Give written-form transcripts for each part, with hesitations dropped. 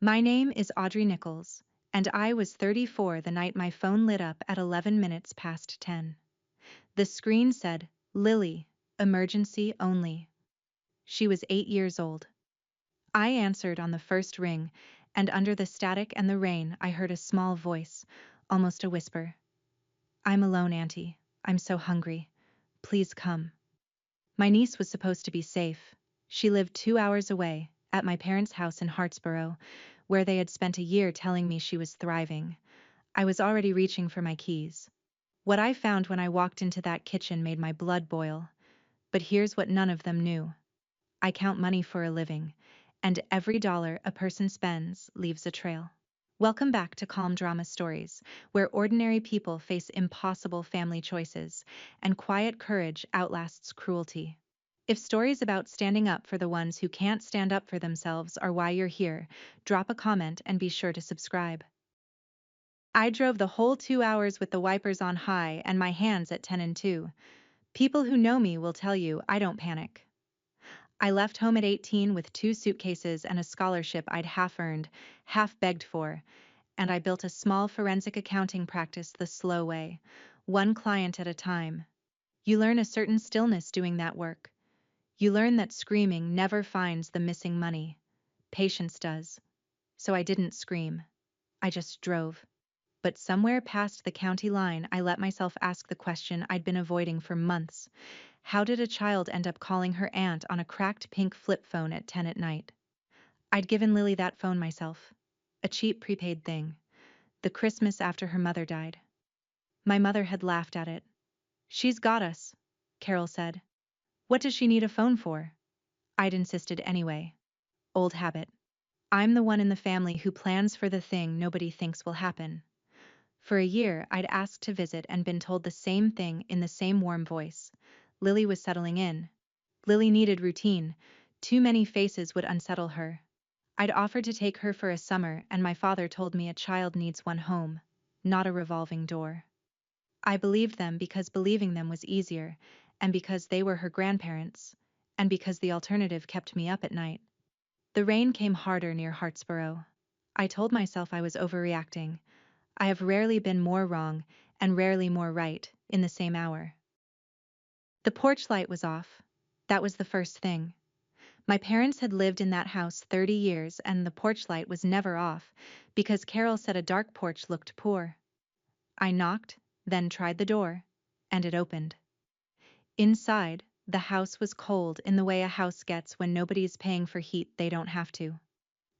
My name is Audrey Nichols, and I was 34 the night my phone lit up at 11 minutes past 10. The screen said, Lily, emergency only. She was 8 years old. I answered on the first ring, and under the static and the rain I heard a small voice, almost a whisper. I'm alone, Auntie. I'm so hungry. Please come. My niece was supposed to be safe. She lived 2 hours away, at my parents' house in Hartsboro, where they had spent a year telling me she was thriving. I was already reaching for my keys. What I found when I walked into that kitchen made my blood boil. But here's what none of them knew. I count money for a living, and every dollar a person spends leaves a trail. Welcome back to Calm Drama Stories, where ordinary people face impossible family choices, and quiet courage outlasts cruelty. If stories about standing up for the ones who can't stand up for themselves are why you're here, drop a comment and be sure to subscribe. I drove the whole 2 hours with the wipers on high and my hands at 10 and 2. People who know me will tell you I don't panic. I left home at 18 with 2 suitcases and a scholarship I'd half earned, half begged for, and I built a small forensic accounting practice the slow way, one client at a time. You learn a certain stillness doing that work. You learn that screaming never finds the missing money. Patience does. So I didn't scream. I just drove. But somewhere past the county line I let myself ask the question I'd been avoiding for months. How did a child end up calling her aunt on a cracked pink flip phone at 10 at night? I'd given Lily that phone myself. A cheap prepaid thing. The Christmas after her mother died. My mother had laughed at it. She's got us, Carol said. What does she need a phone for? I'd insisted anyway. Old habit. I'm the one in the family who plans for the thing nobody thinks will happen. For a year, I'd asked to visit and been told the same thing in the same warm voice. Lily was settling in. Lily needed routine. Too many faces would unsettle her. I'd offered to take her for a summer, and my father told me a child needs one home, not a revolving door. I believed them because believing them was easier, and because they were her grandparents, and because the alternative kept me up at night. The rain came harder near Hartsboro. I told myself I was overreacting. I have rarely been more wrong, and rarely more right, in the same hour. The porch light was off. That was the first thing. My parents had lived in that house 30 years and the porch light was never off, because Carol said a dark porch looked poor. I knocked, then tried the door, and it opened. Inside, the house was cold in the way a house gets when nobody's paying for heat they don't have to.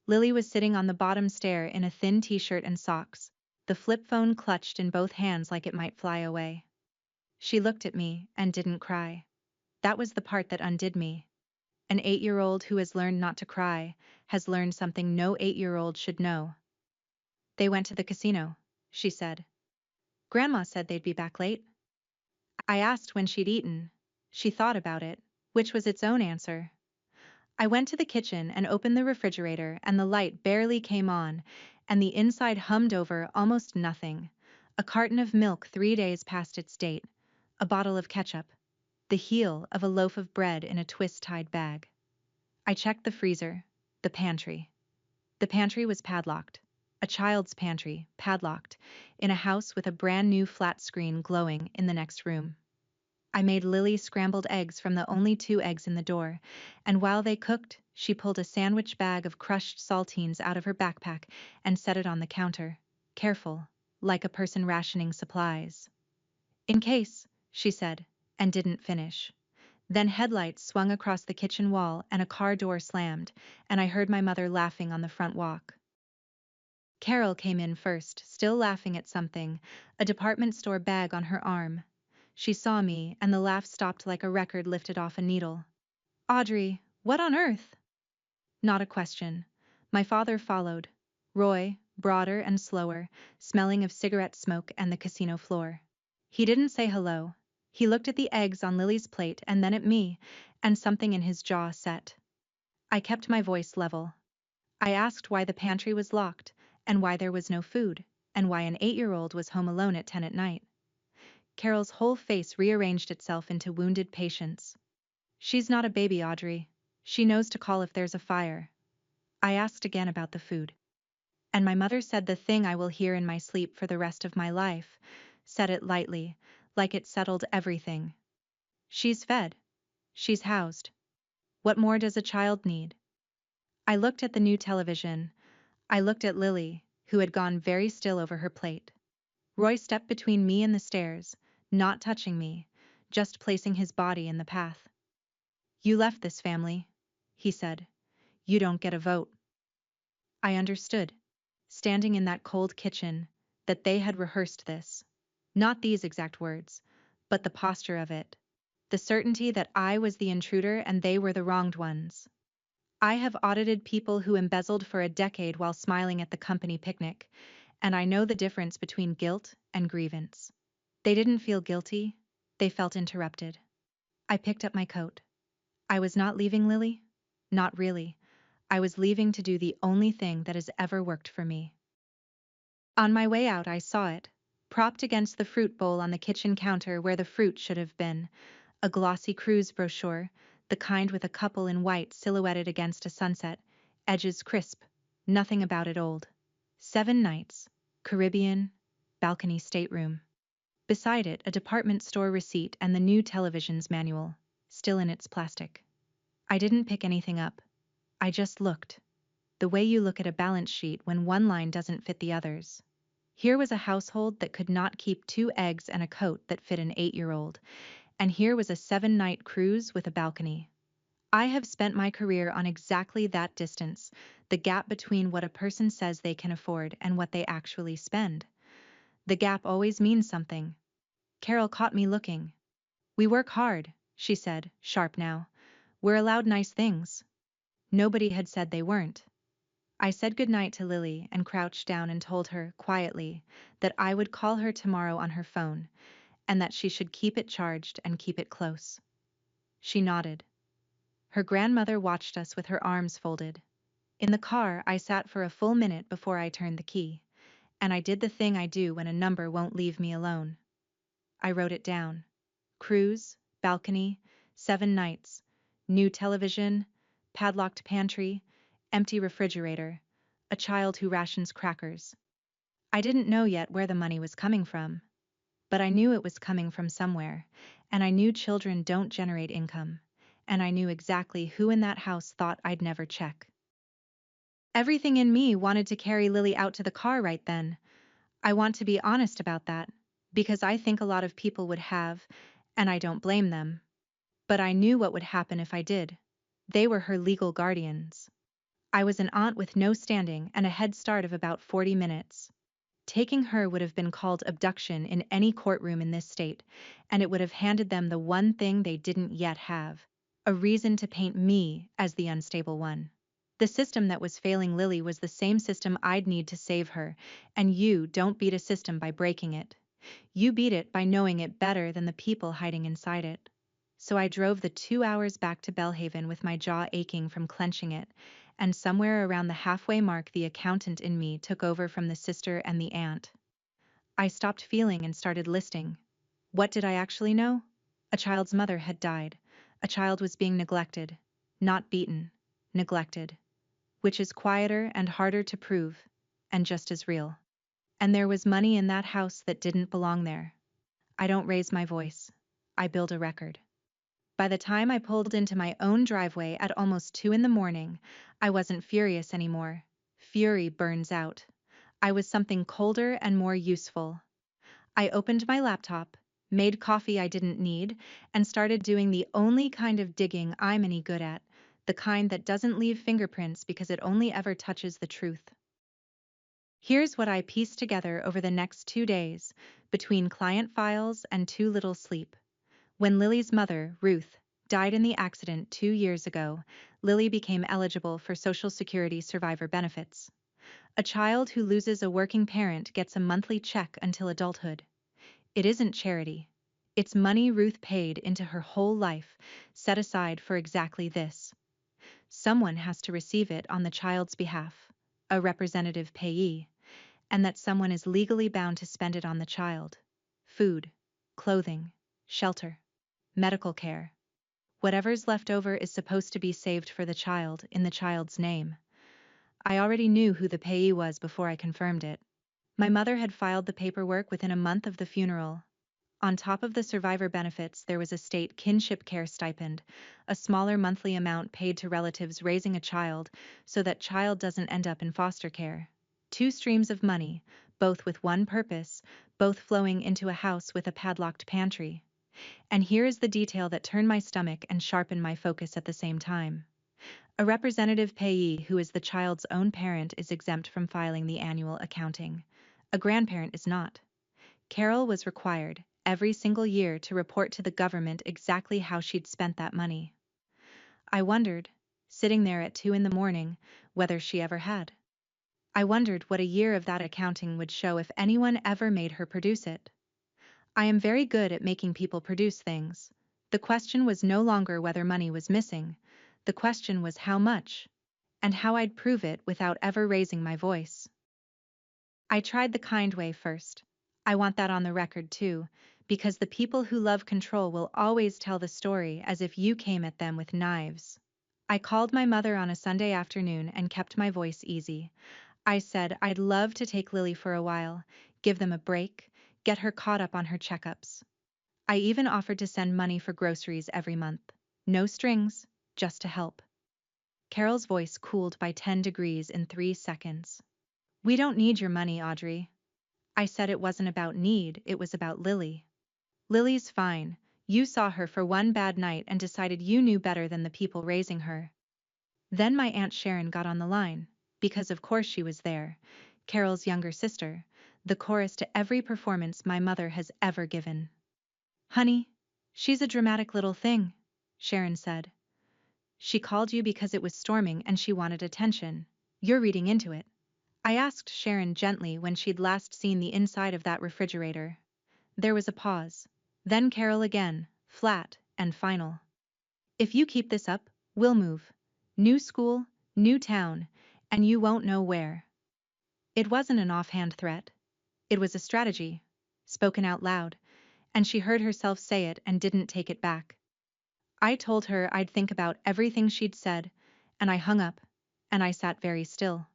Lily was sitting on the bottom stair in a thin t-shirt and socks, the flip phone clutched in both hands like it might fly away. She looked at me and didn't cry. That was the part that undid me. An 8-year-old who has learned not to cry has learned something no 8-year-old should know. They went to the casino, she said. Grandma said they'd be back late. I asked when she'd eaten. She thought about it, which was its own answer. I went to the kitchen and opened the refrigerator and the light barely came on, and the inside hummed over almost nothing. A carton of milk 3 days past its date, a bottle of ketchup, the heel of a loaf of bread in a twist-tied bag. I checked the freezer, the pantry. The pantry was padlocked. A child's pantry, padlocked, in a house with a brand new flat screen glowing in the next room. I made Lily scrambled eggs from the only 2 eggs in the door, and while they cooked, she pulled a sandwich bag of crushed saltines out of her backpack and set it on the counter, careful, like a person rationing supplies. In case, she said, and didn't finish. Then headlights swung across the kitchen wall and a car door slammed, and I heard my mother laughing on the front walk. Carol came in first, still laughing at something, a department store bag on her arm. She saw me, and the laugh stopped like a record lifted off a needle. Audrey, what on earth? Not a question. My father followed. Roy, broader and slower, smelling of cigarette smoke and the casino floor. He didn't say hello. He looked at the eggs on Lily's plate and then at me, and something in his jaw set. I kept my voice level. I asked why the pantry was locked, and why there was no food, and why an 8-year-old was home alone at 10 at night. Carol's whole face rearranged itself into wounded patience. She's not a baby, Audrey. She knows to call if there's a fire. I asked again about the food. And my mother said the thing I will hear in my sleep for the rest of my life, said it lightly, like it settled everything. She's fed. She's housed. What more does a child need? I looked at the new television. I looked at Lily, who had gone very still over her plate. Roy stepped between me and the stairs, not touching me, just placing his body in the path. You left this family, he said. You don't get a vote. I understood, standing in that cold kitchen, that they had rehearsed this. Not these exact words, but the posture of it. The certainty that I was the intruder and they were the wronged ones. I have audited people who embezzled for a decade while smiling at the company picnic, and I know the difference between guilt and grievance. They didn't feel guilty, they felt interrupted. I picked up my coat. I was not leaving Lily. Not really. I was leaving to do the only thing that has ever worked for me. On my way out, I saw it, propped against the fruit bowl on the kitchen counter where the fruit should have been, a glossy cruise brochure, the kind with a couple in white silhouetted against a sunset, edges crisp, nothing about it old. 7 nights, Caribbean, balcony stateroom. Beside it, a department store receipt and the new television's manual, still in its plastic. I didn't pick anything up. I just looked. The way you look at a balance sheet when one line doesn't fit the others. Here was a household that could not keep 2 eggs and a coat that fit an 8-year-old, and here was a 7-night cruise with a balcony. I have spent my career on exactly that distance, the gap between what a person says they can afford and what they actually spend. The gap always means something. Carol caught me looking. We work hard, she said, sharp now. We're allowed nice things. Nobody had said they weren't. I said goodnight to Lily and crouched down and told her, quietly, that I would call her tomorrow on her phone, and that she should keep it charged and keep it close. She nodded. Her grandmother watched us with her arms folded. In the car, I sat for a full minute before I turned the key, and I did the thing I do when a number won't leave me alone. I wrote it down. Cruise, balcony, 7 nights, new television, padlocked pantry, empty refrigerator, a child who rations crackers. I didn't know yet where the money was coming from, but I knew it was coming from somewhere, and I knew children don't generate income, and I knew exactly who in that house thought I'd never check. Everything in me wanted to carry Lily out to the car right then. I want to be honest about that, because I think a lot of people would have, and I don't blame them. But I knew what would happen if I did. They were her legal guardians. I was an aunt with no standing and a head start of about 40 minutes. Taking her would have been called abduction in any courtroom in this state, and it would have handed them the one thing they didn't yet have, a reason to paint me as the unstable one. The system that was failing Lily was the same system I'd need to save her, and you don't beat a system by breaking it. You beat it by knowing it better than the people hiding inside it. So I drove the 2 hours back to Belhaven with my jaw aching from clenching it, and somewhere around the halfway mark the accountant in me took over from the sister and the aunt. I stopped feeling and started listing. What did I actually know? A child's mother had died. A child was being neglected. Not beaten. Neglected. Which is quieter and harder to prove, and just as real. And there was money in that house that didn't belong there. I don't raise my voice. I build a record. By the time I pulled into my own driveway at almost 2 in the morning, I wasn't furious anymore. Fury burns out. I was something colder and more useful. I opened my laptop, made coffee I didn't need, and started doing the only kind of digging I'm any good at, the kind that doesn't leave fingerprints because it only ever touches the truth. Here's what I pieced together over the next 2 days, between client files and too little sleep. When Lily's mother, Ruth, died in the accident 2 years ago, Lily became eligible for Social Security survivor benefits. A child who loses a working parent gets a monthly check until adulthood. It isn't charity. It's money Ruth paid into her whole life, set aside for exactly this. Someone has to receive it on the child's behalf, a representative payee, and that someone is legally bound to spend it on the child. Food, clothing, shelter, medical care. Whatever's left over is supposed to be saved for the child in the child's name. I already knew who the payee was before I confirmed it. My mother had filed the paperwork within a month of the funeral. On top of the survivor benefits, there was a state kinship care stipend, a smaller monthly amount paid to relatives raising a child so that child doesn't end up in foster care. 2 streams of money, both with one purpose, both flowing into a house with a padlocked pantry. And here is the detail that turned my stomach and sharpened my focus at the same time. A representative payee who is the child's own parent is exempt from filing the annual accounting. A grandparent is not. Carol was required, every single year, to report to the government exactly how she'd spent that money. I wondered, sitting there at 2 in the morning, whether she ever had. I wondered what a year of that accounting would show if anyone ever made her produce it. I am very good at making people produce things. The question was no longer whether money was missing. The question was how much, and how I'd prove it without ever raising my voice. I tried the kind way first. I want that on the record too, because the people who love control will always tell the story as if you came at them with knives. I called my mother on a Sunday afternoon and kept my voice easy. I said I'd love to take Lily for a while, give them a break, get her caught up on her checkups. I even offered to send money for groceries every month. No strings, just to help. Carol's voice cooled by 10 degrees in 3 seconds. We don't need your money, Audrey. I said it wasn't about need, it was about Lily. Lily's fine. You saw her for one bad night and decided you knew better than the people raising her. Then my Aunt Sharon got on the line, because of course she was there, Carol's younger sister, the chorus to every performance my mother has ever given. Honey, she's a dramatic little thing, Sharon said. She called you because it was storming and she wanted attention. You're reading into it. I asked Sharon gently when she'd last seen the inside of that refrigerator. There was a pause. Then Carol again, flat and final. If you keep this up, we'll move. New school, new town, and you won't know where. It wasn't an offhand threat. It was a strategy, spoken out loud, and she heard herself say it and didn't take it back. I told her I'd think about everything she'd said, and I hung up, and I sat very still.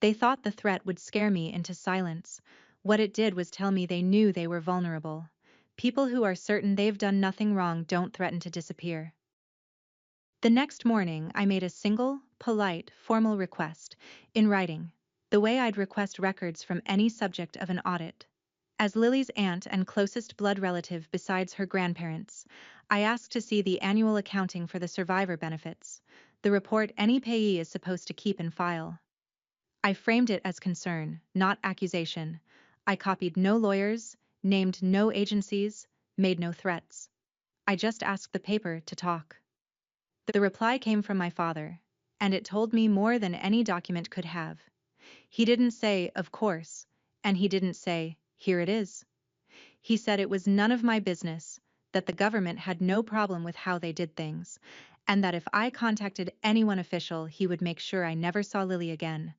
They thought the threat would scare me into silence. What it did was tell me they knew they were vulnerable. People who are certain they've done nothing wrong don't threaten to disappear. The next morning, I made a single, polite, formal request, in writing, the way I'd request records from any subject of an audit. As Lily's aunt and closest blood relative besides her grandparents, I asked to see the annual accounting for the survivor benefits, the report any payee is supposed to keep and file. I framed it as concern, not accusation. I copied no lawyers, named no agencies, made no threats. I just asked the paper to talk. The reply came from my father, and it told me more than any document could have. He didn't say, of course, and he didn't say, here it is. He said it was none of my business, that the government had no problem with how they did things, and that if I contacted anyone official, he would make sure I never saw Lily again.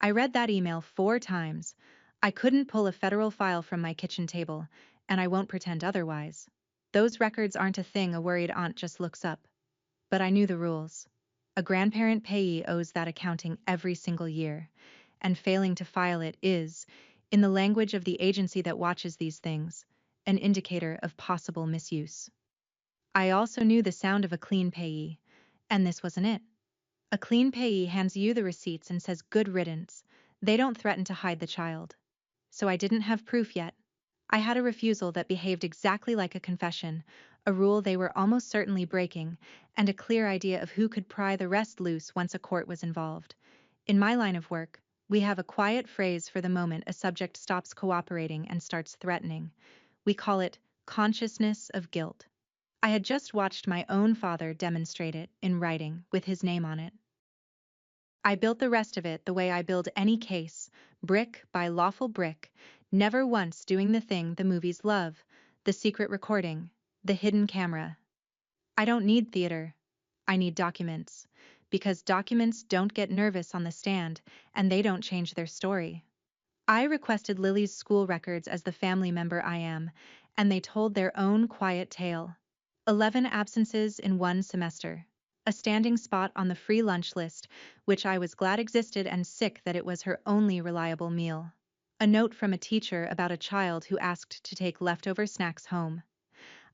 I read that email 4 times. I couldn't pull a federal file from my kitchen table, and I won't pretend otherwise. Those records aren't a thing a worried aunt just looks up. But I knew the rules. A grandparent payee owes that accounting every single year, and failing to file it is, in the language of the agency that watches these things, an indicator of possible misuse. I also knew the sound of a clean payee, and this wasn't it. A clean payee hands you the receipts and says good riddance. They don't threaten to hide the child. So I didn't have proof yet. I had a refusal that behaved exactly like a confession, a rule they were almost certainly breaking, and a clear idea of who could pry the rest loose once a court was involved. In my line of work, we have a quiet phrase for the moment a subject stops cooperating and starts threatening. We call it consciousness of guilt. I had just watched my own father demonstrate it in writing with his name on it. I built the rest of it the way I build any case, brick by lawful brick, never once doing the thing the movies love, the secret recording, the hidden camera. I don't need theater. I need documents, because documents don't get nervous on the stand, and they don't change their story. I requested Lily's school records as the family member I am, and they told their own quiet tale. 11 absences in 1 semester. a standing spot on the free lunch list, which I was glad existed and sick that it was her only reliable meal. A note from a teacher about a child who asked to take leftover snacks home.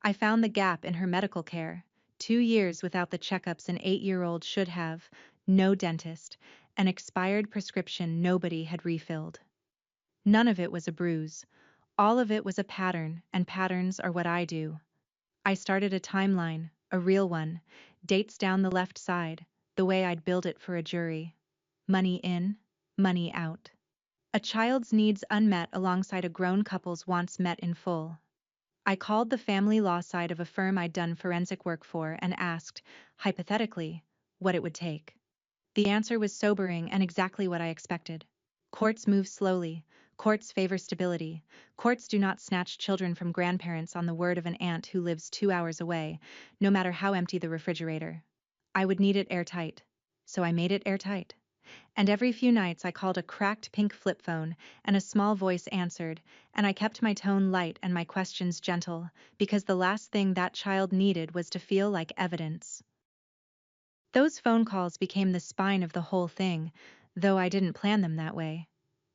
I found the gap in her medical care. 2 years without the checkups an 8-year-old should have, no dentist, an expired prescription nobody had refilled. None of it was a bruise. All of it was a pattern, and patterns are what I do. I started a timeline, a real one, dates down the left side, the way I'd build it for a jury. Money in, money out. A child's needs unmet alongside a grown couple's wants met in full. I called the family law side of a firm I'd done forensic work for and asked, hypothetically, what it would take. The answer was sobering and exactly what I expected. Courts move slowly. Courts favor stability. Courts do not snatch children from grandparents on the word of an aunt who lives 2 hours away, no matter how empty the refrigerator. I would need it airtight. So I made it airtight. And every few nights I called a cracked pink flip phone, and a small voice answered, and I kept my tone light and my questions gentle, because the last thing that child needed was to feel like evidence. Those phone calls became the spine of the whole thing, though I didn't plan them that way.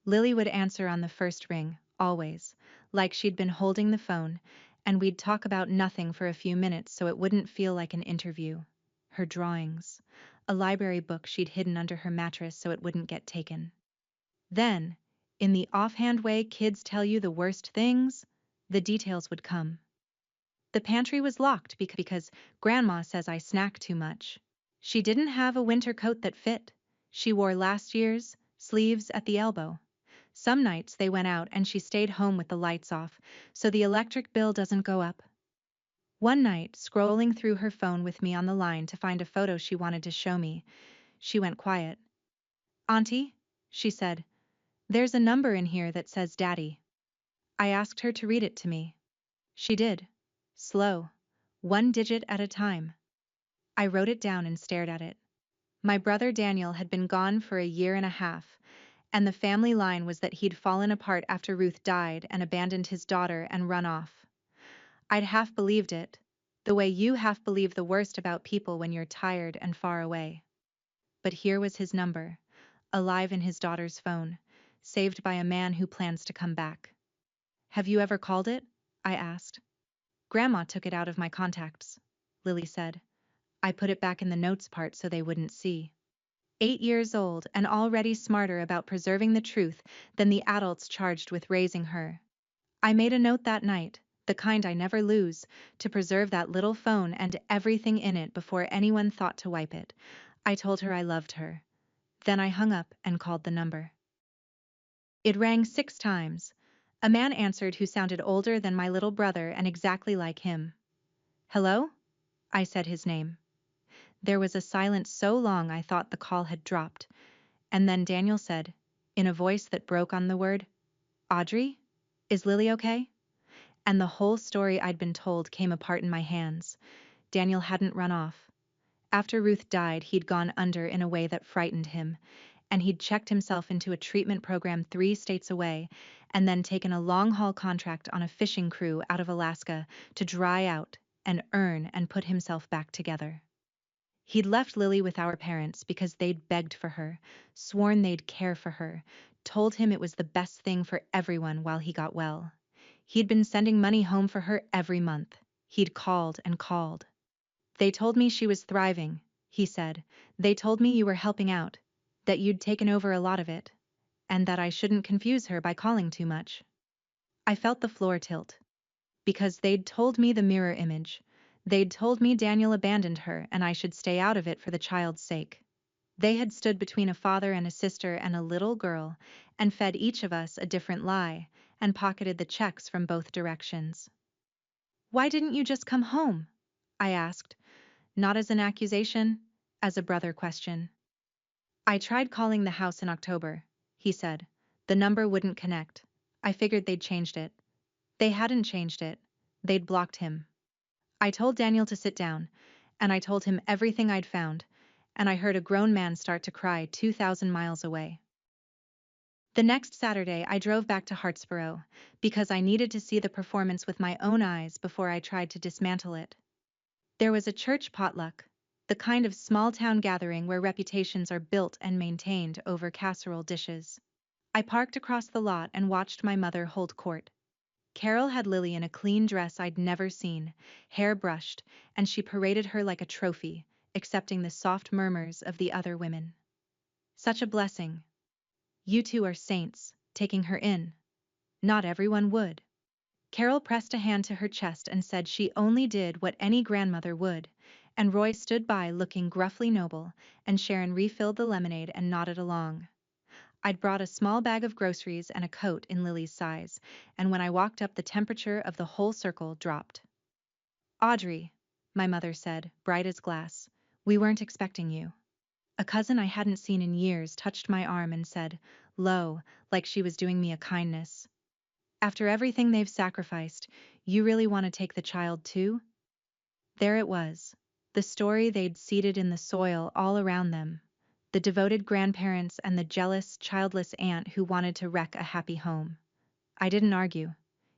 Lily would answer on the first ring, always, like she'd been holding the phone, and we'd talk about nothing for a few minutes so it wouldn't feel like an interview. Her drawings, a library book she'd hidden under her mattress so it wouldn't get taken. Then, in the offhand way kids tell you the worst things, the details would come. The pantry was locked because Grandma says I snack too much. She didn't have a winter coat that fit. She wore last year's, sleeves at the elbow. Some nights they went out and she stayed home with the lights off, so the electric bill doesn't go up. One night, scrolling through her phone with me on the line to find a photo she wanted to show me, she went quiet. "Auntie," she said, "there's a number in here that says Daddy." I asked her to read it to me. She did. Slow. 1 digit at a time. I wrote it down and stared at it. My brother Daniel had been gone for 1.5 years, and the family line was that he'd fallen apart after Ruth died and abandoned his daughter and run off. I'd half believed it, the way you half believe the worst about people when you're tired and far away. But here was his number, alive in his daughter's phone, saved by a man who plans to come back. "Have you ever called it?" I asked. "Grandma took it out of my contacts," Lily said. "I put it back in the notes part so they wouldn't see." 8 years old and already smarter about preserving the truth than the adults charged with raising her. I made a note that night, the kind I never lose, to preserve that little phone and everything in it before anyone thought to wipe it. I told her I loved her. Then I hung up and called the number. It rang 6 times. A man answered who sounded older than my little brother and exactly like him. "Hello?" I said his name. There was a silence so long I thought the call had dropped, and then Daniel said, in a voice that broke on the word, "Audrey? Is Lily okay?" And the whole story I'd been told came apart in my hands. Daniel hadn't run off. After Ruth died, he'd gone under in a way that frightened him, and he'd checked himself into a treatment program 3 states away, and then taken a long-haul contract on a fishing crew out of Alaska to dry out and earn and put himself back together. He'd left Lily with our parents because they'd begged for her, sworn they'd care for her, told him it was the best thing for everyone while he got well. He'd been sending money home for her every month. He'd called and called. "They told me she was thriving," he said. "They told me you were helping out, that you'd taken over a lot of it, and that I shouldn't confuse her by calling too much." I felt the floor tilt. Because they'd told me the mirror image. They'd told me Daniel abandoned her and I should stay out of it for the child's sake. They had stood between a father and a sister and a little girl, and fed each of us a different lie, and pocketed the checks from both directions. "Why didn't you just come home?" I asked, not as an accusation, as a brother question. "I tried calling the house in October," he said. "The number wouldn't connect. I figured they'd changed it." They hadn't changed it. They'd blocked him. I told Daniel to sit down, and I told him everything I'd found, and I heard a grown man start to cry 2,000 miles away. The next Saturday I drove back to Hartsboro, because I needed to see the performance with my own eyes before I tried to dismantle it. There was a church potluck. the kind of small-town gathering where reputations are built and maintained over casserole dishes. I parked across the lot and watched my mother hold court. Carol had Lily in a clean dress I'd never seen, hair brushed, and she paraded her like a trophy, accepting the soft murmurs of the other women. Such a blessing. You two are saints, taking her in. Not everyone would. Carol pressed a hand to her chest and said she only did what any grandmother would, and Roy stood by looking gruffly noble, and Sharon refilled the lemonade and nodded along. I'd brought a small bag of groceries and a coat in Lily's size, and when I walked up the temperature of the whole circle dropped. Audrey, my mother said, bright as glass, we weren't expecting you. A cousin I hadn't seen in years touched my arm and said, low, like she was doing me a kindness. After everything they've sacrificed, you really want to take the child too? There it was, the story they'd seeded in the soil all around them. The devoted grandparents and the jealous, childless aunt who wanted to wreck a happy home. I didn't argue.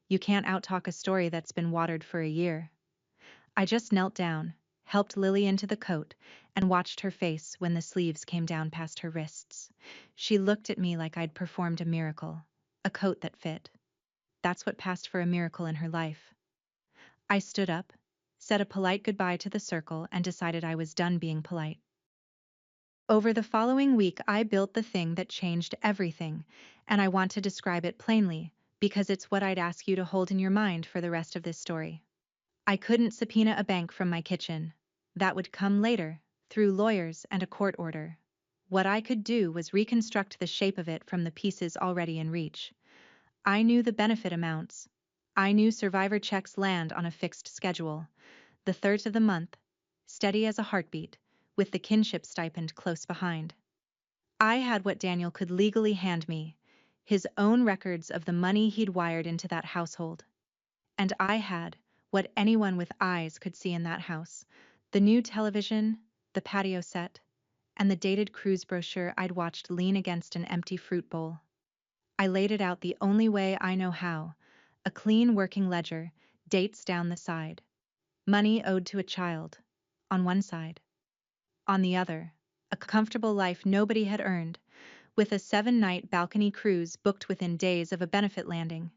You can't outtalk a story that's been watered for a year. I just knelt down, helped Lily into the coat, and watched her face when the sleeves came down past her wrists. She looked at me like I'd performed a miracle, a coat that fit. That's what passed for a miracle in her life. I stood up, said a polite goodbye to the circle, and decided I was done being polite. Over the following week, I built the thing that changed everything, and I want to describe it plainly, because it's what I'd ask you to hold in your mind for the rest of this story. I couldn't subpoena a bank from my kitchen. That would come later, through lawyers and a court order. What I could do was reconstruct the shape of it from the pieces already in reach. I knew the benefit amounts. I knew survivor checks land on a fixed schedule, the third of the month, steady as a heartbeat, with the kinship stipend close behind. I had what Daniel could legally hand me, his own records of the money he'd wired into that household. And I had what anyone with eyes could see in that house, the new television, the patio set, and the dated cruise brochure I'd watched lean against an empty fruit bowl. I laid it out the only way I know how, a clean working ledger, dates down the side. Money owed to a child, on one side. On the other, a comfortable life nobody had earned, with a 7-night balcony cruise booked within days of a benefit landing.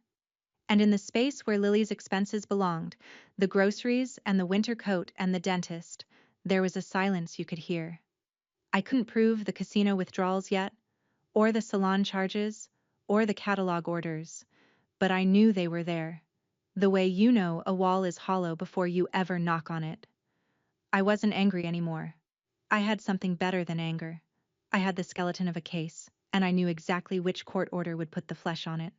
And in the space where Lily's expenses belonged, the groceries and the winter coat and the dentist, there was a silence you could hear. I couldn't prove the casino withdrawals yet, or the salon charges, or the catalog orders, but I knew they were there, the way you know a wall is hollow before you ever knock on it. I wasn't angry anymore. I had something better than anger. I had the skeleton of a case, and I knew exactly which court order would put the flesh on it.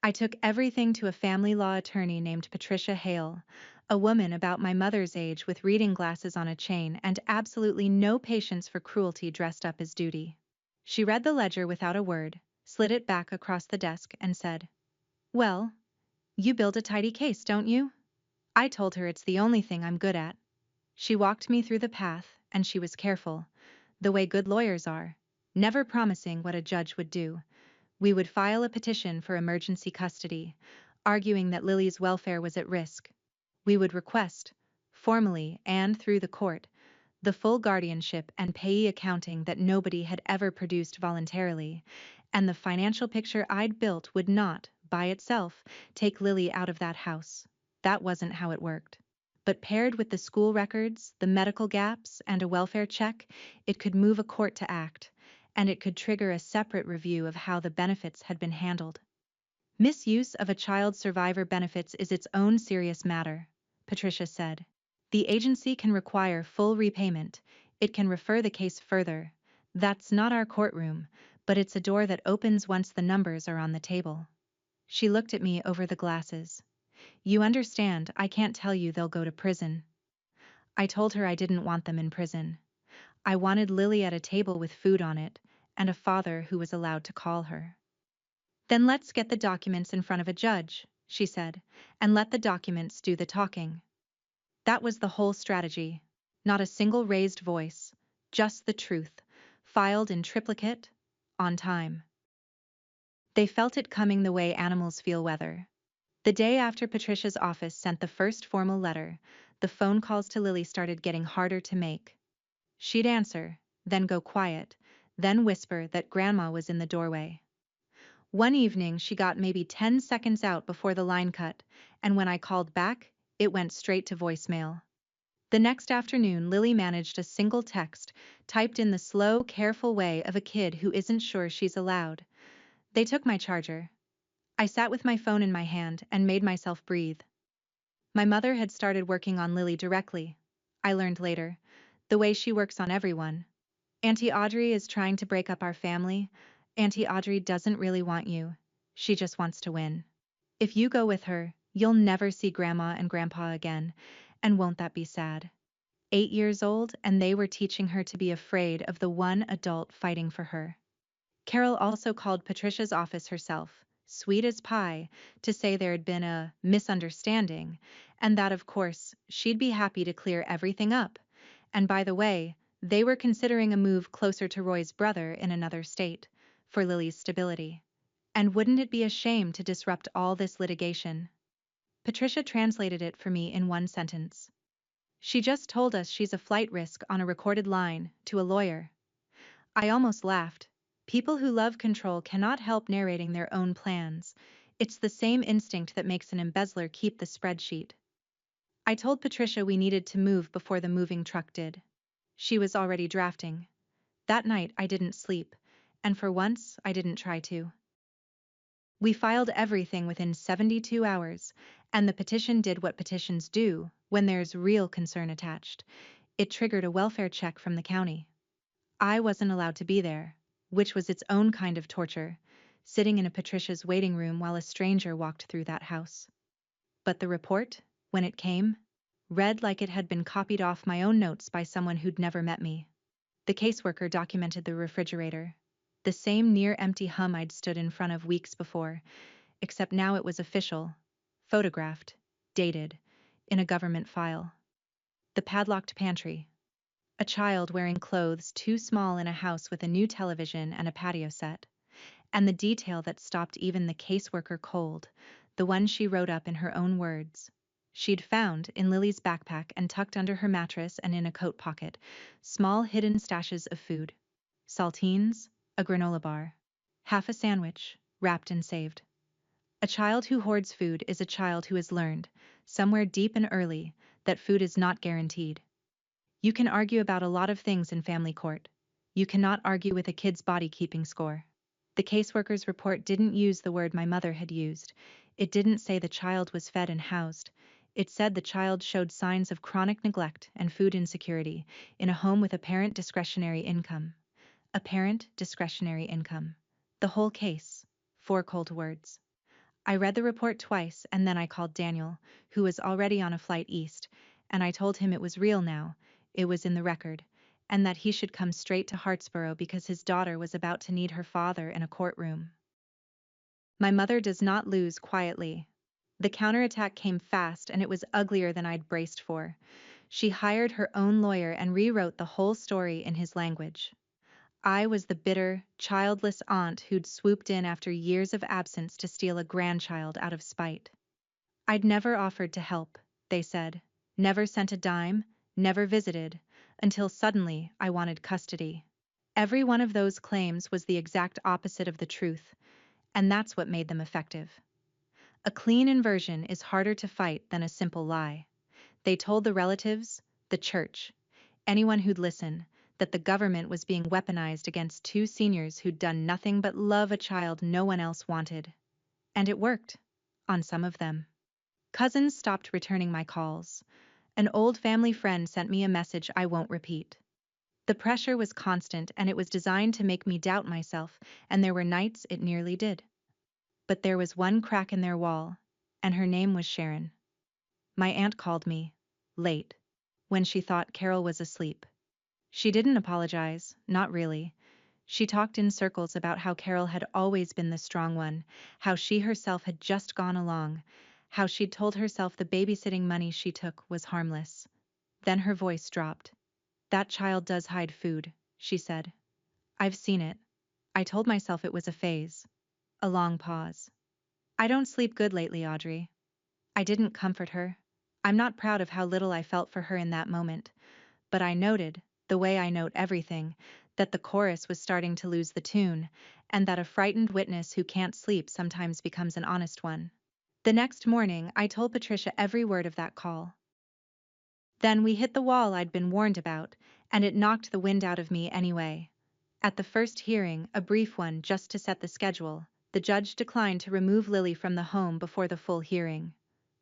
I took everything to a family law attorney named Patricia Hale, a woman about my mother's age with reading glasses on a chain and absolutely no patience for cruelty dressed up as duty. She read the ledger without a word, slid it back across the desk, and said, "Well, you build a tidy case, don't you?" I told her it's the only thing I'm good at. She walked me through the path, and she was careful, the way good lawyers are, never promising what a judge would do. We would file a petition for emergency custody, arguing that Lily's welfare was at risk. We would request, formally and through the court, the full guardianship and payee accounting that nobody had ever produced voluntarily, and the financial picture I'd built would not, by itself, take Lily out of that house. That wasn't how it worked. But paired with the school records, the medical gaps, and a welfare check, it could move a court to act, and it could trigger a separate review of how the benefits had been handled. Misuse of a child's survivor benefits is its own serious matter, Patricia said. The agency can require full repayment. It can refer the case further. That's not our courtroom, but it's a door that opens once the numbers are on the table. She looked at me over the glasses. You understand, I can't tell you they'll go to prison. I told her I didn't want them in prison. I wanted Lily at a table with food on it, and a father who was allowed to call her. Then let's get the documents in front of a judge, she said, and let the documents do the talking. That was the whole strategy. Not a single raised voice, just the truth, filed in triplicate, on time. They felt it coming the way animals feel weather. The day after Patricia's office sent the first formal letter, the phone calls to Lily started getting harder to make. She'd answer, then go quiet, then whisper that Grandma was in the doorway. One evening she got maybe 10 seconds out before the line cut, and when I called back, it went straight to voicemail. The next afternoon Lily managed a single text, typed in the slow, careful way of a kid who isn't sure she's allowed. They took my charger. I sat with my phone in my hand and made myself breathe. My mother had started working on Lily directly. I learned later, the way she works on everyone. Auntie Audrey is trying to break up our family. Auntie Audrey doesn't really want you. She just wants to win. If you go with her, you'll never see Grandma and Grandpa again, and won't that be sad? 8 years old, and they were teaching her to be afraid of the one adult fighting for her. Carol also called Patricia's office herself, sweet as pie, to say there had been a misunderstanding, and that of course she'd be happy to clear everything up. And by the way, they were considering a move closer to Roy's brother in another state, for Lily's stability. And wouldn't it be a shame to disrupt all this litigation? Patricia translated it for me in one sentence. She just told us she's a flight risk on a recorded line to a lawyer. I almost laughed. People who love control cannot help narrating their own plans. It's the same instinct that makes an embezzler keep the spreadsheet. I told Patricia we needed to move before the moving truck did. She was already drafting. That night I didn't sleep, and for once I didn't try to. We filed everything within 72 hours, and the petition did what petitions do when there's real concern attached. It triggered a welfare check from the county. I wasn't allowed to be there, which was its own kind of torture, sitting in a Patricia's waiting room while a stranger walked through that house. But the report, when it came, read like it had been copied off my own notes by someone who'd never met me. The caseworker documented the refrigerator, the same near-empty hum I'd stood in front of weeks before, except now it was official, photographed, dated, in a government file. The padlocked pantry. A child wearing clothes too small in a house with a new television and a patio set. And the detail that stopped even the caseworker cold, the one she wrote up in her own words. She'd found, in Lily's backpack and tucked under her mattress and in a coat pocket, small hidden stashes of food. Saltines, a granola bar, half a sandwich, wrapped and saved. A child who hoards food is a child who has learned, somewhere deep and early, that food is not guaranteed. You can argue about a lot of things in family court. You cannot argue with a kid's body keeping score. The caseworker's report didn't use the word my mother had used. It didn't say the child was fed and housed. It said the child showed signs of chronic neglect and food insecurity in a home with apparent discretionary income. Apparent discretionary income. The whole case. 4 cold words. I read the report twice and then I called Daniel, who was already on a flight east, and I told him it was real now, it was in the record, and that he should come straight to Hartsboro because his daughter was about to need her father in a courtroom. My mother does not lose quietly. The counterattack came fast and it was uglier than I'd braced for. She hired her own lawyer and rewrote the whole story in his language. I was the bitter, childless aunt who'd swooped in after years of absence to steal a grandchild out of spite. I'd never offered to help, they said, never sent a dime, never visited, until suddenly I wanted custody. Every one of those claims was the exact opposite of the truth, and that's what made them effective. A clean inversion is harder to fight than a simple lie. They told the relatives, the church, anyone who'd listen, that the government was being weaponized against 2 seniors who'd done nothing but love a child no one else wanted. And it worked. On some of them. Cousins stopped returning my calls. An old family friend sent me a message I won't repeat. The pressure was constant and it was designed to make me doubt myself, and there were nights it nearly did. But there was one crack in their wall, and her name was Sharon. My aunt called me, late, when she thought Carol was asleep. She didn't apologize, not really. She talked in circles about how Carol had always been the strong one, how she herself had just gone along, how she'd told herself the babysitting money she took was harmless. Then her voice dropped. That child does hide food, she said. I've seen it. I told myself it was a phase. A long pause. I don't sleep good lately, Audrey. I didn't comfort her. I'm not proud of how little I felt for her in that moment, but I noted, the way I note everything, that the chorus was starting to lose the tune, and that a frightened witness who can't sleep sometimes becomes an honest one. The next morning, I told Patricia every word of that call. Then we hit the wall I'd been warned about, and it knocked the wind out of me anyway. At the first hearing, a brief one just to set the schedule, the judge declined to remove Lily from the home before the full hearing.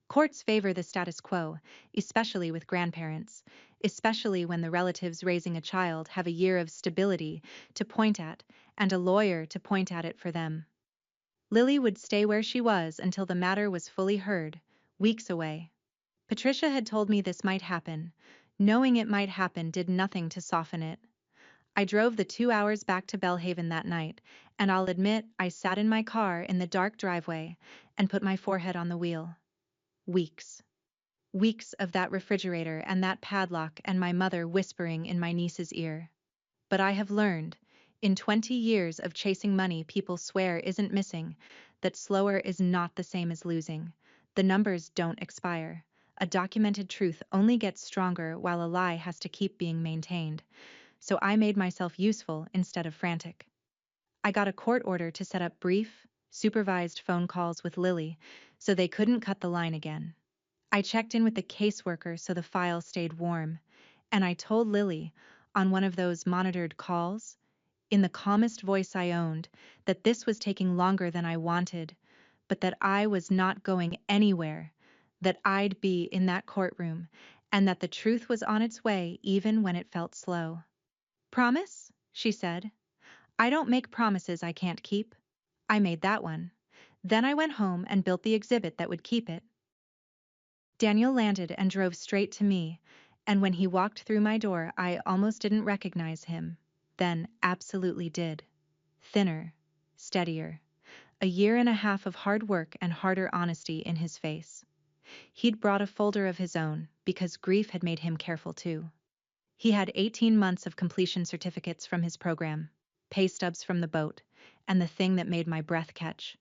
Courts favor the status quo, especially with grandparents, especially when the relatives raising a child have a year of stability to point at and a lawyer to point at it for them. Lily would stay where she was until the matter was fully heard, weeks away. Patricia had told me this might happen. Knowing it might happen did nothing to soften it. I drove the 2 hours back to Belhaven that night, and I'll admit I sat in my car in the dark driveway and put my forehead on the wheel. Weeks. Weeks of that refrigerator and that padlock and my mother whispering in my niece's ear. But I have learned, in 20 years of chasing money people swear isn't missing, that slower is not the same as losing. The numbers don't expire. A documented truth only gets stronger while a lie has to keep being maintained. So I made myself useful instead of frantic. I got a court order to set up brief, supervised phone calls with Lily, so they couldn't cut the line again. I checked in with the caseworker so the file stayed warm, and I told Lily, on one of those monitored calls, in the calmest voice I owned, that this was taking longer than I wanted, but that I was not going anywhere, that I'd be in that courtroom, and that the truth was on its way even when it felt slow. "Promise?" she said. "I don't make promises I can't keep." I made that one. Then I went home and built the exhibit that would keep it. Daniel landed and drove straight to me, and when he walked through my door I almost didn't recognize him, then absolutely did. Thinner, steadier, a year and a half of hard work and harder honesty in his face. He'd brought a folder of his own, because grief had made him careful too. He had 18 months of completion certificates from his program, pay stubs from the boat, and the thing that made my breath catch,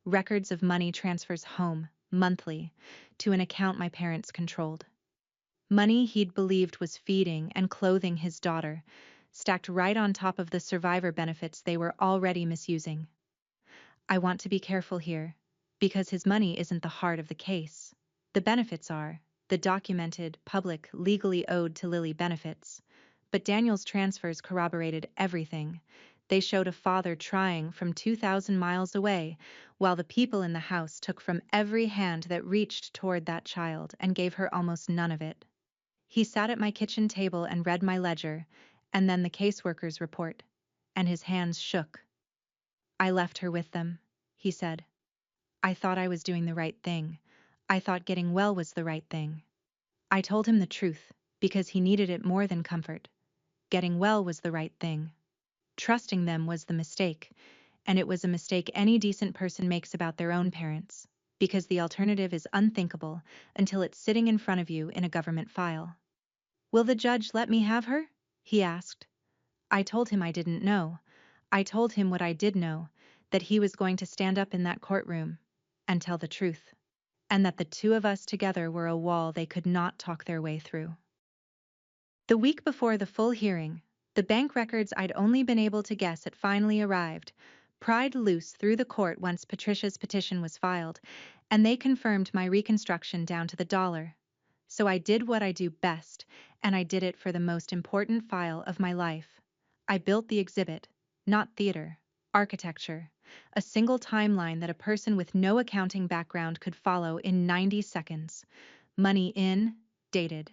records of money transfers home, monthly, to an account my parents controlled. Money he'd believed was feeding and clothing his daughter, stacked right on top of the survivor benefits they were already misusing. I want to be careful here, because his money isn't the heart of the case. The benefits are, the documented, public, legally owed to Lily benefits. But Daniel's transfers corroborated everything. They showed a father trying from 2,000 miles away, while the people in the house took from every hand that reached toward that child and gave her almost none of it. He sat at my kitchen table and read my ledger, and then the caseworker's report, and his hands shook. "I left her with them," he said. "I thought I was doing the right thing. I thought getting well was the right thing." I told him the truth, because he needed it more than comfort. Getting well was the right thing. Trusting them was the mistake, and it was a mistake any decent person makes about their own parents, because the alternative is unthinkable until it's sitting in front of you in a government file. "Will the judge let me have her?" he asked. I told him I didn't know. I told him what I did know, that he was going to stand up in that courtroom and tell the truth, and that the two of us together were a wall they could not talk their way through. The week before the full hearing, the bank records I'd only been able to guess at finally arrived, pried loose through the court once Patricia's petition was filed, and they confirmed my reconstruction down to the dollar. So I did what I do best, and I did it for the most important file of my life. I built the exhibit, not theater, architecture, a single timeline that a person with no accounting background could follow in 90 seconds. Money in, dated.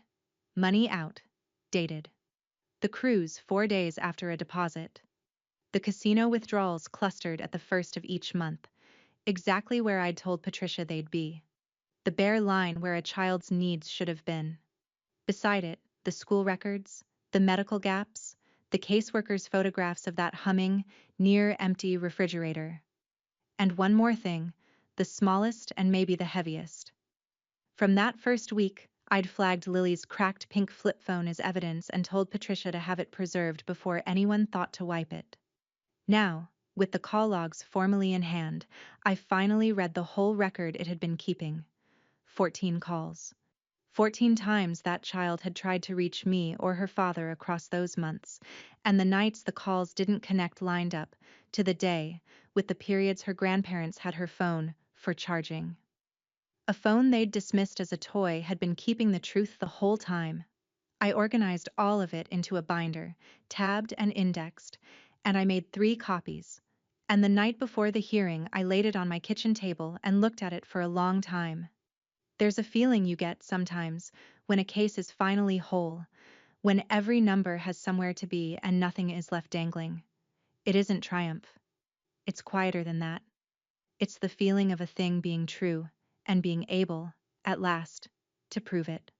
Money out, dated. The cruise 4 days after a deposit. The casino withdrawals clustered at the first of each month, exactly where I'd told Patricia they'd be. The bare line where a child's needs should have been. Beside it, the school records, the medical gaps, the caseworker's photographs of that humming, near-empty refrigerator. And one more thing, the smallest and maybe the heaviest. From that first week, I'd flagged Lily's cracked pink flip phone as evidence and told Patricia to have it preserved before anyone thought to wipe it. Now, with the call logs formally in hand, I finally read the whole record it had been keeping. 14 calls. 14 times that child had tried to reach me or her father across those months, and the nights the calls didn't connect lined up to the day, with the periods her grandparents had her phone for charging. A phone they'd dismissed as a toy had been keeping the truth the whole time. I organized all of it into a binder, tabbed and indexed, and I made 3 copies. And the night before the hearing, I laid it on my kitchen table and looked at it for a long time. There's a feeling you get sometimes when a case is finally whole, when every number has somewhere to be and nothing is left dangling. It isn't triumph. It's quieter than that. It's the feeling of a thing being true and being able, at last, to prove it.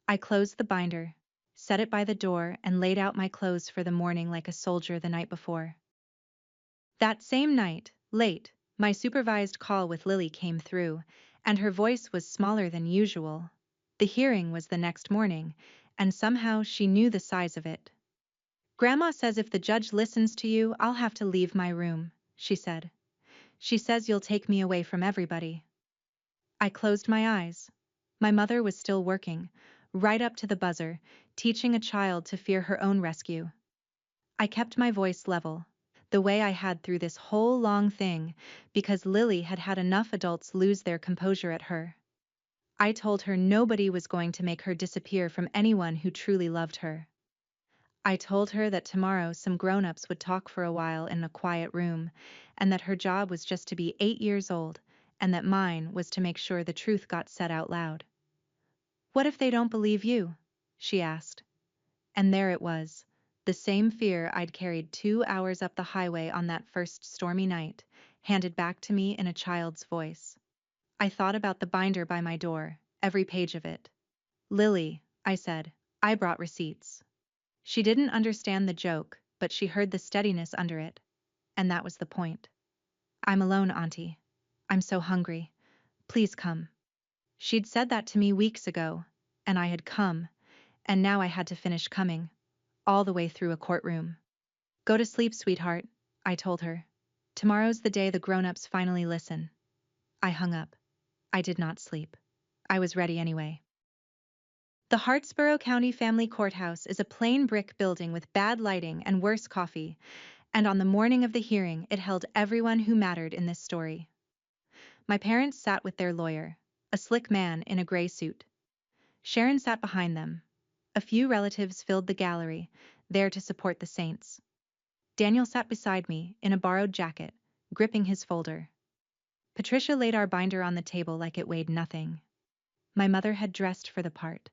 I closed the binder, set it by the door, and laid out my clothes for the morning like a soldier the night before. That same night, late, my supervised call with Lily came through, and her voice was smaller than usual. The hearing was the next morning, and somehow she knew the size of it. "Grandma says if the judge listens to you, I'll have to leave my room," she said. "She says you'll take me away from everybody." I closed my eyes. My mother was still working, right up to the buzzer, teaching a child to fear her own rescue. I kept my voice level, the way I had through this whole long thing, because Lily had had enough adults lose their composure at her. I told her nobody was going to make her disappear from anyone who truly loved her. I told her that tomorrow some grown-ups would talk for a while in a quiet room, and that her job was just to be 8 years old, and that mine was to make sure the truth got said out loud. "What if they don't believe you?" she asked. And there it was, the same fear I'd carried 2 hours up the highway on that first stormy night, handed back to me in a child's voice. I thought about the binder by my door, every page of it. "Lily," I said, "I brought receipts." She didn't understand the joke, but she heard the steadiness under it, and that was the point. "I'm alone, Auntie. I'm so hungry. Please come." She'd said that to me weeks ago, and I had come, and now I had to finish coming, all the way through a courtroom. "Go to sleep, sweetheart," I told her. "Tomorrow's the day the grown-ups finally listen." I hung up. I did not sleep. I was ready anyway. The Hartsboro County Family Courthouse is a plain brick building with bad lighting and worse coffee, and on the morning of the hearing it held everyone who mattered in this story. My parents sat with their lawyer, a slick man in a gray suit. Sharon sat behind them. A few relatives filled the gallery, there to support the saints. Daniel sat beside me, in a borrowed jacket, gripping his folder. Patricia laid our binder on the table like it weighed nothing. My mother had dressed for the part,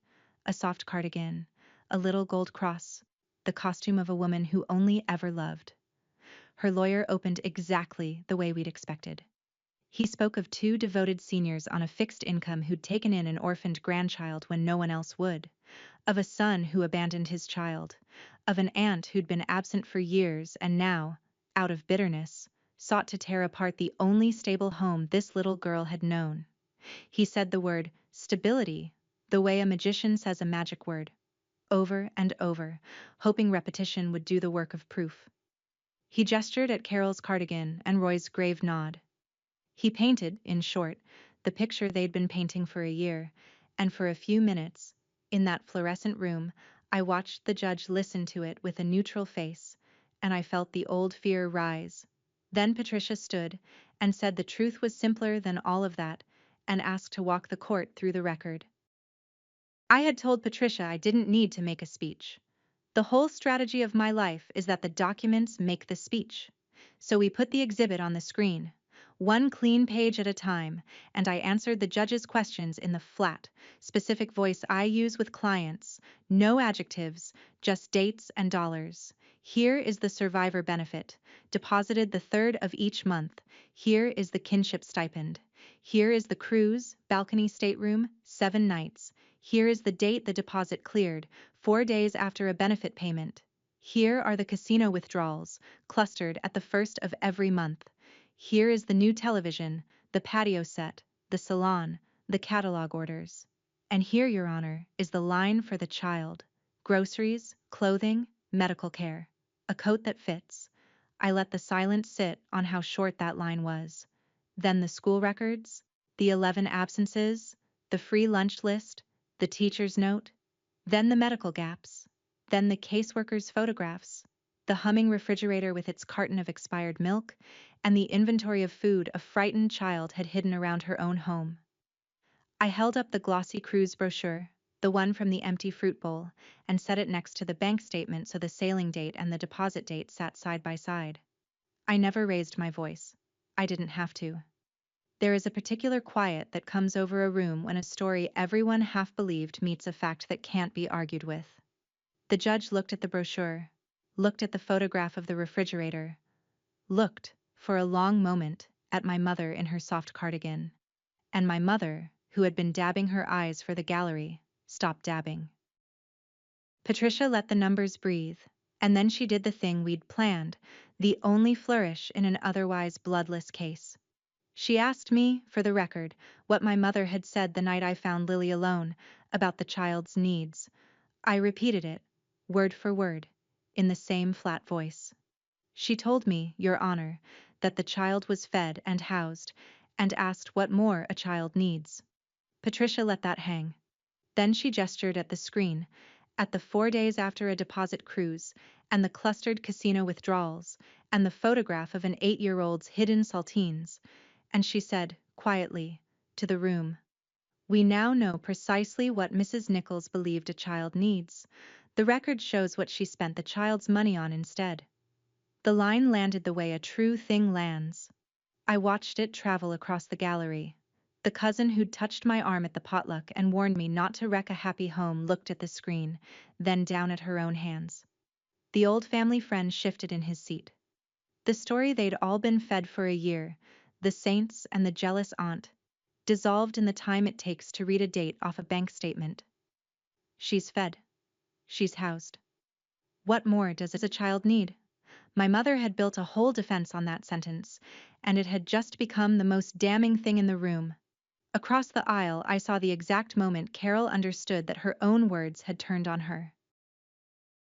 a soft cardigan, a little gold cross, the costume of a woman who only ever loved. Her lawyer opened exactly the way we'd expected. He spoke of 2 devoted seniors on a fixed income who'd taken in an orphaned grandchild when no one else would, of a son who abandoned his child, of an aunt who'd been absent for years and now, out of bitterness, sought to tear apart the only stable home this little girl had known. He said the word stability, the way a magician says a magic word, over and over, hoping repetition would do the work of proof. He gestured at Carol's cardigan and Roy's grave nod. He painted, in short, the picture they'd been painting for a year, and for a few minutes, in that fluorescent room, I watched the judge listen to it with a neutral face, and I felt the old fear rise. Then Patricia stood and said the truth was simpler than all of that, and asked to walk the court through the record. I had told Patricia I didn't need to make a speech. The whole strategy of my life is that the documents make the speech. So we put the exhibit on the screen, one clean page at a time, and I answered the judge's questions in the flat, specific voice I use with clients, no adjectives, just dates and dollars. Here is the survivor benefit, deposited the 3rd of each month. Here is the kinship stipend. Here is the cruise, balcony stateroom, 7 nights. Here is the date the deposit cleared, 4 days after a benefit payment. Here are the casino withdrawals, clustered at the 1st of every month. Here is the new television, the patio set, the salon, the catalog orders. And here, Your Honor, is the line for the child. Groceries, clothing, medical care. A coat that fits. I let the silence sit on how short that line was. Then the school records, the 11 absences, the free lunch list, the teacher's note, then the medical gaps, then the caseworker's photographs, the humming refrigerator with its carton of expired milk, and the inventory of food a frightened child had hidden around her own home. I held up the glossy cruise brochure, the one from the empty fruit bowl, and set it next to the bank statement so the sailing date and the deposit date sat side by side. I never raised my voice. I didn't have to. There is a particular quiet that comes over a room when a story everyone half believed meets a fact that can't be argued with. The judge looked at the brochure, looked at the photograph of the refrigerator, looked, for a long moment, at my mother in her soft cardigan. And my mother, who had been dabbing her eyes for the gallery, stopped dabbing. Patricia let the numbers breathe, and then she did the thing we'd planned, the only flourish in an otherwise bloodless case. She asked me, for the record, what my mother had said the night I found Lily alone, about the child's needs. I repeated it, word for word, in the same flat voice. She told me, Your Honor, that the child was fed and housed, and asked what more a child needs. Patricia let that hang. Then she gestured at the screen, at the 4 days after a deposit cruise, and the clustered casino withdrawals, and the photograph of an 8-year-old's hidden saltines, and she said, quietly, to the room, We now know precisely what Mrs. Nichols believed a child needs. The record shows what she spent the child's money on instead. The line landed the way a true thing lands. I watched it travel across the gallery. The cousin who'd touched my arm at the potluck and warned me not to wreck a happy home looked at the screen, then down at her own hands. The old family friend shifted in his seat. The story they'd all been fed for a year, the saints and the jealous aunt, dissolved in the time it takes to read a date off a bank statement. She's fed. She's housed. What more does a child need? My mother had built a whole defense on that sentence, and it had just become the most damning thing in the room. Across the aisle, I saw the exact moment Carol understood that her own words had turned on her.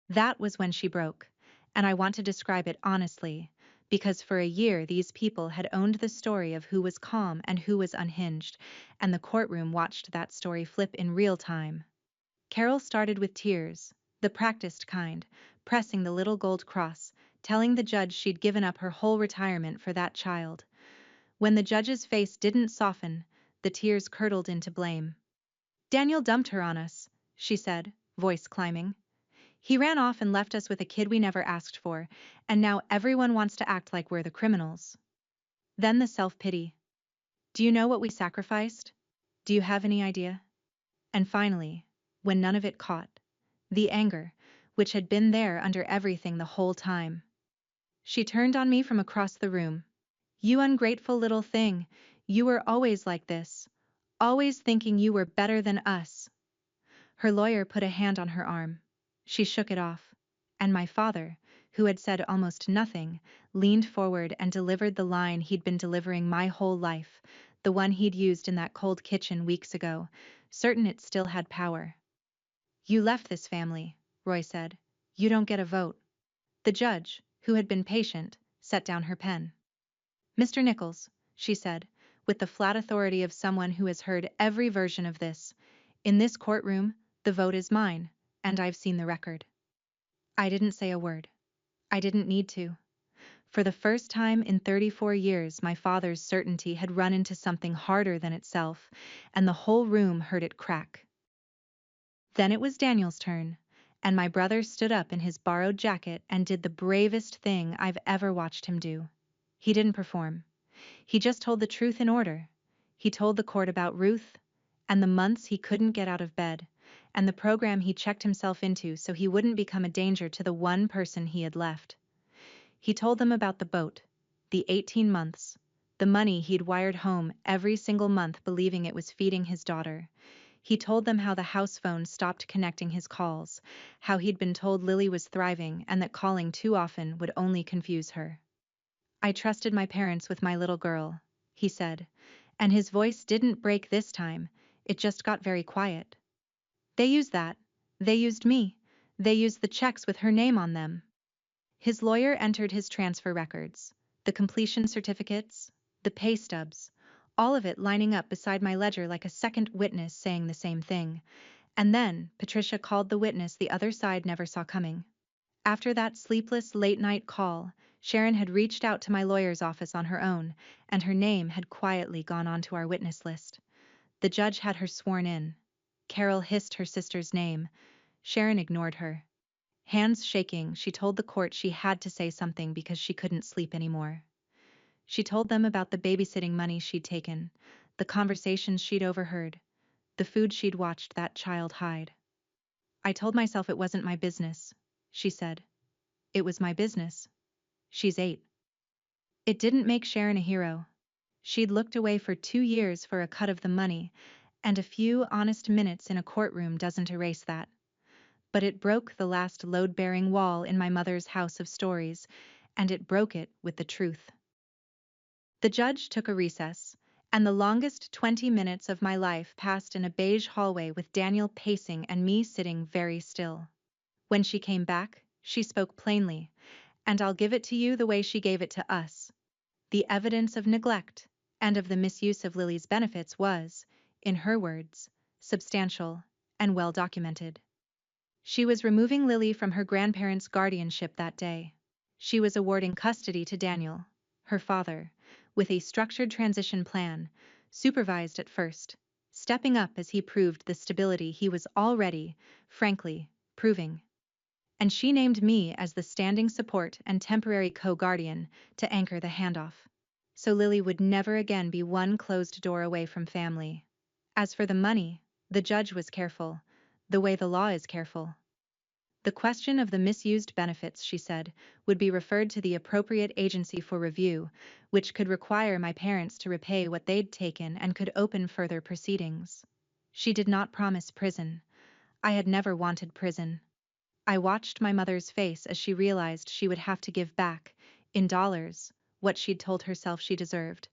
That was when she broke, and I want to describe it honestly, because for a year these people had owned the story of who was calm and who was unhinged, and the courtroom watched that story flip in real time. Carol started with tears, the practiced kind, pressing the little gold cross, telling the judge she'd given up her whole retirement for that child. When the judge's face didn't soften, the tears curdled into blame. Daniel dumped her on us, she said, voice climbing. He ran off and left us with a kid we never asked for, and now everyone wants to act like we're the criminals. Then the self-pity. Do you know what we sacrificed? Do you have any idea? And finally, when none of it caught, the anger, which had been there under everything the whole time. She turned on me from across the room. You ungrateful little thing, you were always like this, always thinking you were better than us. Her lawyer put a hand on her arm. She shook it off, and my father, who had said almost nothing, leaned forward and delivered the line he'd been delivering my whole life, the one he'd used in that cold kitchen weeks ago, certain it still had power. You left this family, Roy said. You don't get a vote. The judge, who had been patient, set down her pen. Mr. Nichols, she said, with the flat authority of someone who has heard every version of this, in this courtroom, the vote is mine, and I've seen the record. I didn't say a word. I didn't need to. For the first time in 34 years, my father's certainty had run into something harder than itself, and the whole room heard it crack. Then it was Daniel's turn, and my brother stood up in his borrowed jacket and did the bravest thing I've ever watched him do. He didn't perform. He just told the truth in order. He told the court about Ruth, and the months he couldn't get out of bed, and the program he checked himself into so he wouldn't become a danger to the one person he had left. He told them about the boat, the 18 months, the money he'd wired home every single month believing it was feeding his daughter. He told them how the house phone stopped connecting his calls, how he'd been told Lily was thriving and that calling too often would only confuse her. I trusted my parents with my little girl, he said, and his voice didn't break this time, it just got very quiet. They used that. They used me. They used the checks with her name on them. His lawyer entered his transfer records, the completion certificates, the pay stubs, all of it lining up beside my ledger like a second witness saying the same thing, And then, Patricia called the witness the other side never saw coming. After that sleepless late-night call, Sharon had reached out to my lawyer's office on her own, and her name had quietly gone onto our witness list. The judge had her sworn in. Carol hissed her sister's name. Sharon ignored her. Hands shaking, she told the court she had to say something because she couldn't sleep anymore. She told them about the babysitting money she'd taken, the conversations she'd overheard, the food she'd watched that child hide. I told myself it wasn't my business, she said. It was my business. She's 8. It didn't make Sharon a hero. She'd looked away for 2 years for a cut of the money, and a few honest minutes in a courtroom doesn't erase that. But it broke the last load-bearing wall in my mother's house of stories, and it broke it with the truth. The judge took a recess, and the longest 20 minutes of my life passed in a beige hallway with Daniel pacing and me sitting very still. When she came back, she spoke plainly, and I'll give it to you the way she gave it to us. The evidence of neglect and of the misuse of Lily's benefits was, in her words, substantial and well documented. She was removing Lily from her grandparents' guardianship that day. She was awarding custody to Daniel, her father, with a structured transition plan, supervised at first, stepping up as he proved the stability he was already, frankly, proving. And she named me as the standing support and temporary co-guardian to anchor the handoff. So Lily would never again be one closed door away from family. As for the money, the judge was careful, the way the law is careful. The question of the misused benefits, she said, would be referred to the appropriate agency for review, which could require my parents to repay what they'd taken and could open further proceedings. She did not promise prison. I had never wanted prison. I watched my mother's face as she realized she would have to give back, in dollars, what she'd told herself she deserved,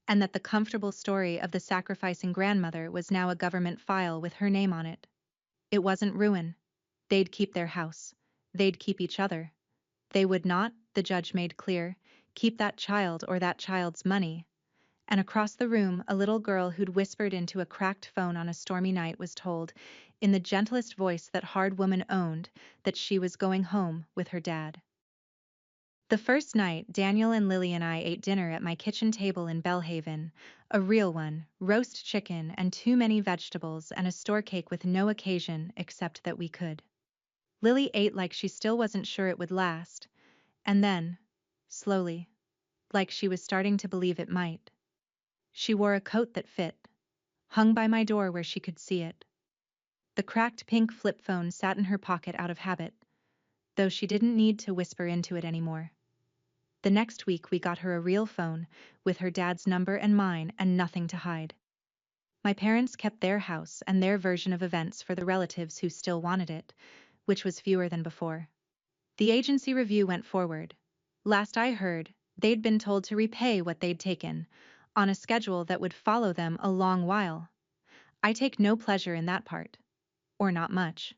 and that the comfortable story of the sacrificing grandmother was now a government file with her name on it. It wasn't ruin. They'd keep their house. They'd keep each other. They would not, the judge made clear, keep that child or that child's money. And across the room, a little girl who'd whispered into a cracked phone on a stormy night was told, in the gentlest voice that hard woman owned, that she was going home with her dad. The first night, Daniel and Lily and I ate dinner at my kitchen table in Bellhaven, a real one, roast chicken and too many vegetables and a store cake with no occasion except that we could. Lily ate like she still wasn't sure it would last, and then, slowly, like she was starting to believe it might. She wore a coat that fit, hung by my door where she could see it. The cracked pink flip phone sat in her pocket out of habit, though she didn't need to whisper into it anymore. The next week we got her a real phone, with her dad's number and mine and nothing to hide. My parents kept their house and their version of events for the relatives who still wanted it, which was fewer than before. The agency review went forward. Last I heard, they'd been told to repay what they'd taken, on a schedule that would follow them a long while. I take no pleasure in that part. Or not much.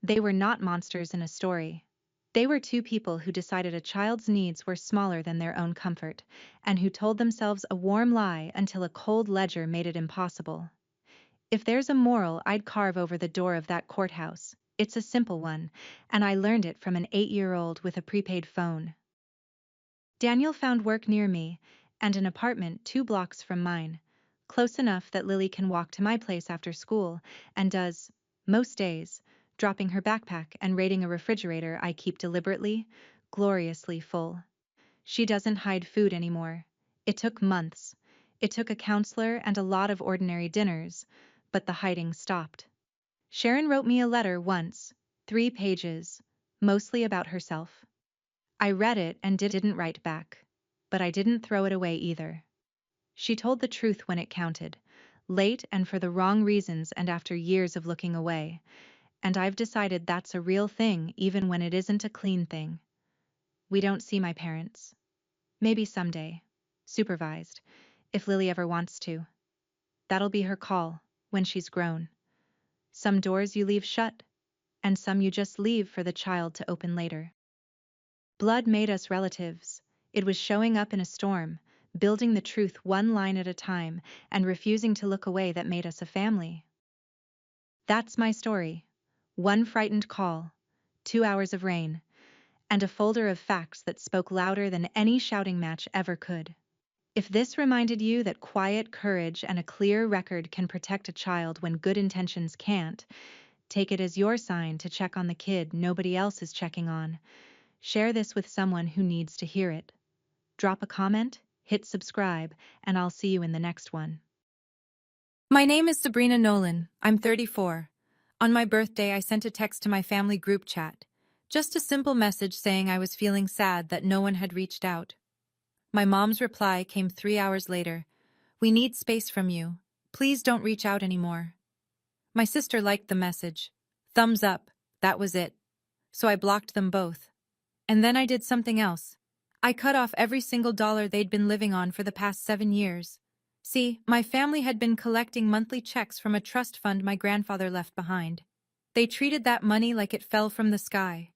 They were not monsters in a story. They were two people who decided a child's needs were smaller than their own comfort, and who told themselves a warm lie until a cold ledger made it impossible. If there's a moral I'd carve over the door of that courthouse, it's a simple one, and I learned it from an 8-year-old with a prepaid phone. Daniel found work near me, and an apartment 2 blocks from mine, close enough that Lily can walk to my place after school, and does, most days, dropping her backpack and raiding a refrigerator I keep deliberately, gloriously full. She doesn't hide food anymore. It took months. It took a counselor and a lot of ordinary dinners, but the hiding stopped. Sharon wrote me a letter once, 3 pages, mostly about herself. I read it and didn't write back, but I didn't throw it away either. She told the truth when it counted, late and for the wrong reasons and after years of looking away, and I've decided that's a real thing even when it isn't a clean thing. We don't see my parents. Maybe someday, supervised, if Lily ever wants to. That'll be her call, when she's grown. Some doors you leave shut, and some you just leave for the child to open later. Blood made us relatives. It was showing up in a storm, building the truth one line at a time, and refusing to look away that made us a family. That's my story. One frightened call, 2 hours of rain, and a folder of facts that spoke louder than any shouting match ever could. If this reminded you that quiet courage and a clear record can protect a child when good intentions can't, take it as your sign to check on the kid nobody else is checking on. Share this with someone who needs to hear it. Drop a comment, hit subscribe, and I'll see you in the next one. My name is Sabrina Nolan. I'm 34. On my birthday, I sent a text to my family group chat. Just a simple message saying I was feeling sad that no one had reached out. My mom's reply came 3 hours later. We need space from you. Please don't reach out anymore. My sister liked the message. Thumbs up. That was it. So I blocked them both. And then I did something else. I cut off every single dollar they'd been living on for the past 7 years. See, my family had been collecting monthly checks from a trust fund my grandfather left behind. They treated that money like it fell from the sky.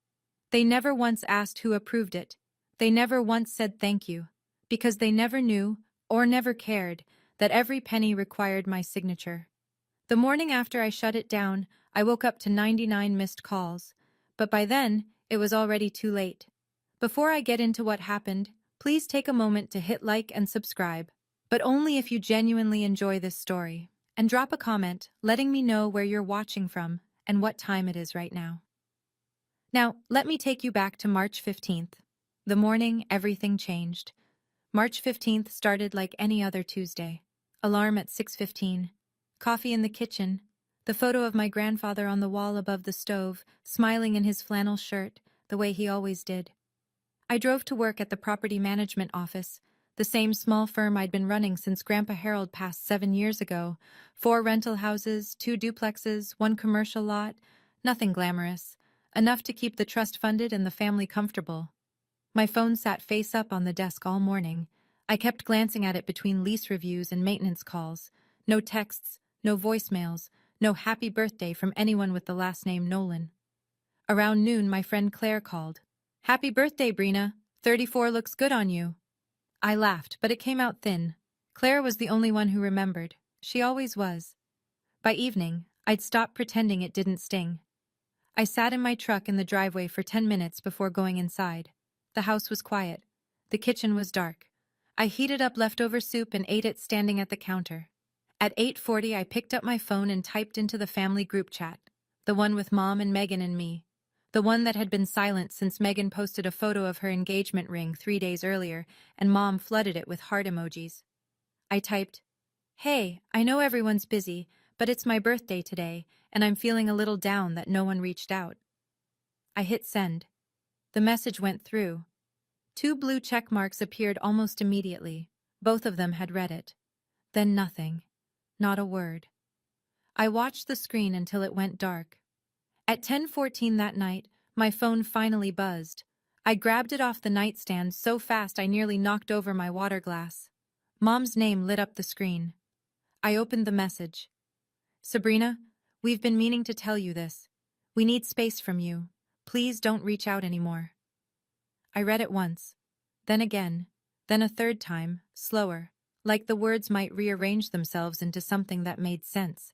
They never once asked who approved it. They never once said thank you, because they never knew, or never cared, that every penny required my signature. The morning after I shut it down, I woke up to 99 missed calls, but by then, it was already too late. Before I get into what happened, please take a moment to hit like and subscribe, but only if you genuinely enjoy this story, and drop a comment letting me know where you're watching from and what time it is right now. Now, let me take you back to March 15th. The morning everything changed. March 15th started like any other Tuesday. Alarm at 6:15. Coffee in the kitchen. The photo of my grandfather on the wall above the stove, smiling in his flannel shirt, the way he always did. I drove to work at the property management office, the same small firm I'd been running since Grandpa Harold passed 7 years ago. 4 rental houses, 2 duplexes, 1 commercial lot. Nothing glamorous. Enough to keep the trust funded and the family comfortable. My phone sat face up on the desk all morning. I kept glancing at it between lease reviews and maintenance calls. No texts, no voicemails, no happy birthday from anyone with the last name Nolan. Around noon, my friend Claire called. Happy birthday, Brina. 34 looks good on you. I laughed, but it came out thin. Claire was the only one who remembered. She always was. By evening, I'd stopped pretending it didn't sting. I sat in my truck in the driveway for 10 minutes before going inside. The house was quiet. The kitchen was dark. I heated up leftover soup and ate it standing at the counter. At 8:40, I picked up my phone and typed into the family group chat, the one with Mom and Megan and me, the one that had been silent since Megan posted a photo of her engagement ring 3 days earlier and Mom flooded it with heart emojis. I typed, "Hey, I know everyone's busy, but it's my birthday today, and I'm feeling a little down that no one reached out." I hit send. The message went through. 2 blue check marks appeared almost immediately. Both of them had read it. Then nothing. Not a word. I watched the screen until it went dark. At 10:14 that night, my phone finally buzzed. I grabbed it off the nightstand so fast I nearly knocked over my water glass. Mom's name lit up the screen. I opened the message. Sabrina, we've been meaning to tell you this. We need space from you. Please don't reach out anymore. I read it once, then again, then a third time, slower, like the words might rearrange themselves into something that made sense.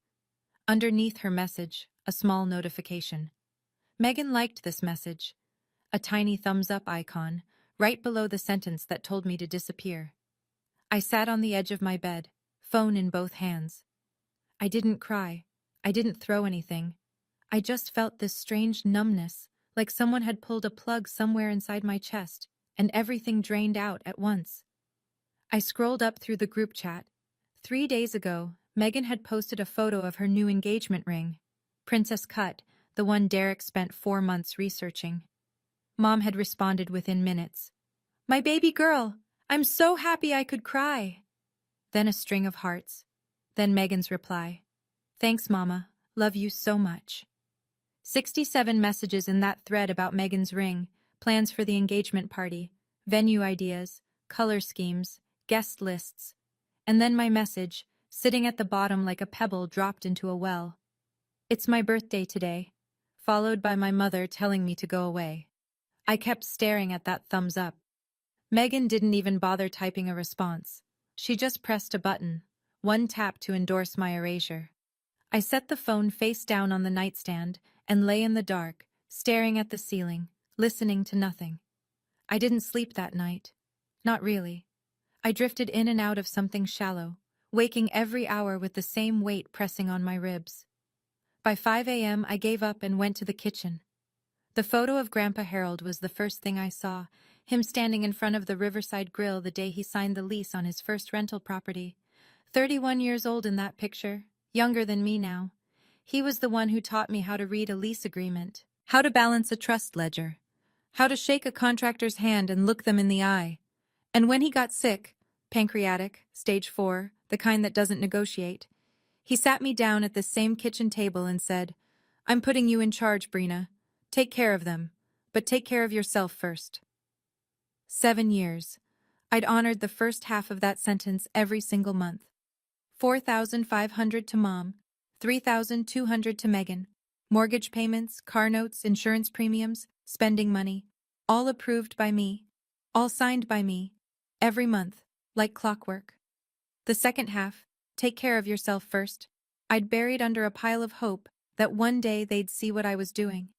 Underneath her message, a small notification. Megan liked this message. A tiny thumbs up icon, right below the sentence that told me to disappear. I sat on the edge of my bed, phone in both hands. I didn't cry. I didn't throw anything. I just felt this strange numbness, like someone had pulled a plug somewhere inside my chest, and everything drained out at once. I scrolled up through the group chat. 3 days ago, Megan had posted a photo of her new engagement ring. Princess cut, the one Derek spent 4 months researching. Mom had responded within minutes. My baby girl, I'm so happy I could cry. Then a string of hearts. Then Megan's reply. Thanks, Mama. Love you so much. 67 messages in that thread about Megan's ring, plans for the engagement party, venue ideas, color schemes, guest lists. And then my message, sitting at the bottom like a pebble dropped into a well. It's my birthday today, followed by my mother telling me to go away. I kept staring at that thumbs up. Megan didn't even bother typing a response. She just pressed a button, one tap to endorse my erasure. I set the phone face down on the nightstand and lay in the dark, staring at the ceiling, listening to nothing. I didn't sleep that night. Not really. I drifted in and out of something shallow, waking every hour with the same weight pressing on my ribs. By 5 a.m., I gave up and went to the kitchen. The photo of Grandpa Harold was the first thing I saw, him standing in front of the Riverside Grill the day he signed the lease on his first rental property. 31 years old in that picture, younger than me now. He was the one who taught me how to read a lease agreement, how to balance a trust ledger, how to shake a contractor's hand and look them in the eye. And when he got sick, pancreatic, stage 4, the kind that doesn't negotiate, he sat me down at this same kitchen table and said, "I'm putting you in charge, Brina. Take care of them, but take care of yourself first." 7 years. I'd honored the first half of that sentence every single month. 4,500 to Mom, 3,200 to Megan. Mortgage payments, car notes, insurance premiums, spending money, all approved by me, all signed by me, every month, like clockwork. The second half, take care of yourself first, I'd buried under a pile of hope that one day they'd see what I was doing,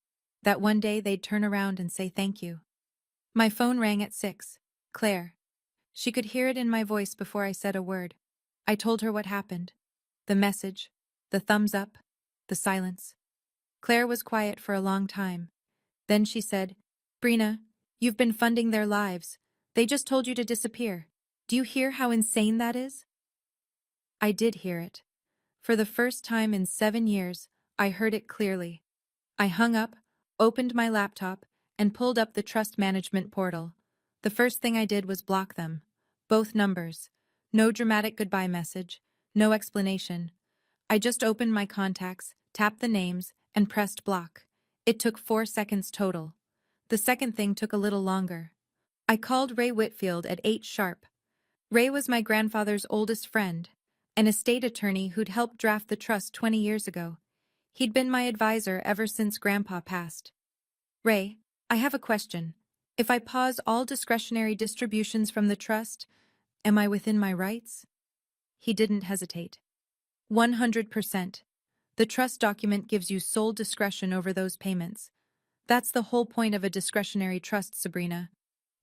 that one day they'd turn around and say thank you. My phone rang at 6. Claire. She could hear it in my voice before I said a word. I told her what happened. The message, the thumbs up, the silence. Claire was quiet for a long time. Then she said, "Brina, you've been funding their lives. They just told you to disappear. Do you hear how insane that is?" I did hear it. For the first time in 7 years, I heard it clearly. I hung up, opened my laptop, and pulled up the trust management portal. The first thing I did was block them. Both numbers. No dramatic goodbye message. No explanation. I just opened my contacts, tapped the names, and pressed block. It took 4 seconds total. The second thing took a little longer. I called Ray Whitfield at 8 sharp. Ray was my grandfather's oldest friend, an estate attorney who'd helped draft the trust 20 years ago. He'd been my advisor ever since Grandpa passed. "Ray, I have a question. If I pause all discretionary distributions from the trust, am I within my rights?" He didn't hesitate. 100%. The trust document gives you sole discretion over those payments. That's the whole point of a discretionary trust, Sabrina.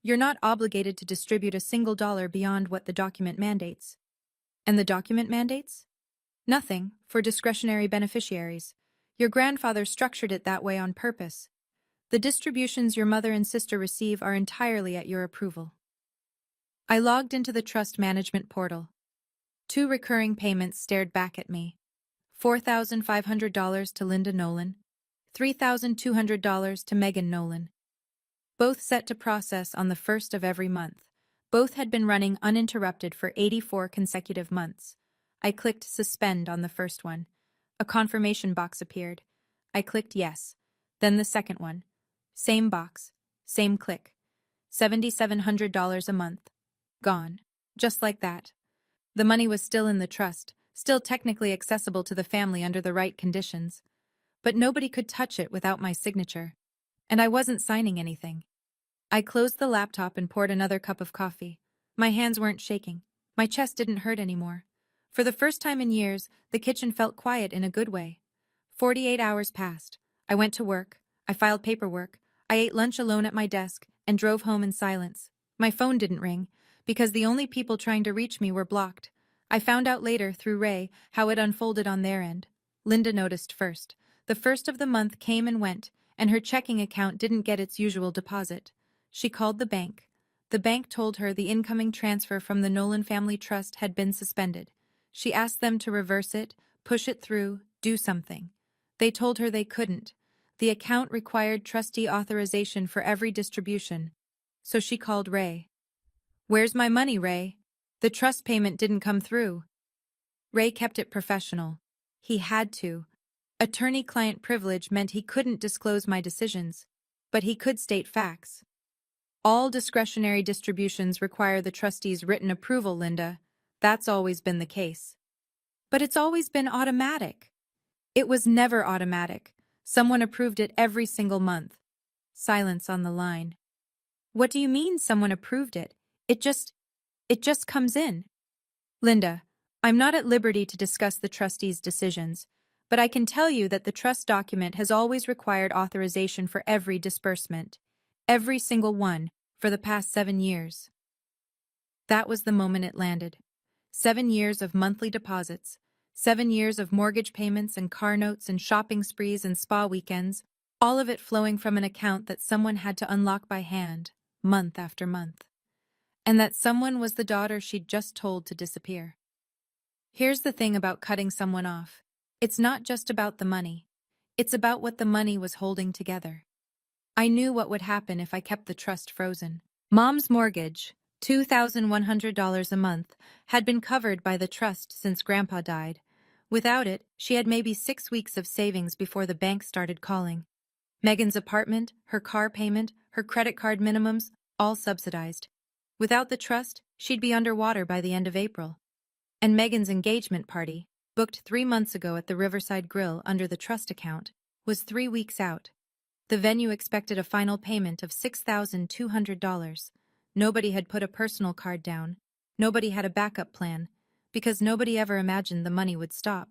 You're not obligated to distribute a single dollar beyond what the document mandates. And the document mandates? Nothing, for discretionary beneficiaries. Your grandfather structured it that way on purpose. The distributions your mother and sister receive are entirely at your approval. I logged into the trust management portal. 2 recurring payments stared back at me. $4,500 to Linda Nolan, $3,200 to Megan Nolan. Both set to process on the 1st of every month. Both had been running uninterrupted for 84 consecutive months. I clicked suspend on the first one. A confirmation box appeared. I clicked yes. Then the second one. Same box. Same click. $7,700 a month. Gone. Just like that. The money was still in the trust, still technically accessible to the family under the right conditions. But nobody could touch it without my signature. And I wasn't signing anything. I closed the laptop and poured another cup of coffee. My hands weren't shaking. My chest didn't hurt anymore. For the first time in years, the kitchen felt quiet in a good way. 48 hours passed. I went to work. I filed paperwork. I ate lunch alone at my desk and drove home in silence. My phone didn't ring, because the only people trying to reach me were blocked. I found out later, through Ray, how it unfolded on their end. Linda noticed first. The first of the month came and went, and her checking account didn't get its usual deposit. She called the bank. The bank told her the incoming transfer from the Nolan Family Trust had been suspended. She asked them to reverse it, push it through, do something. They told her they couldn't. The account required trustee authorization for every distribution. So she called Ray. "Where's my money, Ray? The trust payment didn't come through." Ray kept it professional. He had to. Attorney-client privilege meant he couldn't disclose my decisions, but he could state facts. "All discretionary distributions require the trustee's written approval, Linda. That's always been the case." "But it's always been automatic." "It was never automatic. Someone approved it every single month." Silence on the line. "What do you mean someone approved it? It just comes in." "Linda, I'm not at liberty to discuss the trustee's decisions, but I can tell you that the trust document has always required authorization for every disbursement. Every single one, for the past 7 years. That was the moment it landed. 7 years of monthly deposits, 7 years of mortgage payments and car notes and shopping sprees and spa weekends, all of it flowing from an account that someone had to unlock by hand, month after month. And that someone was the daughter she'd just told to disappear. Here's the thing about cutting someone off. It's not just about the money. It's about what the money was holding together. I knew what would happen if I kept the trust frozen. Mom's mortgage, $2,100 a month, had been covered by the trust since Grandpa died. Without it, she had maybe 6 weeks of savings before the bank started calling. Megan's apartment, her car payment, her credit card minimums, all subsidized. Without the trust, she'd be underwater by the end of April. And Megan's engagement party, booked 3 months ago at the Riverside Grill under the trust account, was 3 weeks out. The venue expected a final payment of $6,200. Nobody had put a personal card down. Nobody had a backup plan, because nobody ever imagined the money would stop.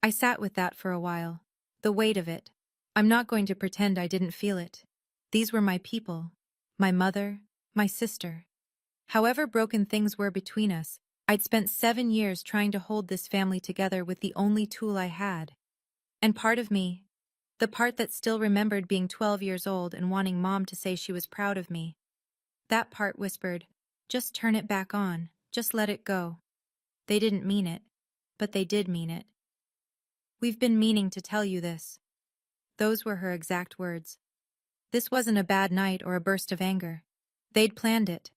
I sat with that for a while. The weight of it. I'm not going to pretend I didn't feel it. These were my people. My mother, my sister. However broken things were between us, I'd spent 7 years trying to hold this family together with the only tool I had. And part of me, the part that still remembered being 12 years old and wanting Mom to say she was proud of me, that part whispered, just turn it back on, just let it go. They didn't mean it, but they did mean it. We've been meaning to tell you this. Those were her exact words. This wasn't a bad night or a burst of anger. They'd planned it.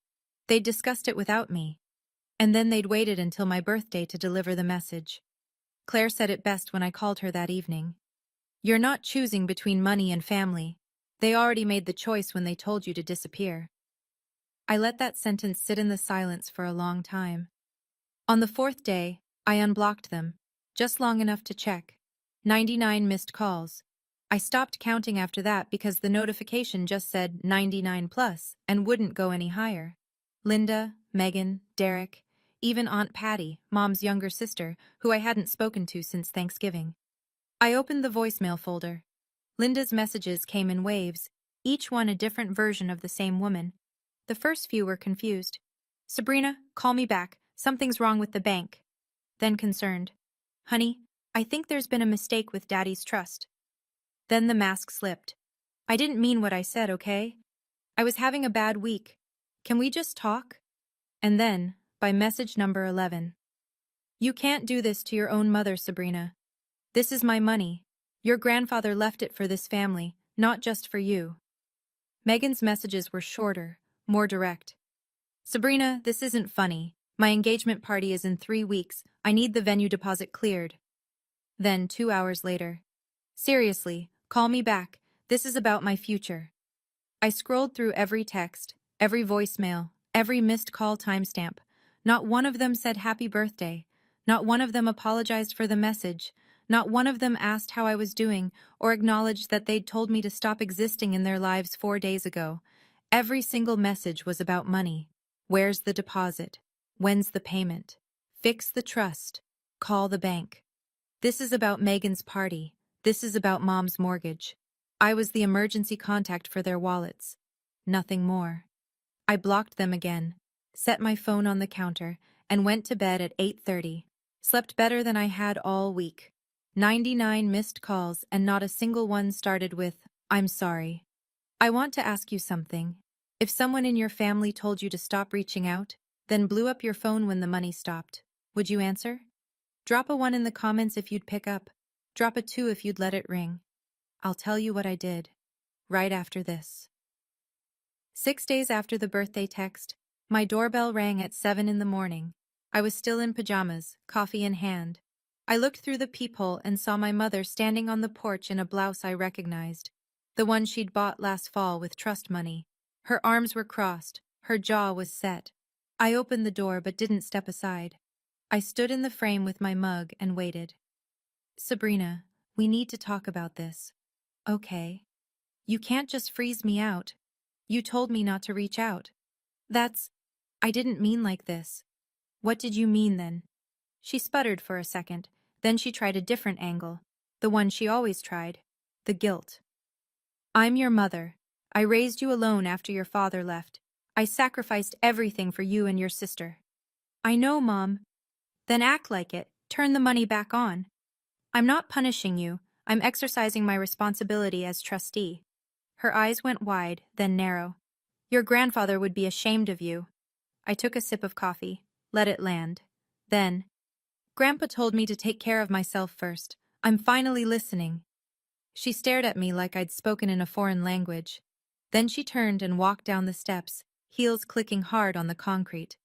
They'd discussed it without me. And then they'd waited until my birthday to deliver the message. Claire said it best when I called her that evening. You're not choosing between money and family. They already made the choice when they told you to disappear. I let that sentence sit in the silence for a long time. On the 4th day, I unblocked them, just long enough to check. 99 missed calls. I stopped counting after that because the notification just said 99 plus and wouldn't go any higher. Linda, Megan, Derek, even Aunt Patty, Mom's younger sister, who I hadn't spoken to since Thanksgiving. I opened the voicemail folder. Linda's messages came in waves, each one a different version of the same woman. The first few were confused. Sabrina, call me back. Something's wrong with the bank. Then concerned. Honey, I think there's been a mistake with Daddy's trust. Then the mask slipped. I didn't mean what I said, okay? I was having a bad week. Can we just talk? And then, by message number 11. You can't do this to your own mother, Sabrina. This is my money. Your grandfather left it for this family, not just for you. Megan's messages were shorter, more direct. Sabrina, this isn't funny. My engagement party is in 3 weeks. I need the venue deposit cleared. Then, 2 hours later. Seriously, call me back. This is about my future. I scrolled through every text, every voicemail, every missed call timestamp. Not one of them said happy birthday. Not one of them apologized for the message. Not one of them asked how I was doing or acknowledged that they'd told me to stop existing in their lives 4 days ago. Every single message was about money. Where's the deposit? When's the payment? Fix the trust. Call the bank. This is about Megan's party. This is about Mom's mortgage. I was the emergency contact for their wallets. Nothing more. I blocked them again, set my phone on the counter, and went to bed at 8:30. Slept better than I had all week. 99 missed calls and not a single one started with, I'm sorry. I want to ask you something. If someone in your family told you to stop reaching out, then blew up your phone when the money stopped, would you answer? Drop a 1 in the comments if you'd pick up. Drop a 2 if you'd let it ring. I'll tell you what I did. Right after this. 6 days after the birthday text, my doorbell rang at 7 in the morning. I was still in pajamas, coffee in hand. I looked through the peephole and saw my mother standing on the porch in a blouse I recognized. The one she'd bought last fall with trust money. Her arms were crossed, her jaw was set. I opened the door but didn't step aside. I stood in the frame with my mug and waited. Sabrina, we need to talk about this. Okay. You can't just freeze me out. You told me not to reach out. I didn't mean like this. What did you mean then? She sputtered for a second, then she tried a different angle. the one she always tried, the guilt. I'm your mother. I raised you alone after your father left. I sacrificed everything for you and your sister. I know, Mom. Then act like it. Turn the money back on. I'm not punishing you. I'm exercising my responsibility as trustee. Her eyes went wide, then narrow. Your grandfather would be ashamed of you. I took a sip of coffee, let it land. Then, Grandpa told me to take care of myself first. I'm finally listening. She stared at me like I'd spoken in a foreign language. Then she turned and walked down the steps, heels clicking hard on the concrete.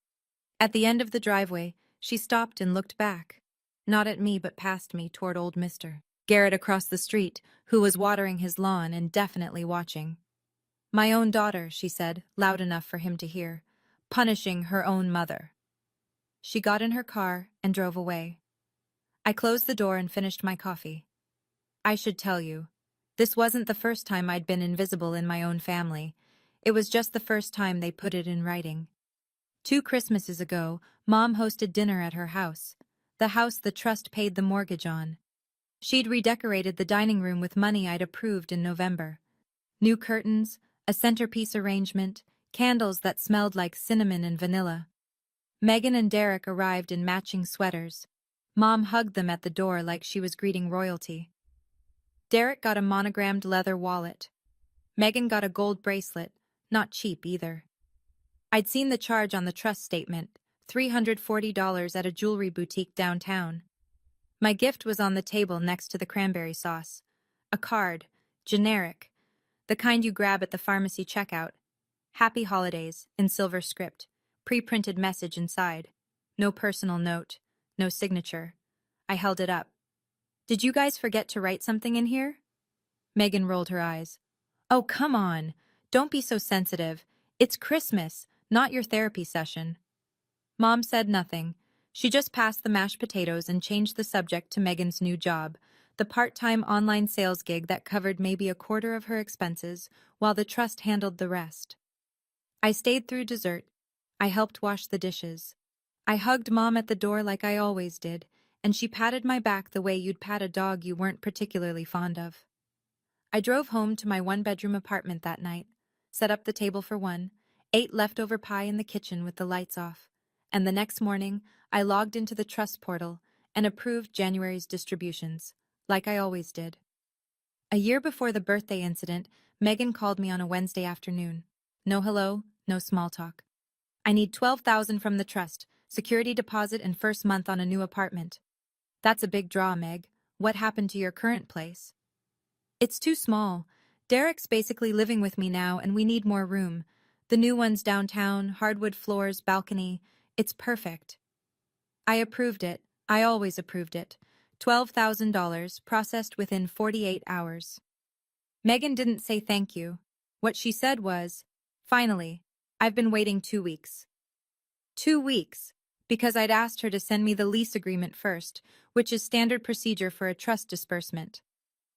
At the end of the driveway, she stopped and looked back. Not at me but past me toward old Mr. Garrett across the street, who was watering his lawn and definitely watching. My own daughter, she said, loud enough for him to hear, punishing her own mother. She got in her car and drove away. I closed the door and finished my coffee. I should tell you, this wasn't the first time I'd been invisible in my own family. It was just the first time they put it in writing. 2 Christmases ago, Mom hosted dinner at her house, the house the trust paid the mortgage on. She'd redecorated the dining room with money I'd approved in November. New curtains, a centerpiece arrangement, candles that smelled like cinnamon and vanilla. Megan and Derek arrived in matching sweaters. Mom hugged them at the door like she was greeting royalty. Derek got a monogrammed leather wallet. Megan got a gold bracelet, not cheap either. I'd seen the charge on the trust statement, $340 at a jewelry boutique downtown. My gift was on the table next to the cranberry sauce. A card, generic, the kind you grab at the pharmacy checkout. Happy Holidays, in silver script, pre-printed message inside. No personal note, no signature. I held it up. Did you guys forget to write something in here? Megan rolled her eyes. Oh, come on. Don't be so sensitive. It's Christmas, not your therapy session. Mom said nothing. She just passed the mashed potatoes and changed the subject to Megan's new job, the part-time online sales gig that covered maybe a quarter of her expenses, while the trust handled the rest. I stayed through dessert. I helped wash the dishes. I hugged Mom at the door like I always did, and she patted my back the way you'd pat a dog you weren't particularly fond of. I drove home to my 1-bedroom apartment that night, set up the table for one, ate leftover pie in the kitchen with the lights off, and the next morning I logged into the trust portal and approved January's distributions, like I always did. A year before the birthday incident, Megan called me on a Wednesday afternoon. No hello, no small talk. I need $12,000 from the trust, security deposit and first month on a new apartment. That's a big draw, Meg. What happened to your current place? It's too small. Derek's basically living with me now and we need more room. The new one's downtown, hardwood floors, balcony. It's perfect. I approved it. I always approved it. $12,000, processed within 48 hours. Megan didn't say thank you. What she said was, finally, I've been waiting 2 weeks. 2 weeks, because I'd asked her to send me the lease agreement first, which is standard procedure for a trust disbursement.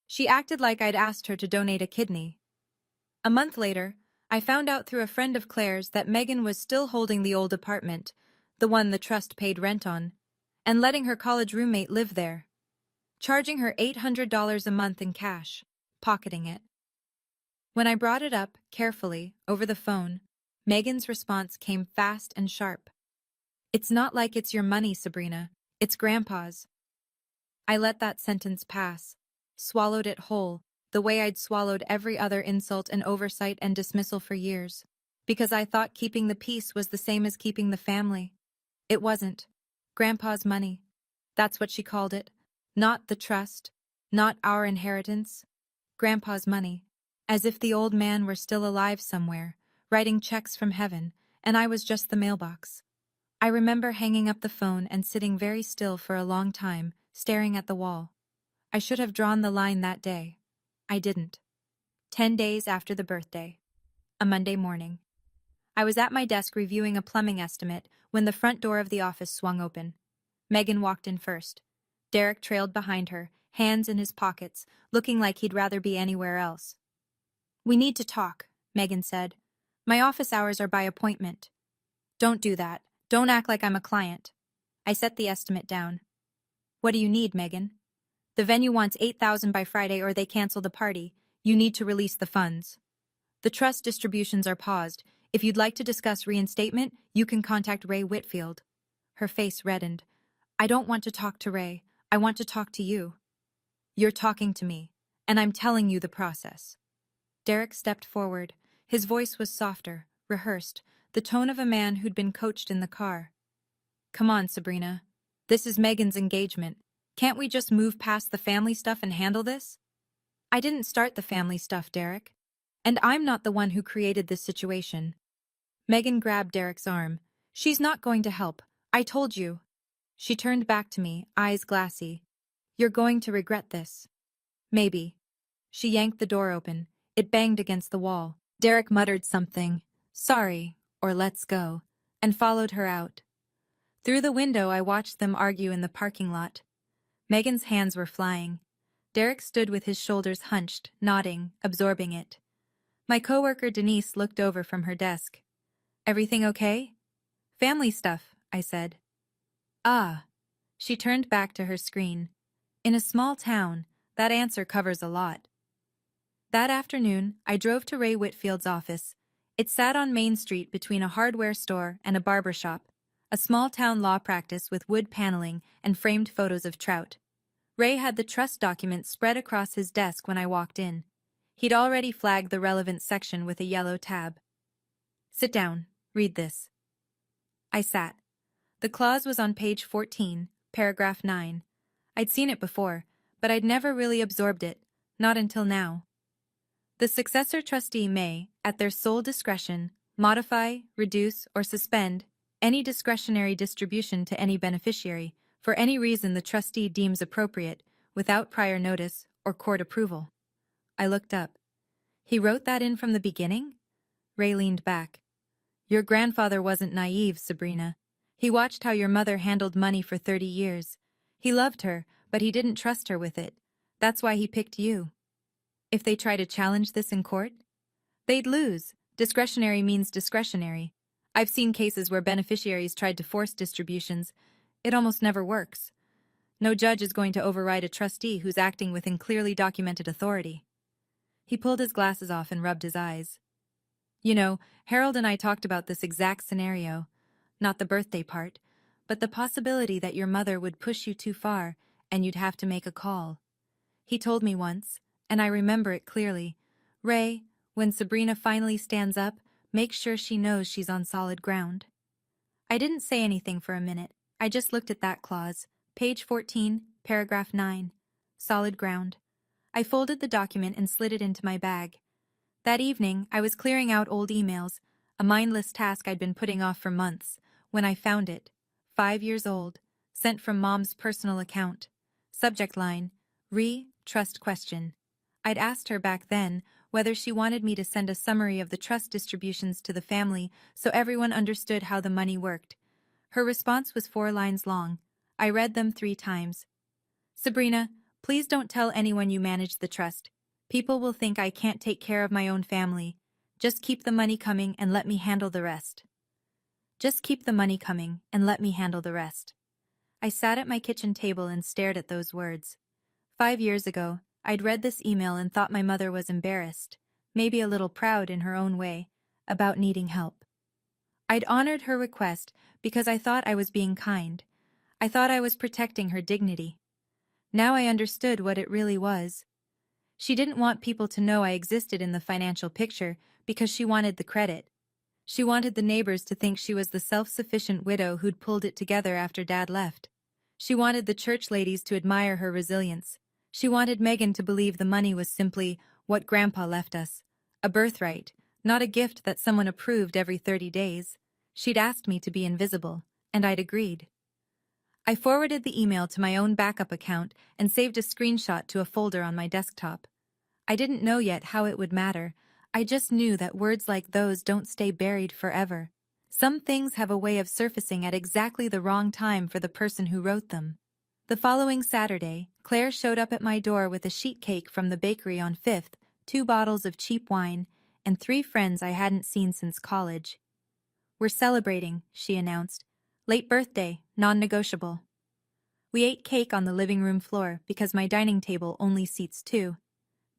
She acted like I'd asked her to donate a kidney. A month later, I found out through a friend of Claire's that Megan was still holding the old apartment, the one the trust paid rent on, and letting her college roommate live there, charging her $800 a month in cash, pocketing it. When I brought it up, carefully, over the phone, Megan's response came fast and sharp. It's not like it's your money, Sabrina. It's Grandpa's. I let that sentence pass, swallowed it whole, the way I'd swallowed every other insult and oversight and dismissal for years, because I thought keeping the peace was the same as keeping the family. It wasn't. Grandpa's money. That's what she called it. Not the trust, not our inheritance. Grandpa's money. As if the old man were still alive somewhere, writing checks from heaven, and I was just the mailbox. I remember hanging up the phone and sitting very still for a long time, staring at the wall. I should have drawn the line that day. I didn't. 10 days after the birthday. A Monday morning. I was at my desk reviewing a plumbing estimate when the front door of the office swung open. Megan walked in first. Derek trailed behind her, hands in his pockets, looking like he'd rather be anywhere else. We need to talk, Megan said. My office hours are by appointment. Don't do that. Don't act like I'm a client. I set the estimate down. What do you need, Megan? The venue wants 8,000 by Friday or they cancel the party. You need to release the funds. The trust distributions are paused. If you'd like to discuss reinstatement, you can contact Ray Whitfield. Her face reddened. I don't want to talk to Ray. I want to talk to you. You're talking to me, and I'm telling you the process. Derek stepped forward. His voice was softer, rehearsed, the tone of a man who'd been coached in the car. Come on, Sabrina. This is Megan's engagement. Can't we just move past the family stuff and handle this? I didn't start the family stuff, Derek. And I'm not the one who created this situation. Megan grabbed Derek's arm. She's not going to help. I told you. She turned back to me, eyes glassy. You're going to regret this. Maybe. She yanked the door open. It banged against the wall. Derek muttered something, sorry, or let's go, and followed her out. Through the window I watched them argue in the parking lot. Megan's hands were flying. Derek stood with his shoulders hunched, nodding, absorbing it. My coworker Denise looked over from her desk. Everything okay? Family stuff, I said. Ah. She turned back to her screen. In a small town, that answer covers a lot. That afternoon, I drove to Ray Whitfield's office. It sat on Main Street between a hardware store and a barber shop, a small-town law practice with wood paneling and framed photos of trout. Ray had the trust documents spread across his desk when I walked in. He'd already flagged the relevant section with a yellow tab. Sit down. Read this. I sat. The clause was on page 14, paragraph 9. I'd seen it before, but I'd never really absorbed it, not until now. The successor trustee may, at their sole discretion, modify, reduce, or suspend any discretionary distribution to any beneficiary for any reason the trustee deems appropriate, without prior notice or court approval. I looked up. He wrote that in from the beginning? Ray leaned back. Your grandfather wasn't naive, Sabrina. He watched how your mother handled money for 30 years. He loved her, but he didn't trust her with it. That's why he picked you. If they try to challenge this in court, they'd lose. Discretionary means discretionary. I've seen cases where beneficiaries tried to force distributions. It almost never works. No judge is going to override a trustee who's acting within clearly documented authority. He pulled his glasses off and rubbed his eyes. You know, Harold and I talked about this exact scenario. Not the birthday part, but the possibility that your mother would push you too far and you'd have to make a call. He told me once, and I remember it clearly. Ray, when Sabrina finally stands up, make sure she knows she's on solid ground. I didn't say anything for a minute. I just looked at that clause. Page 14, paragraph 9. Solid ground. I folded the document and slid it into my bag. That evening, I was clearing out old emails, a mindless task I'd been putting off for months, when I found it. 5 years old, sent from Mom's personal account. Subject line, Trust question. I'd asked her back then whether she wanted me to send a summary of the trust distributions to the family so everyone understood how the money worked. Her response was 4 lines long. I read them 3 times. Sabrina, please don't tell anyone you manage the trust. People will think I can't take care of my own family. Just keep the money coming and let me handle the rest. Just keep the money coming and let me handle the rest. I sat at my kitchen table and stared at those words. 5 years ago, I'd read this email and thought my mother was embarrassed, maybe a little proud in her own way, about needing help. I'd honored her request because I thought I was being kind. I thought I was protecting her dignity. Now I understood what it really was. She didn't want people to know I existed in the financial picture because she wanted the credit. She wanted the neighbors to think she was the self-sufficient widow who'd pulled it together after Dad left. She wanted the church ladies to admire her resilience. She wanted Megan to believe the money was simply what Grandpa left us, a birthright, not a gift that someone approved every 30 days. She'd asked me to be invisible, and I'd agreed. I forwarded the email to my own backup account and saved a screenshot to a folder on my desktop. I didn't know yet how it would matter. I just knew that words like those don't stay buried forever. Some things have a way of surfacing at exactly the wrong time for the person who wrote them. The following Saturday, Claire showed up at my door with a sheet cake from the bakery on 5th, 2 bottles of cheap wine, and 3 friends I hadn't seen since college. We're celebrating, she announced. Late birthday, non-negotiable. We ate cake on the living room floor because my dining table only seats two.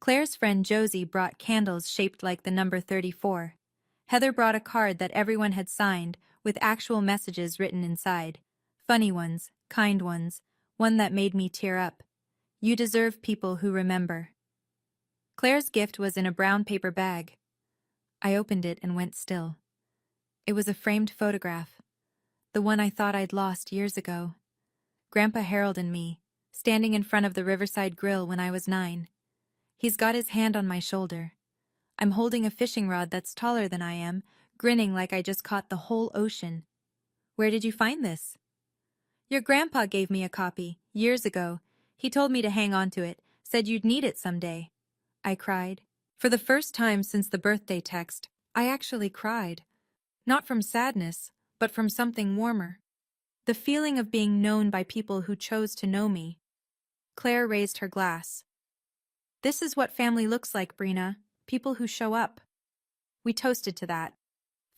Claire's friend Josie brought candles shaped like the number 34. Heather brought a card that everyone had signed, with actual messages written inside. Funny ones, kind ones, one that made me tear up. You deserve people who remember. Claire's gift was in a brown paper bag. I opened it and went still. It was a framed photograph. The one I thought I'd lost years ago. Grandpa Harold and me, standing in front of the Riverside Grill when I was 9. He's got his hand on my shoulder. I'm holding a fishing rod that's taller than I am, grinning like I just caught the whole ocean. Where did you find this? Your grandpa gave me a copy, years ago. He told me to hang on to it, said you'd need it someday. I cried. For the first time since the birthday text, I actually cried. Not from sadness, but from something warmer. The feeling of being known by people who chose to know me. Claire raised her glass. This is what family looks like, Brina. People who show up. We toasted to that.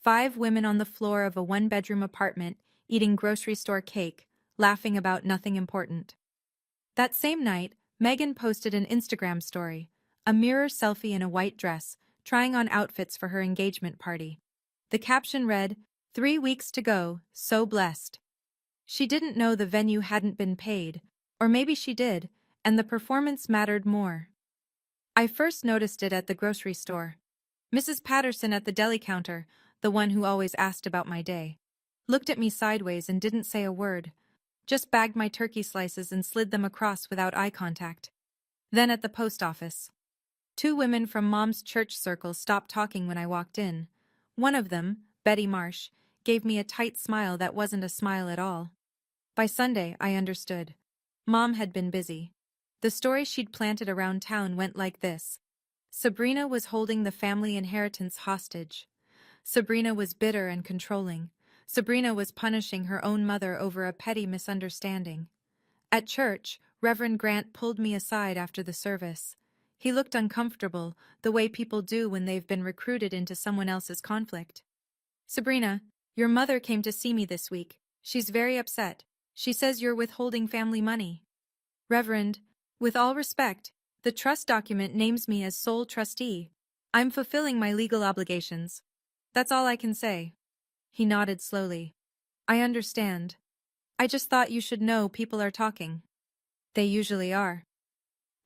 5 women on the floor of a 1-bedroom apartment, eating grocery store cake, laughing about nothing important. That same night, Megan posted an Instagram story, a mirror selfie in a white dress, trying on outfits for her engagement party. The caption read, 3 weeks to go, so blessed. She didn't know the venue hadn't been paid, or maybe she did, and the performance mattered more. I first noticed it at the grocery store. Mrs. Patterson at the deli counter, the one who always asked about my day, looked at me sideways and didn't say a word, just bagged my turkey slices and slid them across without eye contact. Then at the post office. 2 women from Mom's church circle stopped talking when I walked in. One of them, Betty Marsh, gave me a tight smile that wasn't a smile at all. By Sunday, I understood. Mom had been busy. The story she'd planted around town went like this. Sabrina was holding the family inheritance hostage. Sabrina was bitter and controlling. Sabrina was punishing her own mother over a petty misunderstanding. At church, Reverend Grant pulled me aside after the service. He looked uncomfortable, the way people do when they've been recruited into someone else's conflict. Sabrina, your mother came to see me this week. She's very upset. She says you're withholding family money. Reverend, with all respect, the trust document names me as sole trustee. I'm fulfilling my legal obligations. That's all I can say. He nodded slowly. I understand. I just thought you should know people are talking. They usually are.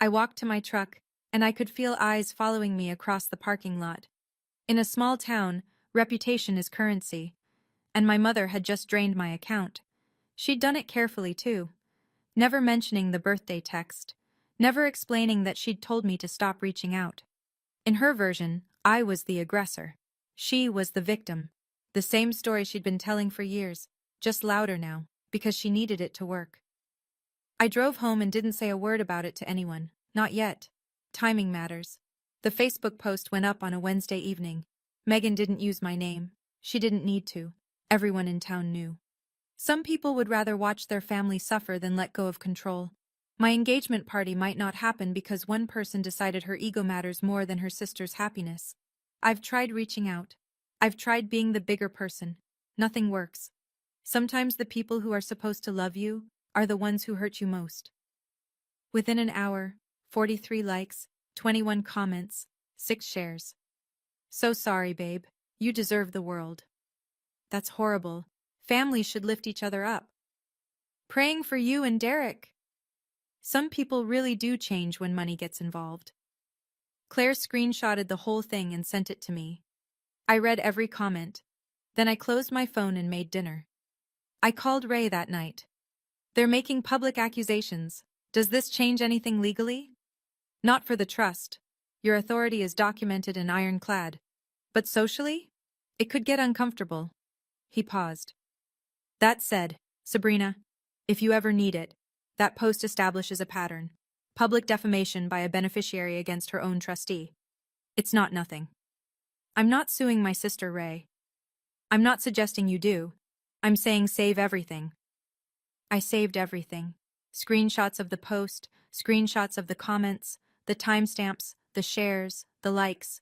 I walked to my truck, and I could feel eyes following me across the parking lot. In a small town, reputation is currency. And my mother had just drained my account. She'd done it carefully, too. Never mentioning the birthday text. Never explaining that she'd told me to stop reaching out. In her version, I was the aggressor. She was the victim. The same story she'd been telling for years, just louder now, because she needed it to work. I drove home and didn't say a word about it to anyone. Not yet. Timing matters. The Facebook post went up on a Wednesday evening. Megan didn't use my name. She didn't need to. Everyone in town knew. Some people would rather watch their family suffer than let go of control. My engagement party might not happen because one person decided her ego matters more than her sister's happiness. I've tried reaching out. I've tried being the bigger person. Nothing works. Sometimes the people who are supposed to love you are the ones who hurt you most. Within an hour, 43 likes, 21 comments, 6 shares. So sorry, babe. You deserve the world. That's horrible. Families should lift each other up. Praying for you and Derek. Some people really do change when money gets involved. Claire screenshotted the whole thing and sent it to me. I read every comment. Then I closed my phone and made dinner. I called Ray that night. They're making public accusations. Does this change anything legally? Not for the trust. Your authority is documented and ironclad. But socially? It could get uncomfortable. He paused. That said, Sabrina, if you ever need it, that post establishes a pattern. Public defamation by a beneficiary against her own trustee. It's not nothing. I'm not suing my sister, Ray. I'm not suggesting you do. I'm saying save everything. I saved everything. Screenshots of the post, screenshots of the comments, the timestamps, the shares, the likes.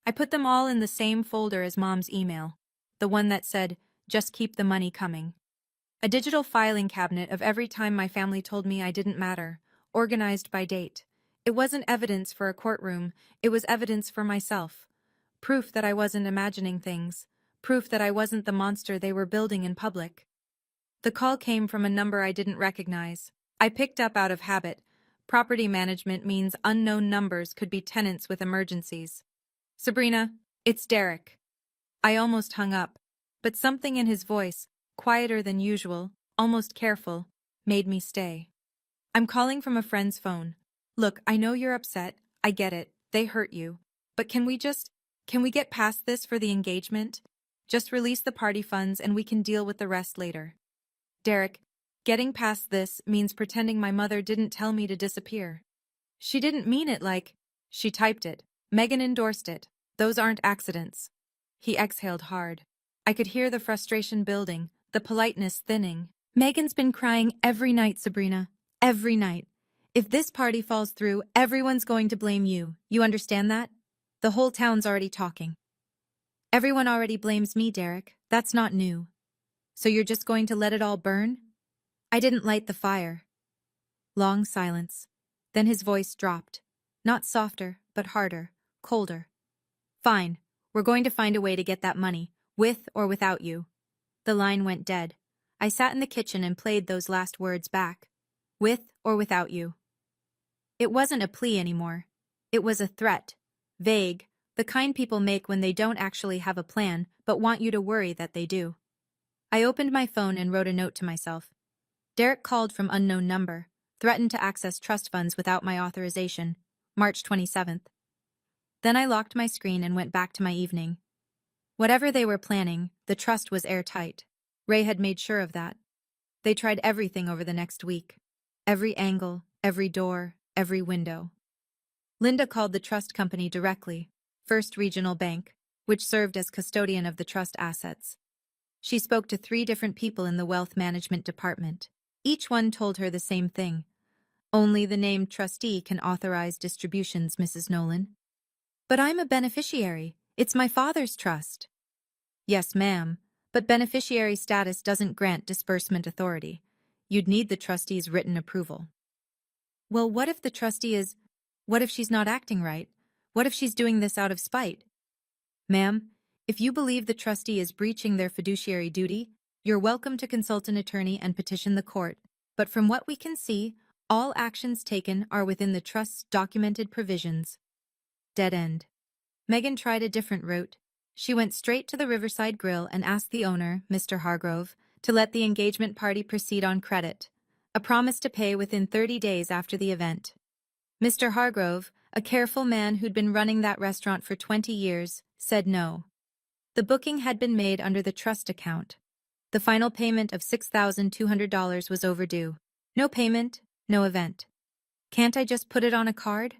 I put them all in the same folder as Mom's email, the one that said, just keep the money coming. A digital filing cabinet of every time my family told me I didn't matter, organized by date. It wasn't evidence for a courtroom, it was evidence for myself. Proof that I wasn't imagining things. Proof that I wasn't the monster they were building in public. The call came from a number I didn't recognize. I picked up out of habit. Property management means unknown numbers could be tenants with emergencies. Sabrina, it's Derek. I almost hung up, but something in his voice, quieter than usual, almost careful, made me stay. I'm calling from a friend's phone. Look, I know you're upset. I get it. They hurt you. But can we get past this for the engagement? Just release the party funds and we can deal with the rest later. Derek, getting past this means pretending my mother didn't tell me to disappear. She didn't mean it like, she typed it. Megan endorsed it. Those aren't accidents. He exhaled hard. I could hear the frustration building, the politeness thinning. Megan's been crying every night, Sabrina. Every night. If this party falls through, everyone's going to blame you. You understand that? The whole town's already talking. Everyone already blames me, Derek. That's not new. So you're just going to let it all burn? I didn't light the fire. Long silence. Then his voice dropped. Not softer, but harder, colder. Fine. We're going to find a way to get that money, with or without you. The line went dead. I sat in the kitchen and played those last words back. With or without you. It wasn't a plea anymore. It was a threat. Vague, the kind people make when they don't actually have a plan, but want you to worry that they do. I opened my phone and wrote a note to myself. Derek called from unknown number, threatened to access trust funds without my authorization, March 27th. Then I locked my screen and went back to my evening. Whatever they were planning, the trust was airtight. Ray had made sure of that. They tried everything over the next week. Every angle, every door, every window. Linda called the trust company directly, First Regional Bank, which served as custodian of the trust assets. She spoke to 3 different people in the wealth management department. Each one told her the same thing. Only the named trustee can authorize distributions, Mrs. Nolan. But I'm a beneficiary. It's my father's trust. Yes, ma'am, but beneficiary status doesn't grant disbursement authority. You'd need the trustee's written approval. Well, what if she's not acting right? What if she's doing this out of spite? Ma'am, if you believe the trustee is breaching their fiduciary duty, you're welcome to consult an attorney and petition the court. But from what we can see, all actions taken are within the trust's documented provisions. Dead end. Megan tried a different route. She went straight to the Riverside Grill and asked the owner, Mr. Hargrove, to let the engagement party proceed on credit, a promise to pay within 30 days after the event. Mr. Hargrove, a careful man who'd been running that restaurant for 20 years, said no. The booking had been made under the trust account. The final payment of $6,200 was overdue. No payment, no event. Can't I just put it on a card?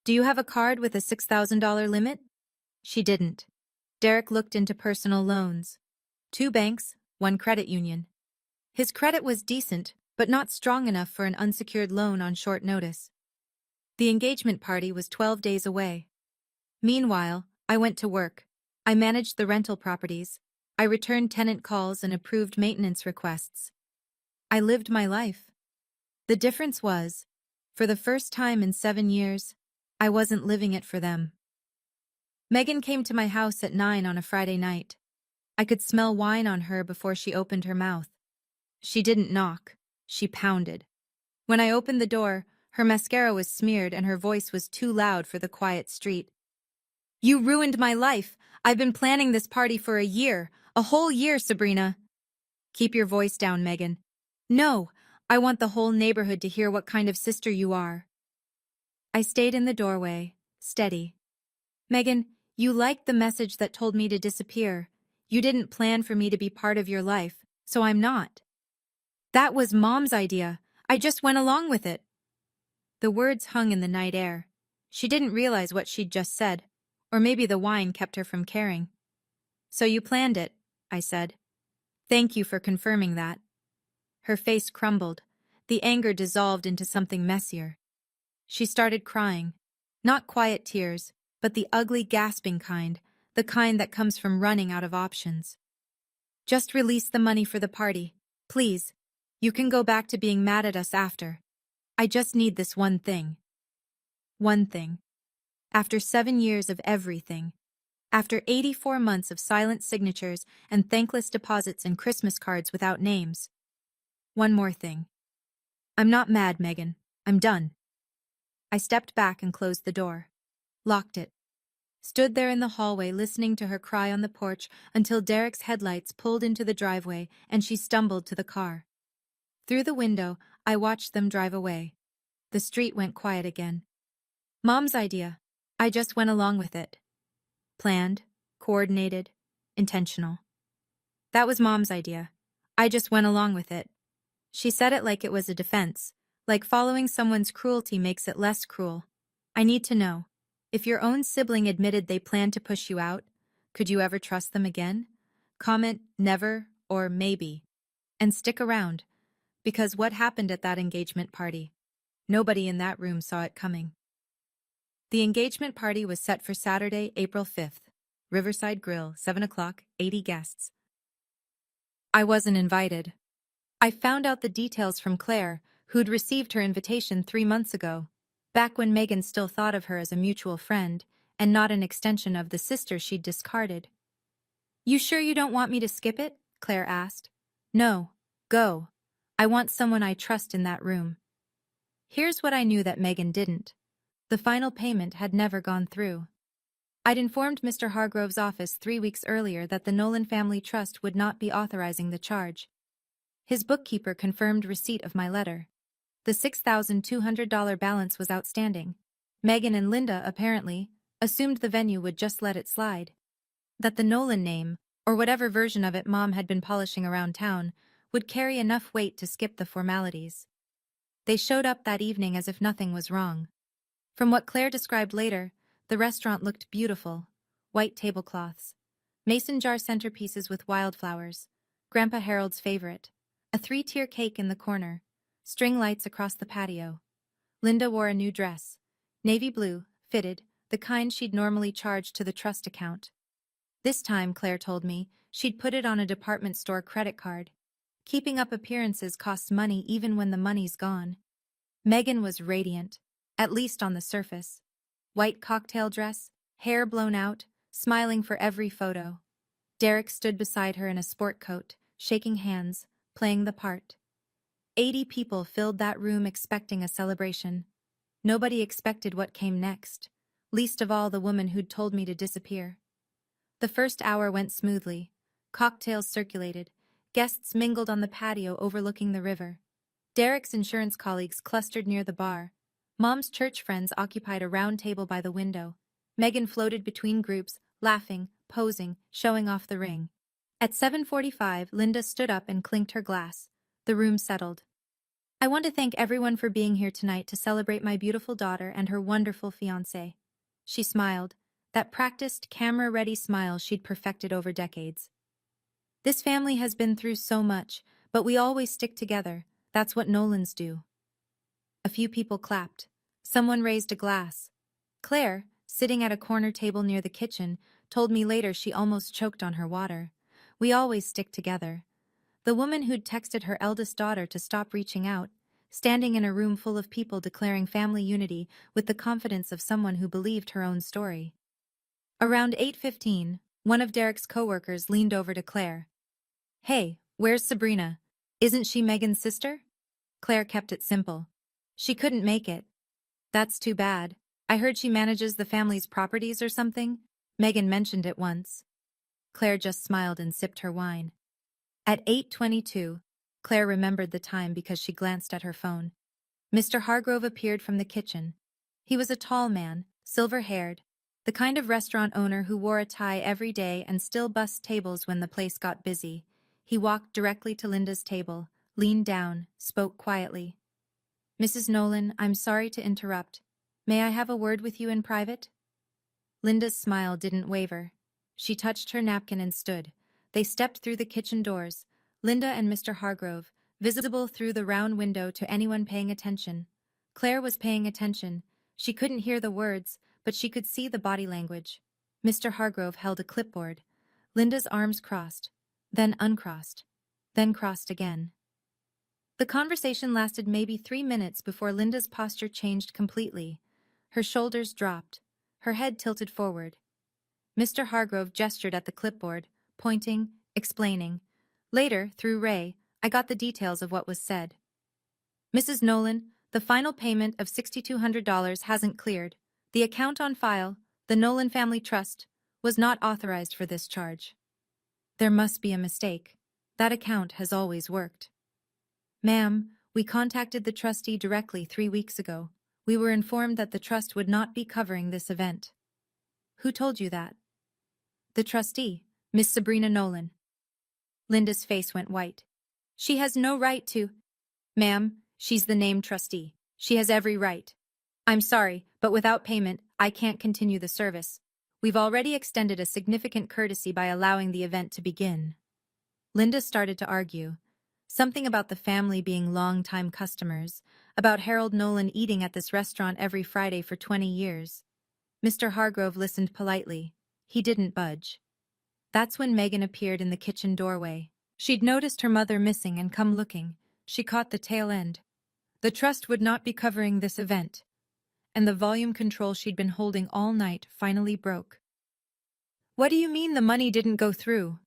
Do you have a card with a $6,000 limit? She didn't. Derek looked into personal loans. 2 banks, 1 credit union. His credit was decent, but not strong enough for an unsecured loan on short notice. The engagement party was 12 days away. Meanwhile, I went to work. I managed the rental properties. I returned tenant calls and approved maintenance requests. I lived my life. The difference was, for the first time in 7 years, I wasn't living it for them. Megan came to my house at 9 on a Friday night. I could smell wine on her before she opened her mouth. She didn't knock. She pounded. When I opened the door, her mascara was smeared and her voice was too loud for the quiet street. You ruined my life. I've been planning this party for a year. A whole year, Sabrina. Keep your voice down, Megan. No, I want the whole neighborhood to hear what kind of sister you are. I stayed in the doorway, steady. Megan, you liked the message that told me to disappear. You didn't plan for me to be part of your life, so I'm not. That was Mom's idea. I just went along with it. The words hung in the night air. She didn't realize what she'd just said, or maybe the wine kept her from caring. So you planned it, I said. Thank you for confirming that. Her face crumbled. The anger dissolved into something messier. She started crying. Not quiet tears, but the ugly gasping kind, the kind that comes from running out of options. Just release the money for the party. Please. You can go back to being mad at us after. I just need this one thing. One thing. After 7 years of everything. After 84 months of silent signatures and thankless deposits and Christmas cards without names. One more thing. I'm not mad, Megan. I'm done. I stepped back and closed the door. Locked it. Stood there in the hallway listening to her cry on the porch until Derek's headlights pulled into the driveway and she stumbled to the car. Through the window, I watched them drive away. The street went quiet again. Mom's idea. I just went along with it. Planned, coordinated, intentional. That was Mom's idea. I just went along with it. She said it like it was a defense, like following someone's cruelty makes it less cruel. I need to know. If your own sibling admitted they planned to push you out, could you ever trust them again? Comment never or maybe. And stick around, because what happened at that engagement party? Nobody in that room saw it coming. The engagement party was set for Saturday, April 5th. Riverside Grill, 7 o'clock, 80 guests. I wasn't invited. I found out the details from Claire, who'd received her invitation 3 months ago, back when Megan still thought of her as a mutual friend, and not an extension of the sister she'd discarded. You sure you don't want me to skip it? Claire asked. No, go. I want someone I trust in that room. Here's what I knew that Megan didn't. The final payment had never gone through. I'd informed Mr. Hargrove's office 3 weeks earlier that the Nolan Family Trust would not be authorizing the charge. His bookkeeper confirmed receipt of my letter. The $6,200 balance was outstanding. Megan and Linda, apparently, assumed the venue would just let it slide. That the Nolan name, or whatever version of it Mom had been polishing around town, would carry enough weight to skip the formalities. They showed up that evening as if nothing was wrong. From what Claire described later, the restaurant looked beautiful. White tablecloths, mason jar centerpieces with wildflowers, Grandpa Harold's favorite, a 3-tier cake in the corner, string lights across the patio. Linda wore a new dress, navy blue, fitted, the kind she'd normally charge to the trust account. This time, Claire told me, she'd put it on a department store credit card. Keeping up appearances costs money even when the money's gone. Megan was radiant, at least on the surface. White cocktail dress, hair blown out, smiling for every photo. Derek stood beside her in a sport coat, shaking hands, playing the part. 80 people filled that room expecting a celebration. Nobody expected what came next, least of all the woman who'd told me to disappear. The first hour went smoothly. Cocktails circulated. Guests mingled on the patio overlooking the river. Derek's insurance colleagues clustered near the bar. Mom's church friends occupied a round table by the window. Megan floated between groups, laughing, posing, showing off the ring. At 7:45, Linda stood up and clinked her glass. The room settled. I want to thank everyone for being here tonight to celebrate my beautiful daughter and her wonderful fiancé. She smiled, that practiced, camera-ready smile she'd perfected over decades. This family has been through so much, but we always stick together. That's what Nolans do. A few people clapped. Someone raised a glass. Claire, sitting at a corner table near the kitchen, told me later she almost choked on her water. We always stick together. The woman who'd texted her eldest daughter to stop reaching out, standing in a room full of people declaring family unity with the confidence of someone who believed her own story. Around 8:15, one of Derek's coworkers leaned over to Claire. Hey, where's Sabrina? Isn't she Megan's sister? Claire kept it simple. She couldn't make it. That's too bad. I heard she manages the family's properties or something. Megan mentioned it once. Claire just smiled and sipped her wine. At 8:22, Claire remembered the time because she glanced at her phone. Mr. Hargrove appeared from the kitchen. He was a tall man, silver-haired, the kind of restaurant owner who wore a tie every day and still bussed tables when the place got busy. He walked directly to Linda's table, leaned down, spoke quietly. Mrs. Nolan, I'm sorry to interrupt. May I have a word with you in private? Linda's smile didn't waver. She touched her napkin and stood. They stepped through the kitchen doors, Linda and Mr. Hargrove, visible through the round window to anyone paying attention. Claire was paying attention. She couldn't hear the words, but she could see the body language. Mr. Hargrove held a clipboard. Linda's arms crossed, then uncrossed, then crossed again. The conversation lasted maybe 3 minutes before Linda's posture changed completely. Her shoulders dropped, her head tilted forward. Mr. Hargrove gestured at the clipboard, pointing, explaining. Later, through Ray, I got the details of what was said. Mrs. Nolan, the final payment of $6,200 hasn't cleared. The account on file, the Nolan Family Trust, was not authorized for this charge. There must be a mistake. That account has always worked. Ma'am, we contacted the trustee directly 3 weeks ago. We were informed that the trust would not be covering this event. Who told you that? The trustee, Miss Sabrina Nolan. Linda's face went white. She has no right to. Ma'am, she's the named trustee. She has every right. I'm sorry, but without payment, I can't continue the service. We've already extended a significant courtesy by allowing the event to begin. Linda started to argue. Something about the family being long-time customers, about Harold Nolan eating at this restaurant every Friday for 20 years. Mr. Hargrove listened politely. He didn't budge. That's when Megan appeared in the kitchen doorway. She'd noticed her mother missing and come looking. She caught the tail end. The trust would not be covering this event, and the volume control she'd been holding all night finally broke. What do you mean the money didn't go through?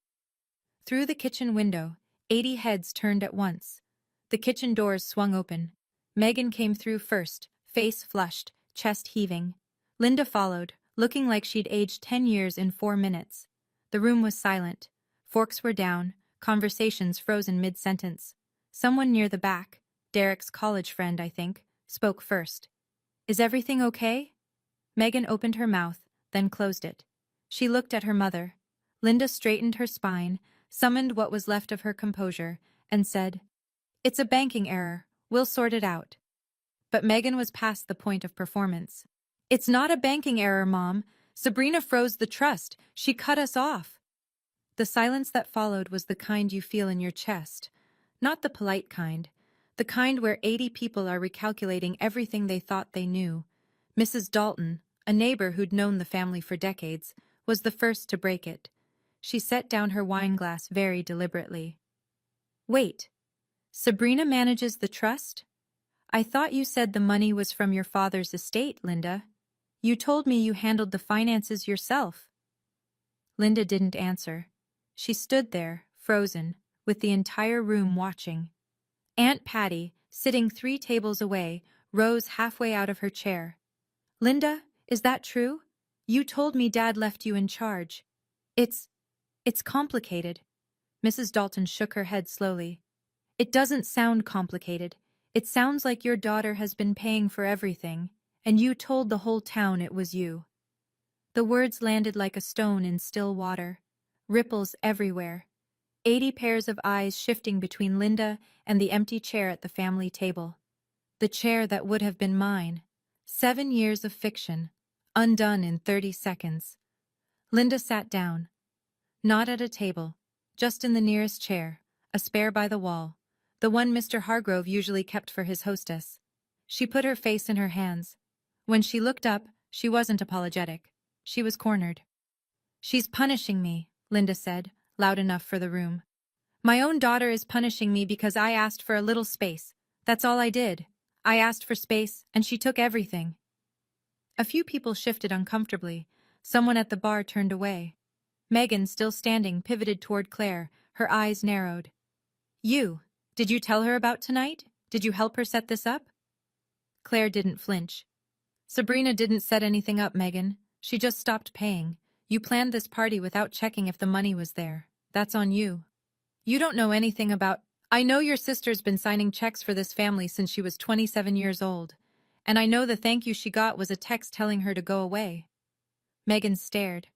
Through the kitchen window, 80 heads turned at once. The kitchen doors swung open. Megan came through first, face flushed, chest heaving. Linda followed, looking like she'd aged 10 years in 4 minutes. The room was silent. Forks were down, conversations frozen mid-sentence. Someone near the back, Derek's college friend, I think, spoke first. Is everything okay? Megan opened her mouth, then closed it. She looked at her mother. Linda straightened her spine, summoned what was left of her composure, and said, It's a banking error. We'll sort it out. But Megan was past the point of performance. It's not a banking error, Mom. Sabrina froze the trust. She cut us off. The silence that followed was the kind you feel in your chest. Not the polite kind. The kind where 80 people are recalculating everything they thought they knew. Mrs. Dalton, a neighbor who'd known the family for decades, was the first to break it. She set down her wineglass very deliberately. Wait. Sabrina manages the trust? I thought you said the money was from your father's estate, Linda. You told me you handled the finances yourself. Linda didn't answer. She stood there, frozen, with the entire room watching. Aunt Patty, sitting 3 tables away, rose halfway out of her chair. Linda, is that true? You told me Dad left you in charge. It's complicated. Mrs. Dalton shook her head slowly. It doesn't sound complicated. It sounds like your daughter has been paying for everything, and you told the whole town it was you. The words landed like a stone in still water. Ripples everywhere. 80 pairs of eyes shifting between Linda and the empty chair at the family table. The chair that would have been mine. 7 years of fiction, undone in 30 seconds. Linda sat down. Not at a table, just in the nearest chair, a spare by the wall, the one Mr. Hargrove usually kept for his hostess. She put her face in her hands. When she looked up, she wasn't apologetic. She was cornered. She's punishing me, Linda said, loud enough for the room. My own daughter is punishing me because I asked for a little space. That's all I did. I asked for space, and she took everything. A few people shifted uncomfortably. Someone at the bar turned away. Megan, still standing, pivoted toward Claire, her eyes narrowed. Did you tell her about tonight? Did you help her set this up? Claire didn't flinch. Sabrina didn't set anything up, Megan. She just stopped paying. You planned this party without checking if the money was there. That's on you. You don't know anything about... I know your sister's been signing checks for this family since she was 27 years old. And I know the thank you she got was a text telling her to go away. Megan stared.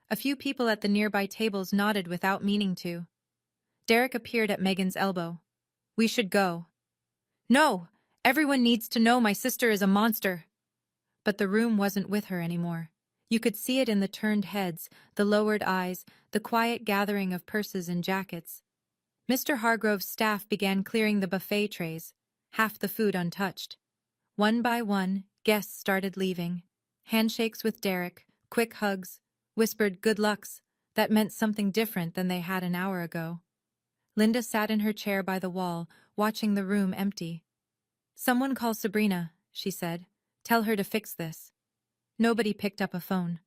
A few people at the nearby tables nodded without meaning to. Derek appeared at Megan's elbow. We should go. No, everyone needs to know my sister is a monster. But the room wasn't with her anymore. You could see it in the turned heads, the lowered eyes, the quiet gathering of purses and jackets. Mr. Hargrove's staff began clearing the buffet trays, half the food untouched. One by one, guests started leaving. Handshakes with Derek, quick hugs, whispered good lucks, that meant something different than they had an hour ago. Linda sat in her chair by the wall, watching the room empty. "Someone call Sabrina," she said. "Tell her to fix this." Nobody picked up a phone.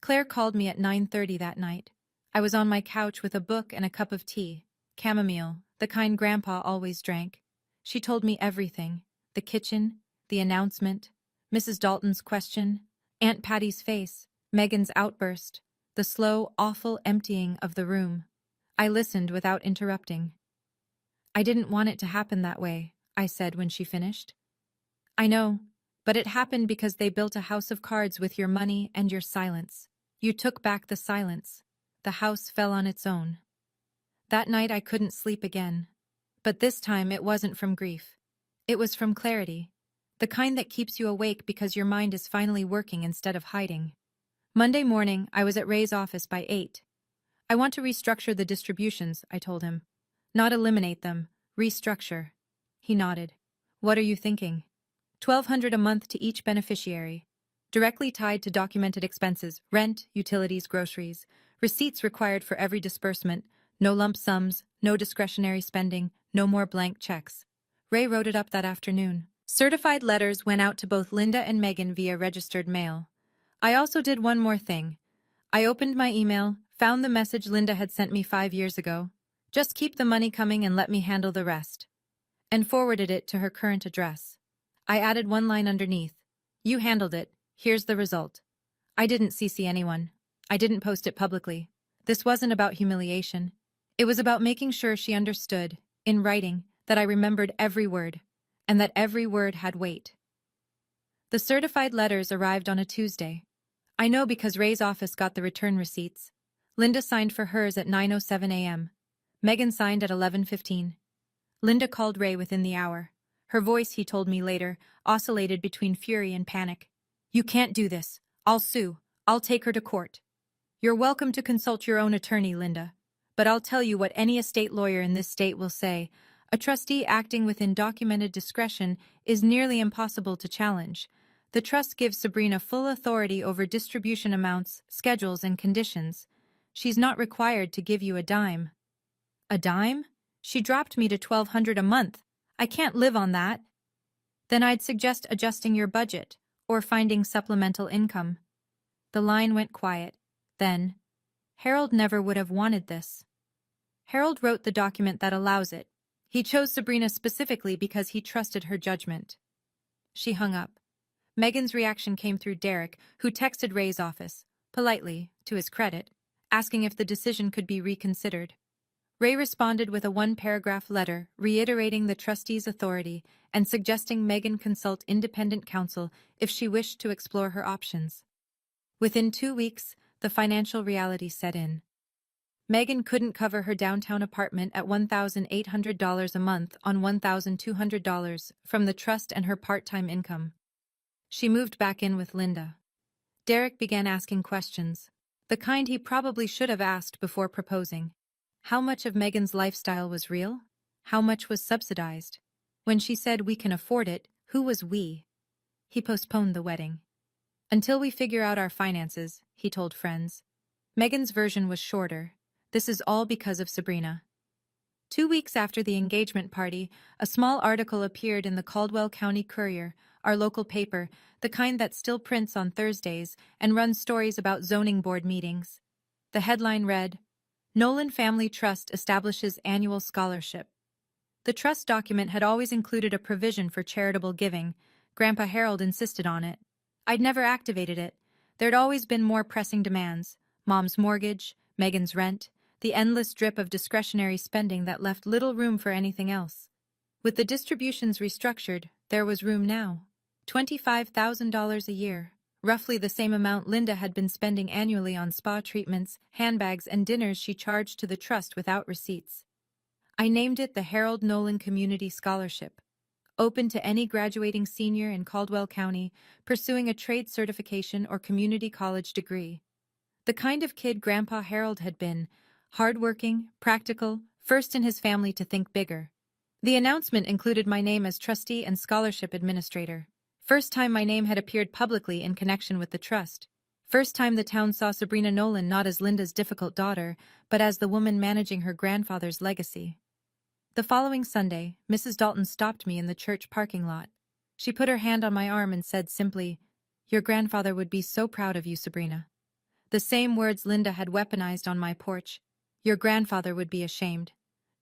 Claire called me at 9:30 that night. I was on my couch with a book and a cup of tea, chamomile, the kind Grandpa always drank. She told me everything: the kitchen, the announcement, Mrs. Dalton's question, Aunt Patty's face, Megan's outburst, the slow, awful emptying of the room. I listened without interrupting. "I didn't want it to happen that way," I said when she finished. "I know, but it happened because they built a house of cards with your money and your silence. You took back the silence. The house fell on its own." That night I couldn't sleep again. But this time it wasn't from grief. It was from clarity. The kind that keeps you awake because your mind is finally working instead of hiding. Monday morning, I was at Ray's office by 8. "I want to restructure the distributions," I told him. "Not eliminate them, restructure." He nodded. "What are you thinking?" $1,200 a month to each beneficiary. Directly tied to documented expenses, rent, utilities, groceries. Receipts required for every disbursement. No lump sums, no discretionary spending, no more blank checks. Ray wrote it up that afternoon. Certified letters went out to both Linda and Megan via registered mail. I also did one more thing. I opened my email, found the message Linda had sent me 5 years ago. "Just keep the money coming and let me handle the rest." And forwarded it to her current address. I added one line underneath: "You handled it, here's the result." I didn't CC anyone. I didn't post it publicly. This wasn't about humiliation. It was about making sure she understood, in writing, that I remembered every word, and that every word had weight. The certified letters arrived on a Tuesday. I know because Ray's office got the return receipts. Linda signed for hers at 9:07 a.m. Megan signed at 11:15. Linda called Ray within the hour. Her voice, he told me later, oscillated between fury and panic. "You can't do this. I'll sue. I'll take her to court." "You're welcome to consult your own attorney, Linda. But I'll tell you what any estate lawyer in this state will say. A trustee acting within documented discretion is nearly impossible to challenge. The trust gives Sabrina full authority over distribution amounts, schedules, and conditions. She's not required to give you a dime." "A dime? She dropped me to $1,200 a month. I can't live on that." "Then I'd suggest adjusting your budget, or finding supplemental income." The line went quiet. Then, "Harold never would have wanted this." "Harold wrote the document that allows it. He chose Sabrina specifically because he trusted her judgment." She hung up. Megan's reaction came through Derek, who texted Ray's office, politely, to his credit, asking if the decision could be reconsidered. Ray responded with a one-paragraph letter reiterating the trustee's authority and suggesting Megan consult independent counsel if she wished to explore her options. Within 2 weeks, the financial reality set in. Megan couldn't cover her downtown apartment at $1,800 a month on $1,200 from the trust and her part-time income. She moved back in with Linda. Derek began asking questions, the kind he probably should have asked before proposing. How much of Megan's lifestyle was real? How much was subsidized? When she said "we can afford it," who was we? He postponed the wedding. "Until we figure out our finances," he told friends. Megan's version was shorter. "This is all because of Sabrina." 2 weeks after the engagement party, a small article appeared in the Caldwell County Courier, our local paper, the kind that still prints on Thursdays and runs stories about zoning board meetings. The headline read, "Nolan Family Trust establishes annual scholarship." The trust document had always included a provision for charitable giving. Grandpa Harold insisted on it. I'd never activated it. There'd always been more pressing demands: Mom's mortgage, Megan's rent, the endless drip of discretionary spending that left little room for anything else. With the distributions restructured, there was room now. $25,000 a year, roughly the same amount Linda had been spending annually on spa treatments, handbags, and dinners she charged to the trust without receipts. I named it the Harold Nolan Community Scholarship, open to any graduating senior in Caldwell County pursuing a trade certification or community college degree. The kind of kid Grandpa Harold had been: hardworking, practical, first in his family to think bigger. The announcement included my name as trustee and scholarship administrator. First time my name had appeared publicly in connection with the trust. First time the town saw Sabrina Nolan not as Linda's difficult daughter, but as the woman managing her grandfather's legacy. The following Sunday, Mrs. Dalton stopped me in the church parking lot. She put her hand on my arm and said simply, "Your grandfather would be so proud of you, Sabrina." The same words Linda had weaponized on my porch. Your grandfather would be ashamed.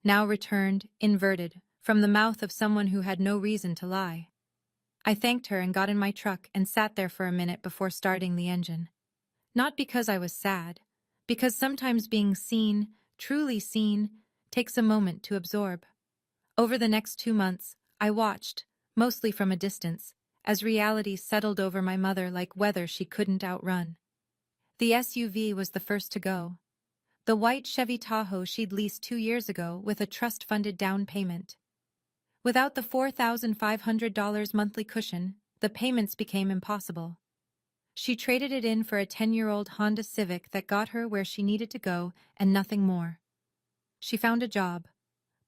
Now returned, inverted, from the mouth of someone who had no reason to lie. I thanked her and got in my truck and sat there for a minute before starting the engine. Not because I was sad, because sometimes being seen, truly seen, takes a moment to absorb. Over the next 2 months, I watched, mostly from a distance, as reality settled over my mother like weather she couldn't outrun. The SUV was the first to go. The white Chevy Tahoe she'd leased 2 years ago with a trust-funded down payment. Without the $4,500 monthly cushion, the payments became impossible. She traded it in for a 10-year-old Honda Civic that got her where she needed to go and nothing more. She found a job,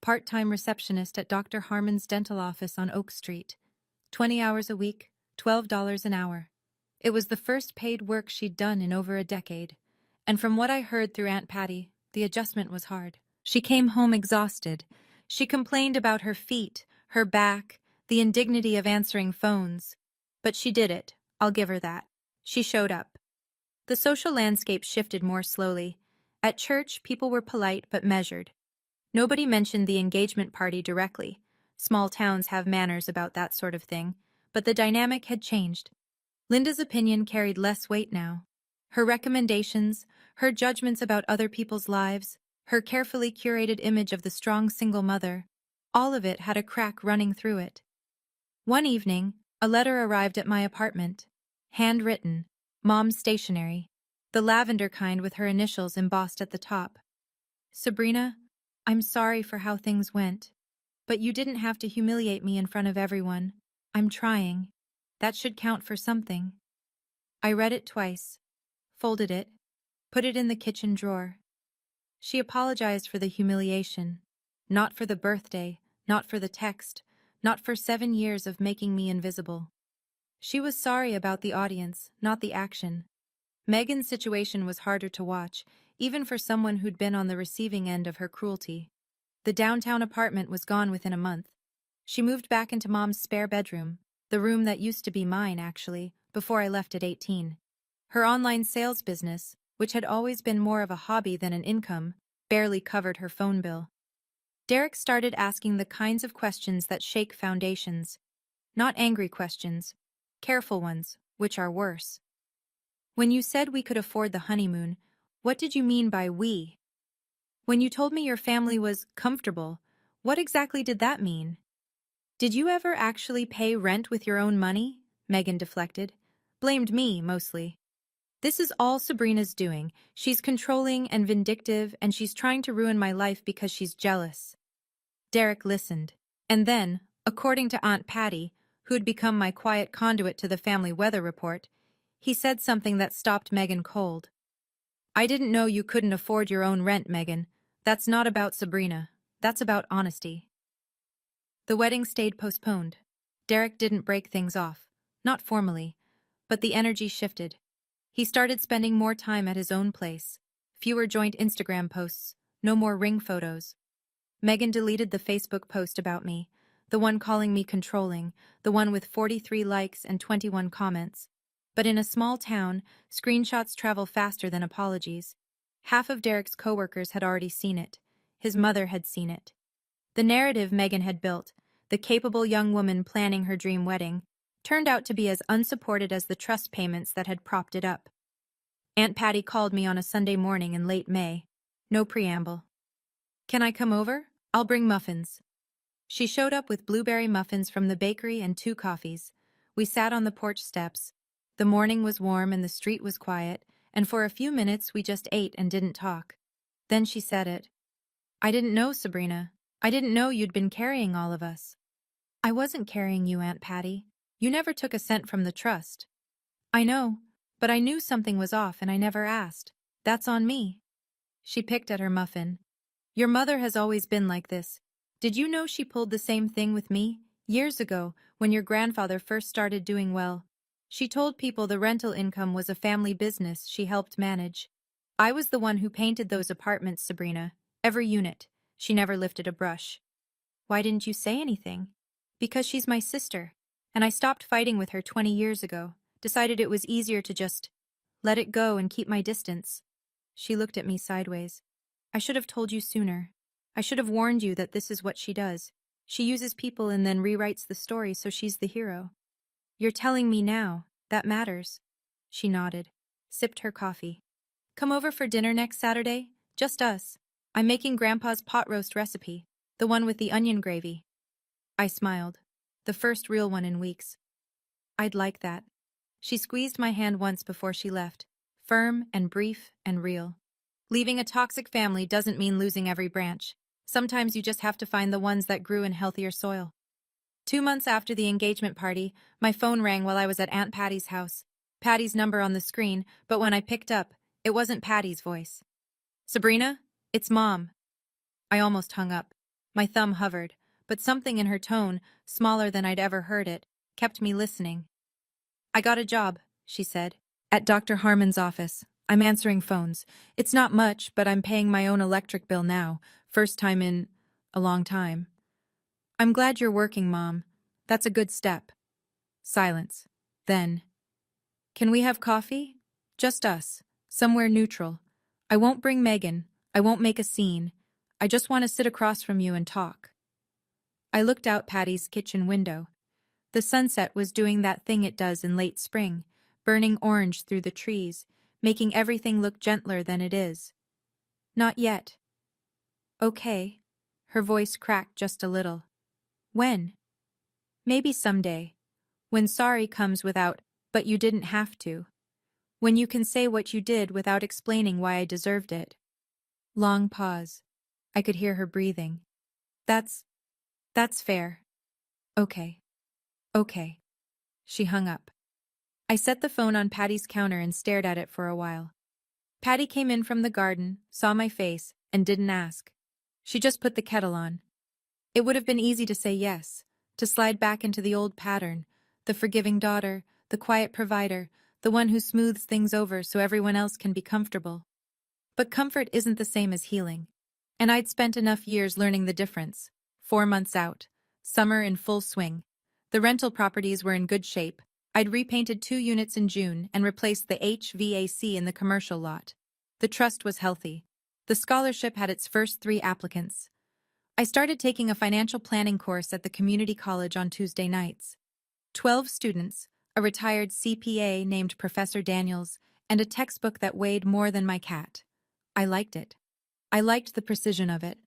part-time receptionist at Dr. Harmon's dental office on Oak Street. 20 hours a week, $12 an hour. It was the first paid work she'd done in over a decade, and from what I heard through Aunt Patty, the adjustment was hard. She came home exhausted. She complained about her feet, her back, the indignity of answering phones. But she did it, I'll give her that. She showed up. The social landscape shifted more slowly. At church, people were polite but measured. Nobody mentioned the engagement party directly. Small towns have manners about that sort of thing, but the dynamic had changed. Linda's opinion carried less weight now. Her recommendations, her judgments about other people's lives, her carefully curated image of the strong single mother, all of it had a crack running through it. One evening, a letter arrived at my apartment. Handwritten, Mom's stationery, the lavender kind with her initials embossed at the top. Sabrina, I'm sorry for how things went, but you didn't have to humiliate me in front of everyone. I'm trying. That should count for something. I read it twice, folded it, put it in the kitchen drawer. She apologized for the humiliation, not for the birthday, not for the text, not for 7 years of making me invisible. She was sorry about the audience, not the action. Megan's situation was harder to watch, even for someone who'd been on the receiving end of her cruelty. The downtown apartment was gone within a month. She moved back into Mom's spare bedroom, the room that used to be mine, actually, before I left at 18. Her online sales business, which had always been more of a hobby than an income, barely covered her phone bill. Derek started asking the kinds of questions that shake foundations. Not angry questions, careful ones, which are worse. When you said we could afford the honeymoon, what did you mean by we? When you told me your family was comfortable, what exactly did that mean? Did you ever actually pay rent with your own money? Megan deflected. Blamed me, mostly. This is all Sabrina's doing. She's controlling and vindictive, and she's trying to ruin my life because she's jealous. Derek listened. And then, according to Aunt Patty, who'd become my quiet conduit to the family weather report, he said something that stopped Megan cold. I didn't know you couldn't afford your own rent, Megan. That's not about Sabrina. That's about honesty. The wedding stayed postponed. Derek didn't break things off. Not formally. But the energy shifted. He started spending more time at his own place. Fewer joint Instagram posts. No more ring photos. Megan deleted the Facebook post about me. The one calling me controlling, the one with 43 likes and 21 comments. But in a small town, screenshots travel faster than apologies. Half of Derek's coworkers had already seen it. His mother had seen it. The narrative Megan had built, the capable young woman planning her dream wedding, turned out to be as unsupported as the trust payments that had propped it up. Aunt Patty called me on a Sunday morning in late May. No preamble. Can I come over? I'll bring muffins. She showed up with blueberry muffins from the bakery and 2 coffees. We sat on the porch steps. The morning was warm and the street was quiet, and for a few minutes we just ate and didn't talk. Then she said it. I didn't know, Sabrina. I didn't know you'd been carrying all of us. I wasn't carrying you, Aunt Patty. You never took a cent from the trust. I know, but I knew something was off and I never asked. That's on me. She picked at her muffin. Your mother has always been like this. Did you know she pulled the same thing with me? Years ago, when your grandfather first started doing well. She told people the rental income was a family business she helped manage. I was the one who painted those apartments, Sabrina. Every unit. She never lifted a brush. Why didn't you say anything? Because she's my sister, and I stopped fighting with her 20 years ago, decided it was easier to just let it go and keep my distance. She looked at me sideways. I should have told you sooner. I should have warned you that this is what she does. She uses people and then rewrites the story so she's the hero. You're telling me now. That matters. She nodded, sipped her coffee. Come over for dinner next Saturday? Just us. I'm making Grandpa's pot roast recipe, the one with the onion gravy. I smiled. The first real one in weeks. I'd like that. She squeezed my hand once before she left, firm and brief and real. Leaving a toxic family doesn't mean losing every branch. Sometimes you just have to find the ones that grew in healthier soil. 2 months after the engagement party, my phone rang while I was at Aunt Patty's house. Patty's number on the screen, but when I picked up, it wasn't Patty's voice. Sabrina? It's Mom. I almost hung up. My thumb hovered, but something in her tone, smaller than I'd ever heard it, kept me listening. I got a job, she said, at Dr. Harmon's office. I'm answering phones. It's not much, but I'm paying my own electric bill now, first time in a long time. I'm glad you're working, Mom. That's a good step. Silence. Then, can we have coffee? Just us. Somewhere neutral. I won't bring Megan. I won't make a scene. I just want to sit across from you and talk. I looked out Patty's kitchen window. The sunset was doing that thing it does in late spring, burning orange through the trees, making everything look gentler than it is. Not yet. Okay. Her voice cracked just a little. When? Maybe someday. When sorry comes without, but you didn't have to. When you can say what you did without explaining why I deserved it. Long pause. I could hear her breathing. That's fair. Okay. Okay. She hung up. I set the phone on Patty's counter and stared at it for a while. Patty came in from the garden, saw my face, and didn't ask. She just put the kettle on. It would have been easy to say yes, to slide back into the old pattern, the forgiving daughter, the quiet provider, the one who smooths things over so everyone else can be comfortable. But comfort isn't the same as healing. And I'd spent enough years learning the difference. 4 months out. Summer in full swing. The rental properties were in good shape. I'd repainted 2 units in June and replaced the HVAC in the commercial lot. The trust was healthy. The scholarship had its first 3 applicants. I started taking a financial planning course at the community college on Tuesday nights. 12 students, a retired CPA named Professor Daniels, and a textbook that weighed more than my cat. I liked it. I liked the precision of it,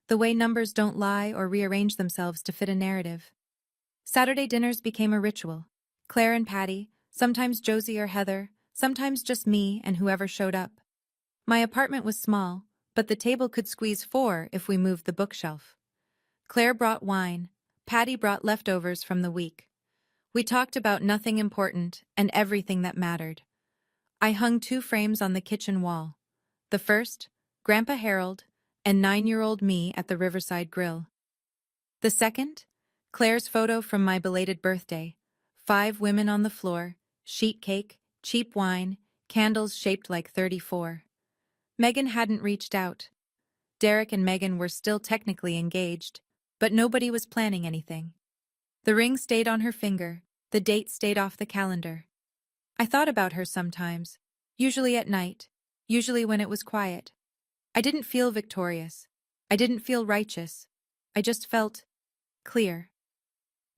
the way numbers don't lie or rearrange themselves to fit a narrative. Saturday dinners became a ritual. Claire and Patty, sometimes Josie or Heather, sometimes just me and whoever showed up. My apartment was small, but the table could squeeze 4 if we moved the bookshelf. Claire brought wine. Patty brought leftovers from the week. We talked about nothing important and everything that mattered. I hung 2 frames on the kitchen wall. The first, Grandpa Harold, and 9-year-old me at the Riverside Grill. The second, Claire's photo from my belated birthday. 5 women on the floor, sheet cake, cheap wine, candles shaped like 34. Megan hadn't reached out. Derek and Megan were still technically engaged, but nobody was planning anything. The ring stayed on her finger, the date stayed off the calendar. I thought about her sometimes, usually at night, usually when it was quiet. I didn't feel victorious. I didn't feel righteous. I just felt clear.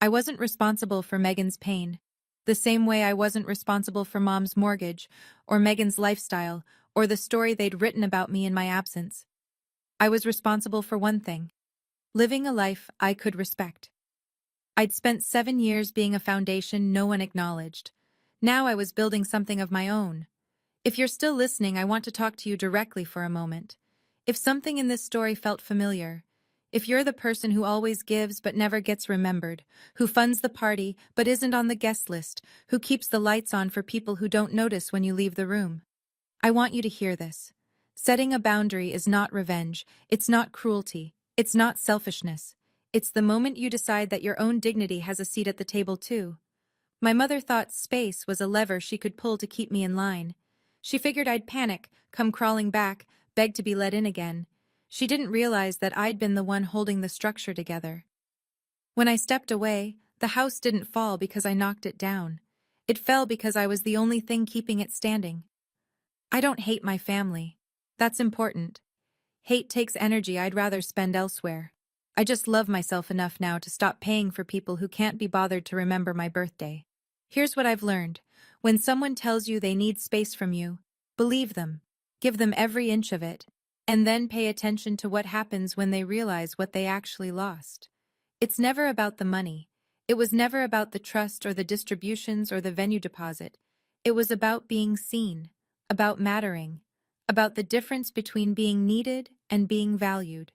I wasn't responsible for Megan's pain, the same way I wasn't responsible for Mom's mortgage, or Megan's lifestyle, or the story they'd written about me in my absence. I was responsible for one thing: living a life I could respect. I'd spent 7 years being a foundation no one acknowledged. Now I was building something of my own. If you're still listening, I want to talk to you directly for a moment. If something in this story felt familiar, if you're the person who always gives but never gets remembered, who funds the party but isn't on the guest list, who keeps the lights on for people who don't notice when you leave the room, I want you to hear this. Setting a boundary is not revenge, it's not cruelty, it's not selfishness. It's the moment you decide that your own dignity has a seat at the table too. My mother thought space was a lever she could pull to keep me in line. She figured I'd panic, come crawling back, beg to be let in again. She didn't realize that I'd been the one holding the structure together. When I stepped away, the house didn't fall because I knocked it down. It fell because I was the only thing keeping it standing. I don't hate my family. That's important. Hate takes energy I'd rather spend elsewhere. I just love myself enough now to stop paying for people who can't be bothered to remember my birthday. Here's what I've learned. When someone tells you they need space from you, believe them. Give them every inch of it. And then pay attention to what happens when they realize what they actually lost. It's never about the money. It was never about the trust or the distributions or the venue deposit. It was about being seen, about mattering, about the difference between being needed and being valued.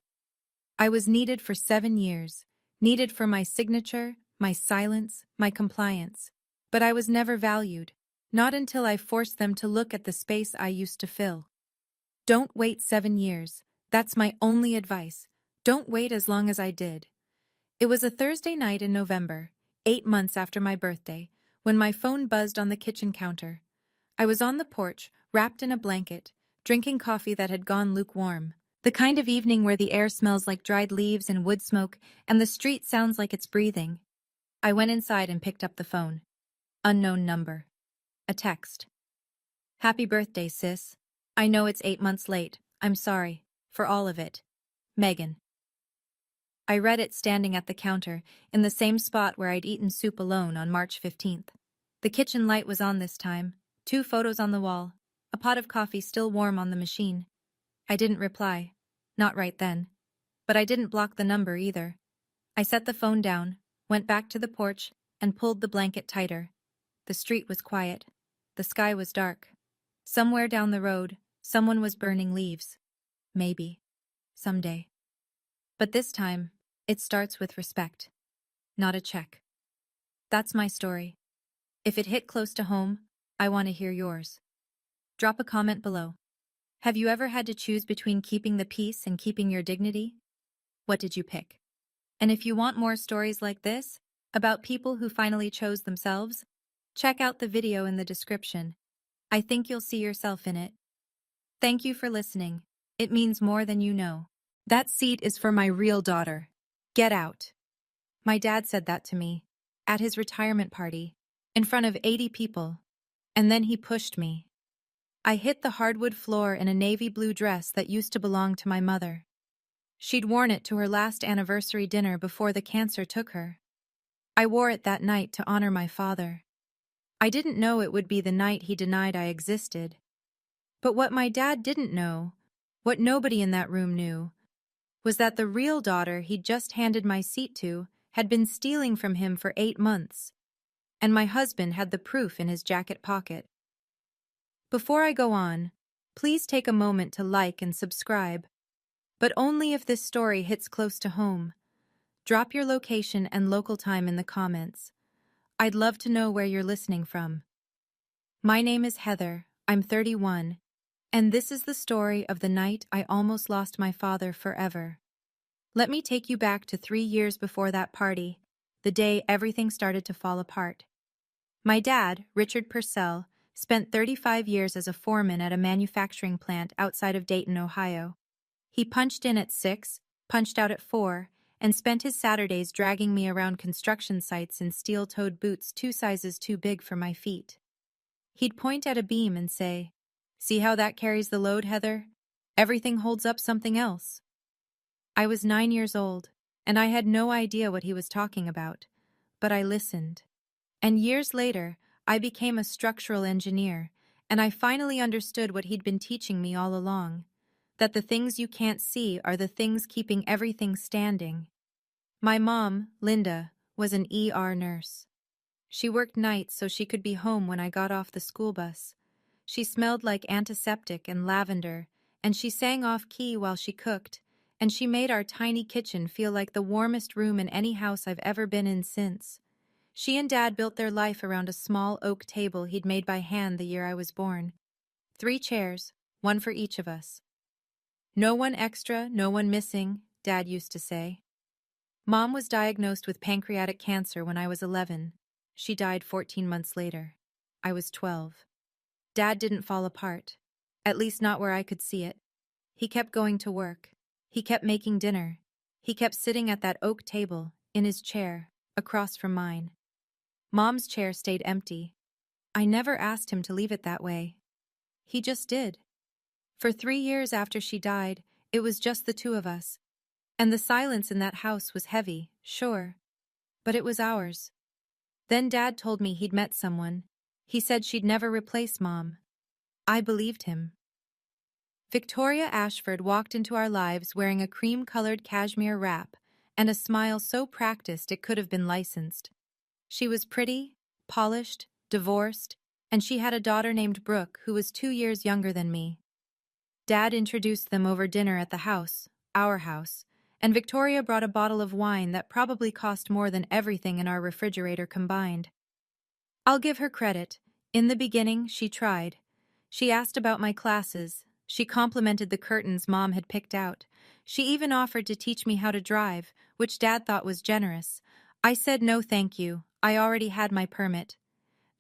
I was needed for 7 years, needed for my signature, my silence, my compliance. But I was never valued, not until I forced them to look at the space I used to fill. Don't wait 7 years. That's my only advice. Don't wait as long as I did. It was a Thursday night in November, 8 months after my birthday, when my phone buzzed on the kitchen counter. I was on the porch, wrapped in a blanket, drinking coffee that had gone lukewarm. The kind of evening where the air smells like dried leaves and wood smoke, and the street sounds like it's breathing. I went inside and picked up the phone. Unknown number. A text. Happy birthday, sis. I know it's 8 months late. I'm sorry. For all of it. Megan. I read it standing at the counter, in the same spot where I'd eaten soup alone on March 15th. The kitchen light was on this time, 2 photos on the wall, a pot of coffee still warm on the machine. I didn't reply. Not right then. But I didn't block the number either. I set the phone down, went back to the porch, and pulled the blanket tighter. The street was quiet. The sky was dark. Somewhere down the road, someone was burning leaves. Maybe. Someday. But this time, it starts with respect. Not a check. That's my story. If it hit close to home, I want to hear yours. Drop a comment below. Have you ever had to choose between keeping the peace and keeping your dignity? What did you pick? And if you want more stories like this, about people who finally chose themselves, check out the video in the description. I think you'll see yourself in it. Thank you for listening. It means more than you know. That seat is for my real daughter. Get out. My dad said that to me, at his retirement party, in front of 80 people. And then he pushed me. I hit the hardwood floor in a navy blue dress that used to belong to my mother. She'd worn it to her last anniversary dinner before the cancer took her. I wore it that night to honor my father. I didn't know it would be the night he denied I existed. But what my dad didn't know, what nobody in that room knew, was that the real daughter he'd just handed my seat to had been stealing from him for 8 months, and my husband had the proof in his jacket pocket. Before I go on, please take a moment to like and subscribe, but only if this story hits close to home. Drop your location and local time in the comments. I'd love to know where you're listening from. My name is Heather, I'm 31, and this is the story of the night I almost lost my father forever. Let me take you back to 3 years before that party, the day everything started to fall apart. My dad, Richard Purcell, spent 35 years as a foreman at a manufacturing plant outside of Dayton, Ohio. He punched in at 6, punched out at 4, and spent his Saturdays dragging me around construction sites in steel-toed boots 2 sizes too big for my feet. He'd point at a beam and say, "See how that carries the load, Heather? Everything holds up something else." I was 9 years old, and I had no idea what he was talking about, but I listened. And years later, I became a structural engineer, and I finally understood what he'd been teaching me all along, that the things you can't see are the things keeping everything standing. My mom, Linda, was an ER nurse. She worked nights so she could be home when I got off the school bus. She smelled like antiseptic and lavender, and she sang off-key while she cooked, and she made our tiny kitchen feel like the warmest room in any house I've ever been in since. She and Dad built their life around a small oak table he'd made by hand the year I was born. 3 chairs, 1 for each of us. No one extra, no one missing, Dad used to say. Mom was diagnosed with pancreatic cancer when I was 11. She died 14 months later. I was 12. Dad didn't fall apart, at least not where I could see it. He kept going to work. He kept making dinner. He kept sitting at that oak table, in his chair, across from mine. Mom's chair stayed empty. I never asked him to leave it that way. He just did. For 3 years after she died, it was just the two of us. And the silence in that house was heavy, sure. But it was ours. Then Dad told me he'd met someone. He said she'd never replace Mom. I believed him. Victoria Ashford walked into our lives wearing a cream-colored cashmere wrap and a smile so practiced it could have been licensed. She was pretty, polished, divorced, and she had a daughter named Brooke who was 2 years younger than me. Dad introduced them over dinner at the house, our house, and Victoria brought a bottle of wine that probably cost more than everything in our refrigerator combined. I'll give her credit. In the beginning, she tried. She asked about my classes. She complimented the curtains Mom had picked out. She even offered to teach me how to drive, which Dad thought was generous. I said no thank you. I already had my permit.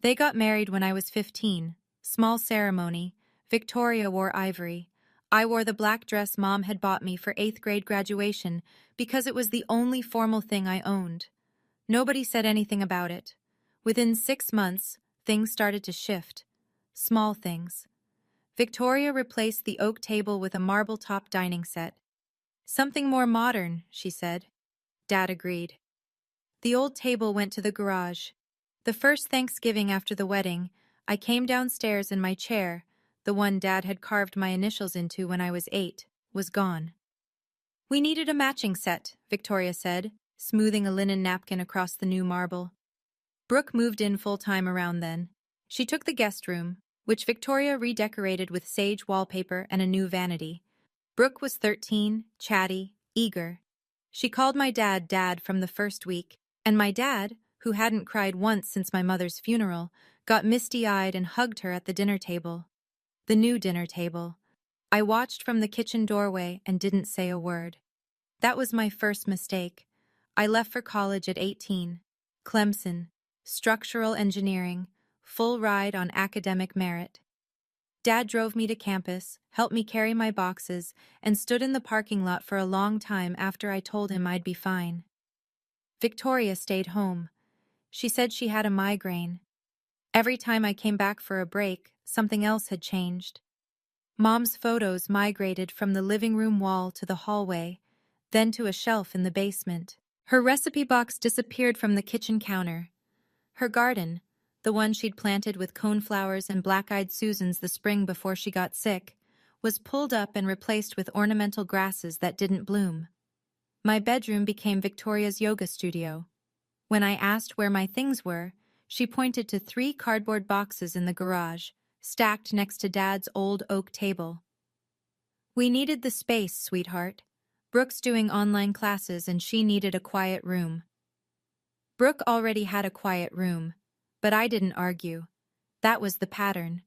They got married when I was 15. Small ceremony. Victoria wore ivory. I wore the black dress Mom had bought me for 8th grade graduation because it was the only formal thing I owned. Nobody said anything about it. Within 6 months, things started to shift. Small things. Victoria replaced the oak table with a marble-top dining set. Something more modern, she said. Dad agreed. The old table went to the garage. The first Thanksgiving after the wedding, I came downstairs in my chair. The one Dad had carved my initials into when I was 8, was gone. We needed a matching set, Victoria said, smoothing a linen napkin across the new marble. Brooke moved in full-time around then. She took the guest room, which Victoria redecorated with sage wallpaper and a new vanity. Brooke was 13, chatty, eager. She called my dad Dad from the first week, and my dad, who hadn't cried once since my mother's funeral, got misty-eyed and hugged her at the dinner table. The new dinner table. I watched from the kitchen doorway and didn't say a word. That was my first mistake. I left for college at 18. Clemson. Structural engineering. Full ride on academic merit. Dad drove me to campus, helped me carry my boxes, and stood in the parking lot for a long time after I told him I'd be fine. Victoria stayed home. She said she had a migraine. Every time I came back for a break, something else had changed. Mom's photos migrated from the living room wall to the hallway, then to a shelf in the basement. Her recipe box disappeared from the kitchen counter. Her garden, the one she'd planted with coneflowers and black-eyed Susans the spring before she got sick, was pulled up and replaced with ornamental grasses that didn't bloom. My bedroom became Victoria's yoga studio. When I asked where my things were, she pointed to 3 cardboard boxes in the garage, stacked next to Dad's old oak table. We needed the space, sweetheart. Brooke's doing online classes and she needed a quiet room. Brooke already had a quiet room, but I didn't argue. That was the pattern.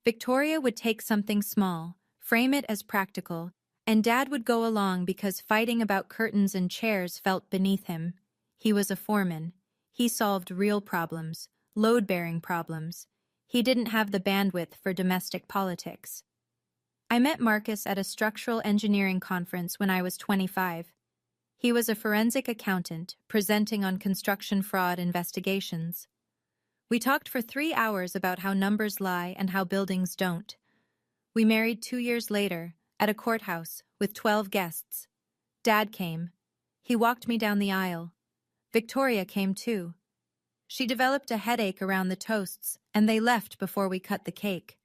Victoria would take something small, frame it as practical, and Dad would go along because fighting about curtains and chairs felt beneath him. He was a foreman. He solved real problems, load-bearing problems. He didn't have the bandwidth for domestic politics. I met Marcus at a structural engineering conference when I was 25. He was a forensic accountant presenting on construction fraud investigations. We talked for 3 hours about how numbers lie and how buildings don't. We married 2 years later, at a courthouse, with 12 guests. Dad came. He walked me down the aisle. Victoria came too. She developed a headache around the toasts, and they left before we cut the cake.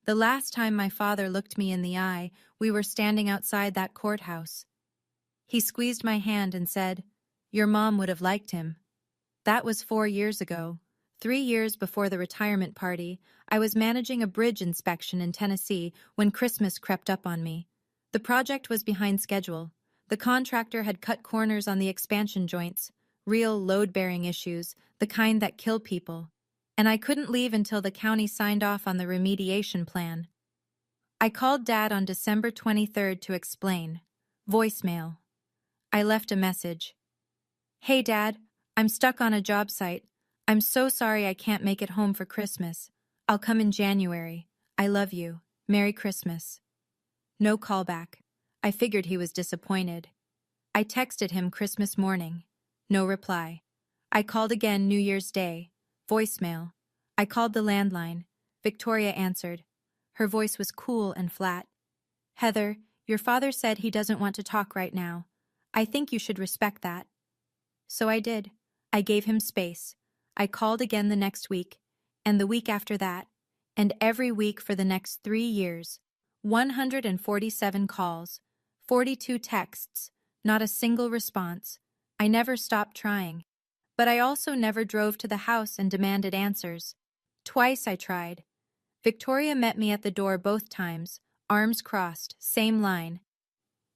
The last time my father looked me in the eye, we were standing outside that courthouse. He squeezed my hand and said, "Your mom would have liked him." That was 4 years ago. 3 years before the retirement party, I was managing a bridge inspection in Tennessee when Christmas crept up on me. The project was behind schedule. The contractor had cut corners on the expansion joints, real load-bearing issues, the kind that kill people. And I couldn't leave until the county signed off on the remediation plan. I called Dad on December 23rd to explain. Voicemail. I left a message. "Hey, Dad, I'm stuck on a job site. I'm so sorry I can't make it home for Christmas. I'll come in January. I love you. Merry Christmas." No callback. I figured he was disappointed. I texted him Christmas morning. No reply. I called again New Year's Day. Voicemail. I called the landline. Victoria answered. Her voice was cool and flat. Heather, your father said he doesn't want to talk right now. I think you should respect that. So I did. I gave him space. I called again the next week, and the week after that, and every week for the next 3 years. 147 calls, 42 texts, not a single response. I never stopped trying. But I also never drove to the house and demanded answers. Twice I tried. Victoria met me at the door both times, arms crossed, same line.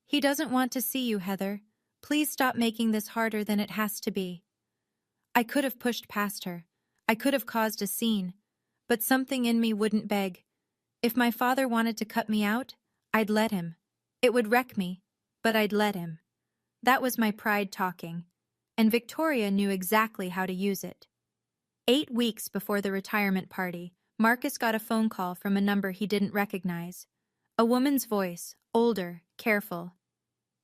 He doesn't want to see you, Heather. Please stop making this harder than it has to be. I could have pushed past her. I could have caused a scene. But something in me wouldn't beg. If my father wanted to cut me out, I'd let him. It would wreck me, but I'd let him. That was my pride talking, and Victoria knew exactly how to use it. 8 weeks before the retirement party, Marcus got a phone call from a number he didn't recognize. A woman's voice, older, careful.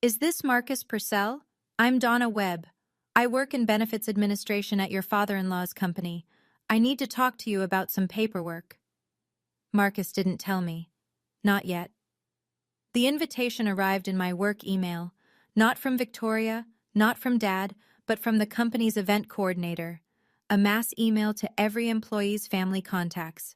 Is this Marcus Purcell? I'm Donna Webb. I work in benefits administration at your father-in-law's company. I need to talk to you about some paperwork. Marcus didn't tell me. Not yet. The invitation arrived in my work email, not from Victoria, not from Dad, but from the company's event coordinator, a mass email to every employee's family contacts.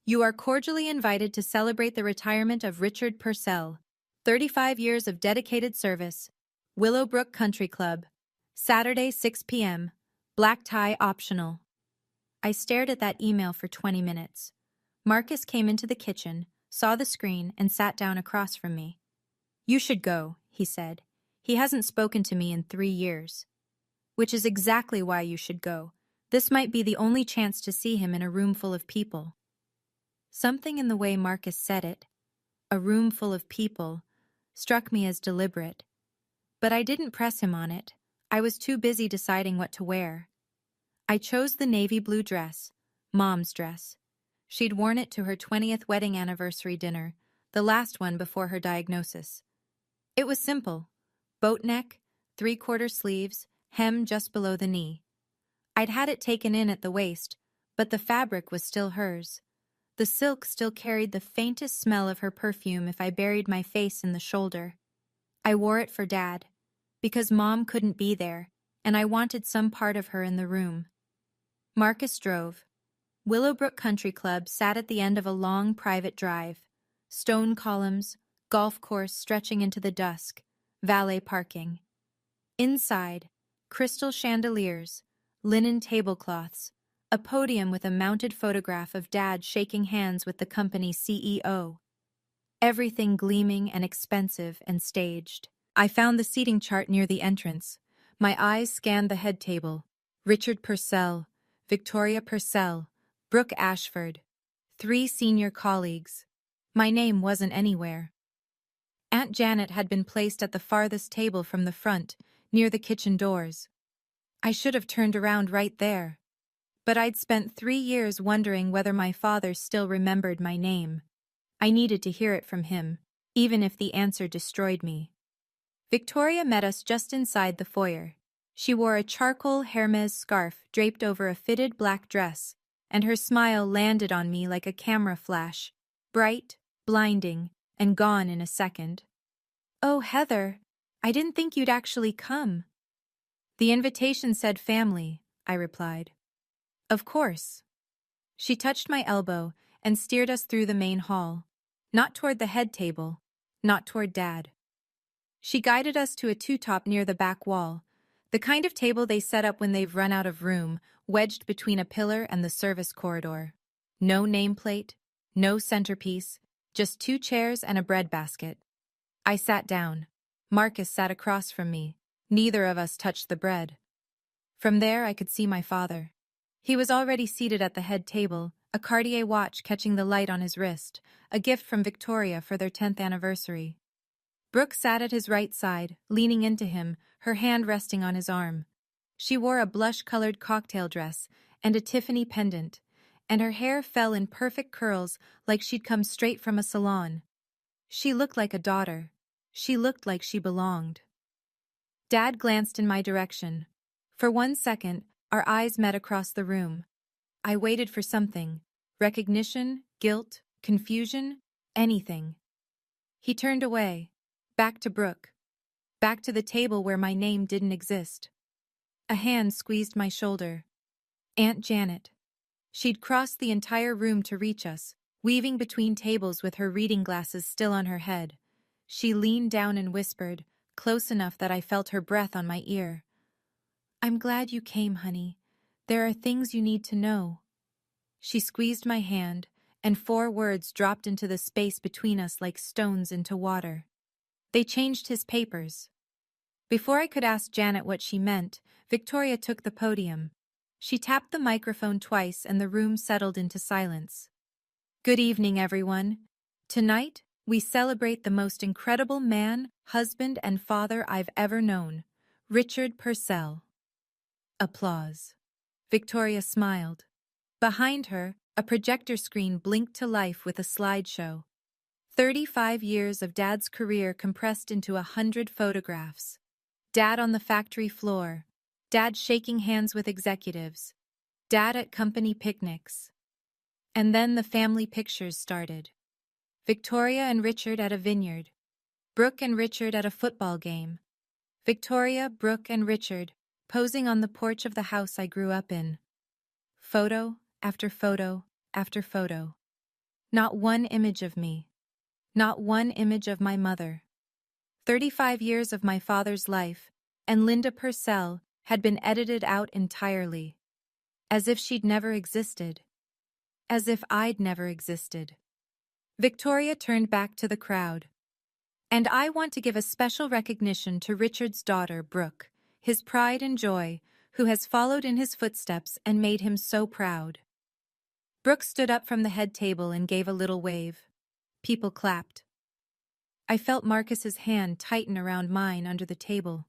You are cordially invited to celebrate the retirement of Richard Purcell, 35 years of dedicated service, Willowbrook Country Club, Saturday 6 p.m., black tie optional. I stared at that email for 20 minutes. Marcus came into the kitchen, saw the screen, and sat down across from me. You should go, he said. He hasn't spoken to me in 3 years. Which is exactly why you should go. This might be the only chance to see him in a room full of people. Something in the way Marcus said it, a room full of people, struck me as deliberate. But I didn't press him on it. I was too busy deciding what to wear. I chose the navy blue dress, Mom's dress. She'd worn it to her 20th wedding anniversary dinner, the last one before her diagnosis. It was simple. Boat neck, 3/4 sleeves, hem just below the knee. I'd had it taken in at the waist, but the fabric was still hers. The silk still carried the faintest smell of her perfume if I buried my face in the shoulder. I wore it for Dad, because Mom couldn't be there, and I wanted some part of her in the room. Marcus drove. Willowbrook Country Club sat at the end of a long private drive. Stone columns, golf course stretching into the dusk, valet parking. Inside, crystal chandeliers, linen tablecloths, a podium with a mounted photograph of Dad shaking hands with the company's CEO. Everything gleaming and expensive and staged. I found the seating chart near the entrance. My eyes scanned the head table. Richard Purcell, Victoria Purcell, Brooke Ashford. 3 senior colleagues. My name wasn't anywhere. Aunt Janet had been placed at the farthest table from the front, near the kitchen doors. I should have turned around right there. But I'd spent 3 years wondering whether my father still remembered my name. I needed to hear it from him, even if the answer destroyed me. Victoria met us just inside the foyer. She wore a charcoal Hermes scarf draped over a fitted black dress, and her smile landed on me like a camera flash, bright, blinding, and gone in a second. Oh, Heather, I didn't think you'd actually come. The invitation said family, I replied. Of course. She touched my elbow and steered us through the main hall, not toward the head table, not toward Dad. She guided us to a two-top near the back wall, the kind of table they set up when they've run out of room, wedged between a pillar and the service corridor. No nameplate, no centerpiece, just 2 chairs and a bread basket. I sat down. Marcus sat across from me. Neither of us touched the bread. From there I could see my father. He was already seated at the head table, a Cartier watch catching the light on his wrist, a gift from Victoria for their 10th anniversary. Brooke sat at his right side, leaning into him, her hand resting on his arm. She wore a blush-colored cocktail dress and a Tiffany pendant, and her hair fell in perfect curls like she'd come straight from a salon. She looked like a daughter. She looked like she belonged. Dad glanced in my direction. For 1 second, our eyes met across the room. I waited for something. Recognition, guilt, confusion, anything. He turned away. Back to Brooke. Back to the table where my name didn't exist. A hand squeezed my shoulder. Aunt Janet. She'd crossed the entire room to reach us, weaving between tables with her reading glasses still on her head. She leaned down and whispered, close enough that I felt her breath on my ear. "I'm glad you came, honey. There are things you need to know." She squeezed my hand, and 4 words dropped into the space between us like stones into water. "They changed his papers." Before I could ask Janet what she meant, Victoria took the podium. She tapped the microphone twice and the room settled into silence. "Good evening, everyone. Tonight, we celebrate the most incredible man, husband, and father I've ever known, Richard Purcell." Applause. Victoria smiled. Behind her, a projector screen blinked to life with a slideshow. 35 years of Dad's career compressed into 100 photographs. Dad on the factory floor. Dad shaking hands with executives. Dad at company picnics. And then the family pictures started. Victoria and Richard at a vineyard. Brooke and Richard at a football game. Victoria, Brooke, and Richard posing on the porch of the house I grew up in. Photo after photo after photo. Not one image of me. Not one image of my mother. 35 years of my father's life, and Linda Purcell had been edited out entirely. As if she'd never existed. As if I'd never existed. Victoria turned back to the crowd. "And I want to give a special recognition to Richard's daughter, Brooke, his pride and joy, who has followed in his footsteps and made him so proud." Brooke stood up from the head table and gave a little wave. People clapped. I felt Marcus's hand tighten around mine under the table.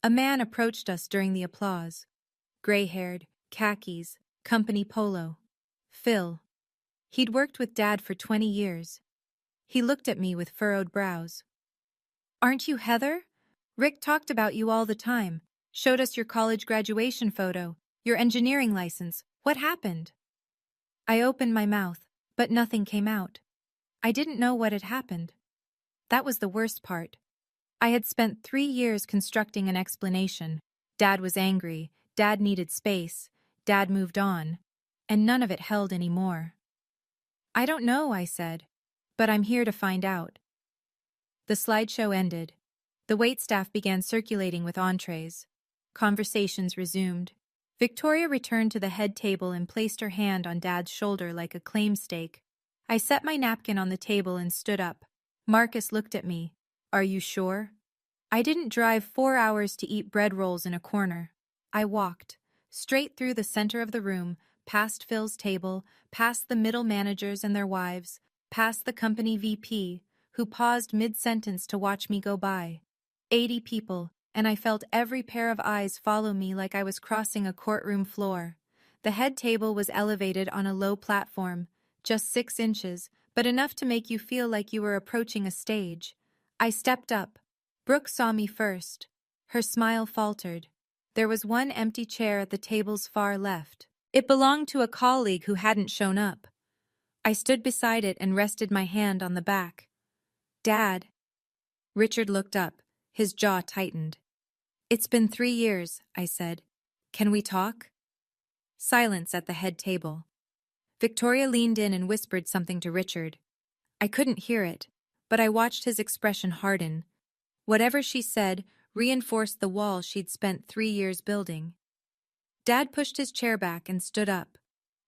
A man approached us during the applause. Gray-haired, khakis, company polo. Phil. He'd worked with Dad for 20 years. He looked at me with furrowed brows. "Aren't you Heather? Rick talked about you all the time. Showed us your college graduation photo, your engineering license. What happened?" I opened my mouth, but nothing came out. I didn't know what had happened. That was the worst part. I had spent 3 years constructing an explanation. Dad was angry, Dad needed space, Dad moved on, and none of it held anymore. "I don't know," I said, "but I'm here to find out." The slideshow ended. The waitstaff began circulating with entrees. Conversations resumed. Victoria returned to the head table and placed her hand on Dad's shoulder like a claim stake. I set my napkin on the table and stood up. Marcus looked at me. "Are you sure?" I didn't drive 4 hours to eat bread rolls in a corner. I walked, straight through the center of the room, past Phil's table, past the middle managers and their wives, past the company VP, who paused mid-sentence to watch me go by. 80 people, and I felt every pair of eyes follow me like I was crossing a courtroom floor. The head table was elevated on a low platform, just 6 inches, but enough to make you feel like you were approaching a stage. I stepped up. Brooke saw me first. Her smile faltered. There was one empty chair at the table's far left. It belonged to a colleague who hadn't shown up. I stood beside it and rested my hand on the back. "Dad." Richard looked up. His jaw tightened. "It's been 3 years," I said. "Can we talk?" Silence at the head table. Victoria leaned in and whispered something to Richard. I couldn't hear it, but I watched his expression harden. Whatever she said reinforced the wall she'd spent 3 years building. Dad pushed his chair back and stood up.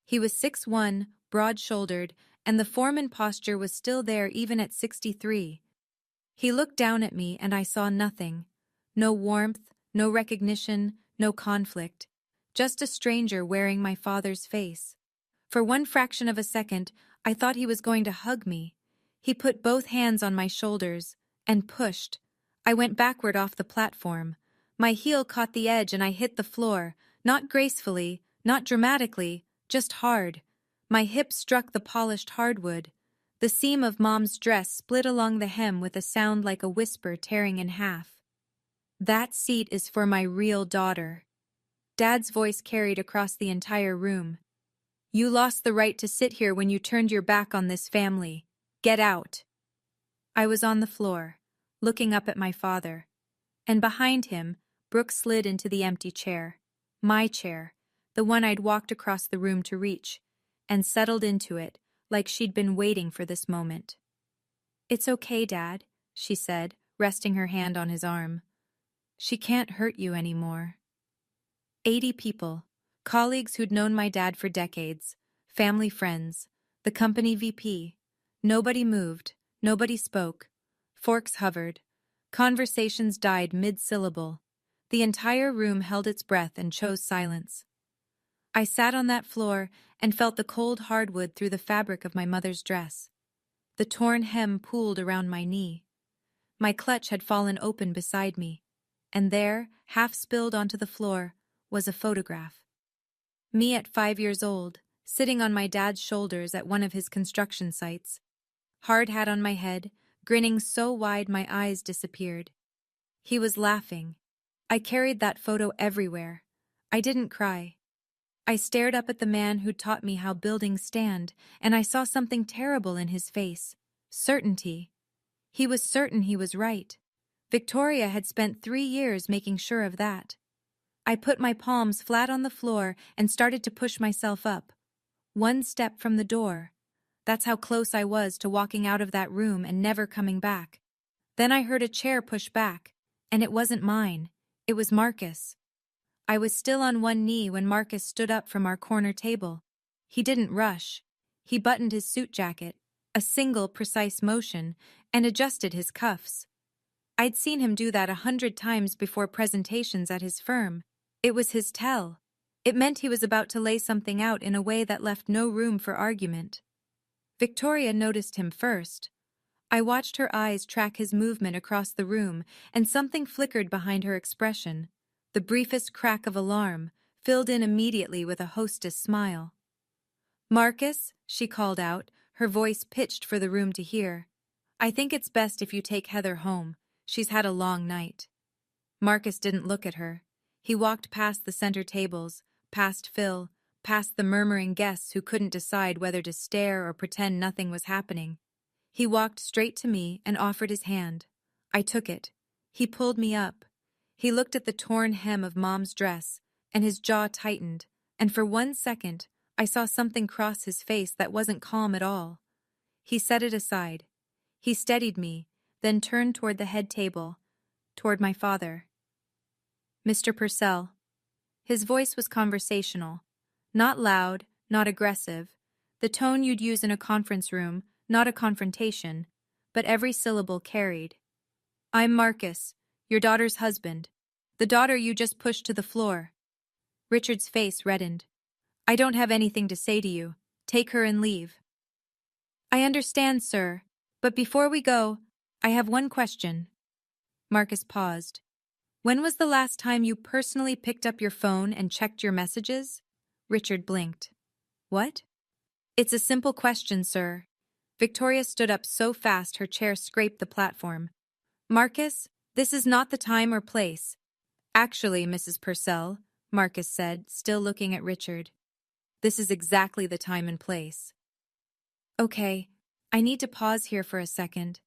He was 6'1", broad-shouldered, and the foreman posture was still there even at 63. He looked down at me and I saw nothing. No warmth, no recognition, no conflict. Just a stranger wearing my father's face. For one fraction of a second, I thought he was going to hug me. He put both hands on my shoulders and pushed. I went backward off the platform. My heel caught the edge and I hit the floor, not gracefully, not dramatically, just hard. My hip struck the polished hardwood. The seam of Mom's dress split along the hem with a sound like a whisper tearing in half. "That seat is for my real daughter." Dad's voice carried across the entire room. "You lost the right to sit here when you turned your back on this family. Get out." I was on the floor, looking up at my father, and behind him, Brooke slid into the empty chair. My chair, the one I'd walked across the room to reach, and settled into it like she'd been waiting for this moment. "It's okay, Dad," she said, resting her hand on his arm. "She can't hurt you anymore." 80 people, colleagues who'd known my dad for decades, family friends, the company VP. Nobody moved, nobody spoke. Forks hovered. Conversations died mid-syllable. The entire room held its breath and chose silence. I sat on that floor and felt the cold hardwood through the fabric of my mother's dress. The torn hem pooled around my knee. My clutch had fallen open beside me, and there, half spilled onto the floor, was a photograph. Me at 5 years old, sitting on my dad's shoulders at one of his construction sites. Hard hat on my head, grinning so wide my eyes disappeared. He was laughing. I carried that photo everywhere. I didn't cry. I stared up at the man who'd taught me how buildings stand, and I saw something terrible in his face. Certainty. He was certain he was right. Victoria had spent 3 years making sure of that. I put my palms flat on the floor and started to push myself up. One step from the door. That's how close I was to walking out of that room and never coming back. Then I heard a chair push back, and it wasn't mine. It was Marcus. I was still on one knee when Marcus stood up from our corner table. He didn't rush. He buttoned his suit jacket, a single precise motion, and adjusted his cuffs. I'd seen him do that 100 times before presentations at his firm. It was his tell. It meant he was about to lay something out in a way that left no room for argument. Victoria noticed him first. I watched her eyes track his movement across the room, and something flickered behind her expression. The briefest crack of alarm, filled in immediately with a hostess smile. "Marcus," she called out, her voice pitched for the room to hear. "I think it's best if you take Heather home. She's had a long night." Marcus didn't look at her. He walked past the center tables, past Phil, past the murmuring guests who couldn't decide whether to stare or pretend nothing was happening. He walked straight to me and offered his hand. I took it. He pulled me up. He looked at the torn hem of Mom's dress, and his jaw tightened, and for 1 second, I saw something cross his face that wasn't calm at all. He set it aside. He steadied me, then turned toward the head table, toward my father. "Mr. Purcell." His voice was conversational. Not loud, not aggressive. The tone you'd use in a conference room, not a confrontation, but every syllable carried. "I'm Marcus, your daughter's husband. The daughter you just pushed to the floor." Richard's face reddened. "I don't have anything to say to you. Take her and leave." "I understand, sir, but before we go, I have one question." Marcus paused. "When was the last time you personally picked up your phone and checked your messages?" Richard blinked. "What?" "It's a simple question, sir." Victoria stood up so fast her chair scraped the platform. "Marcus, this is not the time or place." "Actually, Mrs. Purcell," Marcus said, still looking at Richard, "this is exactly the time and place." Okay, I need to pause here for a second,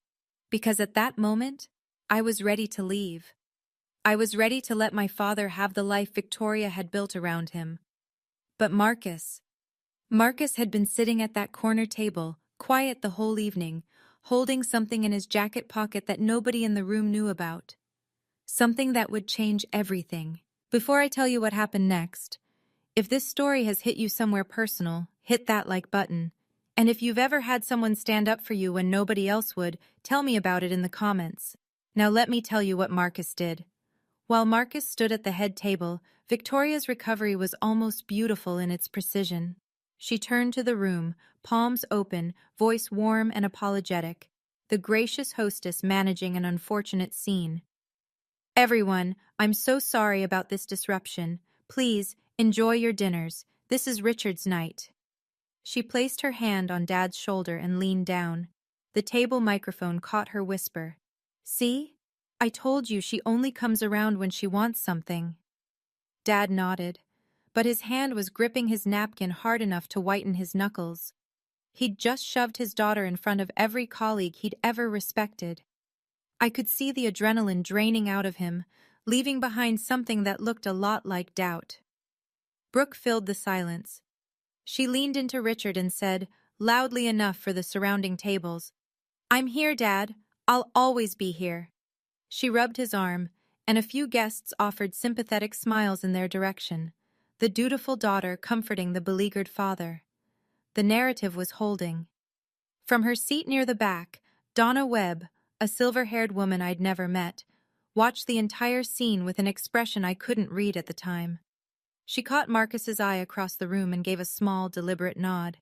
because at that moment, I was ready to leave. I was ready to let my father have the life Victoria had built around him. But Marcus had been sitting at that corner table, quiet the whole evening, holding something in his jacket pocket that nobody in the room knew about. Something that would change everything. Before I tell you what happened next, if this story has hit you somewhere personal, hit that like button. And if you've ever had someone stand up for you when nobody else would, tell me about it in the comments. Now let me tell you what Marcus did. While Marcus stood at the head table, Victoria's recovery was almost beautiful in its precision. She turned to the room, palms open, voice warm and apologetic, the gracious hostess managing an unfortunate scene. "Everyone, I'm so sorry about this disruption. Please, enjoy your dinners. This is Richard's night." She placed her hand on Dad's shoulder and leaned down. The table microphone caught her whisper. "See? I told you she only comes around when she wants something." Dad nodded, but his hand was gripping his napkin hard enough to whiten his knuckles. He'd just shoved his daughter in front of every colleague he'd ever respected. I could see the adrenaline draining out of him, leaving behind something that looked a lot like doubt. Brooke filled the silence. She leaned into Richard and said, loudly enough for the surrounding tables, "I'm here, Dad. I'll always be here." She rubbed his arm, and a few guests offered sympathetic smiles in their direction, the dutiful daughter comforting the beleaguered father. The narrative was holding. From her seat near the back, Donna Webb, a silver-haired woman I'd never met, watched the entire scene with an expression I couldn't read at the time. She caught Marcus's eye across the room and gave a small, deliberate nod.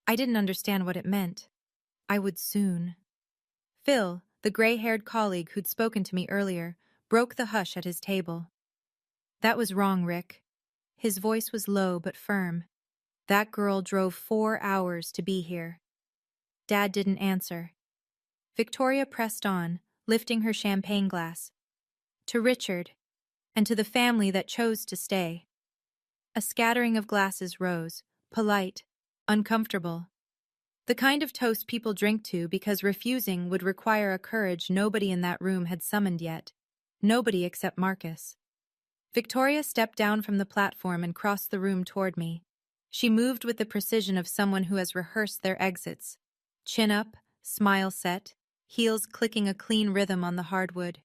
I didn't understand what it meant. I would soon. Phil, the gray-haired colleague who'd spoken to me earlier, broke the hush at his table. "That was wrong, Rick." His voice was low but firm. "That girl drove 4 hours to be here." Dad didn't answer. Victoria pressed on, lifting her champagne glass. "To Richard, and to the family that chose to stay." A scattering of glasses rose, polite, uncomfortable. The kind of toast people drink to because refusing would require a courage nobody in that room had summoned yet. Nobody except Marcus. Victoria stepped down from the platform and crossed the room toward me. She moved with the precision of someone who has rehearsed their exits. Chin up, smile set, heels clicking a clean rhythm on the hardwood.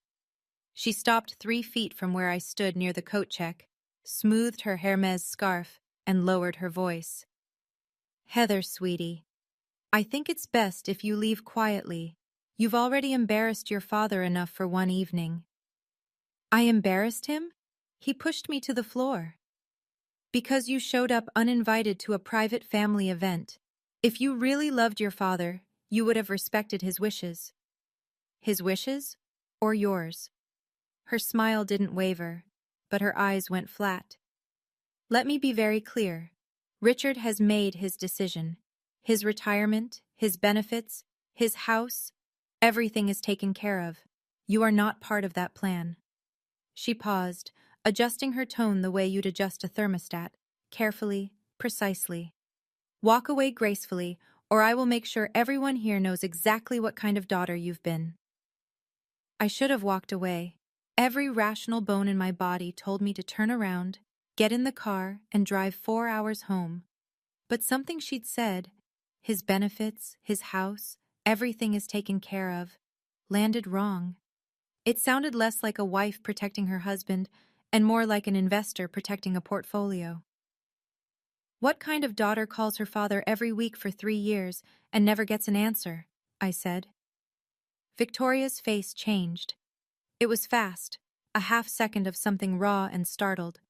She stopped 3 feet from where I stood near the coat check, smoothed her Hermes scarf, and lowered her voice. "Heather, sweetie, I think it's best if you leave quietly. You've already embarrassed your father enough for one evening." "I embarrassed him?" He pushed me to the floor. "Because you showed up uninvited to a private family event. If you really loved your father, you would have respected his wishes." "His wishes? Or yours?" Her smile didn't waver, but her eyes went flat. "Let me be very clear. Richard has made his decision. His retirement, his benefits, his house, everything is taken care of. You are not part of that plan." She paused, adjusting her tone the way you'd adjust a thermostat, carefully, precisely. "Walk away gracefully, or I will make sure everyone here knows exactly what kind of daughter you've been." I should have walked away. Every rational bone in my body told me to turn around, get in the car, and drive 4 hours home. But something she'd said, his benefits, his house, everything is taken care of, landed wrong. It sounded less like a wife protecting her husband and more like an investor protecting a portfolio. "What kind of daughter calls her father every week for 3 years and never gets an answer?" I said. Victoria's face changed. It was fast, a half-second of something raw and startled.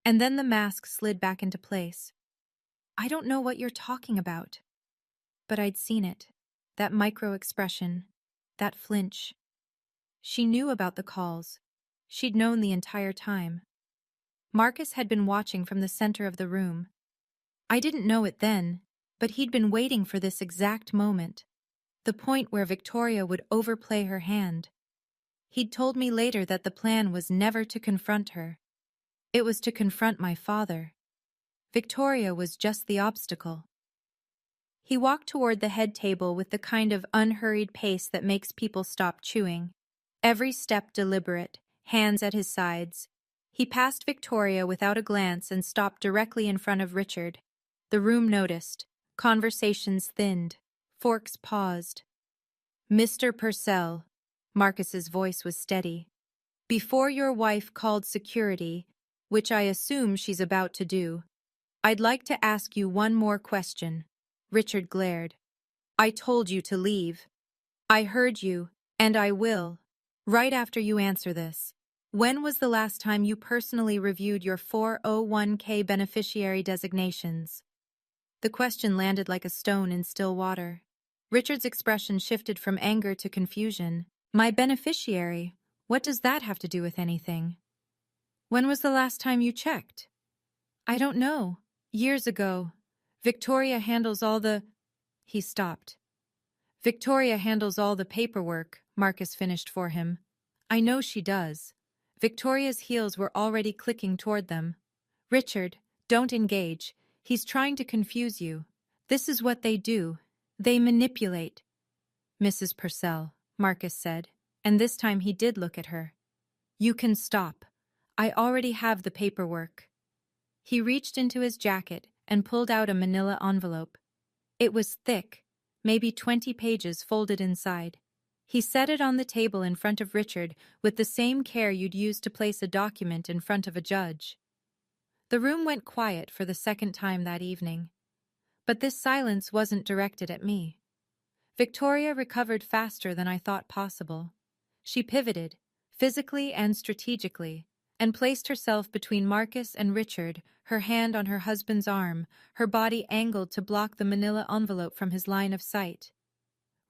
And then the mask slid back into place. "I don't know what you're talking about." But I'd seen it. That micro-expression. That flinch. She knew about the calls. She'd known the entire time. Marcus had been watching from the center of the room. I didn't know it then, but he'd been waiting for this exact moment. The point where Victoria would overplay her hand. He'd told me later that the plan was never to confront her. It was to confront my father. Victoria was just the obstacle. He walked toward the head table with the kind of unhurried pace that makes people stop chewing. Every step deliberate, hands at his sides. He passed Victoria without a glance and stopped directly in front of Richard. The room noticed. Conversations thinned. Forks paused. "Mr. Purcell," Marcus's voice was steady. "Before your wife called security, which I assume she's about to do, I'd like to ask you one more question." Richard glared. "I told you to leave. I heard you, and I will. Right after you answer this, when was the last time you personally reviewed your 401k beneficiary designations?" The question landed like a stone in still water. Richard's expression shifted from anger to confusion. "My beneficiary? What does that have to do with anything?" "When was the last time you checked?" "I don't know. Years ago. Victoria handles all the—" He stopped. "Victoria handles all the paperwork," Marcus finished for him. "I know she does. Victoria's heels were already clicking toward them. "Richard, don't engage. He's trying to confuse you. This is what they do. They manipulate." "Mrs. Purcell," Marcus said, and this time he did look at her. "You can stop. I already have the paperwork." He reached into his jacket and pulled out a manila envelope. It was thick, maybe 20 pages folded inside. He set it on the table in front of Richard with the same care you'd use to place a document in front of a judge. The room went quiet for the second time that evening. But this silence wasn't directed at me. Victoria recovered faster than I thought possible. She pivoted, physically and strategically, and placed herself between Marcus and Richard, her hand on her husband's arm, her body angled to block the manila envelope from his line of sight.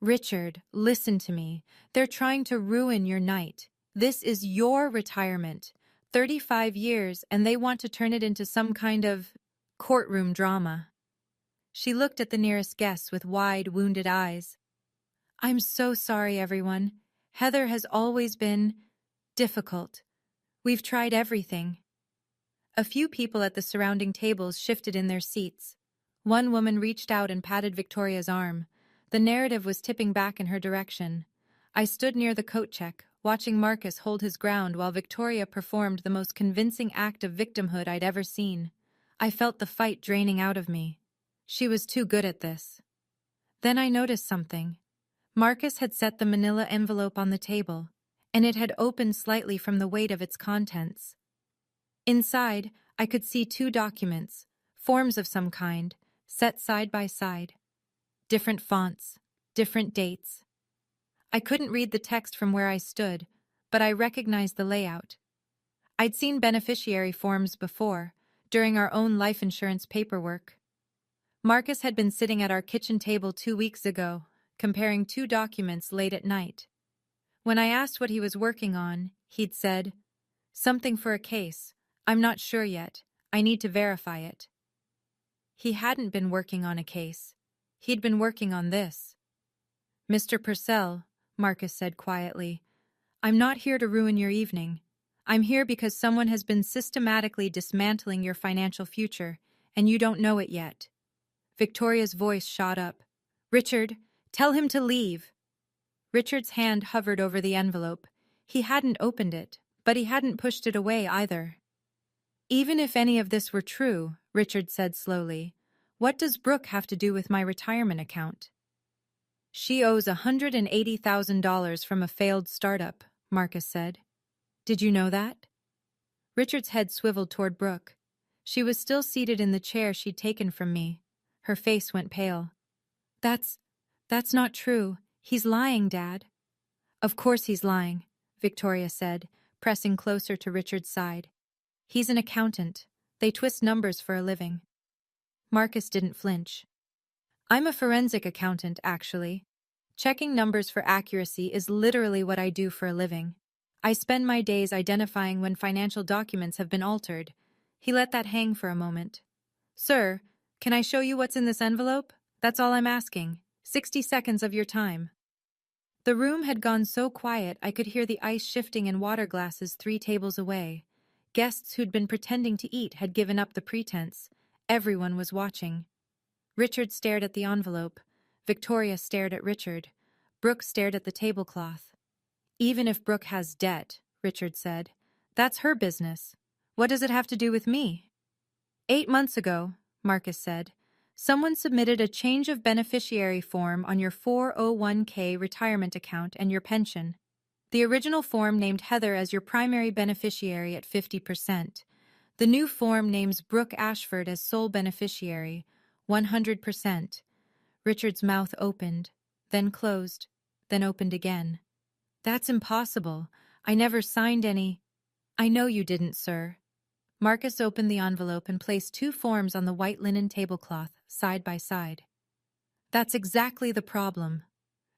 "Richard, listen to me. They're trying to ruin your night. This is your retirement. 35 years, and they want to turn it into some kind of courtroom drama." She looked at the nearest guests with wide, wounded eyes. "I'm so sorry, everyone. Heather has always been difficult. We've tried everything." A few people at the surrounding tables shifted in their seats. One woman reached out and patted Victoria's arm. The narrative was tipping back in her direction. I stood near the coat check, watching Marcus hold his ground while Victoria performed the most convincing act of victimhood I'd ever seen. I felt the fight draining out of me. She was too good at this. Then I noticed something. Marcus had set the manila envelope on the table, and it had opened slightly from the weight of its contents. Inside, I could see 2 documents, forms of some kind, set side by side. Different fonts, different dates. I couldn't read the text from where I stood, but I recognized the layout. I'd seen beneficiary forms before, during our own life insurance paperwork. Marcus had been sitting at our kitchen table 2 weeks ago, comparing 2 documents late at night. When I asked what he was working on, he'd said, "Something for a case. I'm not sure yet. I need to verify it." He hadn't been working on a case. He'd been working on this. "Mr. Purcell," Marcus said quietly, "I'm not here to ruin your evening. I'm here because someone has been systematically dismantling your financial future, and you don't know it yet." Victoria's voice shot up. "Richard, tell him to leave." Richard's hand hovered over the envelope. He hadn't opened it, but he hadn't pushed it away either. "Even if any of this were true," Richard said slowly, "what does Brooke have to do with my retirement account?" "She owes $180,000 from a failed startup," Marcus said. "Did you know that?" Richard's head swiveled toward Brooke. She was still seated in the chair she'd taken from me. Her face went pale. That's not true. He's lying, Dad." "Of course he's lying," Victoria said, pressing closer to Richard's side. "He's an accountant. They twist numbers for a living." Marcus didn't flinch. "I'm a forensic accountant, actually. Checking numbers for accuracy is literally what I do for a living. I spend my days identifying when financial documents have been altered." He let that hang for a moment. "Sir, can I show you what's in this envelope? That's all I'm asking. 60 seconds of your time." The room had gone so quiet I could hear the ice shifting in water glasses 3 tables away. Guests who'd been pretending to eat had given up the pretense. Everyone was watching. Richard stared at the envelope. Victoria stared at Richard. Brooke stared at the tablecloth. "Even if Brooke has debt," Richard said, "that's her business. What does it have to do with me?" 8 months ago," Marcus said, "someone submitted a change of beneficiary form on your 401k retirement account and your pension. The original form named Heather as your primary beneficiary at 50%. The new form names Brooke Ashford as sole beneficiary, 100%. Richard's mouth opened, then closed, then opened again. "That's impossible. I never signed any." "I know you didn't, sir." Marcus opened the envelope and placed 2 forms on the white linen tablecloth, side by side. "That's exactly the problem."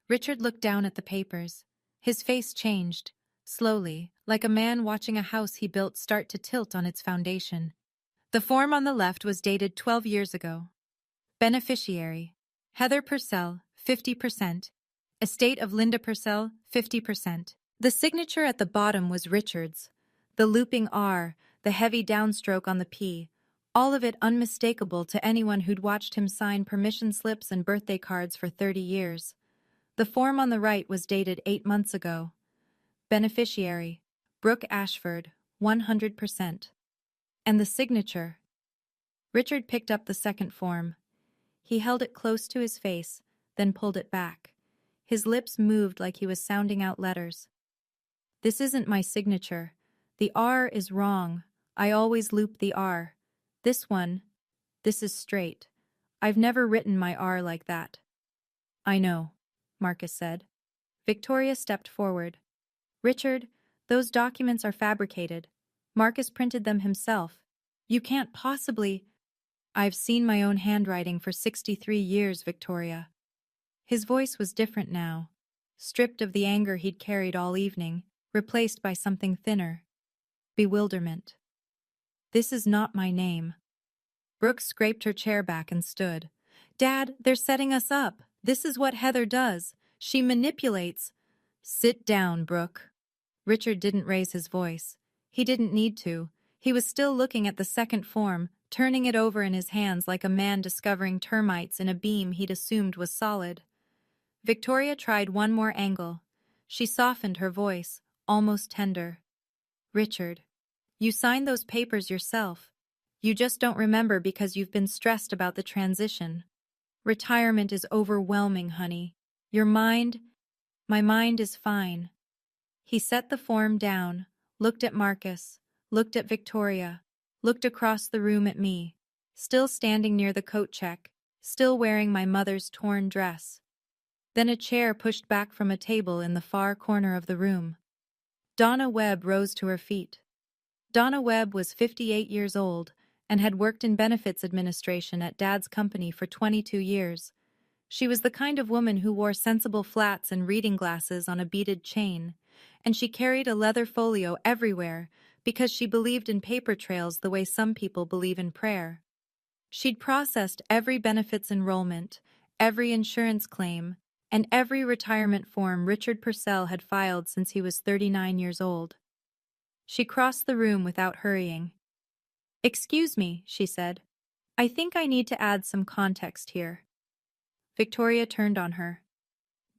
Richard looked down at the papers. His face changed, slowly, like a man watching a house he built start to tilt on its foundation. The form on the left was dated 12 years ago. Beneficiary: Heather Purcell, 50%. Estate of Linda Purcell, 50%. The signature at the bottom was Richard's. The looping R, the heavy downstroke on the P, all of it unmistakable to anyone who'd watched him sign permission slips and birthday cards for 30 years. The form on the right was dated 8 months ago. Beneficiary, Brooke Ashford, 100%. And the signature. Richard picked up the second form. He held it close to his face, then pulled it back. His lips moved like he was sounding out letters. This isn't my signature. The R is wrong. I always loop the R. This is straight. I've never written my R like that. I know, Marcus said. Victoria stepped forward. Richard, those documents are fabricated. Marcus printed them himself. You can't possibly... I've seen my own handwriting for 63 years, Victoria. His voice was different now, stripped of the anger he'd carried all evening, replaced by something thinner. Bewilderment. This is not my name. Brooke scraped her chair back and stood. Dad, they're setting us up. This is what Heather does. She manipulates. Sit down, Brooke. Richard didn't raise his voice. He didn't need to. He was still looking at the second form, turning it over in his hands like a man discovering termites in a beam he'd assumed was solid. Victoria tried one more angle. She softened her voice, almost tender. Richard, you signed those papers yourself. You just don't remember because you've been stressed about the transition. Retirement is overwhelming, honey. My mind is fine. He set the form down, looked at Marcus, looked at Victoria, looked across the room at me, still standing near the coat check, still wearing my mother's torn dress. Then a chair pushed back from a table in the far corner of the room. Donna Webb rose to her feet. Donna Webb was 58 years old and had worked in benefits administration at Dad's company for 22 years. She was the kind of woman who wore sensible flats and reading glasses on a beaded chain, and she carried a leather folio everywhere because she believed in paper trails the way some people believe in prayer. She'd processed every benefits enrollment, every insurance claim, and every retirement form Richard Purcell had filed since he was 39 years old. She crossed the room without hurrying. Excuse me, she said. I think I need to add some context here. Victoria turned on her.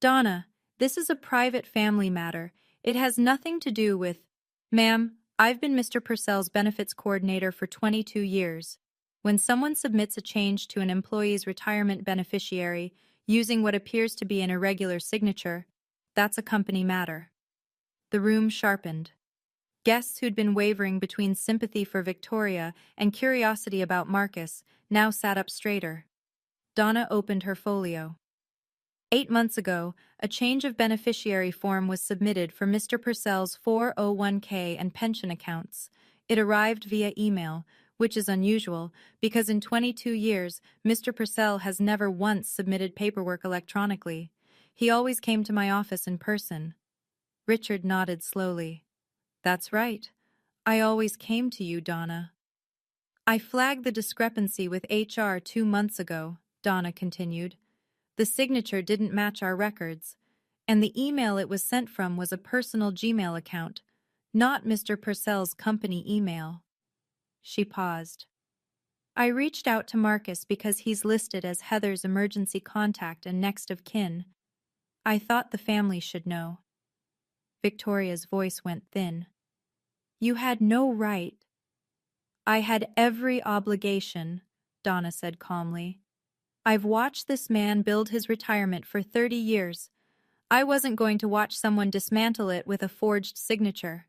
Donna, this is a private family matter. It has nothing to do with... Ma'am, I've been Mr. Purcell's benefits coordinator for 22 years. When someone submits a change to an employee's retirement beneficiary using what appears to be an irregular signature, that's a company matter. The room sharpened. Guests who'd been wavering between sympathy for Victoria and curiosity about Marcus now sat up straighter. Donna opened her folio. 8 months ago, a change of beneficiary form was submitted for Mr. Purcell's 401k and pension accounts. It arrived via email, which is unusual because in 22 years, Mr. Purcell has never once submitted paperwork electronically. He always came to my office in person. Richard nodded slowly. That's right. I always came to you, Donna. I flagged the discrepancy with HR 2 months ago, Donna continued. The signature didn't match our records, and the email it was sent from was a personal Gmail account, not Mr. Purcell's company email. She paused. I reached out to Marcus because he's listed as Heather's emergency contact and next of kin. I thought the family should know. Victoria's voice went thin. You had no right. I had every obligation, Donna said calmly. I've watched this man build his retirement for 30 years. I wasn't going to watch someone dismantle it with a forged signature.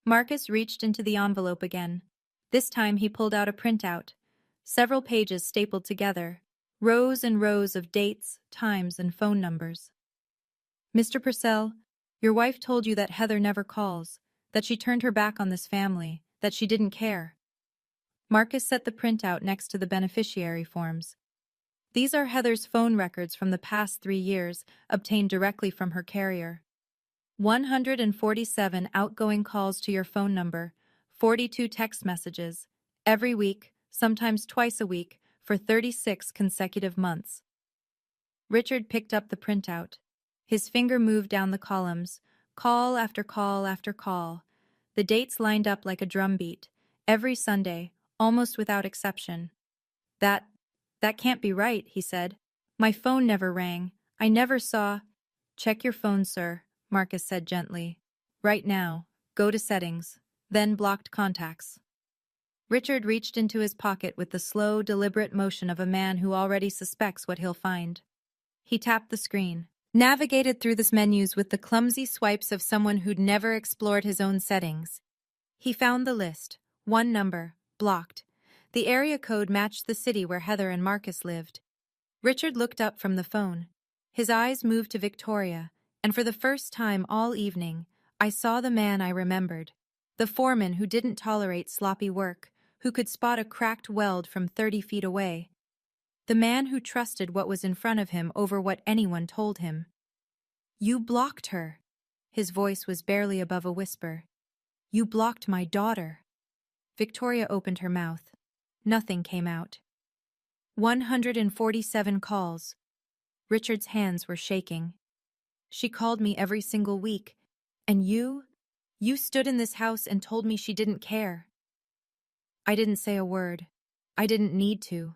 Marcus reached into the envelope again. This time he pulled out a printout. Several pages stapled together. Rows and rows of dates, times, and phone numbers. Mr. Purcell, your wife told you that Heather never calls, that she turned her back on this family, that she didn't care. Marcus set the printout next to the beneficiary forms. These are Heather's phone records from the past 3 years, obtained directly from her carrier. 147 outgoing calls to your phone number, 42 text messages, every week, sometimes twice a week, for 36 consecutive months. Richard picked up the printout. His finger moved down the columns, call after call after call. The dates lined up like a drumbeat. Every Sunday, almost without exception. That can't be right, he said. My phone never rang. I never saw. Check your phone, sir, Marcus said gently. Right now. Go to settings. Then blocked contacts. Richard reached into his pocket with the slow, deliberate motion of a man who already suspects what he'll find. He tapped the screen, navigated through the menus with the clumsy swipes of someone who'd never explored his own settings. He found the list. One number. Blocked. The area code matched the city where Heather and Marcus lived. Richard looked up from the phone. His eyes moved to Victoria, and for the first time all evening, I saw the man I remembered. The foreman who didn't tolerate sloppy work, who could spot a cracked weld from 30 feet away. The man who trusted what was in front of him over what anyone told him. You blocked her. His voice was barely above a whisper. You blocked my daughter. Victoria opened her mouth. Nothing came out. 147 calls. Richard's hands were shaking. She called me every single week. And you stood in this house and told me she didn't care. I didn't say a word. I didn't need to.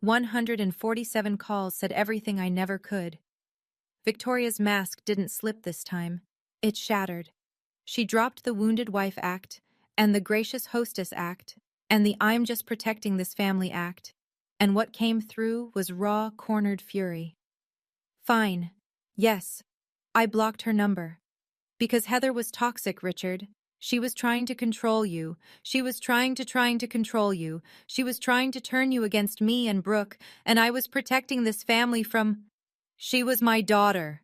147 calls said everything I never could. Victoria's mask didn't slip this time. It shattered. She dropped the wounded wife act, and the gracious hostess act, and the I'm just protecting this family act, and what came through was raw, cornered fury. Fine. Yes. I blocked her number. Because Heather was toxic, Richard. She was trying to control you. She was trying to control you. She was trying to turn you against me and Brooke, and I was protecting this family from... She was my daughter.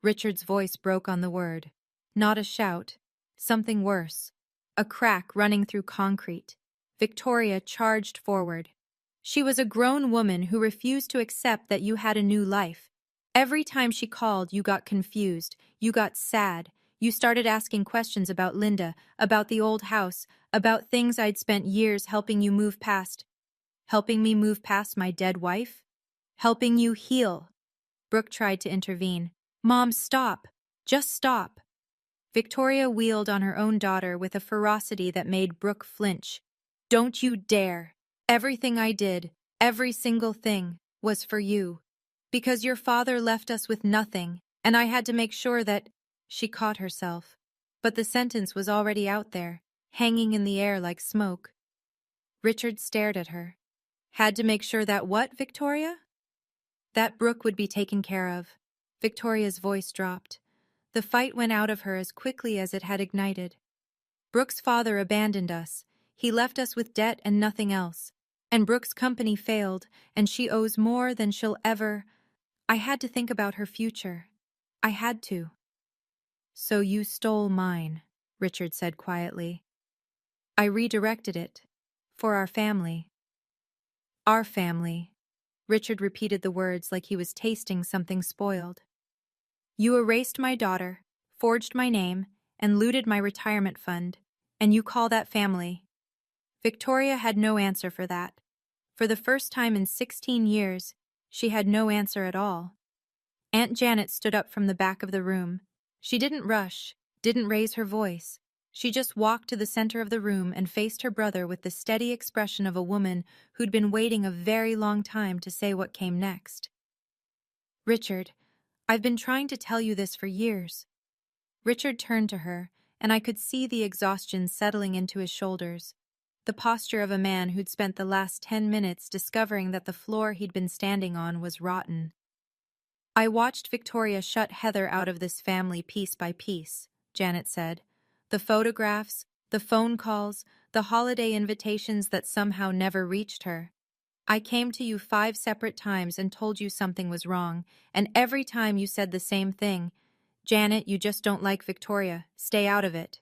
Richard's voice broke on the word. Not a shout. Something worse. A crack running through concrete. Victoria charged forward. She was a grown woman who refused to accept that you had a new life. Every time she called, you got confused. You got sad. You started asking questions about Linda, about the old house, about things I'd spent years helping you move past. Helping me move past my dead wife? Helping you heal. Brooke tried to intervene. Mom, stop. Just stop. Victoria wheeled on her own daughter with a ferocity that made Brooke flinch. Don't you dare. Everything I did, every single thing, was for you. Because your father left us with nothing, and I had to make sure that... She caught herself. But the sentence was already out there, hanging in the air like smoke. Richard stared at her. Had to make sure that what, Victoria? That Brooke would be taken care of. Victoria's voice dropped. The fight went out of her as quickly as it had ignited. Brooke's father abandoned us. He left us with debt and nothing else. And Brooke's company failed, and she owes more than she'll ever... I had to think about her future. I had to. So you stole mine, Richard said quietly. I redirected it. For our family. Our family. Richard repeated the words like he was tasting something spoiled. You erased my daughter, forged my name, and looted my retirement fund, and you call that family. Victoria had no answer for that. For the first time in 16 years, she had no answer at all. Aunt Janet stood up from the back of the room. She didn't rush, didn't raise her voice. She just walked to the center of the room and faced her brother with the steady expression of a woman who'd been waiting a very long time to say what came next. Richard, I've been trying to tell you this for years. Richard turned to her, and I could see the exhaustion settling into his shoulders. The posture of a man who'd spent the last 10 minutes discovering that the floor he'd been standing on was rotten. I watched Victoria shut Heather out of this family piece by piece, Janet said. The photographs, the phone calls, the holiday invitations that somehow never reached her. I came to you 5 separate times and told you something was wrong, and every time you said the same thing. Janet, you just don't like Victoria. Stay out of it.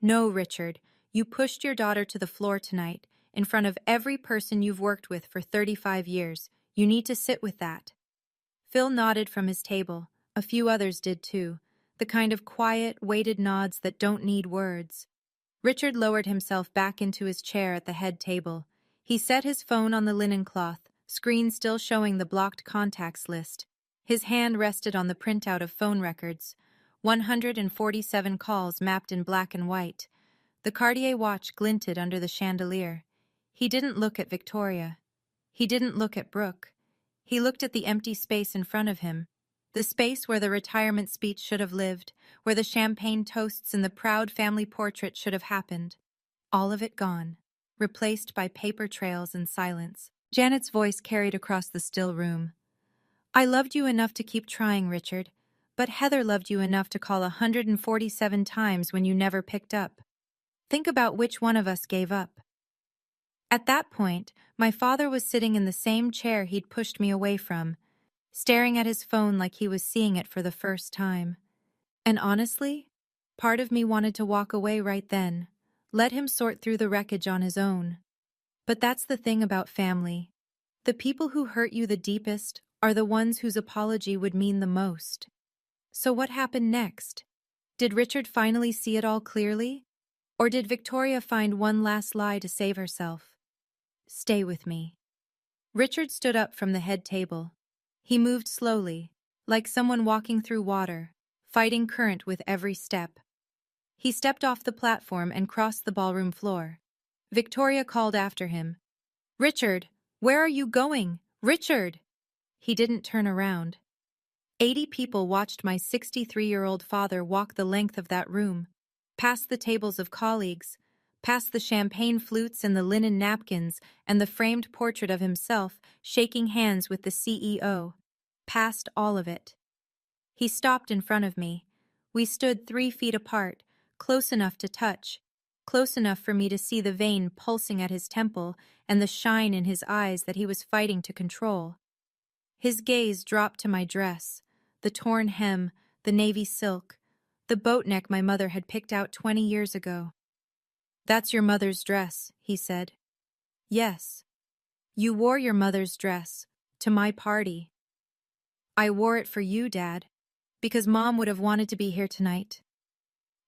No, Richard. You pushed your daughter to the floor tonight, in front of every person you've worked with for 35 years. You need to sit with that. Phil nodded from his table. A few others did too. The kind of quiet, weighted nods that don't need words. Richard lowered himself back into his chair at the head table. He set his phone on the linen cloth, screen still showing the blocked contacts list. His hand rested on the printout of phone records. 147 calls mapped in black and white. The Cartier watch glinted under the chandelier. He didn't look at Victoria. He didn't look at Brooke. He looked at the empty space in front of him. The space where the retirement speech should have lived, where the champagne toasts and the proud family portrait should have happened. All of it gone, replaced by paper trails and silence. Janet's voice carried across the still room. I loved you enough to keep trying, Richard, but Heather loved you enough to call 147 times when you never picked up. Think about which one of us gave up. At that point, my father was sitting in the same chair he'd pushed me away from, staring at his phone like he was seeing it for the first time. And honestly, part of me wanted to walk away right then, let him sort through the wreckage on his own. But that's the thing about family. The people who hurt you the deepest are the ones whose apology would mean the most. So what happened next? Did Richard finally see it all clearly? Or did Victoria find one last lie to save herself? Stay with me. Richard stood up from the head table. He moved slowly, like someone walking through water, fighting current with every step. He stepped off the platform and crossed the ballroom floor. Victoria called after him. Richard, where are you going? Richard! He didn't turn around. 80 people watched my 63-year-old father walk the length of that room, past the tables of colleagues, past the champagne flutes and the linen napkins and the framed portrait of himself shaking hands with the CEO, past all of it. He stopped in front of me. We stood 3 feet apart, close enough to touch, close enough for me to see the vein pulsing at his temple and the shine in his eyes that he was fighting to control. His gaze dropped to my dress, the torn hem, the navy silk, the boat neck my mother had picked out 20 years ago. That's your mother's dress, he said. Yes. You wore your mother's dress to my party. I wore it for you, Dad, because Mom would have wanted to be here tonight.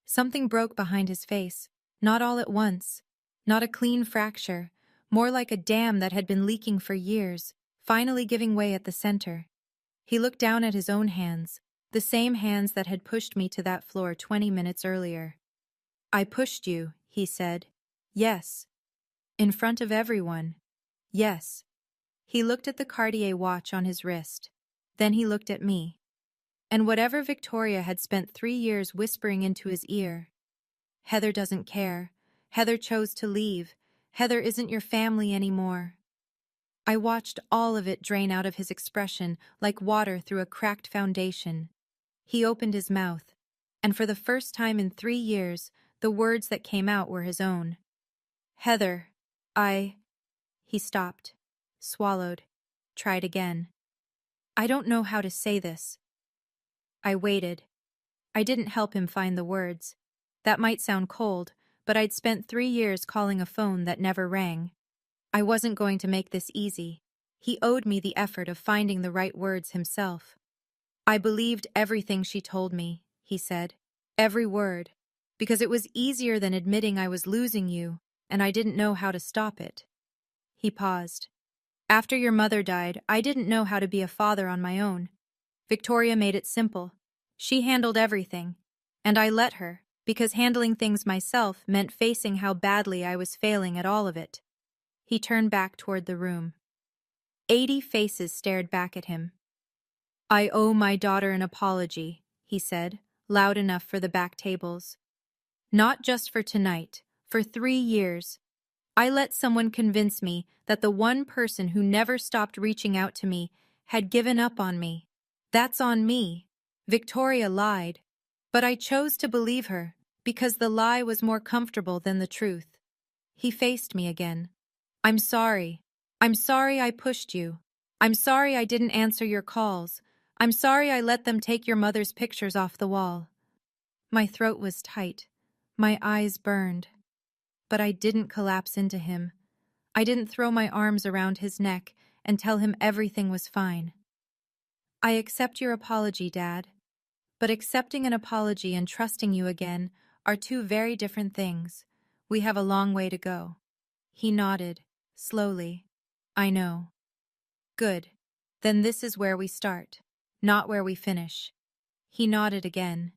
Something broke behind his face, not all at once, not a clean fracture, more like a dam that had been leaking for years, finally giving way at the center. He looked down at his own hands, the same hands that had pushed me to that floor 20 minutes earlier. I pushed you, he said. Yes. In front of everyone. Yes. He looked at the Cartier watch on his wrist. Then he looked at me. And whatever Victoria had spent 3 years whispering into his ear, Heather doesn't care. Heather chose to leave. Heather isn't your family anymore. I watched all of it drain out of his expression like water through a cracked foundation. He opened his mouth, and for the first time in 3 years, the words that came out were his own. Heather, He stopped, swallowed, tried again. I don't know how to say this. I waited. I didn't help him find the words. That might sound cold, but I'd spent 3 years calling a phone that never rang. I wasn't going to make this easy. He owed me the effort of finding the right words himself. I believed everything she told me, he said. Every word. Because it was easier than admitting I was losing you, and I didn't know how to stop it. He paused. After your mother died, I didn't know how to be a father on my own. Victoria made it simple. She handled everything. And I let her, because handling things myself meant facing how badly I was failing at all of it. He turned back toward the room. 80 faces stared back at him. I owe my daughter an apology, he said, loud enough for the back tables. Not just for tonight, for 3 years. I let someone convince me that the one person who never stopped reaching out to me had given up on me. That's on me. Victoria lied. But I chose to believe her, because the lie was more comfortable than the truth. He faced me again. I'm sorry. I'm sorry I pushed you. I'm sorry I didn't answer your calls. I'm sorry I let them take your mother's pictures off the wall. My throat was tight. My eyes burned. But I didn't collapse into him. I didn't throw my arms around his neck and tell him everything was fine. I accept your apology, Dad. But accepting an apology and trusting you again are 2 very different things. We have a long way to go. He nodded, slowly. I know. Good. Then this is where we start, not where we finish. He nodded again.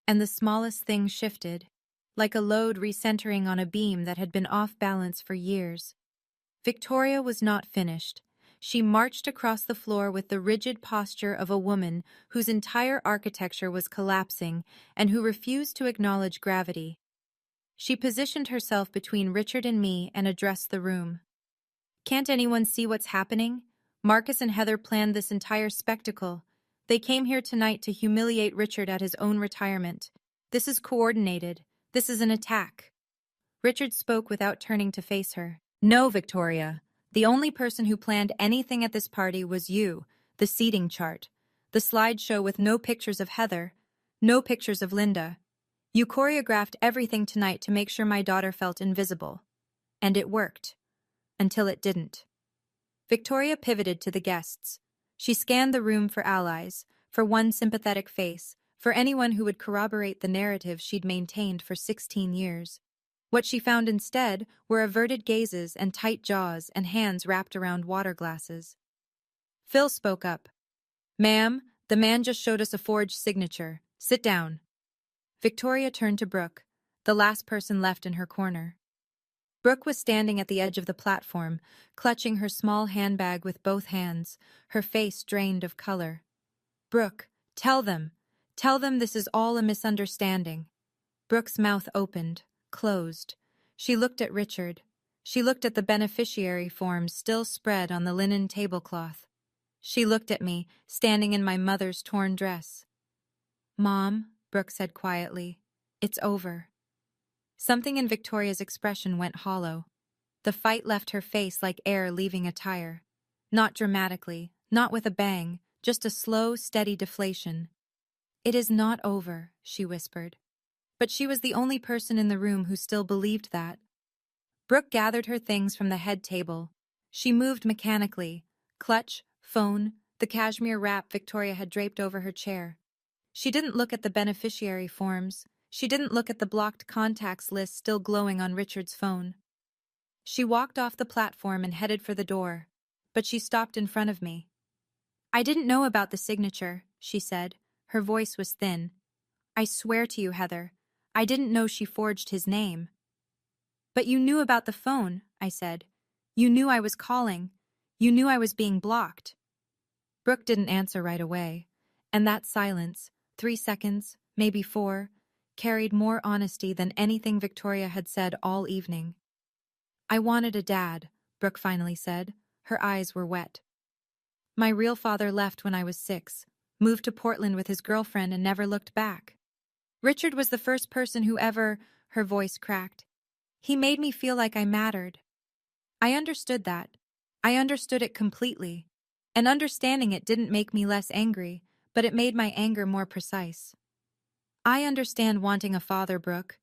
and the smallest thing shifted, like a load recentering on a beam that had been off balance for years. Victoria was not finished. She marched across the floor with the rigid posture of a woman whose entire architecture was collapsing and who refused to acknowledge gravity. She positioned herself between Richard and me and addressed the room. "Can't anyone see what's happening? Marcus and Heather planned this entire spectacle. They came here tonight to humiliate Richard at his own retirement. This is coordinated. This is an attack." Richard spoke without turning to face her. "No, Victoria. The only person who planned anything at this party was you, the seating chart, the slideshow with no pictures of Heather, no pictures of Linda. You choreographed everything tonight to make sure my daughter felt invisible. And it worked. Until it didn't." Victoria pivoted to the guests. She scanned the room for allies, for one sympathetic face, for anyone who would corroborate the narrative she'd maintained for 16 years. What she found instead were averted gazes and tight jaws and hands wrapped around water glasses. Phil spoke up. "Ma'am, the man just showed us a forged signature. Sit down." Victoria turned to Brooke, the last person left in her corner. Brooke was standing at the edge of the platform, clutching her small handbag with both hands, her face drained of color. "Brooke, tell them. Tell them this is all a misunderstanding." Brooke's mouth opened, closed. She looked at Richard. She looked at the beneficiary forms still spread on the linen tablecloth. She looked at me, standing in my mother's torn dress. "Mom," Brooke said quietly, "it's over." Something in Victoria's expression went hollow. The fight left her face like air leaving a tire. Not dramatically, not with a bang, just a slow, steady deflation. "It is not over," she whispered. But she was the only person in the room who still believed that. Brooke gathered her things from the head table. She moved mechanically. Clutch, phone, the cashmere wrap Victoria had draped over her chair. She didn't look at the beneficiary forms. She didn't look at the blocked contacts list still glowing on Richard's phone. She walked off the platform and headed for the door, but she stopped in front of me. "I didn't know about the signature," she said. Her voice was thin. "I swear to you, Heather, I didn't know she forged his name." "But you knew about the phone," I said. "You knew I was calling. You knew I was being blocked." Brooke didn't answer right away, and that silence, 3 seconds, maybe 4, carried more honesty than anything Victoria had said all evening. "I wanted a dad," Brooke finally said. Her eyes were wet. "My real father left when I was 6, moved to Portland with his girlfriend and never looked back. Richard was the first person who ever," her voice cracked. "He made me feel like I mattered." I understood that. I understood it completely. And understanding it didn't make me less angry, but it made my anger more precise. "I understand wanting a father, Brooke,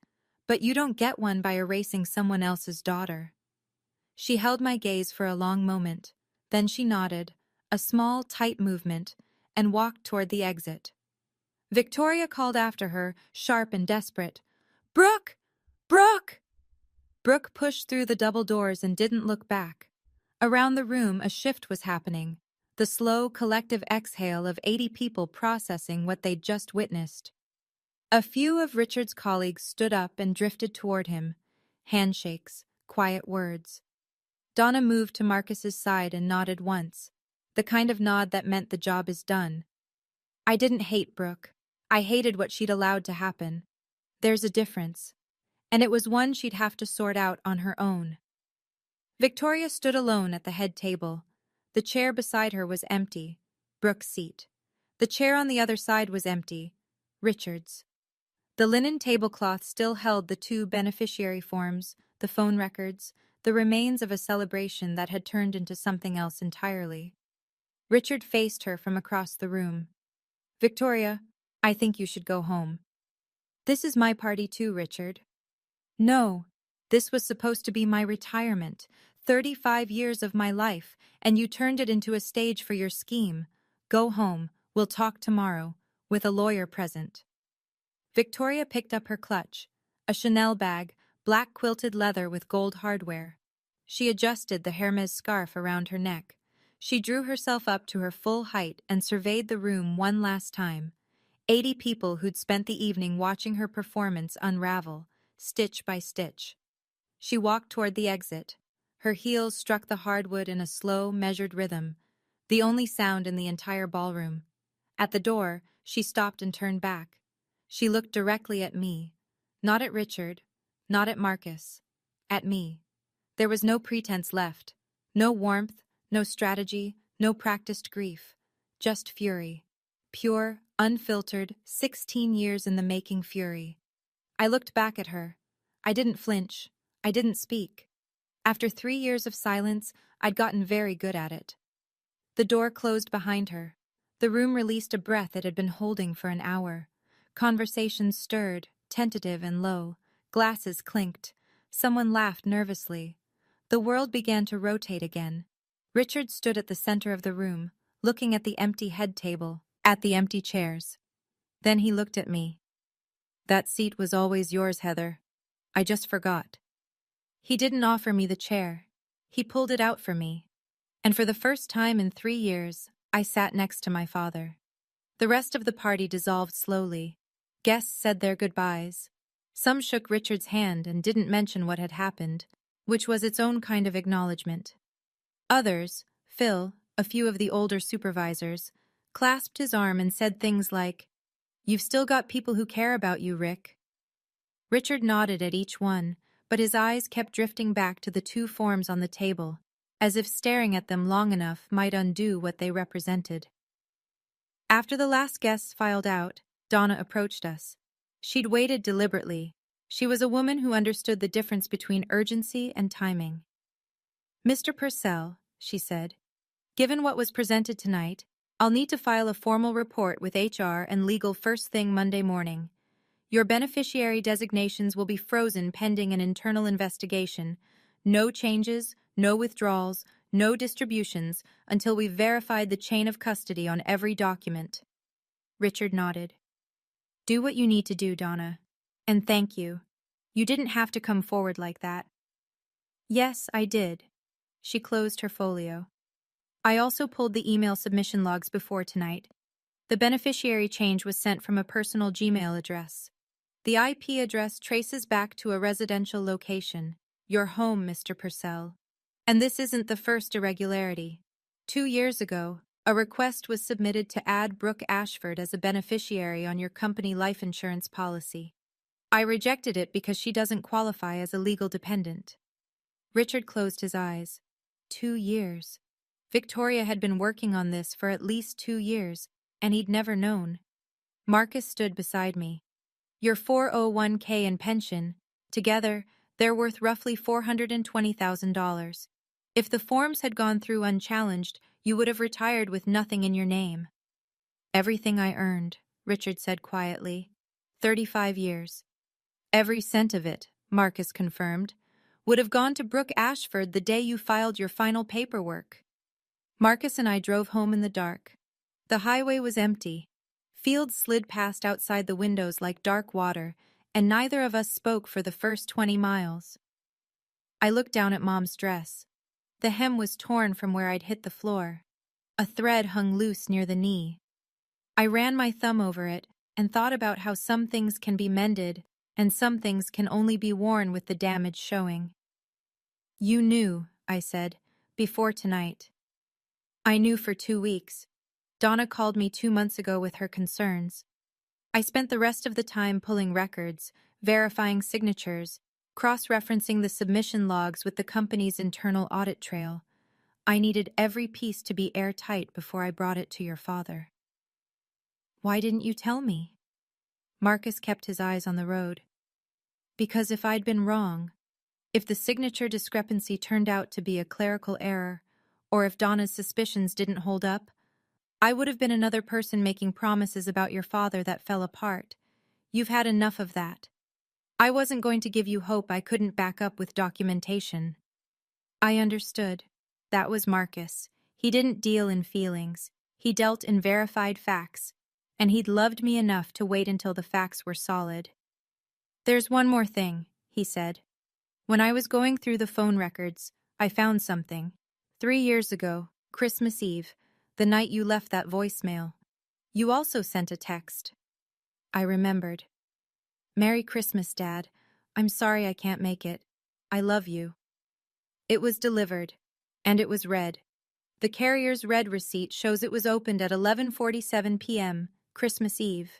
but you don't get one by erasing someone else's daughter." She held my gaze for a long moment, then she nodded, a small, tight movement, and walked toward the exit. Victoria called after her, sharp and desperate. "Brooke! Brooke!" Brooke pushed through the double doors and didn't look back. Around the room, a shift was happening, the slow, collective exhale of 80 people processing what they'd just witnessed. A few of Richard's colleagues stood up and drifted toward him. Handshakes, quiet words. Donna moved to Marcus's side and nodded once, the kind of nod that meant the job is done. I didn't hate Brooke. I hated what she'd allowed to happen. There's a difference. And it was one she'd have to sort out on her own. Victoria stood alone at the head table. The chair beside her was empty, Brooke's seat. The chair on the other side was empty, Richard's. The linen tablecloth still held the 2 beneficiary forms, the phone records, the remains of a celebration that had turned into something else entirely. Richard faced her from across the room. "Victoria, I think you should go home." "This is my party too, Richard." "No, this was supposed to be my retirement, 35 years of my life, and you turned it into a stage for your scheme. Go home, we'll talk tomorrow, with a lawyer present." Victoria picked up her clutch, a Chanel bag, black quilted leather with gold hardware. She adjusted the Hermes scarf around her neck. She drew herself up to her full height and surveyed the room one last time. 80 people who'd spent the evening watching her performance unravel, stitch by stitch. She walked toward the exit. Her heels struck the hardwood in a slow, measured rhythm, the only sound in the entire ballroom. At the door, she stopped and turned back. She looked directly at me. Not at Richard, not at Marcus. At me. There was no pretense left. No warmth, no strategy, no practiced grief. Just fury. Pure, unfiltered, 16 years in the making fury. I looked back at her. I didn't flinch. I didn't speak. After 3 years of silence, I'd gotten very good at it. The door closed behind her. The room released a breath it had been holding for an hour. Conversations stirred, tentative and low. Glasses clinked. Someone laughed nervously. The world began to rotate again. Richard stood at the center of the room, looking at the empty head table, at the empty chairs. Then he looked at me. "That seat was always yours, Heather. I just forgot." He didn't offer me the chair. He pulled it out for me. And for the first time in 3 years, I sat next to my father. The rest of the party dissolved slowly. Guests said their goodbyes. Some shook Richard's hand and didn't mention what had happened, which was its own kind of acknowledgement. Others, Phil, a few of the older supervisors, clasped his arm and said things like, "You've still got people who care about you, Rick." Richard nodded at each one, but his eyes kept drifting back to the two forms on the table, as if staring at them long enough might undo what they represented. After the last guests filed out, Donna approached us. She'd waited deliberately. She was a woman who understood the difference between urgency and timing. "Mr. Purcell," she said, "given what was presented tonight, I'll need to file a formal report with HR and legal first thing Monday morning. Your beneficiary designations will be frozen pending an internal investigation. No changes, no withdrawals, no distributions until we've verified the chain of custody on every document." Richard nodded. "Do what you need to do, Donna. And thank you. You didn't have to come forward like that." "Yes, I did." She closed her folio. "I also pulled the email submission logs before tonight. The beneficiary change was sent from a personal Gmail address. The IP address traces back to a residential location, your home, Mr. Purcell. And this isn't the first irregularity. 2 years ago, a request was submitted to add Brooke Ashford as a beneficiary on your company life insurance policy. I rejected it because she doesn't qualify as a legal dependent." Richard closed his eyes. 2 years. Victoria had been working on this for at least 2 years, and he'd never known. Marcus stood beside me. "Your 401k and pension, together, they're worth roughly $420,000. If the forms had gone through unchallenged, you would have retired with nothing in your name." "Everything I earned," Richard said quietly. 35 years. "Every cent of it," Marcus confirmed, "would have gone to Brooke Ashford the day you filed your final paperwork." Marcus and I drove home in the dark. The highway was empty. Fields slid past outside the windows like dark water, and neither of us spoke for the first 20 miles. I looked down at Mom's dress. The hem was torn from where I'd hit the floor. A thread hung loose near the knee. I ran my thumb over it and thought about how some things can be mended and some things can only be worn with the damage showing. "You knew," I said, "before tonight." "I knew for 2 weeks. Donna called me 2 months ago with her concerns. I spent the rest of the time pulling records, verifying signatures, cross-referencing the submission logs with the company's internal audit trail. I needed every piece to be airtight before I brought it to your father." "Why didn't you tell me?" Marcus kept his eyes on the road. "Because if I'd been wrong, if the signature discrepancy turned out to be a clerical error, or if Donna's suspicions didn't hold up, I would have been another person making promises about your father that fell apart. You've had enough of that. I wasn't going to give you hope I couldn't back up with documentation." I understood. That was Marcus. He didn't deal in feelings. He dealt in verified facts, and he'd loved me enough to wait until the facts were solid. "There's one more thing," he said. "When I was going through the phone records, I found something. 3 years ago, Christmas Eve, the night you left that voicemail. You also sent a text. I remembered. Merry Christmas, Dad. I'm sorry I can't make it. I love you. It was delivered, and it was read. The carrier's red receipt shows it was opened at 11:47 p.m., Christmas Eve.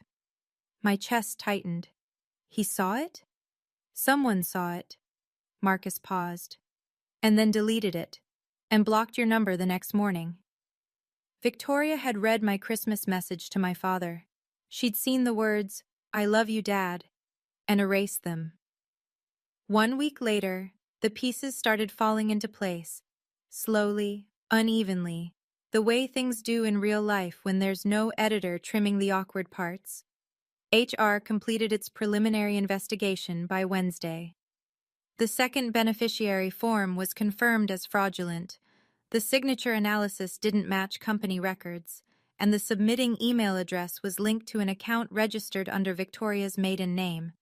My chest tightened. He saw it? Someone saw it. Marcus paused, and then deleted it, and blocked your number the next morning. Victoria had read my Christmas message to my father. She'd seen the words, "I love you, Dad," and erased them. 1 week later, the pieces started falling into place, slowly, unevenly, the way things do in real life when there's no editor trimming the awkward parts. HR completed its preliminary investigation by Wednesday. The second beneficiary form was confirmed as fraudulent. The signature analysis didn't match company records, and the submitting email address was linked to an account registered under Victoria's maiden name.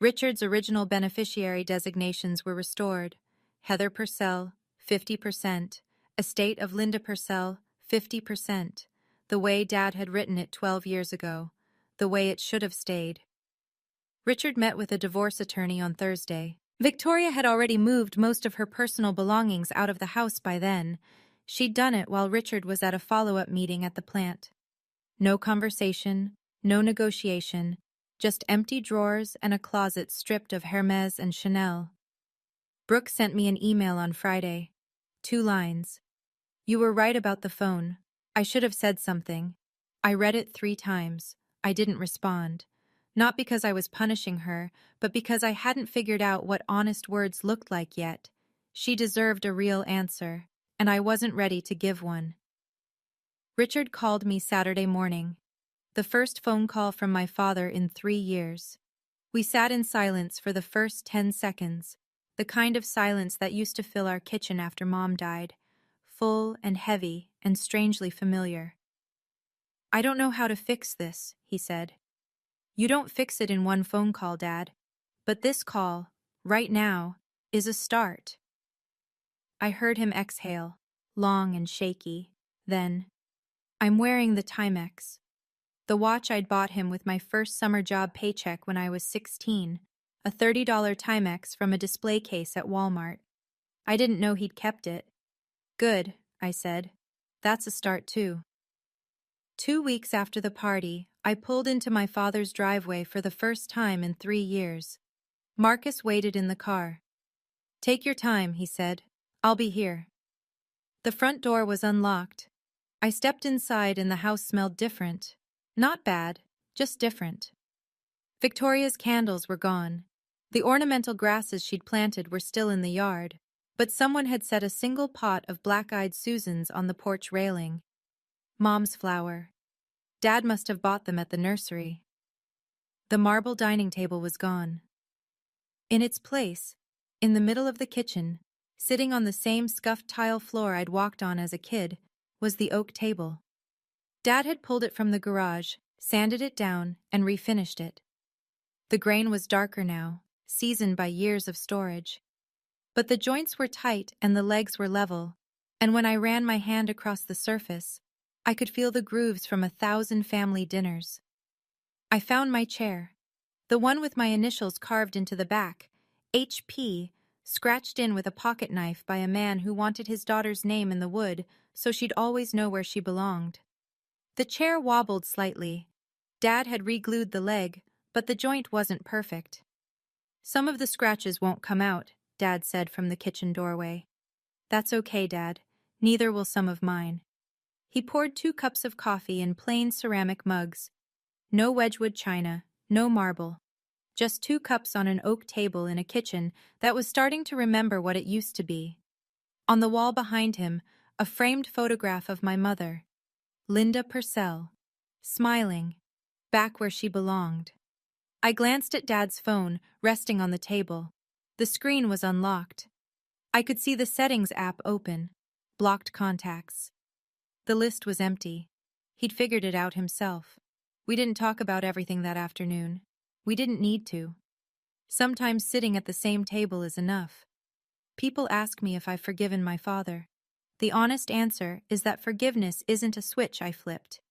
Richard's original beneficiary designations were restored. Heather Purcell, 50%. Estate of Linda Purcell, 50%. The way Dad had written it 12 years ago. The way it should have stayed. Richard met with a divorce attorney on Thursday. Victoria had already moved most of her personal belongings out of the house by then. She'd done it while Richard was at a follow-up meeting at the plant. No conversation, no negotiation, just empty drawers and a closet stripped of Hermes and Chanel. Brooke sent me an email on Friday. 2 lines. "You were right about the phone. I should have said something. I read it 3 times. I didn't respond. Not because I was punishing her, but because I hadn't figured out what honest words looked like yet. She deserved a real answer, and I wasn't ready to give one." Richard called me Saturday morning. The first phone call from my father in 3 years. We sat in silence for the first 10 seconds, the kind of silence that used to fill our kitchen after Mom died, full and heavy and strangely familiar. "I don't know how to fix this," he said. "You don't fix it in one phone call, Dad. But this call, right now, is a start." I heard him exhale, long and shaky. Then, "I'm wearing the Timex. The watch I'd bought him with my first summer job paycheck when I was 16, a $30 Timex from a display case at Walmart. I didn't know he'd kept it." "Good," I said. "That's a start, too." 2 weeks after the party, I pulled into my father's driveway for the first time in 3 years. Marcus waited in the car. "Take your time," he said. "I'll be here." The front door was unlocked. I stepped inside and the house smelled different. Not bad, just different. Victoria's candles were gone. The ornamental grasses she'd planted were still in the yard, but someone had set a single pot of black-eyed Susans on the porch railing. Mom's flower. Dad must have bought them at the nursery. The marble dining table was gone. In its place, in the middle of the kitchen, sitting on the same scuffed tile floor I'd walked on as a kid, was the oak table. Dad had pulled it from the garage, sanded it down, and refinished it. The grain was darker now, seasoned by years of storage. But the joints were tight and the legs were level, and when I ran my hand across the surface, I could feel the grooves from 1,000 family dinners. I found my chair, the one with my initials carved into the back, HP, scratched in with a pocket knife by a man who wanted his daughter's name in the wood so she'd always know where she belonged. The chair wobbled slightly. Dad had re-glued the leg, but the joint wasn't perfect. "Some of the scratches won't come out," Dad said from the kitchen doorway. "That's okay, Dad. Neither will some of mine." He poured 2 cups of coffee in plain ceramic mugs. No Wedgwood china, no marble. Just 2 cups on an oak table in a kitchen that was starting to remember what it used to be. On the wall behind him, a framed photograph of my mother, Linda Purcell, smiling, back where she belonged. I glanced at Dad's phone, resting on the table. The screen was unlocked. I could see the settings app open, blocked contacts. The list was empty. He'd figured it out himself. We didn't talk about everything that afternoon. We didn't need to. Sometimes sitting at the same table is enough. People ask me if I've forgiven my father. The honest answer is that forgiveness isn't a switch I flipped.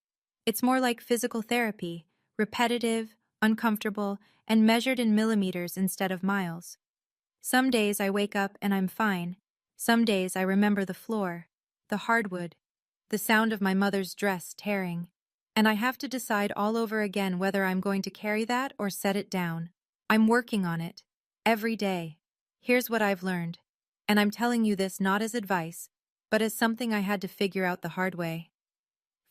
It's more like physical therapy, repetitive, uncomfortable, and measured in millimeters instead of miles. Some days I wake up and I'm fine. Some days I remember the floor, the hardwood, the sound of my mother's dress tearing. And I have to decide all over again whether I'm going to carry that or set it down. I'm working on it. Every day. Here's what I've learned. And I'm telling you this not as advice, but as something I had to figure out the hard way.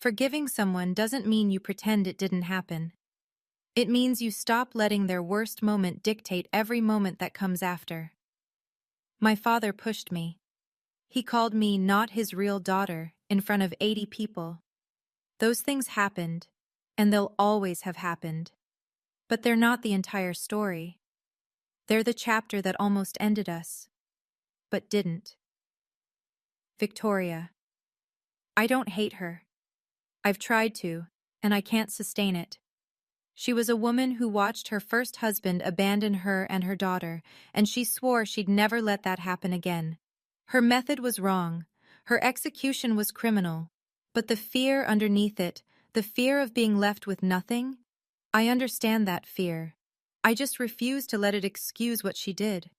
Forgiving someone doesn't mean you pretend it didn't happen. It means you stop letting their worst moment dictate every moment that comes after. My father pushed me. He called me not his real daughter in front of 80 people. Those things happened, and they'll always have happened. But they're not the entire story. They're the chapter that almost ended us, but didn't. Victoria. I don't hate her. I've tried to, and I can't sustain it. She was a woman who watched her first husband abandon her and her daughter, and she swore she'd never let that happen again. Her method was wrong. Her execution was criminal. But the fear underneath it, the fear of being left with nothing, I understand that fear. I just refuse to let it excuse what she did.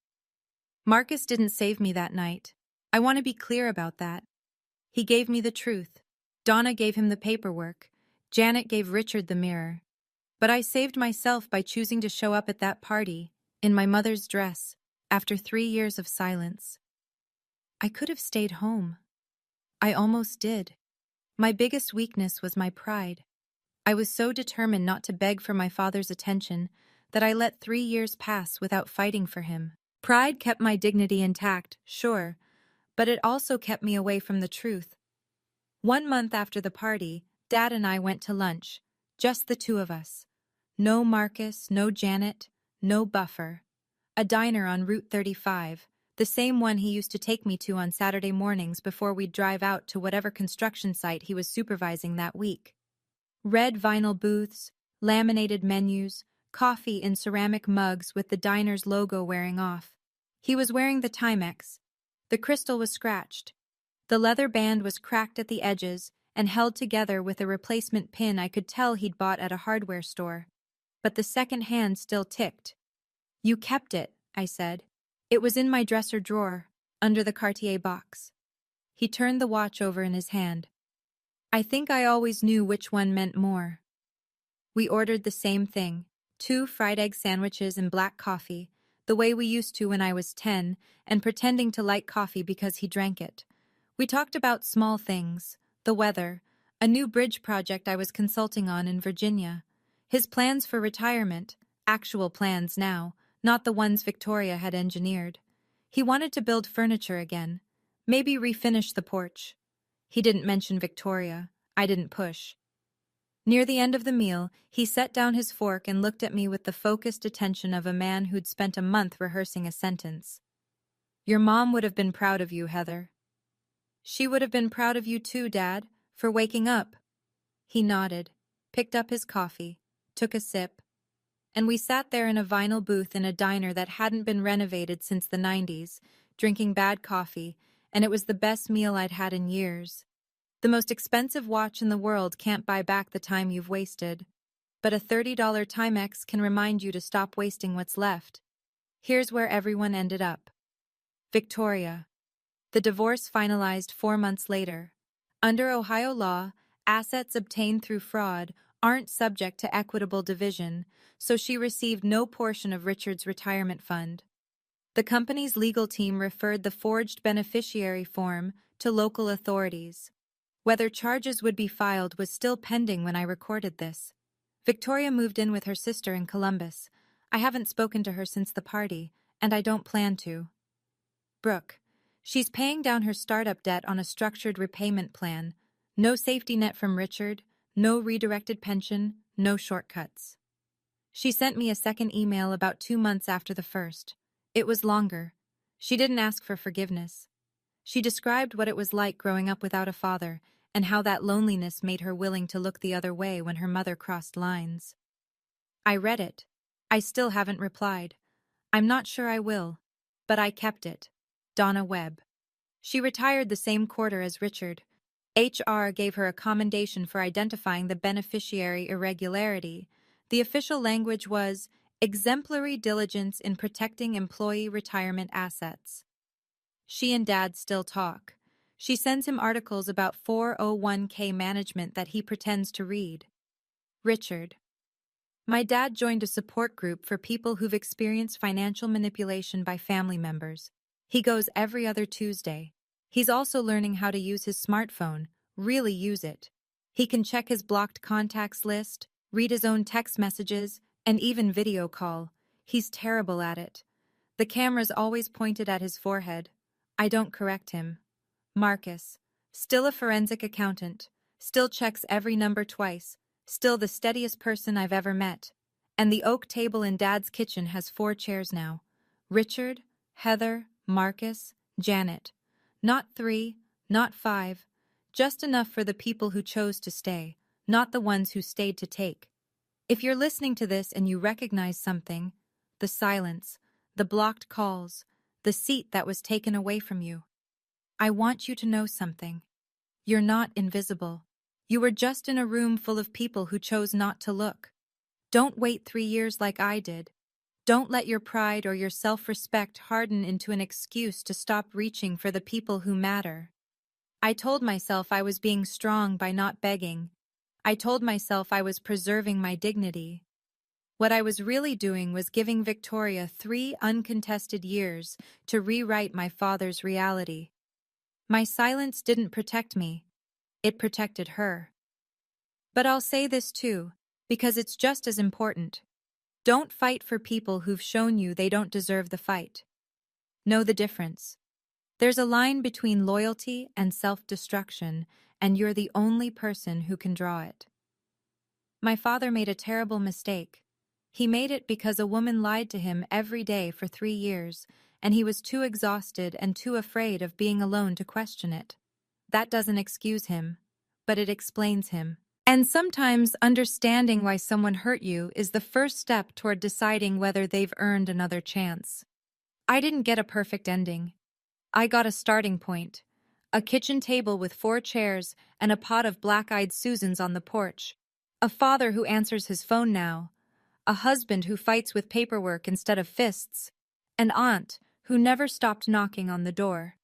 Marcus didn't save me that night. I want to be clear about that. He gave me the truth. Donna gave him the paperwork. Janet gave Richard the mirror. But I saved myself by choosing to show up at that party, in my mother's dress, after 3 years of silence. I could have stayed home. I almost did. My biggest weakness was my pride. I was so determined not to beg for my father's attention that I let 3 years pass without fighting for him. Pride kept my dignity intact, sure, but it also kept me away from the truth. 1 month after the party, Dad and I went to lunch, just the two of us. No Marcus, no Janet, no buffer. A diner on Route 35, the same one he used to take me to on Saturday mornings before we'd drive out to whatever construction site he was supervising that week. Red vinyl booths, laminated menus, coffee in ceramic mugs with the diner's logo wearing off. He was wearing the Timex. The crystal was scratched. The leather band was cracked at the edges and held together with a replacement pin I could tell he'd bought at a hardware store. But the second hand still ticked. "You kept it," I said. "It was in my dresser drawer, under the Cartier box." He turned the watch over in his hand. I think I always knew which one meant more. We ordered the same thing, 2 fried egg sandwiches and black coffee, the way we used to when I was 10, and pretending to like coffee because he drank it. We talked about small things, the weather, a new bridge project I was consulting on in Virginia, his plans for retirement, actual plans now, not the ones Victoria had engineered. He wanted to build furniture again, maybe refinish the porch. He didn't mention Victoria. I didn't push. Near the end of the meal, he set down his fork and looked at me with the focused attention of a man who'd spent a month rehearsing a sentence. "Your mom would have been proud of you, Heather." "She would have been proud of you too, Dad, for waking up." He nodded, picked up his coffee, took a sip, and we sat there in a vinyl booth in a diner that hadn't been renovated since the 90s, drinking bad coffee, and it was the best meal I'd had in years. The most expensive watch in the world can't buy back the time you've wasted, but a $30 Timex can remind you to stop wasting what's left. Here's where everyone ended up. Victoria. The divorce finalized 4 months later. Under Ohio law, assets obtained through fraud aren't subject to equitable division, so she received no portion of Richard's retirement fund. The company's legal team referred the forged beneficiary form to local authorities. Whether charges would be filed was still pending when I recorded this. Victoria moved in with her sister in Columbus. I haven't spoken to her since the party, and I don't plan to. Brooke. She's paying down her startup debt on a structured repayment plan. No safety net from Richard, no redirected pension, no shortcuts. She sent me a second email about 2 months after the first. It was longer. She didn't ask for forgiveness. She described what it was like growing up without a father, and how that loneliness made her willing to look the other way when her mother crossed lines. I read it. I still haven't replied. I'm not sure I will, but I kept it. Donna Webb. She retired the same quarter as Richard. HR gave her a commendation for identifying the beneficiary irregularity, The official language was exemplary diligence in protecting employee retirement assets. She and Dad still talk. She sends him articles about 401k management that he pretends to read. Richard. My dad joined a support group for people who've experienced financial manipulation by family members. He goes every other Tuesday. He's also learning how to use his smartphone, really use it. He can check his blocked contacts list, read his own text messages, and even video call. He's terrible at it. The camera's always pointed at his forehead. I don't correct him. Marcus. Still a forensic accountant. Still checks every number twice. Still the steadiest person I've ever met. And the oak table in Dad's kitchen has 4 chairs now. Richard, Heather, Marcus, Janet. Not 3, not 5. Just enough for the people who chose to stay, not the ones who stayed to take. If you're listening to this and you recognize something, the silence, the blocked calls, the seat that was taken away from you, I want you to know something. You're not invisible. You were just in a room full of people who chose not to look. Don't wait 3 years like I did. Don't let your pride or your self-respect harden into an excuse to stop reaching for the people who matter. I told myself I was being strong by not begging. I told myself I was preserving my dignity. What I was really doing was giving Victoria 3 uncontested years to rewrite my father's reality. My silence didn't protect me. It protected her. But I'll say this too, because it's just as important. Don't fight for people who've shown you they don't deserve the fight. Know the difference. There's a line between loyalty and self-destruction, and you're the only person who can draw it. My father made a terrible mistake. He made it because a woman lied to him every day for 3 years, and he was too exhausted and too afraid of being alone to question it. That doesn't excuse him, but it explains him. And sometimes understanding why someone hurt you is the first step toward deciding whether they've earned another chance. I didn't get a perfect ending. I got a starting point. A kitchen table with 4 chairs and a pot of black-eyed Susans on the porch. A father who answers his phone now. A husband who fights with paperwork instead of fists. An aunt who never stopped knocking on the door.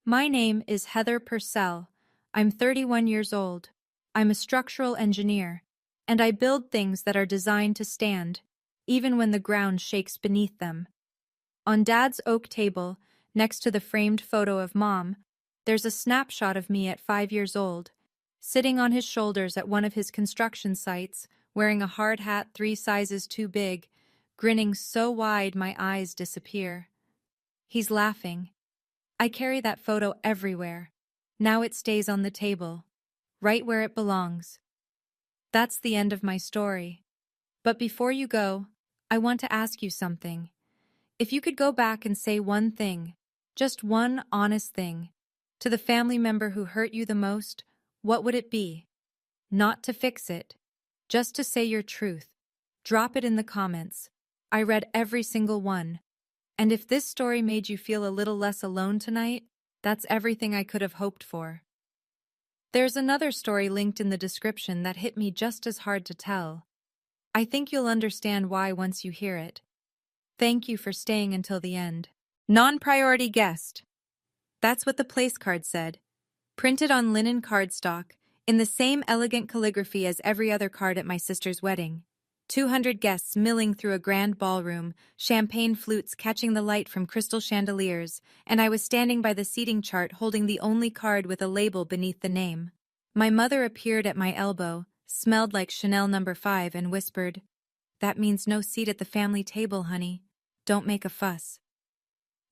My name is Heather Purcell. I'm 31 years old. I'm a structural engineer, and I build things that are designed to stand, even when the ground shakes beneath them. On Dad's oak table, next to the framed photo of Mom, there's a snapshot of me at 5 years old, sitting on his shoulders at one of his construction sites, wearing a hard hat 3 sizes too big, grinning so wide my eyes disappear. He's laughing. I carry that photo everywhere. Now it stays on the table, right where it belongs. That's the end of my story. But before you go, I want to ask you something. If you could go back and say one thing, just one honest thing, to the family member who hurt you the most, what would it be? Not to fix it, just to say your truth. Drop it in the comments. I read every single one. And if this story made you feel a little less alone tonight, that's everything I could have hoped for. There's another story linked in the description that hit me just as hard to tell. I think you'll understand why once you hear it. Thank you for staying until the end. Non-priority guest. That's what the place card said. Printed on linen cardstock, in the same elegant calligraphy as every other card at my sister's wedding. 200 guests milling through a grand ballroom, champagne flutes catching the light from crystal chandeliers, and I was standing by the seating chart holding the only card with a label beneath the name. My mother appeared at my elbow, smelled like Chanel No. 5, and whispered, "That means no seat at the family table, honey. Don't make a fuss."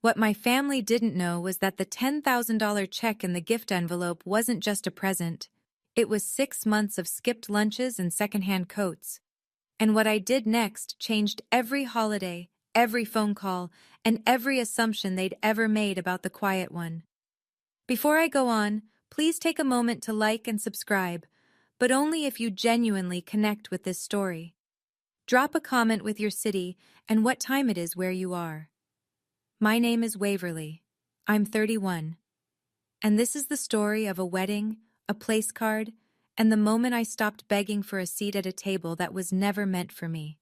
What my family didn't know was that the $10,000 check in the gift envelope wasn't just a present. It was 6 months of skipped lunches and secondhand coats. And what I did next changed every holiday, every phone call, and every assumption they'd ever made about the quiet one. Before I go on, please take a moment to like and subscribe, but only if you genuinely connect with this story. Drop a comment with your city and what time it is where you are. My name is Waverly. I'm 31. And this is the story of a wedding, a place card, and the moment I stopped begging for a seat at a table that was never meant for me.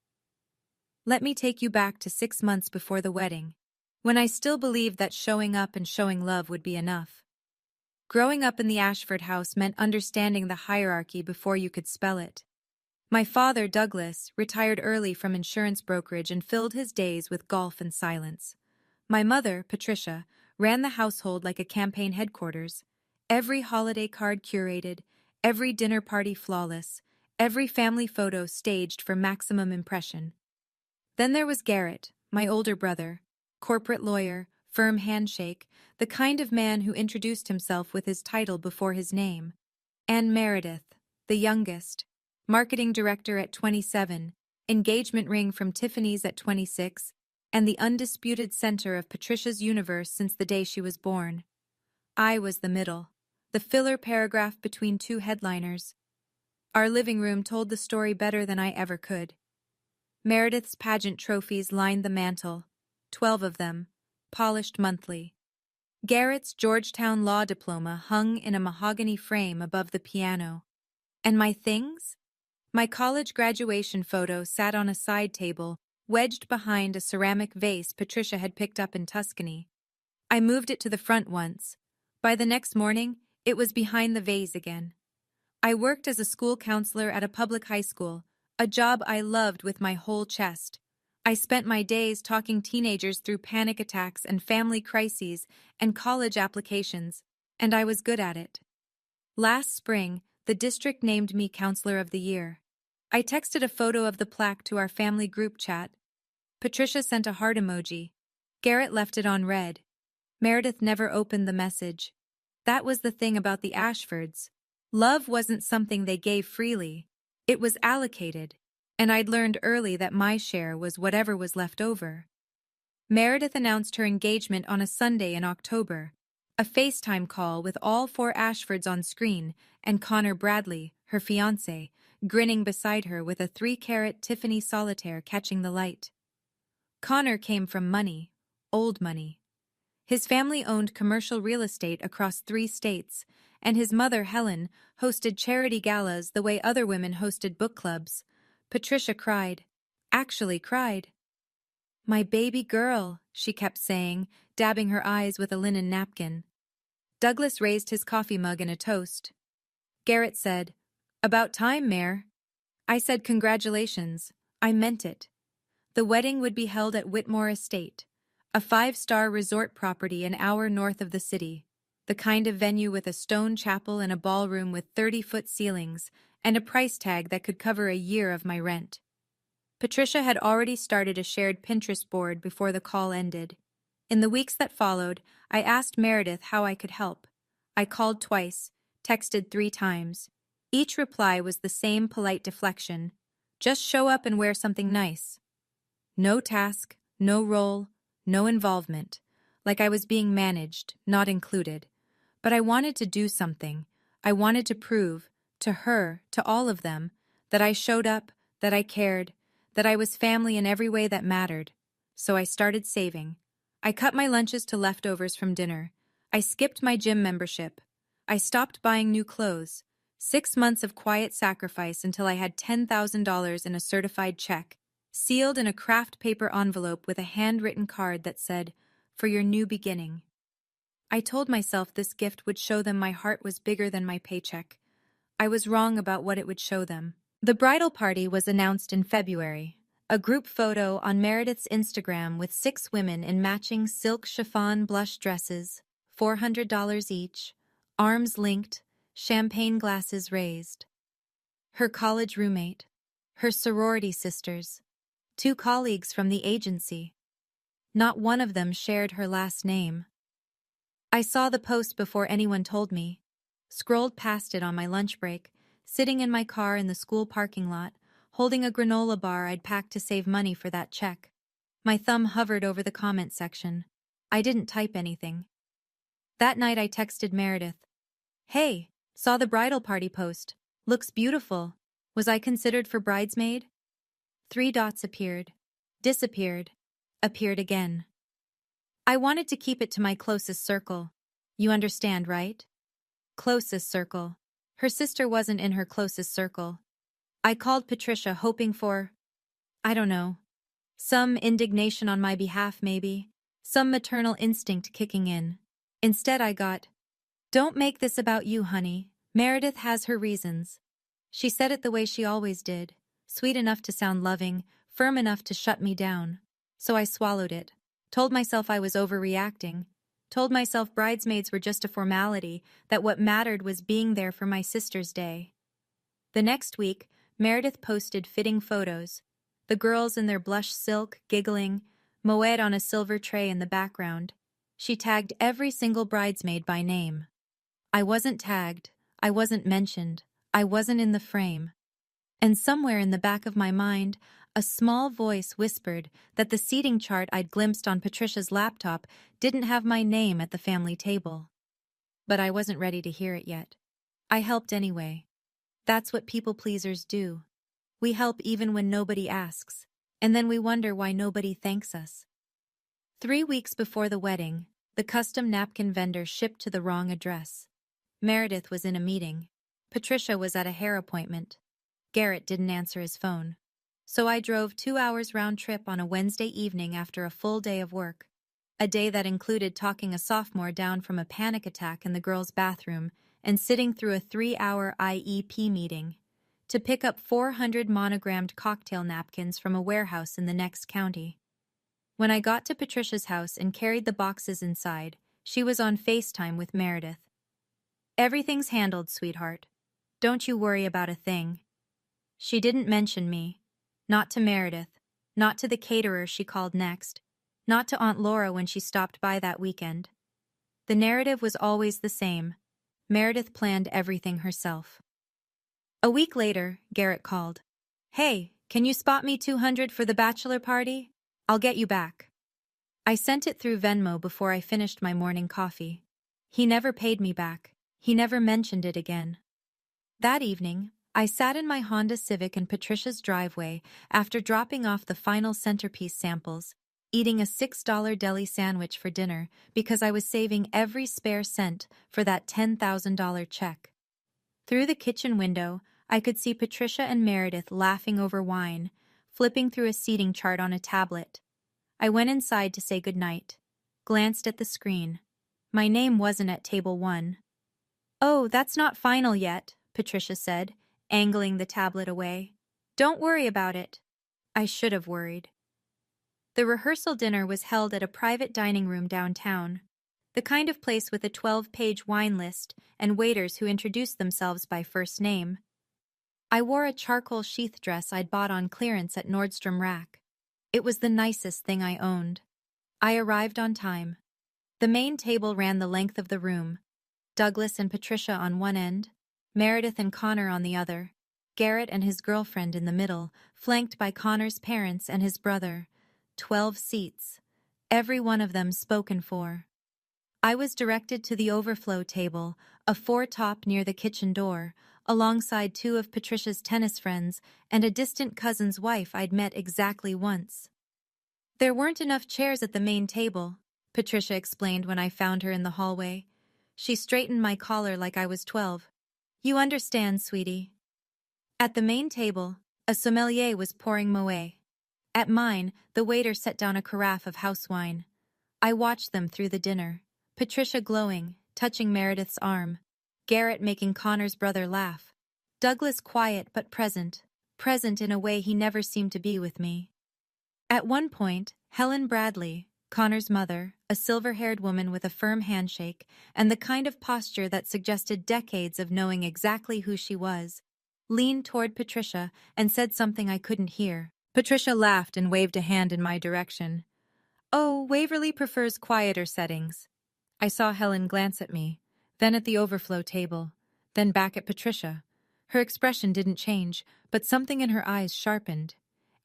Let me take you back to 6 months before the wedding, when I still believed that showing up and showing love would be enough. Growing up in the Ashford house meant understanding the hierarchy before you could spell it. My father, Douglas, retired early from insurance brokerage and filled his days with golf and silence. My mother, Patricia, ran the household like a campaign headquarters. Every holiday card curated, every dinner party flawless, every family photo staged for maximum impression. Then there was Garrett, my older brother, corporate lawyer, firm handshake, the kind of man who introduced himself with his title before his name. And Meredith, the youngest, marketing director at 27, engagement ring from Tiffany's at 26, and the undisputed center of Patricia's universe since the day she was born. I was the middle, the filler paragraph between two headliners. Our living room told the story better than I ever could. Meredith's pageant trophies lined the mantel, 12 of them, polished monthly. Garrett's Georgetown law diploma hung in a mahogany frame above the piano. And my things? My college graduation photo sat on a side table, wedged behind a ceramic vase Patricia had picked up in Tuscany. I moved it to the front once. By the next morning, it was behind the vase again. I worked as a school counselor at a public high school, a job I loved with my whole chest. I spent my days talking teenagers through panic attacks and family crises and college applications, and I was good at it. Last spring, the district named me Counselor of the Year. I texted a photo of the plaque to our family group chat. Patricia sent a heart emoji. Garrett left it on red. Meredith never opened the message. That was the thing about the Ashfords. Love wasn't something they gave freely. It was allocated, and I'd learned early that my share was whatever was left over. Meredith announced her engagement on a Sunday in October. A FaceTime call with all 4 Ashfords on screen and Connor Bradley, her fiancé, grinning beside her with a 3-carat Tiffany solitaire catching the light. Connor came from money, old money. His family owned commercial real estate across 3 states, and his mother, Helen, hosted charity galas the way other women hosted book clubs. Patricia cried. Actually cried. "My baby girl," she kept saying, dabbing her eyes with a linen napkin. Douglas raised his coffee mug in a toast. Garrett said, "About time, Mare." I said congratulations. I meant it. The wedding would be held at Whitmore Estate, a 5-star resort property an hour north of the city, the kind of venue with a stone chapel and a ballroom with 30-foot ceilings, and a price tag that could cover a year of my rent. Patricia had already started a shared Pinterest board before the call ended. In the weeks that followed, I asked Meredith how I could help. I called twice, texted 3 times. Each reply was the same polite deflection. Just show up and wear something nice. No task, no role, no involvement. Like I was being managed, not included. But I wanted to do something. I wanted to prove, to her, to all of them, that I showed up, that I cared, that I was family in every way that mattered. So I started saving. I cut my lunches to leftovers from dinner. I skipped my gym membership. I stopped buying new clothes. 6 months of quiet sacrifice until I had $10,000 in a certified check, sealed in a craft paper envelope with a handwritten card that said, "For your new beginning." I told myself this gift would show them my heart was bigger than my paycheck. I was wrong about what it would show them. The bridal party was announced in February. A group photo on Meredith's Instagram with 6 women in matching silk chiffon blush dresses, $400 each, arms linked, champagne glasses raised. Her college roommate, her sorority sisters, 2 colleagues from the agency. Not one of them shared her last name. I saw the post before anyone told me, scrolled past it on my lunch break, sitting in my car in the school parking lot, holding a granola bar I'd packed to save money for that check. My thumb hovered over the comment section. I didn't type anything. That night I texted Meredith. "Hey, saw the bridal party post. Looks beautiful. Was I considered for bridesmaid?" 3 dots appeared, disappeared, appeared again. I wanted to keep it to my closest circle. You understand, right? Closest circle. Her sister wasn't in her closest circle. I called Patricia hoping for, I don't know, some indignation on my behalf maybe, some maternal instinct kicking in. Instead I got, "Don't make this about you, honey. Meredith has her reasons." She said it the way she always did, sweet enough to sound loving, firm enough to shut me down. So I swallowed it, told myself I was overreacting, told myself bridesmaids were just a formality, that what mattered was being there for my sister's day. The next week, Meredith posted fitting photos, the girls in their blush silk, giggling, Moet on a silver tray in the background. She tagged every single bridesmaid by name. I wasn't tagged, I wasn't mentioned, I wasn't in the frame. And somewhere in the back of my mind, a small voice whispered that the seating chart I'd glimpsed on Patricia's laptop didn't have my name at the family table. But I wasn't ready to hear it yet. I helped anyway. That's what people-pleasers do. We help even when nobody asks, and then we wonder why nobody thanks us. 3 weeks before the wedding, the custom napkin vendor shipped to the wrong address. Meredith was in a meeting. Patricia was at a hair appointment. Garrett didn't answer his phone. So I drove 2 hours round trip on a Wednesday evening after a full day of work. A day that included talking a sophomore down from a panic attack in the girls' bathroom and sitting through a 3-hour IEP meeting to pick up 400 monogrammed cocktail napkins from a warehouse in the next county. When I got to Patricia's house and carried the boxes inside, she was on FaceTime with Meredith. "Everything's handled, sweetheart. Don't you worry about a thing." She didn't mention me. Not to Meredith. Not to the caterer she called next. Not to Aunt Laura when she stopped by that weekend. The narrative was always the same. Meredith planned everything herself. A week later, Garrett called. "Hey, can you spot me 200 for the bachelor party? I'll get you back." I sent it through Venmo before I finished my morning coffee. He never paid me back. He never mentioned it again. That evening, I sat in my Honda Civic in Patricia's driveway after dropping off the final centerpiece samples, eating a $6 deli sandwich for dinner because I was saving every spare cent for that $10,000 check. Through the kitchen window, I could see Patricia and Meredith laughing over wine, flipping through a seating chart on a tablet. I went inside to say goodnight, glanced at the screen. My name wasn't at table 1. "Oh, that's not final yet," Patricia said, angling the tablet away. "Don't worry about it." I should have worried. The rehearsal dinner was held at a private dining room downtown, the kind of place with a 12-page wine list and waiters who introduced themselves by first name. I wore a charcoal sheath dress I'd bought on clearance at Nordstrom Rack. It was the nicest thing I owned. I arrived on time. The main table ran the length of the room. Douglas and Patricia on one end, Meredith and Connor on the other, Garrett and his girlfriend in the middle, flanked by Connor's parents and his brother. 12 seats, every one of them spoken for. I was directed to the overflow table, a four-top near the kitchen door, alongside 2 of Patricia's tennis friends and a distant cousin's wife I'd met exactly once. "There weren't enough chairs at the main table," Patricia explained when I found her in the hallway. She straightened my collar like I was 12. "You understand, sweetie." At the main table, a sommelier was pouring Moet. At mine, the waiter set down a carafe of house wine. I watched them through the dinner, Patricia glowing, touching Meredith's arm, Garrett making Connor's brother laugh, Douglas quiet but present in a way he never seemed to be with me. At one point, Helen Bradley, Connor's mother, a silver-haired woman with a firm handshake and the kind of posture that suggested decades of knowing exactly who she was, leaned toward Patricia and said something I couldn't hear. Patricia laughed and waved a hand in my direction. "Oh, Waverly prefers quieter settings." I saw Helen glance at me, then at the overflow table, then back at Patricia. Her expression didn't change, but something in her eyes sharpened.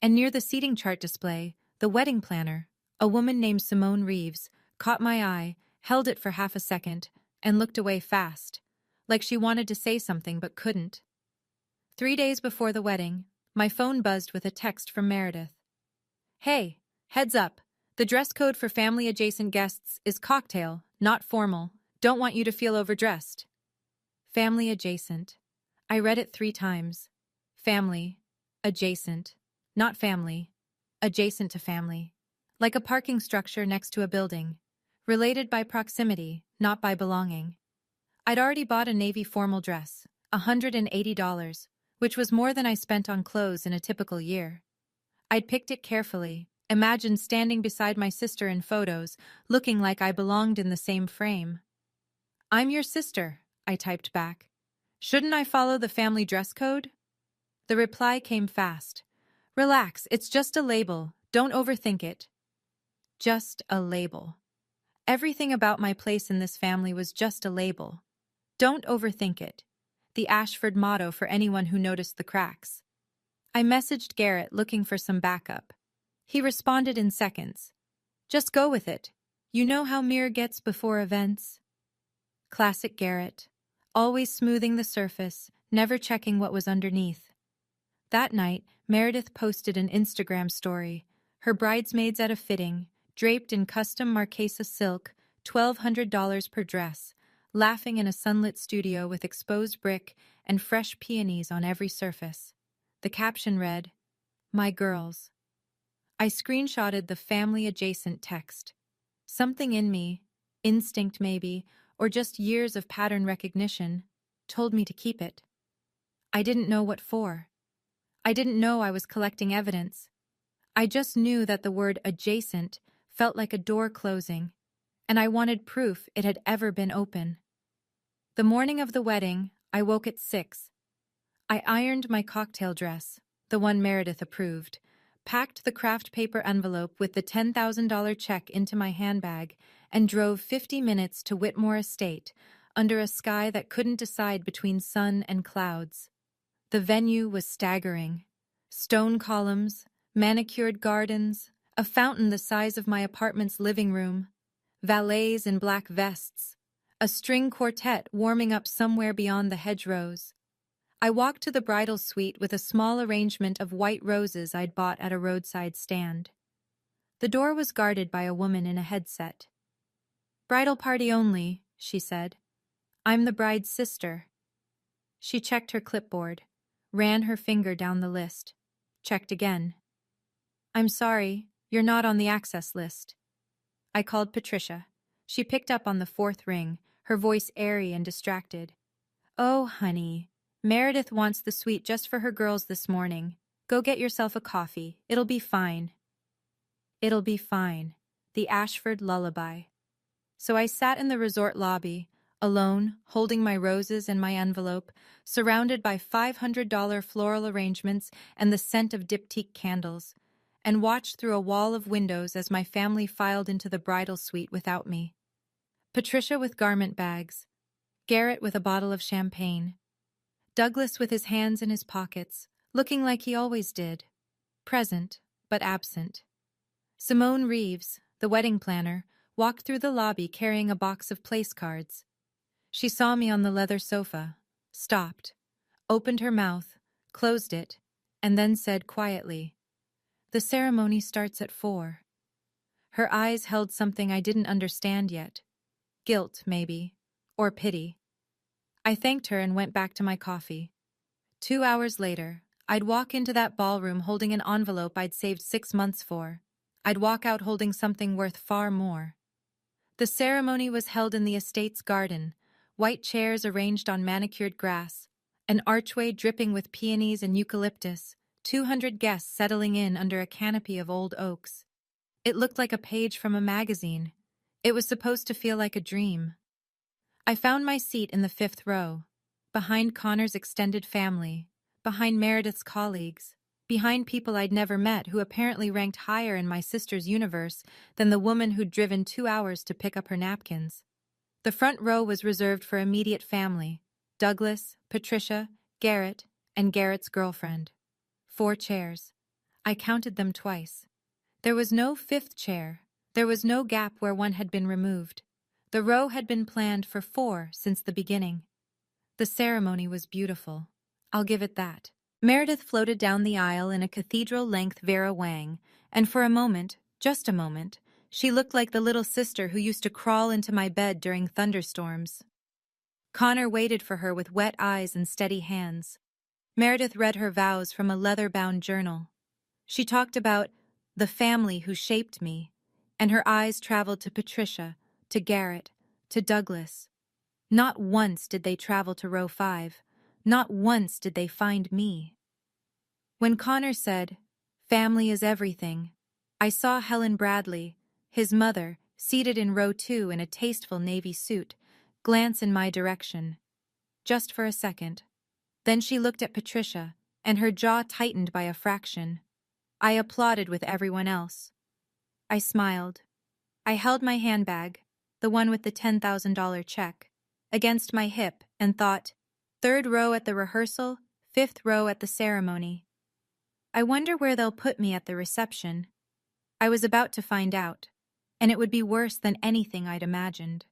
And near the seating chart display, the wedding planner, a woman named Simone Reeves, caught my eye, held it for half a second, and looked away fast, like she wanted to say something but couldn't. 3 days before the wedding, my phone buzzed with a text from Meredith. "Hey, heads up. The dress code for family-adjacent guests is cocktail, not formal. Don't want you to feel overdressed." Family-adjacent. I read it 3 times. Family. Adjacent. Not family. Adjacent to family. Like a parking structure next to a building. Related by proximity, not by belonging. I'd already bought a navy formal dress, $180, which was more than I spent on clothes in a typical year. I'd picked it carefully, imagined standing beside my sister in photos, looking like I belonged in the same frame. "I'm your sister," I typed back. "Shouldn't I follow the family dress code?" The reply came fast. "Relax, it's just a label. Don't overthink it." Just a label. Everything about my place in this family was just a label. Don't overthink it. The Ashford motto for anyone who noticed the cracks. I messaged Garrett looking for some backup. He responded in seconds. "Just go with it. You know how Mir gets before events." Classic Garrett. Always smoothing the surface, never checking what was underneath. That night, Meredith posted an Instagram story. Her bridesmaids at a fitting, draped in custom Marquesa silk, $1,200 per dress, laughing in a sunlit studio with exposed brick and fresh peonies on every surface. The caption read, "My girls." I screenshotted the family-adjacent text. Something in me, instinct maybe, or just years of pattern recognition, told me to keep it. I didn't know what for. I didn't know I was collecting evidence. I just knew that the word adjacent felt like a door closing, and I wanted proof it had ever been open. The morning of the wedding, I woke at 6. I ironed my cocktail dress, the one Meredith approved, packed the craft paper envelope with the $10,000 check into my handbag, and drove 50 minutes to Whitmore Estate, under a sky that couldn't decide between sun and clouds. The venue was staggering. Stone columns, manicured gardens, a fountain the size of my apartment's living room, valets in black vests, a string quartet warming up somewhere beyond the hedgerows. I walked to the bridal suite with a small arrangement of white roses I'd bought at a roadside stand. The door was guarded by a woman in a headset. "Bridal party only," she said. "I'm the bride's sister." She checked her clipboard, ran her finger down the list, checked again. "I'm sorry, you're not on the access list." I called Patricia. She picked up on the 4th ring, her voice airy and distracted. "Oh, honey, Meredith wants the suite just for her girls this morning. Go get yourself a coffee. It'll be fine." It'll be fine. The Ashford lullaby. So I sat in the resort lobby, alone, holding my roses and my envelope, surrounded by $500 floral arrangements and the scent of diptyque candles, and watched through a wall of windows as my family filed into the bridal suite without me. Patricia with garment bags, Garrett with a bottle of champagne, Douglas with his hands in his pockets, looking like he always did, present but absent. Simone Reeves, the wedding planner, walked through the lobby carrying a box of place cards. She saw me on the leather sofa, stopped, opened her mouth, closed it, and then said quietly, "The ceremony starts at 4. Her eyes held something I didn't understand yet. Guilt, maybe, or pity. I thanked her and went back to my coffee. 2 hours later, I'd walk into that ballroom holding an envelope I'd saved 6 months for. I'd walk out holding something worth far more. The ceremony was held in the estate's garden, white chairs arranged on manicured grass, an archway dripping with peonies and eucalyptus, 200 guests settling in under a canopy of old oaks. It looked like a page from a magazine. It was supposed to feel like a dream. I found my seat in the 5th row, behind Connor's extended family, behind Meredith's colleagues, behind people I'd never met who apparently ranked higher in my sister's universe than the woman who'd driven 2 hours to pick up her napkins. The front row was reserved for immediate family: Douglas, Patricia, Garrett, and Garrett's girlfriend. 4 chairs. I counted them twice. There was no 5th chair. There was no gap where one had been removed. The row had been planned for 4 since the beginning. The ceremony was beautiful. I'll give it that. Meredith floated down the aisle in a cathedral-length Vera Wang, and for a moment, just a moment, she looked like the little sister who used to crawl into my bed during thunderstorms. Connor waited for her with wet eyes and steady hands. Meredith read her vows from a leather-bound journal. She talked about the family who shaped me, and her eyes traveled to Patricia, to Garrett, to Douglas. Not once did they travel to row 5. Not once did they find me. When Connor said, "Family is everything," I saw Helen Bradley, his mother, seated in row 2 in a tasteful navy suit, glance in my direction. Just for a second. Then she looked at Patricia, and her jaw tightened by a fraction. I applauded with everyone else. I smiled. I held my handbag, the one with the $10,000 check, against my hip and thought, 3rd row at the rehearsal, 5th row at the ceremony. I wonder where they'll put me at the reception. I was about to find out, and it would be worse than anything I'd imagined.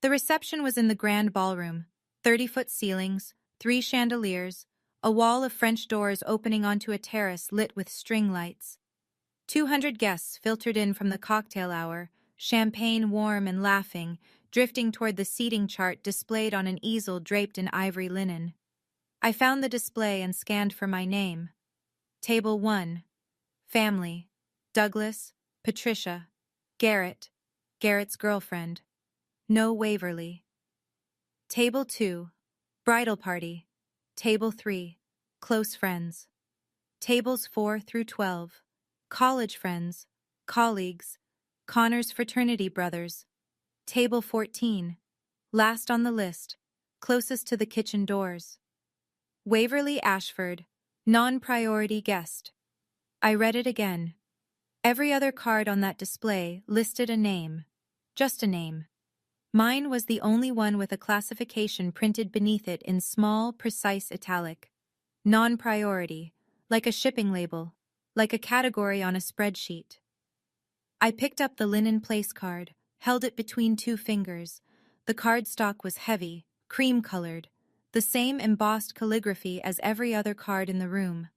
The reception was in the grand ballroom, 30-foot ceilings, 3 chandeliers, a wall of French doors opening onto a terrace lit with string lights. 200 guests filtered in from the cocktail hour, champagne warm and laughing, drifting toward the seating chart displayed on an easel draped in ivory linen. I found the display and scanned for my name. Table 1. Family. Douglas, Patricia, Garrett, Garrett's girlfriend. No Waverly. Table 2. Bridal party. Table 3. Close friends. Tables 4 through 12. College friends, colleagues, Connor's fraternity brothers. Table 14. Last on the list, closest to the kitchen doors. Waverly Ashford, non-priority guest. I read it again. Every other card on that display listed a name. Just a name. Mine was the only one with a classification printed beneath it in small, precise italic. Non-priority, like a shipping label, like a category on a spreadsheet. I picked up the linen place card, held it between 2 fingers. The cardstock was heavy, cream-colored, the same embossed calligraphy as every other card in the room.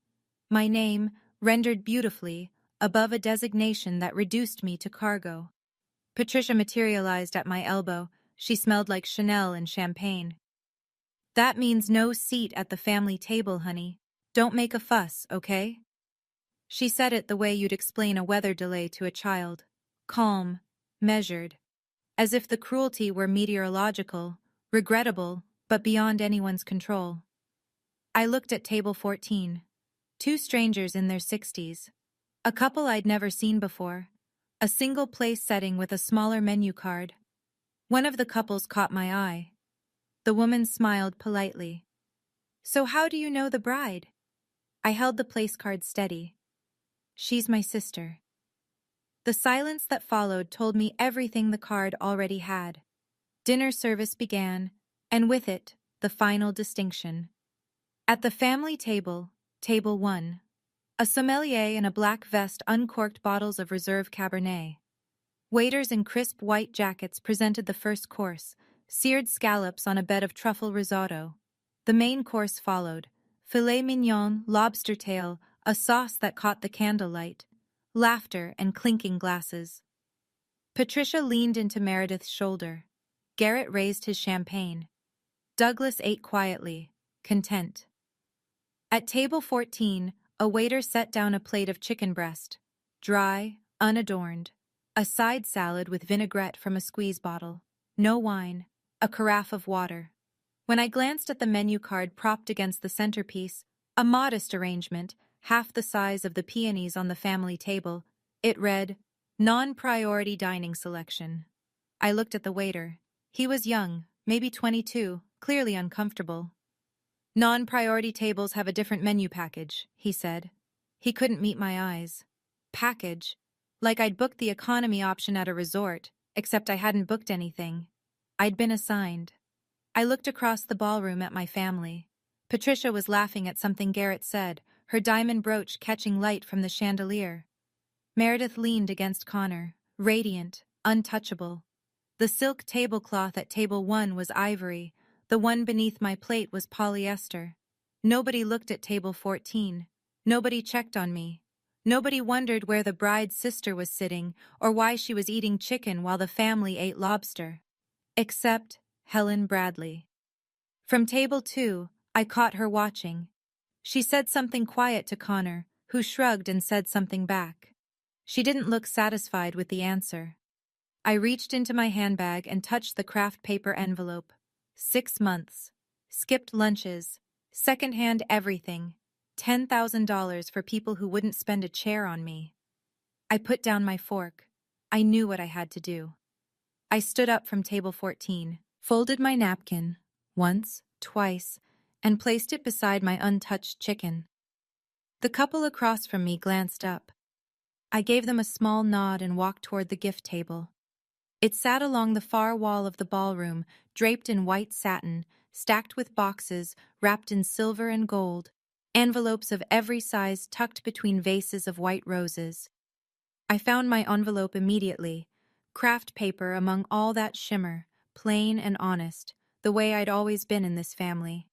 My name, rendered beautifully, above a designation that reduced me to cargo. Patricia materialized at my elbow. She smelled like Chanel and champagne. "That means no seat at the family table, honey. Don't make a fuss, okay?" She said it the way you'd explain a weather delay to a child. Calm, measured, as if the cruelty were meteorological, regrettable, but beyond anyone's control. I looked at table 14. 2 strangers in their 60s. A couple I'd never seen before. A single place setting with a smaller menu card. One of the couples caught my eye. The woman smiled politely. "So how do you know the bride?" I held the place card steady. "She's my sister." The silence that followed told me everything the card already had. Dinner service began, and with it, the final distinction. At the family table, table 1, a sommelier in a black vest uncorked bottles of Reserve Cabernet. Waiters in crisp white jackets presented the first course, seared scallops on a bed of truffle risotto. The main course followed, filet mignon, lobster tail, a sauce that caught the candlelight, laughter and clinking glasses. Patricia leaned into Meredith's shoulder. Garrett raised his champagne. Douglas ate quietly, content. At table 14, a waiter set down a plate of chicken breast, dry, unadorned, a side salad with vinaigrette from a squeeze bottle, no wine, a carafe of water. When I glanced at the menu card propped against the centerpiece, a modest arrangement, half the size of the peonies on the family table, it read, "Non-priority dining selection." I looked at the waiter. He was young, maybe 22, clearly uncomfortable. "Non-priority tables have a different menu package," he said. He couldn't meet my eyes. Package? Like I'd booked the economy option at a resort, except I hadn't booked anything. I'd been assigned. I looked across the ballroom at my family. Patricia was laughing at something Garrett said, her diamond brooch catching light from the chandelier. Meredith leaned against Connor, radiant, untouchable. The silk tablecloth at table 1 was ivory. The one beneath my plate was polyester. Nobody looked at table 14. Nobody checked on me. Nobody wondered where the bride's sister was sitting or why she was eating chicken while the family ate lobster. Except Helen Bradley. From table 2, I caught her watching. She said something quiet to Connor, who shrugged and said something back. She didn't look satisfied with the answer. I reached into my handbag and touched the craft paper envelope. 6 months. Skipped lunches. Secondhand everything. $10,000 for people who wouldn't spend a chair on me. I put down my fork. I knew what I had to do. I stood up from table 14, folded my napkin, once, twice, and placed it beside my untouched chicken. The couple across from me glanced up. I gave them a small nod and walked toward the gift table. It sat along the far wall of the ballroom, draped in white satin, stacked with boxes, wrapped in silver and gold, envelopes of every size tucked between vases of white roses. I found my envelope immediately, craft paper among all that shimmer, plain and honest, the way I'd always been in this family.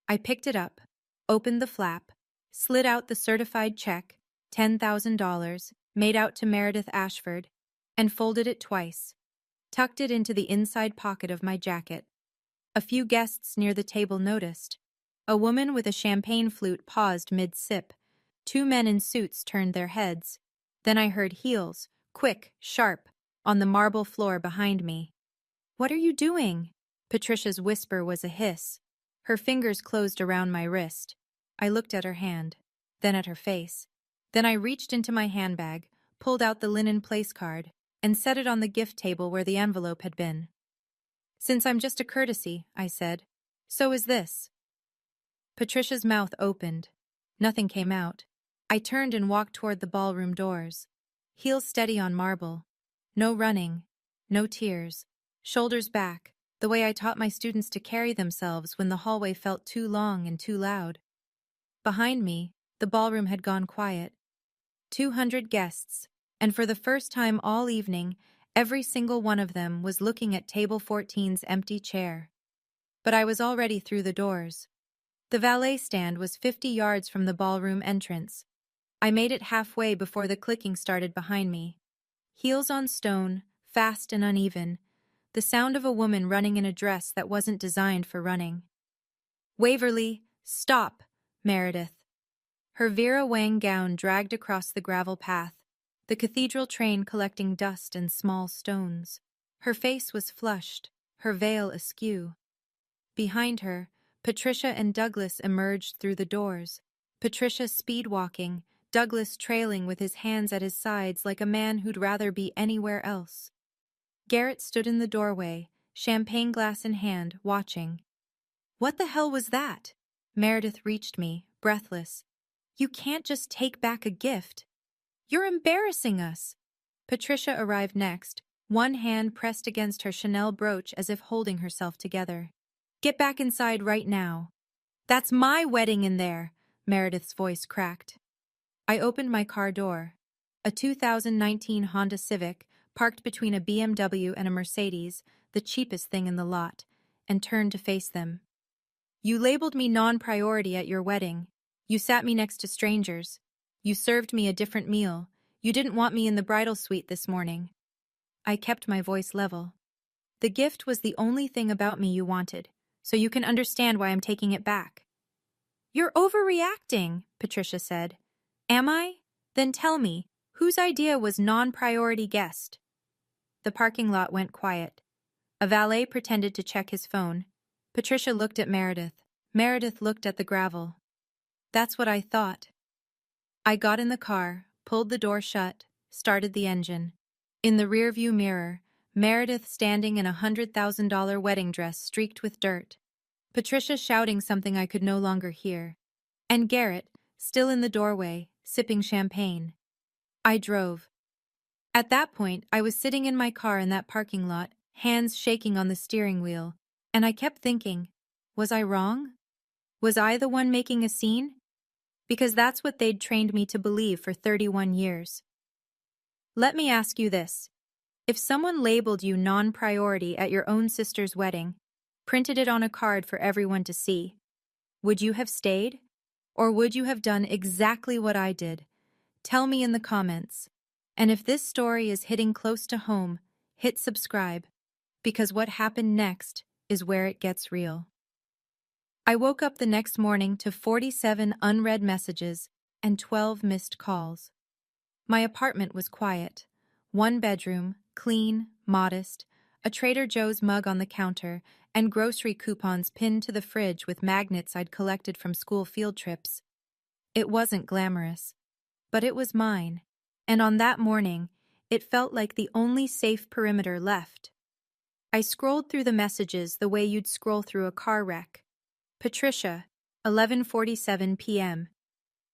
I picked it up, opened the flap, slid out the certified check, $10,000, made out to Meredith Ashford, and folded it twice, tucked it into the inside pocket of my jacket. A few guests near the table noticed. A woman with a champagne flute paused mid-sip. 2 men in suits turned their heads. Then I heard heels, quick, sharp, on the marble floor behind me. "What are you doing?" Patricia's whisper was a hiss. Her fingers closed around my wrist. I looked at her hand, then at her face. Then I reached into my handbag, pulled out the linen place card, and set it on the gift table where the envelope had been. "Since I'm just a courtesy," I said. "So is this." Patricia's mouth opened. Nothing came out. I turned and walked toward the ballroom doors. Heels steady on marble. No running. No tears. Shoulders back, the way I taught my students to carry themselves when the hallway felt too long and too loud. Behind me, the ballroom had gone quiet. 200 guests, and for the first time all evening, every single one of them was looking at table 14's empty chair. But I was already through the doors. The valet stand was 50 yards from the ballroom entrance. I made it halfway before the clicking started behind me. Heels on stone, fast and uneven, the sound of a woman running in a dress that wasn't designed for running. "Waverly, stop!" Meredith. Her Vera Wang gown dragged across the gravel path, the cathedral train collecting dust and small stones. Her face was flushed, her veil askew. Behind her, Patricia and Douglas emerged through the doors. Patricia speed-walking, Douglas trailing with his hands at his sides like a man who'd rather be anywhere else. Garrett stood in the doorway, champagne glass in hand, watching. "What the hell was that?" Meredith reached me, breathless. "You can't just take back a gift. You're embarrassing us." Patricia arrived next, one hand pressed against her Chanel brooch as if holding herself together. "Get back inside right now." "That's my wedding in there," Meredith's voice cracked. I opened my car door. A 2019 Honda Civic, parked between a BMW and a Mercedes, the cheapest thing in the lot, and turned to face them. "You labeled me non-priority at your wedding. You sat me next to strangers. You served me a different meal. You didn't want me in the bridal suite this morning." I kept my voice level. "The gift was the only thing about me you wanted, so you can understand why I'm taking it back." "You're overreacting," Patricia said. "Am I? Then tell me, whose idea was non-priority guest?" The parking lot went quiet. A valet pretended to check his phone. Patricia looked at Meredith. Meredith looked at the gravel. "That's what I thought." I got in the car, pulled the door shut, started the engine. In the rearview mirror, Meredith standing in a $100,000 wedding dress streaked with dirt. Patricia shouting something I could no longer hear. And Garrett, still in the doorway, sipping champagne. I drove. At that point, I was sitting in my car in that parking lot, hands shaking on the steering wheel, and I kept thinking, was I wrong? Was I the one making a scene? Because that's what they'd trained me to believe for 31 years. Let me ask you this. If someone labeled you non-priority at your own sister's wedding, printed it on a card for everyone to see, would you have stayed? Or would you have done exactly what I did? Tell me in the comments. And if this story is hitting close to home, hit subscribe, because what happened next is where it gets real. I woke up the next morning to 47 unread messages and 12 missed calls. My apartment was quiet. One bedroom, clean, modest, a Trader Joe's mug on the counter, and grocery coupons pinned to the fridge with magnets I'd collected from school field trips. It wasn't glamorous, but it was mine, and on that morning, it felt like the only safe perimeter left. I scrolled through the messages the way you'd scroll through a car wreck. Patricia, 11:47 p.m.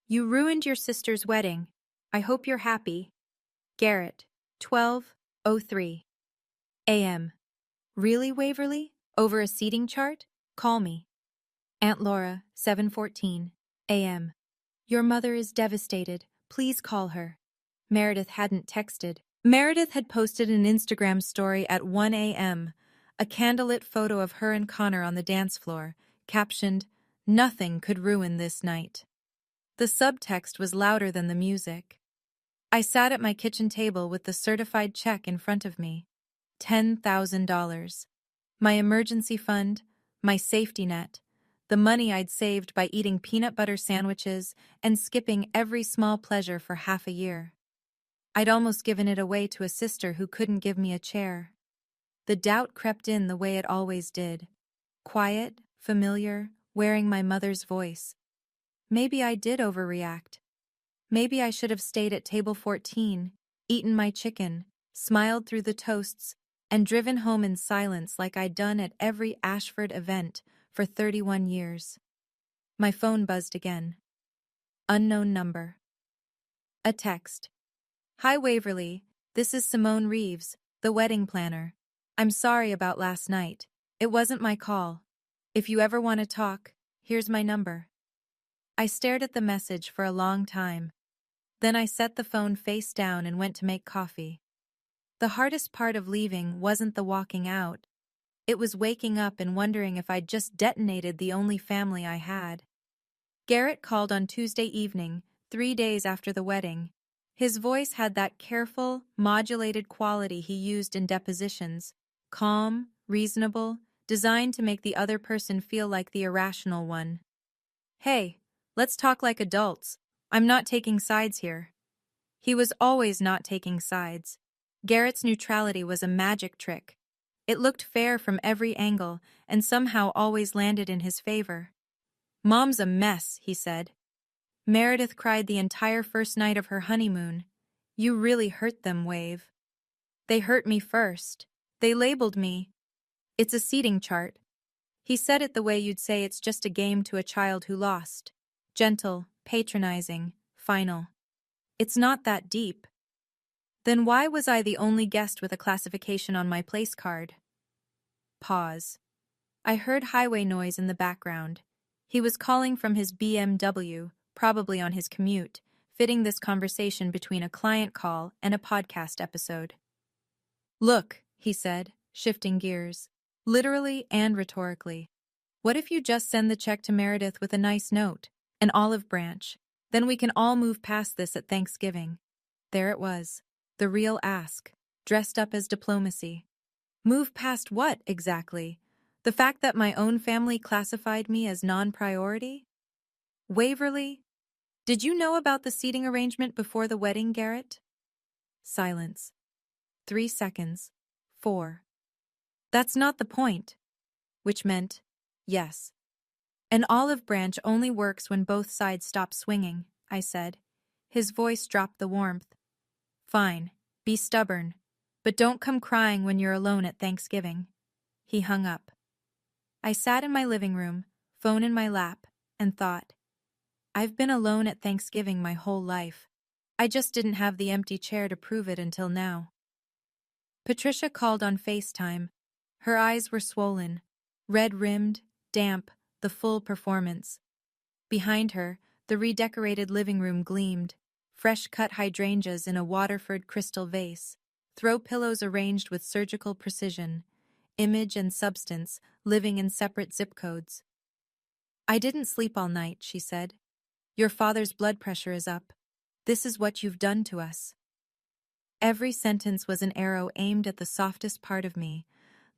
You ruined your sister's wedding. I hope you're happy. Garrett, 12:03 a.m. Really, Waverly? Over a seating chart? Call me. Aunt Laura, 7:14 a.m. Your mother is devastated. Please call her. Meredith hadn't texted. Meredith had posted an Instagram story at 1 a.m., a candlelit photo of her and Connor on the dance floor, captioned, "Nothing could ruin this night." The subtext was louder than the music. I sat at my kitchen table with the certified check in front of me. $10,000. My emergency fund, my safety net, the money I'd saved by eating peanut butter sandwiches and skipping every small pleasure for half a year. I'd almost given it away to a sister who couldn't give me a chair. The doubt crept in the way it always did. Quiet, familiar, wearing my mother's voice. Maybe I did overreact. Maybe I should have stayed at table 14, eaten my chicken, smiled through the toasts, and driven home in silence like I'd done at every Ashford event for 31 years. My phone buzzed again. Unknown number. A text. Hi Waverly, this is Simone Reeves, the wedding planner. I'm sorry about last night. It wasn't my call. If you ever want to talk, here's my number. I stared at the message for a long time. Then I set the phone face down and went to make coffee. The hardest part of leaving wasn't the walking out. It was waking up and wondering if I'd just detonated the only family I had. Garrett called on Tuesday evening, 3 days after the wedding. His voice had that careful, modulated quality he used in depositions, calm, reasonable, designed to make the other person feel like the irrational one. Hey, let's talk like adults. I'm not taking sides here. He was always not taking sides. Garrett's neutrality was a magic trick. It looked fair from every angle and somehow always landed in his favor. Mom's a mess, he said. Meredith cried the entire first night of her honeymoon. You really hurt them, Wave. They hurt me first. They labeled me. It's a seating chart. He said it the way you'd say it's just a game to a child who lost. Gentle, patronizing, final. It's not that deep. Then why was I the only guest with a classification on my place card? Pause. I heard highway noise in the background. He was calling from his BMW, probably on his commute, fitting this conversation between a client call and a podcast episode. Look, he said, shifting gears, literally and rhetorically. What if you just send the check to Meredith with a nice note, an olive branch? Then we can all move past this at Thanksgiving. There it was, the real ask, dressed up as diplomacy. Move past what, exactly? The fact that my own family classified me as non-priority? Waverly? Did you know about the seating arrangement before the wedding, Garrett? Silence. 3 seconds. 4. That's not the point. Which meant, yes. An olive branch only works when both sides stop swinging, I said. His voice dropped the warmth. Fine, be stubborn, but don't come crying when you're alone at Thanksgiving. He hung up. I sat in my living room, phone in my lap, and thought, I've been alone at Thanksgiving my whole life. I just didn't have the empty chair to prove it until now. Patricia called on FaceTime. Her eyes were swollen, red-rimmed, damp, the full performance. Behind her, the redecorated living room gleamed, fresh-cut hydrangeas in a Waterford crystal vase, throw pillows arranged with surgical precision, image and substance living in separate zip codes. I didn't sleep all night, she said. Your father's blood pressure is up. This is what you've done to us. Every sentence was an arrow aimed at the softest part of me,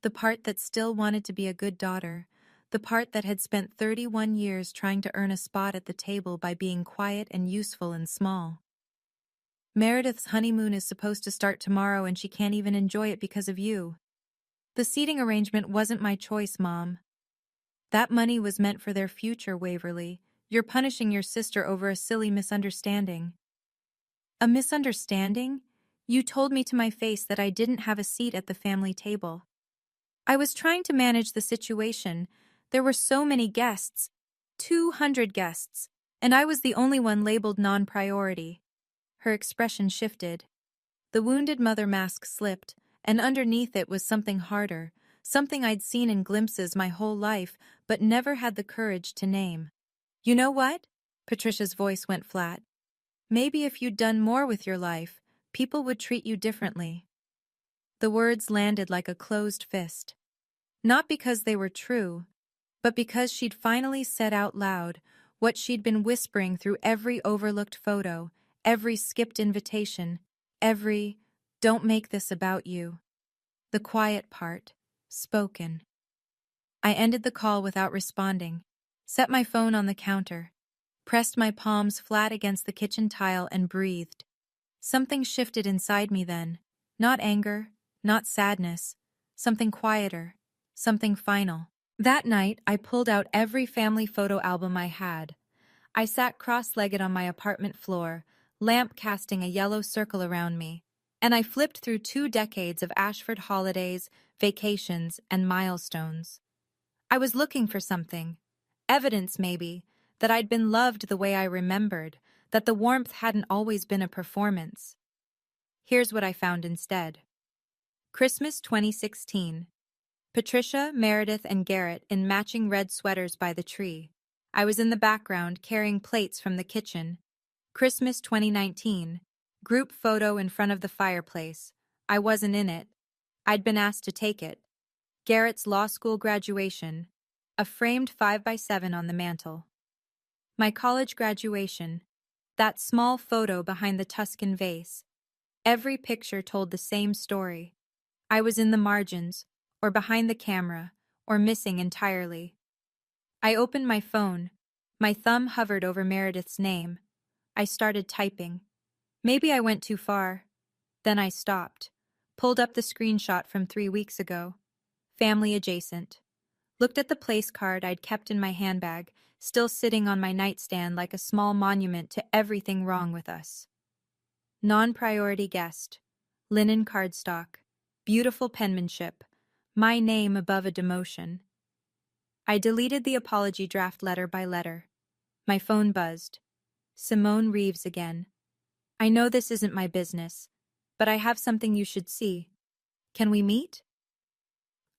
The part that still wanted to be a good daughter. The part that had spent 31 years trying to earn a spot at the table by being quiet and useful and small. Meredith's honeymoon is supposed to start tomorrow and she can't even enjoy it because of you. The seating arrangement wasn't my choice, Mom. That money was meant for their future, Waverly. You're punishing your sister over a silly misunderstanding. A misunderstanding? You told me to my face that I didn't have a seat at the family table. I was trying to manage the situation. There were so many guests. 200 guests. And I was the only one labeled non-priority. Her expression shifted. The wounded mother mask slipped, and underneath it was something harder, something I'd seen in glimpses my whole life, but never had the courage to name. You know what? Patricia's voice went flat. Maybe if you'd done more with your life, people would treat you differently. The words landed like a closed fist. Not because they were true, but because she'd finally said out loud what she'd been whispering through every overlooked photo, every skipped invitation, every, "Don't make this about you." The quiet part, spoken. I ended the call without responding, set my phone on the counter, pressed my palms flat against the kitchen tile and breathed. Something shifted inside me then. Not anger, not sadness, something quieter, something final. That night, I pulled out every family photo album I had. I sat cross-legged on my apartment floor, lamp casting a yellow circle around me, and I flipped through 2 decades of Ashford holidays, vacations, and milestones. I was looking for something. Evidence, maybe, that I'd been loved the way I remembered, that the warmth hadn't always been a performance. Here's what I found instead. Christmas 2016. Patricia, Meredith, and Garrett in matching red sweaters by the tree. I was in the background carrying plates from the kitchen. Christmas 2019. Group photo in front of the fireplace. I wasn't in it. I'd been asked to take it. Garrett's law school graduation. A framed 5x7 on the mantel. My college graduation. That small photo behind the Tuscan vase. Every picture told the same story. I was in the margins, or behind the camera, or missing entirely. I opened my phone. My thumb hovered over Meredith's name. I started typing. Maybe I went too far. Then I stopped. Pulled up the screenshot from 3 weeks ago. Family adjacent. Looked at the place card I'd kept in my handbag, still sitting on my nightstand like a small monument to everything wrong with us. Non-priority guest. Linen cardstock. Beautiful penmanship. My name above a demotion. I deleted the apology draft letter by letter. My phone buzzed. Simone Reeves again. I know this isn't my business, but I have something you should see. Can we meet?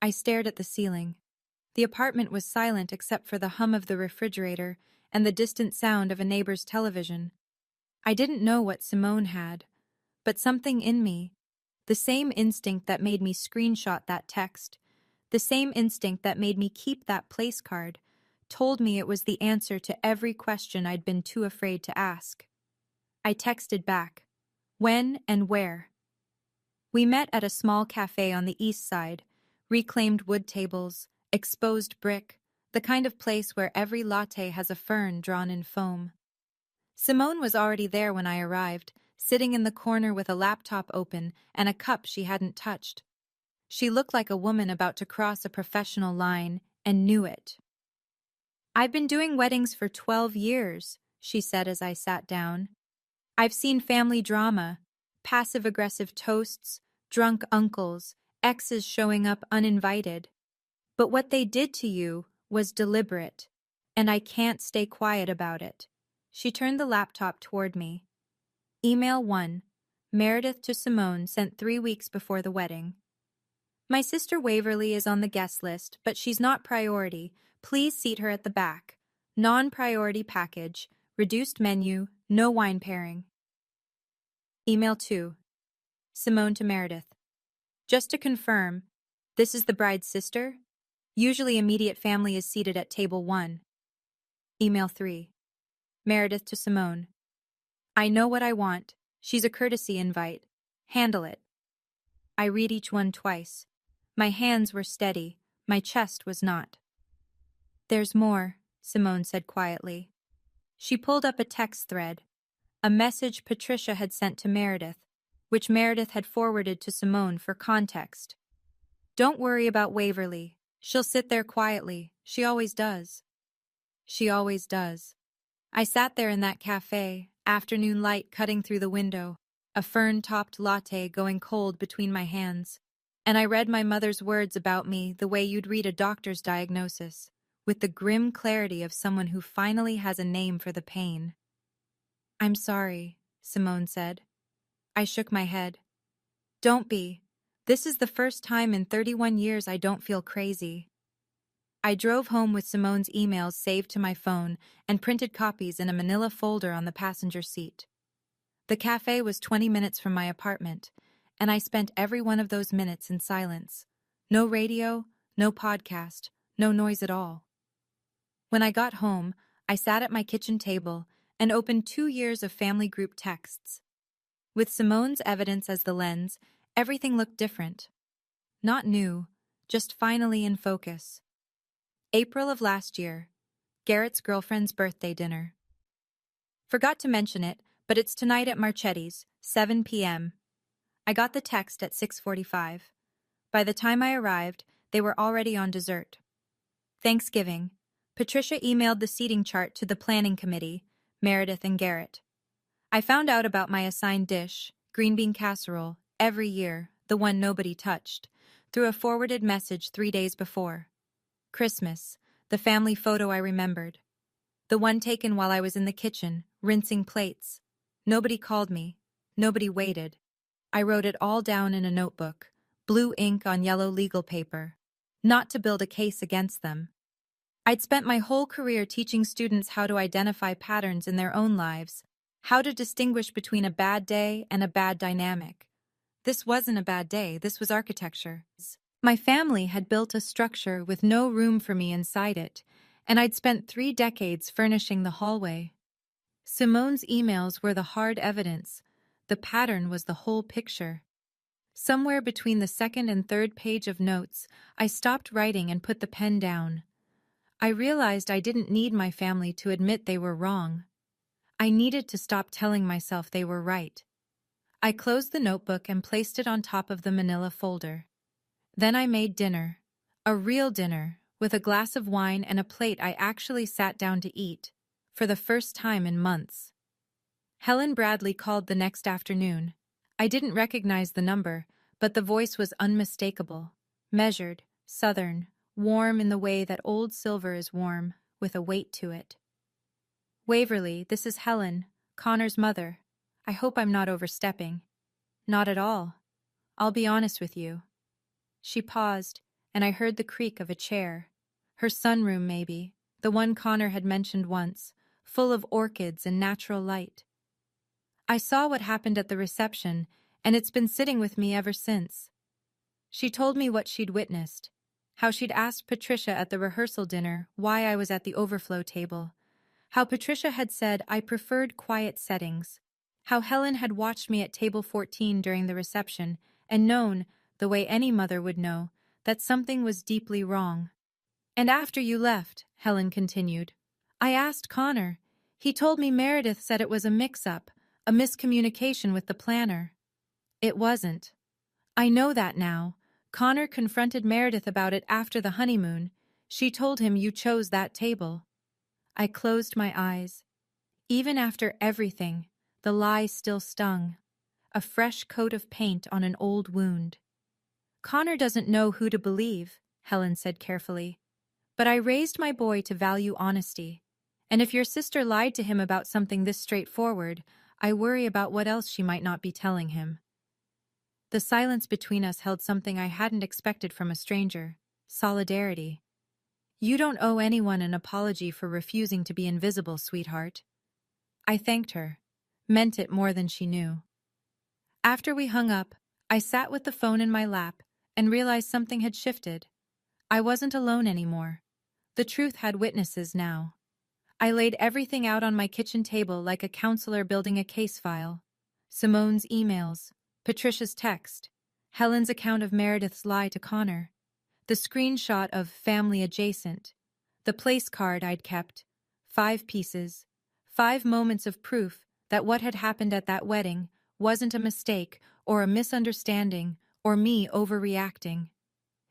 I stared at the ceiling. The apartment was silent except for the hum of the refrigerator and the distant sound of a neighbor's television. I didn't know what Simone had, but something in me, the same instinct that made me screenshot that text, the same instinct that made me keep that place card, told me it was the answer to every question I'd been too afraid to ask. I texted back. When and where? We met at a small cafe on the east side, reclaimed wood tables, exposed brick, the kind of place where every latte has a fern drawn in foam. Simone was already there when I arrived, sitting in the corner with a laptop open and a cup she hadn't touched. She looked like a woman about to cross a professional line, and knew it. I've been doing weddings for 12 years, she said as I sat down. I've seen family drama, passive-aggressive toasts, drunk uncles, exes showing up uninvited. But what they did to you was deliberate, and I can't stay quiet about it. She turned the laptop toward me. Email 1. Meredith to Simone, sent 3 weeks before the wedding. My sister Waverly is on the guest list, but she's not priority. Please seat her at the back. Non-priority package, reduced menu, no wine pairing. Email 2. Simone to Meredith. Just to confirm, this is the bride's sister? Usually immediate family is seated at table 1. Email 3. Meredith to Simone. I know what I want. She's a courtesy invite. Handle it. I read each one twice. My hands were steady, my chest was not. "There's more," Simone said quietly. She pulled up a text thread, a message Patricia had sent to Meredith, which Meredith had forwarded to Simone for context. "Don't worry about Waverly. She'll sit there quietly. She always does." She always does. I sat there in that cafe, afternoon light cutting through the window, a fern-topped latte going cold between my hands, and I read my mother's words about me the way you'd read a doctor's diagnosis, with the grim clarity of someone who finally has a name for the pain. "I'm sorry," Simone said. I shook my head. "Don't be. This is the first time in 31 years I don't feel crazy." I drove home with Simone's emails saved to my phone and printed copies in a manila folder on the passenger seat. The cafe was 20 minutes from my apartment, and I spent every one of those minutes in silence. No radio, no podcast, no noise at all. When I got home, I sat at my kitchen table and opened 2 years of family group texts. With Simone's evidence as the lens, everything looked different. Not new, just finally in focus. April of last year, Garrett's girlfriend's birthday dinner. Forgot to mention it, but it's tonight at Marchetti's, 7 p.m. I got the text at 6:45. By the time I arrived, they were already on dessert. Thanksgiving. Patricia emailed the seating chart to the planning committee, Meredith and Garrett. I found out about my assigned dish, green bean casserole, every year, the one nobody touched, through a forwarded message 3 days before. Christmas, the family photo I remembered. The one taken while I was in the kitchen, rinsing plates. Nobody called me. Nobody waited. I wrote it all down in a notebook, blue ink on yellow legal paper. Not to build a case against them. I'd spent my whole career teaching students how to identify patterns in their own lives, how to distinguish between a bad day and a bad dynamic. This wasn't a bad day, this was architecture. My family had built a structure with no room for me inside it, and I'd spent 3 decades furnishing the hallway. Simone's emails were the hard evidence. The pattern was the whole picture. Somewhere between the second and third page of notes, I stopped writing and put the pen down. I realized I didn't need my family to admit they were wrong. I needed to stop telling myself they were right. I closed the notebook and placed it on top of the manila folder. Then I made dinner. A real dinner, with a glass of wine and a plate I actually sat down to eat, for the first time in months. Helen Bradley called the next afternoon. I didn't recognize the number, but the voice was unmistakable, measured, southern, warm in the way that old silver is warm, with a weight to it. "Waverly, this is Helen, Connor's mother. I hope I'm not overstepping." "Not at all. I'll be honest with you." She paused, and I heard the creak of a chair. Her sunroom, maybe, the one Connor had mentioned once, full of orchids and natural light. I saw what happened at the reception, and it's been sitting with me ever since. She told me what she'd witnessed, how she'd asked Patricia at the rehearsal dinner why I was at the overflow table, how Patricia had said I preferred quiet settings, how Helen had watched me at table 14 during the reception and known, the way any mother would know, that something was deeply wrong. "And after you left," Helen continued, "I asked Connor. He told me Meredith said it was a mix-up, a miscommunication with the planner. It wasn't. I know that now. Connor confronted Meredith about it after the honeymoon. She told him you chose that table." I closed my eyes. Even after everything, the lie still stung. A fresh coat of paint on an old wound. "Connor doesn't know who to believe," Helen said carefully. "But I raised my boy to value honesty. And if your sister lied to him about something this straightforward, I worry about what else she might not be telling him." The silence between us held something I hadn't expected from a stranger: solidarity. "You don't owe anyone an apology for refusing to be invisible, sweetheart." I thanked her, meant it more than she knew. After we hung up, I sat with the phone in my lap and realized something had shifted. I wasn't alone anymore. The truth had witnesses now. I laid everything out on my kitchen table like a counselor building a case file. Simone's emails, Patricia's text, Helen's account of Meredith's lie to Connor, the screenshot of family adjacent, the place card I'd kept, 5 pieces, 5 moments of proof that what had happened at that wedding wasn't a mistake or a misunderstanding or me overreacting.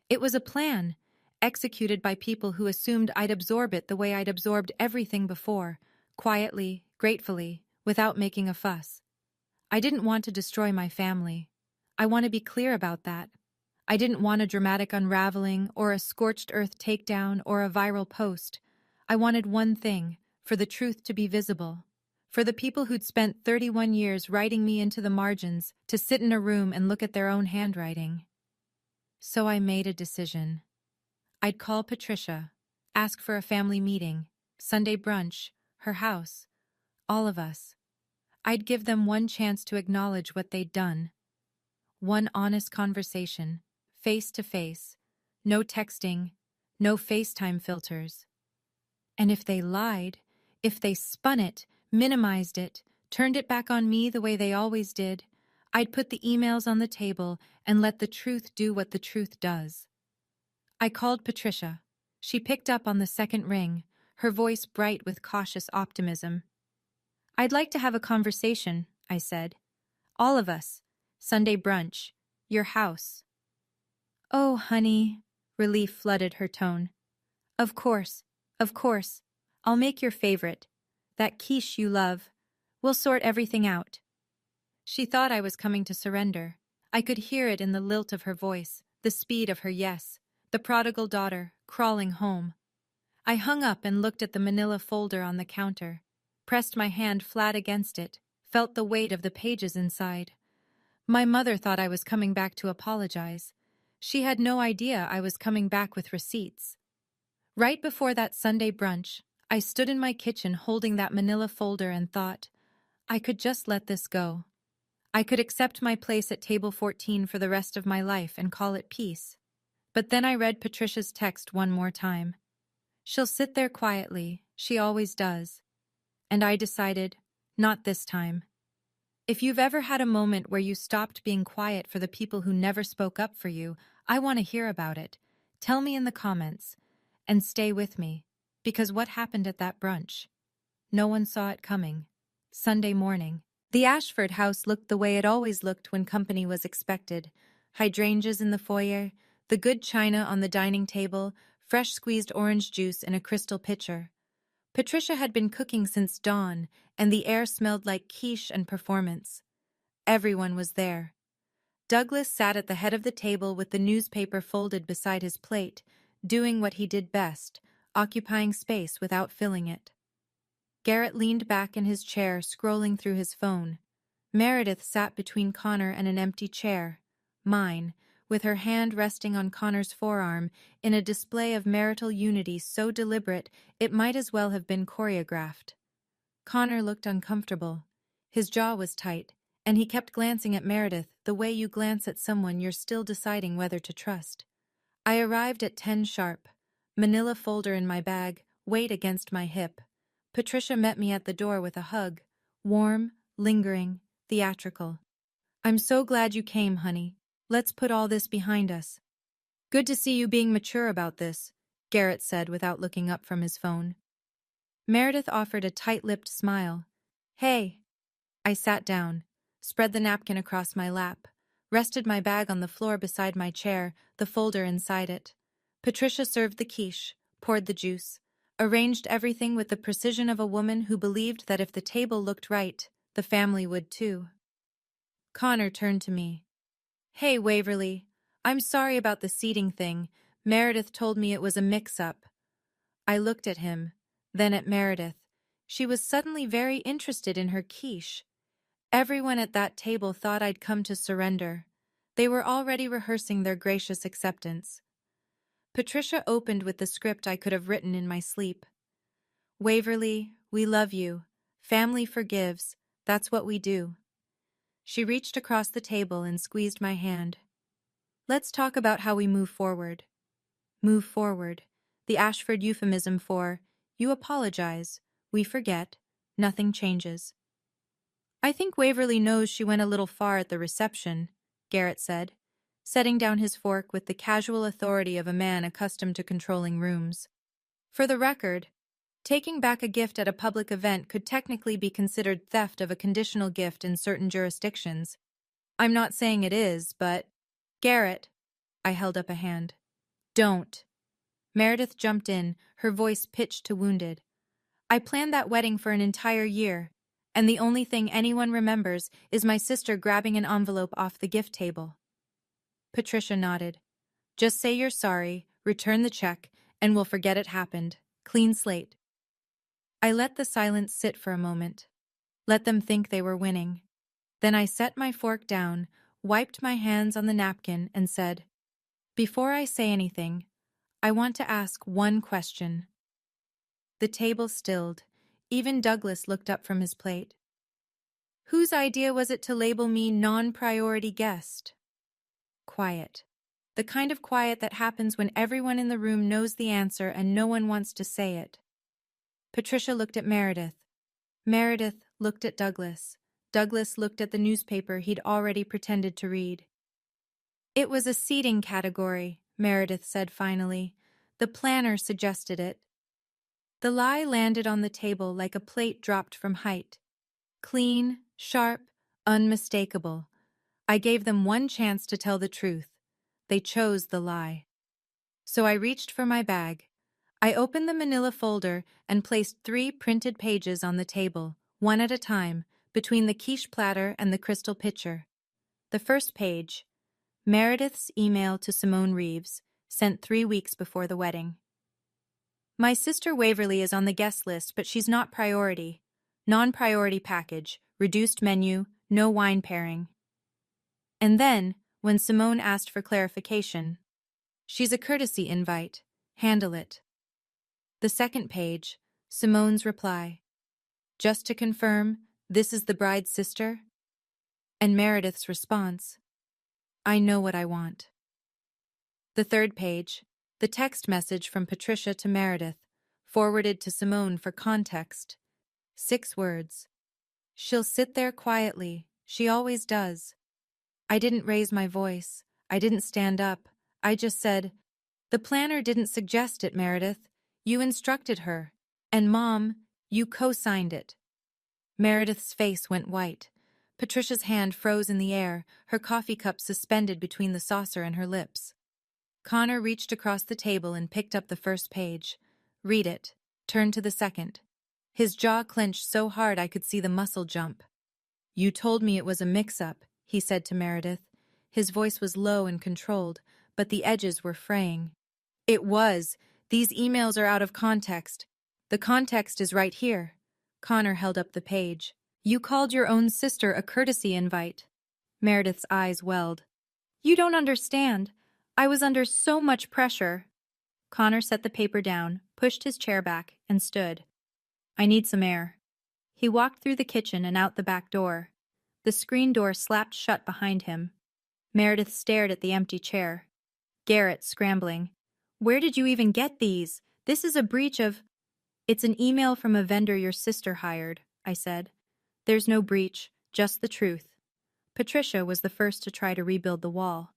It was a plan, executed by people who assumed I'd absorb it the way I'd absorbed everything before, quietly, gratefully, without making a fuss. I didn't want to destroy my family. I want to be clear about that. I didn't want a dramatic unraveling or a scorched earth takedown or a viral post. I wanted one thing, for the truth to be visible. For the people who'd spent 31 years writing me into the margins to sit in a room and look at their own handwriting. So I made a decision. I'd call Patricia, ask for a family meeting, Sunday brunch, her house, all of us. I'd give them one chance to acknowledge what they'd done. One honest conversation, face to face, no texting, no FaceTime filters. And if they lied, if they spun it, minimized it, turned it back on me the way they always did, I'd put the emails on the table and let the truth do what the truth does. I called Patricia. She picked up on the second ring, her voice bright with cautious optimism. "I'd like to have a conversation," I said. "All of us. Sunday brunch. Your house." "Oh, honey," relief flooded her tone. Of course. I'll make your favorite. That quiche you love. We'll sort everything out." She thought I was coming to surrender. I could hear it in the lilt of her voice, the speed of her yes, the prodigal daughter, crawling home. I hung up and looked at the manila folder on the counter, pressed my hand flat against it, felt the weight of the pages inside. My mother thought I was coming back to apologize. She had no idea I was coming back with receipts. Right before that Sunday brunch, I stood in my kitchen holding that manila folder and thought, I could just let this go. I could accept my place at table 14 for the rest of my life and call it peace. But then I read Patricia's text one more time. She'll sit there quietly, she always does. And I decided, not this time. If you've ever had a moment where you stopped being quiet for the people who never spoke up for you, I want to hear about it. Tell me in the comments. And stay with me, because what happened at that brunch? No one saw it coming. Sunday morning. The Ashford house looked the way it always looked when company was expected. Hydrangeas in the foyer, the good china on the dining table, fresh squeezed orange juice in a crystal pitcher. Patricia had been cooking since dawn, and the air smelled like quiche and performance. Everyone was there. Douglas sat at the head of the table with the newspaper folded beside his plate, doing what he did best, occupying space without filling it. Garrett leaned back in his chair, scrolling through his phone. Meredith sat between Connor and an empty chair, mine, with her hand resting on Connor's forearm in a display of marital unity so deliberate it might as well have been choreographed. Connor looked uncomfortable. His jaw was tight, and he kept glancing at Meredith the way you glance at someone you're still deciding whether to trust. I arrived at 10 sharp, manila folder in my bag, weight against my hip. Patricia met me at the door with a hug, warm, lingering, theatrical. "I'm so glad you came, honey. Let's put all this behind us." "Good to see you being mature about this," Garrett said without looking up from his phone. Meredith offered a tight-lipped smile. "Hey." I sat down, spread the napkin across my lap, rested my bag on the floor beside my chair, the folder inside it. Patricia served the quiche, poured the juice, arranged everything with the precision of a woman who believed that if the table looked right, the family would too. Connor turned to me. "Hey, Waverly. I'm sorry about the seating thing. Meredith told me it was a mix-up." I looked at him, then at Meredith. She was suddenly very interested in her quiche. Everyone at that table thought I'd come to surrender. They were already rehearsing their gracious acceptance. Patricia opened with the script I could have written in my sleep. "Waverly, we love you. Family forgives. That's what we do." She reached across the table and squeezed my hand. "Let's talk about how we move forward." Move forward. The Ashford euphemism for, you apologize, we forget, nothing changes. "I think Waverly knows she went a little far at the reception," Garrett said. setting down his fork with the casual authority of a man accustomed to controlling rooms. For the record, taking back a gift at a public event could technically be considered theft of a conditional gift in certain jurisdictions. I'm not saying it is, but… Garrett, I held up a hand. Don't. Meredith jumped in, her voice pitched to wounded. I planned that wedding for an entire year, and the only thing anyone remembers is my sister grabbing an envelope off the gift table. Patricia nodded. Just say you're sorry, return the check, and we'll forget it happened. Clean slate. I let the silence sit for a moment. Let them think they were winning. Then I set my fork down, wiped my hands on the napkin, and said, Before I say anything, I want to ask one question. The table stilled. Even Douglas looked up from his plate. Whose idea was it to label me non-priority guest? Quiet. The kind of quiet that happens when everyone in the room knows the answer and no one wants to say it. Patricia looked at Meredith. Meredith looked at Douglas. Douglas looked at the newspaper he'd already pretended to read. It was a seating category, Meredith said finally. The planner suggested it. The lie landed on the table like a plate dropped from height. Clean, sharp, unmistakable. I gave them one chance to tell the truth. They chose the lie. So I reached for my bag. I opened the manila folder and placed 3 printed pages on the table, one at a time, between the quiche platter and the crystal pitcher. The first page, Meredith's email to Simone Reeves, sent 3 weeks before the wedding. My sister Waverly is on the guest list, but she's not priority. Non-priority package, reduced menu, no wine pairing. And then, when Simone asked for clarification, she's a courtesy invite. Handle it. The second page, Simone's reply. Just to confirm, this is the bride's sister? And Meredith's response. I know what I want. The third page, the text message from Patricia to Meredith, forwarded to Simone for context. 6 words. She'll sit there quietly. She always does. I didn't raise my voice. I didn't stand up. I just said, the planner didn't suggest it, Meredith. You instructed her. And Mom, you co-signed it. Meredith's face went white. Patricia's hand froze in the air, her coffee cup suspended between the saucer and her lips. Connor reached across the table and picked up the first page. Read it. Turn to the second. His jaw clenched so hard I could see the muscle jump. You told me it was a mix-up, he said to Meredith. His voice was low and controlled, but the edges were fraying. It was. These emails are out of context. The context is right here. Connor held up the page. You called your own sister a courtesy invite. Meredith's eyes welled. You don't understand. I was under so much pressure. Connor set the paper down, pushed his chair back, and stood. I need some air. He walked through the kitchen and out the back door. The screen door slapped shut behind him. Meredith stared at the empty chair. Garrett scrambling. Where did you even get these? This is a breach of… It's an email from a vendor your sister hired, I said. There's no breach, just the truth. Patricia was the first to try to rebuild the wall.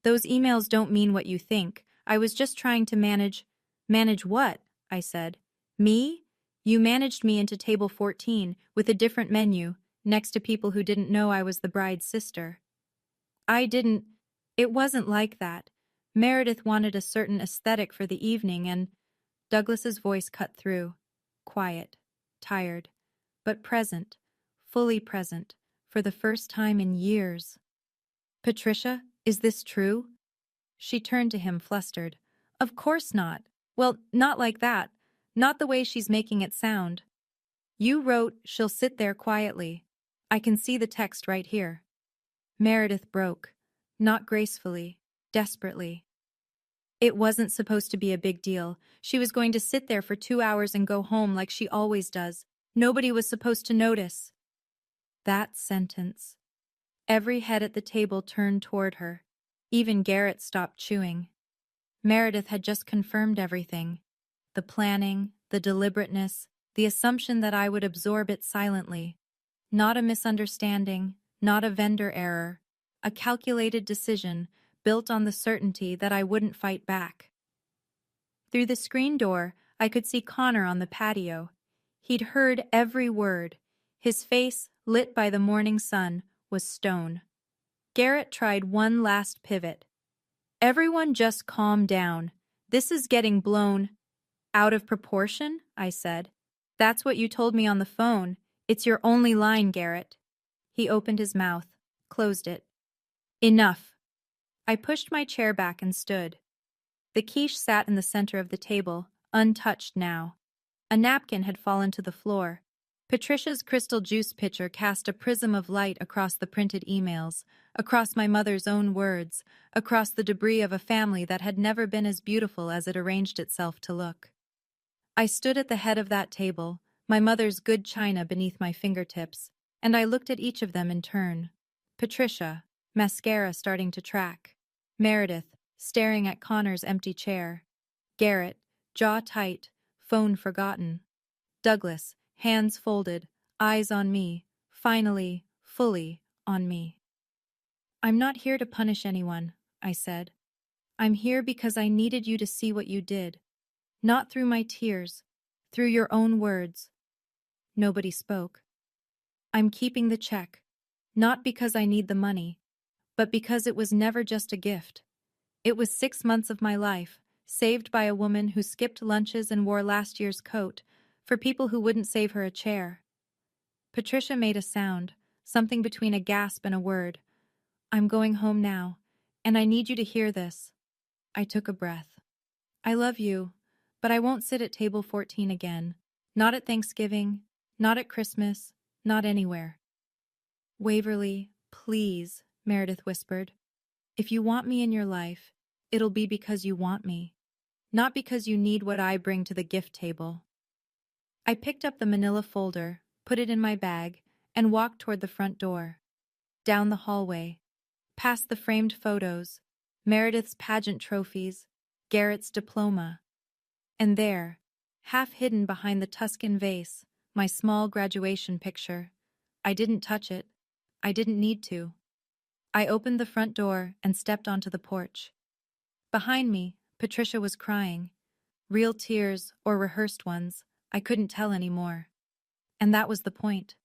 Those emails don't mean what you think. I was just trying to manage… Manage what? I said. Me? You managed me into table 14 with a different menu, next to people who didn't know I was the bride's sister. I didn't… It wasn't like that. Meredith wanted a certain aesthetic for the evening and… Douglas's voice cut through. Quiet, tired, but present, fully present, for the first time in years. Patricia, is this true? She turned to him, flustered. Of course not. Well, not like that. Not the way she's making it sound. You wrote, she'll sit there quietly. I can see the text right here. Meredith broke. Not gracefully, desperately. It wasn't supposed to be a big deal. She was going to sit there for 2 hours and go home like she always does. Nobody was supposed to notice. That sentence. Every head at the table turned toward her. Even Garrett stopped chewing. Meredith had just confirmed everything. The planning, the deliberateness, the assumption that I would absorb it silently. Not a misunderstanding, not a vendor error. A calculated decision, built on the certainty that I wouldn't fight back. Through the screen door, I could see Connor on the patio. He'd heard every word. His face, lit by the morning sun, was stone. Garrett tried one last pivot. "Everyone just calm down. This is getting blown out of proportion," I said. "That's what you told me on the phone. It's your only line, Garrett." He opened his mouth, closed it. "Enough." I pushed my chair back and stood. The quiche sat in the center of the table, untouched now. A napkin had fallen to the floor. Patricia's crystal juice pitcher cast a prism of light across the printed emails, across my mother's own words, across the debris of a family that had never been as beautiful as it arranged itself to look. I stood at the head of that table, my mother's good china beneath my fingertips, and I looked at each of them in turn. Patricia, mascara starting to track. Meredith, staring at Connor's empty chair. Garrett, jaw tight, phone forgotten. Douglas, hands folded, eyes on me, finally, fully, on me. "I'm not here to punish anyone," I said. "I'm here because I needed you to see what you did. Not through my tears, through your own words." Nobody spoke. "I'm keeping the check, not because I need the money, but because it was never just a gift. It was 6 months of my life, saved by a woman who skipped lunches and wore last year's coat, for people who wouldn't save her a chair." Patricia made a sound, something between a gasp and a word. "I'm going home now, and I need you to hear this." I took a breath. "I love you, but I won't sit at table 14 again. Not at Thanksgiving, not at Christmas, not anywhere." "Waverly, please," Meredith whispered. "If you want me in your life, it'll be because you want me, not because you need what I bring to the gift table." I picked up the manila folder, put it in my bag, and walked toward the front door. Down the hallway, past the framed photos, Meredith's pageant trophies, Garrett's diploma. And there, half hidden behind the Tuscan vase, my small graduation picture. I didn't touch it. I didn't need to. I opened the front door and stepped onto the porch. Behind me, Patricia was crying. Real tears or rehearsed ones, I couldn't tell anymore. And that was the point.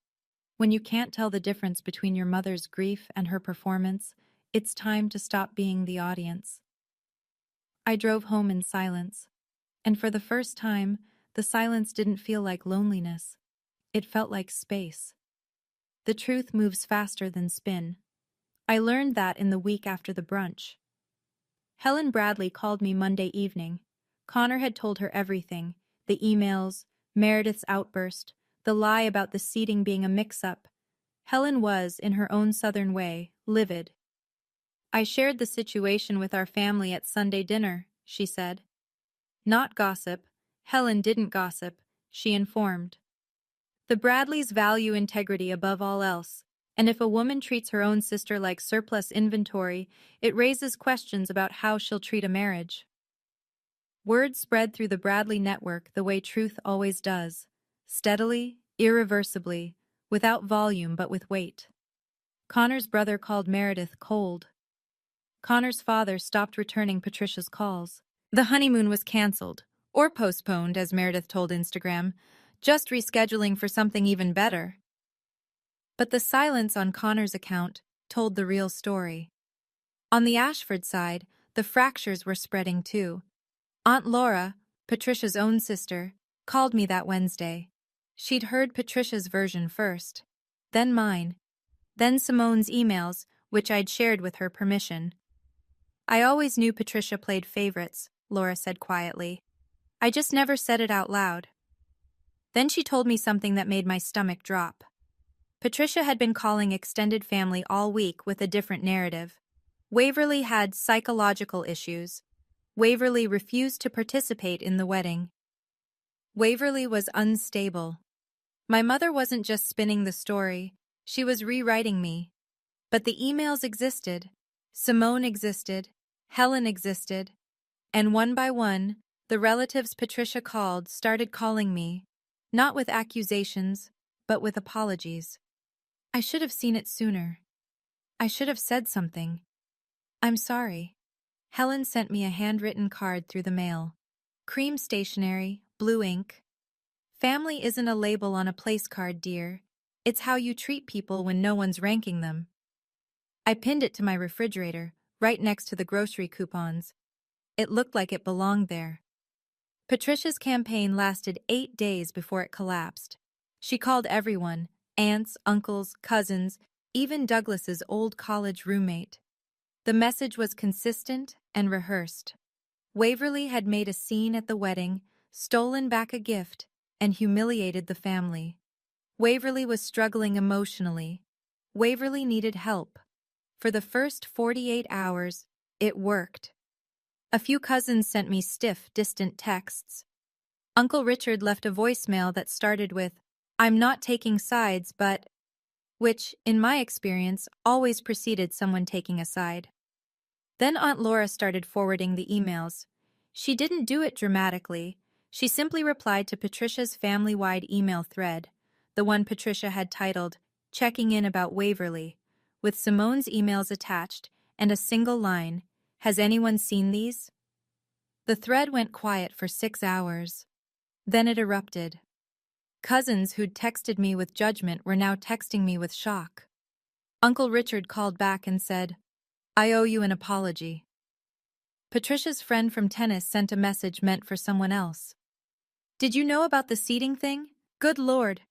When you can't tell the difference between your mother's grief and her performance, it's time to stop being the audience. I drove home in silence, and for the first time, the silence didn't feel like loneliness. It felt like space. The truth moves faster than spin. I learned that in the week after the brunch. Helen Bradley called me Monday evening. Connor had told her everything, the emails, Meredith's outburst, the lie about the seating being a mix-up. Helen was, in her own southern way, livid. "I shared the situation with our family at Sunday dinner," she said. Not gossip. Helen didn't gossip, she informed. The Bradleys value integrity above all else, and if a woman treats her own sister like surplus inventory, it raises questions about how she'll treat a marriage. Word spread through the Bradley network the way truth always does, steadily, irreversibly, without volume but with weight. Connor's brother called Meredith cold. Connor's father stopped returning Patricia's calls. The honeymoon was canceled, or postponed, as Meredith told Instagram, just rescheduling for something even better. But the silence on Connor's account told the real story. On the Ashford side, the fractures were spreading too. Aunt Laura, Patricia's own sister, called me that Wednesday. She'd heard Patricia's version first, then mine, then Simone's emails, which I'd shared with her permission. "I always knew Patricia played favorites," Laura said quietly. "I just never said it out loud." Then she told me something that made my stomach drop. Patricia had been calling extended family all week with a different narrative. Waverly had psychological issues. Waverly refused to participate in the wedding. Waverly was unstable. My mother wasn't just spinning the story, she was rewriting me. But the emails existed. Simone existed. Helen existed. And one by one, the relatives Patricia called started calling me, not with accusations, but with apologies. I should have seen it sooner. I should have said something. I'm sorry. Helen sent me a handwritten card through the mail. Cream stationery, blue ink. Family isn't a label on a place card, dear. It's how you treat people when no one's ranking them. I pinned it to my refrigerator, right next to the grocery coupons. It looked like it belonged there. Patricia's campaign lasted 8 days before it collapsed. She called everyone, aunts, uncles, cousins, even Douglas's old college roommate. The message was consistent and rehearsed. Waverly had made a scene at the wedding, stolen back a gift, and humiliated the family. Waverly was struggling emotionally. Waverly needed help. For the first 48 hours, it worked. A few cousins sent me stiff, distant texts. Uncle Richard left a voicemail that started with, "I'm not taking sides, but," which, in my experience, always preceded someone taking a side. Then Aunt Laura started forwarding the emails. She didn't do it dramatically. She simply replied to Patricia's family-wide email thread, the one Patricia had titled, "Checking in about Waverly," with Simone's emails attached and a single line, "Has anyone seen these?" The thread went quiet for 6 hours. Then it erupted. Cousins who'd texted me with judgment were now texting me with shock. Uncle Richard called back and said, "I owe you an apology." Patricia's friend from tennis sent a message meant for someone else. "Did you know about the seating thing? Good Lord!"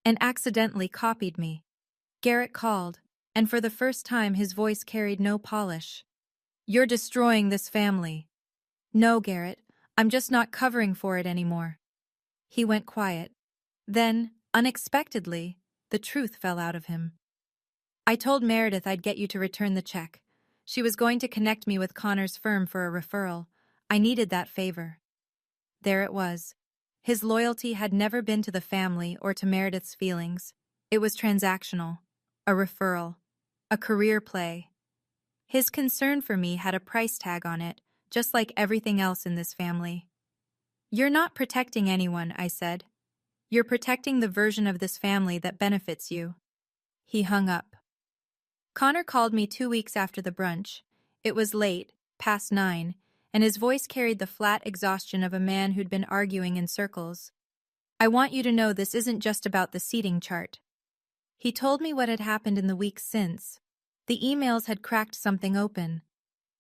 And accidentally copied me. Garrett called, and for the first time his voice carried no polish. "You're destroying this family." "No, Garrett, I'm just not covering for it anymore." He went quiet. Then, unexpectedly, the truth fell out of him. "I told Meredith I'd get you to return the check. She was going to connect me with Connor's firm for a referral. I needed that favor." There it was. His loyalty had never been to the family or to Meredith's feelings. It was transactional. A referral. A career play. His concern for me had a price tag on it, just like everything else in this family. "You're not protecting anyone," I said. "You're protecting the version of this family that benefits you." He hung up. Connor called me 2 weeks after the brunch. It was late, past 9, and his voice carried the flat exhaustion of a man who'd been arguing in circles. "I want you to know this isn't just about the seating chart." He told me what had happened in the weeks since. The emails had cracked something open.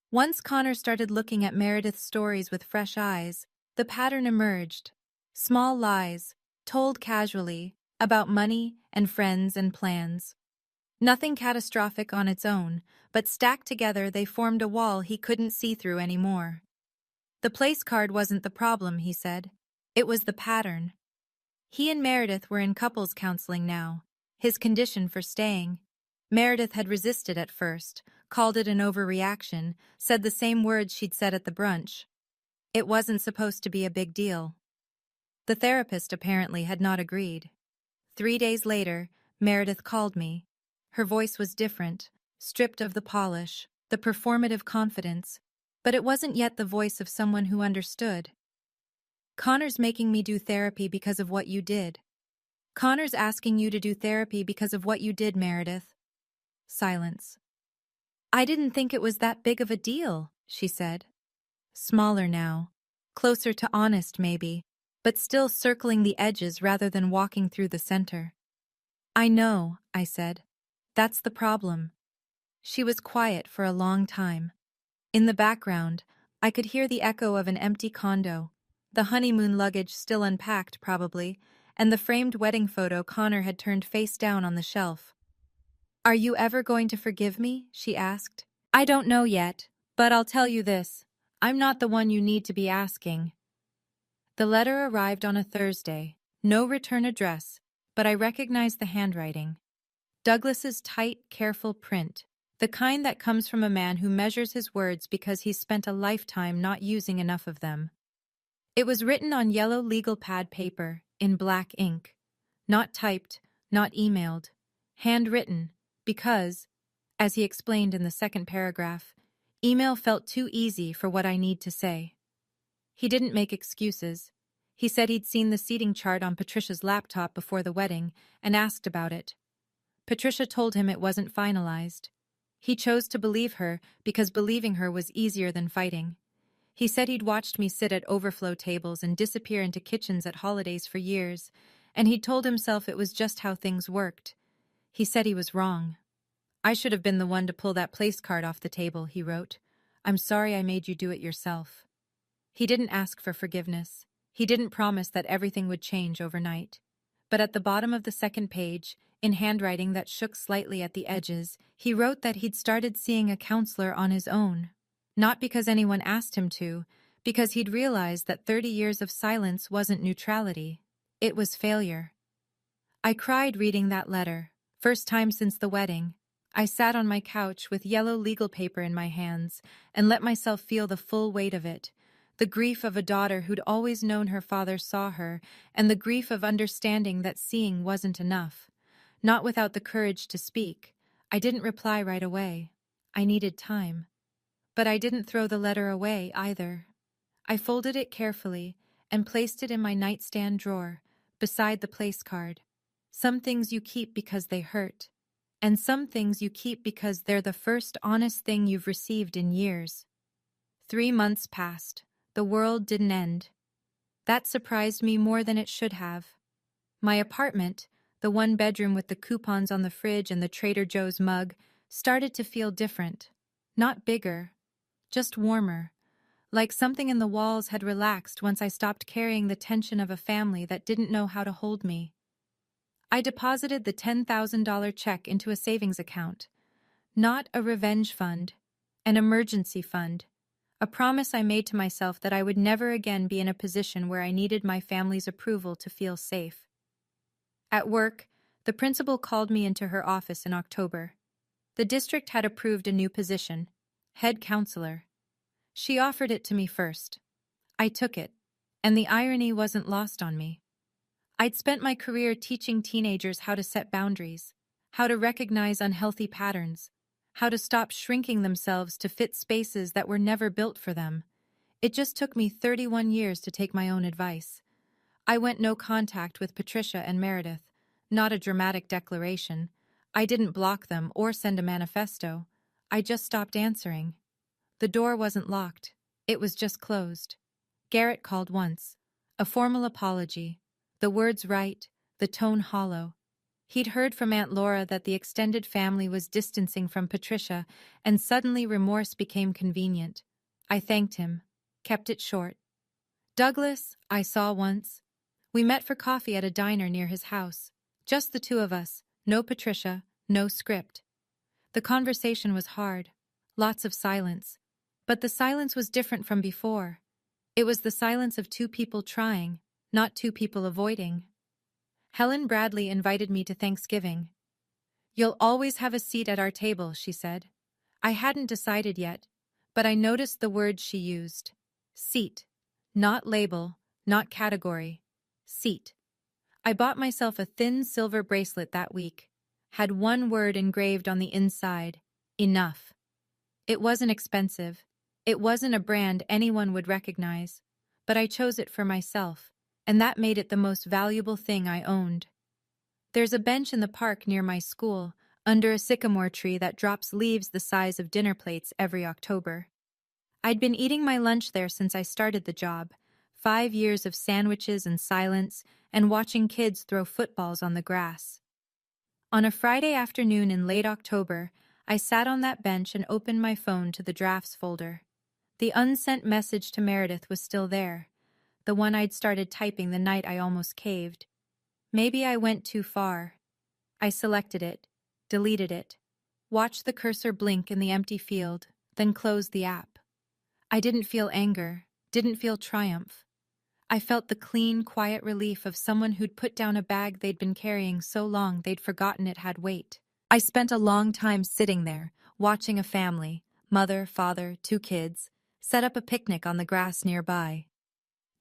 Once Connor started looking at Meredith's stories with fresh eyes, the pattern emerged. Small lies, told casually, about money and friends and plans. Nothing catastrophic on its own, but stacked together they formed a wall he couldn't see through anymore. The place card wasn't the problem, he said. It was the pattern. He and Meredith were in couples counseling now, his condition for staying. Meredith had resisted at first, called it an overreaction, said the same words she'd said at the brunch. It wasn't supposed to be a big deal. The therapist apparently had not agreed. 3 days later, Meredith called me. Her voice was different, stripped of the polish, the performative confidence, but it wasn't yet the voice of someone who understood. "Connor's making me do therapy because of what you did." "Connor's asking you to do therapy because of what you did, Meredith." Silence. "I didn't think it was that big of a deal," she said. Smaller now, closer to honest maybe, but still circling the edges rather than walking through the center. "I know," I said. "That's the problem." She was quiet for a long time. In the background, I could hear the echo of an empty condo, the honeymoon luggage still unpacked probably, and the framed wedding photo Connor had turned face down on the shelf. "Are you ever going to forgive me?" she asked. "I don't know yet, but I'll tell you this. I'm not the one you need to be asking." The letter arrived on a Thursday, no return address, but I recognized the handwriting. Douglas's tight, careful print, the kind that comes from a man who measures his words because he's spent a lifetime not using enough of them. It was written on yellow legal pad paper, in black ink. Not typed, not emailed. Handwritten, because, as he explained in the second paragraph, email felt too easy for what I need to say. He didn't make excuses. He said he'd seen the seating chart on Patricia's laptop before the wedding and asked about it. Patricia told him it wasn't finalized. He chose to believe her because believing her was easier than fighting. He said he'd watched me sit at overflow tables and disappear into kitchens at holidays for years, and he'd told himself it was just how things worked. He said he was wrong. I should have been the one to pull that place card off the table, he wrote. I'm sorry I made you do it yourself. He didn't ask for forgiveness. He didn't promise that everything would change overnight. But at the bottom of the second page, in handwriting that shook slightly at the edges, he wrote that he'd started seeing a counselor on his own. Not because anyone asked him to, because he'd realized that 30 years of silence wasn't neutrality. It was failure. I cried reading that letter, first time since the wedding. I sat on my couch with yellow legal paper in my hands and let myself feel the full weight of it. The grief of a daughter who'd always known her father saw her, and the grief of understanding that seeing wasn't enough. Not without the courage to speak. I didn't reply right away. I needed time. But I didn't throw the letter away either. I folded it carefully and placed it in my nightstand drawer, beside the place card. Some things you keep because they hurt, and some things you keep because they're the first honest thing you've received in years. 3 months passed. The world didn't end. That surprised me more than it should have. My apartment, the one bedroom with the coupons on the fridge and the Trader Joe's mug, started to feel different. Not bigger, just warmer. Like something in the walls had relaxed once I stopped carrying the tension of a family that didn't know how to hold me. I deposited the $10,000 check into a savings account. Not a revenge fund, an emergency fund. A promise I made to myself that I would never again be in a position where I needed my family's approval to feel safe. At work, the principal called me into her office in October. The district had approved a new position, head counselor. She offered it to me first. I took it, and the irony wasn't lost on me. I'd spent my career teaching teenagers how to set boundaries, how to recognize unhealthy patterns, how to stop shrinking themselves to fit spaces that were never built for them. It just took me 31 years to take my own advice. I went no contact with Patricia and Meredith, not a dramatic declaration. I didn't block them or send a manifesto. I just stopped answering. The door wasn't locked. It was just closed. Garrett called once. A formal apology. The words right, the tone hollow. He'd heard from Aunt Laura that the extended family was distancing from Patricia, and suddenly remorse became convenient. I thanked him, kept it short. Douglas, I saw once. We met for coffee at a diner near his house. Just the two of us, no Patricia, no script. The conversation was hard, lots of silence. But the silence was different from before. It was the silence of two people trying, not two people avoiding. Helen Bradley invited me to Thanksgiving. You'll always have a seat at our table, she said. I hadn't decided yet, but I noticed the word she used. Seat. Not label, not category. Seat. I bought myself a thin silver bracelet that week. Had one word engraved on the inside. Enough. It wasn't expensive. It wasn't a brand anyone would recognize. But I chose it for myself, and that made it the most valuable thing I owned. There's a bench in the park near my school, under a sycamore tree that drops leaves the size of dinner plates every October. I'd been eating my lunch there since I started the job, 5 years of sandwiches and silence, and watching kids throw footballs on the grass. On a Friday afternoon in late October, I sat on that bench and opened my phone to the drafts folder. The unsent message to Meredith was still there, the one I'd started typing the night I almost caved. Maybe I went too far. I selected it, deleted it, watched the cursor blink in the empty field, then closed the app. I didn't feel anger, didn't feel triumph. I felt the clean, quiet relief of someone who'd put down a bag they'd been carrying so long they'd forgotten it had weight. I spent a long time sitting there, watching a family, mother, father, 2 kids, set up a picnic on the grass nearby.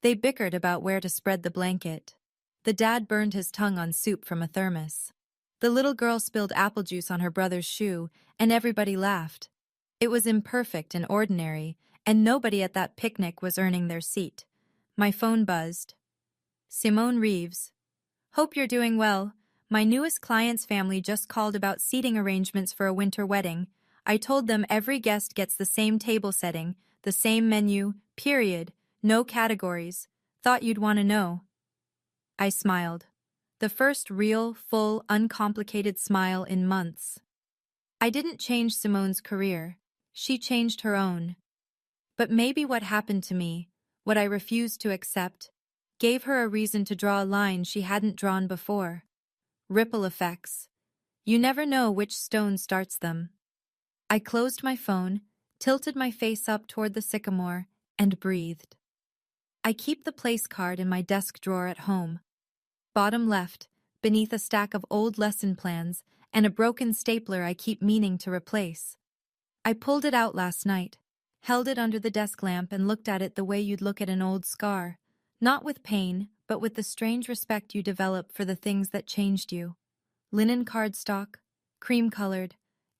They bickered about where to spread the blanket. The dad burned his tongue on soup from a thermos. The little girl spilled apple juice on her brother's shoe, and everybody laughed. It was imperfect and ordinary, and nobody at that picnic was earning their seat. My phone buzzed. Simone Reeves. Hope you're doing well. My newest client's family just called about seating arrangements for a winter wedding. I told them every guest gets the same table setting, the same menu, period, no categories. Thought you'd want to know. I smiled. The first real, full, uncomplicated smile in months. I didn't change Simone's career. She changed her own. But maybe what happened to me, what I refused to accept, gave her a reason to draw a line she hadn't drawn before. Ripple effects. You never know which stone starts them. I closed my phone, tilted my face up toward the sycamore, and breathed. I keep the place card in my desk drawer at home. Bottom left, beneath a stack of old lesson plans and a broken stapler I keep meaning to replace. I pulled it out last night, held it under the desk lamp and looked at it the way you'd look at an old scar, not with pain, but with the strange respect you develop for the things that changed you. Linen cardstock, cream-colored,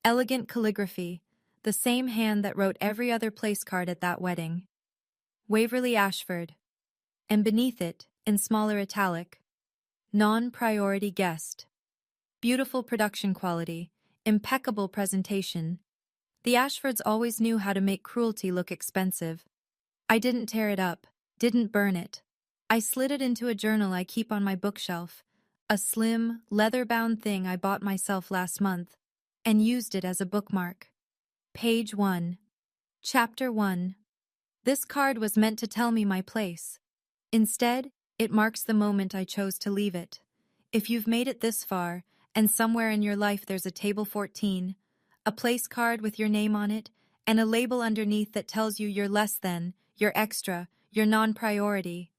elegant calligraphy, the same hand that wrote every other place card at that wedding. Waverly Ashford. And beneath it, in smaller italic, non-priority guest. Beautiful production quality, impeccable presentation. The Ashfords always knew how to make cruelty look expensive. I didn't tear it up, didn't burn it. I slid it into a journal I keep on my bookshelf, a slim, leather-bound thing I bought myself last month, and used it as a bookmark. Page 1. Chapter 1. This card was meant to tell me my place. Instead, it marks the moment I chose to leave it. If you've made it this far, and somewhere in your life there's a table 14, a place card with your name on it, and a label underneath that tells you you're less than, you're extra, you're non-priority.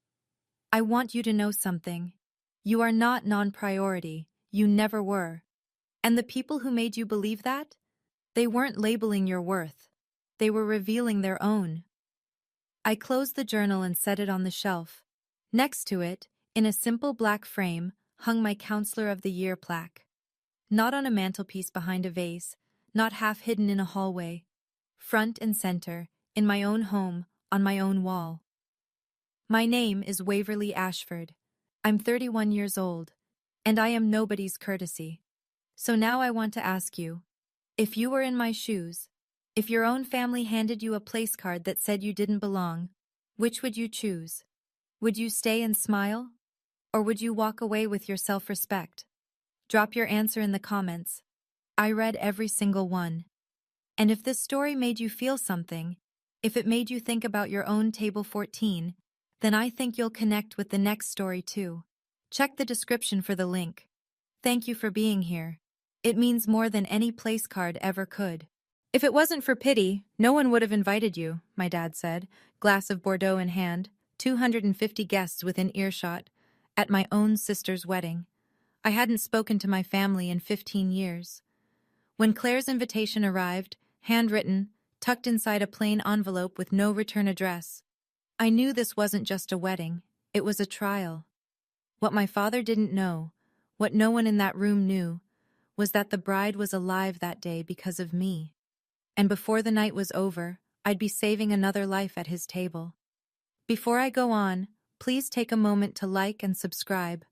I want you to know something. You are not non-priority. You never were. And the people who made you believe that? They weren't labeling your worth. They were revealing their own. I closed the journal and set it on the shelf. Next to it, in a simple black frame, hung my Counselor of the Year plaque. Not on a mantelpiece behind a vase, not half hidden in a hallway. Front and center, in my own home, on my own wall. My name is Waverly Ashford. I'm 31 years old, and I am nobody's courtesy. So now I want to ask you, if you were in my shoes, if your own family handed you a place card that said you didn't belong, which would you choose? Would you stay and smile? Or would you walk away with your self-respect? Drop your answer in the comments. I read every single one. And if this story made you feel something, if it made you think about your own table 14, then I think you'll connect with the next story too. Check the description for the link. Thank you for being here. It means more than any place card ever could. If it wasn't for pity, no one would have invited you, my dad said, glass of Bordeaux in hand, 250 guests within earshot, at my own sister's wedding. I hadn't spoken to my family in 15 years. When Claire's invitation arrived, handwritten, tucked inside a plain envelope with no return address, I knew this wasn't just a wedding, it was a trial. What my father didn't know, what no one in that room knew, was that the bride was alive that day because of me. And before the night was over, I'd be saving another life at his table. Before I go on, please take a moment to like and subscribe,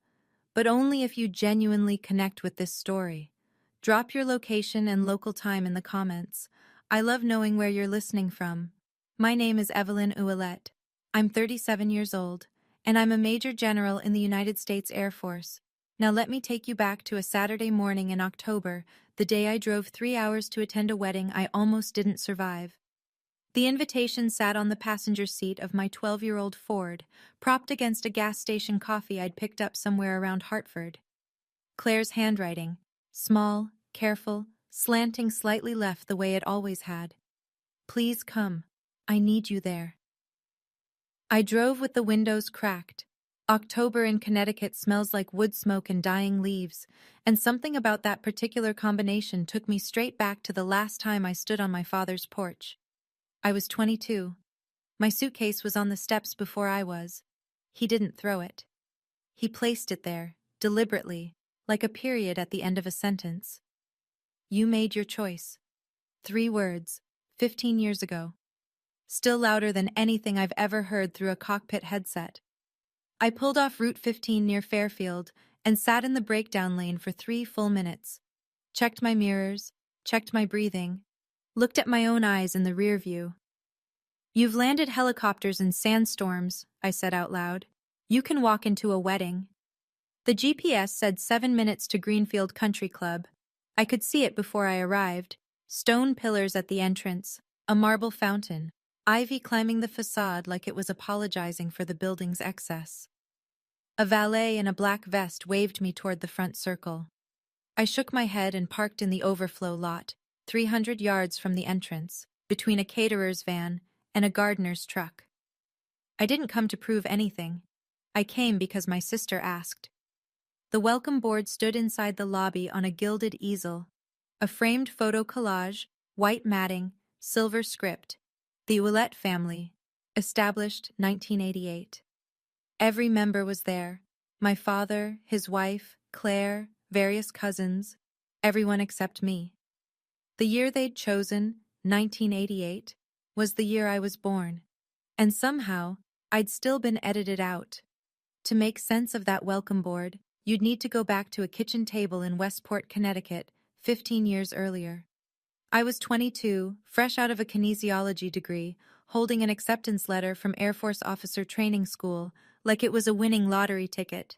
but only if you genuinely connect with this story. Drop your location and local time in the comments. I love knowing where you're listening from. My name is Evelyn Ouellette. I'm 37 years old, and I'm a Major General in the United States Air Force. Now let me take you back to a Saturday morning in October, the day I drove 3 hours to attend a wedding I almost didn't survive. The invitation sat on the passenger seat of my 12-year-old Ford, propped against a gas station coffee I'd picked up somewhere around Hartford. Claire's handwriting, small, careful, slanting slightly left the way it always had. Please come. I need you there. I drove with the windows cracked. October in Connecticut smells like wood smoke and dying leaves, and something about that particular combination took me straight back to the last time I stood on my father's porch. I was 22. My suitcase was on the steps before I was. He didn't throw it. He placed it there, deliberately, like a period at the end of a sentence. You made your choice. 3 words, 15 years ago. Still louder than anything I've ever heard through a cockpit headset. I pulled off Route 15 near Fairfield and sat in the breakdown lane for 3 full minutes. Checked my mirrors, checked my breathing. looked at my own eyes in the rear view. "You've landed helicopters in sandstorms," I said out loud. "You can walk into a wedding." The GPS said 7 minutes to Greenfield Country Club. I could see it before I arrived. Stone pillars at the entrance, a marble fountain, ivy climbing the facade like it was apologizing for the building's excess. A valet in a black vest waved me toward the front circle. I shook my head and parked in the overflow lot, 300 yards from the entrance, between a caterer's van and a gardener's truck. I didn't come to prove anything. I came because my sister asked. The welcome board stood inside the lobby on a gilded easel. A framed photo collage, white matting, silver script. The Ouellette family. Established 1988. Every member was there. My father, his wife, Claire, various cousins, everyone except me. The year they'd chosen, 1988, was the year I was born. And somehow, I'd still been edited out. To make sense of that welcome board, you'd need to go back to a kitchen table in Westport, Connecticut, 15 years earlier. I was 22, fresh out of a kinesiology degree, holding an acceptance letter from Air Force Officer Training School, like it was a winning lottery ticket.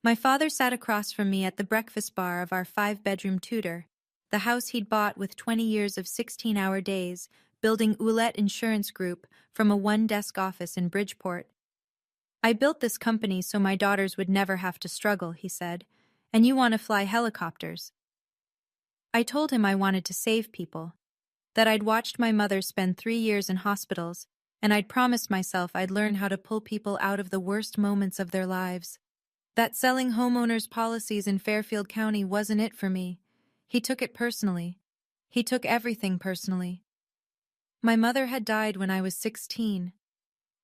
My father sat across from me at the breakfast bar of our 5-bedroom Tudor, the house he'd bought with 20 years of 16-hour days, building Ouellette Insurance Group from a one-desk office in Bridgeport. "I built this company so my daughters would never have to struggle," he said, "and you want to fly helicopters." I told him I wanted to save people, that I'd watched my mother spend 3 years in hospitals, and I'd promised myself I'd learn how to pull people out of the worst moments of their lives. That selling homeowners policies in Fairfield County wasn't it for me. He took it personally. He took everything personally. My mother had died when I was 16.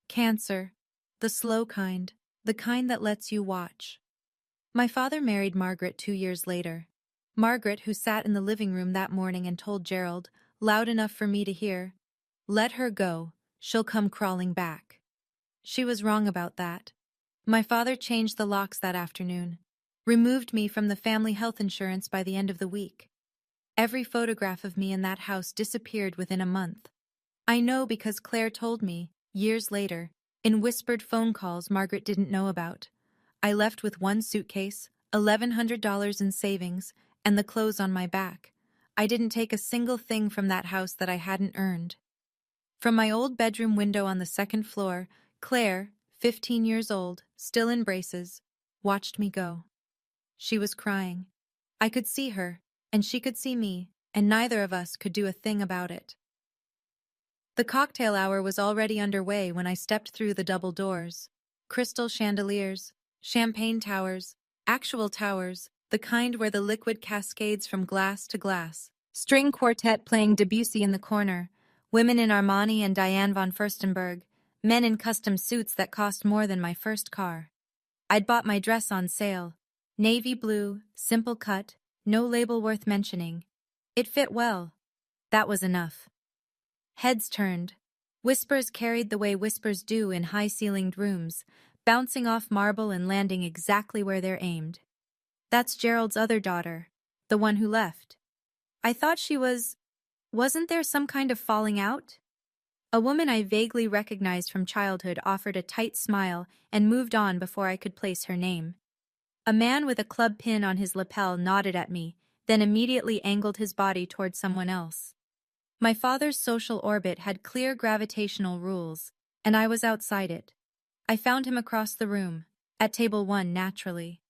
Cancer. The slow kind. The kind that lets you watch. My father married Margaret 2 years later. Margaret, who sat in the living room that morning and told Gerald, loud enough for me to hear, "Let her go. She'll come crawling back." She was wrong about that. My father changed the locks that afternoon, removed me from the family health insurance by the end of the week. Every photograph of me in that house disappeared within a month. I know because Claire told me, years later, in whispered phone calls Margaret didn't know about. I left with one suitcase, $1,100 in savings, and the clothes on my back. I didn't take a single thing from that house that I hadn't earned. From my old bedroom window on the second floor, Claire, 15 years old, still in braces, watched me go. She was crying. I could see her, and she could see me, and neither of us could do a thing about it. The cocktail hour was already underway when I stepped through the double doors. Crystal chandeliers, champagne towers, actual towers, the kind where the liquid cascades from glass to glass. String quartet playing Debussy in the corner, women in Armani and Diane von Furstenberg, men in custom suits that cost more than my first car. I'd bought my dress on sale. Navy blue, simple cut, no label worth mentioning. It fit well. That was enough. Heads turned. Whispers carried the way whispers do in high-ceilinged rooms, bouncing off marble and landing exactly where they're aimed. "That's Gerald's other daughter, the one who left." I thought she was... Wasn't there some kind of falling out? A woman I vaguely recognized from childhood offered a tight smile and moved on before I could place her name. A man with a club pin on his lapel nodded at me, then immediately angled his body toward someone else. My father's social orbit had clear gravitational rules, and I was outside it. I found him across the room, at table 1 naturally.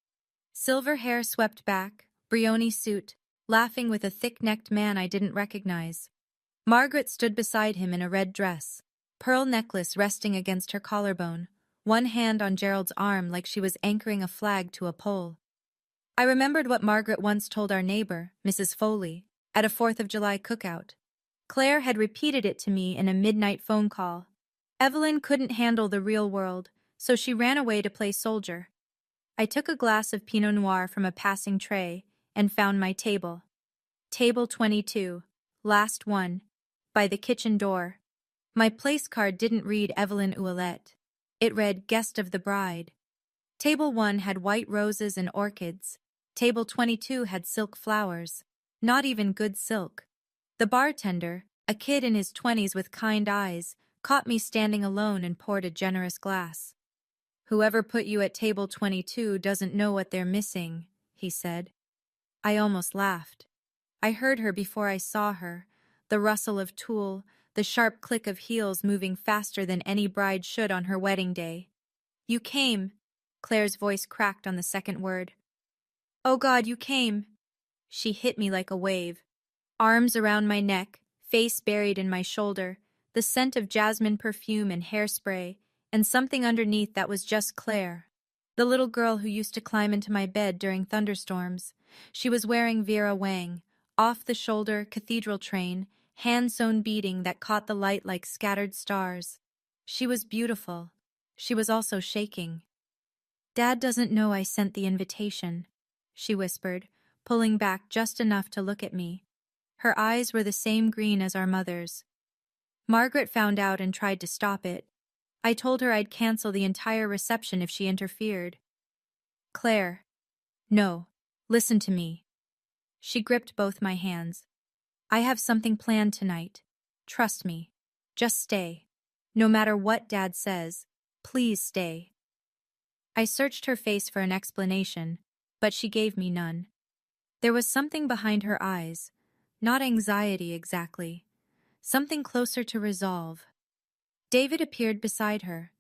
Silver hair swept back, Brioni suit, laughing with a thick-necked man I didn't recognize. Margaret stood beside him in a red dress, pearl necklace resting against her collarbone, one hand on Gerald's arm like she was anchoring a flag to a pole. I remembered what Margaret once told our neighbor, Mrs. Foley, at a 4th of July cookout. Claire had repeated it to me in a midnight phone call. Evelyn couldn't handle the real world, so she ran away to play soldier. I took a glass of Pinot Noir from a passing tray and found my table. Table 22, last one, by the kitchen door. My place card didn't read Evelyn Ouellette. It read Guest of the Bride. Table 1 had white roses and orchids. Table 22 had silk flowers. Not even good silk. The bartender, a kid in his 20s with kind eyes, caught me standing alone and poured a generous glass. "Whoever put you at table 22 doesn't know what they're missing," he said. I almost laughed. I heard her before I saw her, the rustle of tulle, the sharp click of heels moving faster than any bride should on her wedding day. "You came," Claire's voice cracked on the second word. "Oh God, you came." She hit me like a wave. Arms around my neck, face buried in my shoulder, the scent of jasmine perfume and hairspray, and something underneath that was just Claire. The little girl who used to climb into my bed during thunderstorms. She was wearing Vera Wang, off-the-shoulder cathedral train, hand-sewn beading that caught the light like scattered stars. She was beautiful. She was also shaking. "Dad doesn't know I sent the invitation," she whispered, pulling back just enough to look at me. Her eyes were the same green as our mother's. "Margaret found out and tried to stop it. I told her I'd cancel the entire reception if she interfered." "Claire, no, listen to me." She gripped both my hands. "I have something planned tonight. Trust me. Just stay. No matter what Dad says, please stay." I searched her face for an explanation, but she gave me none. There was something behind her eyes, not anxiety exactly, something closer to resolve. David appeared beside her.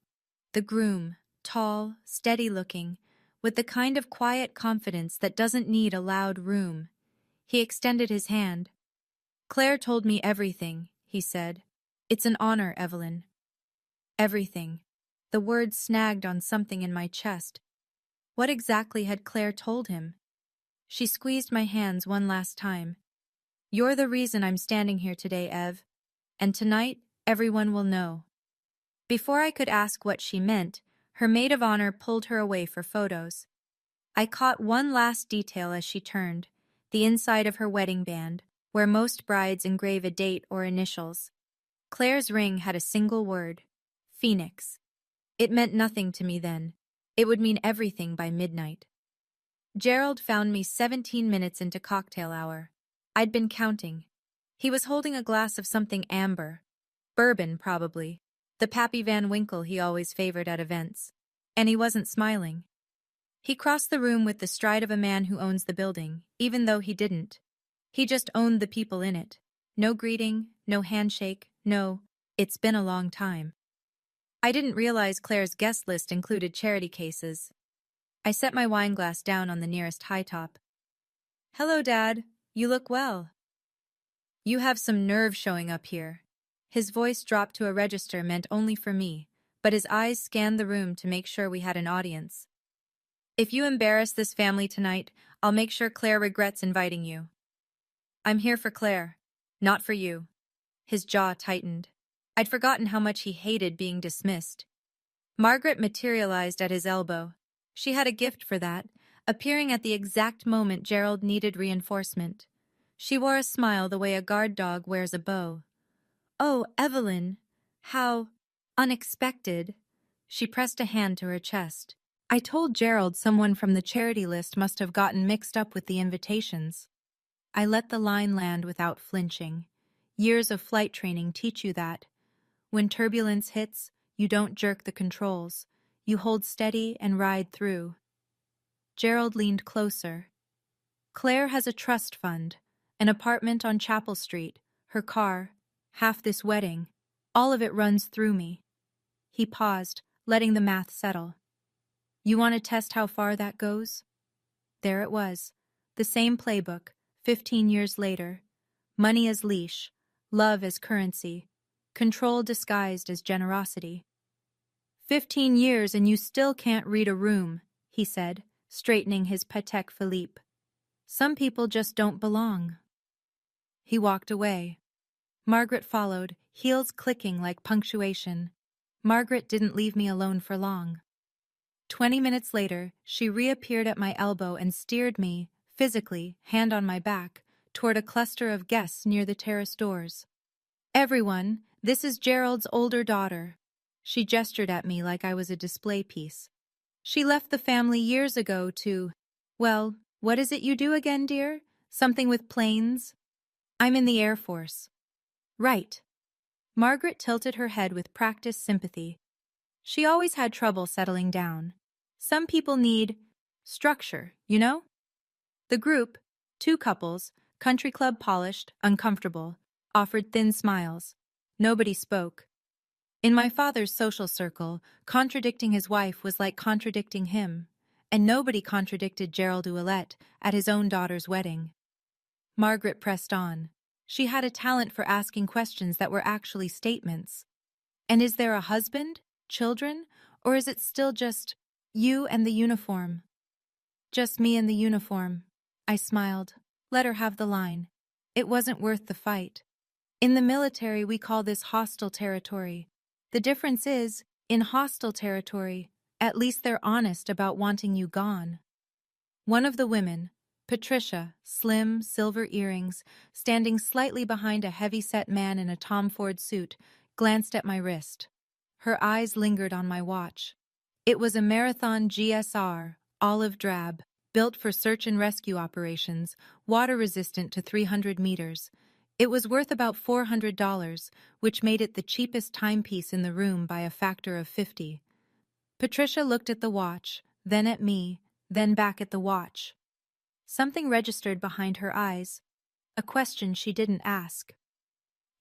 The groom, tall, steady-looking, with the kind of quiet confidence that doesn't need a loud room. He extended his hand. "Claire told me everything," he said. "It's an honor, Evelyn." Everything. The word snagged on something in my chest. What exactly had Claire told him? She squeezed my hands one last time. "You're the reason I'm standing here today, Ev. And tonight, everyone will know." Before I could ask what she meant, her maid of honor pulled her away for photos. I caught one last detail as she turned, the inside of her wedding band, where most brides engrave a date or initials. Claire's ring had a single word: Phoenix. It meant nothing to me then. It would mean everything by midnight. Gerald found me 17 minutes into cocktail hour. I'd been counting. He was holding a glass of something amber. Bourbon, probably. The Pappy Van Winkle he always favored at events. And he wasn't smiling. He crossed the room with the stride of a man who owns the building, even though he didn't. He just owned the people in it. No greeting, no handshake, no, "It's been a long time." I didn't realize Claire's guest list included charity cases. I set my wine glass down on the nearest high top. "Hello, Dad. You look well." "You have some nerve showing up here." His voice dropped to a register meant only for me, but his eyes scanned the room to make sure we had an audience. "If you embarrass this family tonight, I'll make sure Claire regrets inviting you." "I'm here for Claire, not for you." His jaw tightened. I'd forgotten how much he hated being dismissed. Margaret materialized at his elbow. She had a gift for that, appearing at the exact moment Gerald needed reinforcement. She wore a smile the way a guard dog wears a bow. "Oh, Evelyn, how unexpected." She pressed a hand to her chest. "I told Gerald someone from the charity list must have gotten mixed up with the invitations." I let the line land without flinching. Years of flight training teach you that. When turbulence hits, you don't jerk the controls. You hold steady and ride through. Gerald leaned closer. "Claire has a trust fund, an apartment on Chapel Street, her car, half this wedding. All of it runs through me." He paused, letting the math settle. "You want to test how far that goes?" There it was, the same playbook, 15 years later. Money as leash, love as currency, control disguised as generosity. 15 years and you still can't read a room," he said, straightening his Patek Philippe. "Some people just don't belong." He walked away. Margaret followed, heels clicking like punctuation. Margaret didn't leave me alone for long. 20 minutes later, she reappeared at my elbow and steered me, physically, hand on my back, toward a cluster of guests near the terrace doors. "Everyone, this is Gerald's older daughter." She gestured at me like I was a display piece. "She left the family years ago to, well, what is it you do again, dear? Something with planes?" I'm in the Air Force. Right. Margaret tilted her head with practiced sympathy. She always had trouble settling down. Some people need structure, you know? The group, two couples, country club polished, uncomfortable, offered thin smiles. Nobody spoke. In my father's social circle, contradicting his wife was like contradicting him, and nobody contradicted Gerald Ouellette at his own daughter's wedding. Margaret pressed on. She had a talent for asking questions that were actually statements. And is there a husband, children, or is it still just you and the uniform? Just me and the uniform. I smiled. Let her have the line. It wasn't worth the fight. In the military, we call this hostile territory. The difference is, in hostile territory, at least they're honest about wanting you gone. One of the women, Patricia, slim, silver earrings, standing slightly behind a heavy-set man in a Tom Ford suit, glanced at my wrist. Her eyes lingered on my watch. It was a Marathon GSR, olive drab, built for search and rescue operations, water-resistant to 300 meters. It was worth about $400, which made it the cheapest timepiece in the room by a factor of 50. Patricia looked at the watch, then at me, then back at the watch. Something registered behind her eyes, a question she didn't ask.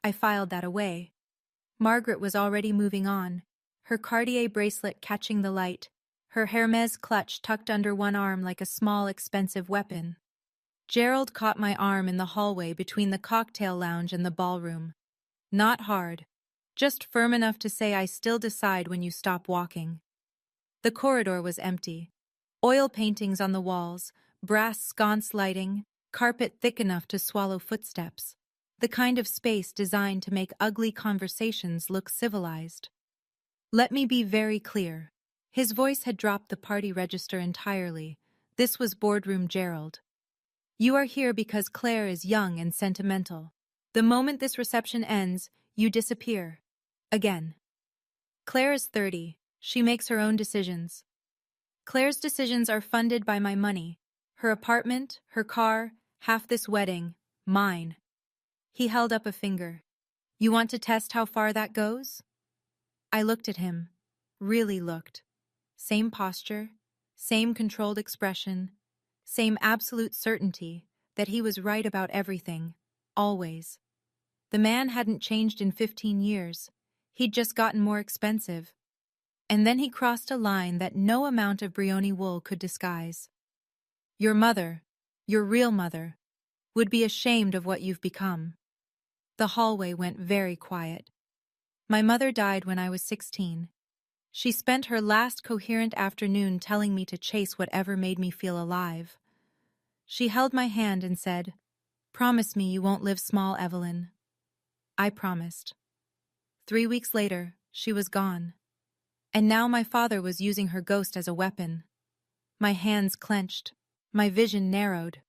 I filed that away. Margaret was already moving on, her Cartier bracelet catching the light, her Hermes clutch tucked under one arm like a small, expensive weapon. Gerald caught my arm in the hallway between the cocktail lounge and the ballroom. Not hard, just firm enough to say I still decide when you stop walking. The corridor was empty. Oil paintings on the walls, brass sconce lighting, carpet thick enough to swallow footsteps. The kind of space designed to make ugly conversations look civilized. Let me be very clear. His voice had dropped the party register entirely. This was boardroom Gerald. You are here because Claire is young and sentimental. The moment this reception ends, you disappear. Again. Claire is 30. She makes her own decisions. Claire's decisions are funded by my money. Her apartment, her car, half this wedding, mine. He held up a finger. You want to test how far that goes? I looked at him. Really looked. Same posture, same controlled expression, same absolute certainty that he was right about everything, always. The man hadn't changed in 15 years. He'd just gotten more expensive. And then he crossed a line that no amount of Brioni wool could disguise. Your mother, your real mother, would be ashamed of what you've become. The hallway went very quiet. My mother died when I was 16. She spent her last coherent afternoon telling me to chase whatever made me feel alive. She held my hand and said, "Promise me you won't live small, Evelyn." I promised. 3 weeks later, she was gone. And now my father was using her ghost as a weapon. My hands clenched, my vision narrowed.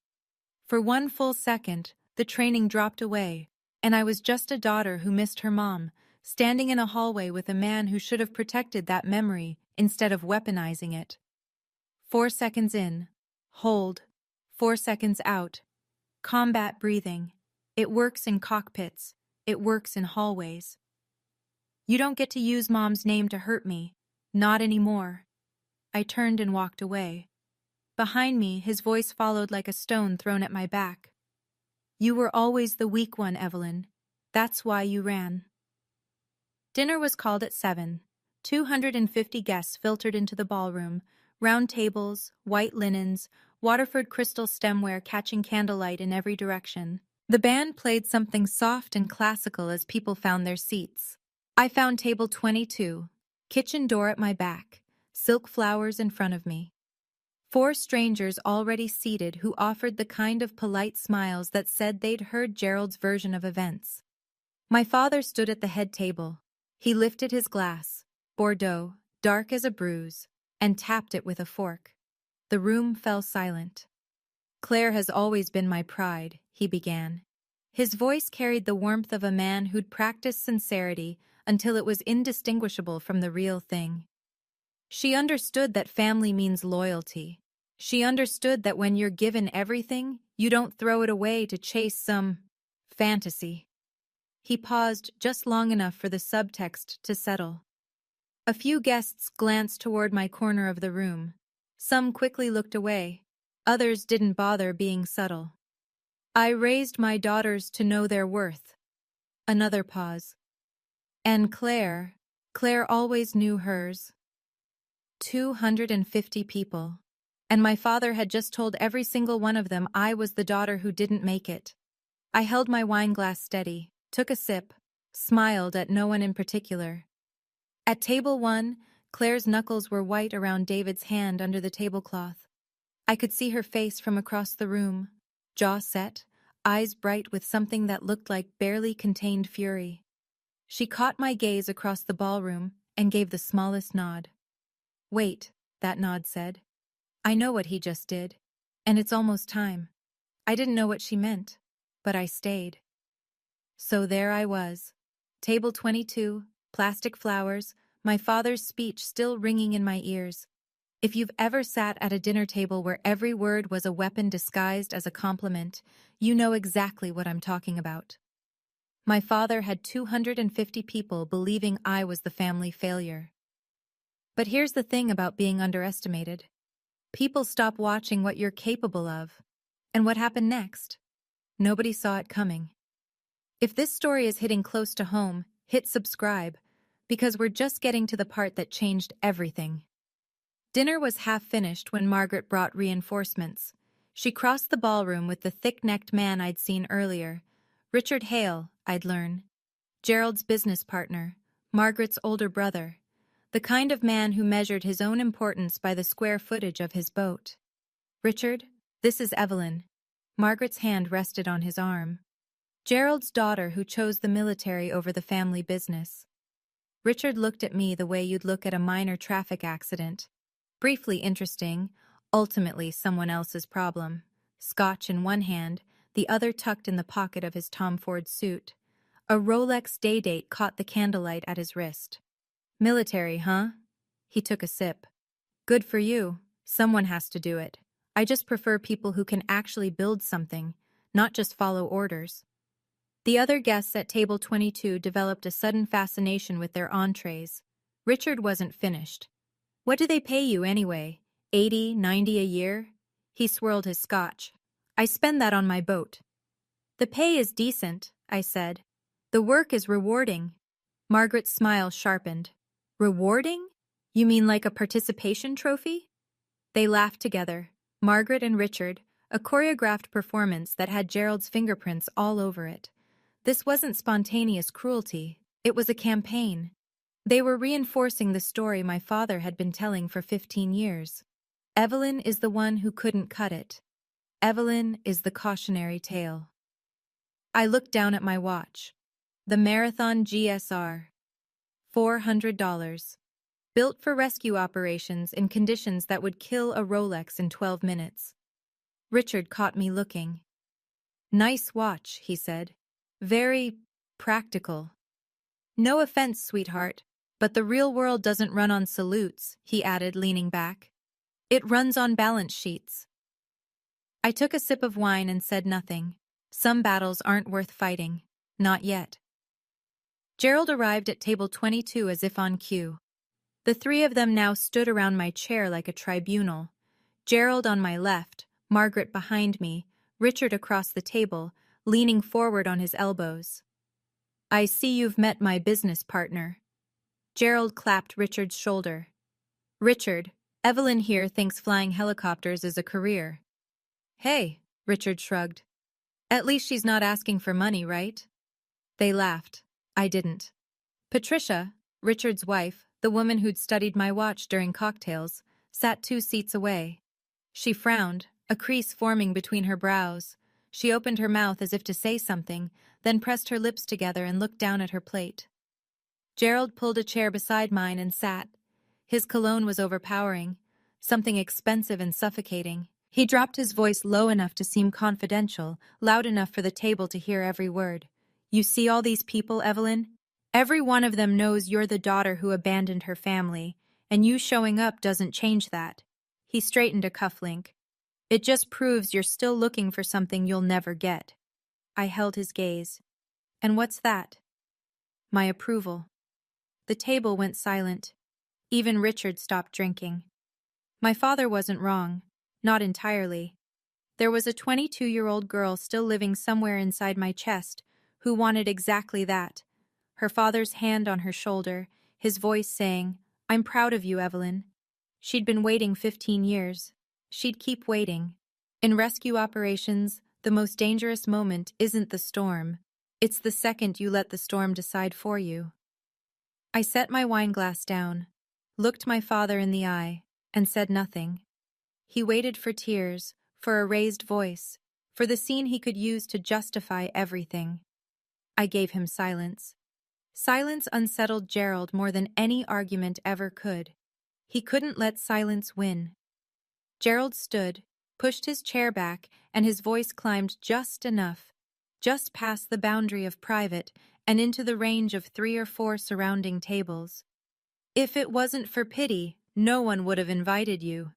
For one full second, the training dropped away, and I was just a daughter who missed her mom, standing in a hallway with a man who should have protected that memory instead of weaponizing it. 4 seconds in. Hold. 4 seconds out. Combat breathing. It works in cockpits. It works in hallways. You don't get to use Mom's name to hurt me. Not anymore. I turned and walked away. Behind me, his voice followed like a stone thrown at my back. You were always the weak one, Evelyn. That's why you ran. Dinner was called at 7. 250 guests filtered into the ballroom, round tables, white linens, Waterford crystal stemware catching candlelight in every direction. The band played something soft and classical as people found their seats. I found table 22, kitchen door at my back, silk flowers in front of me. 4 strangers already seated who offered the kind of polite smiles that said they'd heard Gerald's version of events. My father stood at the head table. He lifted his glass, Bordeaux, dark as a bruise, and tapped it with a fork. The room fell silent. Claire has always been my pride, he began. His voice carried the warmth of a man who'd practiced sincerity until it was indistinguishable from the real thing. She understood that family means loyalty. She understood that when you're given everything, you don't throw it away to chase some Fantasy. He paused just long enough for the subtext to settle. A few guests glanced toward my corner of the room. Some quickly looked away. Others didn't bother being subtle. I raised my daughters to know their worth. Another pause. And Claire always knew hers. 250 people. And my father had just told every single one of them I was the daughter who didn't make it. I held my wine glass steady, took a sip, smiled at no one in particular. At table 1, Claire's knuckles were white around David's hand under the tablecloth. I could see her face from across the room, jaw set, eyes bright with something that looked like barely contained fury. She caught my gaze across the ballroom and gave the smallest nod. Wait, that nod said. I know what he just did, and it's almost time. I didn't know what she meant, but I stayed. So there I was. Table 22, plastic flowers, my father's speech still ringing in my ears. If you've ever sat at a dinner table where every word was a weapon disguised as a compliment, you know exactly what I'm talking about. My father had 250 people believing I was the family failure. But here's the thing about being underestimated. People stop watching what you're capable of. And what happened next? Nobody saw it coming. If this story is hitting close to home, hit subscribe, because we're just getting to the part that changed everything. Dinner was half finished when Margaret brought reinforcements. She crossed the ballroom with the thick-necked man I'd seen earlier. Richard Hale, I'd learn. Gerald's business partner, Margaret's older brother. The kind of man who measured his own importance by the square footage of his boat. Richard, this is Evelyn. Margaret's hand rested on his arm. Gerald's daughter who chose the military over the family business. Richard looked at me the way you'd look at a minor traffic accident. Briefly interesting, ultimately someone else's problem. Scotch in one hand, the other tucked in the pocket of his Tom Ford suit. A Rolex day-date caught the candlelight at his wrist. Military, huh? He took a sip. Good for you. Someone has to do it. I just prefer people who can actually build something, not just follow orders. The other guests at table 22 developed a sudden fascination with their entrees. Richard wasn't finished. What do they pay you anyway? 80, 90 a year? He swirled his scotch. I spend that on my boat. The pay is decent, I said. The work is rewarding. Margaret's smile sharpened. Rewarding? You mean like a participation trophy? They laughed together, Margaret and Richard, a choreographed performance that had Gerald's fingerprints all over it. This wasn't spontaneous cruelty, it was a campaign. They were reinforcing the story my father had been telling for 15 years. Evelyn is the one who couldn't cut it. Evelyn is the cautionary tale. I looked down at my watch. The Marathon GSR. $400. Built for rescue operations in conditions that would kill a Rolex in 12 minutes. Richard caught me looking. Nice watch, he said. Very practical. No offense, sweetheart, but the real world doesn't run on salutes, he added, leaning back. It runs on balance sheets. I took a sip of wine and said nothing. Some battles aren't worth fighting. Not yet. Gerald arrived at table 22 as if on cue. The three of them now stood around my chair like a tribunal. Gerald on my left, Margaret behind me, Richard across the table, leaning forward on his elbows. I see you've met my business partner. Gerald clapped Richard's shoulder. Richard, Evelyn here thinks flying helicopters is a career. Hey, Richard shrugged. At least she's not asking for money, right? They laughed. I didn't. Patricia, Richard's wife, the woman who'd studied my watch during cocktails, sat 2 seats away. She frowned, a crease forming between her brows. She opened her mouth as if to say something, then pressed her lips together and looked down at her plate. Gerald pulled a chair beside mine and sat. His cologne was overpowering, something expensive and suffocating. He dropped his voice low enough to seem confidential, loud enough for the table to hear every word. You see all these people, Evelyn? Every one of them knows you're the daughter who abandoned her family, and you showing up doesn't change that. He straightened a cufflink. It just proves you're still looking for something you'll never get. I held his gaze. And what's that? My approval. The table went silent. Even Richard stopped drinking. My father wasn't wrong. Not entirely. There was a 22-year-old girl still living somewhere inside my chest who wanted exactly that. Her father's hand on her shoulder, his voice saying, "I'm proud of you, Evelyn." She'd been waiting 15 years. She'd keep waiting. In rescue operations, the most dangerous moment isn't the storm. It's the second you let the storm decide for you. I set my wineglass down, looked my father in the eye, and said nothing. He waited for tears, for a raised voice, for the scene he could use to justify everything. I gave him silence. Silence unsettled Gerald more than any argument ever could. He couldn't let silence win. Gerald stood, pushed his chair back, and his voice climbed just enough, just past the boundary of private and into the range of 3 or 4 surrounding tables. "If it wasn't for pity, no one would have invited you."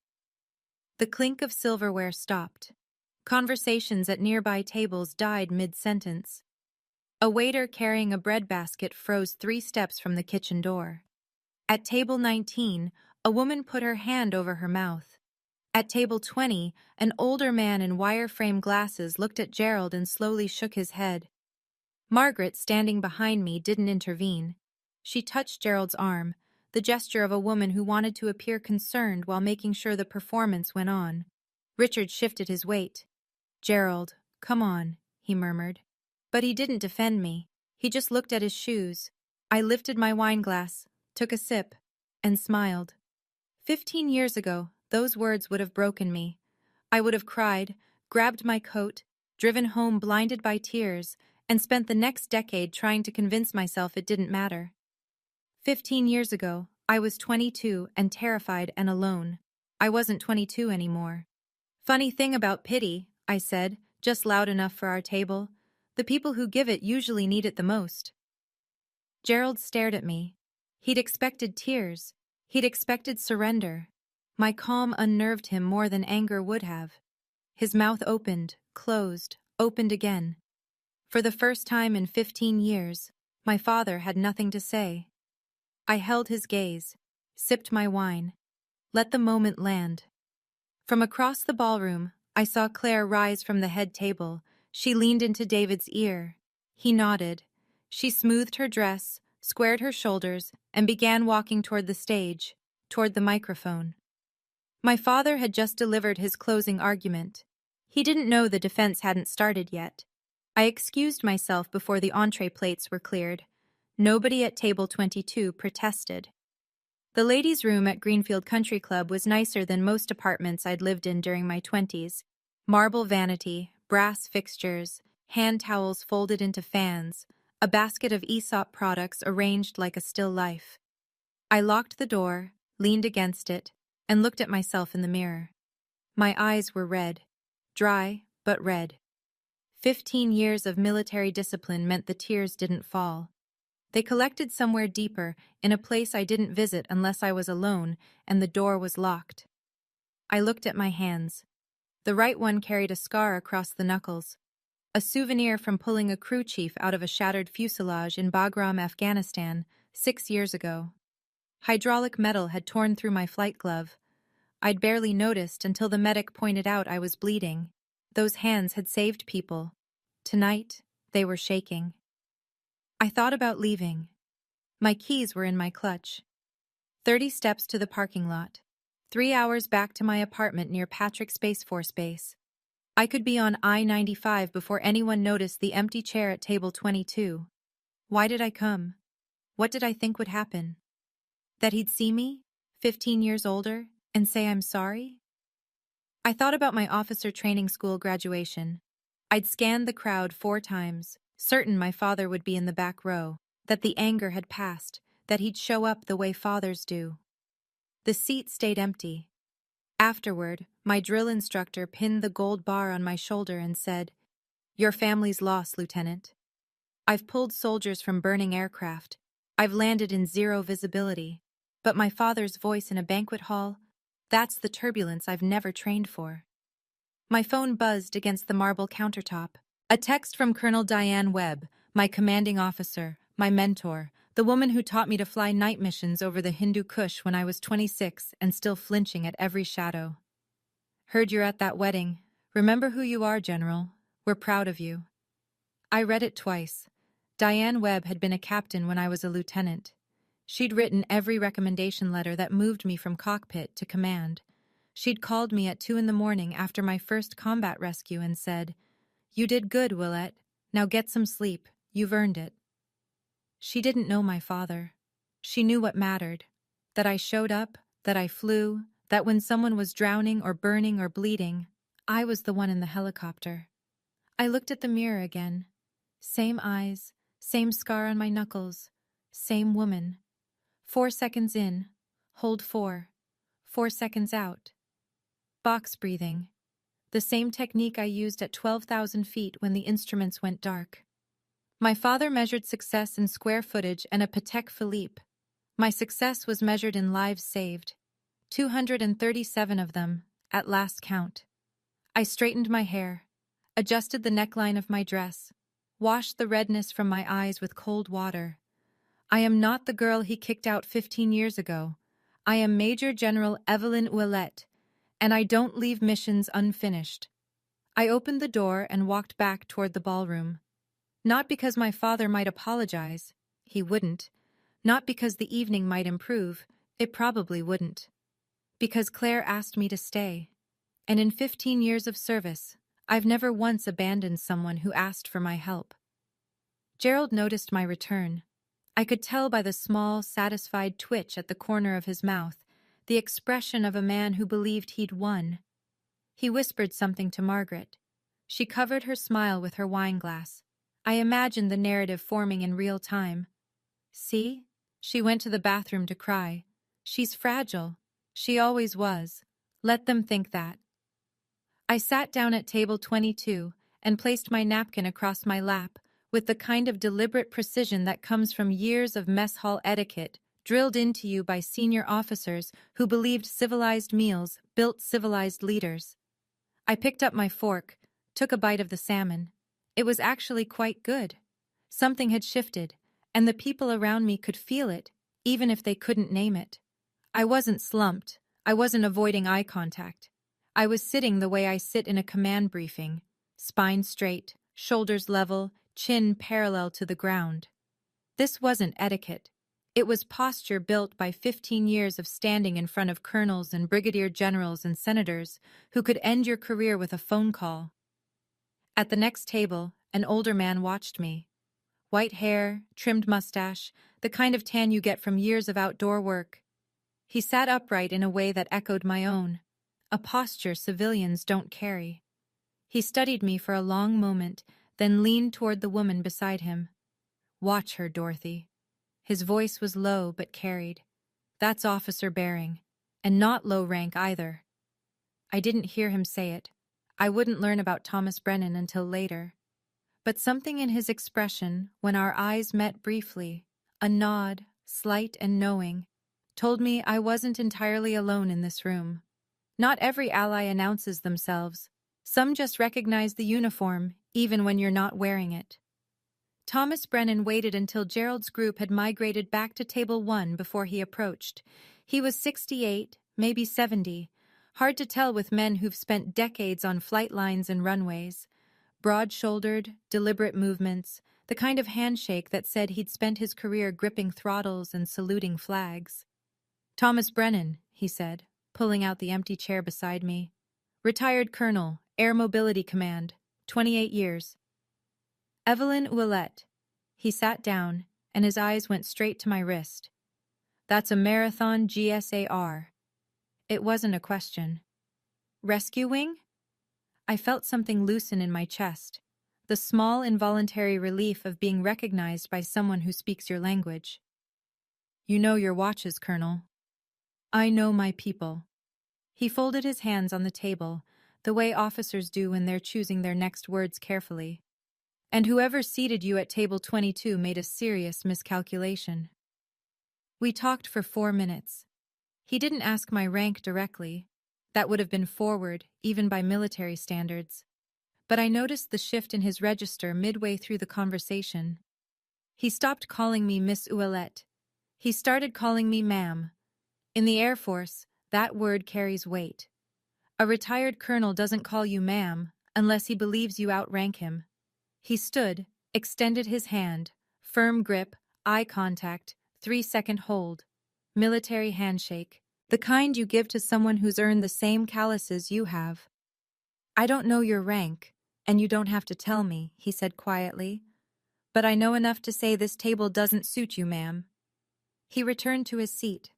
The clink of silverware stopped. Conversations at nearby tables died mid-sentence. A waiter carrying a bread basket froze 3 steps from the kitchen door. At table 19, a woman put her hand over her mouth. At table 20, an older man in wire-frame glasses looked at Gerald and slowly shook his head. Margaret, standing behind me, didn't intervene. She touched Gerald's arm, the gesture of a woman who wanted to appear concerned while making sure the performance went on. Richard shifted his weight. "Gerald, come on," he murmured. But he didn't defend me. He just looked at his shoes. I lifted my wineglass, took a sip, and smiled. 15 years ago, those words would have broken me. I would have cried, grabbed my coat, driven home blinded by tears, and spent the next decade trying to convince myself it didn't matter. 15 years ago, I was 22 and terrified and alone. I wasn't 22 anymore. "Funny thing about pity," I said, just loud enough for our table. "The people who give it usually need it the most." Gerald stared at me. He'd expected tears. He'd expected surrender. My calm unnerved him more than anger would have. His mouth opened, closed, opened again. For the first time in 15 years, my father had nothing to say. I held his gaze, sipped my wine, let the moment land. From across the ballroom, I saw Claire rise from the head table. She leaned into David's ear. He nodded. She smoothed her dress, squared her shoulders, and began walking toward the stage, toward the microphone. My father had just delivered his closing argument. He didn't know the defense hadn't started yet. I excused myself before the entree plates were cleared. Nobody at table 22 protested. The ladies' room at Greenfield Country Club was nicer than most apartments I'd lived in during my 20s. Marble vanity, brass fixtures, hand towels folded into fans, a basket of Aesop products arranged like a still life. I locked the door, leaned against it, and looked at myself in the mirror. My eyes were red, dry but red. 15 years of military discipline meant the tears didn't fall. They collected somewhere deeper, in a place I didn't visit unless I was alone, and the door was locked. I looked at my hands. The right one carried a scar across the knuckles, a souvenir from pulling a crew chief out of a shattered fuselage in Bagram, Afghanistan, 6 years ago. Hydraulic metal had torn through my flight glove. I'd barely noticed until the medic pointed out I was bleeding. Those hands had saved people. Tonight, they were shaking. I thought about leaving. My keys were in my clutch. 30 steps to the parking lot. 3 hours back to my apartment near Patrick Space Force Base. I could be on I-95 before anyone noticed the empty chair at table 22. Why did I come? What did I think would happen? That he'd see me, 15 years older, and say I'm sorry? I thought about my officer training school graduation. I'd scanned the crowd 4 times, certain my father would be in the back row, that the anger had passed, that he'd show up the way fathers do. The seat stayed empty. Afterward, my drill instructor pinned the gold bar on my shoulder and said, "Your family's lost, Lieutenant. I've pulled soldiers from burning aircraft. I've landed in 0 visibility. But my father's voice in a banquet hall, that's the turbulence I've never trained for." My phone buzzed against the marble countertop. A text from Colonel Diane Webb, my commanding officer, my mentor, the woman who taught me to fly night missions over the Hindu Kush when I was 26 and still flinching at every shadow. Heard you're at that wedding. Remember who you are, General. We're proud of you. I read it twice. Diane Webb had been a captain when I was a lieutenant. She'd written every recommendation letter that moved me from cockpit to command. She'd called me at 2 a.m. after my first combat rescue and said, "You did good, Willette. Now get some sleep. You've earned it." She didn't know my father. She knew what mattered. That I showed up, that I flew, that when someone was drowning or burning or bleeding, I was the one in the helicopter. I looked at the mirror again. Same eyes, same scar on my knuckles, same woman. 4 seconds in, hold 4. 4 seconds out. Box breathing. The same technique I used at 12,000 feet when the instruments went dark. My father measured success in square footage and a Patek Philippe. My success was measured in lives saved. 237 of them, at last count. I straightened my hair, adjusted the neckline of my dress, washed the redness from my eyes with cold water. I am not the girl he kicked out 15 years ago. I am Major General Evelyn Ouellette, and I don't leave missions unfinished. I opened the door and walked back toward the ballroom. Not because my father might apologize. He wouldn't. Not because the evening might improve. It probably wouldn't. Because Claire asked me to stay. And in 15 years of service, I've never once abandoned someone who asked for my help. Gerald noticed my return. I could tell by the small, satisfied twitch at the corner of his mouth, the expression of a man who believed he'd won. He whispered something to Margaret. She covered her smile with her wineglass. I imagined the narrative forming in real time. See? She went to the bathroom to cry. She's fragile. She always was. Let them think that. I sat down at table 22 and placed my napkin across my lap with the kind of deliberate precision that comes from years of mess hall etiquette drilled into you by senior officers who believed civilized meals built civilized leaders. I picked up my fork, took a bite of the salmon. It was actually quite good. Something had shifted, and the people around me could feel it, even if they couldn't name it. I wasn't slumped. I wasn't avoiding eye contact. I was sitting the way I sit in a command briefing, spine straight, shoulders level, chin parallel to the ground. This wasn't etiquette. It was posture built by 15 years of standing in front of colonels and brigadier generals and senators who could end your career with a phone call. At the next table, an older man watched me. White hair, trimmed mustache, the kind of tan you get from years of outdoor work. He sat upright in a way that echoed my own, a posture civilians don't carry. He studied me for a long moment, then leaned toward the woman beside him. "Watch her, Dorothy." His voice was low but carried. "That's Officer Baring, and not low rank either." I didn't hear him say it. I wouldn't learn about Thomas Brennan until later. But something in his expression, when our eyes met briefly, a nod, slight and knowing, told me I wasn't entirely alone in this room. Not every ally announces themselves. Some just recognize the uniform, even when you're not wearing it. Thomas Brennan waited until Gerald's group had migrated back to table 1 before he approached. He was 68, maybe 70. Hard to tell with men who've spent decades on flight lines and runways. Broad-shouldered, deliberate movements, the kind of handshake that said he'd spent his career gripping throttles and saluting flags. "Thomas Brennan," he said, pulling out the empty chair beside me. "Retired Colonel, Air Mobility Command, 28 years. Evelyn Ouellette." He sat down, and his eyes went straight to my wrist. "That's a Marathon GSAR." It wasn't a question. "Rescue wing?" I felt something loosen in my chest, the small involuntary relief of being recognized by someone who speaks your language. "You know your watches, Colonel." "I know my people." He folded his hands on the table, the way officers do when they're choosing their next words carefully. "And whoever seated you at table 22 made a serious miscalculation." We talked for 4 minutes. He didn't ask my rank directly. That would have been forward, even by military standards. but I noticed the shift in his register midway through the conversation. He stopped calling me Miss Ouellette. He started calling me ma'am. In the Air Force, that word carries weight. A retired colonel doesn't call you ma'am unless he believes you outrank him. He stood, extended his hand, firm grip, eye contact, 3-second hold. Military handshake, the kind you give to someone who's earned the same calluses you have. I don't know your rank, and you don't have to tell me, he said quietly. But I know enough to say this table doesn't suit you, ma'am. He returned to his seat.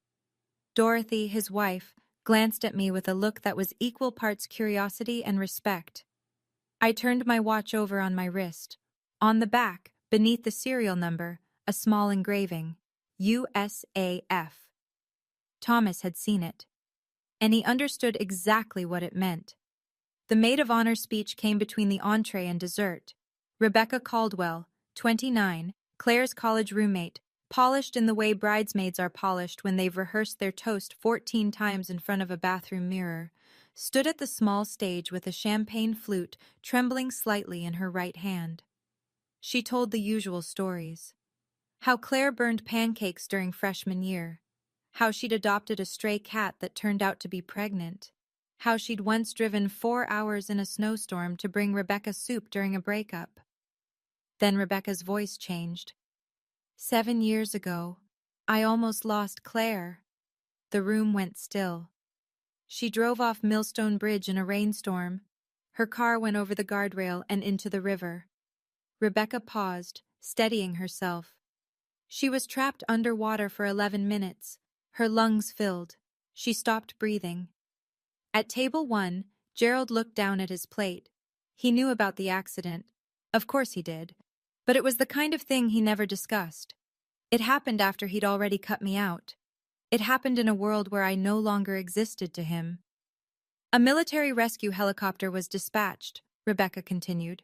Dorothy, his wife, glanced at me with a look that was equal parts curiosity and respect. I turned my watch over on my wrist. On the back, beneath the serial number, a small engraving, USAF. Thomas had seen it, and he understood exactly what it meant. The maid of honor speech came between the entree and dessert. Rebecca Caldwell, 29, Claire's college roommate, polished in the way bridesmaids are polished when they've rehearsed their toast 14 times in front of a bathroom mirror, stood at the small stage with a champagne flute trembling slightly in her right hand. She told the usual stories. How Claire burned pancakes during freshman year. How she'd adopted a stray cat that turned out to be pregnant. How she'd once driven 4 hours in a snowstorm to bring Rebecca soup during a breakup. Then Rebecca's voice changed. 7 years ago, I almost lost Claire. The room went still. She drove off Millstone Bridge in a rainstorm. Her car went over the guardrail and into the river. Rebecca paused, steadying herself. She was trapped underwater for 11 minutes, her lungs filled. She stopped breathing. At table 1, Gerald looked down at his plate. He knew about the accident. Of course he did. But it was the kind of thing he never discussed. It happened after he'd already cut me out. It happened in a world where I no longer existed to him. A military rescue helicopter was dispatched, Rebecca continued.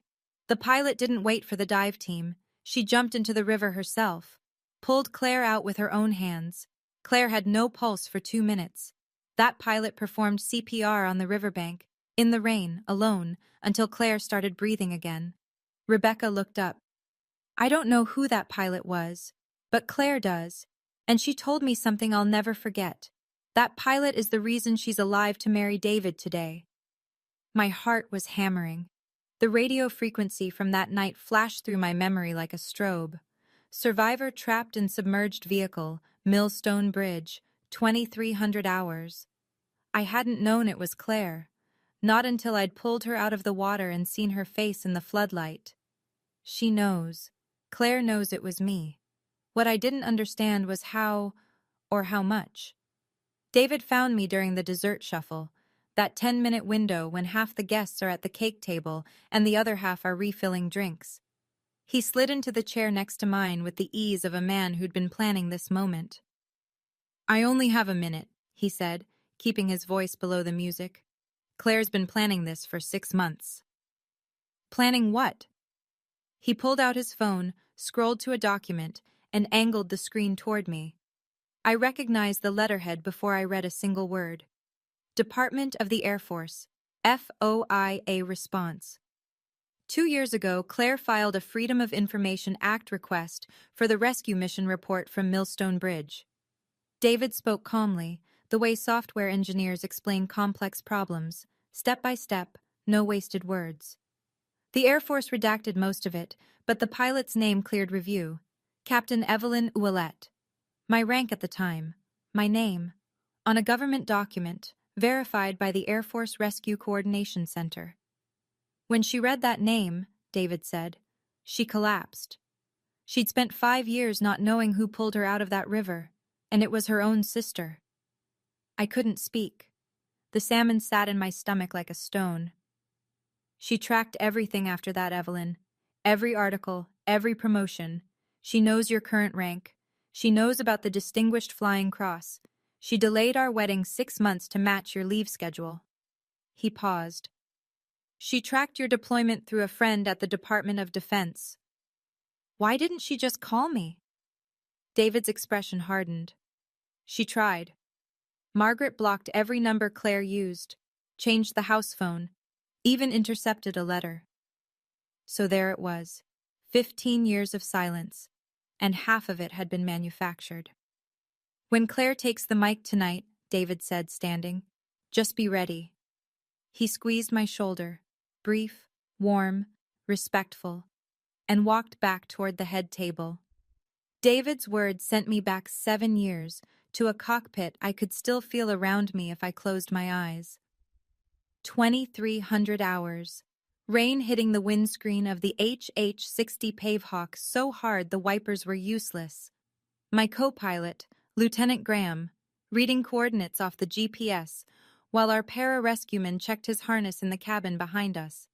The pilot didn't wait for the dive team. She jumped into the river herself, pulled Claire out with her own hands. Claire had no pulse for 2 minutes. That pilot performed CPR on the riverbank, in the rain, alone, until Claire started breathing again. Rebecca looked up. I don't know who that pilot was, but Claire does, and she told me something I'll never forget. That pilot is the reason she's alive to marry David today. My heart was hammering. The radio frequency from that night flashed through my memory like a strobe. Survivor trapped in submerged vehicle, Millstone Bridge, 2300 hours. I hadn't known it was Claire. Not until I'd pulled her out of the water and seen her face in the floodlight. She knows. Claire knows it was me. What I didn't understand was how, or how much. David found me during the dessert shuffle, that 10-minute window when half the guests are at the cake table and the other half are refilling drinks. He slid into the chair next to mine with the ease of a man who'd been planning this moment. I only have a minute, he said, keeping his voice below the music. Claire's been planning this for 6 months. Planning what? He pulled out his phone, scrolled to a document, and angled the screen toward me. I recognized the letterhead before I read a single word. Department of the Air Force, FOIA response. 2 years ago, Claire filed a Freedom of Information Act request for the rescue mission report from Millstone Bridge. David spoke calmly, the way software engineers explain complex problems, step by step, no wasted words. The Air Force redacted most of it, but the pilot's name cleared review. Captain Evelyn Ouellette. My rank at the time. My name. On a government document, verified by the Air Force Rescue Coordination Center. When she read that name, David said, she collapsed. She'd spent 5 years not knowing who pulled her out of that river, and it was her own sister. I couldn't speak. The salmon sat in my stomach like a stone. She tracked everything after that, Evelyn. Every article, every promotion. She knows your current rank. She knows about the Distinguished Flying Cross. She delayed our wedding 6 months to match your leave schedule. He paused. She tracked your deployment through a friend at the Department of Defense. Why didn't she just call me? David's expression hardened. She tried. Margaret blocked every number Claire used, changed the house phone, even intercepted a letter. So there it was. 15 years of silence, and half of it had been manufactured. When Claire takes the mic tonight, David said, standing, just be ready. He squeezed my shoulder, brief, warm, respectful, and walked back toward the head table. David's words sent me back 7 years, to a cockpit I could still feel around me if I closed my eyes. 2,300 hours. Rain hitting the windscreen of the HH-60 Pavehawk so hard the wipers were useless. My co-pilot, Lieutenant Graham, reading coordinates off the GPS, while our pararescueman checked his harness in the cabin behind us.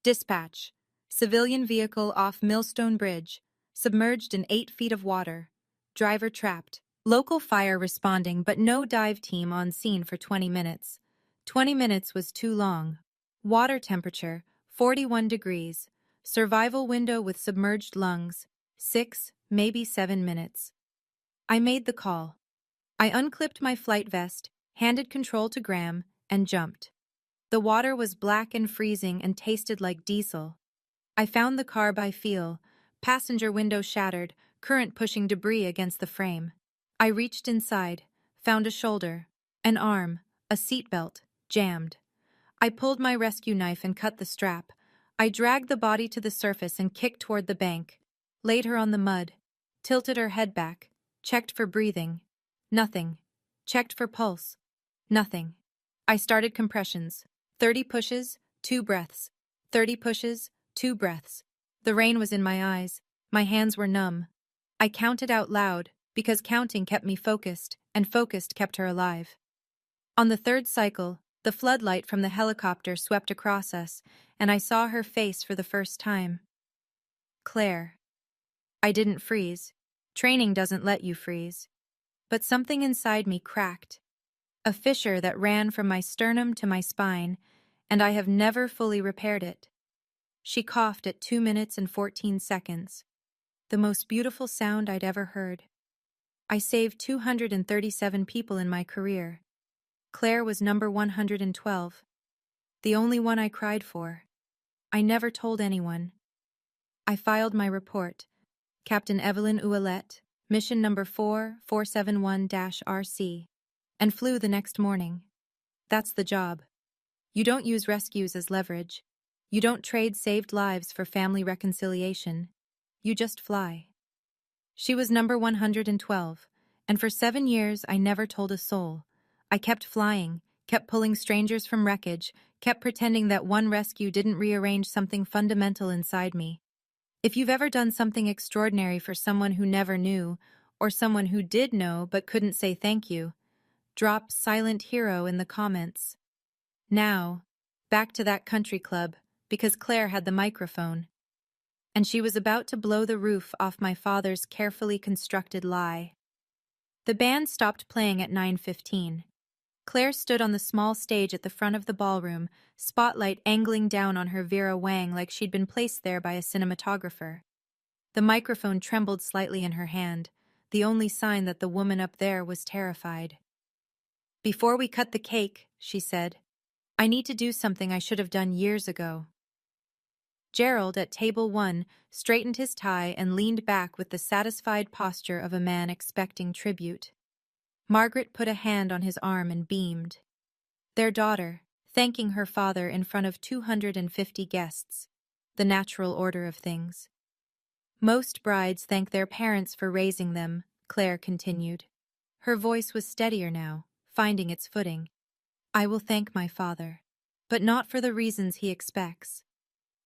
Dispatch. Civilian vehicle off Millstone Bridge, submerged in 8 feet of water. Driver trapped. Local fire responding, but no dive team on scene for 20 minutes. 20 minutes was too long. Water temperature, 41 degrees. Survival window with submerged lungs, 6, maybe 7 minutes. I made the call. I unclipped my flight vest, handed control to Graham, and jumped. The water was black and freezing and tasted like diesel. I found the car by feel, passenger window shattered, current pushing debris against the frame. I reached inside, found a shoulder, an arm, a seatbelt, jammed. I pulled my rescue knife and cut the strap. I dragged the body to the surface and kicked toward the bank, laid her on the mud, tilted her head back, checked for breathing. Nothing. Checked for pulse. Nothing. I started compressions. 30 pushes, 2 breaths. 30 pushes, 2 breaths. The rain was in my eyes. My hands were numb. I counted out loud, because counting kept me focused, and focused kept her alive. On the 3rd cycle, the floodlight from the helicopter swept across us, and I saw her face for the first time. Claire. I didn't freeze. Training doesn't let you freeze. But something inside me cracked. A fissure that ran from my sternum to my spine, and I have never fully repaired it. She coughed at 2 minutes and 14 seconds. The most beautiful sound I'd ever heard. I saved 237 people in my career. Claire was number 112. The only one I cried for. I never told anyone. I filed my report. Captain Evelyn Ouellette, mission number 4471-RC, and flew the next morning. That's the job. You don't use rescues as leverage. You don't trade saved lives for family reconciliation. You just fly. She was number 112, and for 7 years I never told a soul. I kept flying, kept pulling strangers from wreckage, kept pretending that one rescue didn't rearrange something fundamental inside me. If you've ever done something extraordinary for someone who never knew, or someone who did know but couldn't say thank you, drop silent hero in the comments. Now, back to that country club, because Claire had the microphone. And she was about to blow the roof off my father's carefully constructed lie. The band stopped playing at 9:15. Claire stood on the small stage at the front of the ballroom, spotlight angling down on her Vera Wang like she'd been placed there by a cinematographer. The microphone trembled slightly in her hand, the only sign that the woman up there was terrified. "Before we cut the cake," she said, "I need to do something I should have done years ago." Gerald, at table 1, straightened his tie and leaned back with the satisfied posture of a man expecting tribute. Margaret put a hand on his arm and beamed. Their daughter, thanking her father in front of 250 guests. The natural order of things. "Most brides thank their parents for raising them," Claire continued. Her voice was steadier now, finding its footing. "I will thank my father, but not for the reasons he expects."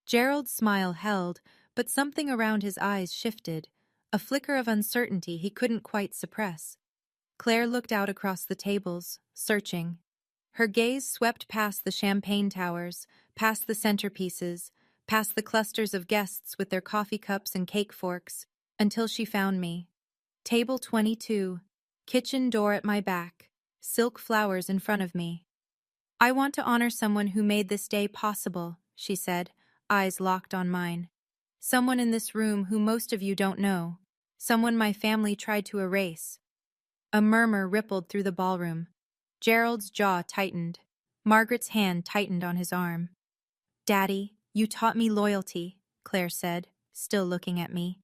Gerald's smile held, but something around his eyes shifted, a flicker of uncertainty he couldn't quite suppress. Claire looked out across the tables, searching. Her gaze swept past the champagne towers, past the centerpieces, past the clusters of guests with their coffee cups and cake forks, until she found me. Table 22, kitchen door at my back, silk flowers in front of me. "I want to honor someone who made this day possible," she said, eyes locked on mine. "Someone in this room who most of you don't know. Someone my family tried to erase." A murmur rippled through the ballroom. Gerald's jaw tightened. Margaret's hand tightened on his arm. "Daddy, you taught me loyalty," Claire said, still looking at me.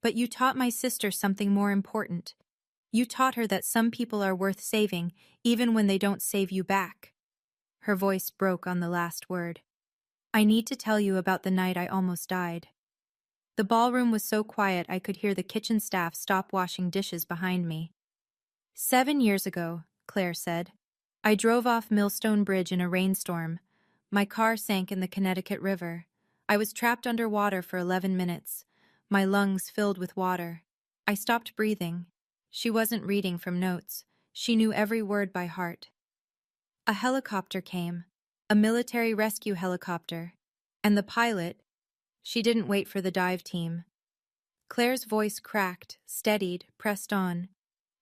But you taught my sister something more important. You taught her that some people are worth saving, even when they don't save you back. Her voice broke on the last word. I need to tell you about the night I almost died. The ballroom was so quiet I could hear the kitchen staff stop washing dishes behind me. 7 years ago, Claire said. I drove off Millstone Bridge in a rainstorm. My car sank in the Connecticut River. I was trapped underwater for 11 minutes. My lungs filled with water. I stopped breathing. She wasn't reading from notes. She knew every word by heart. A helicopter came, a military rescue helicopter, and the pilot, she didn't wait for the dive team. Claire's voice cracked, steadied, pressed on.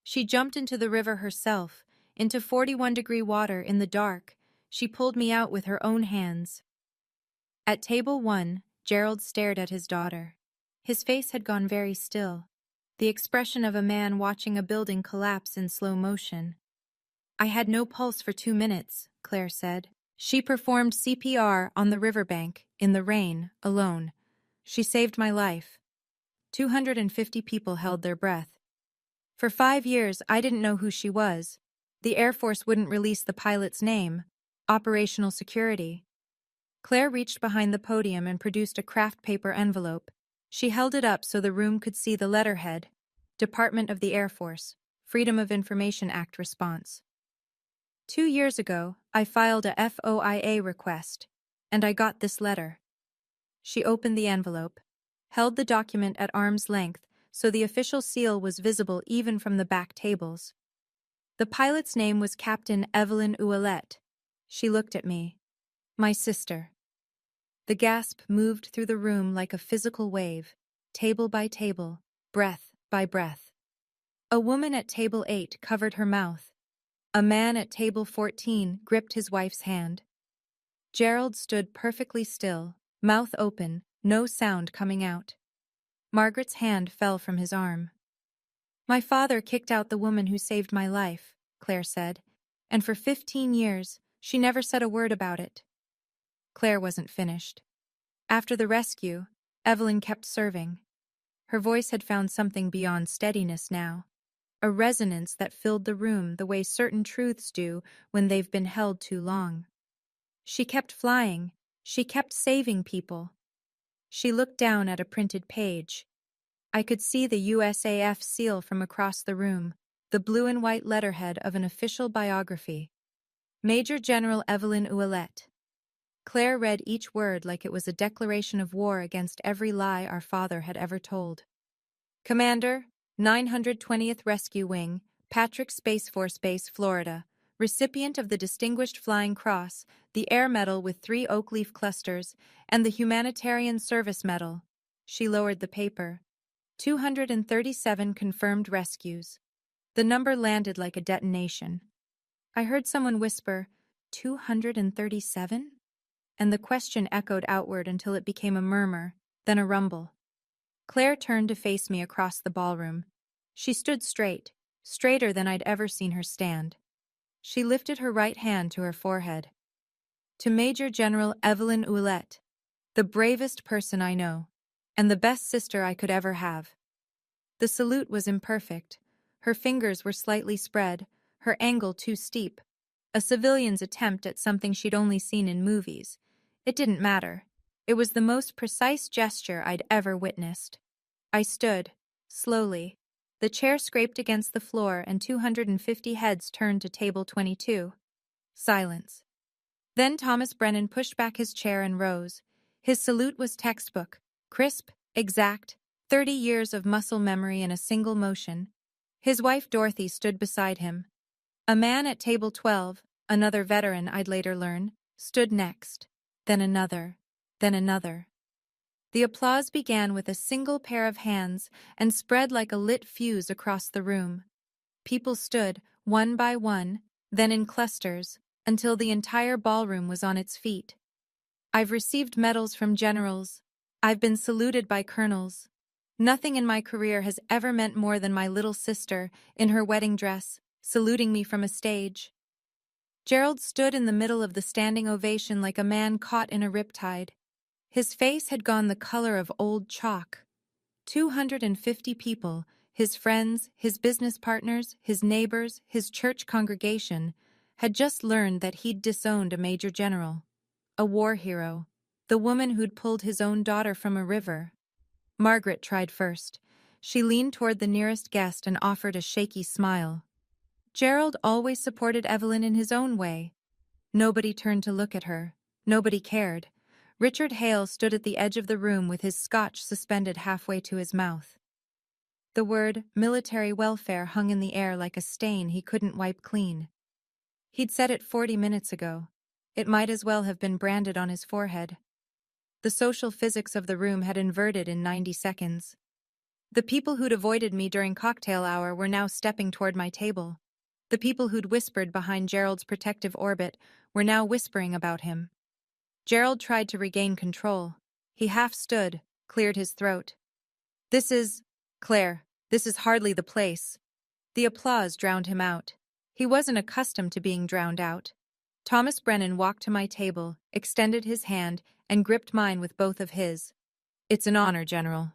She jumped into the river herself, into 41-degree water in the dark. She pulled me out with her own hands. At table 1, Gerald stared at his daughter. His face had gone very still, the expression of a man watching a building collapse in slow motion. I had no pulse for 2 minutes, Claire said. She performed CPR on the riverbank, in the rain, alone. She saved my life. 250 people held their breath. For 5 years, I didn't know who she was. The Air Force wouldn't release the pilot's name. Operational security. Claire reached behind the podium and produced a craft paper envelope. She held it up so the room could see the letterhead. Department of the Air Force. Freedom of Information Act response. 2 years ago, I filed a FOIA request, and I got this letter. She opened the envelope, held the document at arm's length so the official seal was visible even from the back tables. The pilot's name was Captain Evelyn Ouellette. She looked at me. My sister. The gasp moved through the room like a physical wave, table by table, breath by breath. A woman at table 8 covered her mouth. A man at table 14 gripped his wife's hand. Gerald stood perfectly still, mouth open, no sound coming out. Margaret's hand fell from his arm. My father kicked out the woman who saved my life, Claire said, and for 15 years, she never said a word about it. Claire wasn't finished. After the rescue, Evelyn kept serving. Her voice had found something beyond steadiness now, a resonance that filled the room the way certain truths do when they've been held too long. She kept flying. She kept saving people. She looked down at a printed page. I could see the USAF seal from across the room, the blue and white letterhead of an official biography. Major General Evelyn Ouellette. Claire read each word like it was a declaration of war against every lie our father had ever told. Commander, 920th Rescue Wing, Patrick Space Force Base, Florida. Recipient of the Distinguished Flying Cross, the Air Medal with 3 oak leaf clusters, and the Humanitarian Service Medal. She lowered the paper. 237 confirmed rescues. The number landed like a detonation. I heard someone whisper, 237? And the question echoed outward until it became a murmur, then a rumble. Claire turned to face me across the ballroom. She stood straight, straighter than I'd ever seen her stand. She lifted her right hand to her forehead. To Major General Evelyn Ouellette, the bravest person I know, and the best sister I could ever have. The salute was imperfect. Her fingers were slightly spread, her angle too steep. A civilian's attempt at something she'd only seen in movies. It didn't matter. It was the most precise gesture I'd ever witnessed. I stood, slowly. The chair scraped against the floor and 250 heads turned to table 22. Silence. Then Thomas Brennan pushed back his chair and rose. His salute was textbook, crisp, exact, 30 years of muscle memory in a single motion. His wife Dorothy stood beside him. A man at table 12, another veteran I'd later learn, stood next. Then another, then another. The applause began with a single pair of hands and spread like a lit fuse across the room. People stood, one by one, then in clusters, until the entire ballroom was on its feet. I've received medals from generals. I've been saluted by colonels. Nothing in my career has ever meant more than my little sister, in her wedding dress, saluting me from a stage. Gerald stood in the middle of the standing ovation like a man caught in a riptide. His face had gone the color of old chalk. 250 people, his friends, his business partners, his neighbors, his church congregation, had just learned that he'd disowned a major general, a war hero, the woman who'd pulled his own daughter from a river. Margaret tried first. She leaned toward the nearest guest and offered a shaky smile. Gerald always supported Evelyn in his own way. Nobody turned to look at her. Nobody cared. Richard Hale stood at the edge of the room with his scotch suspended halfway to his mouth. The word military welfare hung in the air like a stain he couldn't wipe clean. He'd said it 40 minutes ago. It might as well have been branded on his forehead. The social physics of the room had inverted in 90 seconds. The people who'd avoided me during cocktail hour were now stepping toward my table. The people who'd whispered behind Gerald's protective orbit were now whispering about him. Gerald tried to regain control. He half stood, cleared his throat. Claire, this is hardly the place." The applause drowned him out. He wasn't accustomed to being drowned out. Thomas Brennan walked to my table, extended his hand, and gripped mine with both of his. "It's an honor, General."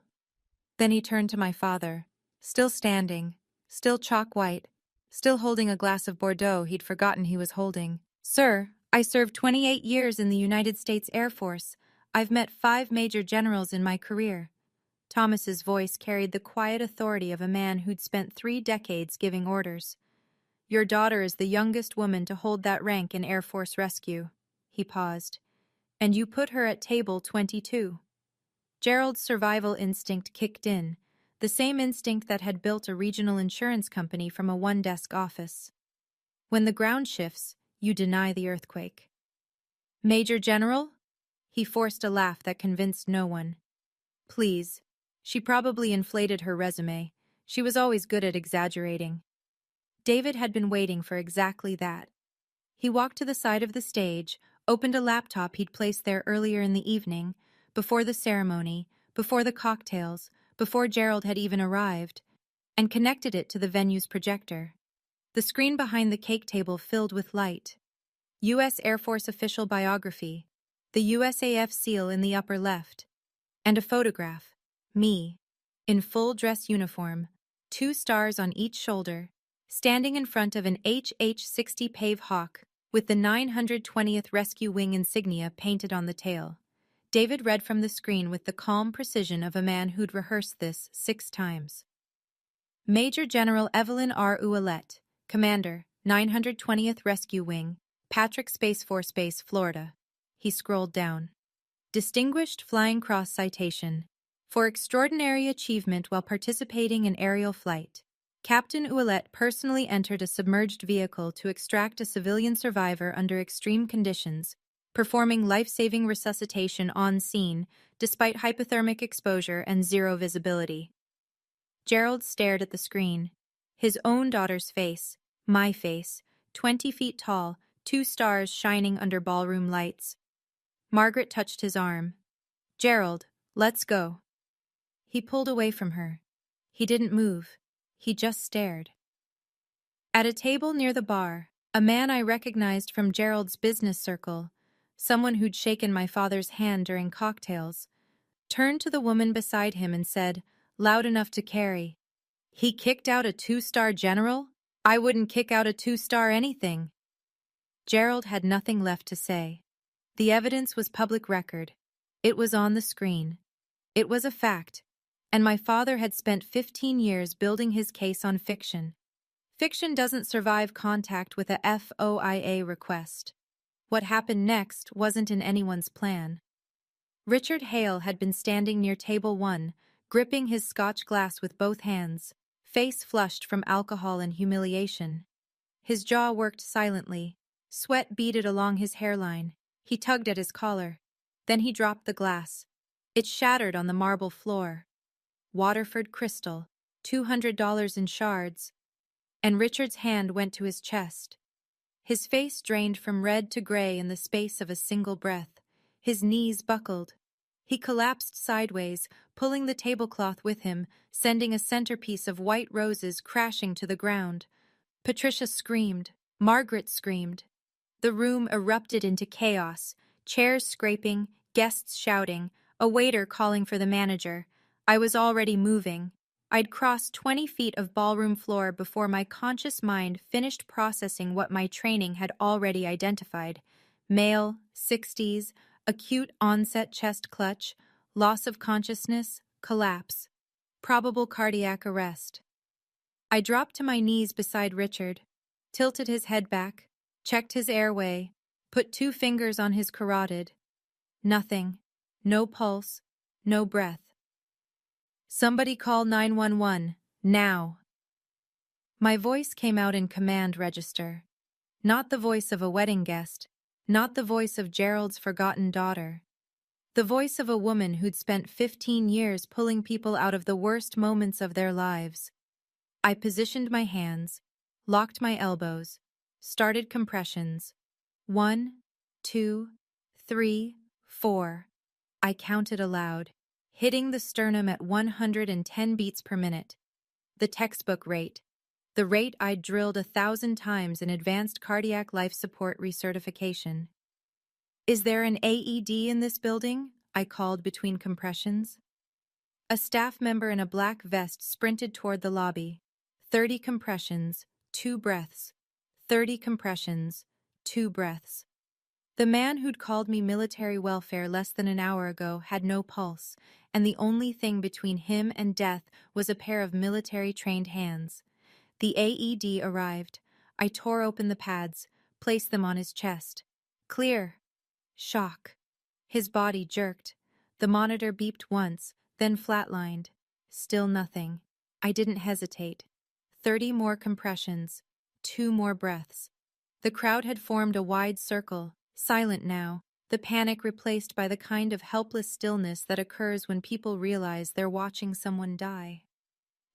Then he turned to my father, still standing, still chalk-white, still holding a glass of Bordeaux he'd forgotten he was holding. "Sir, I served 28 years in the United States Air Force. I've met 5 major generals in my career." Thomas's voice carried the quiet authority of a man who'd spent 3 decades giving orders. "Your daughter is the youngest woman to hold that rank in Air Force Rescue." He paused. "And you put her at table 22. Gerald's survival instinct kicked in, the same instinct that had built a regional insurance company from a one-desk office. When the ground shifts, you deny the earthquake. "Major General?" He forced a laugh that convinced no one. "Please." She probably inflated her resume. She was always good at exaggerating. David had been waiting for exactly that. He walked to the side of the stage, opened a laptop he'd placed there earlier in the evening, before the ceremony, before the cocktails, before Gerald had even arrived, and connected it to the venue's projector. The screen behind the cake table filled with light. U.S. Air Force official biography, the USAF seal in the upper left, and a photograph. Me, in full dress uniform, 2 stars on each shoulder, standing in front of an HH-60 Pave Hawk with the 920th Rescue Wing insignia painted on the tail. David read from the screen with the calm precision of a man who'd rehearsed this 6 times. "Major General Evelyn R. Ouellette, Commander, 920th Rescue Wing, Patrick Space Force Base, Florida." He scrolled down. "Distinguished Flying Cross Citation. For extraordinary achievement while participating in aerial flight, Captain Ouellette personally entered a submerged vehicle to extract a civilian survivor under extreme conditions, performing life-saving resuscitation on scene despite hypothermic exposure and 0 visibility." Gerald stared at the screen. His own daughter's face, my face, 20 feet tall, 2 stars shining under ballroom lights. Margaret touched his arm. "Gerald, let's go." He pulled away from her. He didn't move. He just stared. At a table near the bar, a man I recognized from Gerald's business circle, someone who'd shaken my father's hand during cocktails, turned to the woman beside him and said, loud enough to carry, "He kicked out a 2-star general? I wouldn't kick out a 2-star anything." Gerald had nothing left to say. The evidence was public record. It was on the screen. It was a fact. And my father had spent 15 years building his case on fiction. Fiction doesn't survive contact with a FOIA request. What happened next wasn't in anyone's plan. Richard Hale had been standing near table 1, gripping his scotch glass with both hands, face flushed from alcohol and humiliation. His jaw worked silently. Sweat beaded along his hairline. He tugged at his collar. Then he dropped the glass. It shattered on the marble floor. Waterford crystal, $200 in shards, and Richard's hand went to his chest. His face drained from red to gray in the space of a single breath. His knees buckled. He collapsed sideways, pulling the tablecloth with him, sending a centerpiece of white roses crashing to the ground. Patricia screamed. Margaret screamed. The room erupted into chaos, chairs scraping, Guests shouting, a waiter calling for the manager. I was already moving. I'd crossed 20 feet of ballroom floor before my conscious mind finished processing what my training had already identified. Male, 60s, acute onset chest clutch, loss of consciousness, collapse. Probable cardiac arrest. I dropped to my knees beside Richard, tilted his head back, checked his airway, put 2 fingers on his carotid. Nothing. No pulse. No breath. Somebody call 911. Now. My voice came out in command register. Not the voice of a wedding guest. Not the voice of Gerald's forgotten daughter. The voice of a woman who'd spent 15 years pulling people out of the worst moments of their lives. I positioned my hands, locked my elbows, started compressions. 1, 2, 3, 4. I counted aloud, hitting the sternum at 110 beats per minute. The textbook rate. The rate I'd drilled 1,000 times in advanced cardiac life support recertification. Is there an AED in this building? I called between compressions. A staff member in a black vest sprinted toward the lobby. 30 compressions, 2 breaths. 30 compressions, 2 breaths. The man who'd called me military welfare less than an hour ago had no pulse, and the only thing between him and death was a pair of military-trained hands. The AED arrived. I tore open the pads, placed them on his chest. Clear. Shock. His body jerked. The monitor beeped once, then flatlined. Still nothing. I didn't hesitate. 30 more compressions. 2 more breaths. The crowd had formed a wide circle, silent now, the panic replaced by the kind of helpless stillness that occurs when people realize they're watching someone die.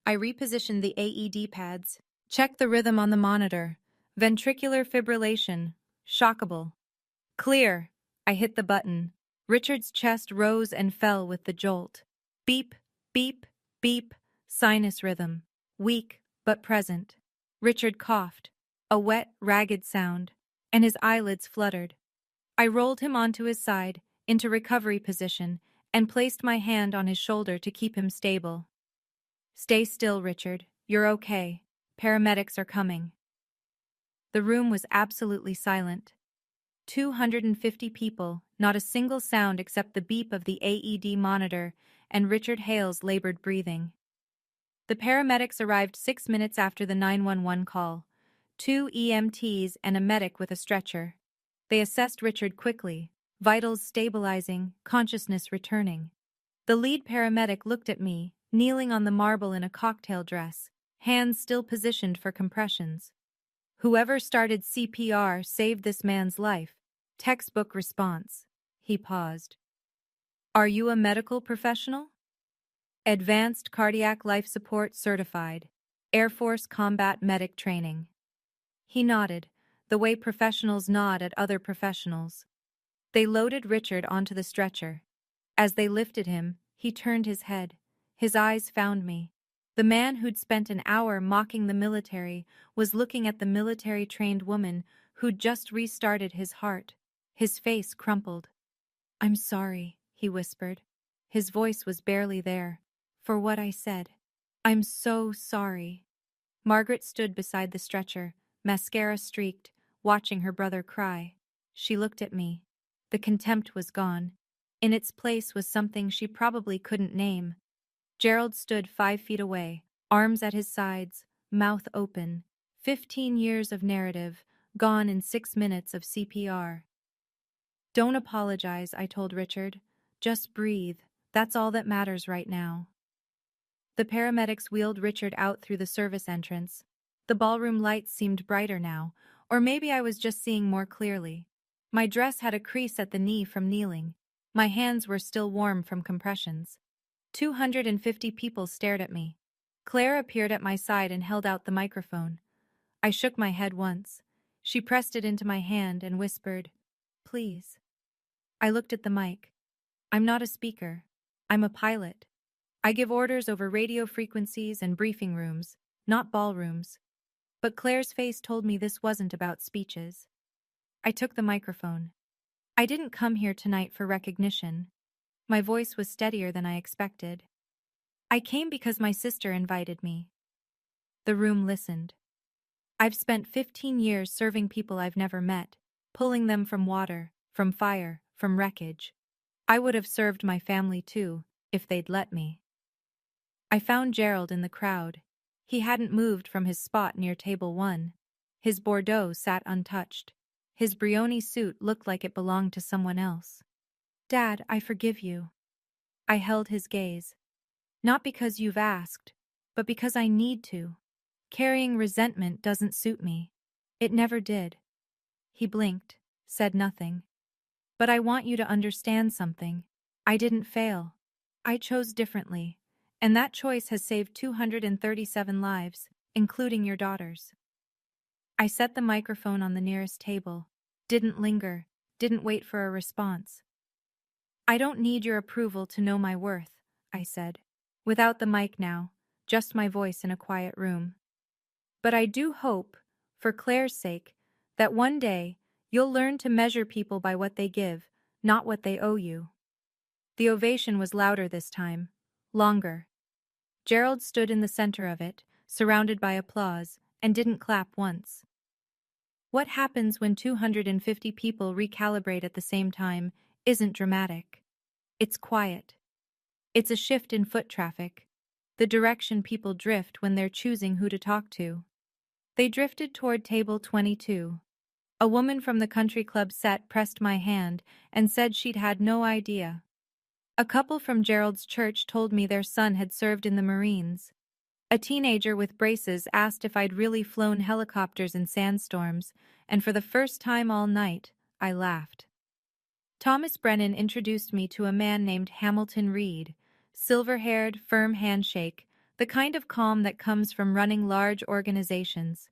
I repositioned the AED pads, checked the rhythm on the monitor. Ventricular fibrillation. Shockable. Clear. I hit the button. Richard's chest rose and fell with the jolt. Beep, beep, beep. Sinus rhythm. Weak, but present. Richard coughed. A wet, ragged sound, and his eyelids fluttered. I rolled him onto his side, into recovery position, and placed my hand on his shoulder to keep him stable. Stay still, Richard. You're okay. Paramedics are coming. The room was absolutely silent. 250 people, not a single sound except the beep of the AED monitor and Richard Hale's labored breathing. The paramedics arrived 6 minutes after the 911 call. 2 EMTs and a medic with a stretcher. They assessed Richard quickly, vitals stabilizing, consciousness returning. The lead paramedic looked at me, kneeling on the marble in a cocktail dress, hands still positioned for compressions. Whoever started CPR saved this man's life. Textbook response. He paused. Are you a medical professional? Advanced Cardiac Life Support Certified. Air Force Combat Medic Training. He nodded, the way professionals nod at other professionals. They loaded Richard onto the stretcher. As they lifted him, he turned his head. His eyes found me. The man who'd spent an hour mocking the military was looking at the military-trained woman who'd just restarted his heart. His face crumpled. I'm sorry, he whispered. His voice was barely there. For what I said. I'm so sorry. Margaret stood beside the stretcher, mascara streaked, watching her brother cry. She looked at me. The contempt was gone. In its place was something she probably couldn't name. Gerald stood 5 feet away, arms at his sides, mouth open. 15 years of narrative, gone in 6 minutes of CPR. Don't apologize, I told Richard. Just breathe. That's all that matters right now. The paramedics wheeled Richard out through the service entrance. The ballroom lights seemed brighter now, or maybe I was just seeing more clearly. My dress had a crease at the knee from kneeling. My hands were still warm from compressions. 250 people stared at me. Claire appeared at my side and held out the microphone. I shook my head once. She pressed it into my hand and whispered, "Please." I looked at the mic. I'm not a speaker. I'm a pilot. I give orders over radio frequencies and briefing rooms, not ballrooms. But Claire's face told me this wasn't about speeches. I took the microphone. I didn't come here tonight for recognition. My voice was steadier than I expected. I came because my sister invited me. The room listened. I've spent 15 years serving people I've never met, pulling them from water, from fire, from wreckage. I would have served my family too, if they'd let me. I found Gerald in the crowd. He hadn't moved from his spot near table 1. His Bordeaux sat untouched. His Brioni suit looked like it belonged to someone else. Dad, I forgive you. I held his gaze. Not because you've asked, but because I need to. Carrying resentment doesn't suit me. It never did. He blinked, said nothing. But I want you to understand something. I didn't fail. I chose differently, and that choice has saved 237 lives, including your daughter's. I set the microphone on the nearest table, didn't linger, didn't wait for a response. I don't need your approval to know my worth, I said. Without the mic now, just my voice in a quiet room. But I do hope, for Claire's sake, that one day you'll learn to measure people by what they give, not what they owe you. The ovation was louder this time, longer. Gerald stood in the center of it, surrounded by applause, and didn't clap once. What happens when 250 people recalibrate at the same time isn't dramatic. It's quiet. It's a shift in foot traffic, the direction people drift when they're choosing who to talk to. They drifted toward table 22. A woman from the country club set pressed my hand and said she'd had no idea. A couple from Gerald's church told me their son had served in the Marines. A teenager with braces asked if I'd really flown helicopters in sandstorms, and for the first time all night, I laughed. Thomas Brennan introduced me to a man named Hamilton Reed, silver-haired, firm handshake, the kind of calm that comes from running large organizations.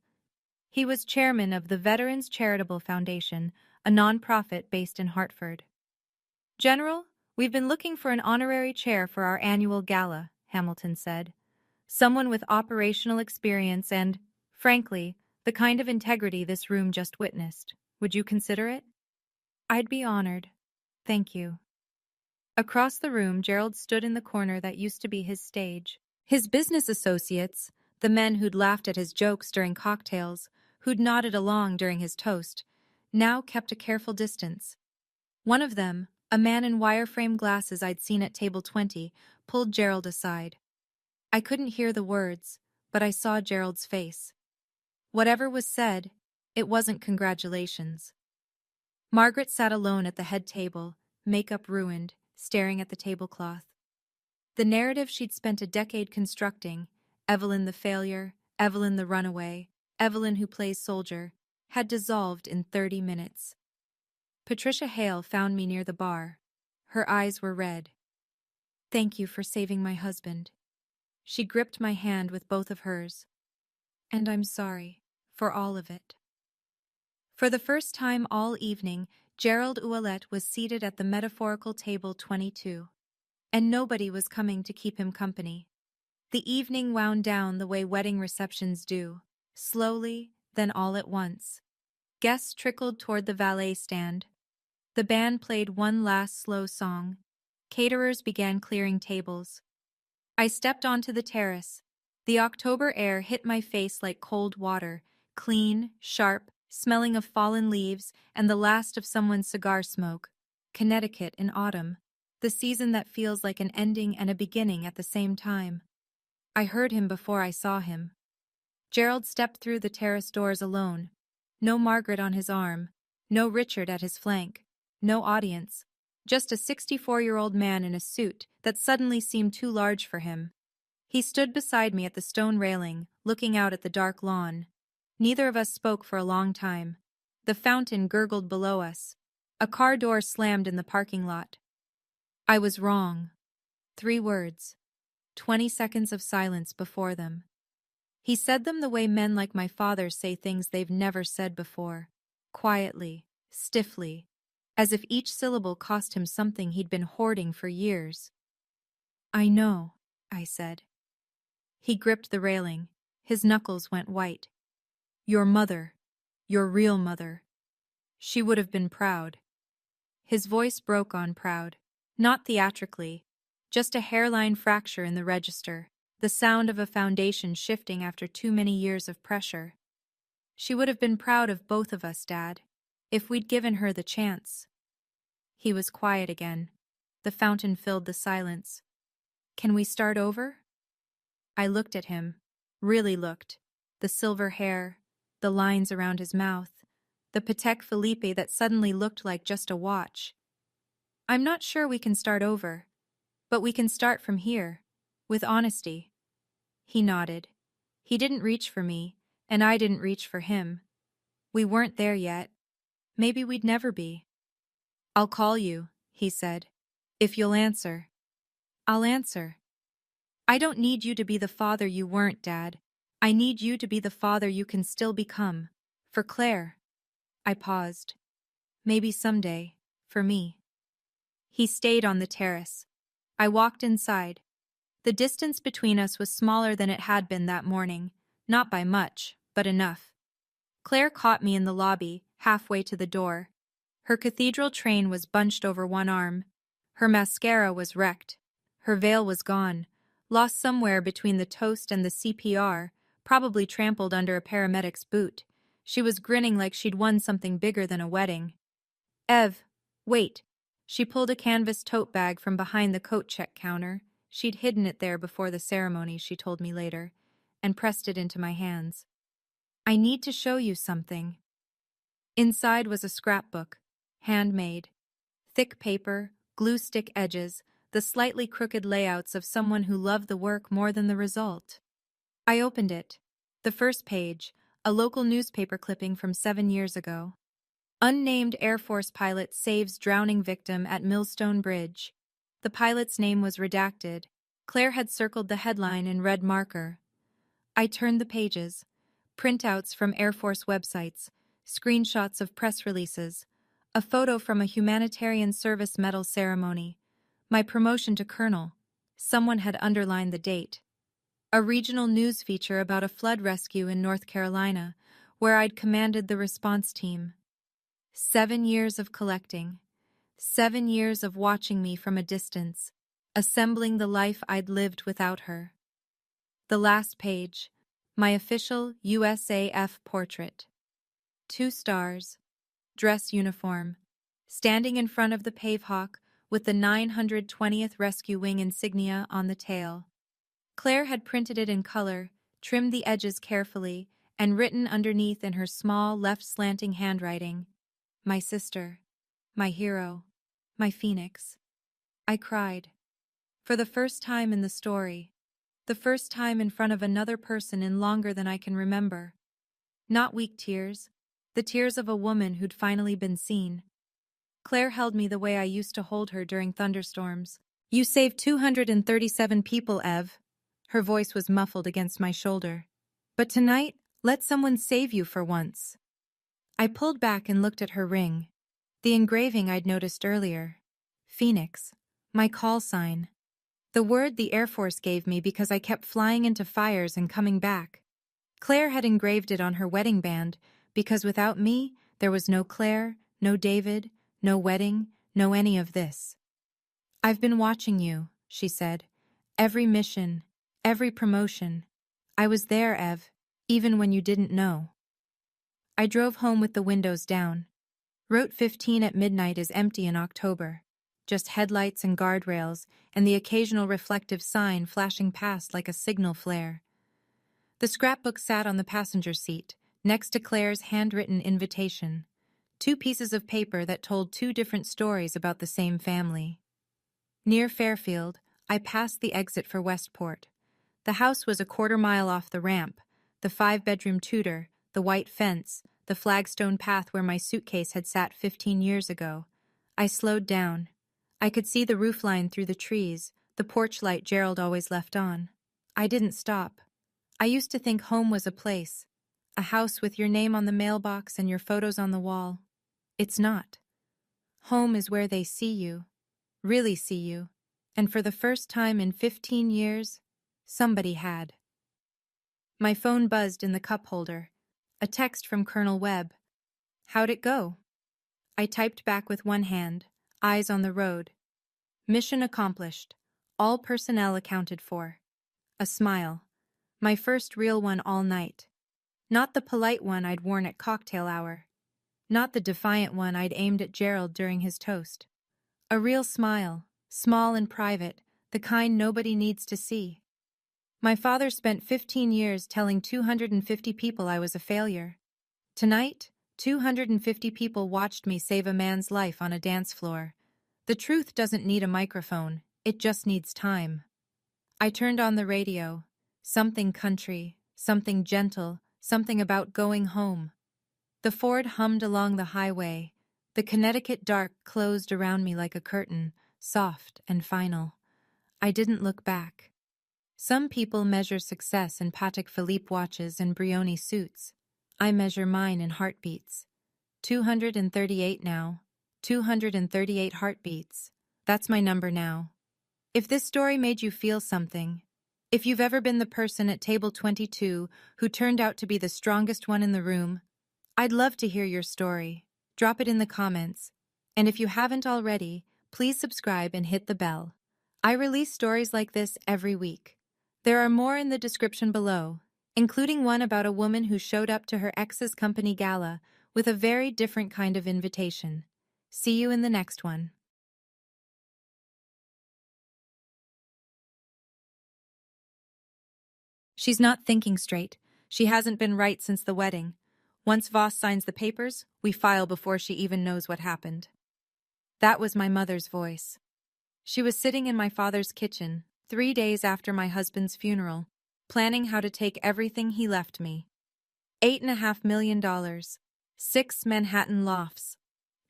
He was chairman of the Veterans Charitable Foundation, a nonprofit based in Hartford. General, we've been looking for an honorary chair for our annual gala, Hamilton said. Someone with operational experience and, frankly, the kind of integrity this room just witnessed. Would you consider it? I'd be honored. Thank you. Across the room, Gerald stood in the corner that used to be his stage. His business associates, the men who'd laughed at his jokes during cocktails, who'd nodded along during his toast, now kept a careful distance. One of them, a man in wireframe glasses I'd seen at table 20, pulled Gerald aside. I couldn't hear the words, but I saw Gerald's face. Whatever was said, it wasn't congratulations. Margaret sat alone at the head table, makeup ruined, staring at the tablecloth. The narrative she'd spent a decade constructing, Evelyn the failure, Evelyn the runaway, Evelyn who plays soldier, had dissolved in 30 minutes. Patricia Hale found me near the bar. Her eyes were red. Thank you for saving my husband. She gripped my hand with both of hers. And I'm sorry for all of it. For the first time all evening, Gerald Ouellette was seated at the metaphorical table 22. And nobody was coming to keep him company. The evening wound down the way wedding receptions do, slowly, then all at once. Guests trickled toward the valet stand. The band played one last slow song. Caterers began clearing tables. I stepped onto the terrace. The October air hit my face like cold water, clean, sharp, smelling of fallen leaves and the last of someone's cigar smoke. Connecticut in autumn, the season that feels like an ending and a beginning at the same time. I heard him before I saw him. Gerald stepped through the terrace doors alone. No Margaret on his arm, no Richard at his flank, no audience. Just a 64-year-old man in a suit that suddenly seemed too large for him. He stood beside me at the stone railing, looking out at the dark lawn. Neither of us spoke for a long time. The fountain gurgled below us. A car door slammed in the parking lot. I was wrong. 3 words. 20 seconds of silence before them. He said them the way men like my father say things they've never said before. Quietly, stiffly, as if each syllable cost him something he'd been hoarding for years. I know, I said. He gripped the railing. His knuckles went white. Your mother. Your real mother. She would have been proud. His voice broke on proud. Not theatrically, just a hairline fracture in the register, the sound of a foundation shifting after too many years of pressure. She would have been proud of both of us, Dad, if we'd given her the chance. He was quiet again. The fountain filled the silence. Can we start over? I looked at him, really looked. The silver hair, the lines around his mouth, the Patek Philippe that suddenly looked like just a watch. I'm not sure we can start over, but we can start from here, with honesty. He nodded. He didn't reach for me, and I didn't reach for him. We weren't there yet. Maybe we'd never be. I'll call you, he said. If you'll answer. I'll answer. I don't need you to be the father you weren't, Dad. I need you to be the father you can still become. For Claire. I paused. Maybe someday, for me. He stayed on the terrace. I walked inside. The distance between us was smaller than it had been that morning, not by much, but enough. Claire caught me in the lobby, halfway to the door. Her cathedral train was bunched over one arm. Her mascara was wrecked. Her veil was gone, lost somewhere between the toast and the CPR, probably trampled under a paramedic's boot. She was grinning like she'd won something bigger than a wedding. Ev, wait. She pulled a canvas tote bag from behind the coat check counter. She'd hidden it there before the ceremony, she told me later, and pressed it into my hands. I need to show you something. Inside was a scrapbook, handmade. Thick paper, glue stick edges, the slightly crooked layouts of someone who loved the work more than the result. I opened it. The first page, a local newspaper clipping from 7 years ago. Unnamed Air Force pilot saves drowning victim at Millstone Bridge. The pilot's name was redacted. Claire had circled the headline in red marker. I turned the pages. Printouts from Air Force websites, screenshots of press releases, a photo from a humanitarian service medal ceremony, my promotion to colonel. Someone had underlined the date. A regional news feature about a flood rescue in North Carolina, where I'd commanded the response team. 7 years of collecting. 7 years of watching me from a distance, assembling the life I'd lived without her. The last page, my official USAF portrait. 2 stars, dress uniform, standing in front of the Pavehawk with the 920th Rescue Wing insignia on the tail. Claire had printed it in color, trimmed the edges carefully, and written underneath in her small, left-slanting handwriting, "My sister, my hero, my phoenix." I cried. For the first time in the story. The first time in front of another person in longer than I can remember. Not weak tears, the tears of a woman who'd finally been seen. Claire held me the way I used to hold her during thunderstorms. You saved 237 people, Ev. Her voice was muffled against my shoulder. But tonight, let someone save you for once. I pulled back and looked at her ring. The engraving I'd noticed earlier. Phoenix. My call sign. The word the Air Force gave me because I kept flying into fires and coming back. Claire had engraved it on her wedding band because without me, there was no Claire, no David, no wedding, no any of this. I've been watching you, she said. Every mission, every promotion. I was there, Ev, even when you didn't know. I drove home with the windows down. Route 15 at midnight is empty in October. Just headlights and guardrails, and the occasional reflective sign flashing past like a signal flare. The scrapbook sat on the passenger seat, next to Claire's handwritten invitation. 2 pieces of paper that told 2 different stories about the same family. Near Fairfield, I passed the exit for Westport. The house was a quarter-mile off the ramp, the 5-bedroom Tudor, the white fence, the flagstone path where my suitcase had sat 15 years ago. I slowed down. I could see the roofline through the trees, the porch light Gerald always left on. I didn't stop. I used to think home was a place, a house with your name on the mailbox and your photos on the wall. It's not. Home is where they see you, really see you, and for the first time in 15 years, somebody had. My phone buzzed in the cup holder. A text from Colonel Webb. How'd it go? I typed back with one hand, eyes on the road. Mission accomplished. All personnel accounted for. A smile. My first real one all night. Not the polite one I'd worn at cocktail hour. Not the defiant one I'd aimed at Gerald during his toast. A real smile, small and private, the kind nobody needs to see. My father spent 15 years telling 250 people I was a failure. Tonight, 250 people watched me save a man's life on a dance floor. The truth doesn't need a microphone, it just needs time. I turned on the radio. Something country, something gentle, something about going home. The Ford hummed along the highway. The Connecticut dark closed around me like a curtain, soft and final. I didn't look back. Some people measure success in Patek Philippe watches and Brioni suits. I measure mine in heartbeats. 238 now. 238 heartbeats. That's my number now. If this story made you feel something, if you've ever been the person at table 22 who turned out to be the strongest one in the room, I'd love to hear your story. Drop it in the comments. And if you haven't already, please subscribe and hit the bell. I release stories like this every week. There are more in the description below, including one about a woman who showed up to her ex's company gala with a very different kind of invitation. See you in the next one. She's not thinking straight. She hasn't been right since the wedding. Once Voss signs the papers, we file before she even knows what happened. That was my mother's voice. She was sitting in my father's kitchen, 3 days after my husband's funeral, planning how to take everything he left me. $8.5 million, 6 Manhattan lofts,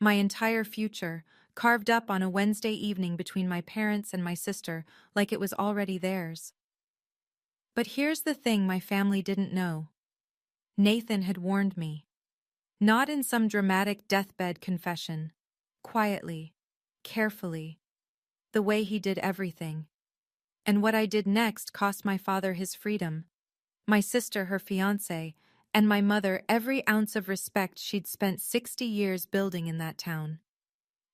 my entire future, carved up on a Wednesday evening between my parents and my sister like it was already theirs. But here's the thing my family didn't know. Nathan had warned me. Not in some dramatic deathbed confession. Quietly, carefully. The way he did everything. And what I did next cost my father his freedom, my sister her fiancé, and my mother every ounce of respect she'd spent 60 years building in that town.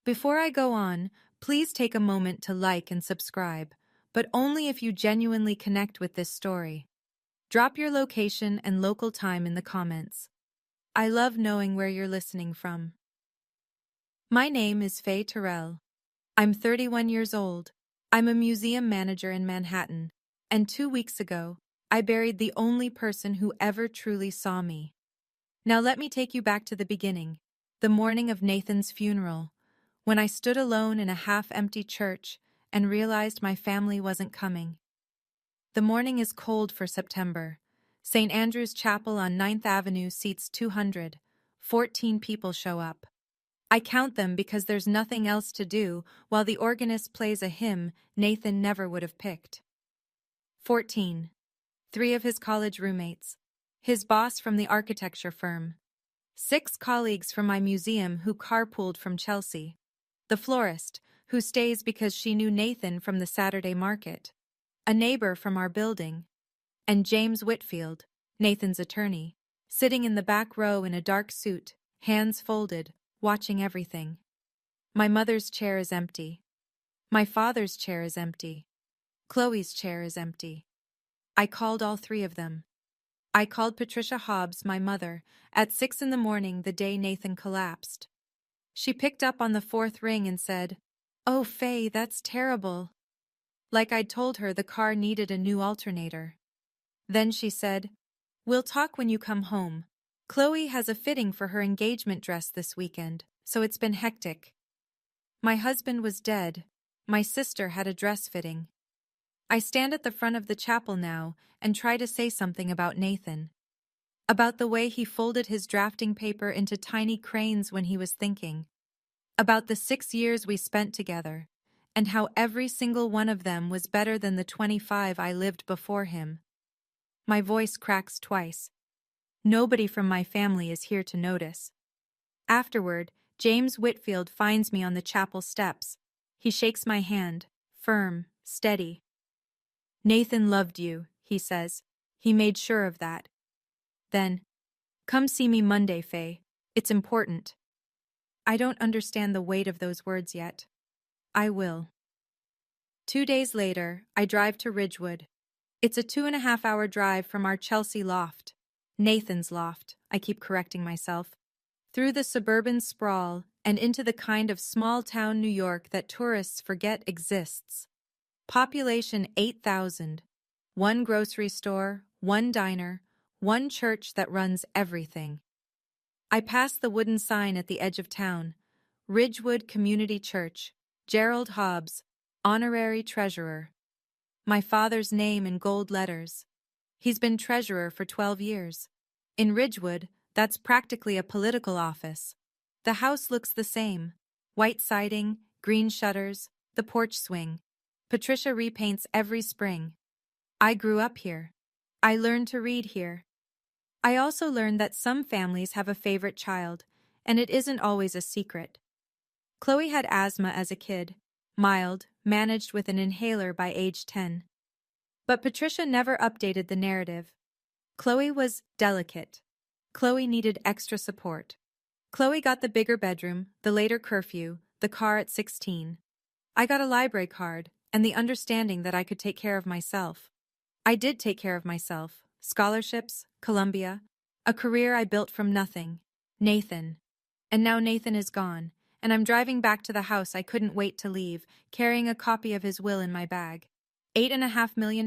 Before I go on, please take a moment to like and subscribe, but only if you genuinely connect with this story. Drop your location and local time in the comments. I love knowing where you're listening from. My name is Faye Terrell. I'm 31 years old. I'm a museum manager in Manhattan, and 2 weeks ago, I buried the only person who ever truly saw me. Now let me take you back to the beginning, the morning of Nathan's funeral, when I stood alone in a half-empty church and realized my family wasn't coming. The morning is cold for September. St. Andrew's Chapel on 9th Avenue seats 200. 14 people show up. I count them because there's nothing else to do while the organist plays a hymn Nathan never would have picked. 14. 3 of his college roommates. His boss from the architecture firm. 6 colleagues from my museum who carpooled from Chelsea. The florist, who stays because she knew Nathan from the Saturday market. A neighbor from our building. And James Whitfield, Nathan's attorney, sitting in the back row in a dark suit, hands folded, watching everything. My mother's chair is empty. My father's chair is empty. Chloe's chair is empty. I called all 3 of them. I called Patricia Hobbs, my mother, at 6 in the morning the day Nathan collapsed. She picked up on the 4th ring and said, "Oh, Faye, that's terrible." Like I'd told her the car needed a new alternator. Then she said, "We'll talk when you come home. Chloe has a fitting for her engagement dress this weekend, so it's been hectic." My husband was dead. My sister had a dress fitting. I stand at the front of the chapel now and try to say something about Nathan. About the way he folded his drafting paper into tiny cranes when he was thinking. About the 6 years we spent together, and how every single one of them was better than the 25 I lived before him. My voice cracks twice. Nobody from my family is here to notice. Afterward, James Whitfield finds me on the chapel steps. He shakes my hand, firm, steady. "Nathan loved you," he says. He made sure of that. Then, "Come see me Monday, Faye. It's important." I don't understand the weight of those words yet. I will. 2 days later, I drive to Ridgewood. It's a 2.5 hour drive from our Chelsea loft. Nathan's loft, I keep correcting myself. Through the suburban sprawl and into the kind of small-town New York that tourists forget exists. Population 8,000. One grocery store, one diner, one church that runs everything. I pass the wooden sign at the edge of town. Ridgewood Community Church. Gerald Hobbs, Honorary Treasurer. My father's name in gold letters. He's been treasurer for 12 years. In Ridgewood, that's practically a political office. The house looks the same. White siding, green shutters, the porch swing. Patricia repaints every spring. I grew up here. I learned to read here. I also learned that some families have a favorite child, and it isn't always a secret. Chloe had asthma as a kid, mild, managed with an inhaler by age 10. But Patricia never updated the narrative. Chloe was delicate. Chloe needed extra support. Chloe got the bigger bedroom, the later curfew, the car at 16. I got a library card, and the understanding that I could take care of myself. I did take care of myself. Scholarships, Columbia, a career I built from nothing. Nathan. And now Nathan is gone, and I'm driving back to the house I couldn't wait to leave, carrying a copy of his will in my bag. $8.5 million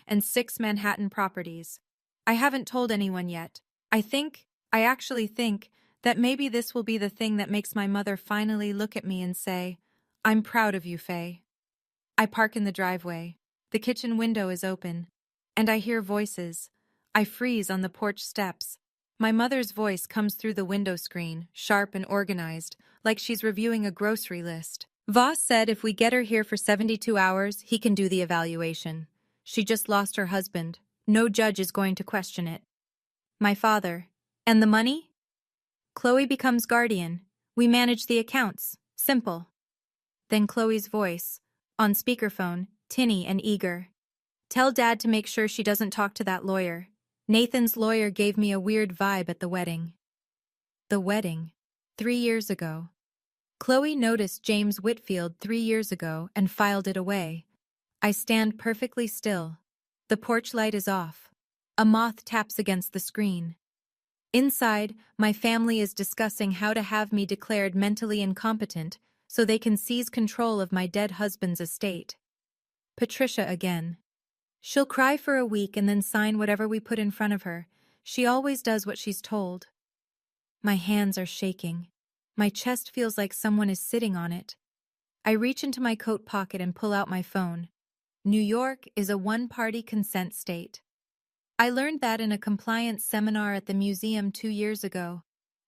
and 6 Manhattan properties. I haven't told anyone yet. I actually think, that maybe this will be the thing that makes my mother finally look at me and say, "I'm proud of you, Faye." I park in the driveway. The kitchen window is open, and I hear voices. I freeze on the porch steps. My mother's voice comes through the window screen, sharp and organized, like she's reviewing a grocery list. Voss said if we get her here for 72 hours, he can do the evaluation. She just lost her husband. No judge is going to question it. My father. And the money? Chloe becomes guardian. We manage the accounts. Simple. Then Chloe's voice, on speakerphone, tinny and eager. Tell Dad to make sure she doesn't talk to that lawyer. Nathan's lawyer gave me a weird vibe at the wedding. The wedding. 3 years ago. Chloe noticed James Whitfield 3 years ago and filed it away. I stand perfectly still. The porch light is off. A moth taps against the screen. Inside, my family is discussing how to have me declared mentally incompetent so they can seize control of my dead husband's estate. Patricia again. She'll cry for a week and then sign whatever we put in front of her. She always does what she's told. My hands are shaking. My chest feels like someone is sitting on it. I reach into my coat pocket and pull out my phone. New York is a one-party consent state. I learned that in a compliance seminar at the museum 2 years ago.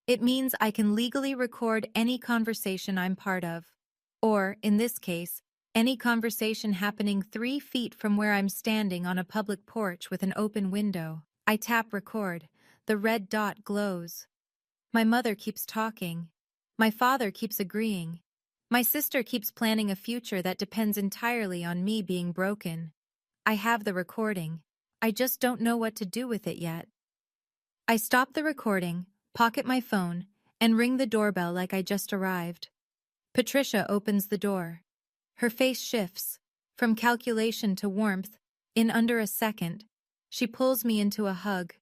It means I can legally record any conversation I'm part of. Or, in this case, any conversation happening 3 feet from where I'm standing on a public porch with an open window. I tap record. The red dot glows. My mother keeps talking. My father keeps agreeing. My sister keeps planning a future that depends entirely on me being broken. I have the recording. I just don't know what to do with it yet. I stop the recording, pocket my phone, and ring the doorbell like I just arrived. Patricia opens the door. Her face shifts, from calculation to warmth, in under a second. She pulls me into a hug.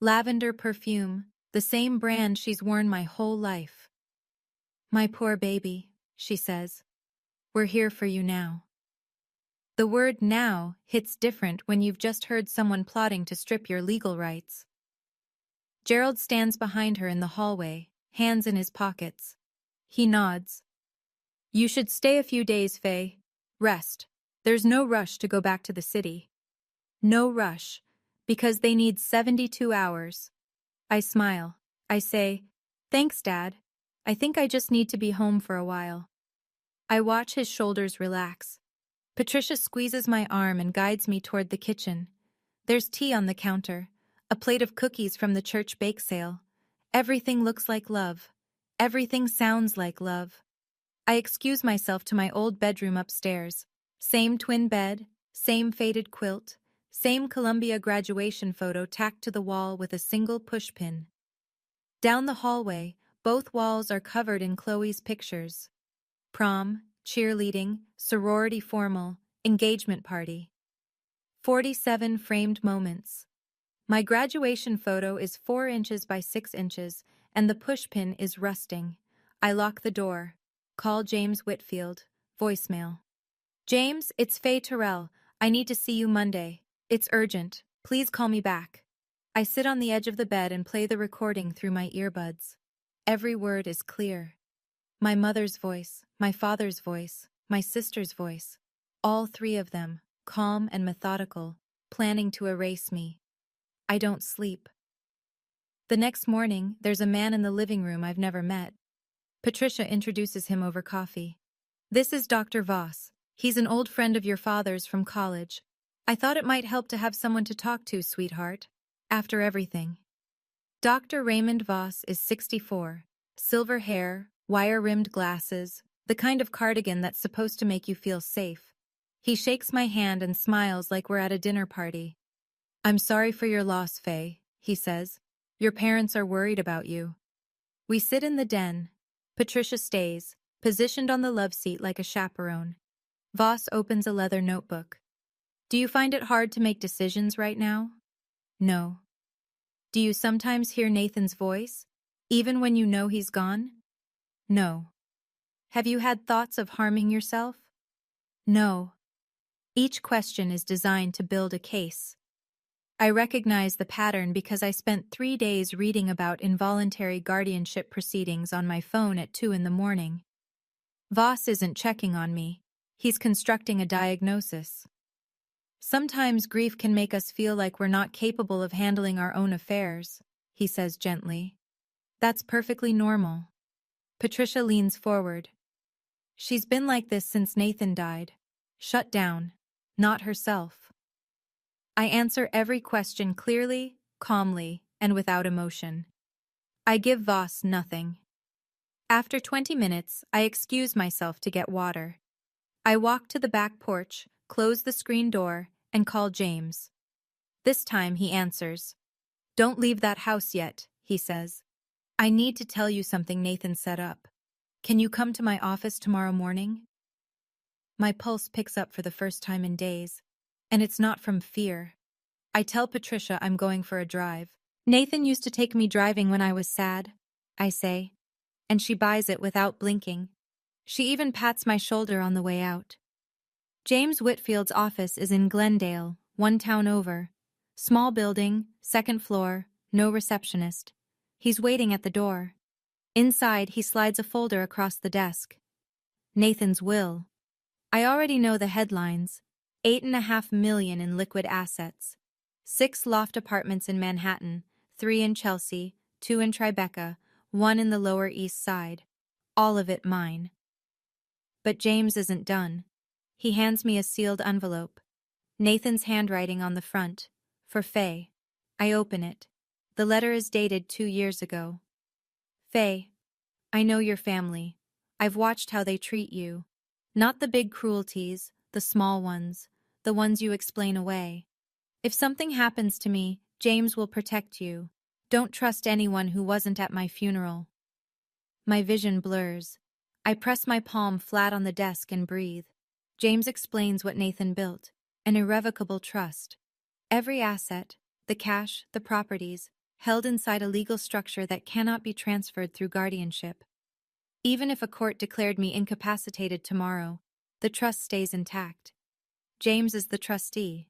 Lavender perfume, the same brand she's worn my whole life. My poor baby, she says. We're here for you now. The word now hits different when you've just heard someone plotting to strip your legal rights. Gerald stands behind her in the hallway, hands in his pockets. He nods. You should stay a few days, Faye. Rest. There's no rush to go back to the city. No rush, because they need 72 hours. I smile. I say, thanks, Dad. I think I just need to be home for a while. I watch his shoulders relax. Patricia squeezes my arm and guides me toward the kitchen. There's tea on the counter, a plate of cookies from the church bake sale. Everything looks like love. Everything sounds like love. I excuse myself to my old bedroom upstairs. Same twin bed, same faded quilt, same Columbia graduation photo tacked to the wall with a single pushpin. Down the hallway, Both walls are covered in Chloe's pictures. Prom, cheerleading, sorority formal, engagement party. 47 framed moments. My graduation photo is 4 inches by 6 inches, and the pushpin is rusting. I lock the door. Call James Whitfield. Voicemail. James, it's Faye Terrell. I need to see you Monday. It's urgent. Please call me back. I sit on the edge of the bed and play the recording through my earbuds. Every word is clear. My mother's voice, my father's voice, my sister's voice. All 3 of them, calm and methodical, planning to erase me. I don't sleep. The next morning, there's a man in the living room I've never met. Patricia introduces him over coffee. This is Dr. Voss. He's an old friend of your father's from college. I thought it might help to have someone to talk to, sweetheart. After everything. Dr. Raymond Voss is 64. Silver hair, wire-rimmed glasses, the kind of cardigan that's supposed to make you feel safe. He shakes my hand and smiles like we're at a dinner party. I'm sorry for your loss, Faye, he says. Your parents are worried about you. We sit in the den. Patricia stays, positioned on the love seat like a chaperone. Voss opens a leather notebook. Do you find it hard to make decisions right now? No. Do you sometimes hear Nathan's voice, even when you know he's gone? No. Have you had thoughts of harming yourself? No. Each question is designed to build a case. I recognize the pattern because I spent 3 days reading about involuntary guardianship proceedings on my phone at 2 in the morning. Voss isn't checking on me. He's constructing a diagnosis. Sometimes grief can make us feel like we're not capable of handling our own affairs, he says gently. That's perfectly normal. Patricia leans forward. She's been like this since Nathan died. Shut down. Not herself. I answer every question clearly, calmly, and without emotion. I give Voss nothing. After 20 minutes, I excuse myself to get water. I walk to the back porch, close the screen door, and call James. This time he answers. Don't leave that house yet, he says. I need to tell you something Nathan set up. Can you come to my office tomorrow morning? My pulse picks up for the first time in days, and it's not from fear. I tell Patricia I'm going for a drive. Nathan used to take me driving when I was sad, I say, and she buys it without blinking. She even pats my shoulder on the way out. James Whitfield's office is in Glendale, 1 town over. Small building, 2nd floor, no receptionist. He's waiting at the door. Inside, he slides a folder across the desk. Nathan's will. I already know the headlines. $8.5 million in liquid assets. 6 loft apartments in Manhattan, 3 in Chelsea, 2 in Tribeca, 1 in the Lower East Side. All of it mine. But James isn't done. He hands me a sealed envelope. Nathan's handwriting on the front. For Faye. I open it. The letter is dated 2 years ago. Faye, I know your family. I've watched how they treat you. Not the big cruelties, the small ones, the ones you explain away. If something happens to me, James will protect you. Don't trust anyone who wasn't at my funeral. My vision blurs. I press my palm flat on the desk and breathe. James explains what Nathan built, an irrevocable trust. Every asset, the cash, the properties, held inside a legal structure that cannot be transferred through guardianship. Even if a court declared me incapacitated tomorrow, the trust stays intact. James is the trustee.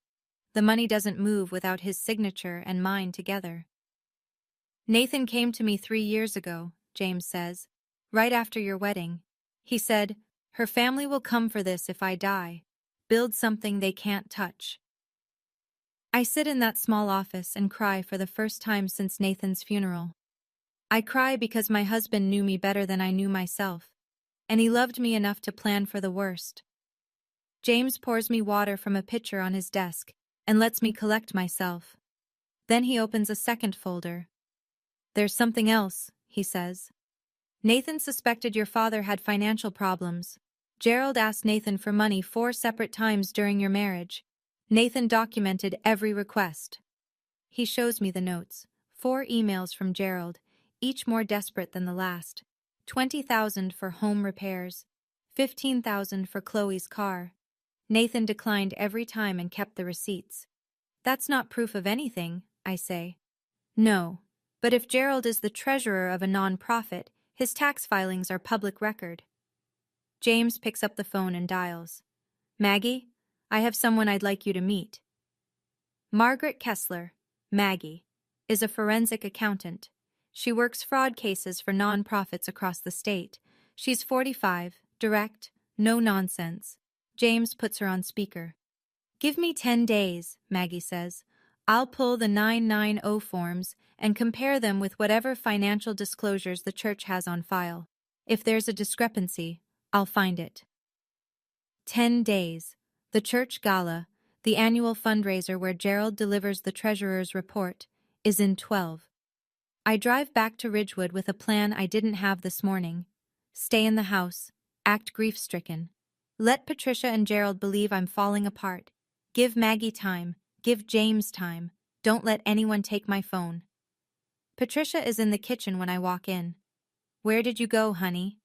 The money doesn't move without his signature and mine together. Nathan came to me 3 years ago, James says, right after your wedding. He said, her family will come for this if I die. Build something they can't touch. I sit in that small office and cry for the first time since Nathan's funeral. I cry because my husband knew me better than I knew myself, and he loved me enough to plan for the worst. James pours me water from a pitcher on his desk and lets me collect myself. Then he opens a second folder. There's something else, he says. Nathan suspected your father had financial problems. Gerald asked Nathan for money 4 separate times during your marriage. Nathan documented every request. He shows me the notes, 4 emails from Gerald, each more desperate than the last. 20,000 for home repairs, 15,000 for Chloe's car. Nathan declined every time and kept the receipts. That's not proof of anything, I say. No, but if Gerald is the treasurer of a non-profit, his tax filings are public record. James picks up the phone and dials. Maggie, I have someone I'd like you to meet. Margaret Kessler, Maggie, is a forensic accountant. She works fraud cases for non-profits across the state. She's 45, direct, no nonsense. James puts her on speaker. Give me 10 days, Maggie says. I'll pull the 990 forms and compare them with whatever financial disclosures the church has on file. If there's a discrepancy, I'll find it. 10 days. The church gala, the annual fundraiser where Gerald delivers the treasurer's report, is in 12. I drive back to Ridgewood with a plan I didn't have this morning. Stay in the house, act grief-stricken. Let Patricia and Gerald believe I'm falling apart. Give Maggie time, give James time. Don't let anyone take my phone. Patricia is in the kitchen when I walk in. Where did you go, honey?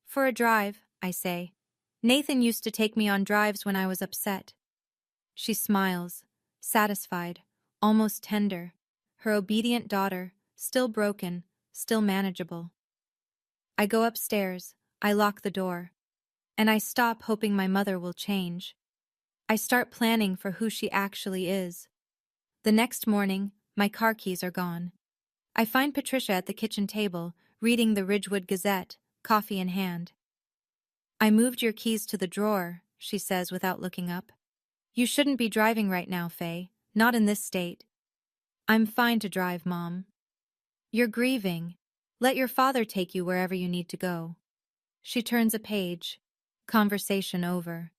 For a drive, I say. Nathan used to take me on drives when I was upset. She smiles, satisfied, almost tender. Her obedient daughter, still broken, still manageable. I go upstairs, I lock the door, and I stop hoping my mother will change. I start planning for who she actually is. The next morning, my car keys are gone. I find Patricia at the kitchen table, reading the Ridgewood Gazette, coffee in hand. I moved your keys to the drawer, she says without looking up. You shouldn't be driving right now, Faye, not in this state. I'm fine to drive, Mom. You're grieving. Let your father take you wherever you need to go. She turns a page. Conversation over.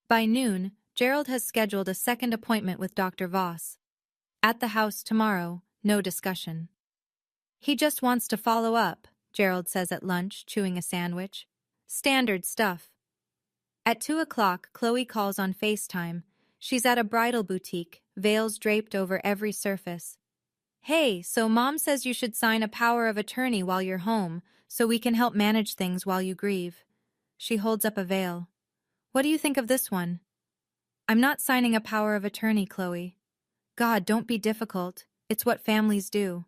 By noon, Gerald has scheduled a second appointment with Dr. Voss. At the house tomorrow, no discussion. He just wants to follow up, Gerald says at lunch, chewing a sandwich. Standard stuff. At 2 o'clock, Chloe calls on FaceTime. She's at a bridal boutique, veils draped over every surface. Hey, so Mom says you should sign a power of attorney while you're home, so we can help manage things while you grieve. She holds up a veil. What do you think of this one? I'm not signing a power of attorney, Chloe. God, don't be difficult. It's what families do.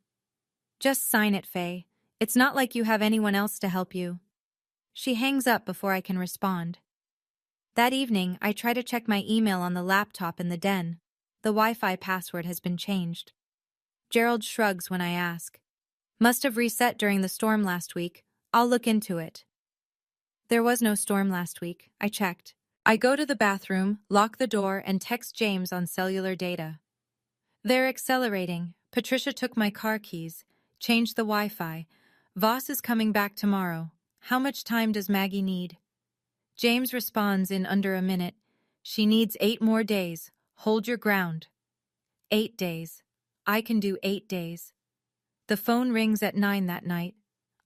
Just sign it, Faye. It's not like you have anyone else to help you. She hangs up before I can respond. That evening, I try to check my email on the laptop in the den. The Wi-Fi password has been changed. Gerald shrugs when I ask. Must have reset during the storm last week. I'll look into it. There was no storm last week. I checked. I go to the bathroom, lock the door, and text James on cellular data. They're accelerating. Patricia took my car keys, changed the Wi-Fi. Voss is coming back tomorrow. How much time does Maggie need? James responds in under a minute. She needs 8 more days. Hold your ground. 8 days. I can do 8 days. The phone rings at 9 that night.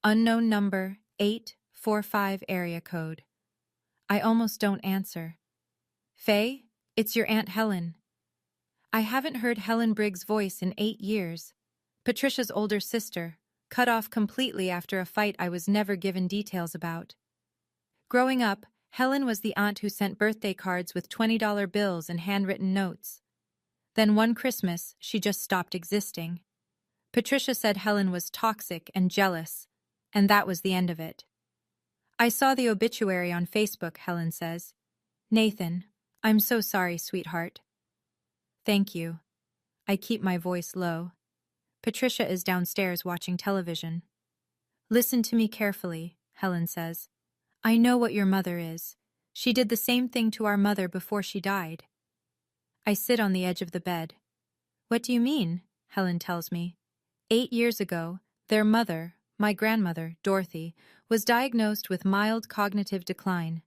Unknown number, 845 area code. I almost don't answer. Faye, it's your Aunt Helen. I haven't heard Helen Briggs' voice in 8 years. Patricia's older sister, cut off completely after a fight I was never given details about. Growing up, Helen was the aunt who sent birthday cards with $20 bills and handwritten notes. Then one Christmas, she just stopped existing. Patricia said Helen was toxic and jealous, and that was the end of it. I saw the obituary on Facebook, Helen says. Nathan, I'm so sorry, sweetheart. Thank you. I keep my voice low. Patricia is downstairs watching television. Listen to me carefully, Helen says. I know what your mother is. She did the same thing to our mother before she died. I sit on the edge of the bed. What do you mean? Helen tells me. 8 years ago, their mother, my grandmother, Dorothy, was diagnosed with mild cognitive decline.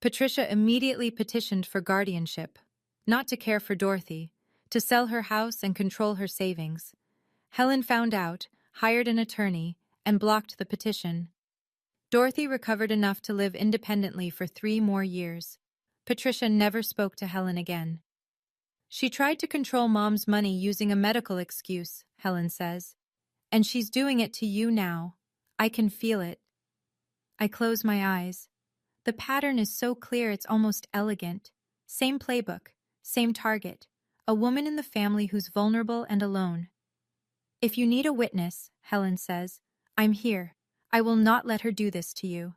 Patricia immediately petitioned for guardianship, not to care for Dorothy, to sell her house and control her savings. Helen found out, hired an attorney, and blocked the petition. Dorothy recovered enough to live independently for 3 more years. Patricia never spoke to Helen again. She tried to control Mom's money using a medical excuse, Helen says. And she's doing it to you now. I can feel it. I close my eyes. The pattern is so clear it's almost elegant. Same playbook, same target. A woman in the family who's vulnerable and alone. If you need a witness, Helen says, I'm here. I will not let her do this to you.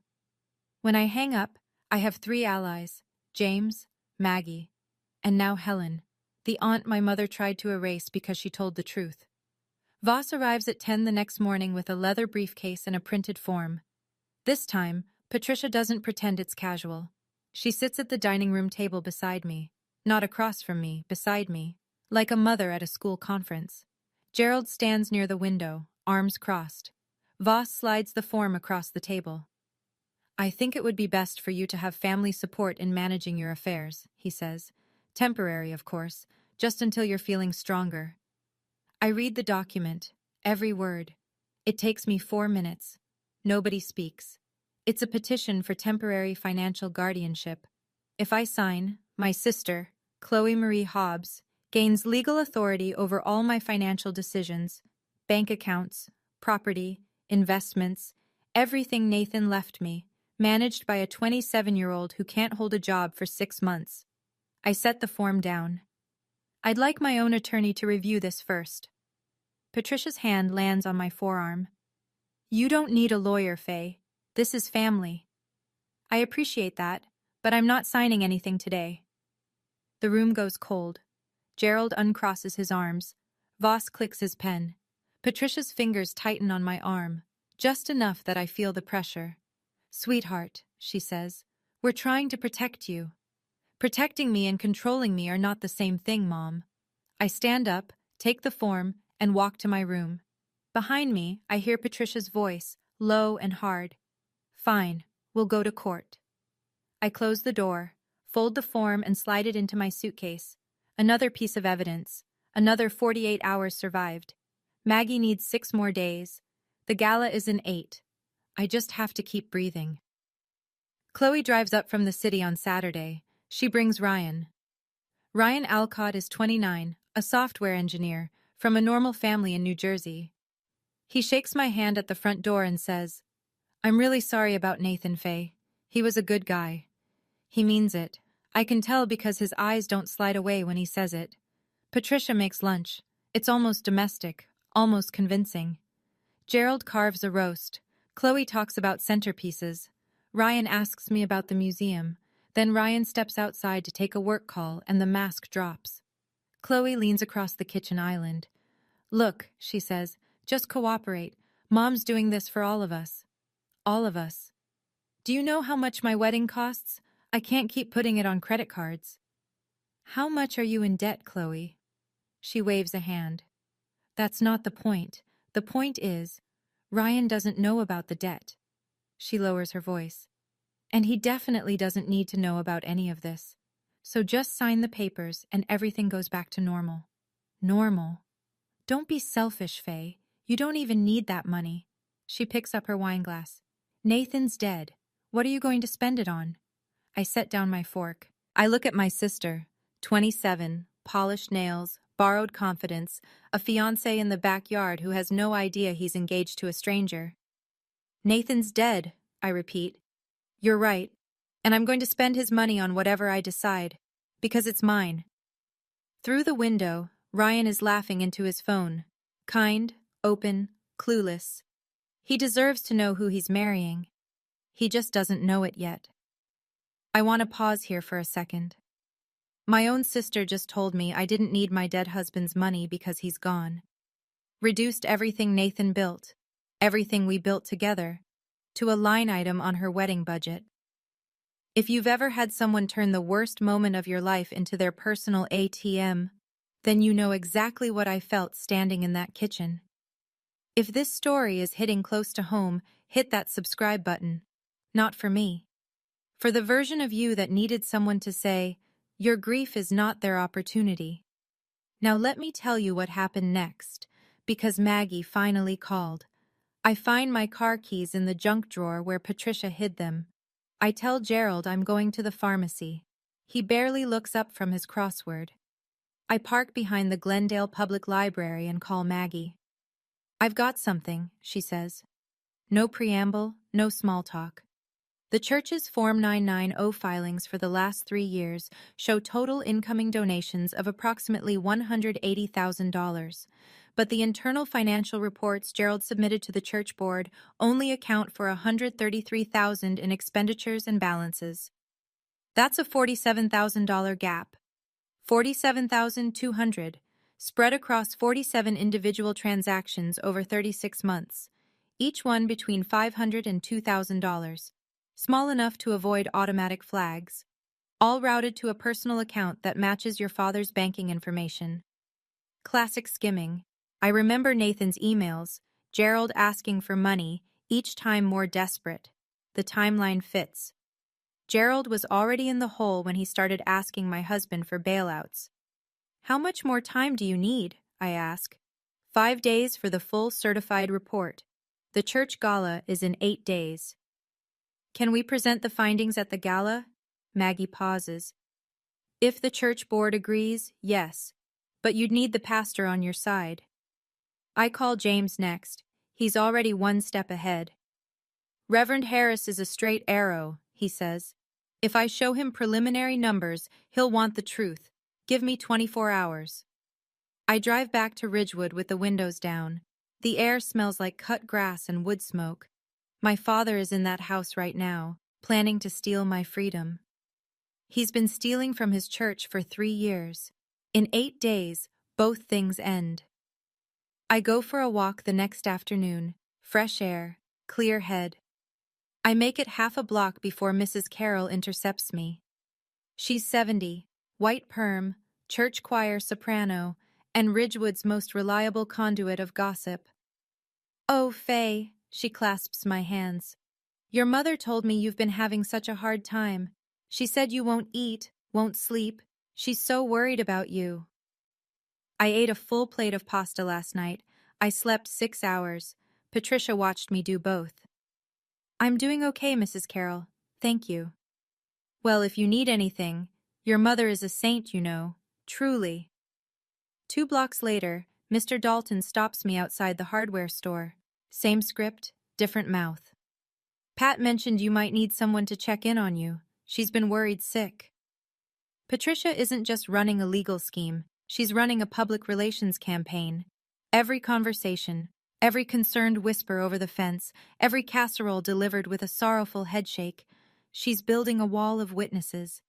When I hang up, I have 3 allies, James, Maggie, and now Helen, the aunt my mother tried to erase because she told the truth. Voss arrives at 10 the next morning with a leather briefcase and a printed form. This time, Patricia doesn't pretend it's casual. She sits at the dining room table beside me, not across from me, beside me, like a mother at a school conference. Gerald stands near the window, arms crossed. Voss slides the form across the table. I think it would be best for you to have family support in managing your affairs, he says. Temporary, of course, just until you're feeling stronger. I read the document, every word. It takes me 4 minutes. Nobody speaks. It's a petition for temporary financial guardianship. If I sign, my sister, Chloe Marie Hobbs, gains legal authority over all my financial decisions, bank accounts, property, investments, everything Nathan left me, managed by a 27-year-old who can't hold a job for 6 months. I set the form down. I'd like my own attorney to review this first. Patricia's hand lands on my forearm. You don't need a lawyer, Faye. This is family. I appreciate that, but I'm not signing anything today. The room goes cold. Gerald uncrosses his arms. Voss clicks his pen. Patricia's fingers tighten on my arm, just enough that I feel the pressure. Sweetheart, she says, we're trying to protect you. Protecting me and controlling me are not the same thing, Mom. I stand up, take the form, and walk to my room. Behind me, I hear Patricia's voice, low and hard. Fine, we'll go to court. I close the door, fold the form and slide it into my suitcase. Another piece of evidence. Another 48 hours survived. Maggie needs 6 more days. The gala is in 8. I just have to keep breathing. Chloe drives up from the city on Saturday. She brings Ryan. Ryan Alcott is 29, a software engineer, from a normal family in New Jersey. He shakes my hand at the front door and says, I'm really sorry about Nathan, Faye. He was a good guy. He means it. I can tell because his eyes don't slide away when he says it. Patricia makes lunch. It's almost domestic, almost convincing. Gerald carves a roast. Chloe talks about centerpieces. Ryan asks me about the museum. Then Ryan steps outside to take a work call and the mask drops. Chloe leans across the kitchen island. Look, she says, just cooperate. Mom's doing this for all of us. All of us. Do you know how much my wedding costs? I can't keep putting it on credit cards. How much are you in debt, Chloe? She waves a hand. That's not the point. The point is, Ryan doesn't know about the debt. She lowers her voice. And he definitely doesn't need to know about any of this. So just sign the papers and everything goes back to normal. Normal. Don't be selfish, Faye. You don't even need that money. She picks up her wineglass. Nathan's dead. What are you going to spend it on? I set down my fork. I look at my sister, 27, polished nails, borrowed confidence, a fiancé in the backyard who has no idea he's engaged to a stranger. Nathan's dead, I repeat. You're right. And I'm going to spend his money on whatever I decide, because it's mine. Through the window, Ryan is laughing into his phone. Kind, open, clueless. He deserves to know who he's marrying. He just doesn't know it yet. I want to pause here for a second. My own sister just told me I didn't need my dead husband's money because he's gone. Reduced everything Nathan built, everything we built together, to a line item on her wedding budget. If you've ever had someone turn the worst moment of your life into their personal ATM, then you know exactly what I felt standing in that kitchen. If this story is hitting close to home, hit that subscribe button. Not for me. For the version of you that needed someone to say, your grief is not their opportunity. Now let me tell you what happened next, because Maggie finally called. I find my car keys in the junk drawer where Patricia hid them. I tell Gerald I'm going to the pharmacy. He barely looks up from his crossword. I park behind the Glendale Public Library and call Maggie. "I've got something," she says. No preamble, no small talk. The church's Form 990 filings for the last 3 years show total incoming donations of approximately $180,000. But the internal financial reports Gerald submitted to the church board only account for $133,000 in expenditures and balances. That's a $47,000 gap. $47,200, spread across 47 individual transactions over 36 months, each one between $500 and $2,000. Small enough to avoid automatic flags, all routed to a personal account that matches your father's banking information. Classic skimming. I remember Nathan's emails, Gerald asking for money, each time more desperate. The timeline fits. Gerald was already in the hole when he started asking my husband for bailouts. "How much more time do you need?" I ask. 5 days for the full certified report. The church gala is in 8 days. "Can we present the findings at the gala?" Maggie pauses. "If the church board agrees, yes. But you'd need the pastor on your side." I call James next. He's already 1 step ahead. "Reverend Harris is a straight arrow," he says. "If I show him preliminary numbers, he'll want the truth. Give me 24 hours. I drive back to Ridgewood with the windows down. The air smells like cut grass and wood smoke. My father is in that house right now, planning to steal my freedom. He's been stealing from his church for 3 years. In 8 days, both things end. I go for a walk the next afternoon, fresh air, clear head. I make it half a block before Mrs. Carroll intercepts me. She's 70, white perm, church choir soprano, and Ridgewood's most reliable conduit of gossip. "Oh, Faye," she clasps my hands. "Your mother told me you've been having such a hard time. She said you won't eat, won't sleep. She's so worried about you." I ate a full plate of pasta last night. I slept 6 hours. Patricia watched me do both. "I'm doing okay, Mrs. Carroll. Thank you." "Well, if you need anything, your mother is a saint, you know. Truly." 2 blocks later, Mr. Dalton stops me outside the hardware store. Same script, different mouth. "Pat mentioned you might need someone to check in on you. She's been worried sick." Patricia isn't just running a legal scheme, she's running a public relations campaign. Every conversation, every concerned whisper over the fence, every casserole delivered with a sorrowful headshake, she's building a wall of witnesses.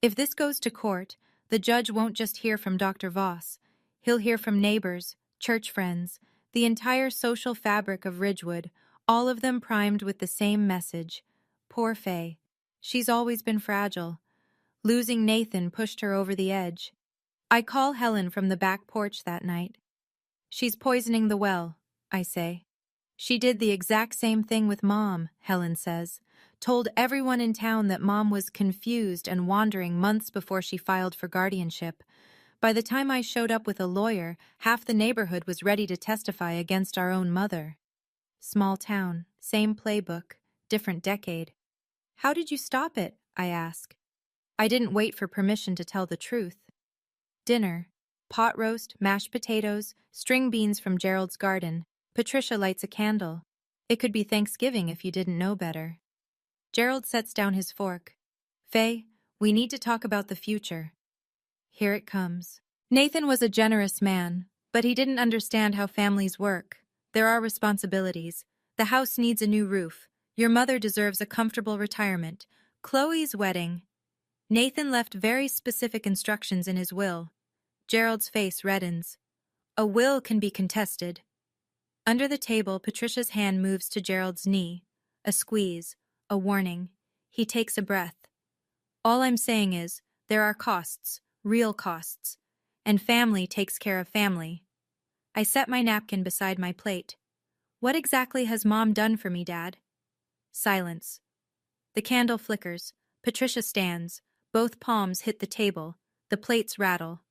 If this goes to court, the judge won't just hear from Dr. Voss. He'll hear from neighbors, church friends, the entire social fabric of Ridgewood, all of them primed with the same message. Poor Faye. She's always been fragile. Losing Nathan pushed her over the edge. I call Helen from the back porch that night. "She's poisoning the well," I say. "She did the exact same thing with Mom," Helen says. "Told everyone in town that Mom was confused and wandering months before she filed for guardianship. By the time I showed up with a lawyer, half the neighborhood was ready to testify against our own mother." Small town, same playbook, different decade. "How did you stop it?" I ask. I didn't wait for permission to tell the truth. Dinner. Pot roast, mashed potatoes, string beans from Gerald's garden. Patricia lights a candle. It could be Thanksgiving if you didn't know better. Gerald sets down his fork. "Faye, we need to talk about the future." Here it comes. Nathan was a generous man, but he didn't understand how families work. There are responsibilities. The house needs a new roof. Your mother deserves a comfortable retirement. Chloe's wedding. Nathan left very specific instructions in his will. Gerald's face reddens. A will can be contested. Under the table, Patricia's hand moves to Gerald's knee. A squeeze, a warning. He takes a breath. "All I'm saying is, there are costs, real costs. And family takes care of family." I set my napkin beside my plate. "What exactly has Mom done for me, Dad?" Silence. The candle flickers. Patricia stands. Both palms hit the table. The plates rattle.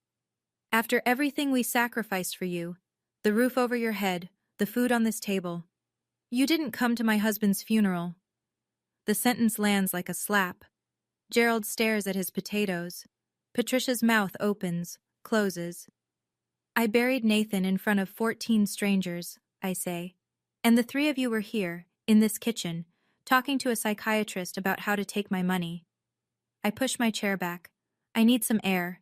"After everything we sacrificed for you, the roof over your head, the food on this table, you didn't come to my husband's funeral." The sentence lands like a slap. Gerald stares at his potatoes. Patricia's mouth opens, closes. "I buried Nathan in front of 14 strangers, I say. And the three of you were here, in this kitchen, talking to a psychiatrist about how to take my money. I push my chair back. I need some air.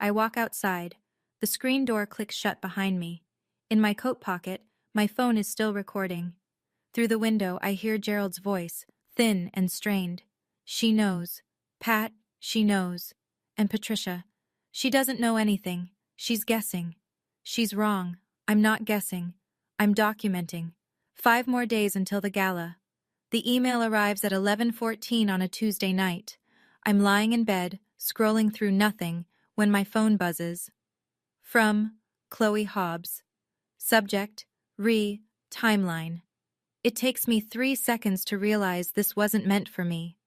I walk outside. The screen door clicks shut behind me. In my coat pocket, my phone is still recording. Through the window, I hear Gerald's voice, thin and strained. She knows. Pat, she knows. And Patricia. She doesn't know anything. She's guessing. She's wrong. I'm not guessing. I'm documenting. 5 more days until the gala. The email arrives at 11:14 on a Tuesday night. I'm lying in bed, scrolling through nothing, when my phone buzzes. From Chloe Hobbs. Subject, timeline. It takes me 3 seconds to realize this wasn't meant for me.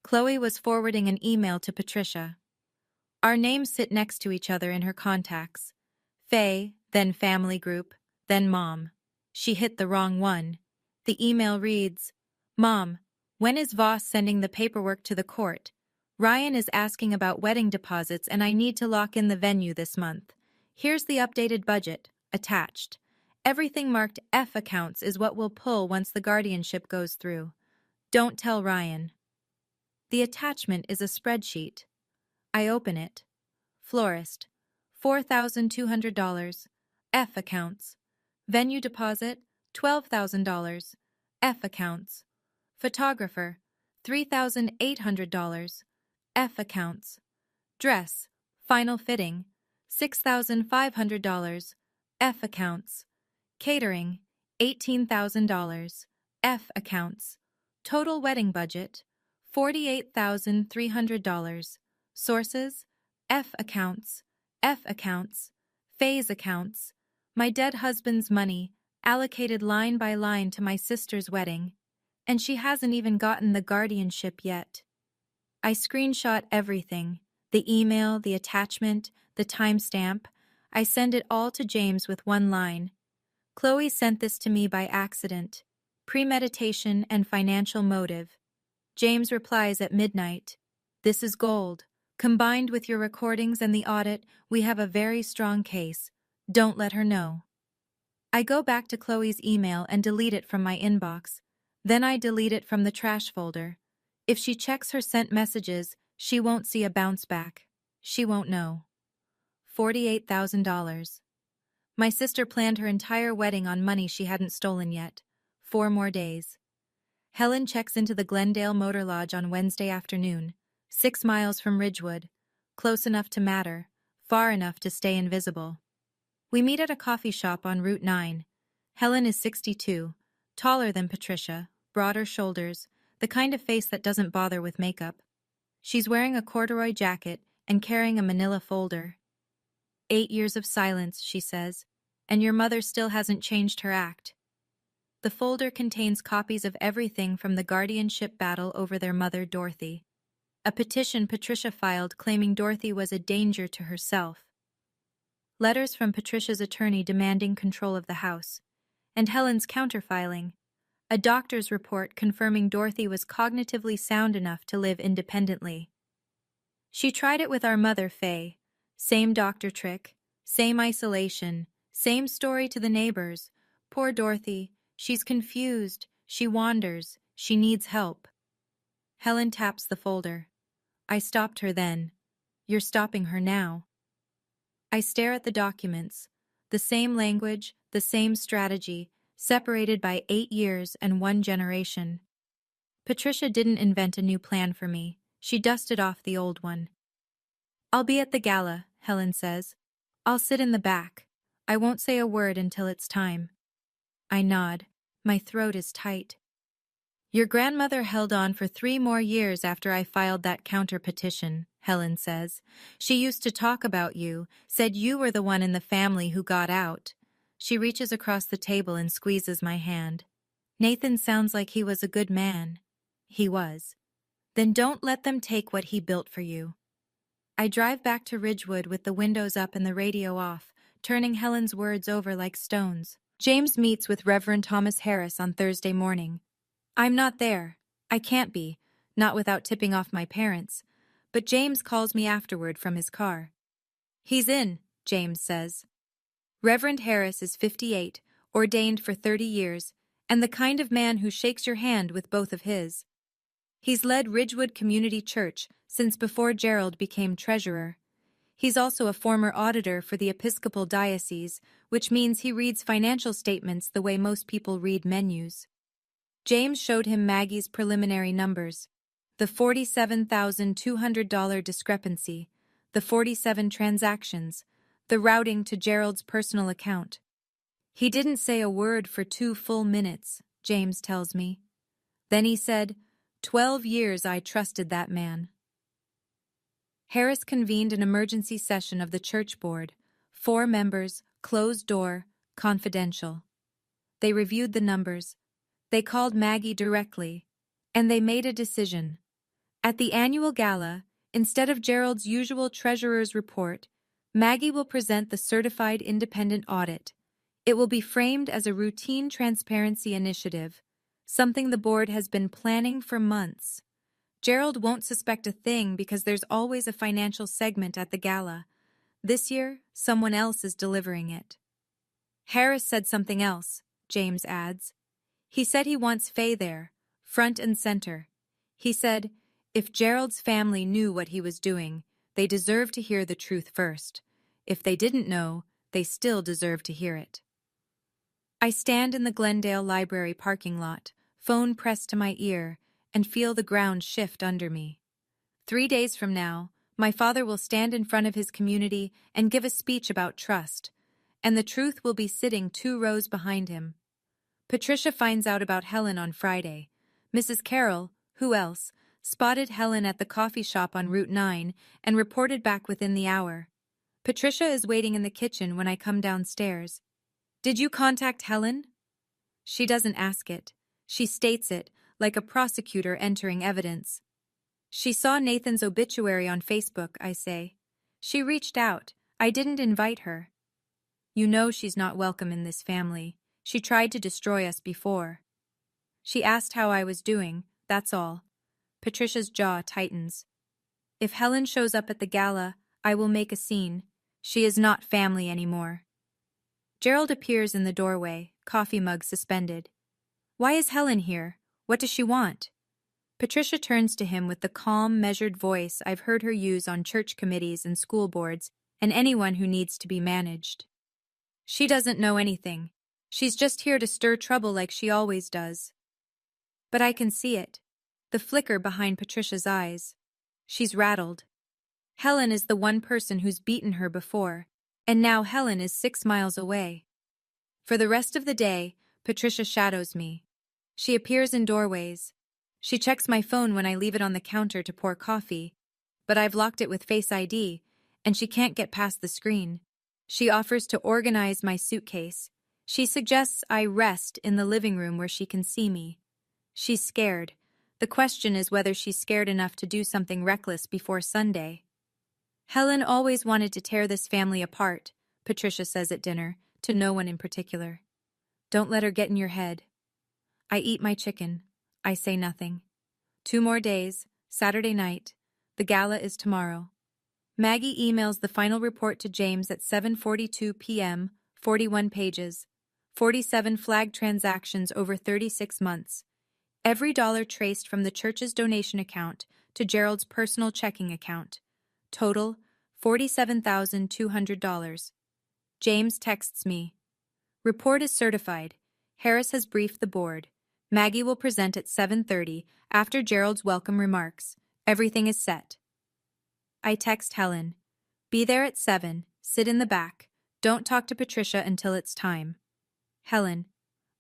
Chloe was forwarding an email to Patricia. Our names sit next to each other in her contacts. Faye, then family group, then mom. She hit the wrong one. The email reads, Mom, when is Voss sending the paperwork to the court? Ryan is asking about wedding deposits and I need to lock in the venue this month. Here's the updated budget, attached. Everything marked F accounts is what we'll pull once the guardianship goes through. Don't tell Ryan. The attachment is a spreadsheet. I open it. Florist, $4,200. F accounts. Venue deposit, $12,000. F accounts. Photographer, $3,800. F accounts. Dress, final fitting, $6,500. F accounts. Catering, $18,000. F accounts. Total wedding budget, $48,300. Sources, F accounts. F accounts. Phase accounts. My dead husband's money, allocated line by line to my sister's wedding, and she hasn't even gotten the guardianship yet. I screenshot everything, the email, the attachment, the timestamp. I send it all to James with one line. Chloe sent this to me by accident. Premeditation and financial motive. James replies at midnight. This is gold. Combined with your recordings and the audit, we have a very strong case. Don't let her know. I go back to Chloe's email and delete it from my inbox. Then I delete it from the trash folder. If she checks her sent messages, she won't see a bounce back. She won't know. $48,000. My sister planned her entire wedding on money she hadn't stolen yet. 4 more days. Helen checks into the Glendale Motor Lodge on Wednesday afternoon, 6 miles from Ridgewood, close enough to matter, far enough to stay invisible. We meet at a coffee shop on Route 9. Helen is 62, taller than Patricia, broader shoulders, the kind of face that doesn't bother with makeup. She's wearing a corduroy jacket and carrying a manila folder. 8 years of silence, she says, and your mother still hasn't changed her act. The folder contains copies of everything from the guardianship battle over their mother, Dorothy. A petition Patricia filed claiming Dorothy was a danger to herself. Letters from Patricia's attorney demanding control of the house. And Helen's counterfiling. A doctor's report confirming Dorothy was cognitively sound enough to live independently. She tried it with our mother, Faye. Same doctor trick, same isolation, same story to the neighbors. Poor Dorothy, she's confused, she wanders, she needs help. Helen taps the folder. I stopped her then. You're stopping her now. I stare at the documents. The same language, the same strategy, separated by 8 years and 1 generation. Patricia didn't invent a new plan for me. She dusted off the old one. I'll be at the gala, Helen says. I'll sit in the back. I won't say a word until it's time. I nod. My throat is tight. Your grandmother held on for 3 more years after I filed that counter petition, Helen says. She used to talk about you, said you were the one in the family who got out. She reaches across the table and squeezes my hand. Nathan sounds like he was a good man. He was. Then don't let them take what he built for you. I drive back to Ridgewood with the windows up and the radio off, turning Helen's words over like stones. James meets with Reverend Thomas Harris on Thursday morning. I'm not there. I can't be, not without tipping off my parents. But James calls me afterward from his car. He's in, James says. Reverend Harris is 58, ordained for 30 years, and the kind of man who shakes your hand with both of his. He's led Ridgewood Community Church since before Gerald became treasurer. He's also a former auditor for the Episcopal Diocese, which means he reads financial statements the way most people read menus. James showed him Maggie's preliminary numbers. The $47,200 discrepancy, the 47 transactions, the routing to Gerald's personal account. He didn't say a word for 2 full minutes, James tells me. Then he said, 12 years I trusted that man. Harris convened an emergency session of the church board, 4 members, closed door, confidential. They reviewed the numbers. They called Maggie directly, and they made a decision. At the annual gala, instead of Gerald's usual treasurer's report, Maggie will present the certified independent audit. It will be framed as a routine transparency initiative, something the board has been planning for months. Gerald won't suspect a thing because there's always a financial segment at the gala. This year, someone else is delivering it. Harris said something else, James adds. He said he wants Faye there, front and center. He said, if Gerald's family knew what he was doing, they deserve to hear the truth first. If they didn't know, they still deserve to hear it. I stand in the Glendale Library parking lot, phone pressed to my ear, and feel the ground shift under me. 3 days from now, my father will stand in front of his community and give a speech about trust, and the truth will be sitting 2 rows behind him. Patricia finds out about Helen on Friday. Mrs. Carroll, who else, spotted Helen at the coffee shop on Route 9 and reported back within the hour. Patricia is waiting in the kitchen when I come downstairs. Did you contact Helen? She doesn't ask it. She states it, like a prosecutor entering evidence. She saw Nathan's obituary on Facebook, I say. She reached out. I didn't invite her. You know she's not welcome in this family. She tried to destroy us before. She asked how I was doing, that's all. Patricia's jaw tightens. If Helen shows up at the gala, I will make a scene. She is not family anymore. Gerald appears in the doorway, coffee mug suspended. Why is Helen here? What does she want? Patricia turns to him with the calm, measured voice I've heard her use on church committees and school boards and anyone who needs to be managed. She doesn't know anything. She's just here to stir trouble like she always does. But I can see it. The flicker behind Patricia's eyes. She's rattled. Helen is the one person who's beaten her before, and now Helen is 6 miles away. For the rest of the day, Patricia shadows me. She appears in doorways. She checks my phone when I leave it on the counter to pour coffee, but I've locked it with Face ID, and she can't get past the screen. She offers to organize my suitcase. She suggests I rest in the living room where she can see me. She's scared. The question is whether she's scared enough to do something reckless before Sunday. Helen always wanted to tear this family apart, Patricia says at dinner, to no one in particular. Don't let her get in your head. I eat my chicken. I say nothing. 2 more days, Saturday night. The gala is tomorrow. Maggie emails the final report to James at 7:42 p.m., 41 pages. 47 flagged transactions over 36 months. Every dollar traced from the church's donation account to Gerald's personal checking account. Total, $47,200. James texts me. Report is certified. Harris has briefed the board. Maggie will present at 7:30 after Gerald's welcome remarks. Everything is set. I text Helen. Be there at 7, sit in the back. Don't talk to Patricia until it's time. Helen.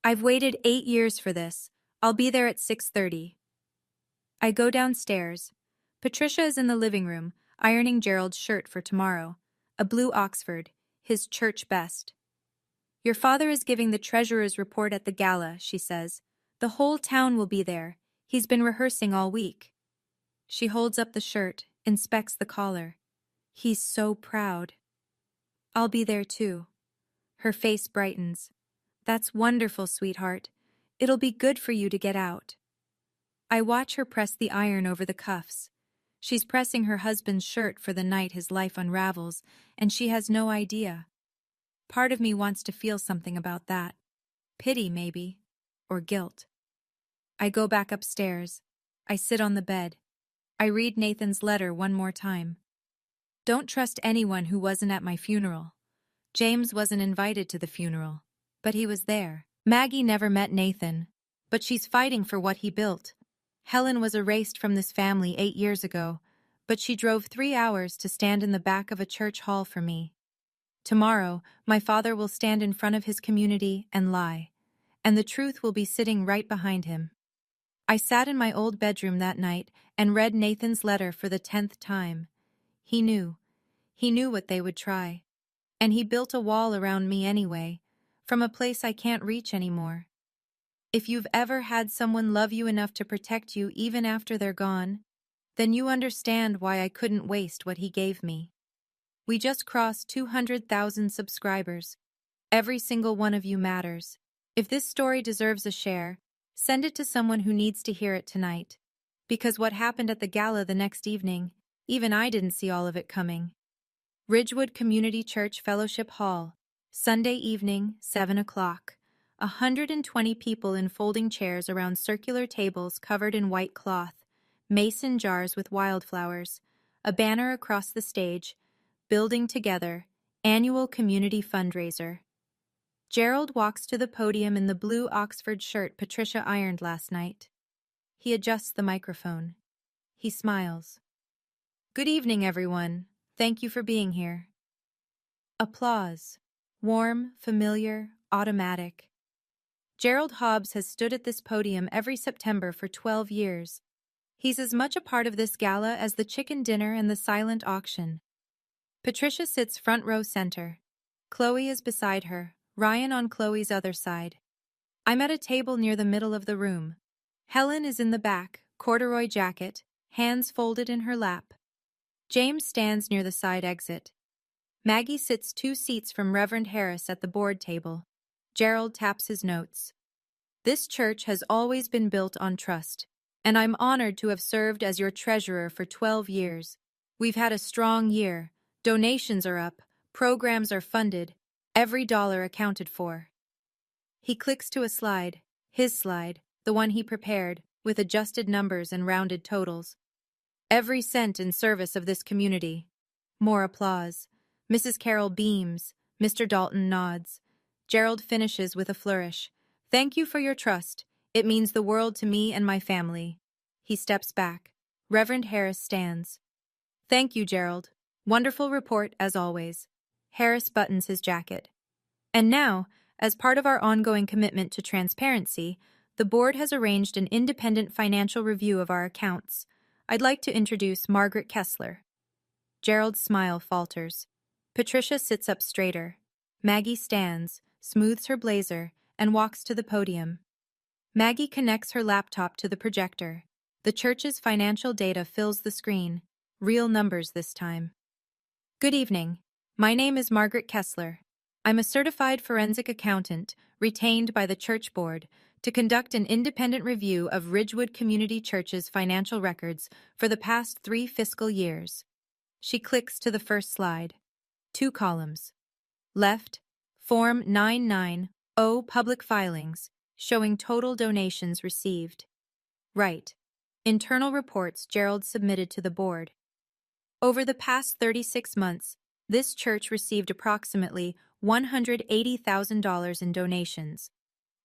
I've waited 8 years for this. I'll be there at 6:30. I go downstairs. Patricia is in the living room, ironing Gerald's shirt for tomorrow. A blue Oxford, his church best. Your father is giving the treasurer's report at the gala, she says. The whole town will be there. He's been rehearsing all week. She holds up the shirt, inspects the collar. He's so proud. I'll be there too. Her face brightens. That's wonderful, sweetheart. It'll be good for you to get out. I watch her press the iron over the cuffs. She's pressing her husband's shirt for the night his life unravels, and she has no idea. Part of me wants to feel something about that. Pity, maybe. Or guilt. I go back upstairs. I sit on the bed. I read Nathan's letter one more time. Don't trust anyone who wasn't at my funeral. James wasn't invited to the funeral, but he was there. Maggie never met Nathan, but she's fighting for what he built. Helen was erased from this family 8 years ago, but she drove 3 hours to stand in the back of a church hall for me. Tomorrow, my father will stand in front of his community and lie, and the truth will be sitting right behind him. I sat in my old bedroom that night and read Nathan's letter for the 10th time. He knew what they would try. And he built a wall around me anyway, from a place I can't reach anymore. If you've ever had someone love you enough to protect you even after they're gone, then you understand why I couldn't waste what he gave me. We just crossed 200,000 subscribers. Every single one of you matters. If this story deserves a share, send it to someone who needs to hear it tonight. Because what happened at the gala the next evening, even I didn't see all of it coming. Ridgewood Community Church Fellowship Hall, Sunday evening, 7 o'clock. 120 people in folding chairs around circular tables covered in white cloth, mason jars with wildflowers, a banner across the stage, Building Together, annual community fundraiser. Gerald walks to the podium in the blue Oxford shirt Patricia ironed last night. He adjusts the microphone. He smiles. Good evening, everyone. Thank you for being here. Applause. Warm, familiar, automatic. Gerald Hobbs has stood at this podium every September for 12 years. He's as much a part of this gala as the chicken dinner and the silent auction. Patricia sits front row center. Chloe is beside her, Ryan on Chloe's other side. I'm at a table near the middle of the room. Helen is in the back, corduroy jacket, hands folded in her lap. James stands near the side exit. Maggie sits 2 seats from Reverend Harris at the board table. Gerald taps his notes. This church has always been built on trust, and I'm honored to have served as your treasurer for 12 years. We've had a strong year. Donations are up, programs are funded, every dollar accounted for. He clicks to a slide, his slide, the one he prepared, with adjusted numbers and rounded totals. Every cent in service of this community. More applause. Mrs. Carroll beams. Mr. Dalton nods. Gerald finishes with a flourish. Thank you for your trust. It means the world to me and my family. He steps back. Reverend Harris stands. Thank you, Gerald. Wonderful report, as always. Harris buttons his jacket. And now, as part of our ongoing commitment to transparency, the board has arranged an independent financial review of our accounts. I'd like to introduce Margaret Kessler. Gerald's smile falters. Patricia sits up straighter. Maggie stands, smooths her blazer, and walks to the podium. Maggie connects her laptop to the projector. The church's financial data fills the screen. Real numbers this time. Good evening. My name is Margaret Kessler. I'm a certified forensic accountant retained by the church board to conduct an independent review of Ridgewood Community Church's financial records for the past 3 fiscal years. She clicks to the first slide. 2 columns. Left, Form 990, Public Filings, showing total donations received. Right, internal reports Gerald submitted to the board. Over the past 36 months, this church received approximately $180,000 in donations.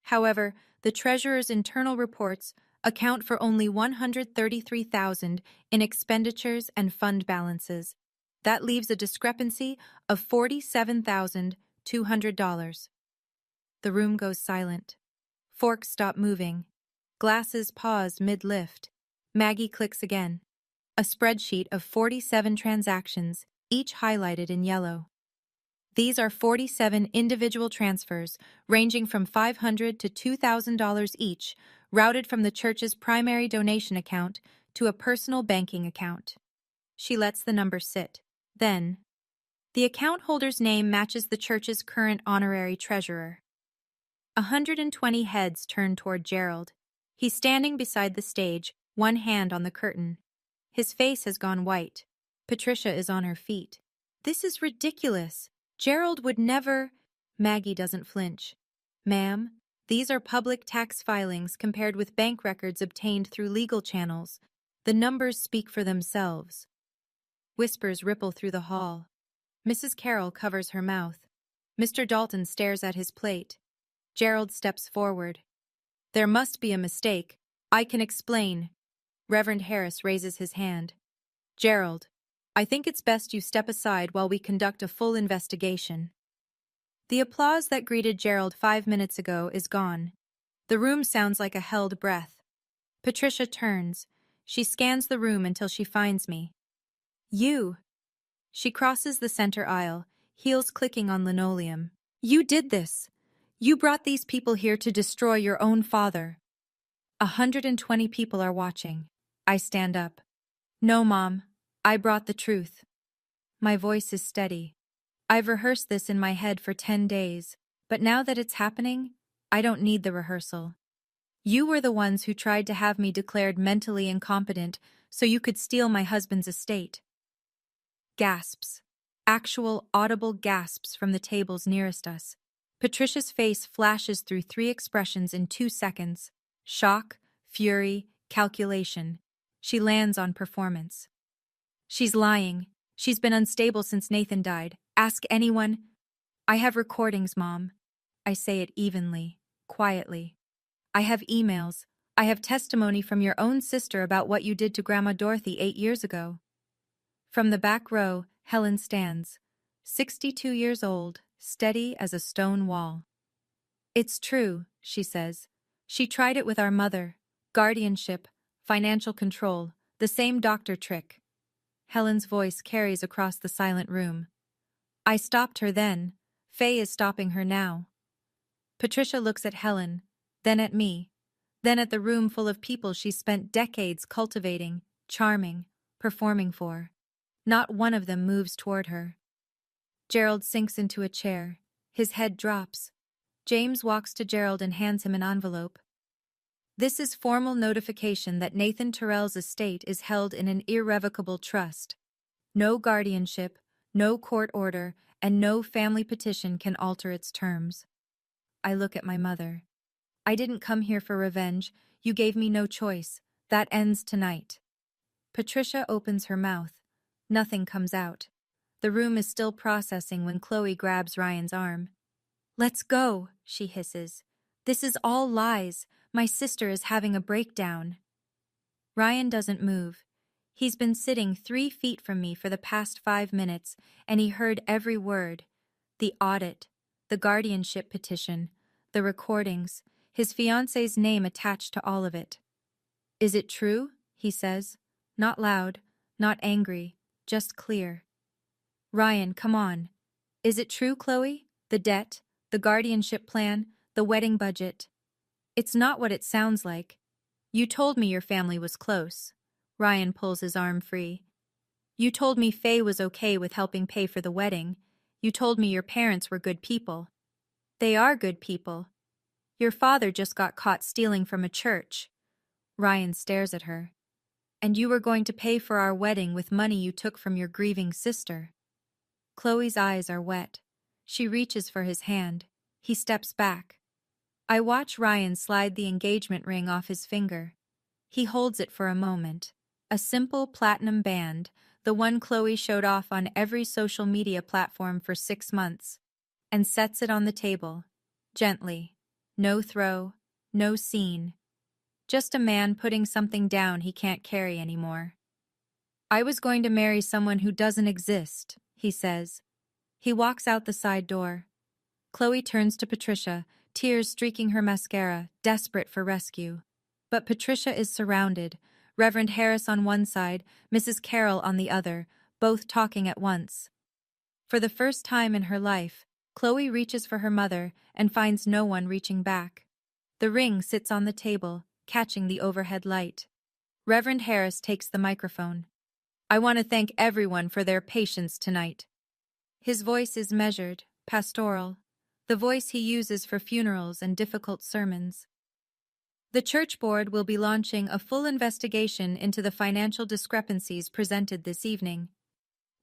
However, the treasurer's internal reports account for only $133,000 in expenditures and fund balances. That leaves a discrepancy of $47,200. The room goes silent. Forks stop moving. Glasses pause mid-lift. Maggie clicks again. A spreadsheet of 47 transactions, each highlighted in yellow. These are 47 individual transfers, ranging from $500 to $2,000 each, routed from the church's primary donation account to a personal banking account. She lets the number sit. Then, the account holder's name matches the church's current honorary treasurer. 120 heads turn toward Gerald. He's standing beside the stage, one hand on the curtain. His face has gone white. Patricia is on her feet. This is ridiculous. Gerald would never... Maggie doesn't flinch. Ma'am, These are public tax filings compared with bank records obtained through legal channels. The numbers speak for themselves. Whispers ripple through the hall. Mrs. Carroll covers her mouth. Mr. Dalton stares at his plate. Gerald steps forward. There must be a mistake. I can explain. Reverend Harris raises his hand. Gerald, I think it's best you step aside while we conduct a full investigation. The applause that greeted Gerald 5 minutes ago is gone. The room sounds like a held breath. Patricia turns. She scans the room until she finds me. You. She crosses the center aisle, heels clicking on linoleum. You did this. You brought these people here to destroy your own father. 120 people are watching. I stand up. No, Mom. I brought the truth. My voice is steady. I've rehearsed this in my head for 10 days, but now that it's happening, I don't need the rehearsal. You were the ones who tried to have me declared mentally incompetent so you could steal my husband's estate. Gasps. Actual audible gasps from the tables nearest us. Patricia's face flashes through 3 expressions in 2 seconds. Shock, fury, calculation. She lands on performance. She's lying. She's been unstable since Nathan died. Ask anyone. I have recordings, Mom. I say it evenly, quietly. I have emails. I have testimony from your own sister about what you did to Grandma Dorothy 8 years ago. From the back row, Helen stands, 62 years old, steady as a stone wall. It's true, she says. She tried it with our mother. Guardianship, financial control, the same doctor trick. Helen's voice carries across the silent room. I stopped her then. Faye is stopping her now. Patricia looks at Helen, then at me, then at the room full of people she spent decades cultivating, charming, performing for. Not one of them moves toward her. Gerald sinks into a chair. His head drops. James walks to Gerald and hands him an envelope. This is formal notification that Nathan Terrell's estate is held in an irrevocable trust. No guardianship, no court order, and no family petition can alter its terms. I look at my mother. I didn't come here for revenge. You gave me no choice. That ends tonight. Patricia opens her mouth. Nothing comes out. The room is still processing when Chloe grabs Ryan's arm. Let's go, she hisses. This is all lies. My sister is having a breakdown. Ryan doesn't move. He's been sitting 3 feet from me for the past 5 minutes, and he heard every word. The audit, the guardianship petition, the recordings, his fiancé's name attached to all of it. Is it true? He says. Not loud, not angry, just clear. Ryan, come on. Is it true, Chloe? The debt, the guardianship plan, the wedding budget. It's not what it sounds like. You told me your family was close. Ryan pulls his arm free. You told me Faye was okay with helping pay for the wedding. You told me your parents were good people. They are good people. Your father just got caught stealing from a church. Ryan stares at her. And you were going to pay for our wedding with money you took from your grieving sister. Chloe's eyes are wet. She reaches for his hand. He steps back. I watch Ryan slide the engagement ring off his finger. He holds it for a moment. A simple platinum band, the one Chloe showed off on every social media platform for 6 months, and sets it on the table, gently. No throw, no scene. Just a man putting something down he can't carry anymore. I was going to marry someone who doesn't exist, he says. He walks out the side door. Chloe turns to Patricia, tears streaking her mascara, desperate for rescue. But Patricia is surrounded, Reverend Harris on one side, Mrs. Carroll on the other, both talking at once. For the first time in her life, Chloe reaches for her mother and finds no one reaching back. The ring sits on the table, catching the overhead light. Reverend Harris takes the microphone. I want to thank everyone for their patience tonight. His voice is measured, pastoral, the voice he uses for funerals and difficult sermons. The church board will be launching a full investigation into the financial discrepancies presented this evening.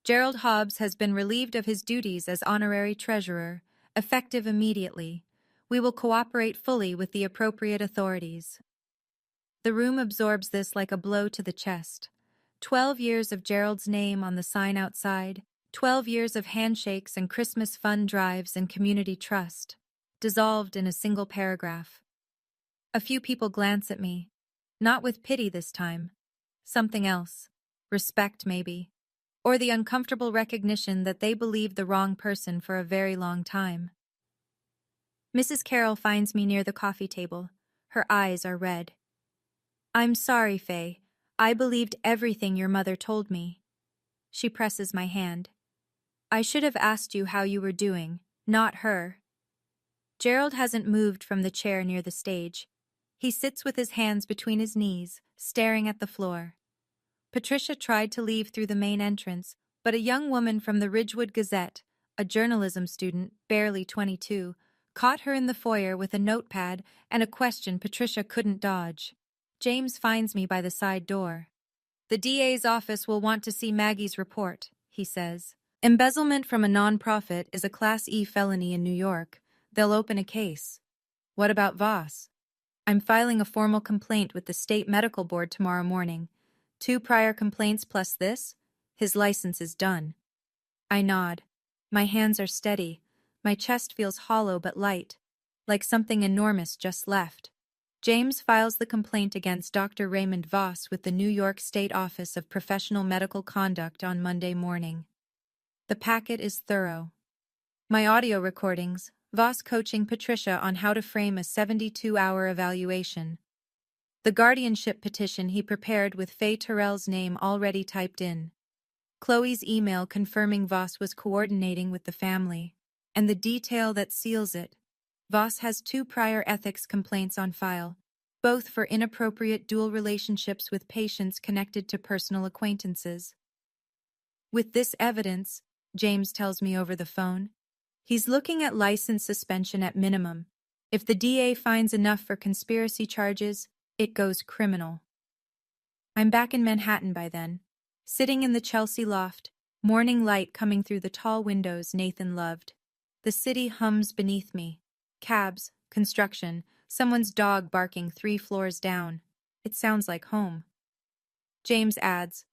Gerald Hobbs has been relieved of his duties as honorary treasurer, effective immediately. We will cooperate fully with the appropriate authorities. The room absorbs this like a blow to the chest. 12 years of Gerald's name on the sign outside, 12 years of handshakes and Christmas fund drives and community trust, dissolved in a single paragraph. A few people glance at me, not with pity this time. Something else. Respect, maybe. Or the uncomfortable recognition that they believed the wrong person for a very long time. Mrs. Carroll finds me near the coffee table. Her eyes are red. I'm sorry, Faye. I believed everything your mother told me. She presses my hand. I should have asked you how you were doing, not her. Gerald hasn't moved from the chair near the stage. He sits with his hands between his knees, staring at the floor. Patricia tried to leave through the main entrance, but a young woman from the Ridgewood Gazette, a journalism student, barely 22, caught her in the foyer with a notepad and a question Patricia couldn't dodge. James finds me by the side door. The DA's office will want to see Maggie's report, he says. Embezzlement from a nonprofit is a Class E felony in New York. They'll open a case. What about Voss? I'm filing a formal complaint with the state medical board tomorrow morning. 2 prior complaints plus this, his license is done. I nod. My hands are steady. My chest feels hollow but light, like something enormous just left. James files the complaint against Dr. Raymond Voss with the New York State Office of Professional Medical Conduct on Monday morning. The packet is thorough. My audio recordings, Voss coaching Patricia on how to frame a 72-hour evaluation. The guardianship petition he prepared with Faye Terrell's name already typed in. Chloe's email confirming Voss was coordinating with the family. And the detail that seals it. Voss has 2 prior ethics complaints on file, both for inappropriate dual relationships with patients connected to personal acquaintances. With this evidence, James tells me over the phone, he's looking at license suspension at minimum. If the DA finds enough for conspiracy charges, it goes criminal. I'm back in Manhattan by then, sitting in the Chelsea loft, morning light coming through the tall windows Nathan loved. The city hums beneath me. Cabs, construction, someone's dog barking 3 floors down. It sounds like home. James adds,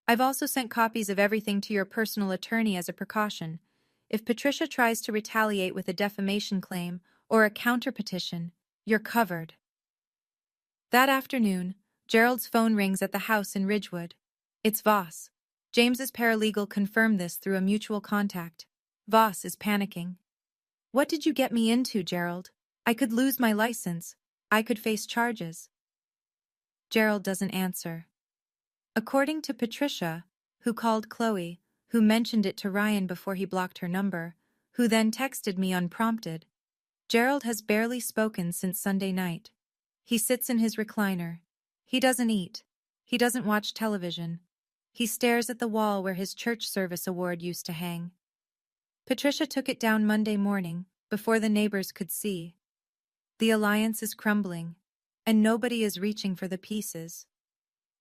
I've also sent copies of everything to your personal attorney as a precaution. If Patricia tries to retaliate with a defamation claim or a counterpetition, you're covered. That afternoon, Gerald's phone rings at the house in Ridgewood. It's Voss. James's paralegal confirmed this through a mutual contact. Voss is panicking. What did you get me into, Gerald? I could lose my license. I could face charges. Gerald doesn't answer. According to Patricia, who called Chloe, who mentioned it to Ryan before he blocked her number, who then texted me unprompted, Gerald has barely spoken since Sunday night. He sits in his recliner. He doesn't eat. He doesn't watch television. He stares at the wall where his church service award used to hang. Patricia took it down Monday morning, before the neighbors could see. The alliance is crumbling, and nobody is reaching for the pieces.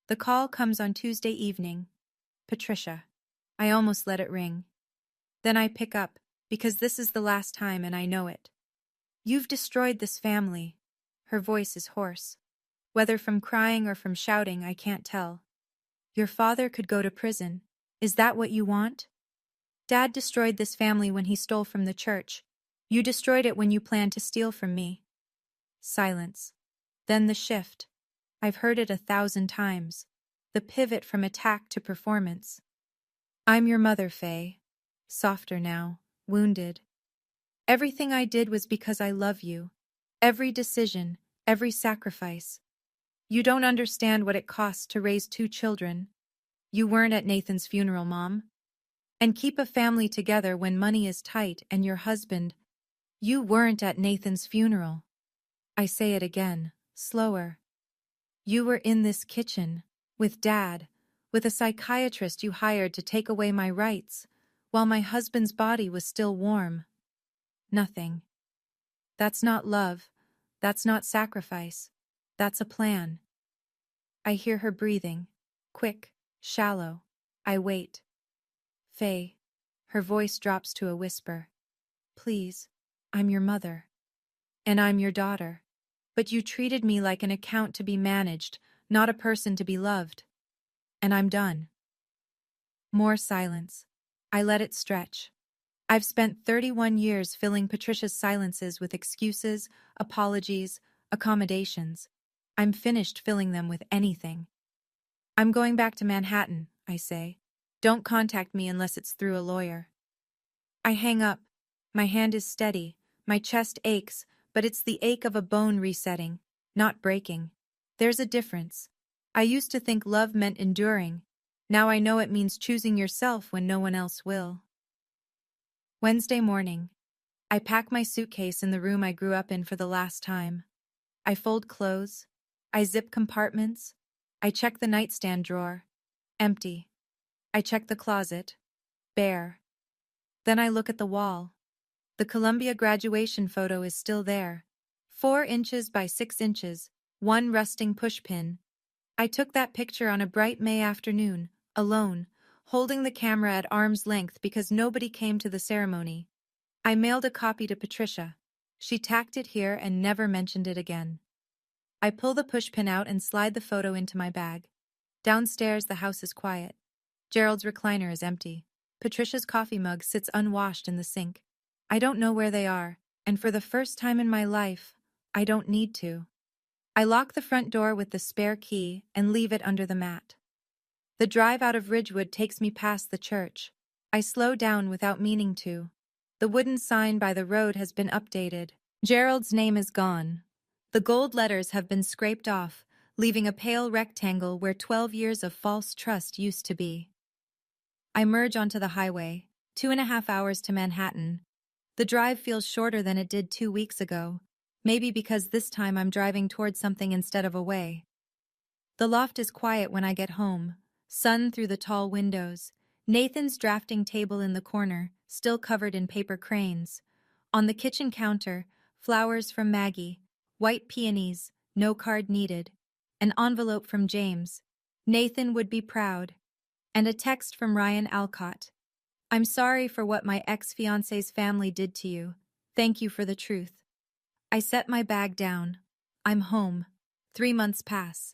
The call comes on Tuesday evening. Patricia. I almost let it ring. Then I pick up, because this is the last time and I know it. You've destroyed this family. Her voice is hoarse. Whether from crying or from shouting, I can't tell. Your father could go to prison. Is that what you want? Dad destroyed this family when he stole from the church. You destroyed it when you planned to steal from me. Silence. Then the shift. I've heard it 1,000 times. The pivot from attack to performance. I'm your mother, Faye. Softer now, wounded. Everything I did was because I love you. Every decision, every sacrifice. You don't understand what it costs to raise 2 children. You weren't at Nathan's funeral, Mom. And keep a family together when money is tight and your husband. You weren't at Nathan's funeral. I say it again, slower. You were in this kitchen, with Dad, with a psychiatrist you hired to take away my rights, while my husband's body was still warm. Nothing. That's not love. That's not sacrifice. That's a plan. I hear her breathing, quick, shallow. I wait. Faye. Her voice drops to a whisper. Please, I'm your mother. And I'm your daughter. But you treated me like an account to be managed, not a person to be loved. And I'm done. More silence. I let it stretch. I've spent 31 years filling Patricia's silences with excuses, apologies, accommodations. I'm finished filling them with anything. I'm going back to Manhattan, I say. Don't contact me unless it's through a lawyer. I hang up. My hand is steady. My chest aches, but it's the ache of a bone resetting, not breaking. There's a difference. I used to think love meant enduring. Now I know it means choosing yourself when no one else will. Wednesday morning. I pack my suitcase in the room I grew up in for the last time. I fold clothes. I zip compartments. I check the nightstand drawer. Empty. I check the closet. Bare. Then I look at the wall. The Columbia graduation photo is still there. 4 inches by 6 inches, one rusting pushpin. I took that picture on a bright May afternoon, alone, holding the camera at arm's length because nobody came to the ceremony. I mailed a copy to Patricia. She tacked it here and never mentioned it again. I pull the pushpin out and slide the photo into my bag. Downstairs, the house is quiet. Gerald's recliner is empty. Patricia's coffee mug sits unwashed in the sink. I don't know where they are, and for the first time in my life, I don't need to. I lock the front door with the spare key and leave it under the mat. The drive out of Ridgewood takes me past the church. I slow down without meaning to. The wooden sign by the road has been updated. Gerald's name is gone. The gold letters have been scraped off, leaving a pale rectangle where 12 years of false trust used to be. I merge onto the highway, 2.5 hours to Manhattan. The drive feels shorter than it did 2 weeks ago, maybe because this time I'm driving towards something instead of away. The loft is quiet when I get home, sun through the tall windows, Nathan's drafting table in the corner, still covered in paper cranes. On the kitchen counter, flowers from Maggie, white peonies, no card needed, an envelope from James. Nathan would be proud. And a text from Ryan Alcott. I'm sorry for what my ex-fiancé's family did to you. Thank you for the truth. I set my bag down. I'm home. 3 months pass.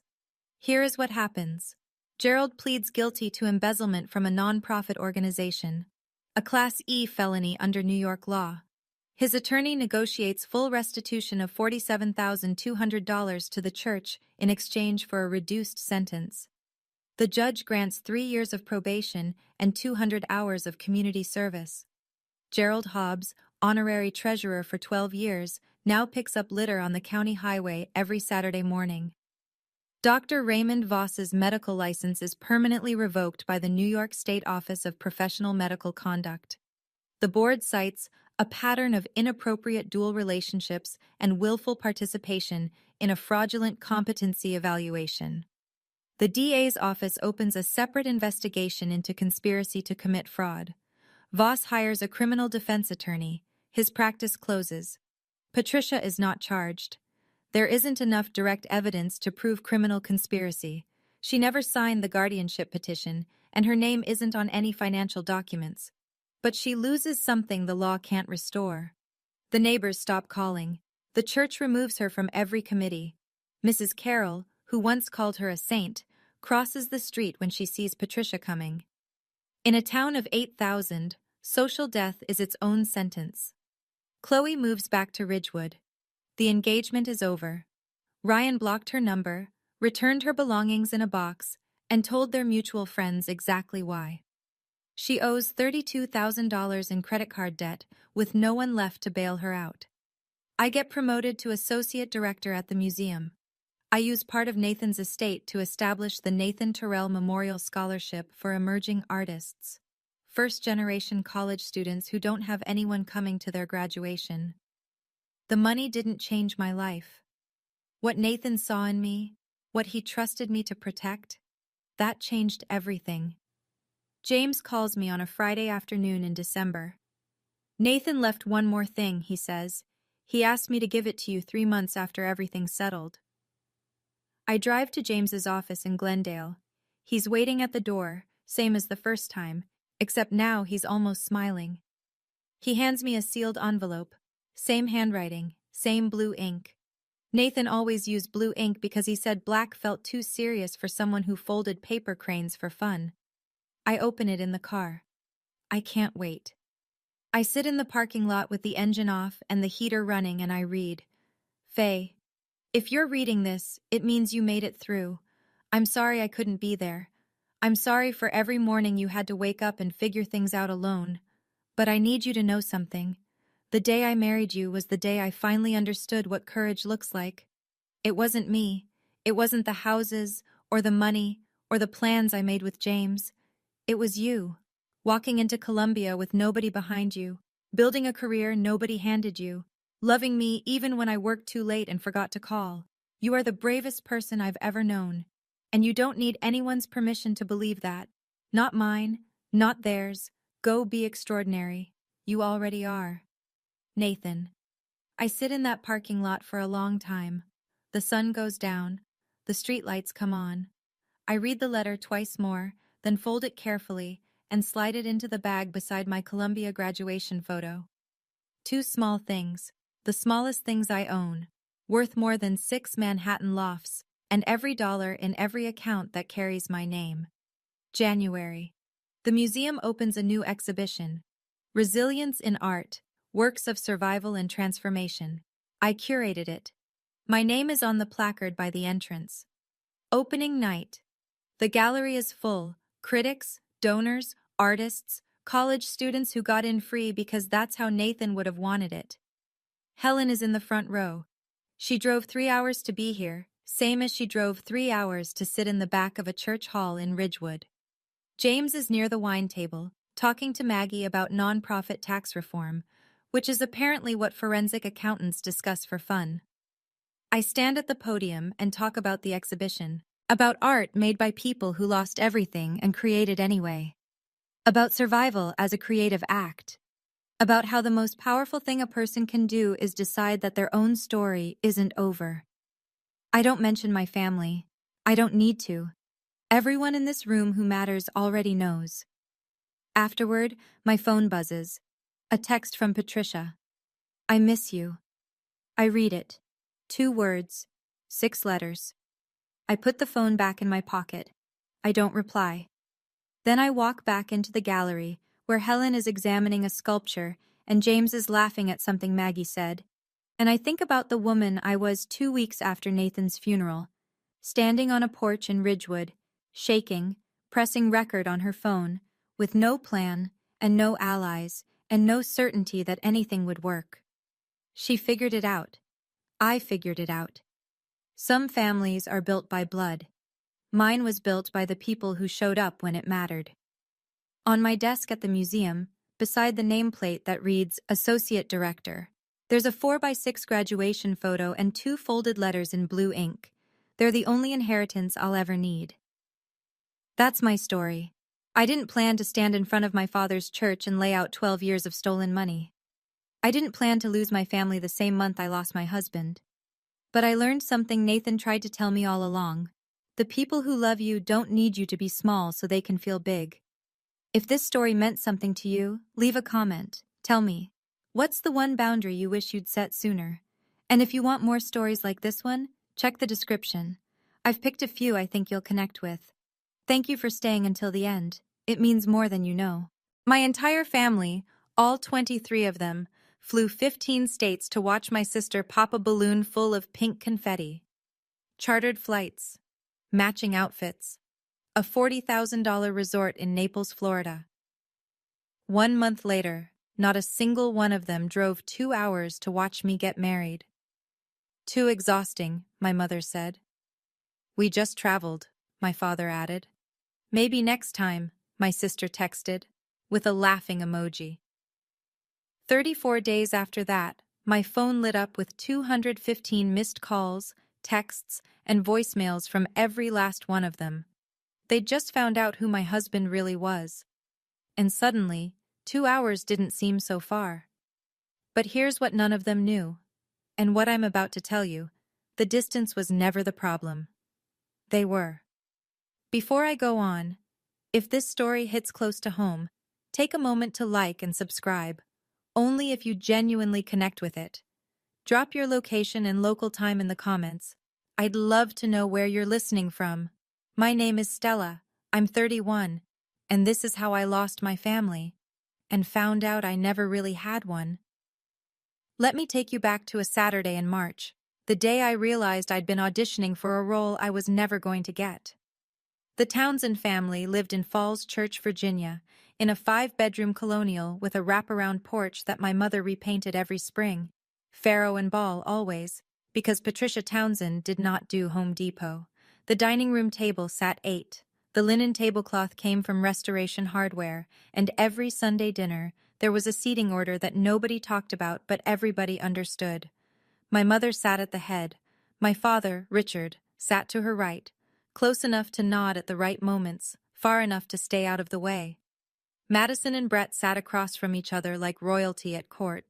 Here is what happens. Gerald pleads guilty to embezzlement from a non-profit organization, a Class E felony under New York law. His attorney negotiates full restitution of $47,200 to the church in exchange for a reduced sentence. The judge grants 3 years of probation and 200 hours of community service. Gerald Hobbs, honorary treasurer for 12 years, now picks up litter on the county highway every Saturday morning. Dr. Raymond Voss's medical license is permanently revoked by the New York State Office of Professional Medical Conduct. The board cites a pattern of inappropriate dual relationships and willful participation in a fraudulent competency evaluation. The DA's office opens a separate investigation into conspiracy to commit fraud. Voss hires a criminal defense attorney. His practice closes. Patricia is not charged. There isn't enough direct evidence to prove criminal conspiracy. She never signed the guardianship petition, and her name isn't on any financial documents. But she loses something the law can't restore. The neighbors stop calling. The church removes her from every committee. Mrs. Carroll, who once called her a saint, crosses the street when she sees Patricia coming. In a town of 8,000, social death is its own sentence. Chloe moves back to Ridgewood. The engagement is over. Ryan blocked her number, returned her belongings in a box, and told their mutual friends exactly why. She owes $32,000 in credit card debt, with no one left to bail her out. I get promoted to associate director at the museum. I use part of Nathan's estate to establish the Nathan Terrell Memorial Scholarship for emerging artists, first-generation college students who don't have anyone coming to their graduation. The money didn't change my life. What Nathan saw in me, what he trusted me to protect, that changed everything. James calls me on a Friday afternoon in December. Nathan left one more thing, he says. He asked me to give it to you 3 months after everything's settled. I drive to James's office in Glendale. He's waiting at the door, same as the first time, except now he's almost smiling. He hands me a sealed envelope, same handwriting, same blue ink. Nathan always used blue ink because he said black felt too serious for someone who folded paper cranes for fun. I open it in the car. I can't wait. I sit in the parking lot with the engine off and the heater running and I read. Faye, if you're reading this, it means you made it through. I'm sorry I couldn't be there. I'm sorry for every morning you had to wake up and figure things out alone. But I need you to know something. The day I married you was the day I finally understood what courage looks like. It wasn't me. It wasn't the houses, or the money, or the plans I made with James. It was you. Walking into Columbia with nobody behind you, building a career nobody handed you, loving me even when I worked too late and forgot to call. You are the bravest person I've ever known. And you don't need anyone's permission to believe that. Not mine, not theirs. Go be extraordinary. You already are. Nathan. I sit in that parking lot for a long time. The sun goes down. The streetlights come on. I read the letter twice more, then fold it carefully and slide it into the bag beside my Columbia graduation photo. 2 small things, the smallest things I own, worth more than 6 Manhattan lofts, and every dollar in every account that carries my name. January. The museum opens a new exhibition, Resilience in Art, Works of Survival and Transformation. I curated it. My name is on the placard by the entrance. Opening night. The gallery is full, critics, donors, artists, college students who got in free because that's how Nathan would have wanted it. Helen is in the front row. She drove 3 hours to be here, same as she drove 3 hours to sit in the back of a church hall in Ridgewood. James is near the wine table, talking to Maggie about nonprofit tax reform, which is apparently what forensic accountants discuss for fun. I stand at the podium and talk about the exhibition, about art made by people who lost everything and created anyway, about survival as a creative act, about how the most powerful thing a person can do is decide that their own story isn't over. I don't mention my family. I don't need to. Everyone in this room who matters already knows. Afterward, my phone buzzes. A text from Patricia. I miss you. I read it. 2 words, 6 letters. I put the phone back in my pocket. I don't reply. Then I walk back into the gallery, where Helen is examining a sculpture and James is laughing at something Maggie said. And I think about the woman I was 2 weeks after Nathan's funeral, standing on a porch in Ridgewood, shaking, pressing record on her phone, with no plan and no allies and no certainty that anything would work. She figured it out. I figured it out. Some families are built by blood. Mine was built by the people who showed up when it mattered. On my desk at the museum, beside the nameplate that reads Associate Director, there's a 4x6 graduation photo and 2 folded letters in blue ink. They're the only inheritance I'll ever need. That's my story. I didn't plan to stand in front of my father's church and lay out 12 years of stolen money. I didn't plan to lose my family the same month I lost my husband. But I learned something Nathan tried to tell me all along. The people who love you don't need you to be small so they can feel big. If this story meant something to you, leave a comment. Tell me, what's the one boundary you wish you'd set sooner? And if you want more stories like this one, check the description. I've picked a few I think you'll connect with. Thank you for staying until the end. It means more than you know. My entire family, all 23 of them, flew 15 states to watch my sister pop a balloon full of pink confetti. Chartered flights, matching outfits, a $40,000 resort in Naples, Florida. 1 month later, not a single one of them drove 2 hours to watch me get married. Too exhausting, my mother said. We just traveled, my father added. Maybe next time, my sister texted, with a laughing emoji. 34 days after that, my phone lit up with 215 missed calls, texts, and voicemails from every last one of them. They'd just found out who my husband really was. And suddenly, 2 hours didn't seem so far. But here's what none of them knew. And what I'm about to tell you, the distance was never the problem. They were. Before I go on, if this story hits close to home, take a moment to like and subscribe, only if you genuinely connect with it. Drop your location and local time in the comments. I'd love to know where you're listening from. My name is Stella. I'm 31, and this is how I lost my family and found out I never really had one. Let me take you back to a Saturday in March, the day I realized I'd been auditioning for a role I was never going to get. The Townsend family lived in Falls Church, Virginia, in a 5-bedroom colonial with a wraparound porch that my mother repainted every spring. Farrow and Ball always, because Patricia Townsend did not do Home Depot. The dining room table sat 8. The linen tablecloth came from Restoration Hardware, and every Sunday dinner, there was a seating order that nobody talked about but everybody understood. My mother sat at the head. My father, Richard, sat to her right, close enough to nod at the right moments, far enough to stay out of the way. Madison and Brett sat across from each other like royalty at court,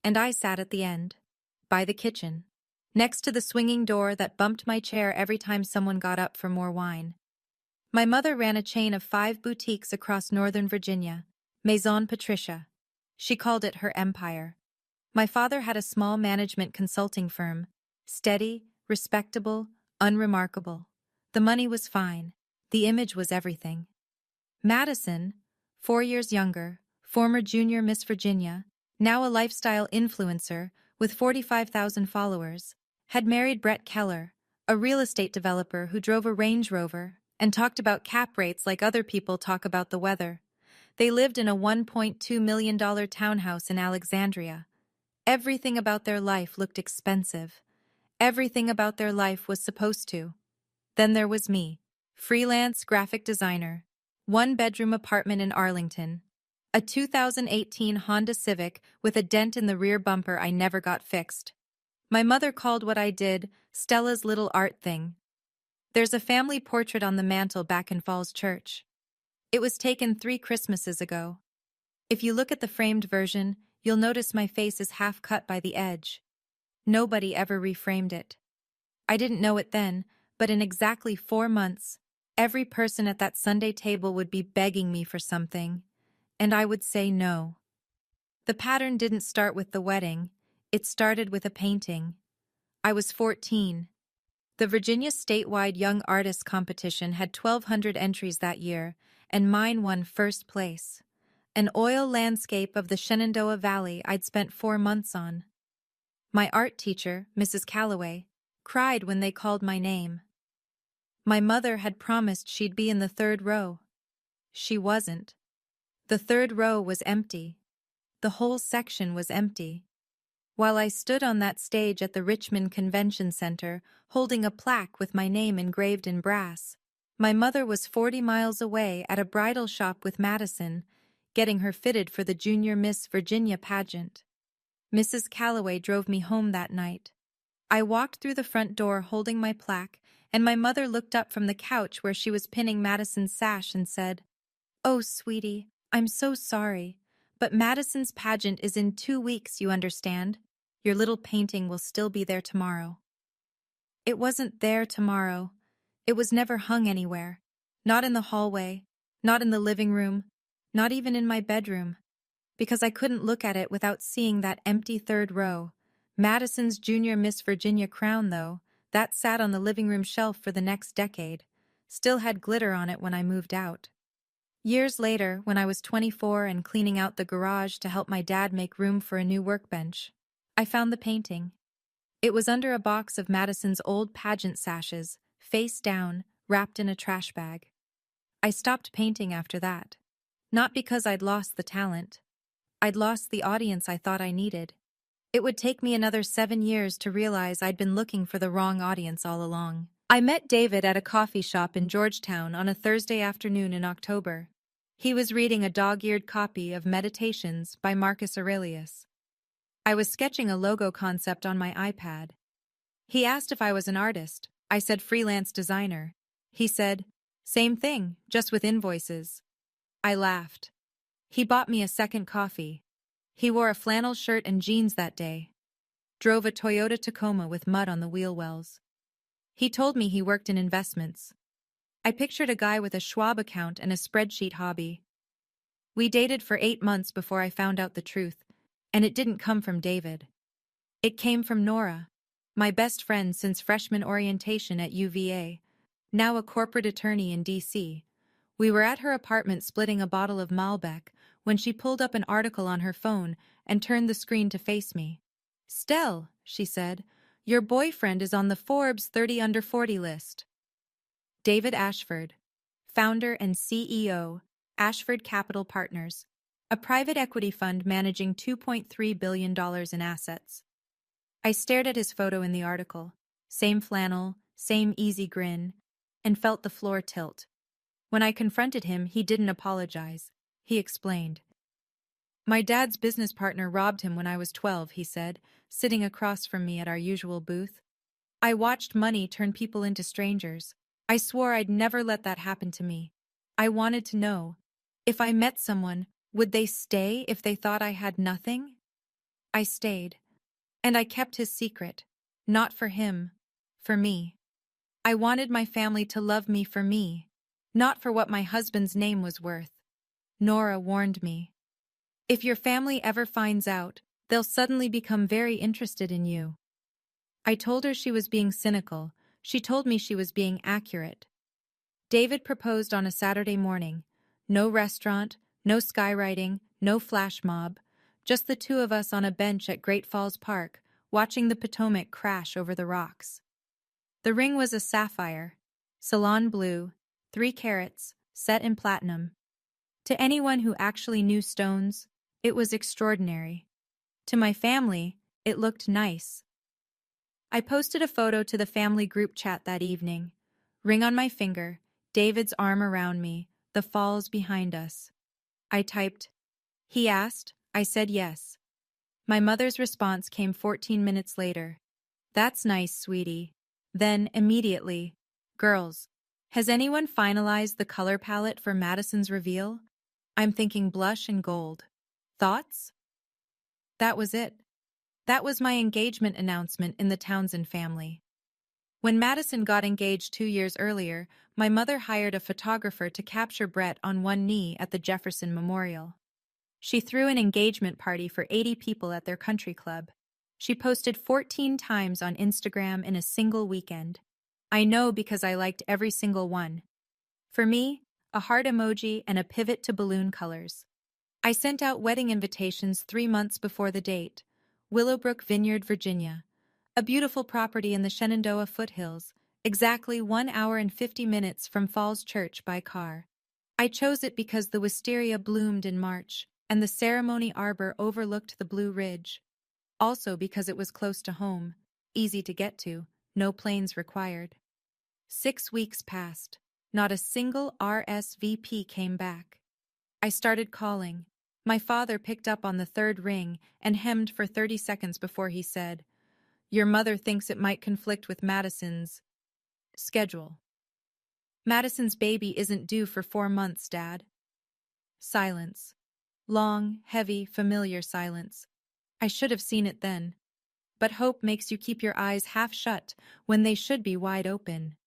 and I sat at the end, by the kitchen, next to the swinging door that bumped my chair every time someone got up for more wine. My mother ran a chain of 5 boutiques across Northern Virginia, Maison Patricia. She called it her empire. My father had a small management consulting firm, steady, respectable, unremarkable. The money was fine. The image was everything. Madison, 4 years younger, former junior Miss Virginia, now a lifestyle influencer with 45,000 followers, had married Brett Keller, a real estate developer who drove a Range Rover and talked about cap rates like other people talk about the weather. They lived in a $1.2 million townhouse in Alexandria. Everything about their life looked expensive. Everything about their life was supposed to. Then there was me, freelance graphic designer, 1-bedroom apartment in Arlington, a 2018 Honda Civic with a dent in the rear bumper I never got fixed. My mother called what I did Stella's little art thing. There's a family portrait on the mantel back in Falls Church. It was taken 3 Christmases ago. If you look at the framed version, you'll notice my face is half cut by the edge. Nobody ever reframed it. I didn't know it then, but in exactly 4 months, every person at that Sunday table would be begging me for something, and I would say no. The pattern didn't start with the wedding, it started with a painting. I was 14. The Virginia statewide Young Artists competition had 1,200 entries that year, and mine won first place. An oil landscape of the Shenandoah Valley I'd spent 4 months on. My art teacher, Mrs. Calloway, cried when they called my name. My mother had promised she'd be in the 3rd row. She wasn't. The 3rd row was empty. The whole section was empty. While I stood on that stage at the Richmond Convention Center, holding a plaque with my name engraved in brass, my mother was 40 miles away at a bridal shop with Madison, getting her fitted for the Junior Miss Virginia pageant. Mrs. Calloway drove me home that night. I walked through the front door holding my plaque, and my mother looked up from the couch where she was pinning Madison's sash and said, "Oh, sweetie, I'm so sorry, but Madison's pageant is in 2 weeks, you understand? Your little painting will still be there tomorrow." It wasn't there tomorrow. It was never hung anywhere. Not in the hallway, not in the living room, not even in my bedroom. Because I couldn't look at it without seeing that empty 3rd row. Madison's Junior Miss Virginia crown, though, that sat on the living room shelf for the next decade, still had glitter on it when I moved out. Years later, when I was 24 and cleaning out the garage to help my dad make room for a new workbench, I found the painting. It was under a box of Madison's old pageant sashes, face down, wrapped in a trash bag. I stopped painting after that. Not because I'd lost the talent. I'd lost the audience I thought I needed. It would take me another 7 years to realize I'd been looking for the wrong audience all along. I met David at a coffee shop in Georgetown on a Thursday afternoon in October. He was reading a dog-eared copy of Meditations by Marcus Aurelius. I was sketching a logo concept on my iPad. He asked if I was an artist. I said freelance designer. He said, "Same thing, just with invoices." I laughed. He bought me a second coffee. He wore a flannel shirt and jeans that day. Drove a Toyota Tacoma with mud on the wheel wells. He told me he worked in investments. I pictured a guy with a Schwab account and a spreadsheet hobby. We dated for 8 months before I found out the truth, and it didn't come from David. It came from Nora, my best friend since freshman orientation at UVA, now a corporate attorney in DC. We were at her apartment splitting a bottle of Malbec when she pulled up an article on her phone and turned the screen to face me. "Stell," she said, "your boyfriend is on the Forbes 30 under 40 list." David Ashford, founder and CEO, Ashford Capital Partners, a private equity fund managing $2.3 billion in assets. I stared at his photo in the article, same flannel, same easy grin, and felt the floor tilt. When I confronted him, he didn't apologize. He explained. "My dad's business partner robbed him when I was 12, he said, sitting across from me at our usual booth. "I watched money turn people into strangers. I swore I'd never let that happen to me. I wanted to know, if I met someone, would they stay if they thought I had nothing?" I stayed. And I kept his secret. Not for him. For me. I wanted my family to love me for me. Not for what my husband's name was worth. Nora warned me. "If your family ever finds out, they'll suddenly become very interested in you." I told her she was being cynical. She told me she was being accurate. David proposed on a Saturday morning. No restaurant, no skywriting, no flash mob. Just the two of us on a bench at Great Falls Park, watching the Potomac crash over the rocks. The ring was a sapphire, salon blue, 3 carats, set in platinum. To anyone who actually knew stones, it was extraordinary. To my family, it looked nice. I posted a photo to the family group chat that evening. Ring on my finger, David's arm around me, the falls behind us. I typed, "He asked," I said yes. My mother's response came 14 minutes later. "That's nice, sweetie." Then, immediately, "Girls, has anyone finalized the color palette for Madison's reveal? I'm thinking blush and gold. Thoughts?" That was it. That was my engagement announcement in the Townsend family. When Madison got engaged 2 years earlier, my mother hired a photographer to capture Brett on one knee at the Jefferson Memorial. She threw an engagement party for 80 people at their country club. She posted 14 times on Instagram in a single weekend. I know because I liked every single one. For me, a heart emoji and a pivot to balloon colors. I sent out wedding invitations 3 months before the date. Willowbrook Vineyard, Virginia. A beautiful property in the Shenandoah foothills, exactly 1 hour and 50 minutes from Falls Church by car. I chose it because the wisteria bloomed in March, and the ceremony arbor overlooked the Blue Ridge. Also because it was close to home, easy to get to, no planes required. 6 weeks passed. Not a single RSVP came back. I started calling. My father picked up on the third ring and hemmed for 30 seconds before he said, "Your mother thinks it might conflict with Madison's schedule." "Madison's baby isn't due for 4 months, Dad." Silence. Long, heavy, familiar silence. I should have seen it then. But hope makes you keep your eyes half shut when they should be wide open.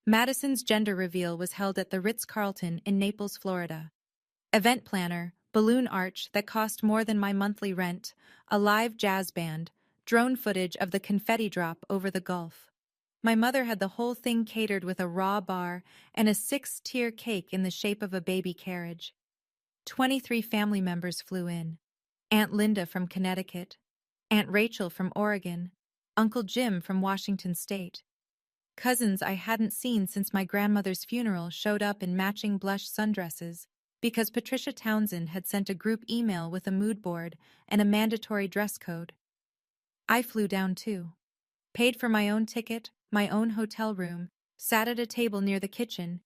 Madison's gender reveal was held at the Ritz-Carlton in Naples, Florida. Event planner, balloon arch that cost more than my monthly rent, a live jazz band, drone footage of the confetti drop over the Gulf. My mother had the whole thing catered with a raw bar and a 6-tier cake in the shape of a baby carriage. 23 family members flew in. Aunt Linda from Connecticut, Aunt Rachel from Oregon, Uncle Jim from Washington State. Cousins I hadn't seen since my grandmother's funeral showed up in matching blush sundresses because Patricia Townsend had sent a group email with a mood board and a mandatory dress code. I flew down too. Paid for my own ticket, my own hotel room, sat at a table near the kitchen.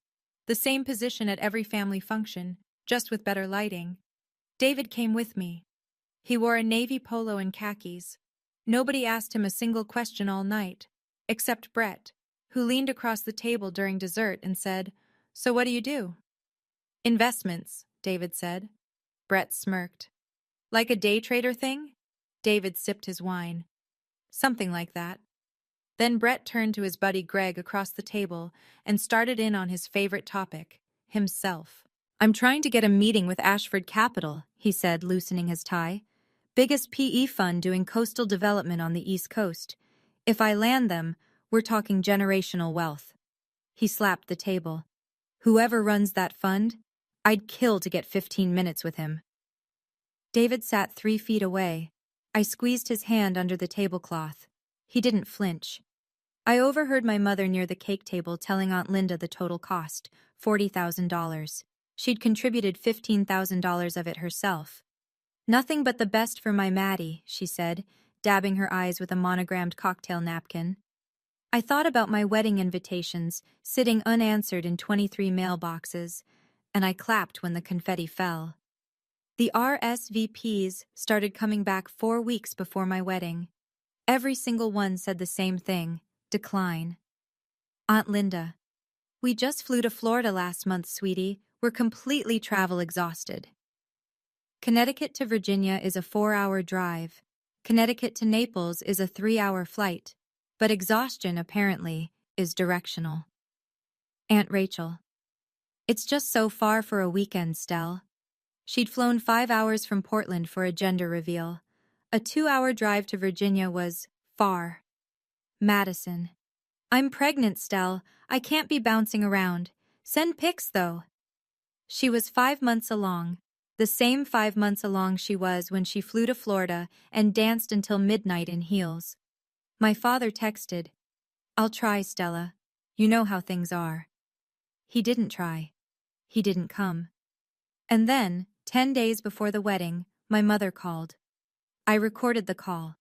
The same position at every family function, just with better lighting. David came with me. He wore a navy polo and khakis. Nobody asked him a single question all night, except Brett, who leaned across the table during dessert and said, "So what do you do?" "Investments," David said. Brett smirked. "Like a day trader thing?" David sipped his wine. "Something like that." Then Brett turned to his buddy Greg across the table and started in on his favorite topic, himself. "I'm trying to get a meeting with Ashford Capital," he said, loosening his tie. Biggest PE fund doing coastal development on the East Coast. If I land them, we're talking generational wealth. He slapped the table. Whoever runs that fund, I'd kill to get 15 minutes with him. David sat 3 feet away. I squeezed his hand under the tablecloth. He didn't flinch. I overheard my mother near the cake table telling Aunt Linda the total cost, $40,000. She'd contributed $15,000 of it herself. Nothing but the best for my Maddie, she said, dabbing her eyes with a monogrammed cocktail napkin. I thought about my wedding invitations, sitting unanswered in 23 mailboxes, and I clapped when the confetti fell. The RSVPs started coming back 4 weeks before my wedding. Every single one said the same thing: decline. Aunt Linda: we just flew to Florida last month, sweetie. We're completely travel exhausted. Connecticut to Virginia is a 4-hour drive. Connecticut to Naples is a 3-hour flight. But exhaustion, apparently, is directional. Aunt Rachel: it's just so far for a weekend, Stell. She'd flown 5 hours from Portland for a gender reveal. A 2-hour drive to Virginia was far. Madison: I'm pregnant, Stell. I can't be bouncing around. Send pics, though. She was 5 months along. The same 5 months along she was when she flew to Florida and danced until midnight in heels. My father texted, I'll try, Stella. You know how things are. He didn't try. He didn't come. And then, 10 days before the wedding, my mother called. I recorded the call.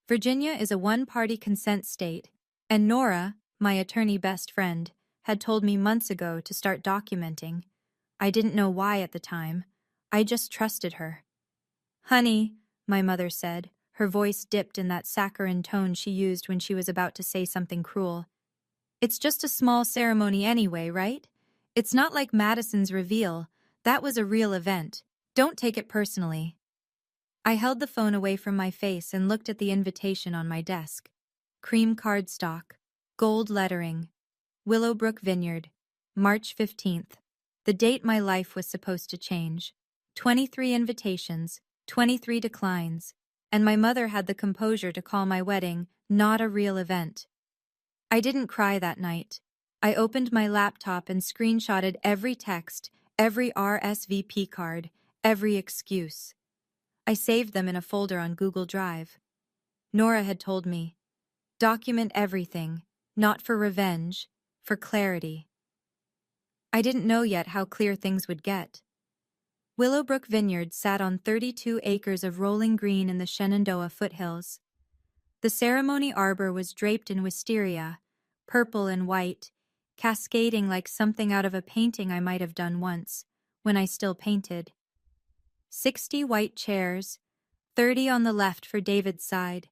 Virginia is a one-party consent state, and Nora, my attorney best friend, had told me months ago to start documenting. I didn't know why at the time. I just trusted her. Honey, my mother said, her voice dipped in that saccharine tone she used when she was about to say something cruel. It's just a small ceremony anyway, right? It's not like Madison's reveal. That was a real event. Don't take it personally. I held the phone away from my face and looked at the invitation on my desk. Cream cardstock, gold lettering, Willowbrook Vineyard, March 15th, the date my life was supposed to change. 23 invitations, 23 declines, and my mother had the composure to call my wedding not a real event. I didn't cry that night. I opened my laptop and screenshotted every text, every RSVP card, every excuse. I saved them in a folder on Google Drive. Nora had told me, document everything, not for revenge, for clarity. I didn't know yet how clear things would get. Willowbrook Vineyard sat on 32 acres of rolling green in the Shenandoah foothills. The ceremony arbor was draped in wisteria, purple and white, cascading like something out of a painting I might have done once, when I still painted. 60 white chairs, 30 on the left for David's side,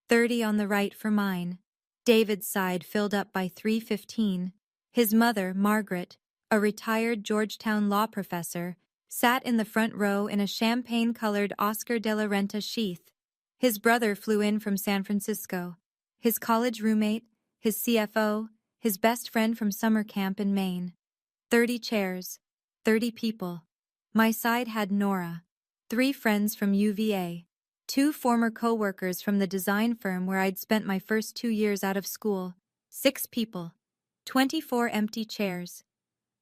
30 on the right for mine. David's side filled up by 3:15. His mother, Margaret, a retired Georgetown law professor, sat in the front row in a champagne-colored Oscar de la Renta sheath. His brother flew in from San Francisco. His college roommate, his CFO, his best friend from summer camp in Maine. 30 chairs, 30 people. My side had Nora, 3 friends from UVA, 2 former co-workers from the design firm where I'd spent my first 2 years out of school. 6 people, 24 empty chairs.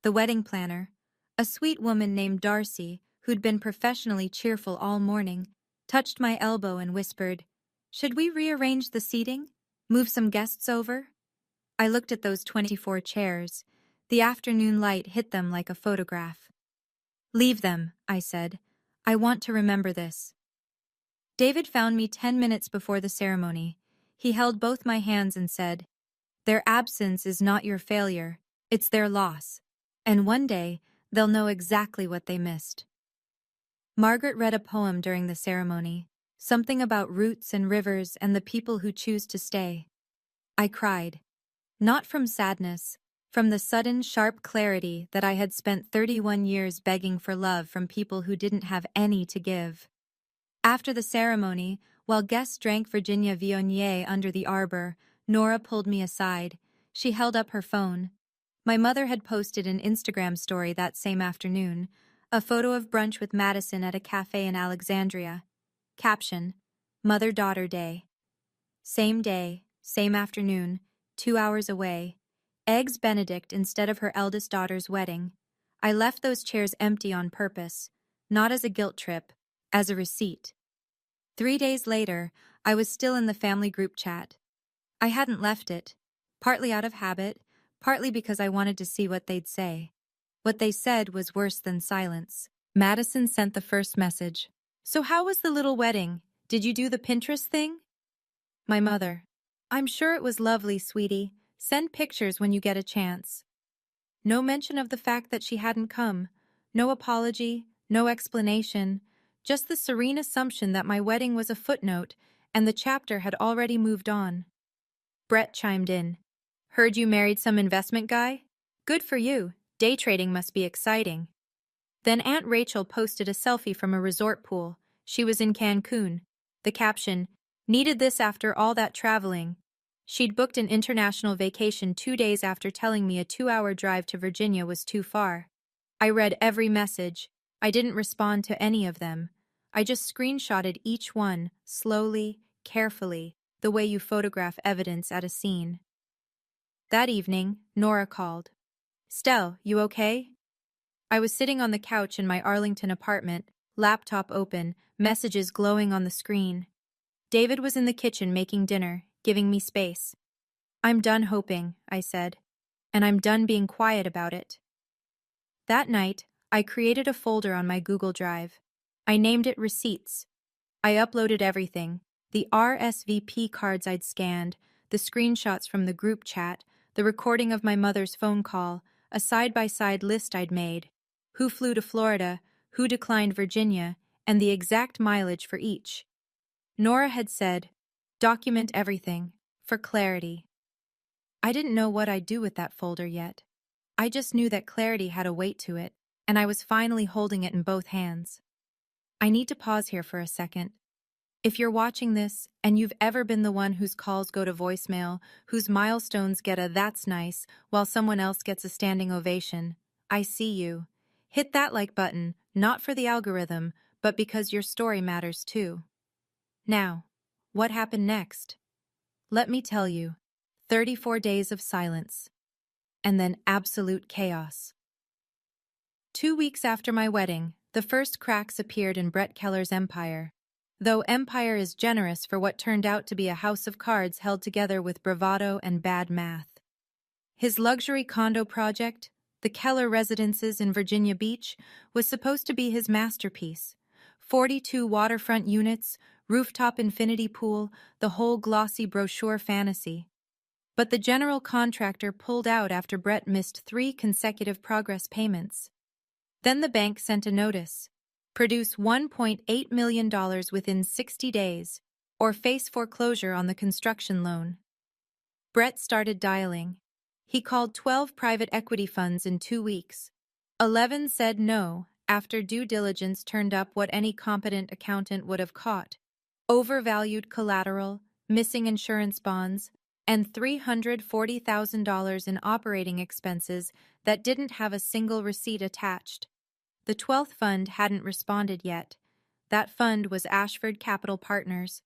The wedding planner, a sweet woman named Darcy, who'd been professionally cheerful all morning, touched my elbow and whispered, "Should we rearrange the seating? Move some guests over?" I looked at those 24 chairs. The afternoon light hit them like a photograph. "Leave them," I said. "I want to remember this." David found me 10 minutes before the ceremony. He held both my hands and said, "Their absence is not your failure, it's their loss. And one day, they'll know exactly what they missed." Margaret read a poem during the ceremony, something about roots and rivers and the people who choose to stay. I cried. Not from sadness, from the sudden, sharp clarity that I had spent 31 years begging for love from people who didn't have any to give. After the ceremony, while guests drank Virginia Viognier under the arbor, Nora pulled me aside. She held up her phone. My mother had posted an Instagram story that same afternoon, a photo of brunch with Madison at a cafe in Alexandria. Caption: Mother-Daughter Day. Same day, same afternoon, 2 hours away. Eggs Benedict instead of her eldest daughter's wedding. I left those chairs empty on purpose, not as a guilt trip, as a receipt. 3 days later, I was still in the family group chat. I hadn't left it, partly out of habit, partly because I wanted to see what they'd say. What they said was worse than silence. Madison sent the first message. "So how was the little wedding? Did you do the Pinterest thing?" My mother: "I'm sure it was lovely, sweetie. Send pictures when you get a chance." No mention of the fact that she hadn't come. No apology, no explanation. Just the serene assumption that my wedding was a footnote and the chapter had already moved on. Brett chimed in. "Heard you married some investment guy? Good for you. Day trading must be exciting." Then Aunt Rachel posted a selfie from a resort pool. She was in Cancun. The caption: "Needed this after all that traveling." She'd booked an international vacation 2 days after telling me a 2-hour drive to Virginia was too far. I read every message. I didn't respond to any of them. I just screenshotted each one, slowly, carefully, the way you photograph evidence at a scene. That evening, Nora called. "Stell, you okay?" I was sitting on the couch in my Arlington apartment, laptop open, messages glowing on the screen. David was in the kitchen making dinner, giving me space. "I'm done hoping," I said. "And I'm done being quiet about it." That night, I created a folder on my Google Drive. I named it Receipts. I uploaded everything: the RSVP cards I'd scanned, the screenshots from the group chat, the recording of my mother's phone call, a side-by-side list I'd made, who flew to Florida, who declined Virginia, and the exact mileage for each. Nora had said, "Document everything, for clarity." I didn't know what I'd do with that folder yet. I just knew that clarity had a weight to it, and I was finally holding it in both hands. I need to pause here for a second. If you're watching this, and you've ever been the one whose calls go to voicemail, whose milestones get a "that's nice," while someone else gets a standing ovation, I see you. Hit that like button, not for the algorithm, but because your story matters too. Now, what happened next? Let me tell you. 34 days of silence. And then absolute chaos. 2 weeks after my wedding, the first cracks appeared in Brett Keller's empire. Though empire is generous for what turned out to be a house of cards held together with bravado and bad math. His luxury condo project, the Keller Residences in Virginia Beach, was supposed to be his masterpiece. 42 waterfront units, rooftop infinity pool, the whole glossy brochure fantasy. But the general contractor pulled out after Brett missed 3 consecutive progress payments. Then the bank sent a notice: produce $1.8 million within 60 days, or face foreclosure on the construction loan. Brett started dialing. He called 12 private equity funds in 2 weeks. 11 said no, after due diligence turned up what any competent accountant would have caught: overvalued collateral, missing insurance bonds, and $340,000 in operating expenses that didn't have a single receipt attached. The 12th fund hadn't responded yet. That fund was Ashford Capital Partners.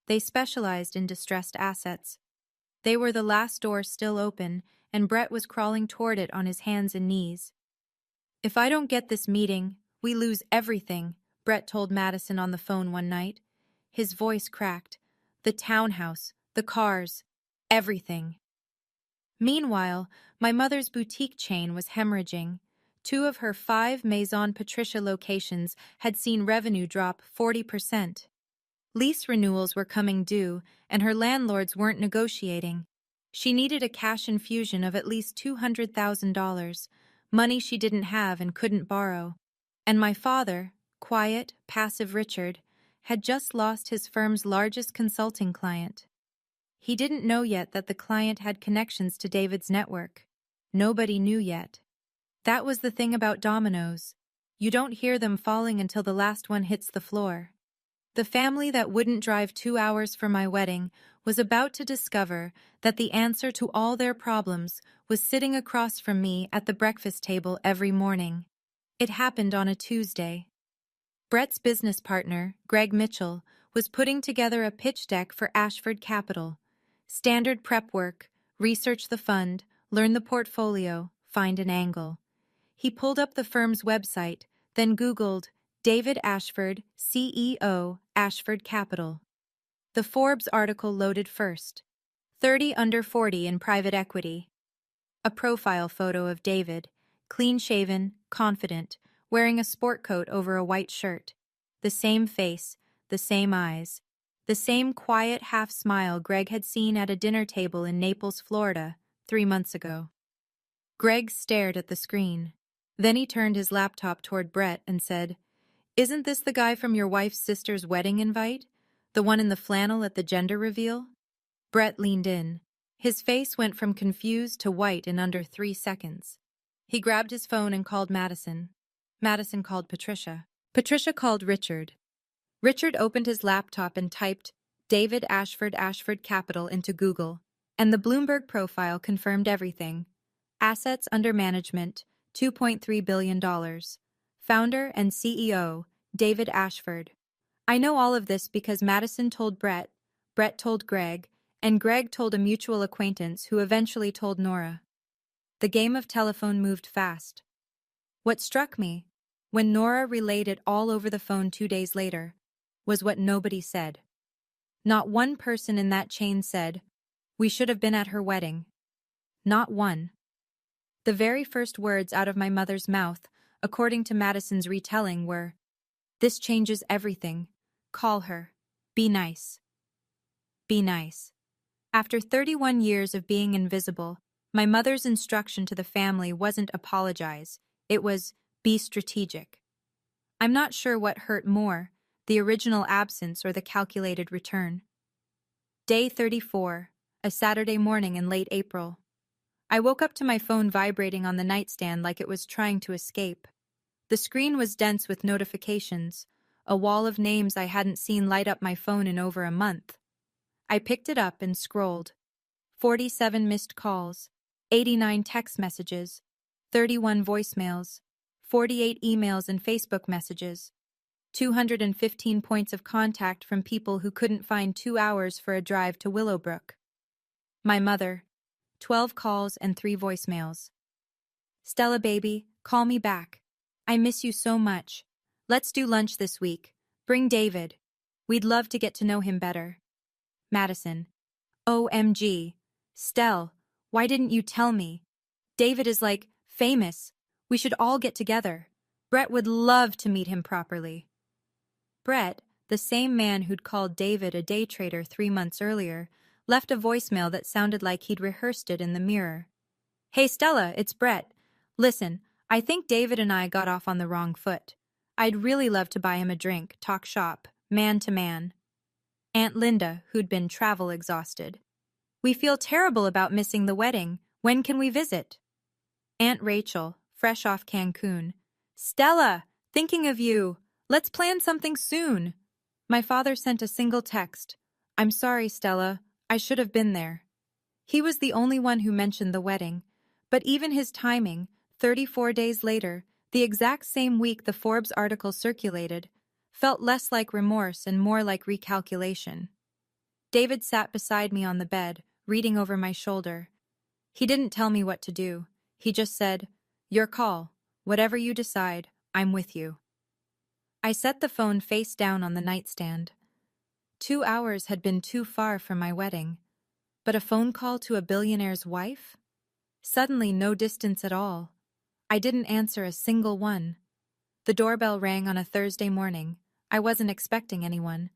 They specialized in distressed assets. They were the last door still open, and Brett was crawling toward it on his hands and knees. "If I don't get this meeting, we lose everything," Brett told Madison on the phone one night. His voice cracked. "The townhouse, the cars, everything." Meanwhile, my mother's boutique chain was hemorrhaging. 2 of her 5 Maison Patricia locations had seen revenue drop 40%. Lease renewals were coming due, and her landlords weren't negotiating. She needed a cash infusion of at least $200,000, money she didn't have and couldn't borrow. And my father, quiet, passive Richard, had just lost his firm's largest consulting client. He didn't know yet that the client had connections to David's network. Nobody knew yet. That was the thing about dominoes. You don't hear them falling until the last one hits the floor. The family that wouldn't drive 2 hours for my wedding was about to discover that the answer to all their problems was sitting across from me at the breakfast table every morning. It happened on a Tuesday. Brett's business partner, Greg Mitchell, was putting together a pitch deck for Ashford Capital. Standard prep work, research the fund, learn the portfolio, find an angle. He pulled up the firm's website, then Googled David Ashford, CEO, Ashford Capital. The Forbes article loaded first. 30 under 40 in private equity. A profile photo of David, clean-shaven, confident, wearing a sport coat over a white shirt. The same face, the same eyes, the same quiet half-smile Greg had seen at a dinner table in Naples, Florida, 3 months ago. Greg stared at the screen. Then he turned his laptop toward Brett and said, "Isn't this the guy from your wife's sister's wedding invite? The one in the flannel at the gender reveal?" Brett leaned in. His face went from confused to white in under 3 seconds. He grabbed his phone and called Madison. Madison called Patricia. Patricia called Richard. Richard opened his laptop and typed David Ashford Capital into Google, and the Bloomberg profile confirmed everything. Assets under management, $2.3 billion. Founder and CEO, David Ashford. I know all of this because Madison told Brett, Brett told Greg, and Greg told a mutual acquaintance who eventually told Nora. The game of telephone moved fast. What struck me, when Nora relayed it all over the phone 2 days later, was what nobody said. Not one person in that chain said, "We should have been at her wedding." Not one. The very first words out of my mother's mouth, according to Madison's retelling, were, "This changes everything. Call her. Be nice. Be nice." After 31 years of being invisible, my mother's instruction to the family wasn't apologize, it was be strategic. I'm not sure what hurt more, the original absence or the calculated return. Day 34, a Saturday morning in late April. I woke up to my phone vibrating on the nightstand like it was trying to escape. The screen was dense with notifications, a wall of names I hadn't seen light up my phone in over a month. I picked it up and scrolled. 47 missed calls, 89 text messages, 31 voicemails, 48 emails and Facebook messages, 215 points of contact from people who couldn't find 2 hours for a drive to Willowbrook. My mother, 12 calls and 3 voicemails. "Stella baby, call me back. I miss you so much. Let's do lunch this week. Bring David. We'd love to get to know him better." Madison, "OMG. Stell, why didn't you tell me? David is like, famous. We should all get together. Brett would love to meet him properly." Brett, the same man who'd called David a day trader 3 months earlier, left a voicemail that sounded like he'd rehearsed it in the mirror. "Hey Stella, it's Brett. Listen, I think David and I got off on the wrong foot. I'd really love to buy him a drink, talk shop, man to man." Aunt Linda, who'd been travel exhausted. "We feel terrible about missing the wedding. When can we visit?" Aunt Rachel, fresh off Cancun. "Stella, thinking of you. Let's plan something soon." My father sent a single text. "I'm sorry, Stella. I should have been there." He was the only one who mentioned the wedding, but even his timing, 34 days later, the exact same week the Forbes article circulated, felt less like remorse and more like recalculation. David sat beside me on the bed, reading over my shoulder. He didn't tell me what to do. He just said, "Your call. Whatever you decide, I'm with you." I set the phone face down on the nightstand. 2 hours had been too far from my wedding, but a phone call to a billionaire's wife? Suddenly no distance at all. I didn't answer a single one. The doorbell rang on a Thursday morning. I wasn't expecting anyone.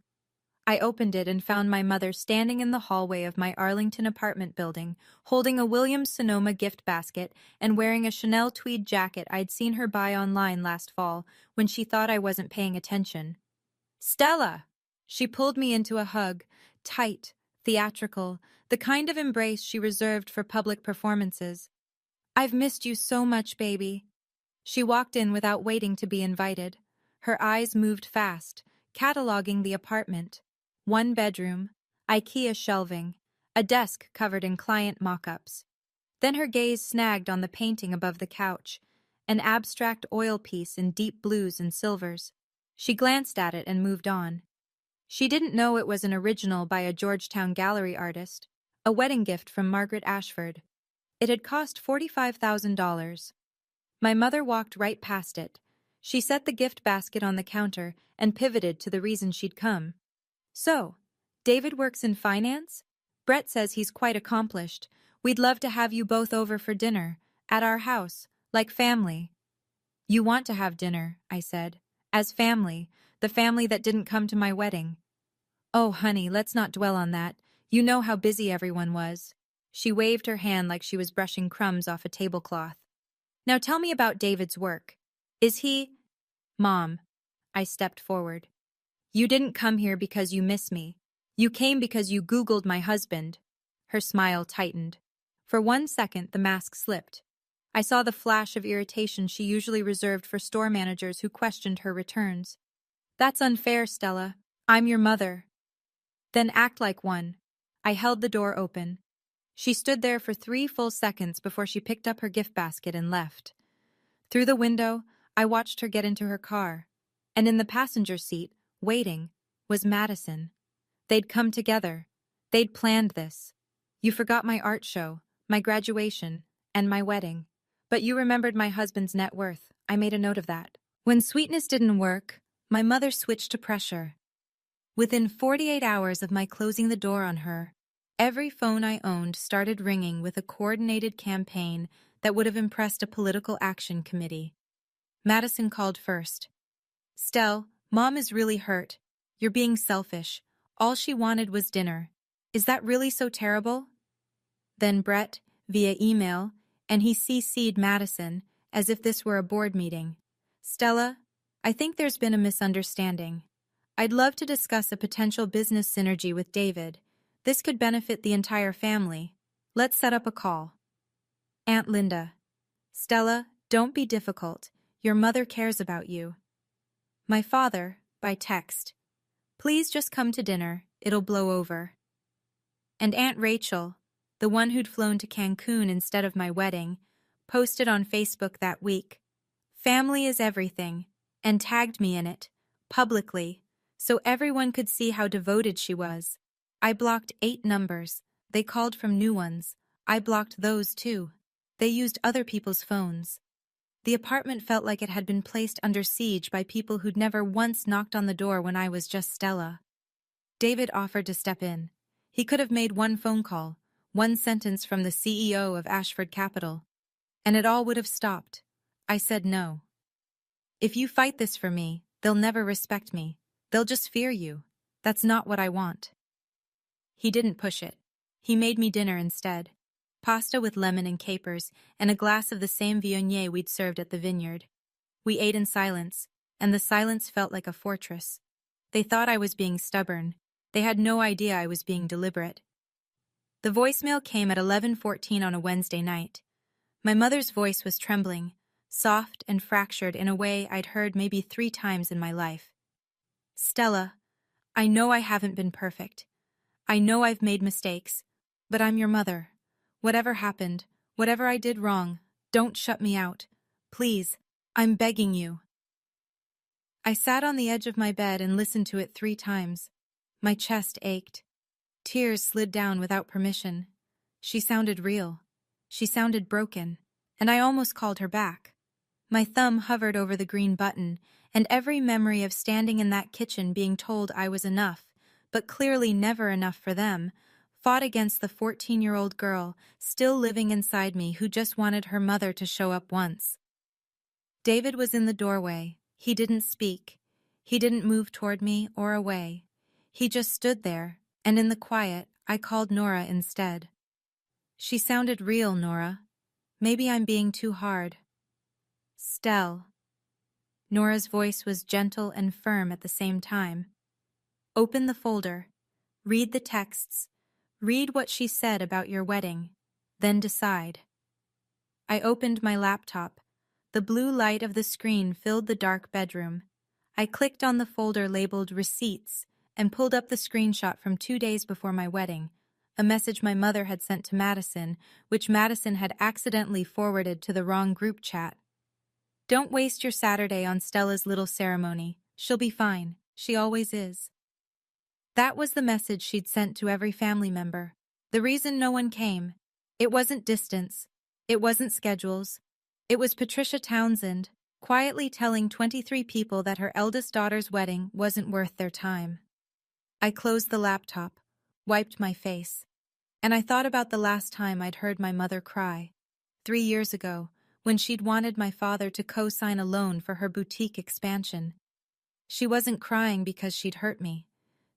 I opened it and found my mother standing in the hallway of my Arlington apartment building, holding a Williams-Sonoma gift basket and wearing a Chanel tweed jacket I'd seen her buy online last fall when she thought I wasn't paying attention. "Stella!" She pulled me into a hug, tight, theatrical, the kind of embrace she reserved for public performances. "I've missed you so much, baby." She walked in without waiting to be invited. Her eyes moved fast, cataloging the apartment. 1 bedroom, IKEA shelving, a desk covered in client mock-ups. Then her gaze snagged on the painting above the couch, an abstract oil piece in deep blues and silvers. She glanced at it and moved on. She didn't know it was an original by a Georgetown gallery artist, a wedding gift from Margaret Ashford. It had cost $45,000. My mother walked right past it. She set the gift basket on the counter and pivoted to the reason she'd come. So, David works in finance? Brett says he's quite accomplished. We'd love to have you both over for dinner, at our house, like family. You want to have dinner, I said. As family, the family that didn't come to my wedding. Oh, honey, let's not dwell on that. You know how busy everyone was. She waved her hand like she was brushing crumbs off a tablecloth. Now tell me about David's work. Is he… Mom. I stepped forward. You didn't come here because you miss me. You came because you Googled my husband. Her smile tightened. For 1 second, the mask slipped. I saw the flash of irritation she usually reserved for store managers who questioned her returns. That's unfair, Stella. I'm your mother. Then act like one. I held the door open. She stood there for 3 full seconds before she picked up her gift basket and left. Through the window, I watched her get into her car. And in the passenger seat, waiting, was Madison. They'd come together. They'd planned this. You forgot my art show, my graduation, and my wedding. But you remembered my husband's net worth. I made a note of that. When sweetness didn't work, my mother switched to pressure. Within 48 hours of my closing the door on her, every phone I owned started ringing with a coordinated campaign that would have impressed a political action committee. Madison called first. Stell, Mom is really hurt. You're being selfish. All she wanted was dinner. Is that really so terrible? Then Brett, via email, and he CC'd Madison, as if this were a board meeting. Stella, I think there's been a misunderstanding. I'd love to discuss a potential business synergy with David. This could benefit the entire family. Let's set up a call. Aunt Linda. Stella, don't be difficult. Your mother cares about you. My father, by text. Please just come to dinner. It'll blow over. And Aunt Rachel, the one who'd flown to Cancun instead of my wedding, posted on Facebook that week. Family is everything, and tagged me in it, publicly, so everyone could see how devoted she was. I blocked 8 numbers. They called from new ones. I blocked those too. They used other people's phones. The apartment felt like it had been placed under siege by people who'd never once knocked on the door when I was just Stella. David offered to step in. He could have made 1 phone call, 1 sentence from the CEO of Ashford Capital, and it all would have stopped. I said no. If you fight this for me, they'll never respect me. They'll just fear you. That's not what I want. He didn't push it. He made me dinner instead. Pasta with lemon and capers, and a glass of the same Viognier we'd served at the vineyard. We ate in silence, and the silence felt like a fortress. They thought I was being stubborn. They had no idea I was being deliberate. The voicemail came at 11:14 on a Wednesday night. My mother's voice was trembling, soft and fractured in a way I'd heard maybe 3 times in my life. Stella, I know I haven't been perfect. I know I've made mistakes, but I'm your mother. Whatever happened, whatever I did wrong, don't shut me out. Please, I'm begging you. I sat on the edge of my bed and listened to it 3 times. My chest ached. Tears slid down without permission. She sounded real. She sounded broken, and I almost called her back. My thumb hovered over the green button, and every memory of standing in that kitchen being told I was enough, but clearly never enough for them, fought against the 14-year-old girl still living inside me who just wanted her mother to show up once. David was in the doorway. He didn't speak. He didn't move toward me or away. He just stood there, and in the quiet, I called Nora instead. She sounded real, Nora. Maybe I'm being too hard. Stell. Nora's voice was gentle and firm at the same time. Open the folder. Read the texts. Read what she said about your wedding. Then decide. I opened my laptop. The blue light of the screen filled the dark bedroom. I clicked on the folder labeled Receipts and pulled up the screenshot from 2 days before my wedding, a message my mother had sent to Madison, which Madison had accidentally forwarded to the wrong group chat. Don't waste your Saturday on Stella's little ceremony. She'll be fine. She always is. That was the message she'd sent to every family member. The reason no one came. It wasn't distance. It wasn't schedules. It was Patricia Townsend, quietly telling 23 people that her eldest daughter's wedding wasn't worth their time. I closed the laptop, wiped my face, and I thought about the last time I'd heard my mother cry. 3 years ago, when she'd wanted my father to co-sign a loan for her boutique expansion. She wasn't crying because she'd hurt me.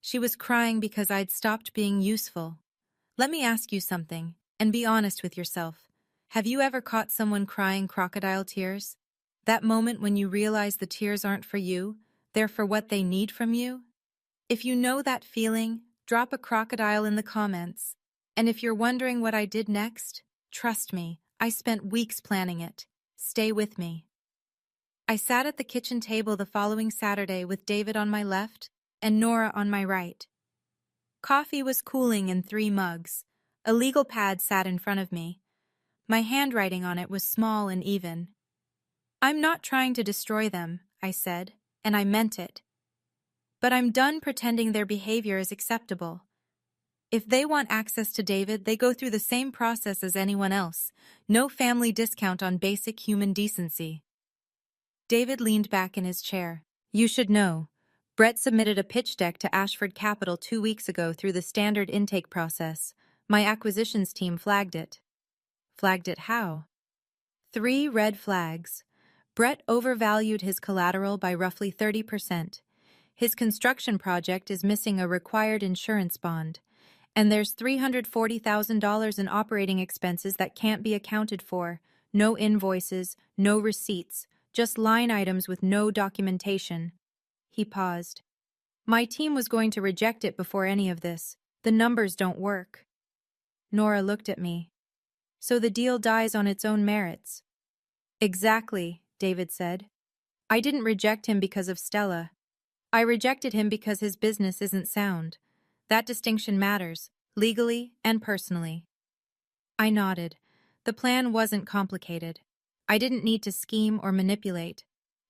She was crying because I'd stopped being useful. Let me ask you something, and be honest with yourself. Have you ever caught someone crying crocodile tears? That moment when you realize the tears aren't for you, they're for what they need from you? If you know that feeling, drop a crocodile in the comments. And if you're wondering what I did next, trust me, I spent weeks planning it. Stay with me. I sat at the kitchen table the following Saturday with David on my left and Nora on my right. Coffee was cooling in 3 mugs. A legal pad sat in front of me. My handwriting on it was small and even. I'm not trying to destroy them, I said, and I meant it. But I'm done pretending their behavior is acceptable. If they want access to David, they go through the same process as anyone else. No family discount on basic human decency. David leaned back in his chair. You should know. Brett submitted a pitch deck to Ashford Capital 2 weeks ago through the standard intake process. My acquisitions team flagged it. Flagged it how? 3 red flags. Brett overvalued his collateral by roughly 30%. His construction project is missing a required insurance bond. And there's $340,000 in operating expenses that can't be accounted for. No invoices, no receipts, just line items with no documentation. He paused. My team was going to reject it before any of this. The numbers don't work. Nora looked at me. So the deal dies on its own merits. Exactly, David said. I didn't reject him because of Stella. I rejected him because his business isn't sound. That distinction matters, legally and personally. I nodded. The plan wasn't complicated. I didn't need to scheme or manipulate.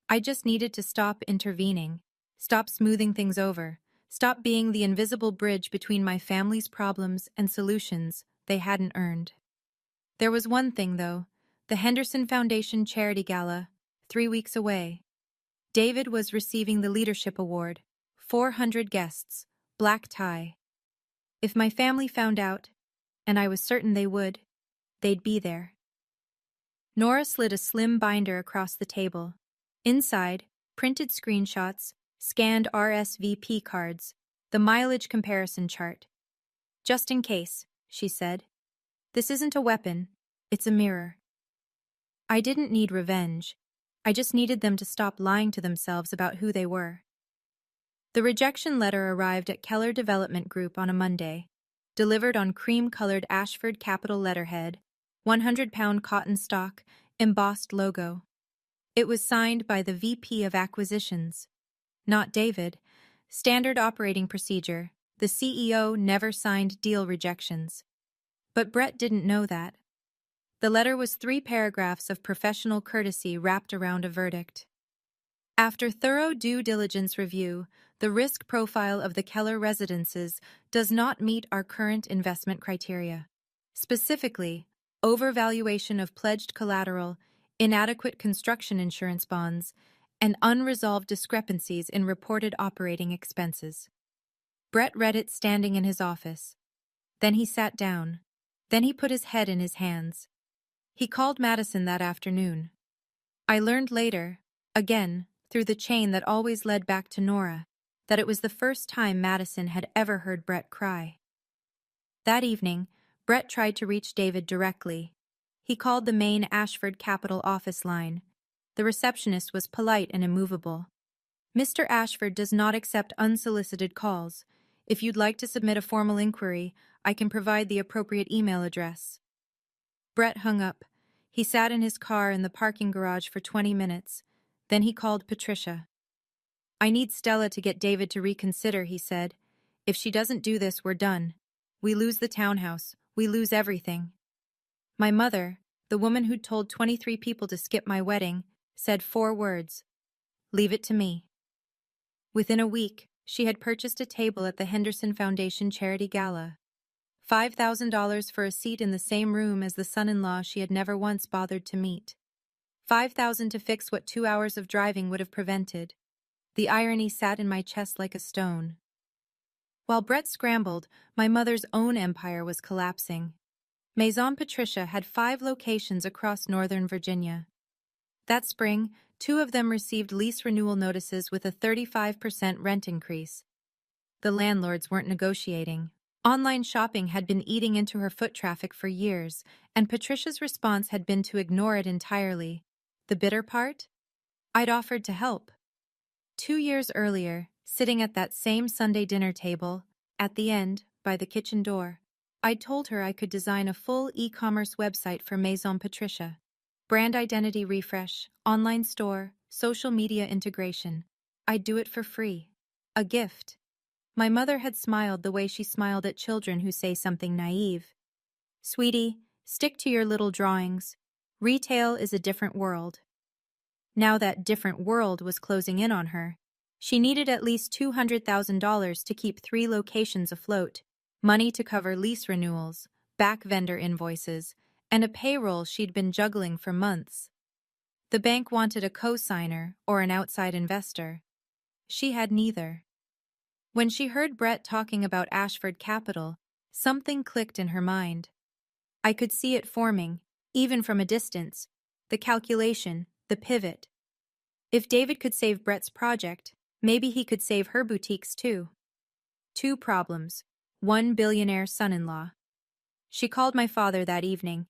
I just needed to stop intervening, stop smoothing things over, stop being the invisible bridge between my family's problems and solutions they hadn't earned. There was one thing, though. The Henderson Foundation Charity Gala, 3 weeks away. David was receiving the Leadership Award. 400 guests. Black tie. If my family found out, and I was certain they would, they'd be there. Nora slid a slim binder across the table. Inside, printed screenshots, scanned RSVP cards, the mileage comparison chart. Just in case, she said. This isn't a weapon, it's a mirror. I didn't need revenge. I just needed them to stop lying to themselves about who they were. The rejection letter arrived at Keller Development Group on a Monday, delivered on cream-colored Ashford Capital letterhead, 100-pound cotton stock, embossed logo. It was signed by the VP of Acquisitions. Not David. Standard operating procedure. The CEO never signed deal rejections. But Brett didn't know that. The letter was 3 paragraphs of professional courtesy wrapped around a verdict. After thorough due diligence review, the risk profile of the Keller residences does not meet our current investment criteria. Specifically, overvaluation of pledged collateral, inadequate construction insurance bonds, and unresolved discrepancies in reported operating expenses. Brett read it standing in his office. Then he sat down. Then he put his head in his hands. He called Madison that afternoon. I learned later, again, through the chain that always led back to Nora, that it was the first time Madison had ever heard Brett cry. That evening, Brett tried to reach David directly. He called the main Ashford Capital office line. The receptionist was polite and immovable. Mr. Ashford does not accept unsolicited calls. If you'd like to submit a formal inquiry, I can provide the appropriate email address. Brett hung up. He sat in his car in the parking garage for 20 minutes. Then he called Patricia. I need Stella to get David to reconsider, he said. If she doesn't do this, we're done. We lose the townhouse. We lose everything. My mother, the woman who'd told 23 people to skip my wedding, said 4 words. Leave it to me. Within a week, she had purchased a table at the Henderson Foundation Charity Gala. $5,000 for a seat in the same room as the son-in-law she had never once bothered to meet. $5,000 to fix what 2 hours of driving would have prevented. The irony sat in my chest like a stone. While Brett scrambled, my mother's own empire was collapsing. Maison Patricia had 5 locations across Northern Virginia. That spring, 2 of them received lease renewal notices with a 35% rent increase. The landlords weren't negotiating. Online shopping had been eating into her foot traffic for years, and Patricia's response had been to ignore it entirely. The bitter part? I'd offered to help. 2 years earlier, sitting at that same Sunday dinner table, at the end, by the kitchen door, I'd told her I could design a full e-commerce website for Maison Patricia. Brand identity refresh, online store, social media integration. I'd do it for free. A gift. My mother had smiled the way she smiled at children who say something naive. "Sweetie, stick to your little drawings. Retail is a different world." Now that different world was closing in on her. She needed at least $200,000 to keep 3 locations afloat, money to cover lease renewals, back vendor invoices, and a payroll she'd been juggling for months. The bank wanted a co-signer or an outside investor. She had neither. When she heard Brett talking about Ashford Capital, something clicked in her mind. I could see it forming, even from a distance, the calculation, the pivot. If David could save Brett's project, maybe he could save her boutiques too. 2 problems, 1 billionaire son-in-law. She called my father that evening.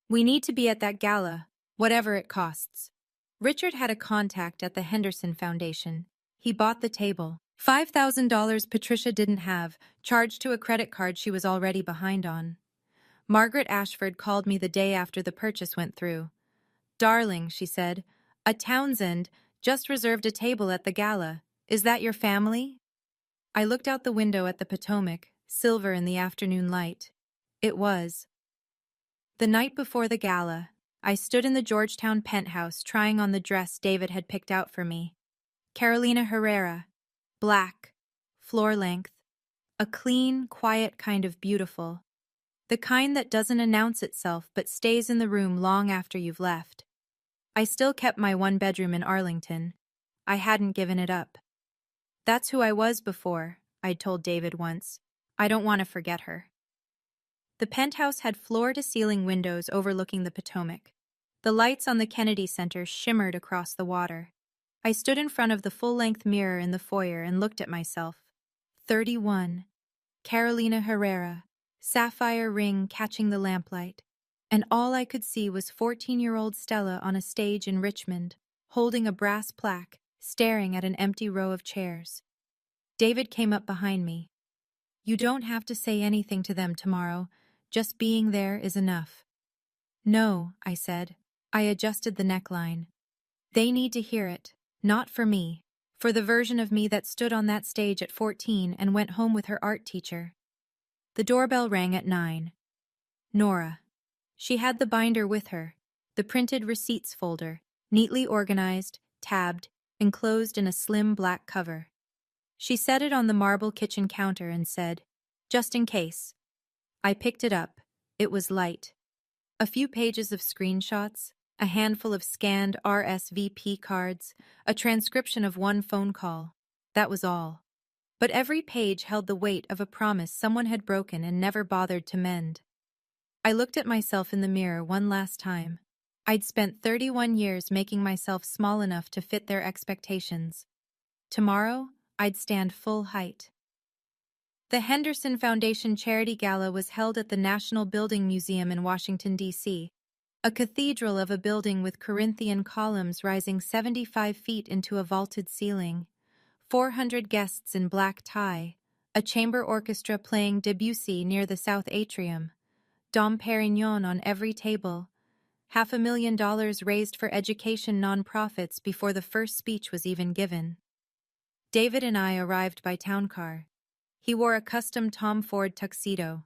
"We need to be at that gala, whatever it costs." Richard had a contact at the Henderson Foundation. He bought the table. $5,000 Patricia didn't have, charged to a credit card she was already behind on. Margaret Ashford called me the day after the purchase went through. "Darling," she said, "a Townsend just reserved a table at the gala. Is that your family?" I looked out the window at the Potomac, silver in the afternoon light. It was. The night before the gala, I stood in the Georgetown penthouse trying on the dress David had picked out for me. Carolina Herrera, black, floor length, a clean, quiet kind of beautiful. The kind that doesn't announce itself but stays in the room long after you've left. I still kept my 1-bedroom in Arlington. I hadn't given it up. "That's who I was before," I'd told David once. "I don't want to forget her." The penthouse had floor-to-ceiling windows overlooking the Potomac. The lights on the Kennedy Center shimmered across the water. I stood in front of the full-length mirror in the foyer and looked at myself. 31. Carolina Herrera, sapphire ring catching the lamplight. And all I could see was 14-year-old Stella on a stage in Richmond, holding a brass plaque, staring at an empty row of chairs. David came up behind me. "You don't have to say anything to them tomorrow. Just being there is enough." "No," I said. I adjusted the neckline. "They need to hear it, not for me, for the version of me that stood on that stage at 14 and went home with her art teacher." The doorbell rang at 9. Nora. She had the binder with her, the printed receipts folder, neatly organized, tabbed, enclosed in a slim black cover. She set it on the marble kitchen counter and said, "Just in case." I picked it up. It was light. A few pages of screenshots, a handful of scanned RSVP cards, a transcription of one phone call. That was all. But every page held the weight of a promise someone had broken and never bothered to mend. I looked at myself in the mirror one last time. I'd spent 31 years making myself small enough to fit their expectations. Tomorrow, I'd stand full height. The Henderson Foundation Charity Gala was held at the National Building Museum in Washington, D.C., a cathedral of a building with Corinthian columns rising 75 feet into a vaulted ceiling, 400 guests in black tie, a chamber orchestra playing Debussy near the south atrium, Dom Perignon on every table, $500,000 raised for education nonprofits before the first speech was even given. David and I arrived by town car. He wore a custom Tom Ford tuxedo.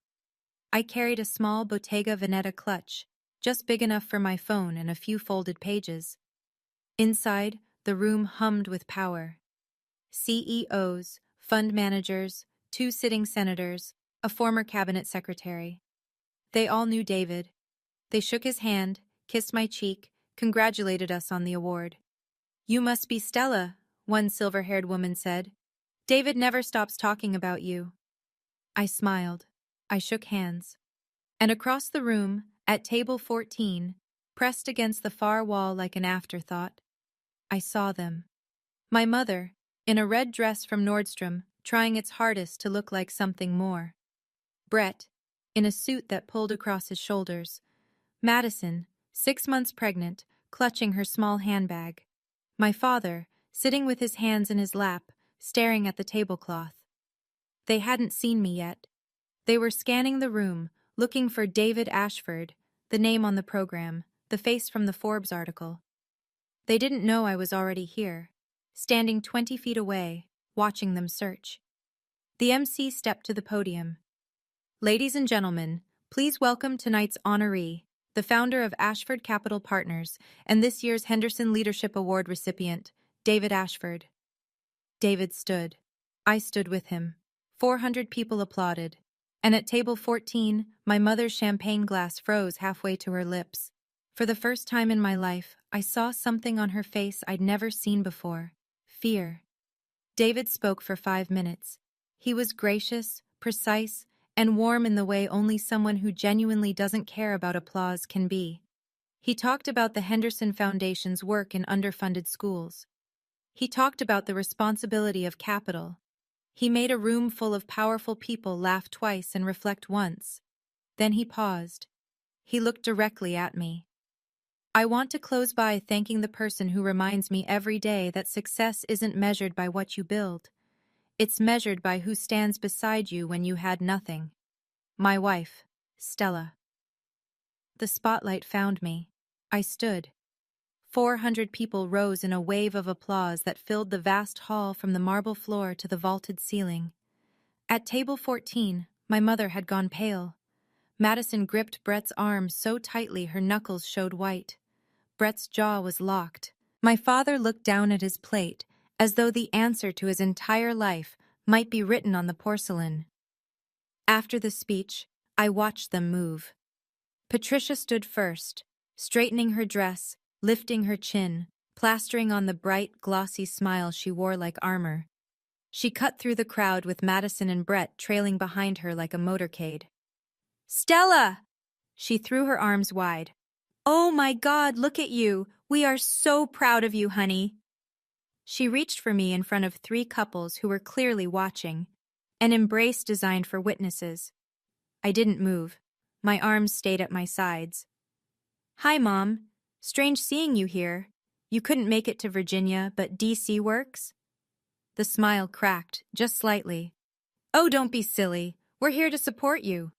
I carried a small Bottega Veneta clutch, just big enough for my phone and a few folded pages. Inside, the room hummed with power. CEOs, fund managers, 2 sitting senators, a former cabinet secretary. They all knew David. They shook his hand, kissed my cheek, congratulated us on the award. "You must be Stella," one silver-haired woman said. "David never stops talking about you." I smiled. I shook hands. And across the room, at table 14, pressed against the far wall like an afterthought, I saw them. My mother, in a red dress from Nordstrom, trying its hardest to look like something more. Brett, in a suit that pulled across his shoulders. Madison, 6 months pregnant, clutching her small handbag. My father, sitting with his hands in his lap, staring at the tablecloth. They hadn't seen me yet. They were scanning the room, looking for David Ashford, the name on the program, the face from the Forbes article. They didn't know I was already here, standing 20 feet away, watching them search. The MC stepped to the podium. "Ladies and gentlemen, please welcome tonight's honoree, the founder of Ashford Capital Partners and this year's Henderson Leadership Award recipient, David Ashford." David stood. I stood with him. 400 people applauded. And at table 14, my mother's champagne glass froze halfway to her lips. For the first time in my life, I saw something on her face I'd never seen before. Fear. David spoke for 5 minutes. He was gracious, precise, and warm in the way only someone who genuinely doesn't care about applause can be. He talked about the Henderson Foundation's work in underfunded schools. He talked about the responsibility of capital. He made a room full of powerful people laugh twice and reflect once. Then he paused. He looked directly at me. "I want to close by thanking the person who reminds me every day that success isn't measured by what you build. It's measured by who stands beside you when you had nothing. My wife, Stella." The spotlight found me. I stood. 400 people rose in a wave of applause that filled the vast hall from the marble floor to the vaulted ceiling. At table 14, my mother had gone pale. Madison gripped Brett's arm so tightly her knuckles showed white. Brett's jaw was locked. My father looked down at his plate, as though the answer to his entire life might be written on the porcelain. After the speech, I watched them move. Patricia stood first, straightening her dress, lifting her chin, plastering on the bright, glossy smile she wore like armor. She cut through the crowd with Madison and Brett trailing behind her like a motorcade. "Stella!" She threw her arms wide. "Oh my God, look at you! We are so proud of you, honey!" She reached for me in front of 3 couples who were clearly watching, an embrace designed for witnesses. I didn't move. My arms stayed at my sides. "Hi, Mom. Strange seeing you here. You couldn't make it to Virginia, but DC works?" The smile cracked, just slightly. "Oh, don't be silly. We're here to support you.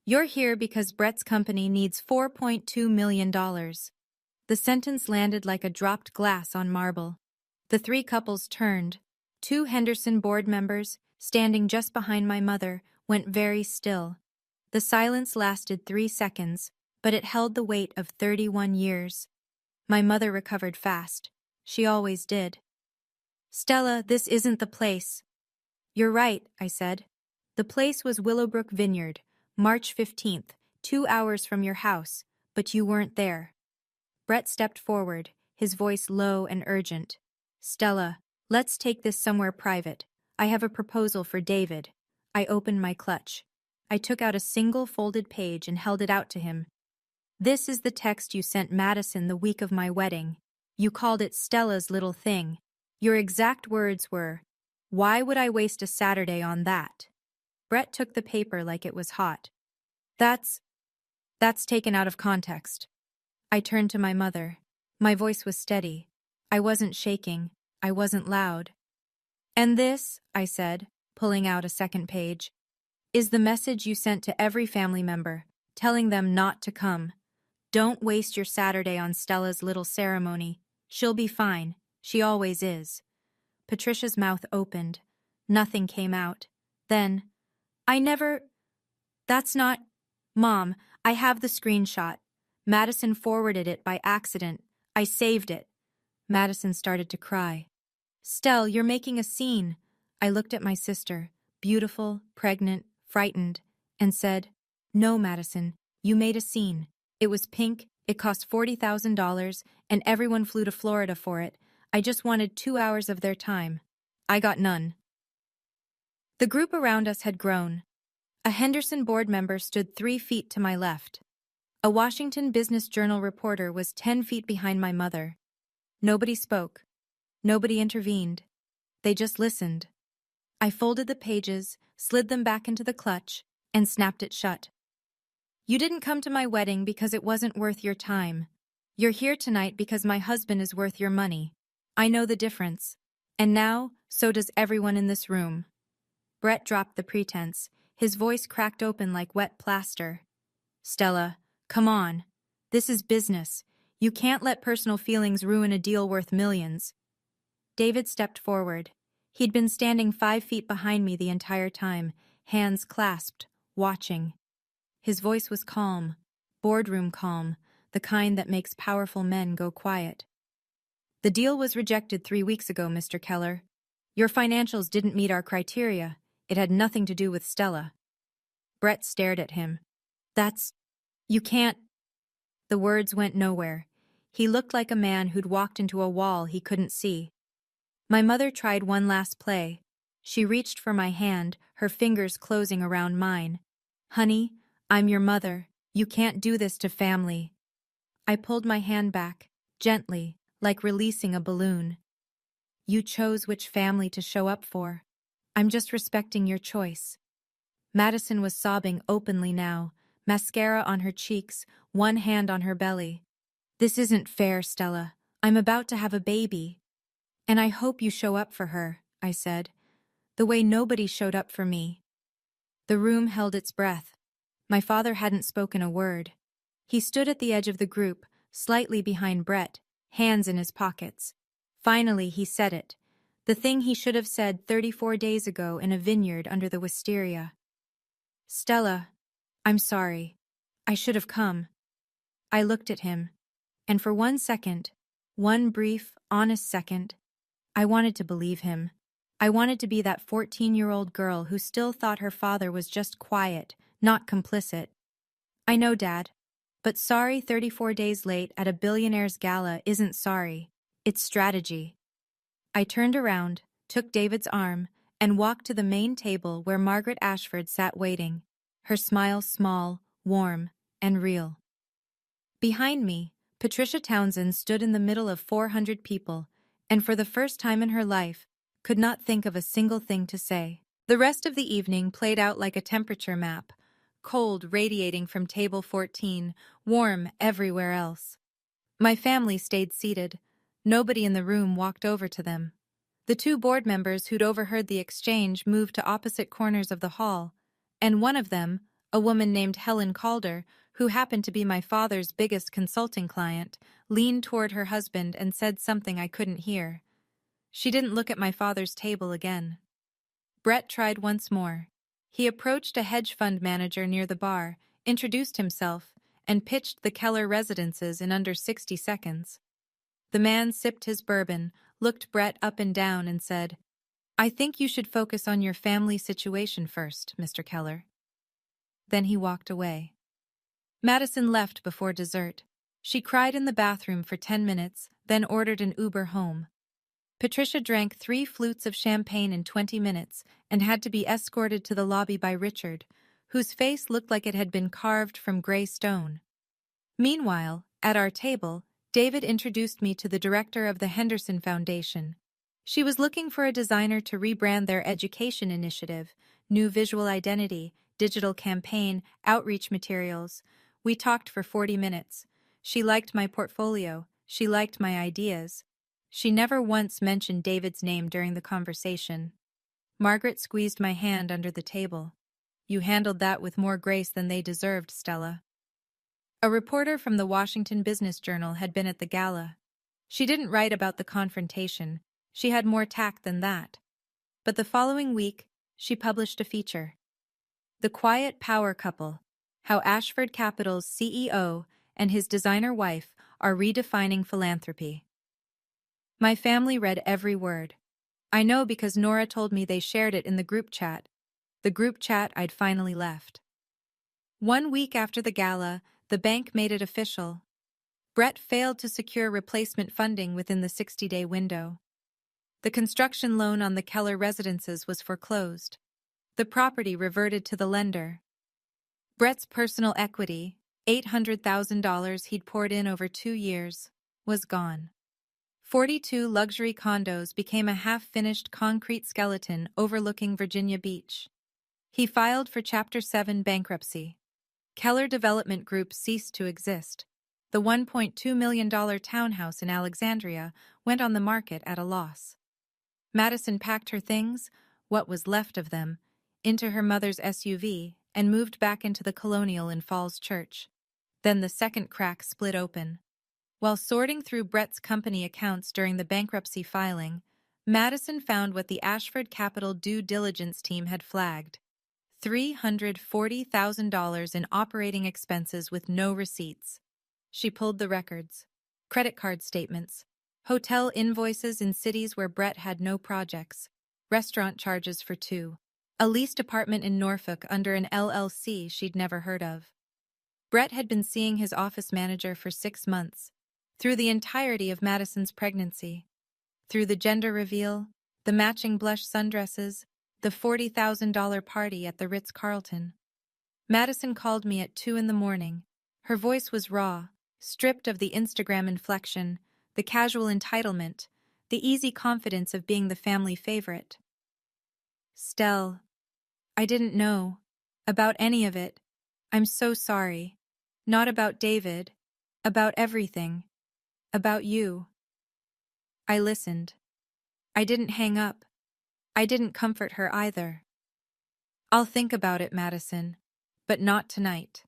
You're here because Brett's company needs $4.2 million. The sentence landed like a dropped glass on marble. The 3 couples turned. 2 Henderson board members, standing just behind my mother, went very still. The silence lasted 3 seconds, but it held the weight of 31 years. My mother recovered fast. She always did. "Stella, this isn't the place." "You're right," I said. "The place was Willowbrook Vineyard, March 15th, 2 hours from your house, but you weren't there." Brett stepped forward, his voice low and urgent. "Stella, let's take this somewhere private. I have a proposal for David." I opened my clutch. I took out a single folded page and held it out to him. "This is the text you sent Madison the week of my wedding. You called it Stella's little thing. Your exact words were, 'Why would I waste a Saturday on that?'" Brett took the paper like it was hot. That's taken out of context." I turned to my mother. My voice was steady. I wasn't shaking. I wasn't loud. "And this," I said, pulling out a second page, "is the message you sent to every family member, telling them not to come. Don't waste your Saturday on Stella's little ceremony. She'll be fine. She always is." Patricia's mouth opened. Nothing came out. Then, "That's not—" "Mom, I have the screenshot. Madison forwarded it by accident. I saved it." Madison started to cry. "Stell, you're making a scene." I looked at my sister, beautiful, pregnant, frightened, and said, "No, Madison, you made a scene. It was pink, it cost $40,000, and everyone flew to Florida for it. I just wanted 2 hours of their time. I got none." The group around us had grown. A Henderson board member stood 3 feet to my left. A Washington Business Journal reporter was 10 feet behind my mother. Nobody spoke. Nobody intervened. They just listened. I folded the pages, slid them back into the clutch, and snapped it shut. "You didn't come to my wedding because it wasn't worth your time. You're here tonight because my husband is worth your money. I know the difference. And now, so does everyone in this room." Brett dropped the pretense. His voice cracked open like wet plaster. "Stella, come on. This is business. You can't let personal feelings ruin a deal worth millions." David stepped forward. He'd been standing 5 feet behind me the entire time, hands clasped, watching. His voice was calm, boardroom calm, the kind that makes powerful men go quiet. "The deal was rejected 3 weeks ago, Mr. Keller. Your financials didn't meet our criteria. It had nothing to do with Stella." Brett stared at him. You can't." The words went nowhere. He looked like a man who'd walked into a wall he couldn't see. My mother tried one last play. She reached for my hand, her fingers closing around mine. "Honey, I'm your mother. You can't do this to family." I pulled my hand back, gently, like releasing a balloon. "You chose which family to show up for. I'm just respecting your choice." Madison was sobbing openly now, mascara on her cheeks, one hand on her belly. "This isn't fair, Stella. I'm about to have a baby. And I hope you show up for her," I said, "the way nobody showed up for me." The room held its breath. My father hadn't spoken a word. He stood at the edge of the group, slightly behind Brett, hands in his pockets. Finally, he said it, the thing he should have said 34 days ago in a vineyard under the wisteria. "Stella, I'm sorry. I should have come." I looked at him, and for 1 second, one brief, honest second, I wanted to believe him. I wanted to be that 14-year-old girl who still thought her father was just quiet, not complicit. "I know, Dad, but sorry 34 days late at a billionaire's gala isn't sorry. It's strategy." I turned around, took David's arm, and walked to the main table where Margaret Ashford sat waiting, her smile small, warm, and real. Behind me, Patricia Townsend stood in the middle of 400 people, and for the first time in her life, could not think of a single thing to say. The rest of the evening played out like a temperature map, cold radiating from table 14, warm everywhere else. My family stayed seated. Nobody in the room walked over to them. The 2 board members who'd overheard the exchange moved to opposite corners of the hall, and one of them, a woman named Helen Calder, who happened to be my father's biggest consulting client, leaned toward her husband and said something I couldn't hear. She didn't look at my father's table again. Brett tried once more. He approached a hedge fund manager near the bar, introduced himself, and pitched the Keller residences in under 60 seconds. The man sipped his bourbon, looked Brett up and down, and said, "I think you should focus on your family situation first, Mr. Keller." Then he walked away. Madison left before dessert. She cried in the bathroom for 10 minutes, then ordered an Uber home. Patricia drank 3 flutes of champagne in 20 minutes and had to be escorted to the lobby by Richard, whose face looked like it had been carved from gray stone. Meanwhile, at our table, David introduced me to the director of the Henderson Foundation. She was looking for a designer to rebrand their education initiative, new visual identity, digital campaign, outreach materials. We talked for 40 minutes. She liked my portfolio. She liked my ideas. She never once mentioned David's name during the conversation. Margaret squeezed my hand under the table. "You handled that with more grace than they deserved, Stella." A reporter from the Washington Business Journal had been at the gala. She didn't write about the confrontation. She had more tact than that. But the following week, she published a feature. "The Quiet Power Couple: How Ashford Capital's CEO and his designer wife are redefining philanthropy." My family read every word. I know because Nora told me they shared it in the group chat I'd finally left. 1 week after the gala, the bank made it official. Brett failed to secure replacement funding within the 60-day window. The construction loan on the Keller residences was foreclosed. The property reverted to the lender. Brett's personal equity, $800,000 he'd poured in over 2 years, was gone. 42 luxury condos became a half-finished concrete skeleton overlooking Virginia Beach. He filed for Chapter 7 bankruptcy. Keller Development Group ceased to exist. The $1.2 million townhouse in Alexandria went on the market at a loss. Madison packed her things, what was left of them, into her mother's SUV and moved back into the Colonial in Falls Church. Then the second crack split open. While sorting through Brett's company accounts during the bankruptcy filing, Madison found what the Ashford Capital due diligence team had flagged: $340,000 in operating expenses with no receipts. She pulled the records: credit card statements, hotel invoices in cities where Brett had no projects, restaurant charges for two, a leased apartment in Norfolk under an LLC she'd never heard of. Brett had been seeing his office manager for 6 months, through the entirety of Madison's pregnancy, through the gender reveal, the matching blush sundresses, the $40,000 party at the Ritz-Carlton. Madison called me at 2 in the morning. Her voice was raw, stripped of the Instagram inflection, the casual entitlement, the easy confidence of being the family favorite. "Stell, I didn't know about any of it. I'm so sorry. Not about David. About everything. About you." I listened. I didn't hang up. I didn't comfort her either. "I'll think about it, Madison, but not tonight."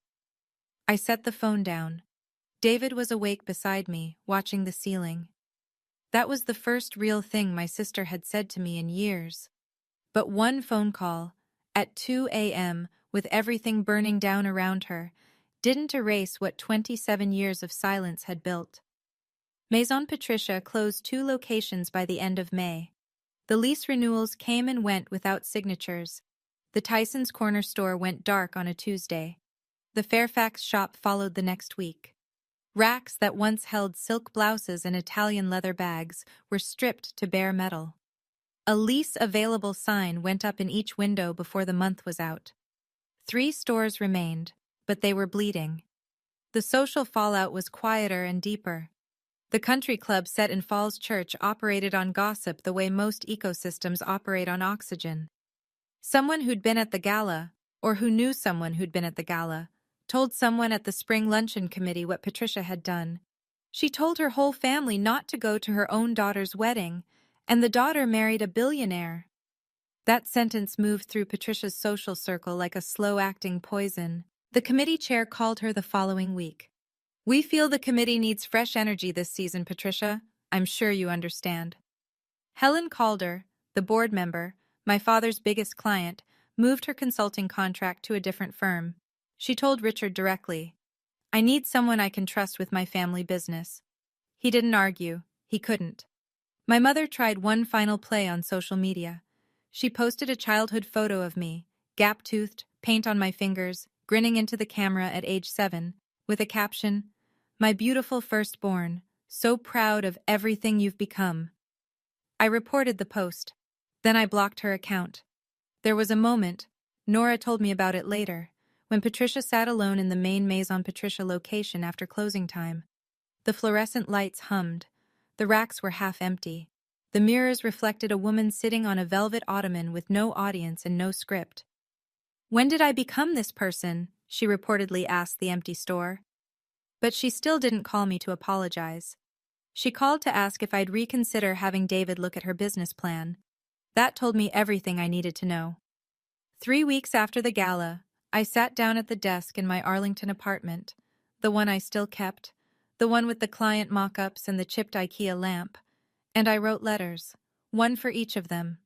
I set the phone down. David was awake beside me, watching the ceiling. That was the first real thing my sister had said to me in years. But one phone call, at 2 a.m., with everything burning down around her, didn't erase what 27 years of silence had built. Maison Patricia closed 2 locations by the end of May. The lease renewals came and went without signatures. The Tyson's Corner store went dark on a Tuesday. The Fairfax shop followed the next week. Racks that once held silk blouses and Italian leather bags were stripped to bare metal. A lease available sign went up in each window before the month was out. 3 stores remained, but they were bleeding. The social fallout was quieter and deeper. The country club set in Falls Church operated on gossip the way most ecosystems operate on oxygen. Someone who'd been at the gala, or who knew someone who'd been at the gala, told someone at the spring luncheon committee what Patricia had done. She told her whole family not to go to her own daughter's wedding, and the daughter married a billionaire. That sentence moved through Patricia's social circle like a slow-acting poison. The committee chair called her the following week. "We feel the committee needs fresh energy this season, Patricia. I'm sure you understand." Helen Calder, the board member, my father's biggest client, moved her consulting contract to a different firm. She told Richard directly, "I need someone I can trust with my family business." He didn't argue. He couldn't. My mother tried one final play on social media. She posted a childhood photo of me, gap-toothed, paint on my fingers, grinning into the camera at age 7, with a caption, "My beautiful firstborn, so proud of everything you've become." I reported the post. Then I blocked her account. There was a moment, Nora told me about it later, when Patricia sat alone in the main Maison Patricia location after closing time. The fluorescent lights hummed. The racks were half empty. The mirrors reflected a woman sitting on a velvet ottoman with no audience and no script. "When did I become this person?" she reportedly asked the empty store. But she still didn't call me to apologize. She called to ask if I'd reconsider having David look at her business plan. That told me everything I needed to know. 3 weeks after the gala, I sat down at the desk in my Arlington apartment, the one I still kept, the one with the client mock-ups and the chipped IKEA lamp, and I wrote letters, one for each of them.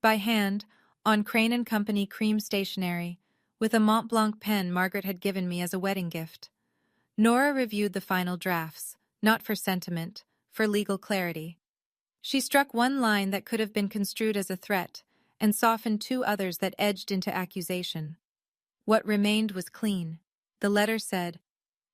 By hand, on Crane & Company cream stationery, with a Mont Blanc pen Margaret had given me as a wedding gift. Nora reviewed the final drafts, not for sentiment, for legal clarity. She struck one line that could have been construed as a threat, and softened two others that edged into accusation. What remained was clean. The letter said,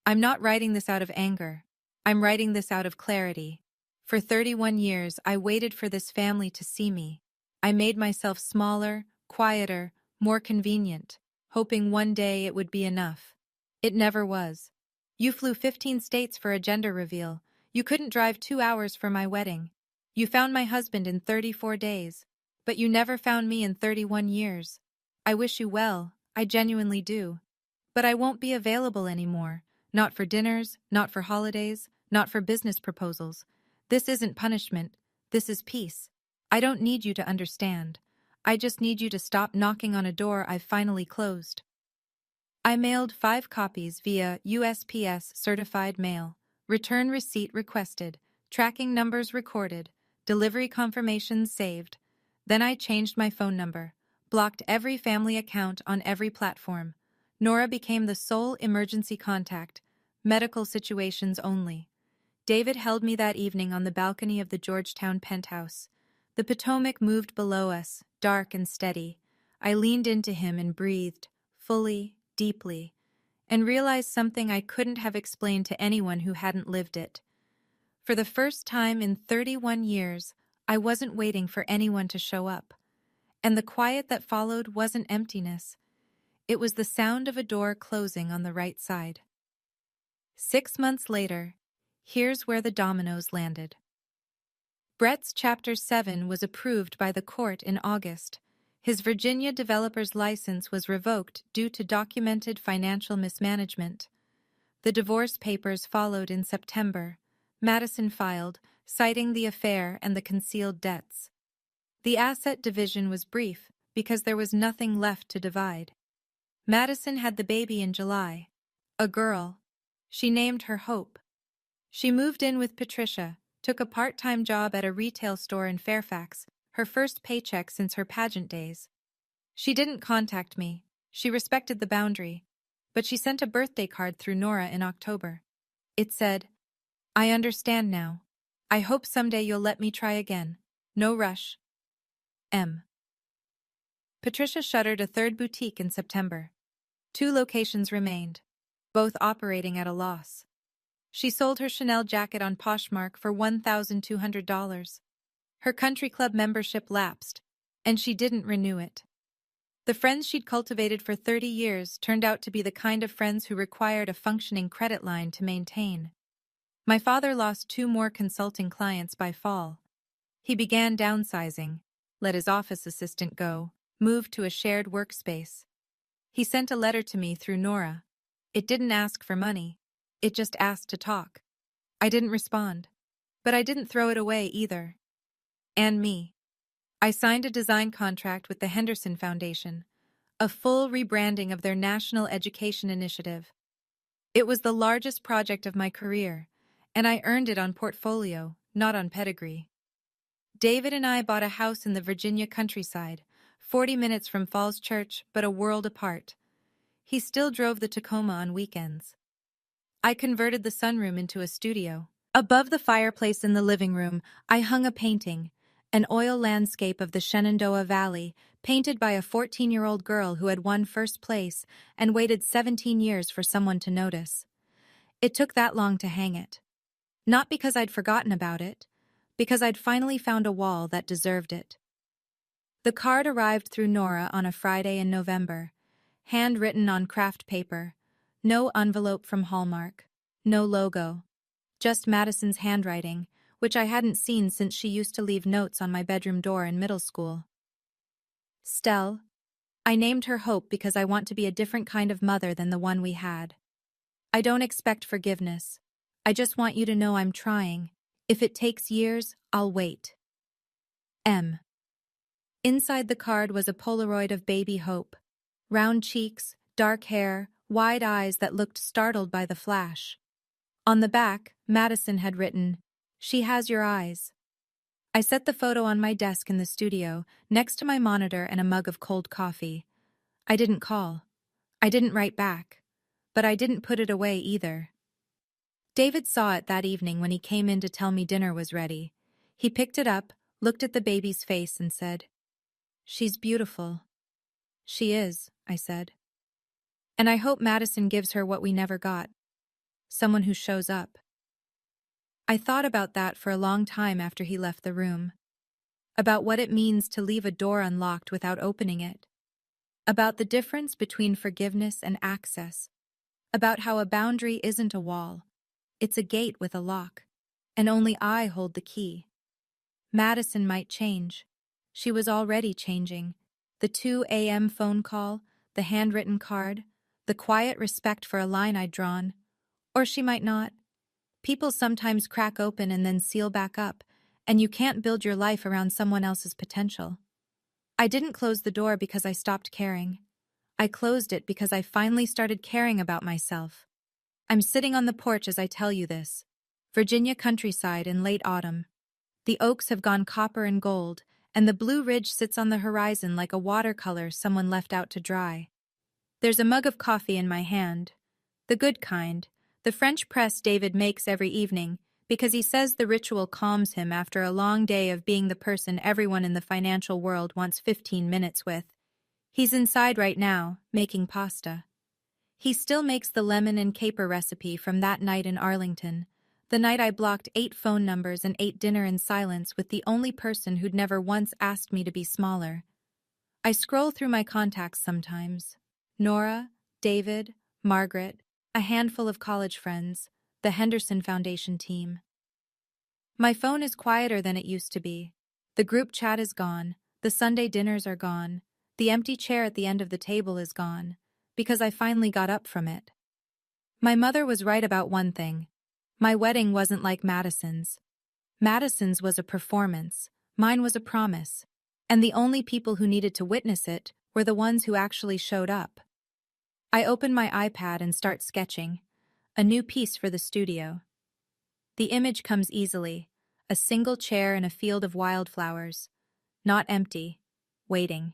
"I'm not writing this out of anger. I'm writing this out of clarity. For 31 years, I waited for this family to see me. I made myself smaller, quieter, more convenient, hoping one day it would be enough. It never was. You flew 15 states for a gender reveal. You couldn't drive 2 hours for my wedding. You found my husband in 34 days, but you never found me in 31 years. I wish you well, I genuinely do. But I won't be available anymore. Not for dinners, not for holidays, not for business proposals. This isn't punishment. This is peace. I don't need you to understand. I just need you to stop knocking on a door I've finally closed." I mailed 5 copies via USPS certified mail. Return receipt requested. Tracking numbers recorded. Delivery confirmations saved. Then I changed my phone number. Blocked every family account on every platform. Nora became the sole emergency contact. Medical situations only. David held me that evening on the balcony of the Georgetown penthouse. The Potomac moved below us, dark and steady. I leaned into him and breathed, fully, deeply, and realized something I couldn't have explained to anyone who hadn't lived it. For the first time in 31 years, I wasn't waiting for anyone to show up. And the quiet that followed wasn't emptiness. It was the sound of a door closing on the right side. 6 months later, here's where the dominoes landed. Brett's Chapter 7 was approved by the court in August. His Virginia developer's license was revoked due to documented financial mismanagement. The divorce papers followed in September. Madison filed, citing the affair and the concealed debts. The asset division was brief because there was nothing left to divide. Madison had the baby in July. A girl. She named her Hope. She moved in with Patricia, took a part-time job at a retail store in Fairfax, her first paycheck since her pageant days. She didn't contact me. She respected the boundary. But she sent a birthday card through Nora in October. It said, "I understand now. I hope someday you'll let me try again. No rush. M." Patricia shuttered a third boutique in September. 2 locations remained, both operating at a loss. She sold her Chanel jacket on Poshmark for $1,200. Her country club membership lapsed, and she didn't renew it. The friends she'd cultivated for 30 years turned out to be the kind of friends who required a functioning credit line to maintain. My father lost 2 more consulting clients by fall. He began downsizing, let his office assistant go, moved to a shared workspace. He sent a letter to me through Nora. It didn't ask for money. It just asked to talk. I didn't respond. But I didn't throw it away either. And me. I signed a design contract with the Henderson Foundation, a full rebranding of their national education initiative. It was the largest project of my career, and I earned it on portfolio, not on pedigree. David and I bought a house in the Virginia countryside, 40 minutes from Falls Church, but a world apart. He still drove the Tacoma on weekends. I converted the sunroom into a studio. Above the fireplace in the living room, I hung a painting, an oil landscape of the Shenandoah Valley, painted by a 14-year-old girl who had won first place and waited 17 years for someone to notice. It took that long to hang it. Not because I'd forgotten about it, because I'd finally found a wall that deserved it. The card arrived through Nora on a Friday in November, handwritten on craft paper. No envelope from Hallmark. No logo. Just Madison's handwriting, which I hadn't seen since she used to leave notes on my bedroom door in middle school. Stell. I named her Hope because I want to be a different kind of mother than the one we had. I don't expect forgiveness. I just want you to know I'm trying. If it takes years, I'll wait. M. Inside the card was a Polaroid of baby Hope. Round cheeks, dark hair, wide eyes that looked startled by the flash. On the back, Madison had written, "She has your eyes." I set the photo on my desk in the studio, next to my monitor and a mug of cold coffee. I didn't call. I didn't write back. But I didn't put it away either. David saw it that evening when he came in to tell me dinner was ready. He picked it up, looked at the baby's face, and said, "She's beautiful." "She is," I said. "And I hope Madison gives her what we never got. Someone who shows up." I thought about that for a long time after he left the room. About what it means to leave a door unlocked without opening it. About the difference between forgiveness and access. About how a boundary isn't a wall. It's a gate with a lock. And only I hold the key. Madison might change. She was already changing. The 2 a.m. phone call, the handwritten card, the quiet respect for a line I'd drawn. Or she might not. People sometimes crack open and then seal back up, and you can't build your life around someone else's potential. I didn't close the door because I stopped caring. I closed it because I finally started caring about myself. I'm sitting on the porch as I tell you this. Virginia countryside in late autumn. The oaks have gone copper and gold, and the Blue Ridge sits on the horizon like a watercolor someone left out to dry. There's a mug of coffee in my hand. The good kind, the French press David makes every evening, because he says the ritual calms him after a long day of being the person everyone in the financial world wants 15 minutes with. He's inside right now, making pasta. He still makes the lemon and caper recipe from that night in Arlington, the night I blocked 8 phone numbers and ate dinner in silence with the only person who'd never once asked me to be smaller. I scroll through my contacts sometimes. Nora, David, Margaret, a handful of college friends, the Henderson Foundation team. My phone is quieter than it used to be. The group chat is gone, the Sunday dinners are gone, the empty chair at the end of the table is gone, because I finally got up from it. My mother was right about one thing. My wedding wasn't like Madison's. Madison's was a performance, mine was a promise, and the only people who needed to witness it were the ones who actually showed up. I open my iPad and start sketching, a new piece for the studio. The image comes easily, a single chair in a field of wildflowers, not empty, waiting.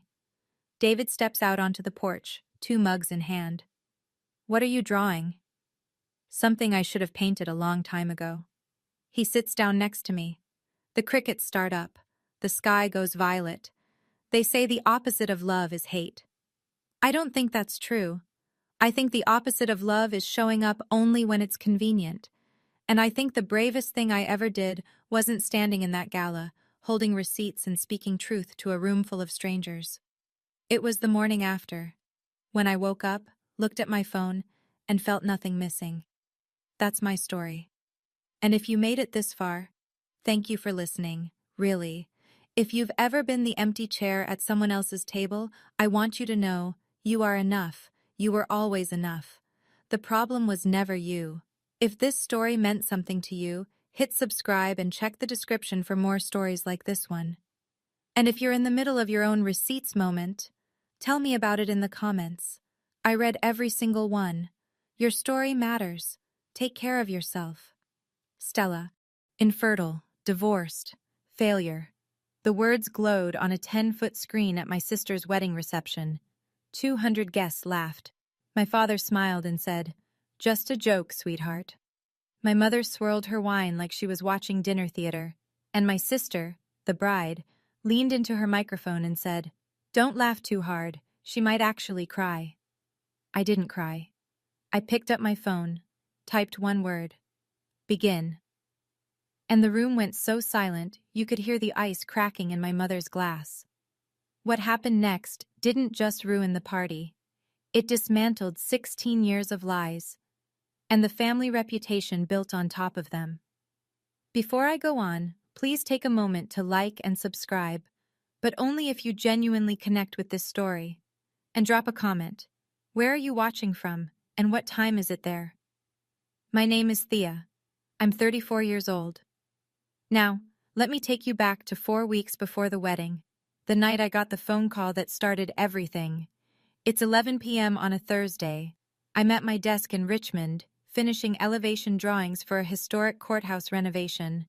David steps out onto the porch, 2 mugs in hand. "What are you drawing?" Something I should have painted a long time ago. He sits down next to me. The crickets start up. The sky goes violet. They say the opposite of love is hate. I don't think that's true. I think the opposite of love is showing up only when it's convenient. And I think the bravest thing I ever did wasn't standing in that gala, holding receipts and speaking truth to a room full of strangers. It was the morning after, when I woke up, looked at my phone, and felt nothing missing. That's my story. And if you made it this far, thank you for listening, really. If you've ever been the empty chair at someone else's table, I want you to know, you are enough. You were always enough. The problem was never you. If this story meant something to you, hit subscribe and check the description for more stories like this one. And if you're in the middle of your own receipts moment, tell me about it in the comments. I read every single one. Your story matters. Take care of yourself. Stella. Infertile, divorced, failure. The words glowed on a 10-foot screen at my sister's wedding reception. 200 guests laughed. My father smiled and said, "Just a joke, sweetheart." My mother swirled her wine like she was watching dinner theater, and my sister, the bride, leaned into her microphone and said, "Don't laugh too hard, she might actually cry." I didn't cry. I picked up my phone, typed one word, "Begin." And the room went so silent you could hear the ice cracking in my mother's glass. What happened next didn't just ruin the party. It dismantled 16 years of lies, and the family reputation built on top of them. Before I go on, please take a moment to like and subscribe, but only if you genuinely connect with this story. And drop a comment. Where are you watching from, and what time is it there? My name is Thea. I'm 34 years old. Now, let me take you back to 4 weeks before the wedding, the night I got the phone call that started everything. It's 11 p.m. on a Thursday. I'm at my desk in Richmond, finishing elevation drawings for a historic courthouse renovation.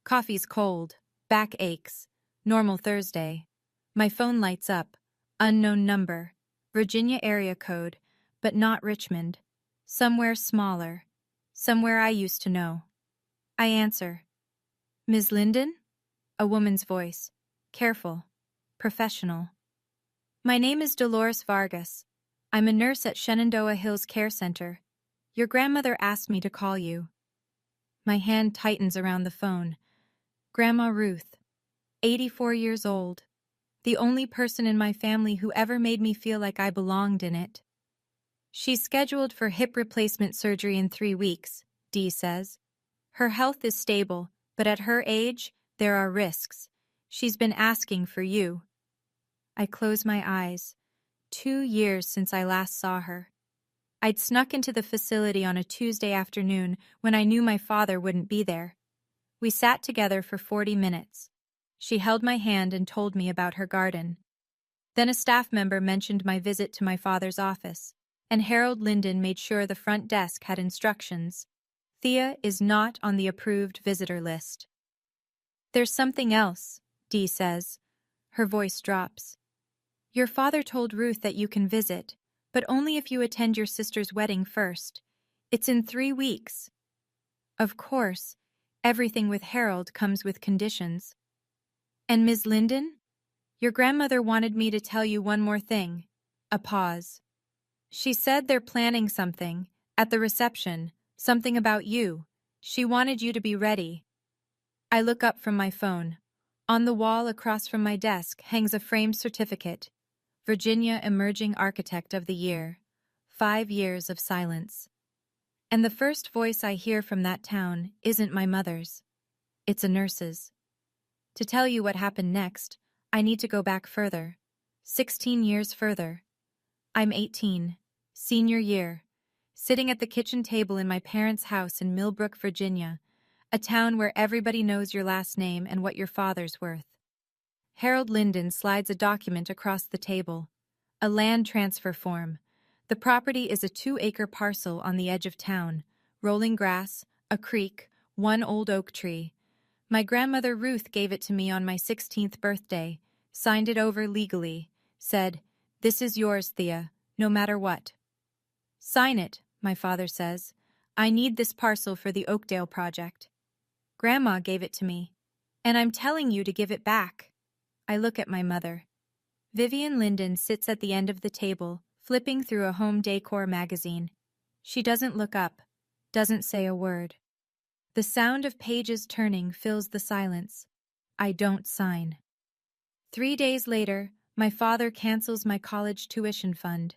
Coffee's cold, back aches. Normal Thursday. My phone lights up. Unknown number. Virginia area code, but not Richmond. Somewhere smaller. Somewhere I used to know. I answer. "Ms. Linden?" A woman's voice. Careful. Professional. My name is Dolores Vargas. I'm a nurse at Shenandoah Hills Care Center. Your grandmother asked me to call you. My hand tightens around the phone. Grandma Ruth, 84 years old. The only person in my family who ever made me feel like I belonged in it. She's scheduled for hip replacement surgery in 3 weeks, Dee says. Her health is stable, but at her age, there are risks. She's been asking for you. I close my eyes. 2 years since I last saw her. I'd snuck into the facility on a Tuesday afternoon when I knew my father wouldn't be there. We sat together for 40 minutes. She held my hand and told me about her garden. Then a staff member mentioned my visit to my father's office, and Harold Linden made sure the front desk had instructions. Thea is not on the approved visitor list. There's something else, Dee says. Her voice drops. Your father told Ruth that you can visit, but only if you attend your sister's wedding first. It's in 3 weeks. Of course, everything with Harold comes with conditions. And Ms. Linden? Your grandmother wanted me to tell you one more thing. A pause. She said they're planning something, at the reception, something about you. She wanted you to be ready. I look up from my phone. On the wall across from my desk hangs a framed certificate. Virginia Emerging Architect of the Year. 5 years of silence. And the first voice I hear from that town isn't my mother's. It's a nurse's. To tell you what happened next, I need to go back further. 16 years further. I'm 18, senior year, sitting at the kitchen table in my parents' house in Millbrook, Virginia, a town where everybody knows your last name and what your father's worth. Harold Linden slides a document across the table. A land transfer form. The property is a 2-acre parcel on the edge of town. Rolling grass, a creek, 1 old oak tree. My grandmother Ruth gave it to me on my 16th birthday, signed it over legally, said, "This is yours, Thea, no matter what." "Sign it," my father says. "I need this parcel for the Oakdale project." "Grandma gave it to me, and I'm telling you to give it back." I look at my mother. Vivian Linden sits at the end of the table, flipping through a home decor magazine. She doesn't look up, doesn't say a word. The sound of pages turning fills the silence. I don't sign. 3 days later, my father cancels my college tuition fund.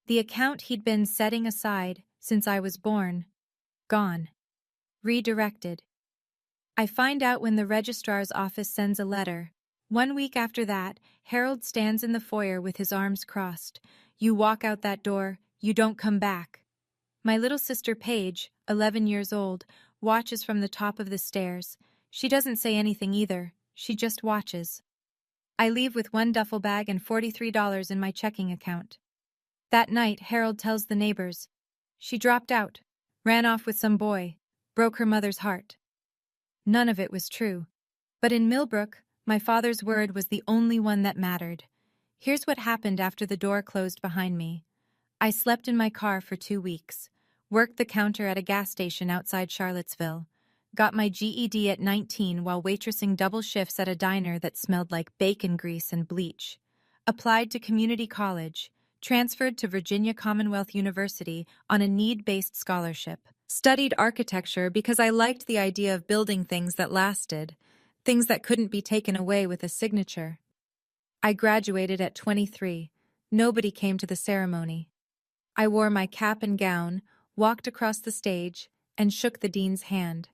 The account he'd been setting aside since I was born. Gone. Redirected. I find out when the registrar's office sends a letter. 1 week after that, Harold stands in the foyer with his arms crossed. You walk out that door, you don't come back. My little sister Paige, 11 years old, watches from the top of the stairs. She doesn't say anything either, she just watches. I leave with 1 duffel bag and $43 in my checking account. That night, Harold tells the neighbors. She dropped out, ran off with some boy, broke her mother's heart. None of it was true. But in Millbrook, my father's word was the only one that mattered. Here's what happened after the door closed behind me. I slept in my car for 2 weeks, worked the counter at a gas station outside Charlottesville, got my GED at 19 while waitressing double shifts at a diner that smelled like bacon grease and bleach, applied to community college, transferred to Virginia Commonwealth University on a need-based scholarship, studied architecture because I liked the idea of building things that lasted, things that couldn't be taken away with a signature. I graduated at 23. Nobody came to the ceremony. I wore my cap and gown, walked across the stage, and shook the dean's hand.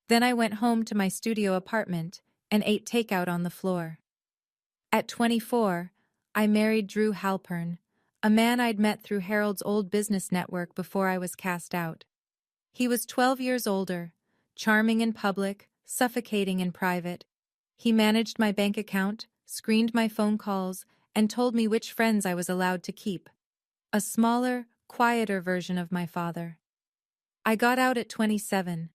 Then I went home to my studio apartment and ate takeout on the floor. At 24, I married Drew Halpern, a man I'd met through Harold's old business network before I was cast out. He was 12 years older, charming in public, suffocating in private. He managed my bank account, screened my phone calls, and told me which friends I was allowed to keep. A smaller, quieter version of my father. I got out at 27.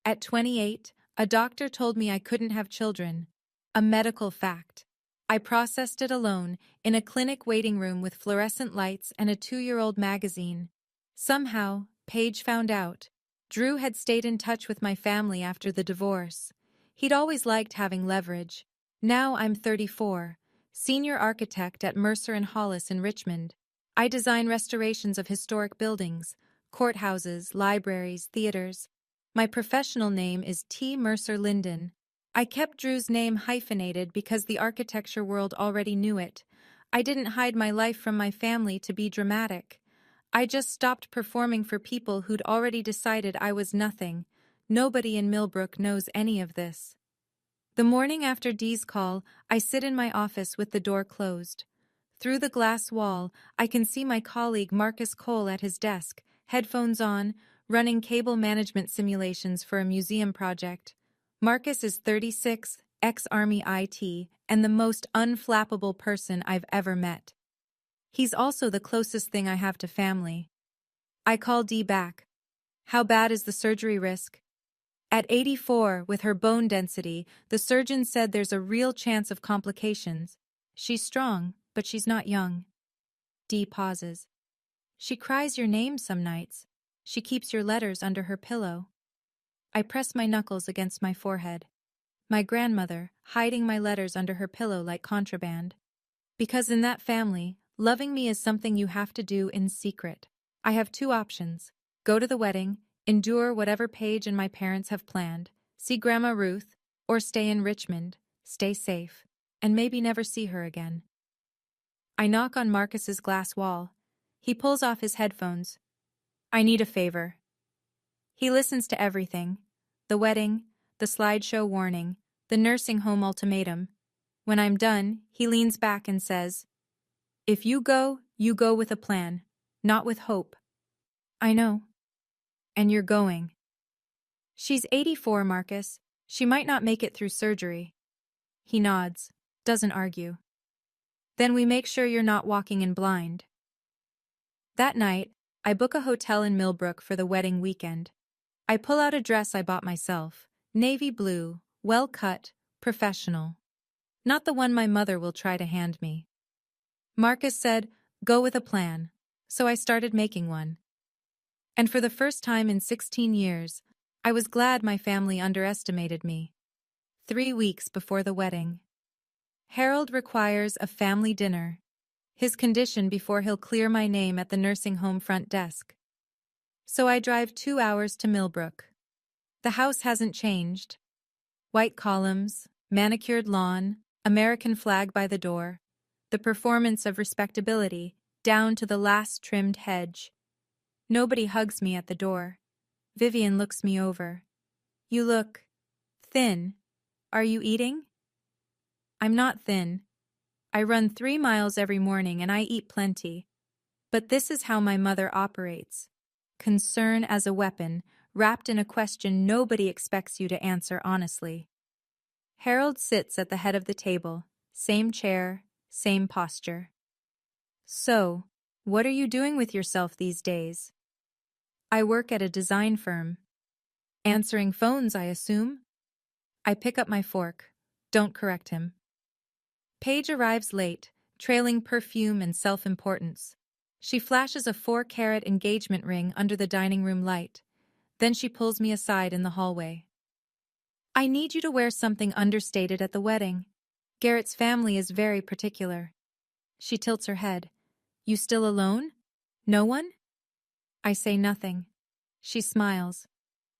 At 28, a doctor told me I couldn't have children. A medical fact. I processed it alone, in a clinic waiting room with fluorescent lights and a 2-year-old magazine. Somehow, Paige found out. Drew had stayed in touch with my family after the divorce. He'd always liked having leverage. Now I'm 34, senior architect at Mercer and Hollis in Richmond. I design restorations of historic buildings, courthouses, libraries, theaters. My professional name is T. Mercer Linden. I kept Drew's name hyphenated because the architecture world already knew it. I didn't hide my life from my family to be dramatic. I just stopped performing for people who'd already decided I was nothing. Nobody in Millbrook knows any of this. The morning after Dee's call, I sit in my office with the door closed. Through the glass wall, I can see my colleague Marcus Cole at his desk, headphones on, running cable management simulations for a museum project. Marcus is 36, ex-Army IT, and the most unflappable person I've ever met. He's also the closest thing I have to family. I call Dee back. How bad is the surgery risk? At 84, with her bone density, the surgeon said there's a real chance of complications. She's strong, but she's not young. Dee pauses. She cries your name some nights. She keeps your letters under her pillow. I press my knuckles against my forehead. My grandmother, hiding my letters under her pillow like contraband. Because in that family, loving me is something you have to do in secret. I have two options. Go to the wedding, endure whatever Paige and my parents have planned, see Grandma Ruth, or stay in Richmond, stay safe, and maybe never see her again. I knock on Marcus's glass wall. He pulls off his headphones. I need a favor. He listens to everything. The wedding, the slideshow warning, the nursing home ultimatum. When I'm done, he leans back and says, "If you go with a plan, not with hope." I know. And you're going. She's 84, Marcus. She might not make it through surgery. He nods, doesn't argue. Then we make sure you're not walking in blind. That night, I book a hotel in Millbrook for the wedding weekend. I pull out a dress I bought myself, navy blue, well cut, professional. Not the one my mother will try to hand me. Marcus said, "Go with a plan," so I started making one. And for the first time in 16 years, I was glad my family underestimated me. 3 weeks before the wedding. Harold requires a family dinner. His condition before he'll clear my name at the nursing home front desk. So I drive 2 hours to Millbrook. The house hasn't changed. White columns, manicured lawn, American flag by the door. The performance of respectability, down to the last trimmed hedge. Nobody hugs me at the door. Vivian looks me over. "You look thin. Are you eating?" I'm not thin. I run 3 miles every morning and I eat plenty. But this is how my mother operates. Concern as a weapon, wrapped in a question nobody expects you to answer honestly. Harold sits at the head of the table, same chair, same posture. "So, what are you doing with yourself these days?" "I work at a design firm." "Answering phones, I assume?" I pick up my fork. Don't correct him. Paige arrives late, trailing perfume and self-importance. She flashes a 4-carat engagement ring under the dining room light. Then she pulls me aside in the hallway. "I need you to wear something understated at the wedding. Garrett's family is very particular." She tilts her head. "You still alone? No one?" I say nothing. She smiles.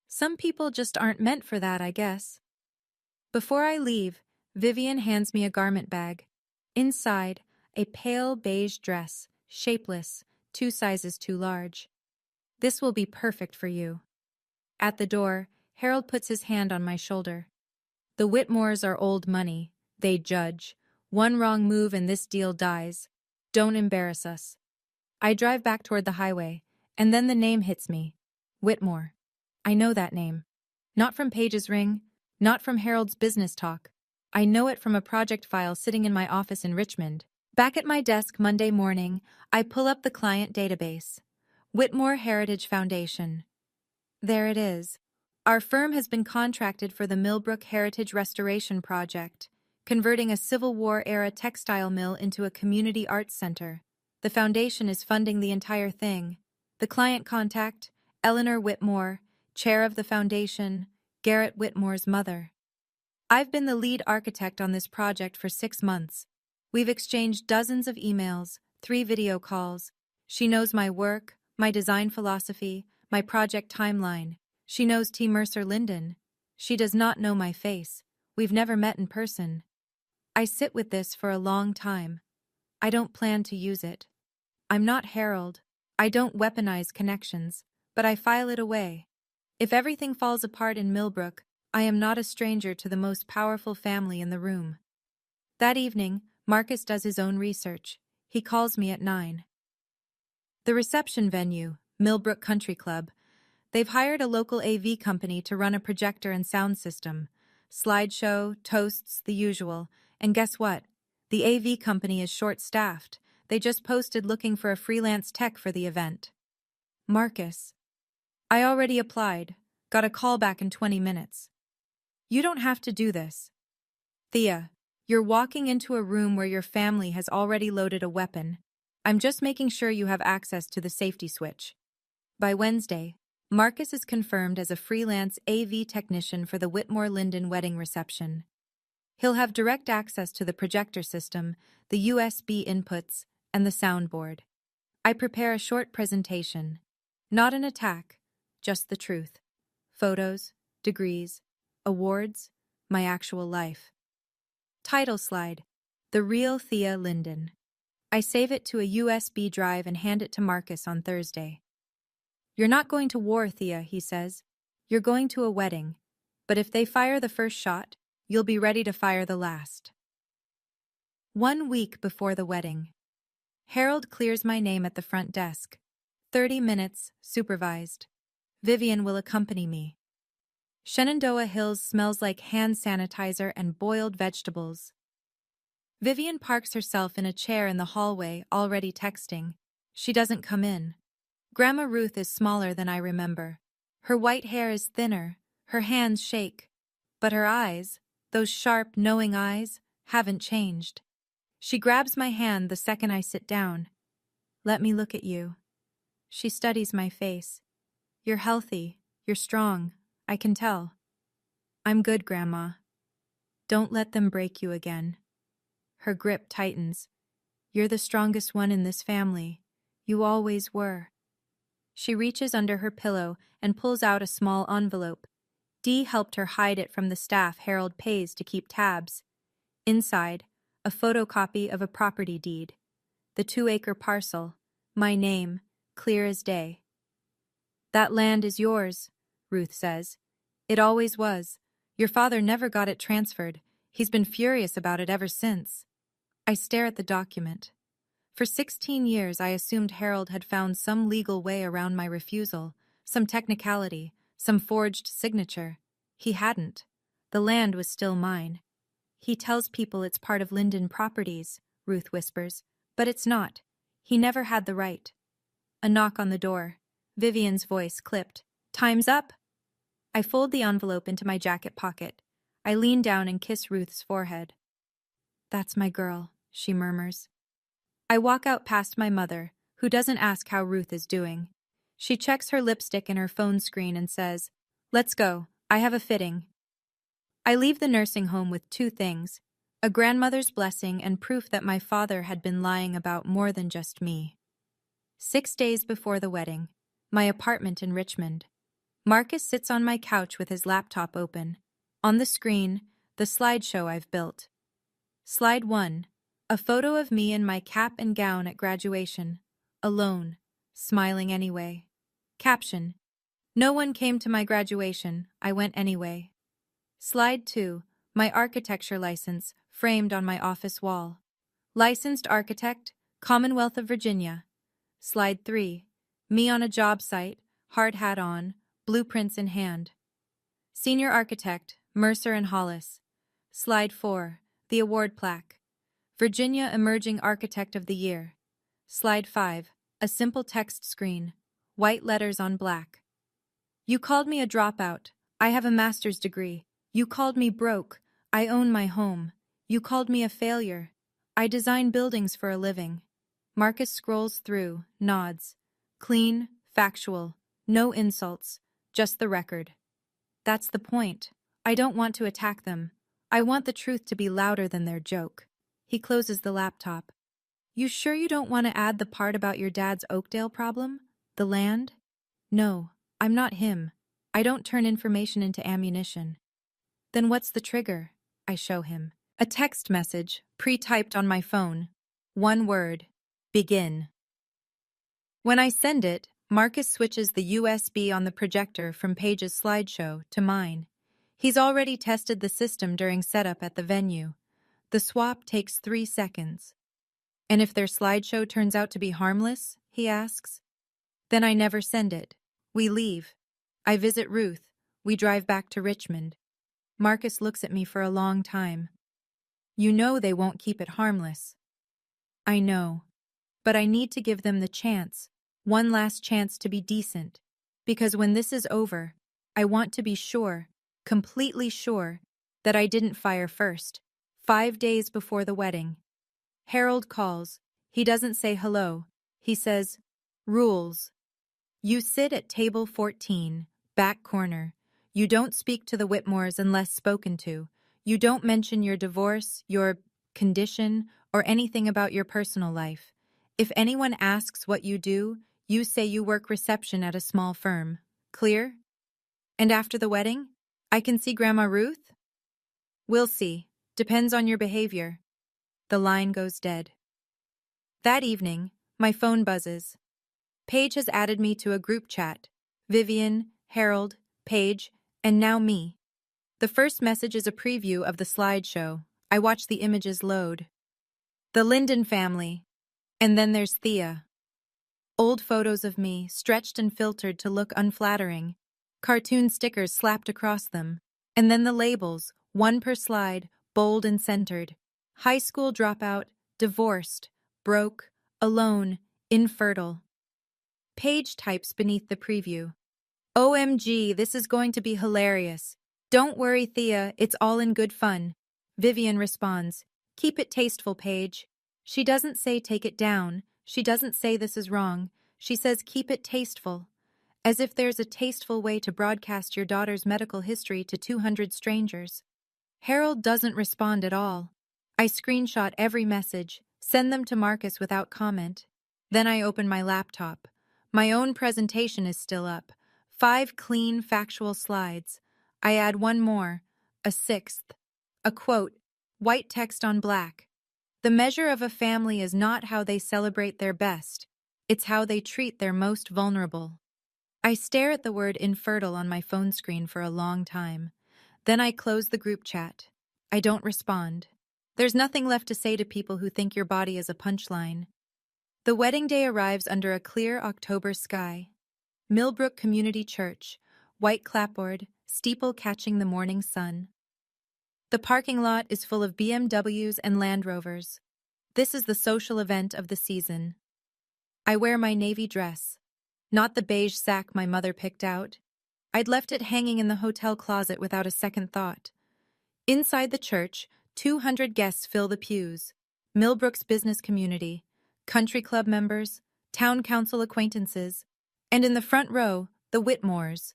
"Some people just aren't meant for that, I guess." Before I leave, Vivian hands me a garment bag. Inside, a pale beige dress, shapeless, 2 sizes too large. "This will be perfect for you." At the door, Harold puts his hand on my shoulder. "The Whitmores are old money. They judge. One wrong move and this deal dies. Don't embarrass us." I drive back toward the highway, and then the name hits me. Whitmore. I know that name. Not from Paige's ring, not from Harold's business talk. I know it from a project file sitting in my office in Richmond. Back at my desk Monday morning, I pull up the client database. Whitmore Heritage Foundation. There it is. Our firm has been contracted for the Millbrook Heritage Restoration Project, converting a Civil War-era textile mill into a community arts center. The foundation is funding the entire thing. The client contact, Eleanor Whitmore, chair of the foundation, Garrett Whitmore's mother. I've been the lead architect on this project for 6 months. We've exchanged dozens of emails, 3 video calls. She knows my work, my design philosophy, my project timeline. She knows T. Mercer Linden. She does not know my face. We've never met in person. I sit with this for a long time. I don't plan to use it. I'm not Harold. I don't weaponize connections, but I file it away. If everything falls apart in Millbrook, I am not a stranger to the most powerful family in the room. That evening, Marcus does his own research. He calls me at 9. The reception venue, Millbrook Country Club. They've hired a local AV company to run a projector and sound system. Slideshow, toasts, the usual. And guess what? The AV company is short-staffed. They just posted looking for a freelance tech for the event. Marcus. I already applied. Got a call back in 20 minutes. You don't have to do this. Thea, you're walking into a room where your family has already loaded a weapon. I'm just making sure you have access to the safety switch. By Wednesday, Marcus is confirmed as a freelance AV technician for the Whitmore Linden wedding reception. He'll have direct access to the projector system, the USB inputs, and the soundboard. I prepare a short presentation. Not an attack, just the truth. Photos, degrees, awards, my actual life. Title slide: The Real Thea Linden. I save it to a USB drive and hand it to Marcus on Thursday. You're not going to war, Thea, he says. You're going to a wedding. But if they fire the first shot, you'll be ready to fire the last. 1 week before the wedding. Harold clears my name at the front desk. 30 minutes, supervised. Vivian will accompany me. Shenandoah Hills smells like hand sanitizer and boiled vegetables. Vivian parks herself in a chair in the hallway, already texting. She doesn't come in. Grandma Ruth is smaller than I remember. Her white hair is thinner, her hands shake. But her eyes, those sharp, knowing eyes, haven't changed. She grabs my hand the second I sit down. Let me look at you. She studies my face. You're healthy, you're strong, I can tell. I'm good, Grandma. Don't let them break you again. Her grip tightens. You're the strongest one in this family. You always were. She reaches under her pillow and pulls out a small envelope. Dee helped her hide it from the staff Harold pays to keep tabs. Inside, a photocopy of a property deed. The 2-acre parcel. My name, clear as day. That land is yours, Ruth says. It always was. Your father never got it transferred. He's been furious about it ever since. I stare at the document. For 16 years, I assumed Harold had found some legal way around my refusal, some technicality, some forged signature. He hadn't. The land was still mine. He tells people it's part of Linden Properties, Ruth whispers, but it's not. He never had the right. A knock on the door. Vivian's voice clipped. Time's up! I fold the envelope into my jacket pocket. I lean down and kiss Ruth's forehead. That's my girl, she murmurs. I walk out past my mother, who doesn't ask how Ruth is doing. She checks her lipstick in her phone screen and says, Let's go, I have a fitting. I leave the nursing home with 2 things, a grandmother's blessing and proof that my father had been lying about more than just me. 6 days before the wedding, my apartment in Richmond. Marcus sits on my couch with his laptop open. On the screen, the slideshow I've built. Slide 1. A photo of me in my cap and gown at graduation. Alone. Smiling anyway. Caption. No one came to my graduation. I went anyway. Slide 2. My architecture license, framed on my office wall. Licensed architect, Commonwealth of Virginia. Slide 3. Me on a job site, hard hat on, blueprints in hand. Senior architect, Mercer and Hollis. Slide 4. The award plaque. Virginia Emerging Architect of the Year. Slide 5. A simple text screen. White letters on black. You called me a dropout. I have a master's degree. You called me broke. I own my home. You called me a failure. I design buildings for a living. Marcus scrolls through, nods. Clean, factual, no insults, just the record. That's the point. I don't want to attack them. I want the truth to be louder than their joke. He closes the laptop. You sure you don't want to add the part about your dad's Oakdale problem? The land? No, I'm not him. I don't turn information into ammunition. Then what's the trigger? I show him. A text message, pre-typed on my phone. One word. Begin. When I send it, Marcus switches the USB on the projector from Paige's slideshow to mine. He's already tested the system during setup at the venue. The swap takes 3 seconds. And if their slideshow turns out to be harmless, he asks, then I never send it. We leave. I visit Ruth. We drive back to Richmond. Marcus looks at me for a long time. You know they won't keep it harmless. I know. But I need to give them the chance, one last chance to be decent. Because when this is over, I want to be sure, completely sure, that I didn't fire first, 5 days before the wedding. Harold calls. He doesn't say hello. He says, rules. You sit at table 14, back corner. You don't speak to the Whitmores unless spoken to. You don't mention your divorce, your condition, or anything about your personal life. If anyone asks what you do, you say you work reception at a small firm. Clear? And after the wedding, I can see Grandma Ruth? We'll see. Depends on your behavior. The line goes dead. That evening, my phone buzzes. Paige has added me to a group chat. Vivian, Harold, Paige, and now me. The first message is a preview of the slideshow. I watch the images load. The Linden family. And then there's Thea. Old photos of me, stretched and filtered to look unflattering. Cartoon stickers slapped across them. And then the labels, one per slide, bold and centered. High school dropout, divorced, broke, alone, infertile. Paige types beneath the preview. OMG, this is going to be hilarious. Don't worry, Thea, it's all in good fun. Vivian responds, keep it tasteful, Paige. She doesn't say take it down. She doesn't say this is wrong. She says keep it tasteful. As if there's a tasteful way to broadcast your daughter's medical history to 200 strangers. Harold doesn't respond at all. I screenshot every message, send them to Marcus without comment. Then I open my laptop. My own presentation is still up. 5 clean, factual slides. I add one more, a 6th. A quote, white text on black. The measure of a family is not how they celebrate their best. It's how they treat their most vulnerable. I stare at the word infertile on my phone screen for a long time. Then I close the group chat. I don't respond. There's nothing left to say to people who think your body is a punchline. The wedding day arrives under a clear October sky. Millbrook Community Church, white clapboard, steeple catching the morning sun. The parking lot is full of BMWs and Land Rovers. This is the social event of the season. I wear my navy dress, not the beige sack my mother picked out. I'd left it hanging in the hotel closet without a second thought. Inside the church, 200 guests fill the pews. Millbrook's business community, country club members, town council acquaintances, and in the front row, the Whitmores.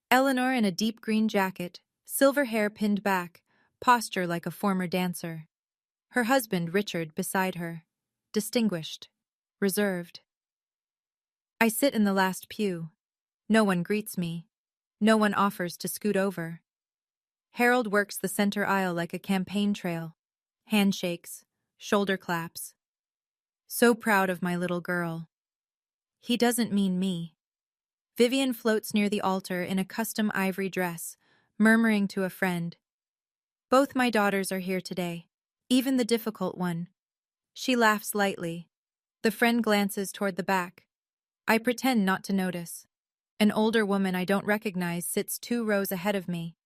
Eleanor in a deep green jacket, silver hair pinned back, posture like a former dancer. Her husband, Richard, beside her. Distinguished. Reserved. I sit in the last pew. No one greets me. No one offers to scoot over. Harold works the center aisle like a campaign trail. Handshakes, shoulder claps. So proud of my little girl. He doesn't mean me. Vivian floats near the altar in a custom ivory dress, murmuring to a friend. Both my daughters are here today, even the difficult one. She laughs lightly. The friend glances toward the back. I pretend not to notice. An older woman I don't recognize sits 2 rows ahead of me.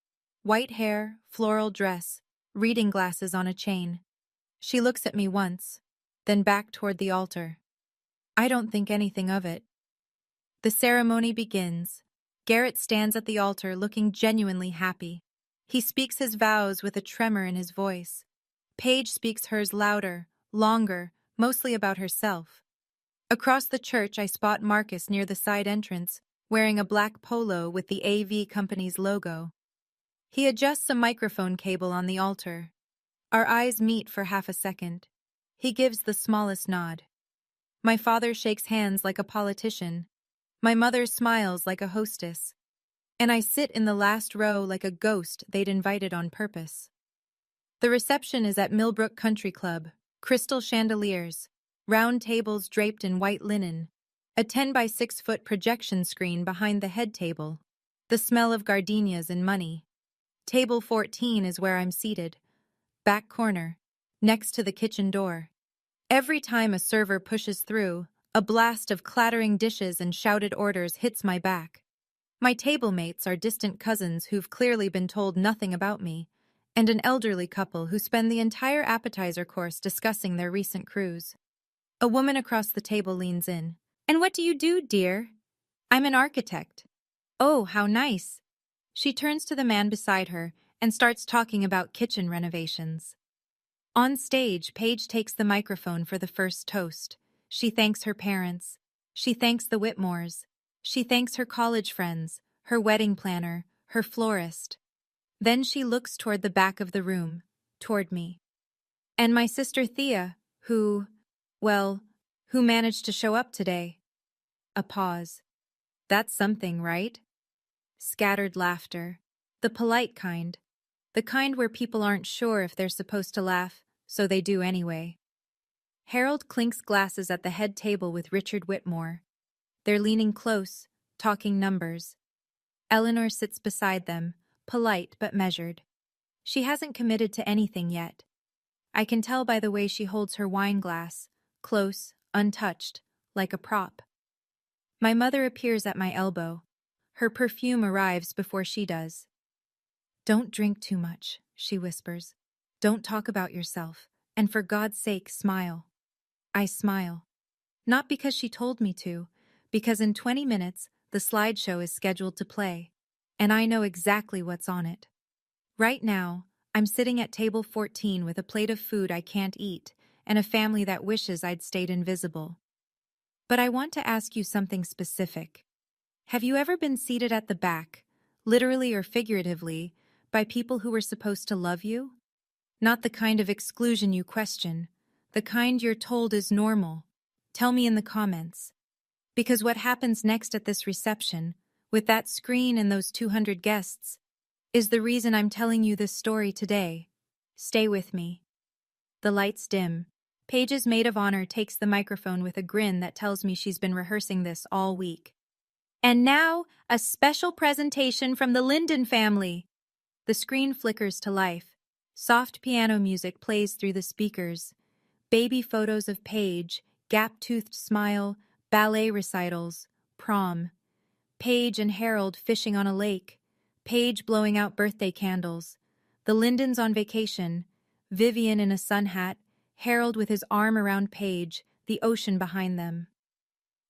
White hair, floral dress, reading glasses on a chain. She looks at me once, then back toward the altar. I don't think anything of it. The ceremony begins. Garrett stands at the altar looking genuinely happy. He speaks his vows with a tremor in his voice. Paige speaks hers louder, longer, mostly about herself. Across the church I spot Marcus near the side entrance, wearing a black polo with the AV company's logo. He adjusts a microphone cable on the altar. Our eyes meet for half a second. He gives the smallest nod. My father shakes hands like a politician. My mother smiles like a hostess. And I sit in the last row like a ghost they'd invited on purpose. The reception is at Millbrook Country Club. Crystal chandeliers, round tables draped in white linen, a 10 by 6 foot projection screen behind the head table, the smell of gardenias and money. Table 14 is where I'm seated, back corner, next to the kitchen door. Every time a server pushes through, a blast of clattering dishes and shouted orders hits my back. My table mates are distant cousins who've clearly been told nothing about me, and an elderly couple who spend the entire appetizer course discussing their recent cruise. A woman across the table leans in. "And what do you do, dear?" "I'm an architect." "Oh, how nice." She turns to the man beside her and starts talking about kitchen renovations. On stage, Paige takes the microphone for the first toast. She thanks her parents. She thanks the Whitmores. She thanks her college friends, her wedding planner, her florist. Then she looks toward the back of the room, toward me. "And my sister Thea, who managed to show up today." A pause. "That's something, right?" Scattered laughter. The polite kind. The kind where people aren't sure if they're supposed to laugh, so they do anyway. Harold clinks glasses at the head table with Richard Whitmore. They're leaning close, talking numbers. Eleanor sits beside them, polite but measured. She hasn't committed to anything yet. I can tell by the way she holds her wine glass, close, untouched, like a prop. My mother appears at my elbow. Her perfume arrives before she does. "Don't drink too much," she whispers. "Don't talk about yourself, and for God's sake, smile." I smile. Not because she told me to, because in 20 minutes, the slideshow is scheduled to play, and I know exactly what's on it. Right now, I'm sitting at table 14 with a plate of food I can't eat and a family that wishes I'd stayed invisible. But I want to ask you something specific. Have you ever been seated at the back, literally or figuratively, by people who were supposed to love you? Not the kind of exclusion you question, the kind you're told is normal. Tell me in the comments. Because what happens next at this reception, with that screen and those 200 guests, is the reason I'm telling you this story today. Stay with me. The lights dim. Paige's maid of honor takes the microphone with a grin that tells me she's been rehearsing this all week. "And now, a special presentation from the Linden family." The screen flickers to life. Soft piano music plays through the speakers. Baby photos of Paige, gap-toothed smile, ballet recitals, prom. Paige and Harold fishing on a lake. Paige blowing out birthday candles. The Lindens on vacation. Vivian in a sun hat. Harold with his arm around Paige, the ocean behind them.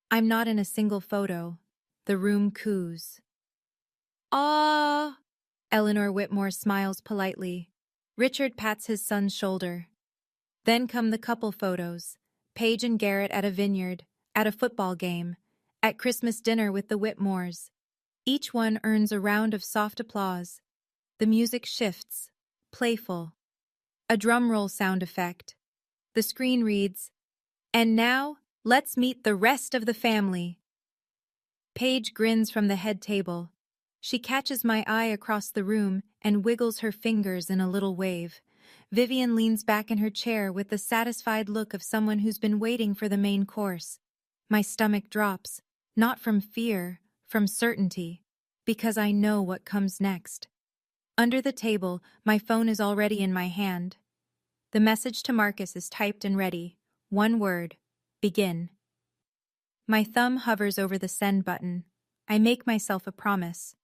I'm not in a single photo. The room coos. "Ah!" Eleanor Whitmore smiles politely. Richard pats his son's shoulder. Then come the couple photos. Paige and Garrett at a vineyard, at a football game, at Christmas dinner with the Whitmores. Each one earns a round of soft applause. The music shifts, playful. A drum roll sound effect. The screen reads, "And now, let's meet the rest of the family." Paige grins from the head table. She catches my eye across the room and wiggles her fingers in a little wave. Vivian leans back in her chair with the satisfied look of someone who's been waiting for the main course. My stomach drops, not from fear, from certainty, because I know what comes next. Under the table, my phone is already in my hand. The message to Marcus is typed and ready. One word: begin. My thumb hovers over the send button. I make myself a promise.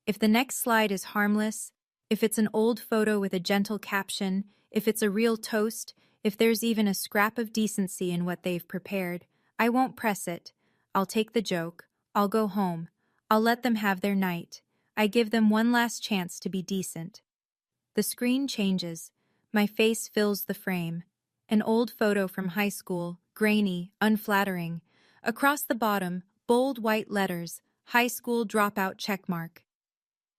If the next slide is harmless, if it's an old photo with a gentle caption, if it's a real toast, if there's even a scrap of decency in what they've prepared, I won't press it. I'll take the joke. I'll go home. I'll let them have their night. I give them one last chance to be decent. The screen changes. My face fills the frame. An old photo from high school, grainy, unflattering. Across the bottom, bold white letters, high school dropout checkmark.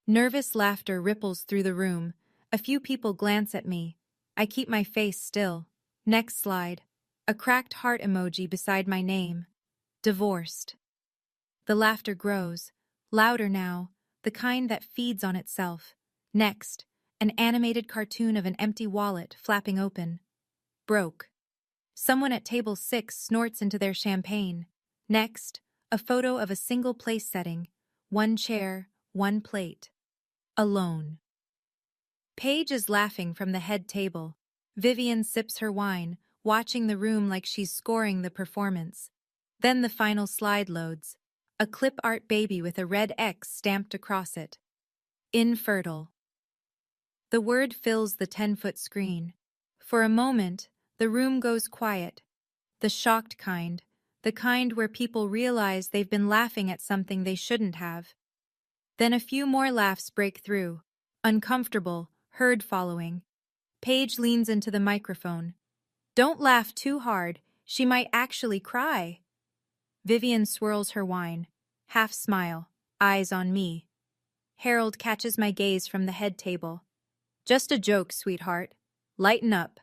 Nervous laughter ripples through the room. A few people glance at me. I keep my face still. Next slide. A cracked heart emoji beside my name. Divorced. The laughter grows. Louder now, the kind that feeds on itself. Next, an animated cartoon of an empty wallet flapping open. Broke. Someone at table 6 snorts into their champagne. Next, a photo of a single place setting. One chair, one plate. Alone. Paige is laughing from the head table. Vivian sips her wine, watching the room like she's scoring the performance. Then the final slide loads. A clip art baby with a red X stamped across it. Infertile. The word fills the 10-foot screen. For a moment, the room goes quiet. The shocked kind. The kind where people realize they've been laughing at something they shouldn't have. Then a few more laughs break through. Uncomfortable, herd following. Paige leans into the microphone. Don't laugh too hard. She might actually cry. Vivian swirls her wine. Half smile, eyes on me. Harold catches my gaze from the head table. Just a joke, sweetheart. Lighten up.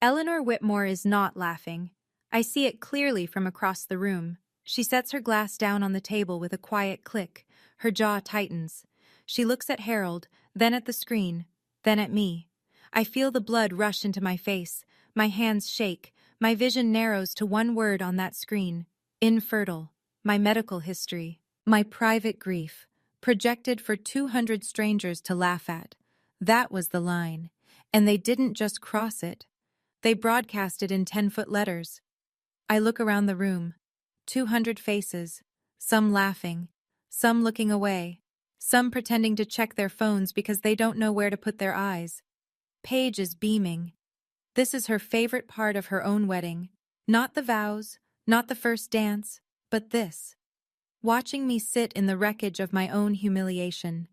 Eleanor Whitmore is not laughing. I see it clearly from across the room. She sets her glass down on the table with a quiet click. Her jaw tightens. She looks at Harold, then at the screen, then at me. I feel the blood rush into my face. My hands shake. My vision narrows to one word on that screen. Infertile. My medical history. My private grief. Projected for 200 strangers to laugh at. That was the line. And they didn't just cross it. They broadcast it in 10-foot letters. I look around the room. 200 faces. Some laughing. Some looking away. Some pretending to check their phones because they don't know where to put their eyes. Paige is beaming. This is her favorite part of her own wedding. Not the vows, not the first dance, but this. Watching me sit in the wreckage of my own humiliation.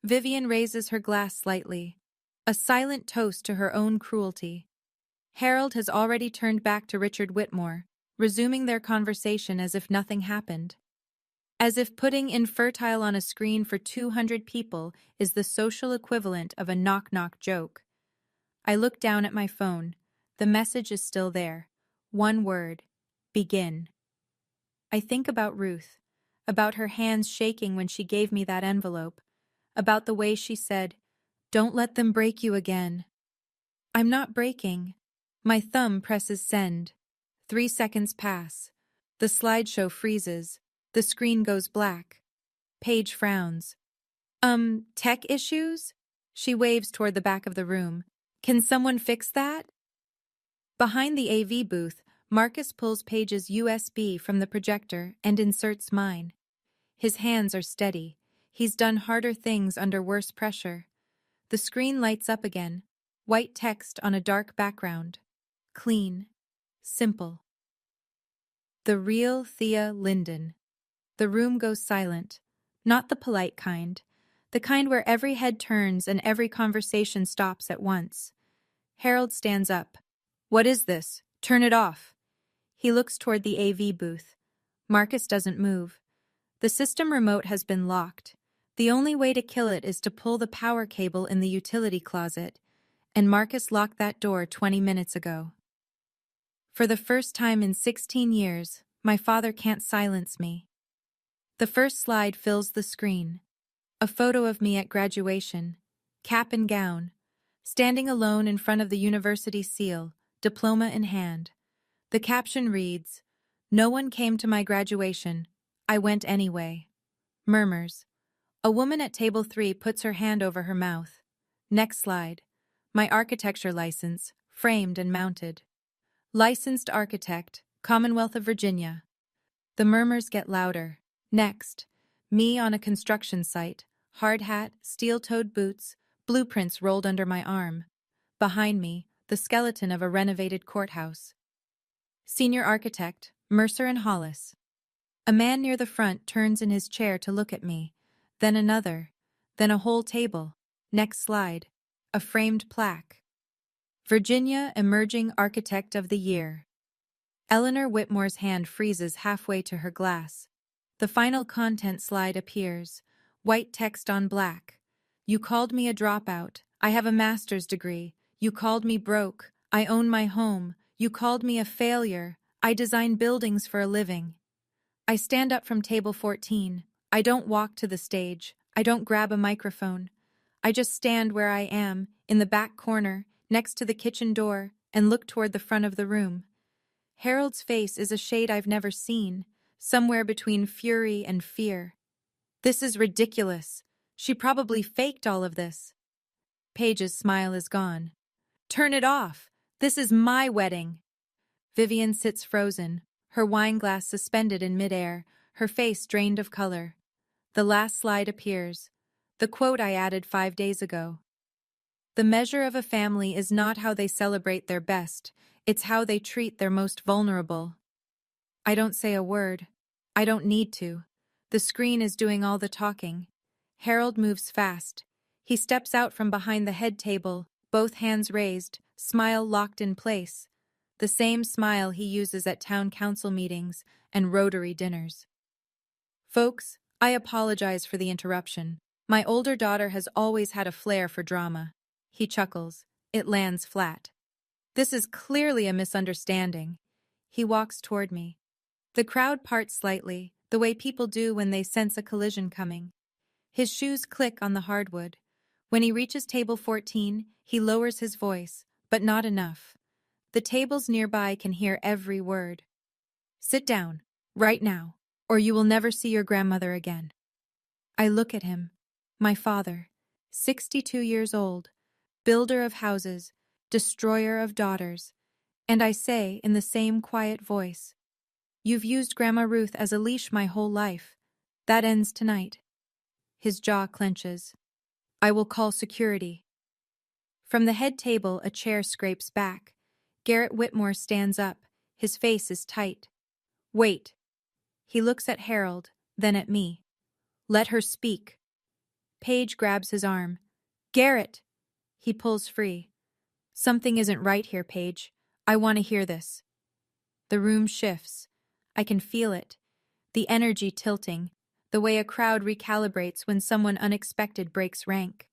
Vivian raises her glass slightly. A silent toast to her own cruelty. Harold has already turned back to Richard Whitmore, resuming their conversation as if nothing happened. As if putting infertile on a screen for 200 people is the social equivalent of a knock-knock joke. I look down at my phone. The message is still there. One word. Begin. I think about Ruth, about her hands shaking when she gave me that envelope, about the way she said, "Don't let them break you again." I'm not breaking. My thumb presses send. 3 seconds pass. The slideshow freezes. The screen goes black. Paige frowns. Tech issues? She waves toward the back of the room. Can someone fix that? Behind the AV booth, Marcus pulls Paige's USB from the projector and inserts mine. His hands are steady. He's done harder things under worse pressure. The screen lights up again. White text on a dark background. Clean. Simple. The real Thea Linden. The room goes silent. Not the polite kind. The kind where every head turns and every conversation stops at once. Harold stands up. What is this? Turn it off. He looks toward the AV booth. Marcus doesn't move. The system remote has been locked. The only way to kill it is to pull the power cable in the utility closet, and Marcus locked that door 20 minutes ago. For the first time in 16 years, my father can't silence me. The first slide fills the screen. A photo of me at graduation, cap and gown, standing alone in front of the university seal, diploma in hand. The caption reads, "No one came to my graduation. I went anyway." Murmurs. A woman at table 3 puts her hand over her mouth. Next slide. My architecture license, framed and mounted. Licensed architect, Commonwealth of Virginia. The murmurs get louder. Next. Me on a construction site, hard hat, steel-toed boots, blueprints rolled under my arm. Behind me, the skeleton of a renovated courthouse. Senior architect, Mercer and Hollis. A man near the front turns in his chair to look at me, then another, then a whole table. Next slide. A framed plaque. Virginia Emerging Architect of the Year. Eleanor Whitmore's hand freezes halfway to her glass. The final content slide appears. White text on black. You called me a dropout. I have a master's degree. You called me broke. I own my home. You called me a failure. I design buildings for a living. I stand up from table 14. I don't walk to the stage. I don't grab a microphone. I just stand where I am, in the back corner, next to the kitchen door, and look toward the front of the room. Harold's face is a shade I've never seen, somewhere between fury and fear. This is ridiculous. She probably faked all of this. Paige's smile is gone. Turn it off. This is my wedding. Vivian sits frozen, her wine glass suspended in midair, her face drained of color. The last slide appears. The quote I added 5 days ago. The measure of a family is not how they celebrate their best, it's how they treat their most vulnerable. I don't say a word. I don't need to. The screen is doing all the talking. Harold moves fast. He steps out from behind the head table, both hands raised, smile locked in place. The same smile he uses at town council meetings and Rotary dinners. Folks, I apologize for the interruption. My older daughter has always had a flair for drama. He chuckles. It lands flat. This is clearly a misunderstanding. He walks toward me. The crowd parts slightly, the way people do when they sense a collision coming. His shoes click on the hardwood. When he reaches table 14, he lowers his voice, but not enough. The tables nearby can hear every word. Sit down, right now, or you will never see your grandmother again. I look at him. My father, 62 years old, builder of houses, destroyer of daughters, and I say in the same quiet voice, "You've used Grandma Ruth as a leash my whole life. That ends tonight." His jaw clenches. I will call security. From the head table, a chair scrapes back. Garrett Whitmore stands up. His face is tight. Wait. He looks at Harold, then at me. Let her speak. Paige grabs his arm. Garrett! He pulls free. Something isn't right here, Paige. I want to hear this. The room shifts. I can feel it. The energy tilting. The way a crowd recalibrates when someone unexpected breaks rank.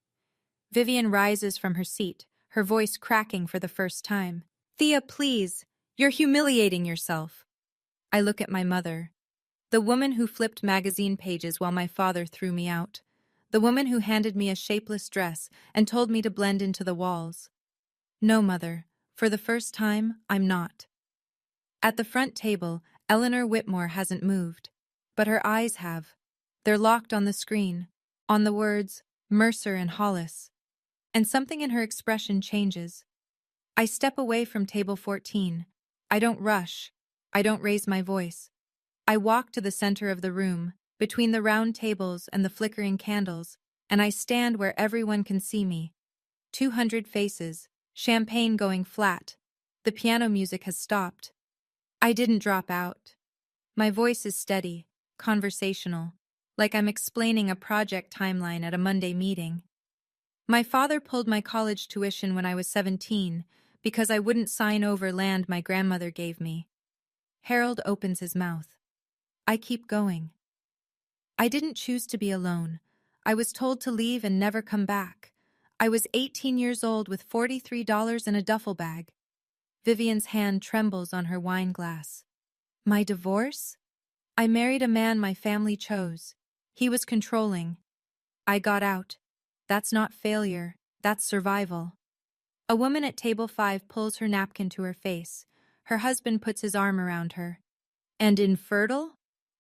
Vivian rises from her seat, her voice cracking for the first time. Thea, please. You're humiliating yourself. I look at my mother. The woman who flipped magazine pages while my father threw me out. The woman who handed me a shapeless dress and told me to blend into the walls. No, Mother. For the first time, I'm not. At the front table, Eleanor Whitmore hasn't moved. But her eyes have. They're locked on the screen, on the words, Mercer and Hollis. And something in her expression changes. I step away from table 14. I don't rush. I don't raise my voice. I walk to the center of the room, between the round tables and the flickering candles, and I stand where everyone can see me. 200 faces, champagne going flat. The piano music has stopped. I didn't drop out. My voice is steady, conversational, like I'm explaining a project timeline at a Monday meeting. My father pulled my college tuition when I was 17 because I wouldn't sign over land my grandmother gave me. Harold opens his mouth. I keep going. I didn't choose to be alone. I was told to leave and never come back. I was 18 years old with $43 in a duffel bag. Vivian's hand trembles on her wine glass. My divorce? I married a man my family chose. He was controlling. I got out. That's not failure, that's survival. A woman at table 5 pulls her napkin to her face. Her husband puts his arm around her. And infertile?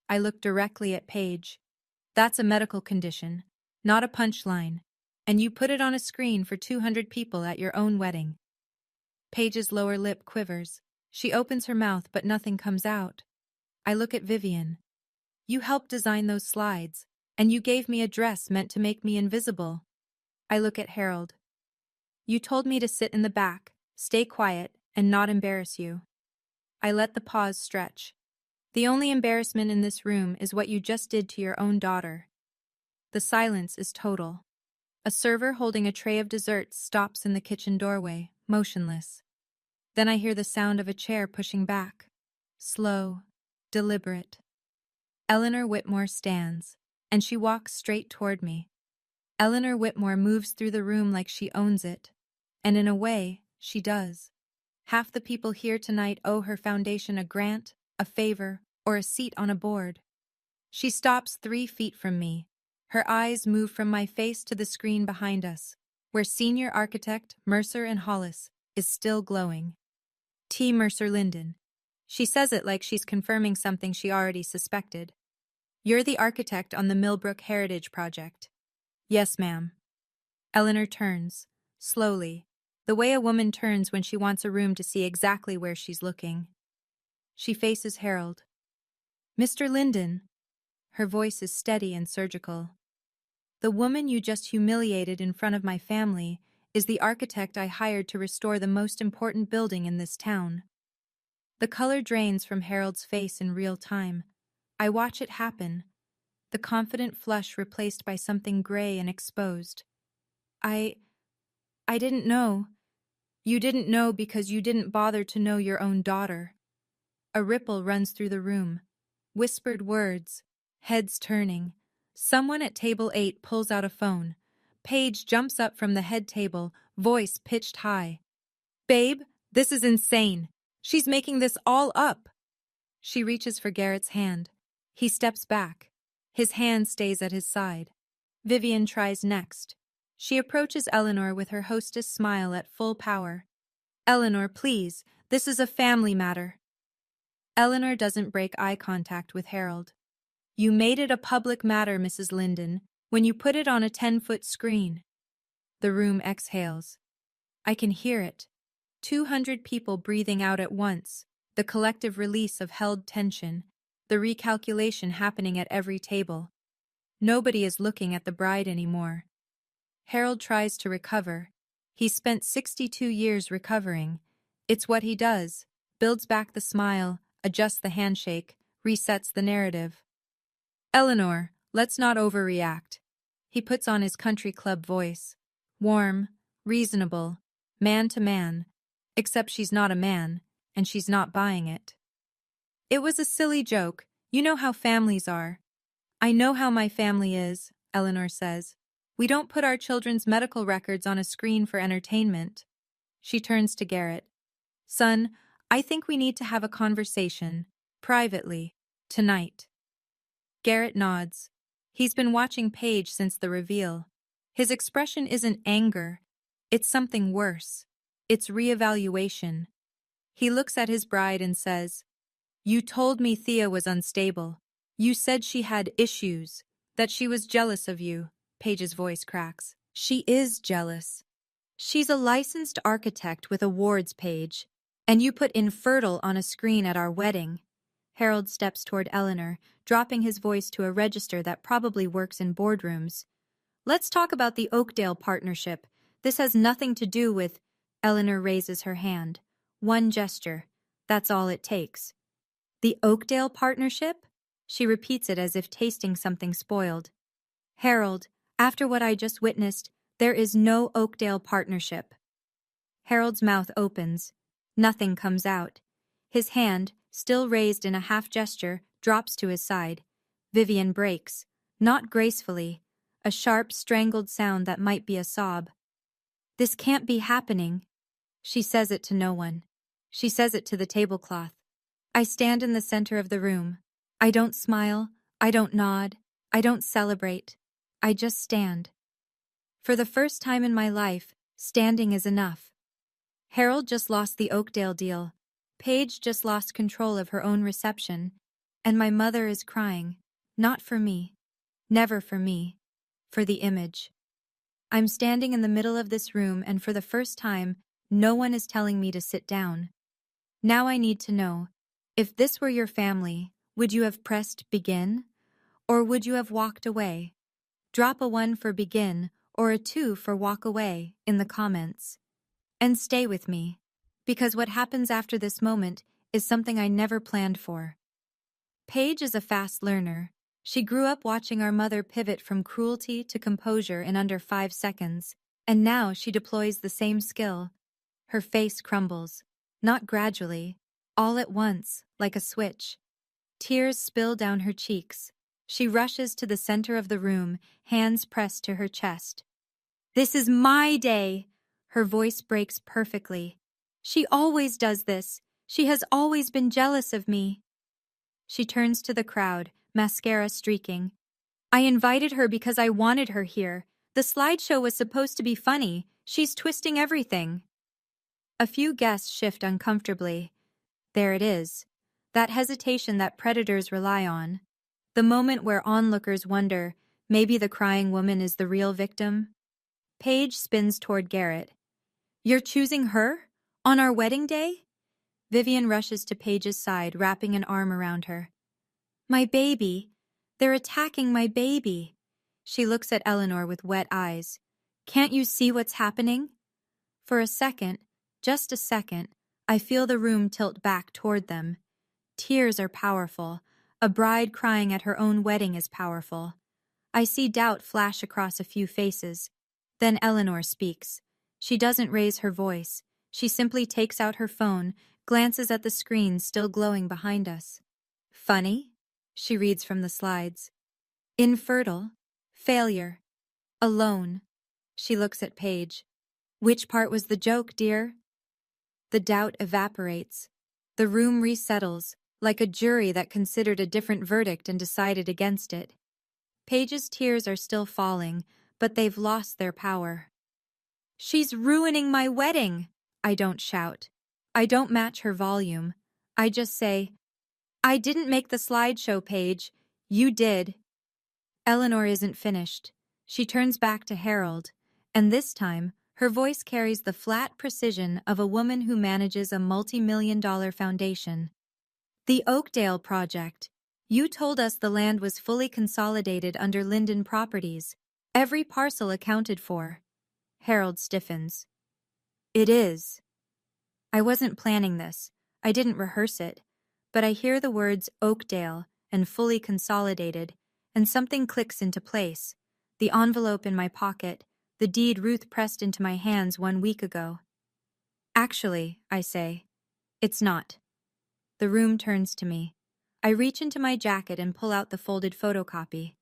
I look directly at Paige. That's a medical condition, not a punchline. And you put it on a screen for 200 people at your own wedding. Paige's lower lip quivers. She opens her mouth but nothing comes out. I look at Vivian. You helped design those slides, and you gave me a dress meant to make me invisible. I look at Harold. You told me to sit in the back, stay quiet, and not embarrass you. I let the pause stretch. The only embarrassment in this room is what you just did to your own daughter. The silence is total. A server holding a tray of desserts stops in the kitchen doorway, motionless. Then I hear the sound of a chair pushing back. Slow, deliberate. Eleanor Whitmore stands. and she walks straight toward me. Eleanor Whitmore moves through the room like she owns it. And in a way, she does. Half the people here tonight owe her foundation a grant, a favor, or a seat on a board. She stops 3 feet from me. Her eyes move from my face to the screen behind us, where senior architect Mercer and Hollis is still glowing. T. Mercer Linden. She says it like she's confirming something she already suspected. You're the architect on the Millbrook Heritage Project. Yes, ma'am. Eleanor turns, slowly, the way a woman turns when she wants a room to see exactly where she's looking. She faces Harold. Mr. Linden. Her voice is steady and surgical. The woman you just humiliated in front of my family is the architect I hired to restore the most important building in this town. The color drains from Harold's face in real time. I watch it happen, the confident flush replaced by something gray and exposed. I didn't know. You didn't know because you didn't bother to know your own daughter. A ripple runs through the room. Whispered words, heads turning. Someone at table 8 pulls out a phone. Paige jumps up from the head table, voice pitched high. Babe, this is insane. She's making this all up. She reaches for Garrett's hand. He steps back. His hand stays at his side. Vivian tries next. She approaches Eleanor with her hostess smile at full power. Eleanor, please, this is a family matter. Eleanor doesn't break eye contact with Harold. You made it a public matter, Mrs. Linden, when you put it on a 10-foot screen. The room exhales. I can hear it. 200 people breathing out at once, the collective release of held tension, the recalculation happening at every table. Nobody is looking at the bride anymore. Harold tries to recover. He spent 62 years recovering. It's what he does. Builds back the smile, adjusts the handshake, resets the narrative. Eleanor, let's not overreact. He puts on his country club voice. Warm, reasonable, man to man. Except she's not a man, and she's not buying it. It was a silly joke. You know how families are. I know how my family is, Eleanor says. We don't put our children's medical records on a screen for entertainment. She turns to Garrett. Son, I think we need to have a conversation, privately, tonight. Garrett nods. He's been watching Paige since the reveal. His expression isn't anger. It's something worse. It's reevaluation. He looks at his bride and says, You told me Thea was unstable. You said she had issues, that she was jealous of you. Paige's voice cracks. She is jealous. She's a licensed architect with awards, Paige. And you put infertile on a screen at our wedding. Harold steps toward Eleanor, dropping his voice to a register that probably works in boardrooms. Let's talk about the Oakdale partnership. This has nothing to do with... Eleanor raises her hand. One gesture. That's all it takes. The Oakdale partnership? She repeats it as if tasting something spoiled. Harold, after what I just witnessed, there is no Oakdale partnership. Harold's mouth opens. Nothing comes out. His hand, still raised in a half gesture, drops to his side. Vivian breaks. Not gracefully. A sharp, strangled sound that might be a sob. This can't be happening. She says it to no one. She says it to the tablecloth. I stand in the center of the room. I don't smile. I don't nod. I don't celebrate. I just stand. For the first time in my life, standing is enough. Harold just lost the Oakdale deal. Paige just lost control of her own reception. And my mother is crying. Not for me. Never for me. For the image. I'm standing in the middle of this room, and for the first time, no one is telling me to sit down. Now I need to know, if this were your family, would you have pressed begin? Or would you have walked away? Drop a 1 for begin or a 2 for walk away in the comments. And stay with me, because what happens after this moment is something I never planned for. Paige is a fast learner. She grew up watching our mother pivot from cruelty to composure in under 5 seconds, and now she deploys the same skill. Her face crumbles, not gradually, all at once, like a switch. Tears spill down her cheeks. She rushes to the center of the room, hands pressed to her chest. "This is my day!" Her voice breaks perfectly. "She always does this. She has always been jealous of me." She turns to the crowd, mascara streaking. "I invited her because I wanted her here. The slideshow was supposed to be funny. She's twisting everything." A few guests shift uncomfortably. There it is. That hesitation that predators rely on. The moment where onlookers wonder, maybe the crying woman is the real victim. Paige spins toward Garrett. "You're choosing her? On our wedding day?" Vivian rushes to Paige's side, wrapping an arm around her. "My baby. They're attacking my baby." She looks at Eleanor with wet eyes. "Can't you see what's happening?" For a second, just a second, I feel the room tilt back toward them. Tears are powerful. A bride crying at her own wedding is powerful. I see doubt flash across a few faces. Then Eleanor speaks. She doesn't raise her voice. She simply takes out her phone, glances at the screen still glowing behind us. "Funny?" She reads from the slides. "Infertile. Failure. Alone." She looks at Paige. "Which part was the joke, dear?" The doubt evaporates. The room resettles, like a jury that considered a different verdict and decided against it. Paige's tears are still falling, but they've lost their power. "She's ruining my wedding!" I don't shout. I don't match her volume. I just say, "I didn't make the slideshow, Paige. You did." Eleanor isn't finished. She turns back to Harold, and this time, her voice carries the flat precision of a woman who manages a multi-million-dollar foundation. "The Oakdale Project. You told us the land was fully consolidated under Linden Properties. Every parcel accounted for." Harold stiffens. "It is." I wasn't planning this. I didn't rehearse it. But I hear the words Oakdale and fully consolidated, and something clicks into place. The envelope in my pocket, the deed Ruth pressed into my hands 1 week ago. "Actually," I say, "it's not." The room turns to me. I reach into my jacket and pull out the folded photocopy.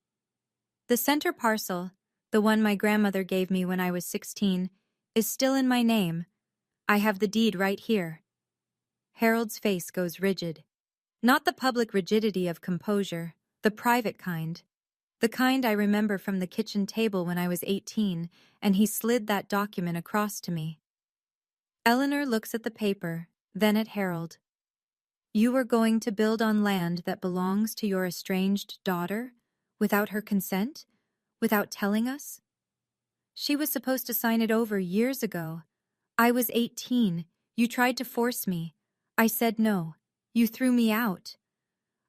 The center parcel, the one my grandmother gave me when I was 16, is still in my name. I have the deed right here. Harold's face goes rigid. Not the public rigidity of composure, the private kind. The kind I remember from the kitchen table when I was 18, and he slid that document across to me. Eleanor looks at the paper, then at Harold. "You were going to build on land that belongs to your estranged daughter? Without her consent? Without telling us?" "She was supposed to sign it over years ago. I was 18. You tried to force me. I said no. You threw me out."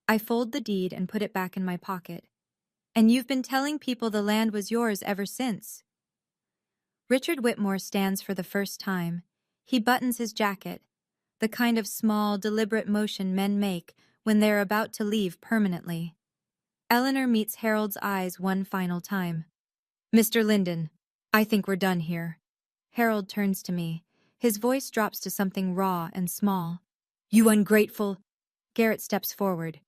I fold the deed and put it back in my pocket. "And you've been telling people the land was yours ever since." Richard Whitmore stands for the first time. He buttons his jacket, the kind of small, deliberate motion men make when they're about to leave permanently. Eleanor meets Harold's eyes one final time. "Mr. Linden, I think we're done here." Harold turns to me. His voice drops to something raw and small. "You ungrateful—" Garrett steps forward.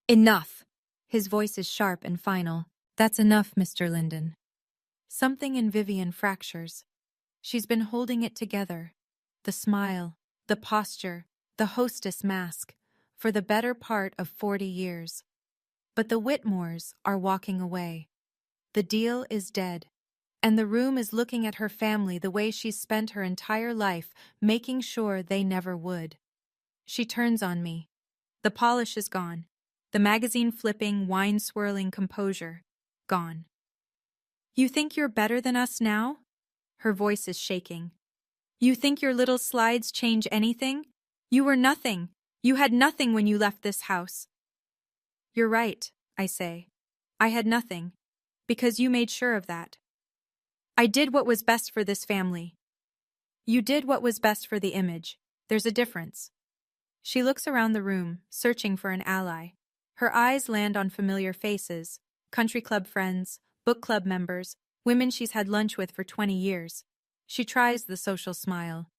"Enough!" His voice is sharp and final. "That's enough, Mr. Linden." Something in Vivian fractures. She's been holding it together. The smile, the posture, the hostess mask, for the better part of 40 years. But the Whitmores are walking away. The deal is dead. And the room is looking at her family the way she's spent her entire life, making sure they never would. She turns on me. The polish is gone. The magazine-flipping, wine-swirling composure, gone. "You think you're better than us now?" Her voice is shaking. "You think your little slides change anything? You were nothing. You had nothing when you left this house." "You're right," I say. "I had nothing. Because you made sure of that. I did what was best for this family." "You did what was best for the image. There's a difference." She looks around the room, searching for an ally. Her eyes land on familiar faces, country club friends, book club members, women she's had lunch with for 20 years. She tries the social smile.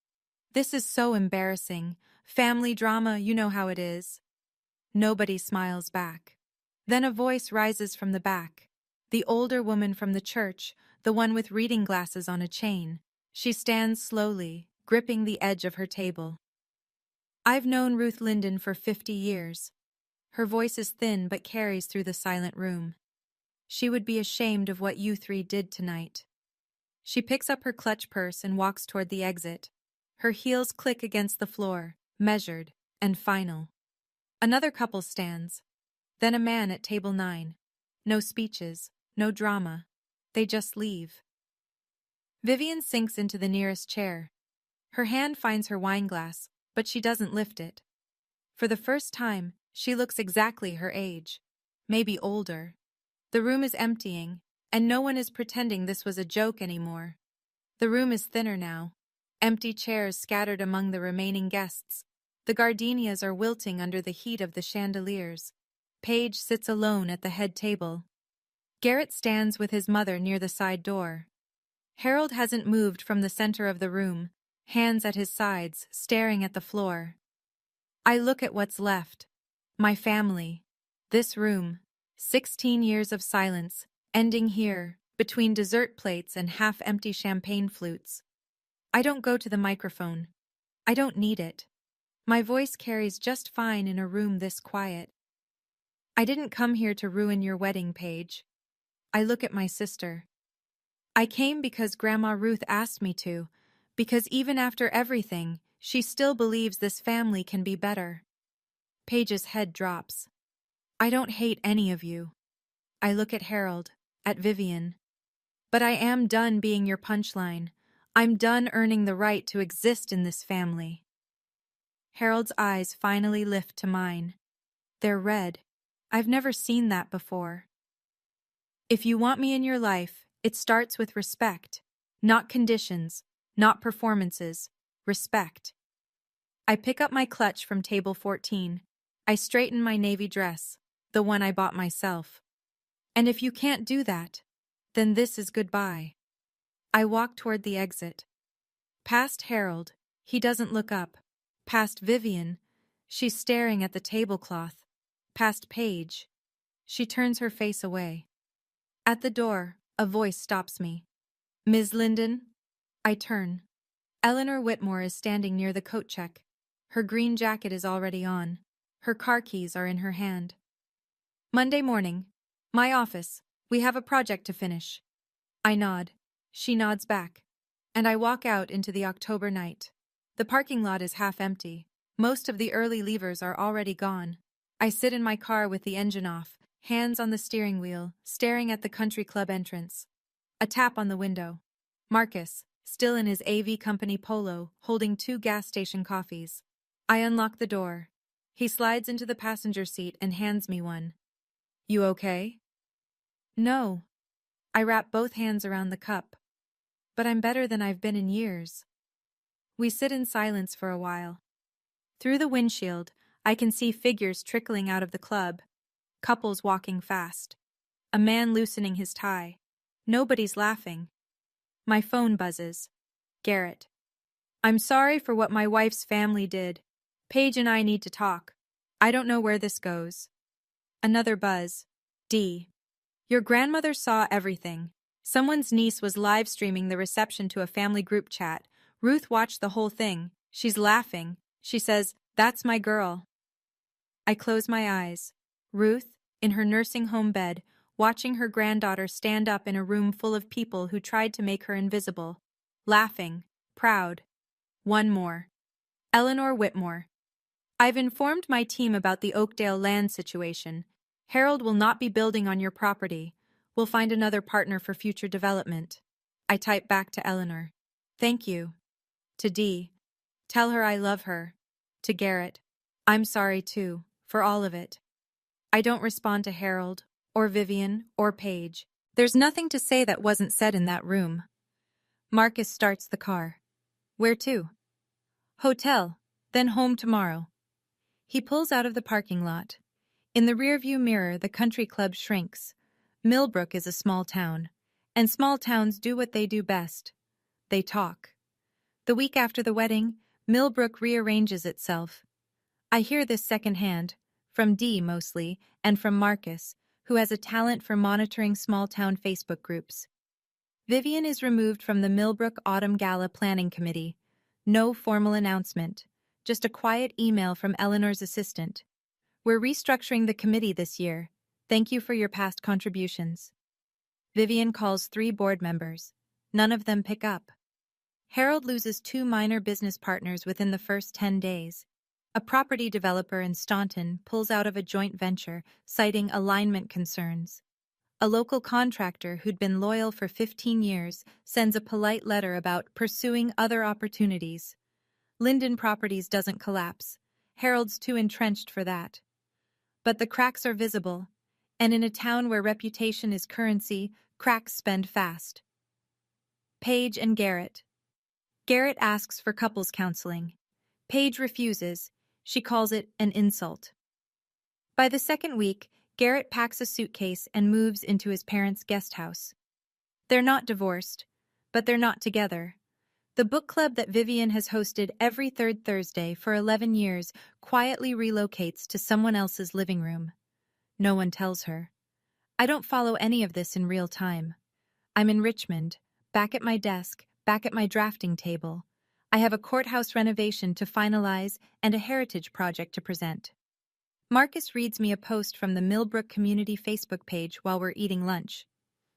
"This is so embarrassing. Family drama, you know how it is." Nobody smiles back. Then a voice rises from the back. The older woman from the church, the one with reading glasses on a chain. She stands slowly, gripping the edge of her table. I've known Ruth Linden for 50 years. Her voice is thin but carries through the silent room. She would be ashamed of what you three did tonight. She picks up her clutch purse and walks toward the exit. Her heels click against the floor, measured and final. Another couple stands. Then a man at table 9. No speeches, no drama. They just leave. Vivian sinks into the nearest chair. Her hand finds her wine glass, but she doesn't lift it. For the first time, she looks exactly her age. Maybe older. The room is emptying, and no one is pretending this was a joke anymore. The room is thinner now. Empty chairs scattered among the remaining guests. The gardenias are wilting under the heat of the chandeliers. Paige sits alone at the head table. Garrett stands with his mother near the side door. Harold hasn't moved from the center of the room, hands at his sides, staring at the floor. I look at what's left. My family. This room. 16 years of silence, ending here, between dessert plates and half-empty champagne flutes. I don't go to the microphone. I don't need it. My voice carries just fine in a room this quiet. I didn't come here to ruin your wedding, Paige. I look at my sister. I came because Grandma Ruth asked me to, because even after everything, she still believes this family can be better. Paige's head drops. I don't hate any of you. I look at Harold, at Vivian. But I am done being your punchline. I'm done earning the right to exist in this family. Harold's eyes finally lift to mine. They're red. I've never seen that before. If you want me in your life, it starts with respect. Not conditions, not performances. Respect. I pick up my clutch from table 14. I straighten my navy dress, the one I bought myself. And if you can't do that, then this is goodbye. I walk toward the exit. Past Harold, he doesn't look up. Past Vivian, she's staring at the tablecloth. Past Paige, she turns her face away. At the door, a voice stops me. Ms. Linden? I turn. Eleanor Whitmore is standing near the coat check. Her green jacket is already on. Her car keys are in her hand. Monday morning. My office. We have a project to finish. I nod. She nods back. And I walk out into the October night. The parking lot is half empty. Most of the early leavers are already gone. I sit in my car with the engine off, hands on the steering wheel, staring at the country club entrance. A tap on the window. Marcus, still in his AV company polo, holding 2 gas station coffees. I unlock the door. He slides into the passenger seat and hands me one. You okay? No. I wrap both hands around the cup. But I'm better than I've been in years. We sit in silence for a while. Through the windshield, I can see figures trickling out of the club. Couples walking fast. A man loosening his tie. Nobody's laughing. My phone buzzes. Garrett. I'm sorry for what my wife's family did. Paige and I need to talk. I don't know where this goes. Another buzz. D. Your grandmother saw everything. Someone's niece was live streaming the reception to a family group chat. Ruth watched the whole thing. She's laughing. She says, "That's my girl." I close my eyes. Ruth, in her nursing home bed, watching her granddaughter stand up in a room full of people who tried to make her invisible. Laughing. Proud. One more. Eleanor Whitmore. I've informed my team about the Oakdale land situation. Harold will not be building on your property. We'll find another partner for future development. I type back to Eleanor. Thank you. To Dee. Tell her I love her. To Garrett. I'm sorry too, for all of it. I don't respond to Harold, or Vivian, or Paige. There's nothing to say that wasn't said in that room. Marcus starts the car. Where to? Hotel, then home tomorrow. He pulls out of the parking lot. In the rearview mirror, the country club shrinks. Millbrook is a small town, and small towns do what they do best. They talk. The week after the wedding, Millbrook rearranges itself. I hear this secondhand, from Dee mostly, and from Marcus, who has a talent for monitoring small-town Facebook groups. Vivian is removed from the Millbrook Autumn Gala Planning Committee. No formal announcement, just a quiet email from Eleanor's assistant. We're restructuring the committee this year. Thank you for your past contributions. Vivian calls 3 board members. None of them pick up. Harold loses 2 minor business partners within the first 10 days. A property developer in Staunton pulls out of a joint venture, citing alignment concerns. A local contractor who'd been loyal for 15 years sends a polite letter about pursuing other opportunities. Linden Properties doesn't collapse. Harold's too entrenched for that. But the cracks are visible, and in a town where reputation is currency, cracks spend fast. Paige and Garrett. Garrett asks for couples counseling. Paige refuses. She calls it an insult. By the second week, Garrett packs a suitcase and moves into his parents' guest house. They're not divorced, but they're not together. The book club that Vivian has hosted every third Thursday for 11 years quietly relocates to someone else's living room. No one tells her. I don't follow any of this in real time. I'm in Richmond, back at my desk, back at my drafting table. I have a courthouse renovation to finalize and a heritage project to present. Marcus reads me a post from the Millbrook Community Facebook page while we're eating lunch.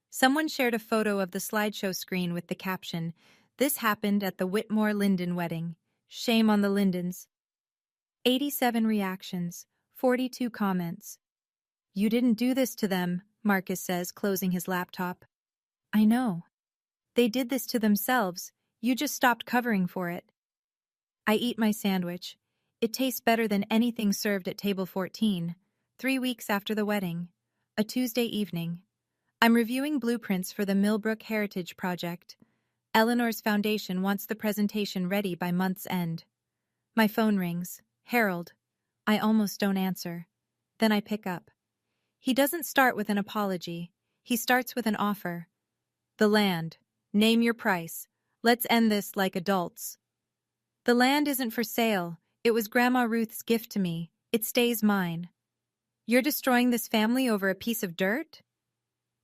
Someone shared a photo of the slideshow screen with the caption, "This happened at the Whitmore Linden wedding. Shame on the Lindens." 87 reactions, 42 comments. "You didn't do this to them," Marcus says, closing his laptop. "I know. They did this to themselves. You just stopped covering for it." I eat my sandwich. It tastes better than anything served at table 14, 3 weeks after the wedding. A Tuesday evening. I'm reviewing blueprints for the Millbrook Heritage Project. Eleanor's foundation wants the presentation ready by month's end. My phone rings. Harold. I almost don't answer. Then I pick up. He doesn't start with an apology. He starts with an offer. "The land. Name your price. Let's end this like adults." "The land isn't for sale. It was Grandma Ruth's gift to me. It stays mine." "You're destroying this family over a piece of dirt?"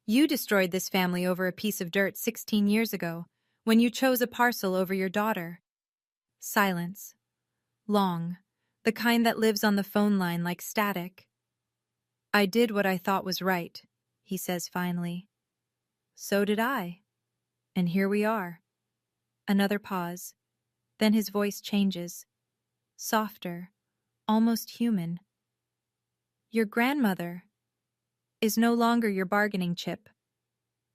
"You destroyed this family over a piece of dirt 16 years ago, when you chose a parcel over your daughter." Silence. Long. The kind that lives on the phone line like static. "I did what I thought was right," he says finally. "So did I. And here we are." Another pause. Then his voice changes. Softer. Almost human. "Your grandmother is no longer your bargaining chip."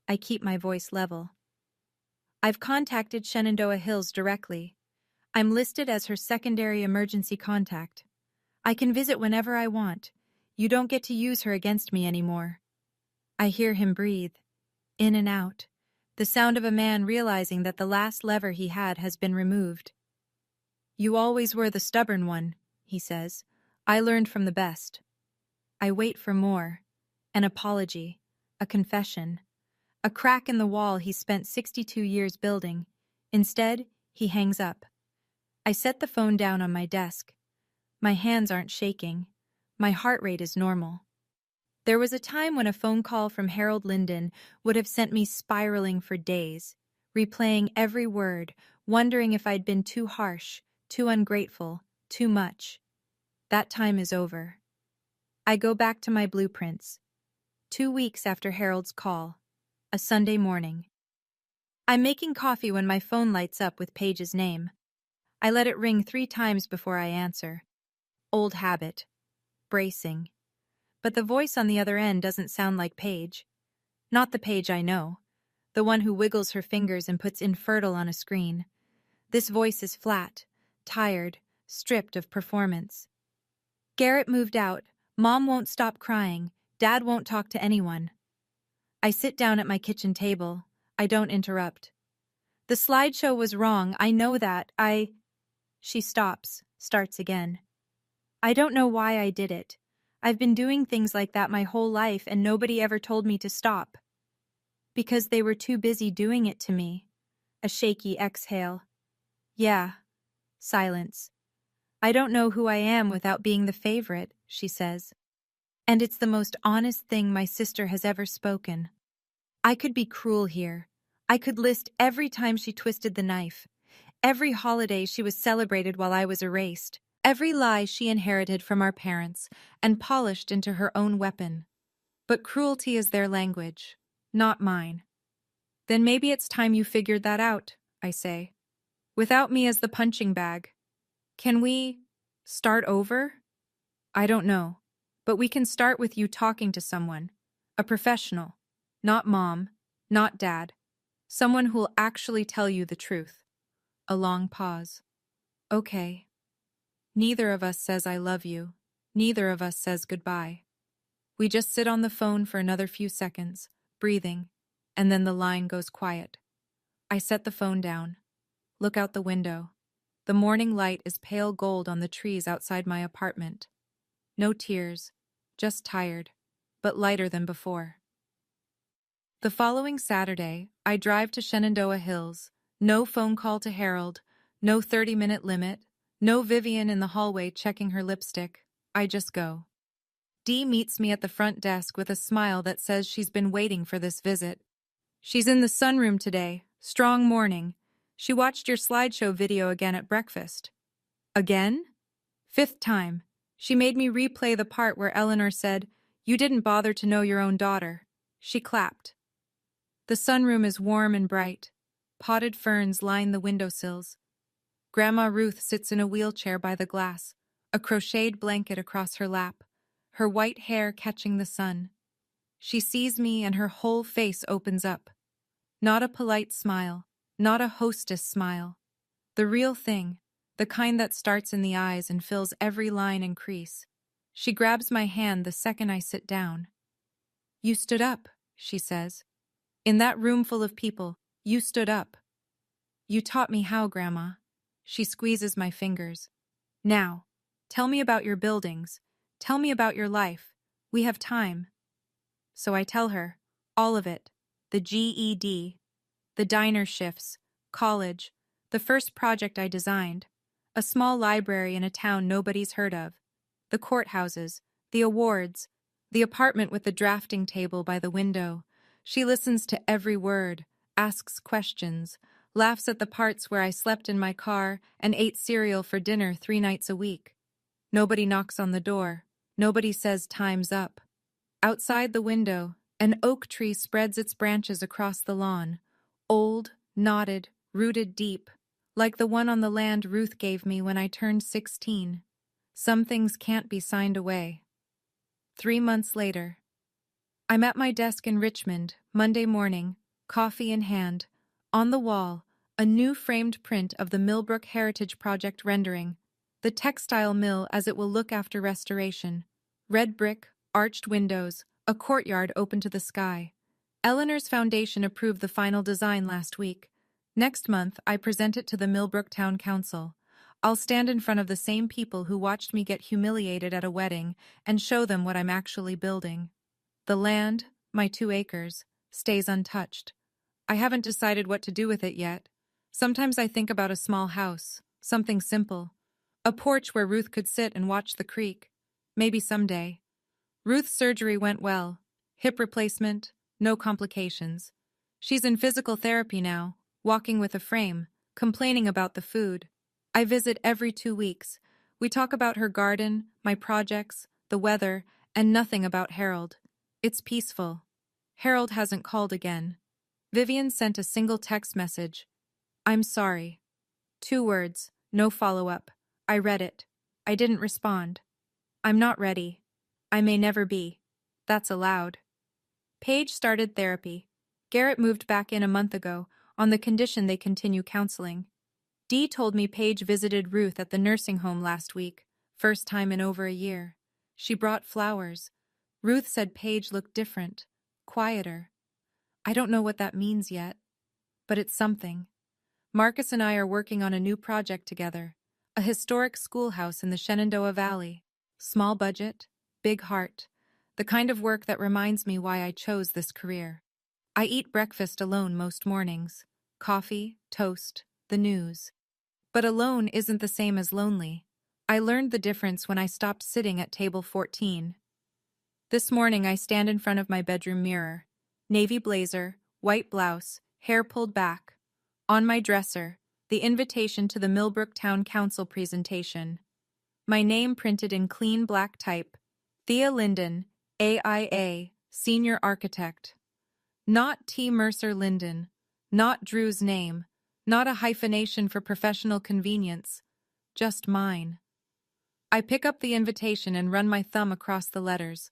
I keep my voice level. "I've contacted Shenandoah Hills directly. I'm listed as her secondary emergency contact. I can visit whenever I want. You don't get to use her against me anymore." I hear him breathe. In and out. The sound of a man realizing that the last lever he had has been removed. "You always were the stubborn one," he says. "I learned from the best." I wait for more. An apology. A confession. A crack in the wall he spent 62 years building. Instead, he hangs up. I set the phone down on my desk. My hands aren't shaking. My heart rate is normal. There was a time when a phone call from Harold Linden would have sent me spiraling for days, replaying every word, wondering if I'd been too harsh, too ungrateful, too much. That time is over. I go back to my blueprints. 2 weeks after Harold's call. A Sunday morning. I'm making coffee when my phone lights up with Paige's name. I let it ring 3 times before I answer. Old habit. Bracing. But the voice on the other end doesn't sound like Paige. Not the Paige I know. The one who wiggles her fingers and puts infertile on a screen. This voice is flat, tired, stripped of performance. "Garrett moved out. Mom won't stop crying. Dad won't talk to anyone." I sit down at my kitchen table. I don't interrupt. "The slideshow was wrong. I know that. She stops, starts again. "I don't know why I did it. I've been doing things like that my whole life and nobody ever told me to stop." "Because they were too busy doing it to me." A shaky exhale. "Yeah." Silence. I don't know who I am without being the favorite, she says. And it's the most honest thing my sister has ever spoken. I could be cruel here. I could list every time she twisted the knife, every holiday she was celebrated while I was erased, every lie she inherited from our parents and polished into her own weapon. But cruelty is their language, not mine. Then maybe it's time you figured that out, I say. Without me as the punching bag. Can we start over? I don't know. But we can start with you talking to someone. A professional. Not mom. Not dad. Someone who'll actually tell you the truth. A long pause. Okay. Neither of us says I love you. Neither of us says goodbye. We just sit on the phone for another few seconds, breathing, and then the line goes quiet. I set the phone down. Look out the window. The morning light is pale gold on the trees outside my apartment. No tears, just tired, but lighter than before. The following Saturday, I drive to Shenandoah Hills. No phone call to Harold, no 30-minute limit, no Vivian in the hallway checking her lipstick. I just go. Dee meets me at the front desk with a smile that says she's been waiting for this visit. She's in the sunroom today, strong morning. She watched your slideshow video again at breakfast. Again? Fifth time. She made me replay the part where Eleanor said, "You didn't bother to know your own daughter." She clapped. The sunroom is warm and bright. Potted ferns line the windowsills. Grandma Ruth sits in a wheelchair by the glass, a crocheted blanket across her lap, her white hair catching the sun. She sees me and her whole face opens up. Not a polite smile, not a hostess smile. The real thing, the kind that starts in the eyes and fills every line and crease. She grabs my hand the second I sit down. "You stood up," she says. "In that room full of people, you stood up." "You taught me how, Grandma." She squeezes my fingers. "Now, tell me about your buildings. Tell me about your life. We have time." So I tell her, all of it. The GED, the diner shifts, college, the first project I designed, a small library in a town nobody's heard of, the courthouses, the awards, the apartment with the drafting table by the window. She listens to every word, asks questions, laughs at the parts where I slept in my car and ate cereal for dinner 3 nights a week. Nobody knocks on the door. Nobody says time's up. Outside the window, an oak tree spreads its branches across the lawn, old, knotted, rooted deep, like the one on the land Ruth gave me when I turned 16. Some things can't be signed away. 3 months later. I'm at my desk in Richmond, Monday morning, coffee in hand. On the wall, a new framed print of the Millbrook Heritage Project rendering, the textile mill as it will look after restoration. Red brick, arched windows, a courtyard open to the sky. Eleanor's foundation approved the final design last week. Next month, I present it to the Millbrook Town Council. I'll stand in front of the same people who watched me get humiliated at a wedding and show them what I'm actually building. The land, my 2 acres, stays untouched. I haven't decided what to do with it yet. Sometimes I think about a small house, something simple. A porch where Ruth could sit and watch the creek. Maybe someday. Ruth's surgery went well. Hip replacement, no complications. She's in physical therapy now, walking with a frame, complaining about the food. I visit every 2 weeks. We talk about her garden, my projects, the weather, and nothing about Harold. It's peaceful. Harold hasn't called again. Vivian sent a single text message. "I'm sorry." 2 words, no follow-up. I read it. I didn't respond. I'm not ready. I may never be. That's allowed. Paige started therapy. Garrett moved back in a month ago, on the condition they continue counseling. Dee told me Paige visited Ruth at the nursing home last week, first time in over a year. She brought flowers. Ruth said Paige looked different, quieter. I don't know what that means yet, but it's something. Marcus and I are working on a new project together, a historic schoolhouse in the Shenandoah Valley. Small budget, big heart, the kind of work that reminds me why I chose this career. I eat breakfast alone most mornings. Coffee, toast, the news. But alone isn't the same as lonely. I learned the difference when I stopped sitting at table 14. This morning I stand in front of my bedroom mirror. Navy blazer, white blouse, hair pulled back. On my dresser, the invitation to the Millbrook Town Council presentation. My name printed in clean black type. Thea Linden, AIA, Senior Architect. Not T. Mercer Linden. Not Drew's name. Not a hyphenation for professional convenience. Just mine. I pick up the invitation and run my thumb across the letters.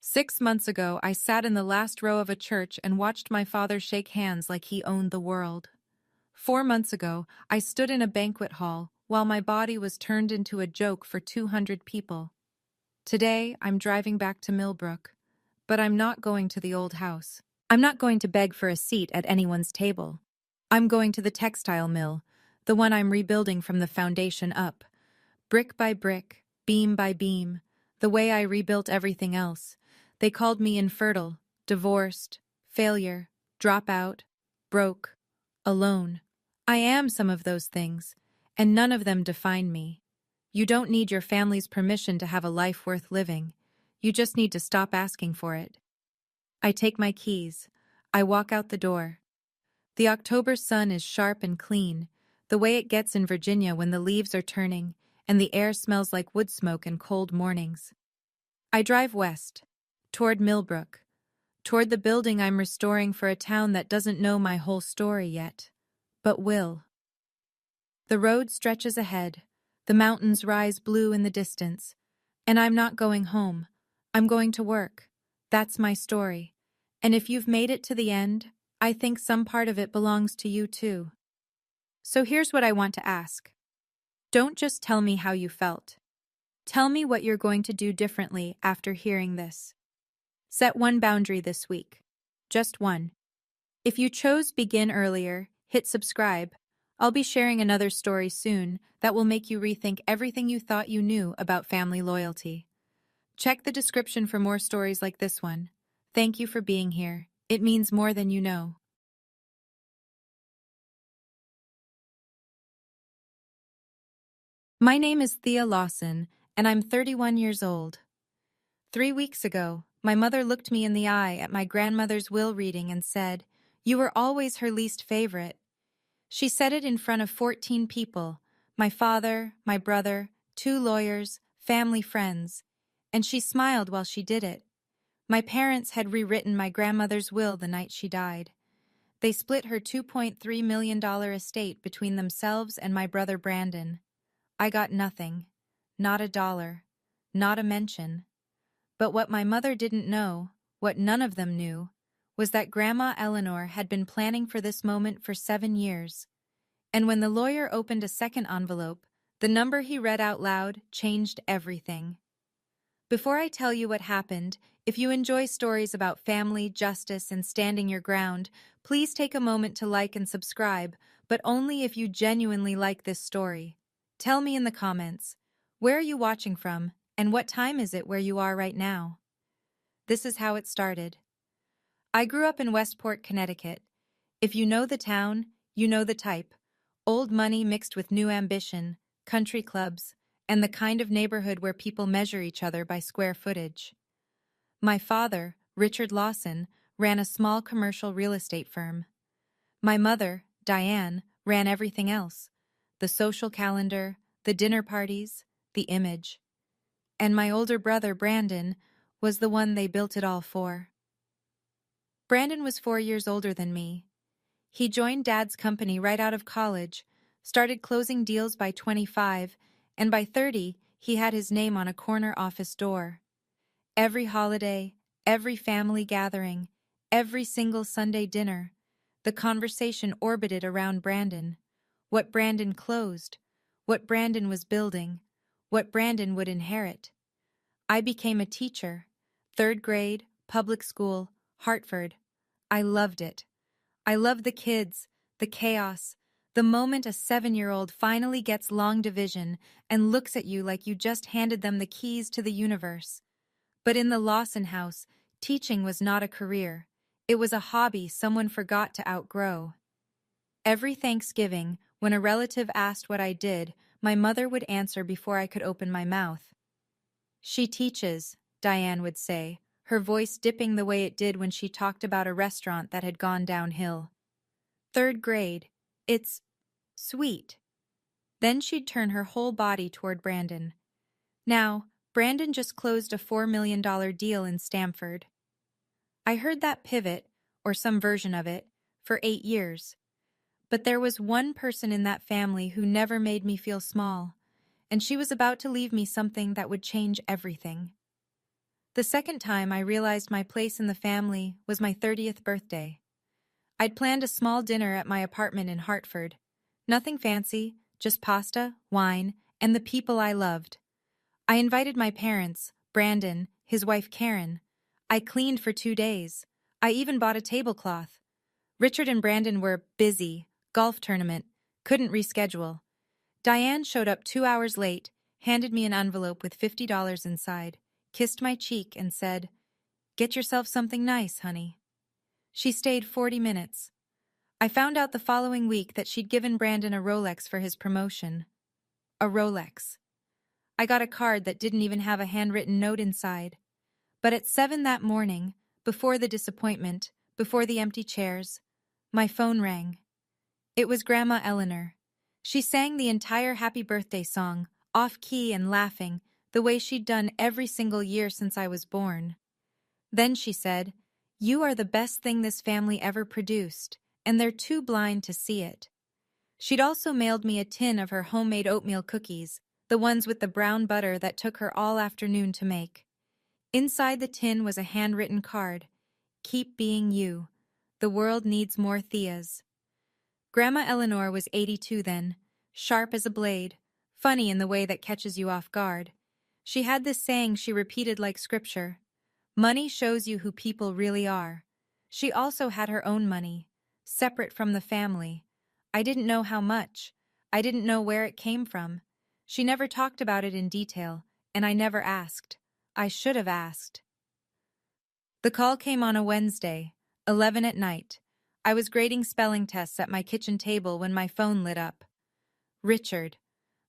6 months ago, I sat in the last row of a church and watched my father shake hands like he owned the world. 4 months ago, I stood in a banquet hall while my body was turned into a joke for 200 people. Today, I'm driving back to Millbrook, but I'm not going to the old house. I'm not going to beg for a seat at anyone's table. I'm going to the textile mill, the one I'm rebuilding from the foundation up. Brick by brick, beam by beam, the way I rebuilt everything else. They called me infertile, divorced, failure, dropout, broke, alone. I am some of those things, and none of them define me. You don't need your family's permission to have a life worth living. You just need to stop asking for it. I take my keys. I walk out the door. The October sun is sharp and clean, the way it gets in Virginia when the leaves are turning and the air smells like wood smoke in cold mornings. I drive west, toward Millbrook, toward the building I'm restoring for a town that doesn't know my whole story yet, but will. The road stretches ahead, the mountains rise blue in the distance, and I'm not going home. I'm going to work. That's my story. And if you've made it to the end, I think some part of it belongs to you too. So here's what I want to ask. Don't just tell me how you felt. Tell me what you're going to do differently after hearing this. Set one boundary this week. Just one. If you chose begin earlier, hit subscribe. I'll be sharing another story soon that will make you rethink everything you thought you knew about family loyalty. Check the description for more stories like this one. Thank you for being here. It means more than you know. My name is Thea Lawson, and I'm 31 years old. 3 weeks ago, my mother looked me in the eye at my grandmother's will reading and said, "You were always her least favorite." She said it in front of 14 people, my father, my brother, 2 lawyers, family friends, and she smiled while she did it. My parents had rewritten my grandmother's will the night she died. They split her $2.3 million estate between themselves and my brother Brandon. I got nothing, not a dollar, not a mention. But what my mother didn't know, what none of them knew, was that Grandma Eleanor had been planning for this moment for 7 years. And when the lawyer opened a second envelope, the number he read out loud changed everything. Before I tell you what happened, if you enjoy stories about family, justice, and standing your ground, please take a moment to like and subscribe, but only if you genuinely like this story. Tell me in the comments, where are you watching from, and what time is it where you are right now? This is how it started. I grew up in Westport, Connecticut. If you know the town, you know the type. Old money mixed with new ambition, country clubs, and the kind of neighborhood where people measure each other by square footage. My father, Richard Lawson, ran a small commercial real estate firm. My mother, Diane, ran everything else: the social calendar, the dinner parties, the image. And my older brother, Brandon, was the one they built it all for. Brandon was 4 years older than me. He joined Dad's company right out of college, started closing deals by 25, and by 30, he had his name on a corner office door. Every holiday, every family gathering, every single Sunday dinner, the conversation orbited around Brandon. What Brandon closed, what Brandon was building, what Brandon would inherit. I became a teacher, 3rd grade, public school, Hartford. I loved it. I loved the kids, the chaos, the moment a 7-year-old finally gets long division and looks at you like you just handed them the keys to the universe. But in the Lawson house, teaching was not a career. It was a hobby someone forgot to outgrow. Every Thanksgiving, when a relative asked what I did, my mother would answer before I could open my mouth. "She teaches," Diane would say, her voice dipping the way it did when she talked about a restaurant that had gone downhill. "Third grade. It's sweet." Then she'd turn her whole body toward Brandon. "Now, Brandon just closed a $4 million deal in Stamford." I heard that pivot, or some version of it, for 8 years. But there was one person in that family who never made me feel small, and she was about to leave me something that would change everything. The second time I realized my place in the family was my 30th birthday. I'd planned a small dinner at my apartment in Hartford. Nothing fancy, just pasta, wine, and the people I loved. I invited my parents, Brandon, his wife Karen. I cleaned for 2 days. I even bought a tablecloth. Richard and Brandon were busy, golf tournament, couldn't reschedule. Diane showed up 2 hours late, handed me an envelope with $50 inside, kissed my cheek and said, "Get yourself something nice, honey." She stayed 40 minutes. I found out the following week that she'd given Brandon a Rolex for his promotion. A Rolex. I got a card that didn't even have a handwritten note inside. But at 7 that morning, before the disappointment, before the empty chairs, my phone rang. It was Grandma Eleanor. She sang the entire happy birthday song, off-key and laughing, the way she'd done every single year since I was born. Then she said, "You are the best thing this family ever produced, and they're too blind to see it." She'd also mailed me a tin of her homemade oatmeal cookies, the ones with the brown butter that took her all afternoon to make. Inside the tin was a handwritten card. "Keep being you. The world needs more Theas." Grandma Eleanor was 82 then, sharp as a blade, funny in the way that catches you off guard. She had this saying she repeated like scripture: "Money shows you who people really are." She also had her own money, separate from the family. I didn't know how much. I didn't know where it came from. She never talked about it in detail, and I never asked. I should have asked. The call came on a Wednesday, 11 at night. I was grading spelling tests at my kitchen table when my phone lit up. Richard.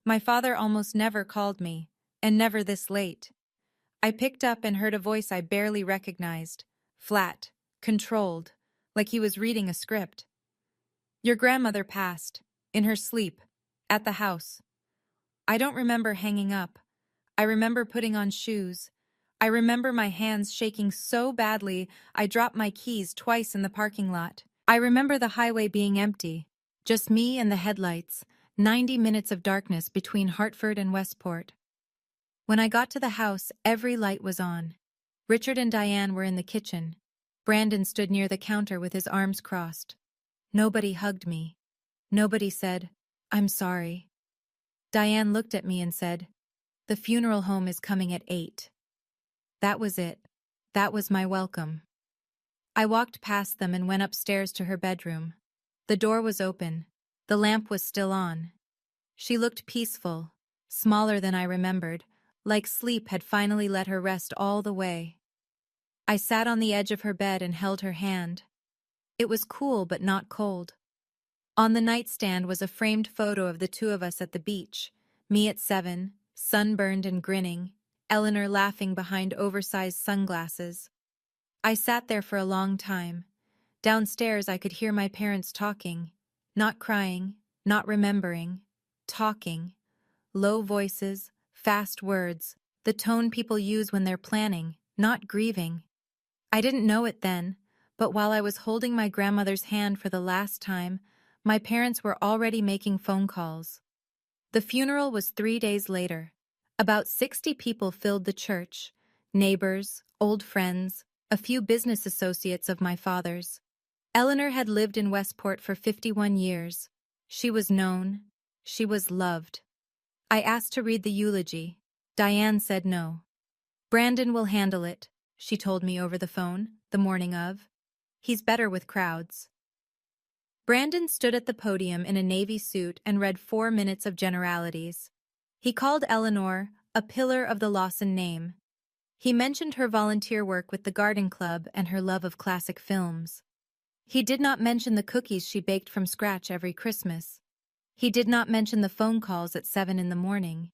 My father almost never called me, and never this late. I picked up and heard a voice I barely recognized, flat, controlled, like he was reading a script. "Your grandmother passed, in her sleep, at the house." I don't remember hanging up. I remember putting on shoes. I remember my hands shaking so badly I dropped my keys twice in the parking lot. I remember the highway being empty, just me and the headlights, 90 minutes of darkness between Hartford and Westport. When I got to the house, every light was on. Richard and Diane were in the kitchen. Brandon stood near the counter with his arms crossed. Nobody hugged me. Nobody said, "I'm sorry." Diane looked at me and said, "The funeral home is coming at 8. That was it. That was my welcome. I walked past them and went upstairs to her bedroom. The door was open. The lamp was still on. She looked peaceful, smaller than I remembered, like sleep had finally let her rest all the way. I sat on the edge of her bed and held her hand. It was cool but not cold. On the nightstand was a framed photo of the two of us at the beach, me at 7, sunburned and grinning, Eleanor laughing behind oversized sunglasses. I sat there for a long time. Downstairs I could hear my parents talking, not crying, not remembering, talking. Low voices, fast words, the tone people use when they're planning, not grieving. I didn't know it then, but while I was holding my grandmother's hand for the last time, my parents were already making phone calls. The funeral was 3 days later. About 60 people filled the church, neighbors, old friends, a few business associates of my father's. Eleanor had lived in Westport for 51 years. She was known. She was loved. I asked to read the eulogy. Diane said no. "Brandon will handle it," she told me over the phone, the morning of. "He's better with crowds." Brandon stood at the podium in a navy suit and read 4 minutes of generalities. He called Eleanor a pillar of the Lawson name. He mentioned her volunteer work with the garden club and her love of classic films. He did not mention the cookies she baked from scratch every Christmas. He did not mention the phone calls at 7 in the morning.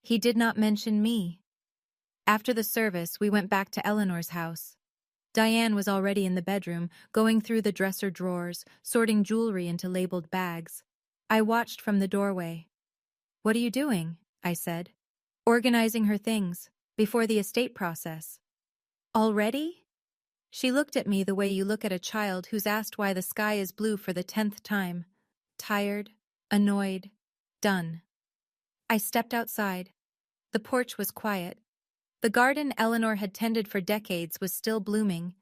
He did not mention me. After the service, we went back to Eleanor's house. Diane was already in the bedroom, going through the dresser drawers, sorting jewelry into labeled bags. I watched from the doorway. "What are you doing?" I said. "Organizing her things, before the estate process." "Already?" She looked at me the way you look at a child who's asked why the sky is blue for the 10th time. Tired, annoyed, done. I stepped outside. The porch was quiet. The garden Eleanor had tended for decades was still blooming.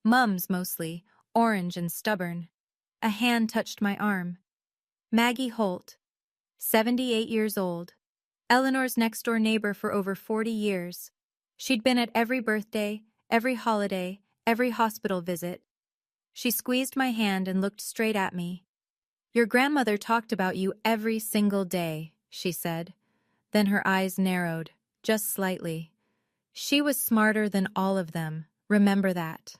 Mums mostly, orange and stubborn. A hand touched my arm. Maggie Holt, 78 years old. Eleanor's next-door neighbor for over 40 years. She'd been at every birthday, every holiday, every hospital visit. She squeezed my hand and looked straight at me. "Your grandmother talked about you every single day," she said. Then her eyes narrowed, just slightly. "She was smarter than all of them, remember that."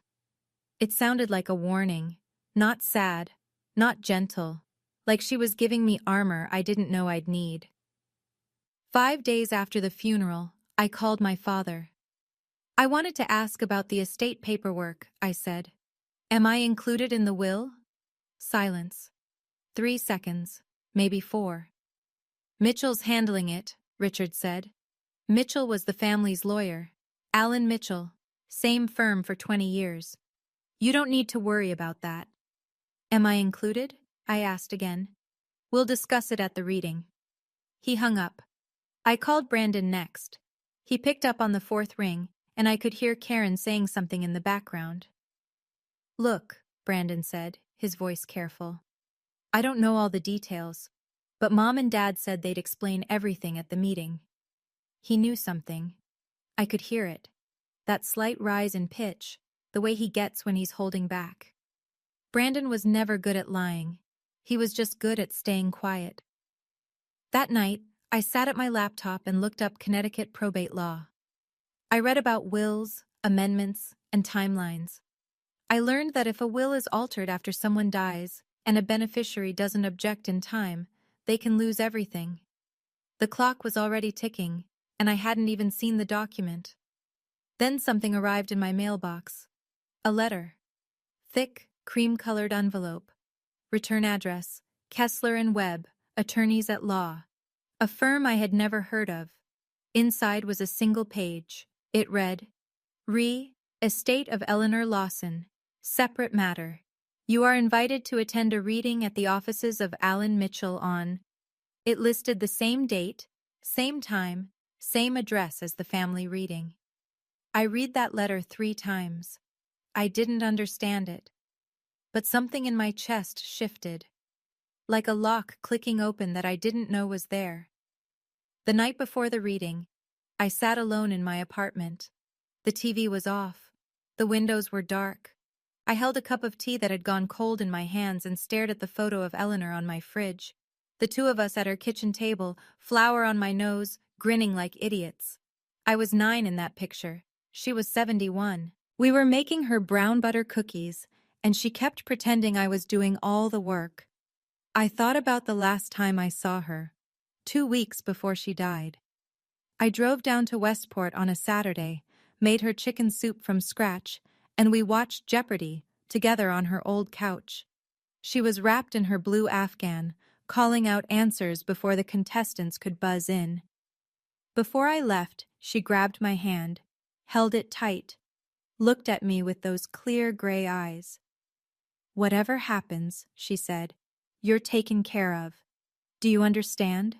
It sounded like a warning, not sad, not gentle, like she was giving me armor I didn't know I'd need. 5 days after the funeral, I called my father. "I wanted to ask about the estate paperwork," I said. "Am I included in the will?" Silence. 3 seconds, maybe 4. "Mitchell's handling it," Richard said. Mitchell was the family's lawyer. Alan Mitchell, same firm for 20 years. "You don't need to worry about that." "Am I included?" I asked again. "We'll discuss it at the reading." He hung up. I called Brandon next. He picked up on the 4th ring, and I could hear Karen saying something in the background. "Look," Brandon said, his voice careful. "I don't know all the details, but Mom and Dad said they'd explain everything at the meeting." He knew something. I could hear it. That slight rise in pitch, the way he gets when he's holding back. Brandon was never good at lying. He was just good at staying quiet. That night, I sat at my laptop and looked up Connecticut probate law. I read about wills, amendments, and timelines. I learned that if a will is altered after someone dies and a beneficiary doesn't object in time, they can lose everything. The clock was already ticking, and I hadn't even seen the document. Then something arrived in my mailbox. A letter. Thick, cream-colored envelope. Return address, Kessler and Webb, attorneys at law. A firm I had never heard of. Inside was a single page. It read, Estate of Eleanor Lawson. Separate matter. You are invited to attend a reading at the offices of Alan Mitchell on. It listed the same date, same time, same address as the family reading. I read that letter 3 times. I didn't understand it. But something in my chest shifted. Like a lock clicking open that I didn't know was there. The night before the reading, I sat alone in my apartment. The TV was off. The windows were dark. I held a cup of tea that had gone cold in my hands and stared at the photo of Eleanor on my fridge. The 2 of us at her kitchen table, flour on my nose, grinning like idiots. I was 9 in that picture. She was 71. We were making her brown butter cookies, and she kept pretending I was doing all the work. I thought about the last time I saw her, 2 weeks before she died. I drove down to Westport on a Saturday, made her chicken soup from scratch, and we watched Jeopardy together on her old couch. She was wrapped in her blue afghan, calling out answers before the contestants could buzz in. Before I left, she grabbed my hand, held it tight, looked at me with those clear gray eyes. "Whatever happens," she said, "you're taken care of. Do you understand?"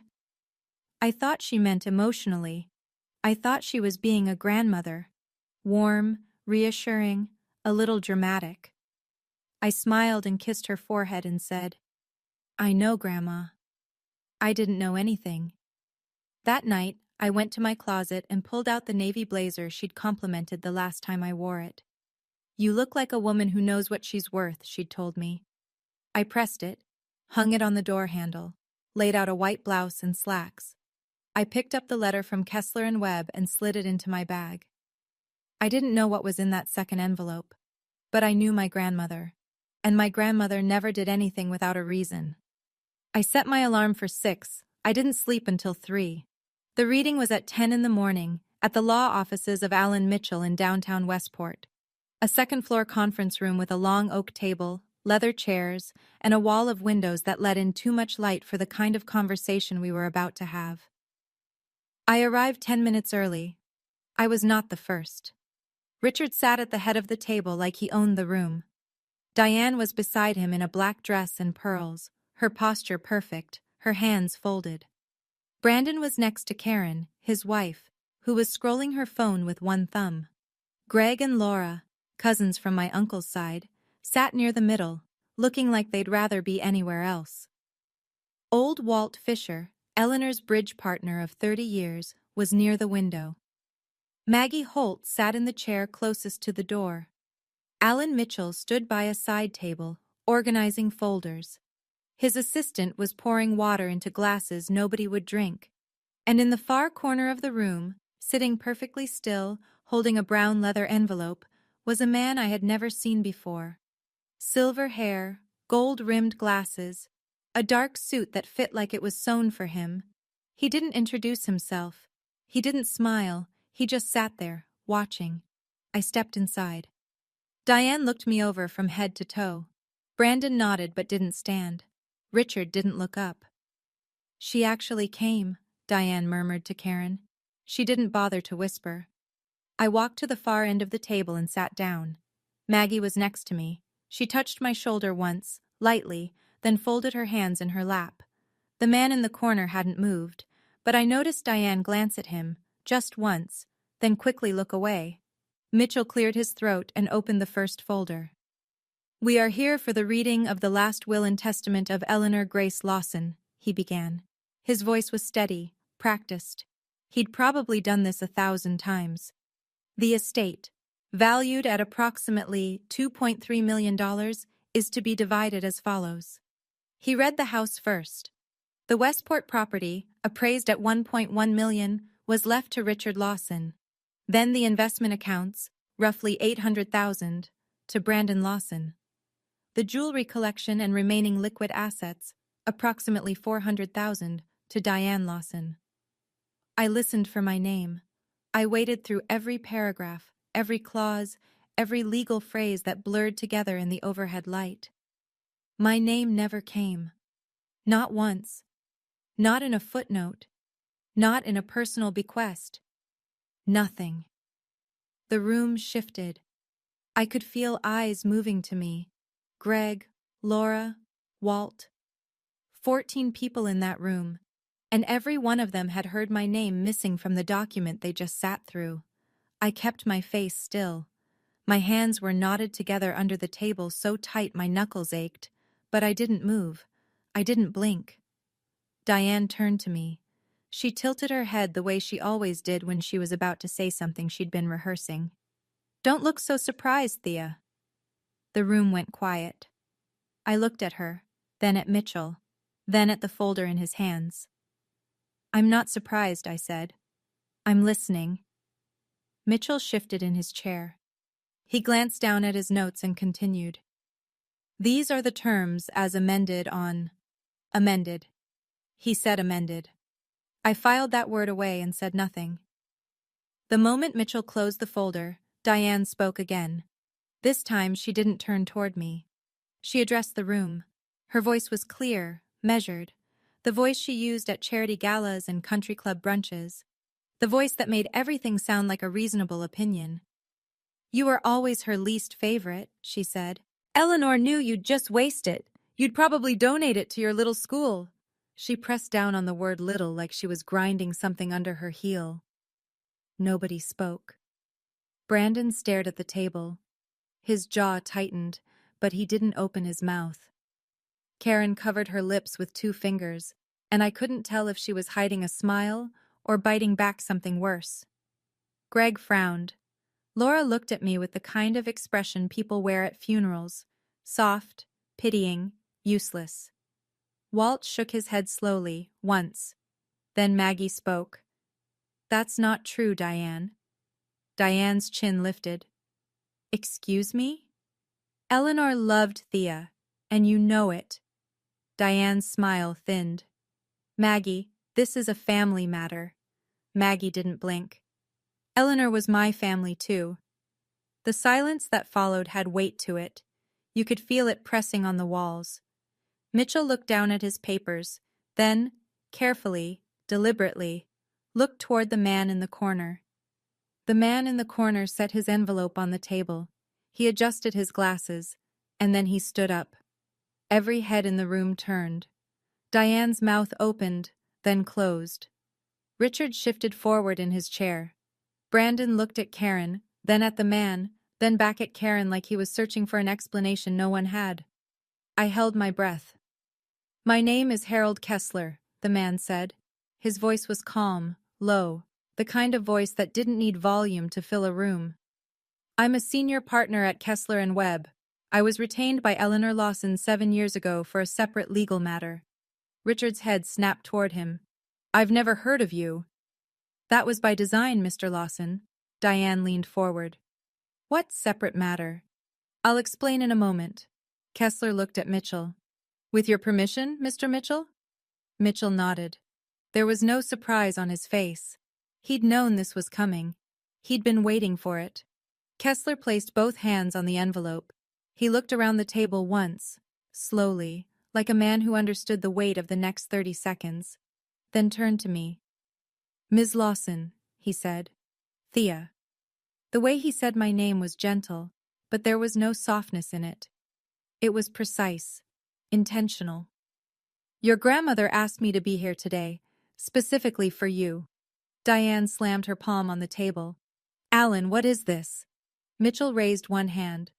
I thought she meant emotionally. I thought she was being a grandmother. Warm, reassuring, a little dramatic. I smiled and kissed her forehead and said, "I know, Grandma." I didn't know anything. That night, I went to my closet and pulled out the navy blazer she'd complimented the last time I wore it. "You look like a woman who knows what she's worth," she'd told me. I pressed it, hung it on the door handle, laid out a white blouse and slacks. I picked up the letter from Kessler and Webb and slid it into my bag. I didn't know what was in that second envelope, but I knew my grandmother, and my grandmother never did anything without a reason. I set my alarm for 6. I didn't sleep until 3. The reading was at 10 in the morning, at the law offices of Alan Mitchell in downtown Westport. A second-floor conference room with a long oak table, leather chairs, and a wall of windows that let in too much light for the kind of conversation we were about to have. I arrived 10 minutes early. I was not the first. Richard sat at the head of the table like he owned the room. Diane was beside him in a black dress and pearls, her posture perfect, her hands folded. Brandon was next to Karen, his wife, who was scrolling her phone with one thumb. Greg and Laura, cousins from my uncle's side, sat near the middle, looking like they'd rather be anywhere else. Old Walt Fisher, Eleanor's bridge partner of 30 years, was near the window. Maggie Holt sat in the chair closest to the door. Alan Mitchell stood by a side table, organizing folders. His assistant was pouring water into glasses nobody would drink. And in the far corner of the room, sitting perfectly still, holding a brown leather envelope, was a man I had never seen before. Silver hair, gold-rimmed glasses, a dark suit that fit like it was sewn for him. He didn't introduce himself. He didn't smile. He just sat there, watching. I stepped inside. Diane looked me over from head to toe. Brandon nodded but didn't stand. Richard didn't look up. "She actually came," Diane murmured to Karen. She didn't bother to whisper. I walked to the far end of the table and sat down. Maggie was next to me. She touched my shoulder once, lightly, then folded her hands in her lap. The man in the corner hadn't moved, but I noticed Diane glance at him, just once, then quickly look away. Mitchell cleared his throat and opened the first folder. "We are here for the reading of the last will and testament of Eleanor Grace Lawson," he began. His voice was steady, practiced. He'd probably done this 1,000 times. "The estate, valued at approximately $2.3 million, is to be divided as follows." He read the house first. The Westport property, appraised at $1.1 million, was left to Richard Lawson. Then the investment accounts, roughly $800,000, to Brandon Lawson. The jewelry collection and remaining liquid assets, approximately $400,000, to Diane Lawson. I listened for my name. I waded through every paragraph, every clause, every legal phrase that blurred together in the overhead light. My name never came. Not once. Not in a footnote. Not in a personal bequest. Nothing. The room shifted. I could feel eyes moving to me. Greg, Laura, Walt. 14 people in that room, and every one of them had heard my name missing from the document they just sat through. I kept my face still. My hands were knotted together under the table so tight my knuckles ached, but I didn't move. I didn't blink. Diane turned to me. She tilted her head the way she always did when she was about to say something she'd been rehearsing. "Don't look so surprised, Thea." The room went quiet. I looked at her, then at Mitchell, then at the folder in his hands. "I'm not surprised," I said. "I'm listening." Mitchell shifted in his chair. He glanced down at his notes and continued. "These are the terms as amended on..." "Amended." He said amended. I filed that word away and said nothing. The moment Mitchell closed the folder, Diane spoke again. This time she didn't turn toward me. She addressed the room. Her voice was clear, measured, the voice she used at charity galas and country club brunches, the voice that made everything sound like a reasonable opinion. "You were always her least favorite," she said. "Eleanor knew you'd just waste it. You'd probably donate it to your little school." She pressed down on the word little like she was grinding something under her heel. Nobody spoke. Brandon stared at the table. His jaw tightened, but he didn't open his mouth. Karen covered her lips with 2 fingers, and I couldn't tell if she was hiding a smile or biting back something worse. Greg frowned. Laura looked at me with the kind of expression people wear at funerals, soft, pitying, useless. Walt shook his head slowly, once. Then Maggie spoke. "That's not true, Diane." Diane's chin lifted. "Excuse me?" "Eleanor loved Thea, and you know it." Diane's smile thinned. Maggie, this is a family matter. Maggie didn't blink. Eleanor was my family too. The silence that followed had weight to it. You could feel it pressing on the walls. Mitchell looked down at his papers, then, carefully, deliberately, looked toward the man in the corner. The man in the corner set his envelope on the table. He adjusted his glasses, and then he stood up. Every head in the room turned. Diane's mouth opened, then closed. Richard shifted forward in his chair. Brandon looked at Karen, then at the man, then back at Karen like he was searching for an explanation no one had. I held my breath. "My name is Harold Kessler," the man said. His voice was calm, low, the kind of voice that didn't need volume to fill a room. "I'm a senior partner at Kessler & Webb. I was retained by Eleanor Lawson 7 years ago for a separate legal matter." Richard's head snapped toward him. "I've never heard of you." "That was by design, Mr. Lawson." Diane leaned forward. "What separate matter?" "I'll explain in a moment." Kessler looked at Mitchell. "With your permission, Mr. Mitchell?" Mitchell nodded. There was no surprise on his face. He'd known this was coming. He'd been waiting for it. Kessler placed both hands on the envelope. He looked around the table once, slowly, like a man who understood the weight of the next 30 seconds, then turned to me. "Ms. Lawson," he said. "Thea." The way he said my name was gentle, but there was no softness in it. It was precise, intentional. "Your grandmother asked me to be here today, specifically for you." Diane slammed her palm on the table. "Alan, what is this?" Mitchell raised one hand.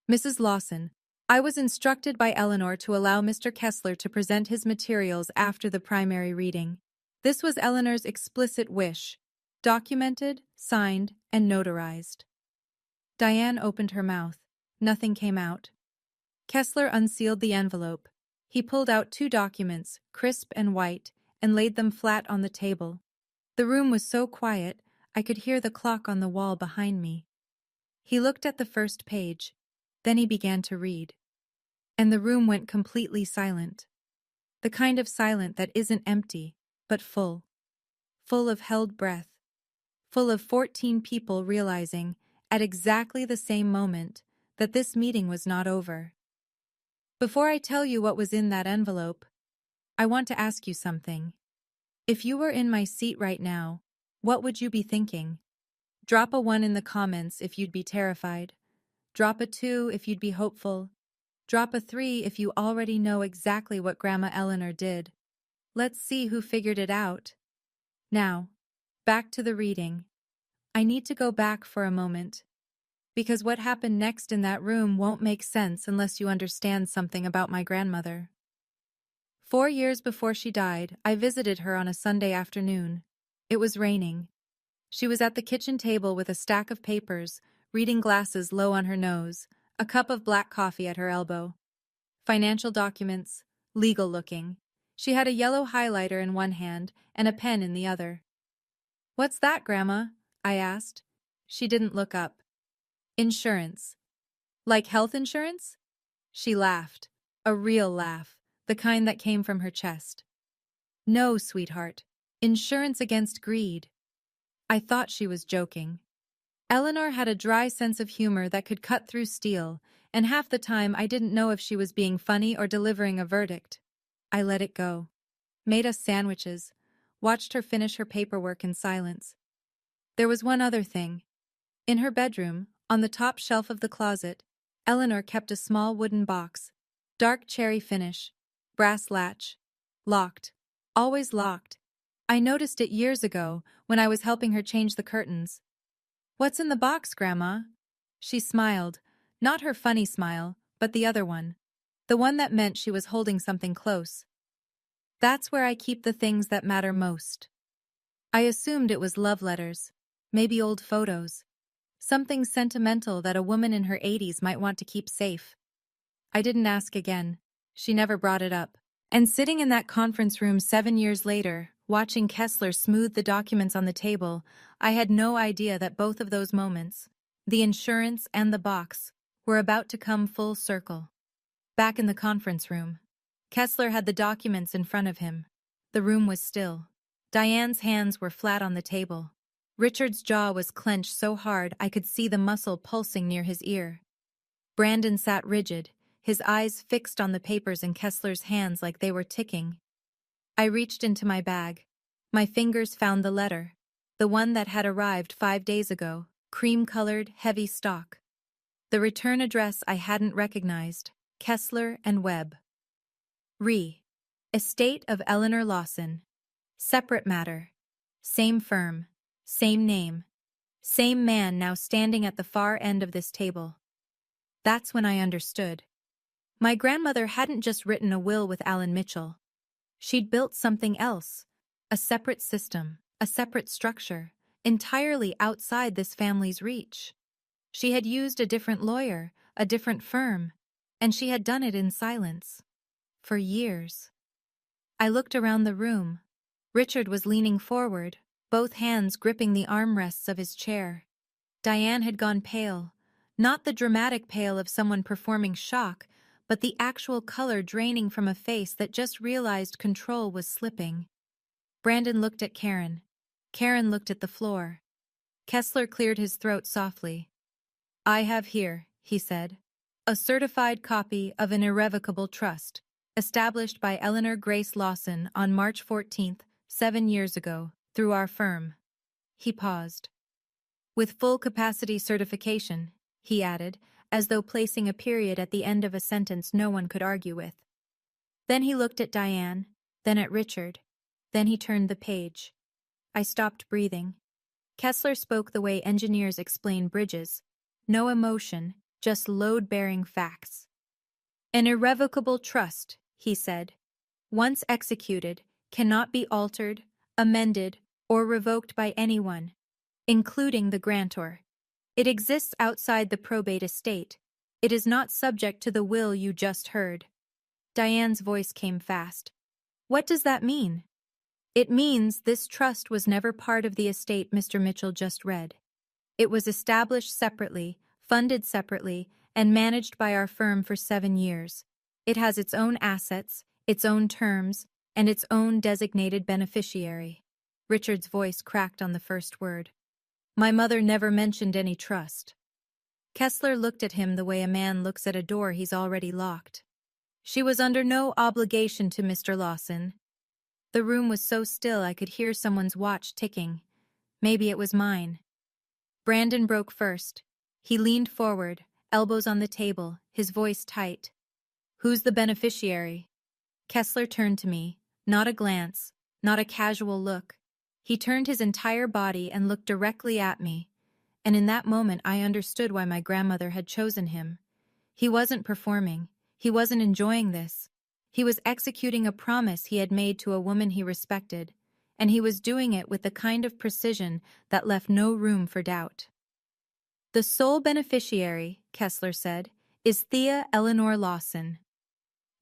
"Mrs. Lawson, I was instructed by Eleanor to allow Mr. Kessler to present his materials after the primary reading. This was Eleanor's explicit wish, documented, signed, and notarized." Diane opened her mouth. Nothing came out. Kessler unsealed the envelope. He pulled out 2 documents, crisp and white, and laid them flat on the table. The room was so quiet, I could hear the clock on the wall behind me. He looked at the first page. Then he began to read. And the room went completely silent. The kind of silent that isn't empty, but full. Full of held breath. Full of 14 people realizing, at exactly the same moment, that this meeting was not over. Before I tell you what was in that envelope, I want to ask you something. If you were in my seat right now, what would you be thinking? Drop a 1 in the comments if you'd be terrified. Drop a 2 if you'd be hopeful. Drop a 3 if you already know exactly what Grandma Eleanor did. Let's see who figured it out. Now, back to the reading. I need to go back for a moment. Because what happened next in that room won't make sense unless you understand something about my grandmother. 4 years before she died, I visited her on a Sunday afternoon. It was raining. She was at the kitchen table with a stack of papers, reading glasses low on her nose, a cup of black coffee at her elbow. Financial documents, legal-looking. She had a yellow highlighter in one hand and a pen in the other. "What's that, Grandma?" I asked. She didn't look up. "Insurance." "Like health insurance?" She laughed. A real laugh, the kind that came from her chest. "No, sweetheart. Insurance against greed." I thought she was joking. Eleanor had a dry sense of humor that could cut through steel, and half the time I didn't know if she was being funny or delivering a verdict. I let it go. Made us sandwiches. Watched her finish her paperwork in silence. There was one other thing. In her bedroom, on the top shelf of the closet, Eleanor kept a small wooden box. Dark cherry finish. Brass latch. Locked. Always locked. I noticed it years ago when I was helping her change the curtains. "What's in the box, Grandma?" She smiled. Not her funny smile, but the other one. The one that meant she was holding something close. "That's where I keep the things that matter most." I assumed it was love letters. Maybe old photos. Something sentimental that a woman in her 80s might want to keep safe. I didn't ask again. She never brought it up. And sitting in that conference room 7 years later, watching Kessler smooth the documents on the table, I had no idea that both of those moments, the insurance and the box, were about to come full circle. Back in the conference room. Kessler had the documents in front of him. The room was still. Diane's hands were flat on the table. Richard's jaw was clenched so hard I could see the muscle pulsing near his ear. Brandon sat rigid, his eyes fixed on the papers in Kessler's hands like they were ticking. I reached into my bag. My fingers found the letter, the one that had arrived 5 days ago, cream-colored, heavy stock. The return address I hadn't recognized, Kessler and Webb. Estate of Eleanor Lawson. Separate matter. Same firm. Same name. Same man now standing at the far end of this table. That's when I understood. My grandmother hadn't just written a will with Alan Mitchell. She'd built something else. A separate system, a separate structure, entirely outside this family's reach. She had used a different lawyer, a different firm, and she had done it in silence. For years. I looked around the room. Richard was leaning forward, both hands gripping the armrests of his chair. Diane had gone pale, not the dramatic pale of someone performing shock, but the actual color draining from a face that just realized control was slipping. Brandon looked at Karen. Karen looked at the floor. Kessler cleared his throat softly. I have here, he said, a certified copy of an irrevocable trust, established by Eleanor Grace Lawson on March 14th, 7 years ago, through our firm. He paused. With full capacity certification, he added, as though placing a period at the end of a sentence no one could argue with. Then he looked at Diane, then at Richard. Then he turned the page. I stopped breathing. Kessler spoke the way engineers explain bridges. No emotion, just load-bearing facts. An irrevocable trust, he said, once executed, cannot be altered, amended, or revoked by anyone, including the grantor. It exists outside the probate estate. It is not subject to the will you just heard. Diane's voice came fast. What does that mean? It means this trust was never part of the estate Mr. Mitchell just read. It was established separately, funded separately, and managed by our firm for 7 years. It has its own assets, its own terms, and its own designated beneficiary. Richard's voice cracked on the first word. My mother never mentioned any trust. Kessler looked at him the way a man looks at a door he's already locked. She was under no obligation to Mr. Lawson. The room was so still I could hear someone's watch ticking. Maybe it was mine. Brandon broke first. He leaned forward, elbows on the table, his voice tight. Who's the beneficiary? Kessler turned to me, not a glance, not a casual look. He turned his entire body and looked directly at me, and in that moment I understood why my grandmother had chosen him. He wasn't performing. He wasn't enjoying this. He was executing a promise he had made to a woman he respected, and he was doing it with the kind of precision that left no room for doubt. The sole beneficiary, Kessler said, is Thea Eleanor Lawson.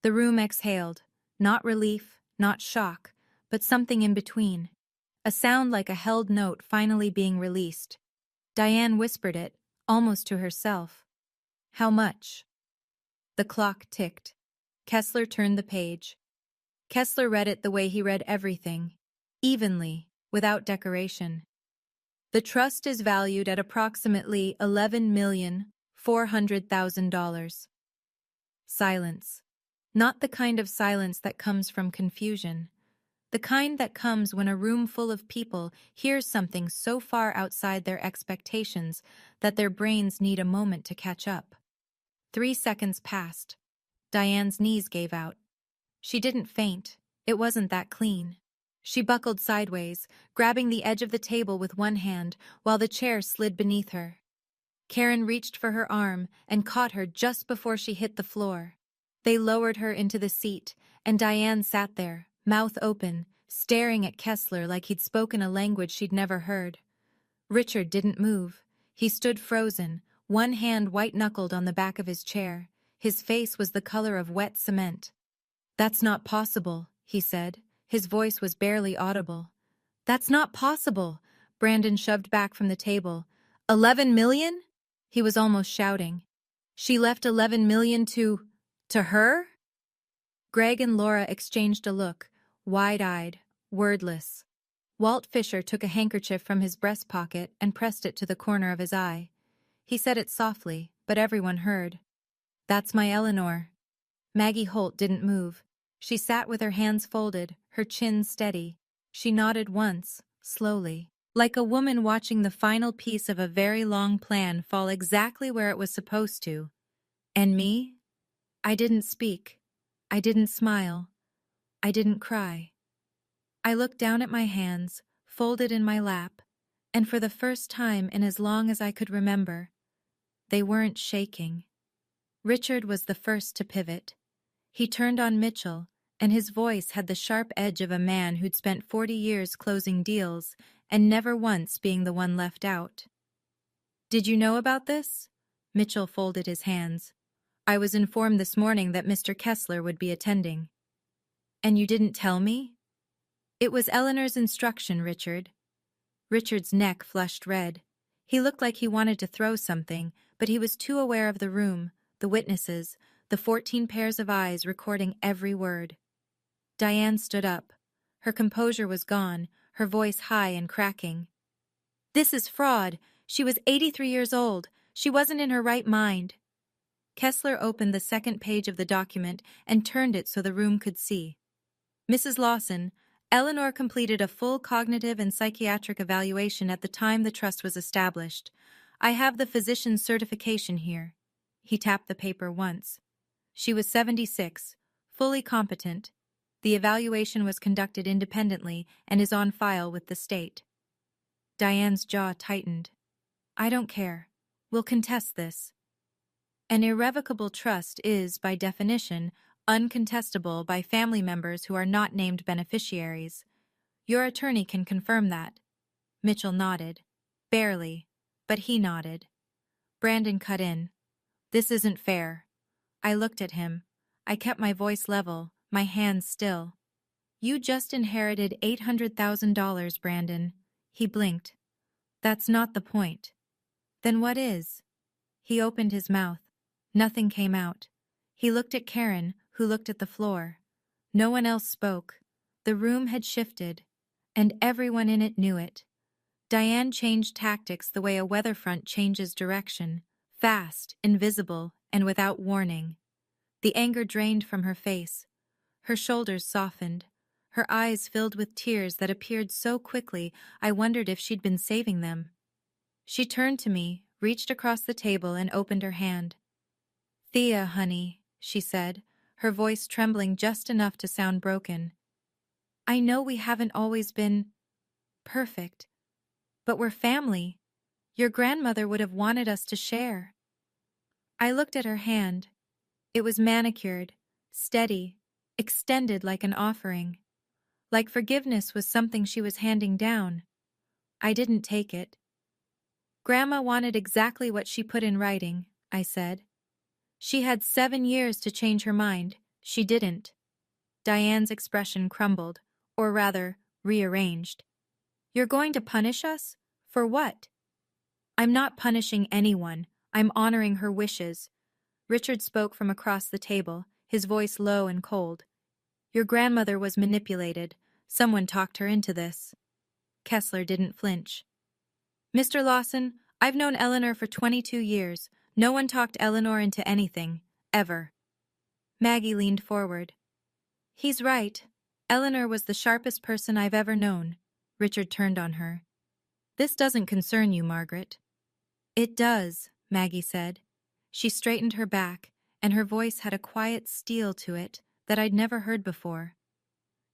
The room exhaled, not relief, not shock, but something in between. A sound like a held note finally being released. Diane whispered it, almost to herself. How much? The clock ticked. Kessler turned the page. Kessler read it the way he read everything, evenly, without decoration. The trust is valued at approximately $11,400,000. Silence. Not the kind of silence that comes from confusion. The kind that comes when a room full of people hears something so far outside their expectations that their brains need a moment to catch up. 3 seconds passed. Diane's knees gave out. She didn't faint. It wasn't that clean. She buckled sideways, grabbing the edge of the table with one hand while the chair slid beneath her. Karen reached for her arm and caught her just before she hit the floor. They lowered her into the seat, and Diane sat there, mouth open, staring at Kessler like he'd spoken a language she'd never heard. Richard didn't move. He stood frozen, one hand white-knuckled on the back of his chair. His face was the color of wet cement. That's not possible, he said. His voice was barely audible. That's not possible, Brandon shoved back from the table. 11 million? He was almost shouting. She left 11 million to her? Greg and Laura exchanged a look, wide-eyed, wordless. Walt Fisher took a handkerchief from his breast pocket and pressed it to the corner of his eye. He said it softly, but everyone heard. "That's my Eleanor." Maggie Holt didn't move. She sat with her hands folded, her chin steady. She nodded once, slowly, like a woman watching the final piece of a very long plan fall exactly where it was supposed to. And me? I didn't speak. I didn't smile. I didn't cry. I looked down at my hands, folded in my lap, and for the first time in as long as I could remember, they weren't shaking. Richard was the first to pivot. He turned on Mitchell, and his voice had the sharp edge of a man who'd spent 40 years closing deals and never once being the one left out. "Did you know about this?" Mitchell folded his hands. "I was informed this morning that Mr. Kessler would be attending." "And you didn't tell me?" "It was Eleanor's instruction, Richard." Richard's neck flushed red. He looked like he wanted to throw something, but he was too aware of the room, the witnesses, the 14 pairs of eyes recording every word. Diane stood up. Her composure was gone, her voice high and cracking. "This is fraud. She was 83 years old. She wasn't in her right mind." Kessler opened the second page of the document and turned it so the room could see. "Mrs. Lawson, Eleanor completed a full cognitive and psychiatric evaluation at the time the trust was established. I have the physician's certification here." He tapped the paper once. "She was 76, fully competent. The evaluation was conducted independently and is on file with the state." Diane's jaw tightened. "I don't care. We'll contest this." An irrevocable trust is, by definition, uncontestable by family members who are not named beneficiaries. Your attorney can confirm that." Mitchell nodded. Barely, but he nodded. Brandon cut in. "This isn't fair." I looked at him. I kept my voice level, my hands still. "You just inherited $800,000, Brandon." He blinked. "That's not the point." "Then what is?" He opened his mouth. Nothing came out. He looked at Karen, who looked at the floor. No one else spoke. The room had shifted, and everyone in it knew it. Diane changed tactics the way a weather front changes direction, fast, invisible, and without warning. The anger drained from her face. Her shoulders softened. Her eyes filled with tears that appeared so quickly I wondered if she'd been saving them. She turned to me, reached across the table, and opened her hand. "Thea, honey," she said, her voice trembling just enough to sound broken. "I know we haven't always been perfect, but we're family. Your grandmother would have wanted us to share." I looked at her hand. It was manicured, steady, extended like an offering. Like forgiveness was something she was handing down. I didn't take it. "Grandma wanted exactly what she put in writing," I said. "She had 7 years to change her mind. She didn't." Diane's expression crumbled, or rather, rearranged. "You're going to punish us? For what?" "I'm not punishing anyone. I'm honoring her wishes." Richard spoke from across the table, his voice low and cold. "Your grandmother was manipulated. Someone talked her into this." Kessler didn't flinch. "Mr. Lawson, I've known Eleanor for 22 years. No one talked Eleanor into anything, ever." Maggie leaned forward. "He's right. Eleanor was the sharpest person I've ever known." Richard turned on her. "This doesn't concern you, Margaret." "It does," Maggie said. She straightened her back, and her voice had a quiet steel to it that I'd never heard before.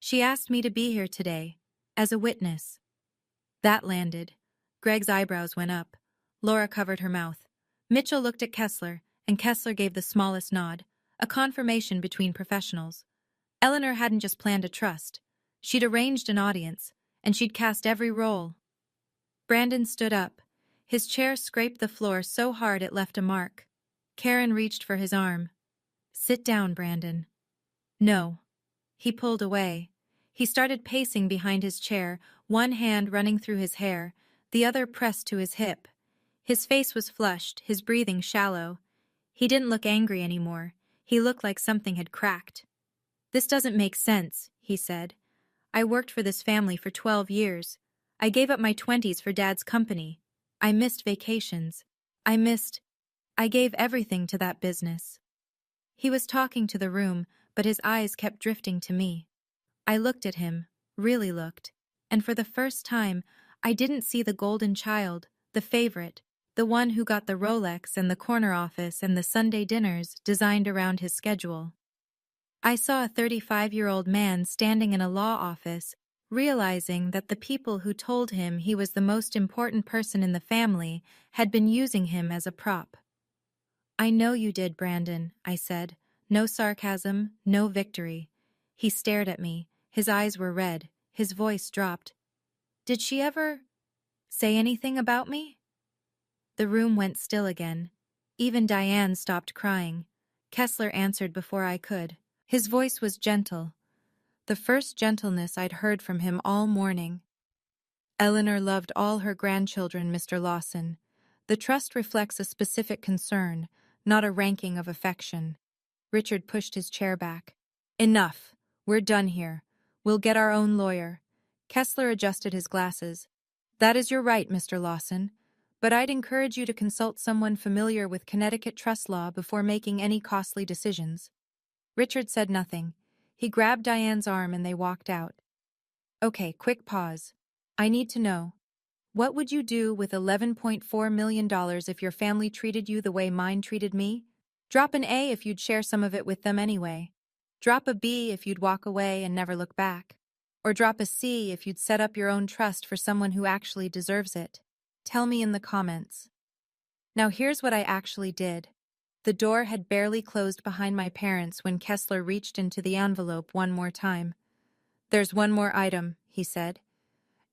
"She asked me to be here today, as a witness." That landed. Greg's eyebrows went up. Laura covered her mouth. Mitchell looked at Kessler, and Kessler gave the smallest nod, a confirmation between professionals. Eleanor hadn't just planned a trust. She'd arranged an audience, and she'd cast every role. Brandon stood up. His chair scraped the floor so hard it left a mark. Karen reached for his arm. "Sit down, Brandon." "No." He pulled away. He started pacing behind his chair, one hand running through his hair, the other pressed to his hip. His face was flushed, his breathing shallow. He didn't look angry anymore. He looked like something had cracked. "This doesn't make sense," he said. "I worked for this family for 12 years. I gave up my 20s for Dad's company. I missed vacations. I gave everything to that business." He was talking to the room, but his eyes kept drifting to me. I looked at him, really looked, and for the first time, I didn't see the golden child, the favorite, the one who got the Rolex and the corner office and the Sunday dinners designed around his schedule. I saw a 35-year-old man standing in a law office, realizing that the people who told him he was the most important person in the family had been using him as a prop. "I know you did, Brandon," I said. No sarcasm, no victory. He stared at me. His eyes were red. His voice dropped. "Did she ever say anything about me?" The room went still again. Even Diane stopped crying. Kessler answered before I could. His voice was gentle, the first gentleness I'd heard from him all morning. "Eleanor loved all her grandchildren, Mr. Lawson. The trust reflects a specific concern, not a ranking of affection." Richard pushed his chair back. "Enough. We're done here. We'll get our own lawyer." Kessler adjusted his glasses. "That is your right, Mr. Lawson. But I'd encourage you to consult someone familiar with Connecticut trust law before making any costly decisions." Richard said nothing. He grabbed Diane's arm and they walked out. "Okay, quick pause. I need to know. What would you do with $11.4 million if your family treated you the way mine treated me? Drop an A if you'd share some of it with them anyway. Drop a B if you'd walk away and never look back. Or drop a C if you'd set up your own trust for someone who actually deserves it. Tell me in the comments." Now here's what I actually did. The door had barely closed behind my parents when Kessler reached into the envelope one more time. "There's one more item," he said.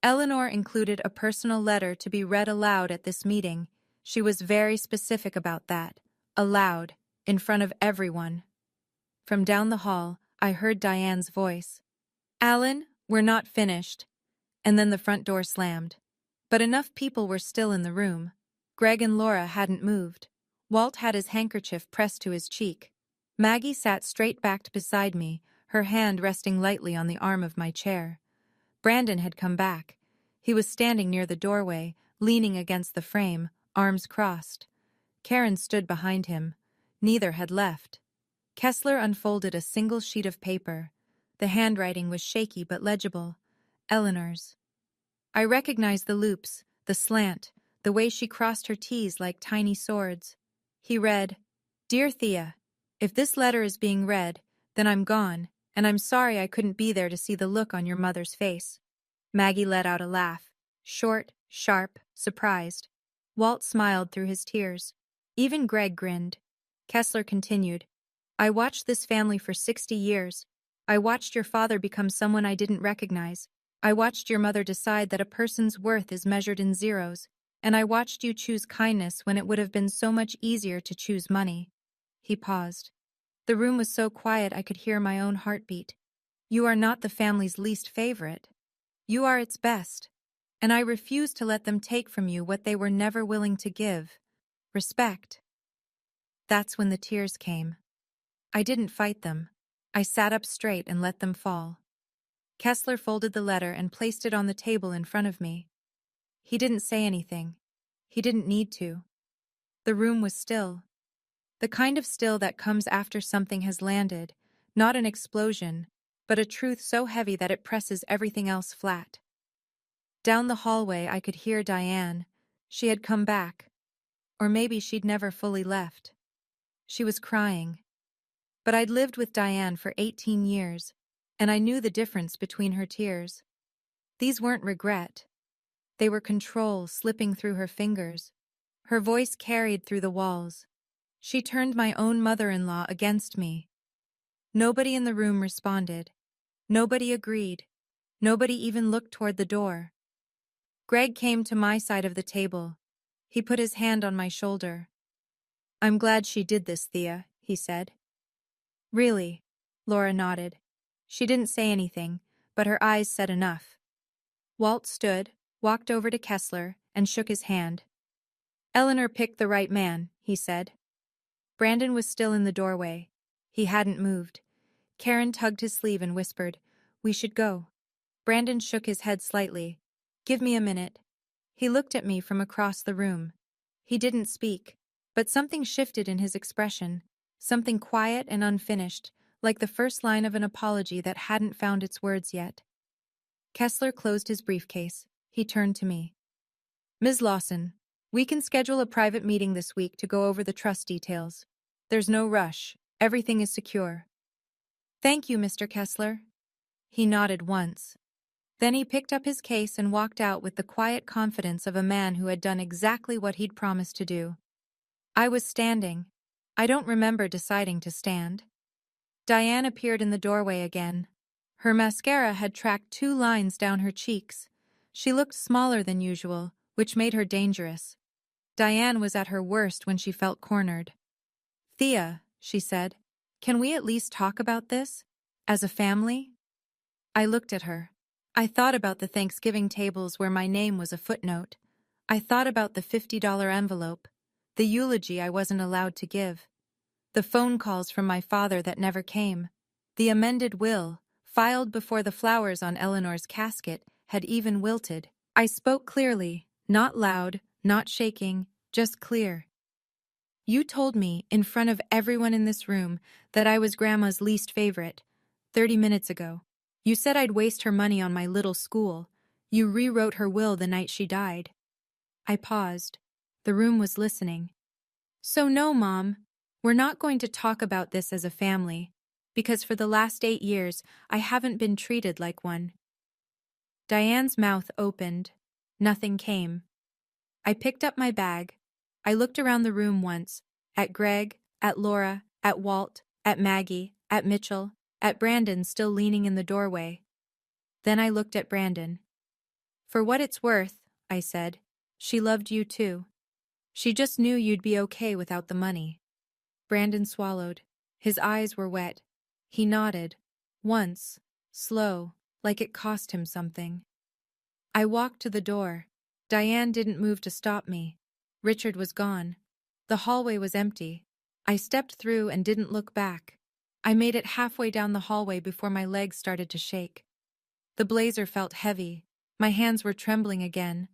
"Eleanor included a personal letter to be read aloud at this meeting. She was very specific about that. Aloud, in front of everyone." From down the hall, I heard Diane's voice. "Alan, we're not finished." And then the front door slammed. But enough people were still in the room. Greg and Laura hadn't moved. Walt had his handkerchief pressed to his cheek. Maggie sat straight-backed beside me, her hand resting lightly on the arm of my chair. Brandon had come back. He was standing near the doorway, leaning against the frame, arms crossed. Karen stood behind him. Neither had left. Kessler unfolded a single sheet of paper. The handwriting was shaky but legible. Eleanor's. I recognized the loops, the slant, the way she crossed her T's like tiny swords. He read, "Dear Thea, if this letter is being read, then I'm gone, and I'm sorry I couldn't be there to see the look on your mother's face." Maggie let out a laugh, short, sharp, surprised. Walt smiled through his tears. Even Greg grinned. Kessler continued, "I watched this family for 60 years. I watched your father become someone I didn't recognize. I watched your mother decide that a person's worth is measured in zeros, and I watched you choose kindness when it would have been so much easier to choose money." He paused. The room was so quiet I could hear my own heartbeat. "You are not the family's least favorite. You are its best, and I refuse to let them take from you what they were never willing to give. Respect." That's when the tears came. I didn't fight them. I sat up straight and let them fall. Kessler folded the letter and placed it on the table in front of me. He didn't say anything. He didn't need to. The room was still. The kind of still that comes after something has landed, not an explosion, but a truth so heavy that it presses everything else flat. Down the hallway I could hear Diane. She had come back. Or maybe she'd never fully left. She was crying. But I'd lived with Diane for 18 years, and I knew the difference between her tears. These weren't regret. They were control slipping through her fingers. Her voice carried through the walls. She turned my own mother-in-law against me. Nobody in the room responded. Nobody agreed. Nobody even looked toward the door. Greg came to my side of the table. He put his hand on my shoulder. "I'm glad she did this, Thea," he said. "Really?" Laura nodded. She didn't say anything, but her eyes said enough. Walt stood, walked over to Kessler, and shook his hand. "Eleanor picked the right man," he said. Brandon was still in the doorway. He hadn't moved. Karen tugged his sleeve and whispered, "We should go." Brandon shook his head slightly. "Give me a minute." He looked at me from across the room. He didn't speak, but something shifted in his expression, something quiet and unfinished, like the first line of an apology that hadn't found its words yet. Kessler closed his briefcase. He turned to me. "Ms. Lawson, we can schedule a private meeting this week to go over the trust details. There's no rush. Everything is secure." "Thank you, Mr. Kessler." He nodded once. Then he picked up his case and walked out with the quiet confidence of a man who had done exactly what he'd promised to do. I was standing. I don't remember deciding to stand. Diane appeared in the doorway again. Her mascara had tracked 2 lines down her cheeks. She looked smaller than usual, which made her dangerous. Diane was at her worst when she felt cornered. "Thea," she said, "can we at least talk about this? As a family?" I looked at her. I thought about the Thanksgiving tables where my name was a footnote. I thought about the $50 envelope, the eulogy I wasn't allowed to give, the phone calls from my father that never came, the amended will, filed before the flowers on Eleanor's casket had even wilted. I spoke clearly, not loud, not shaking, just clear. "You told me, in front of everyone in this room, that I was Grandma's least favorite, 30 minutes ago. You said I'd waste her money on my little school. You rewrote her will the night she died." I paused. The room was listening. "So no, Mom, we're not going to talk about this as a family, because for the last 8 years, I haven't been treated like one." Diane's mouth opened. Nothing came. I picked up my bag. I looked around the room once, at Greg, at Laura, at Walt, at Maggie, at Mitchell, at Brandon still leaning in the doorway. Then I looked at Brandon. "For what it's worth," I said, "she loved you too. She just knew you'd be okay without the money." Brandon swallowed. His eyes were wet. He nodded. Once, slow, like it cost him something. I walked to the door. Diane didn't move to stop me. Richard was gone. The hallway was empty. I stepped through and didn't look back. I made it halfway down the hallway before my legs started to shake. The blazer felt heavy. My hands were trembling again.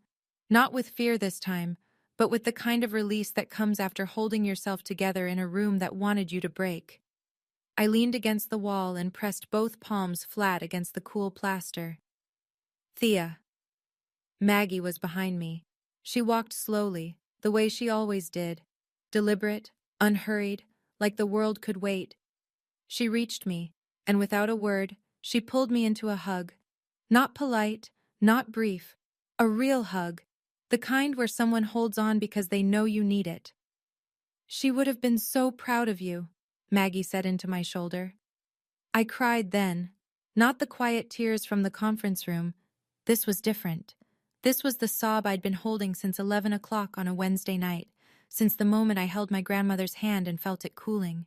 Not with fear this time, but with the kind of release that comes after holding yourself together in a room that wanted you to break. I leaned against the wall and pressed both palms flat against the cool plaster. "Thea." Maggie was behind me. She walked slowly, the way she always did. Deliberate, unhurried, like the world could wait. She reached me, and without a word, she pulled me into a hug. Not polite, not brief. A real hug. The kind where someone holds on because they know you need it. "She would have been so proud of you," Maggie said into my shoulder. I cried then. Not the quiet tears from the conference room. This was different. This was the sob I'd been holding since 11 o'clock on a Wednesday night, since the moment I held my grandmother's hand and felt it cooling.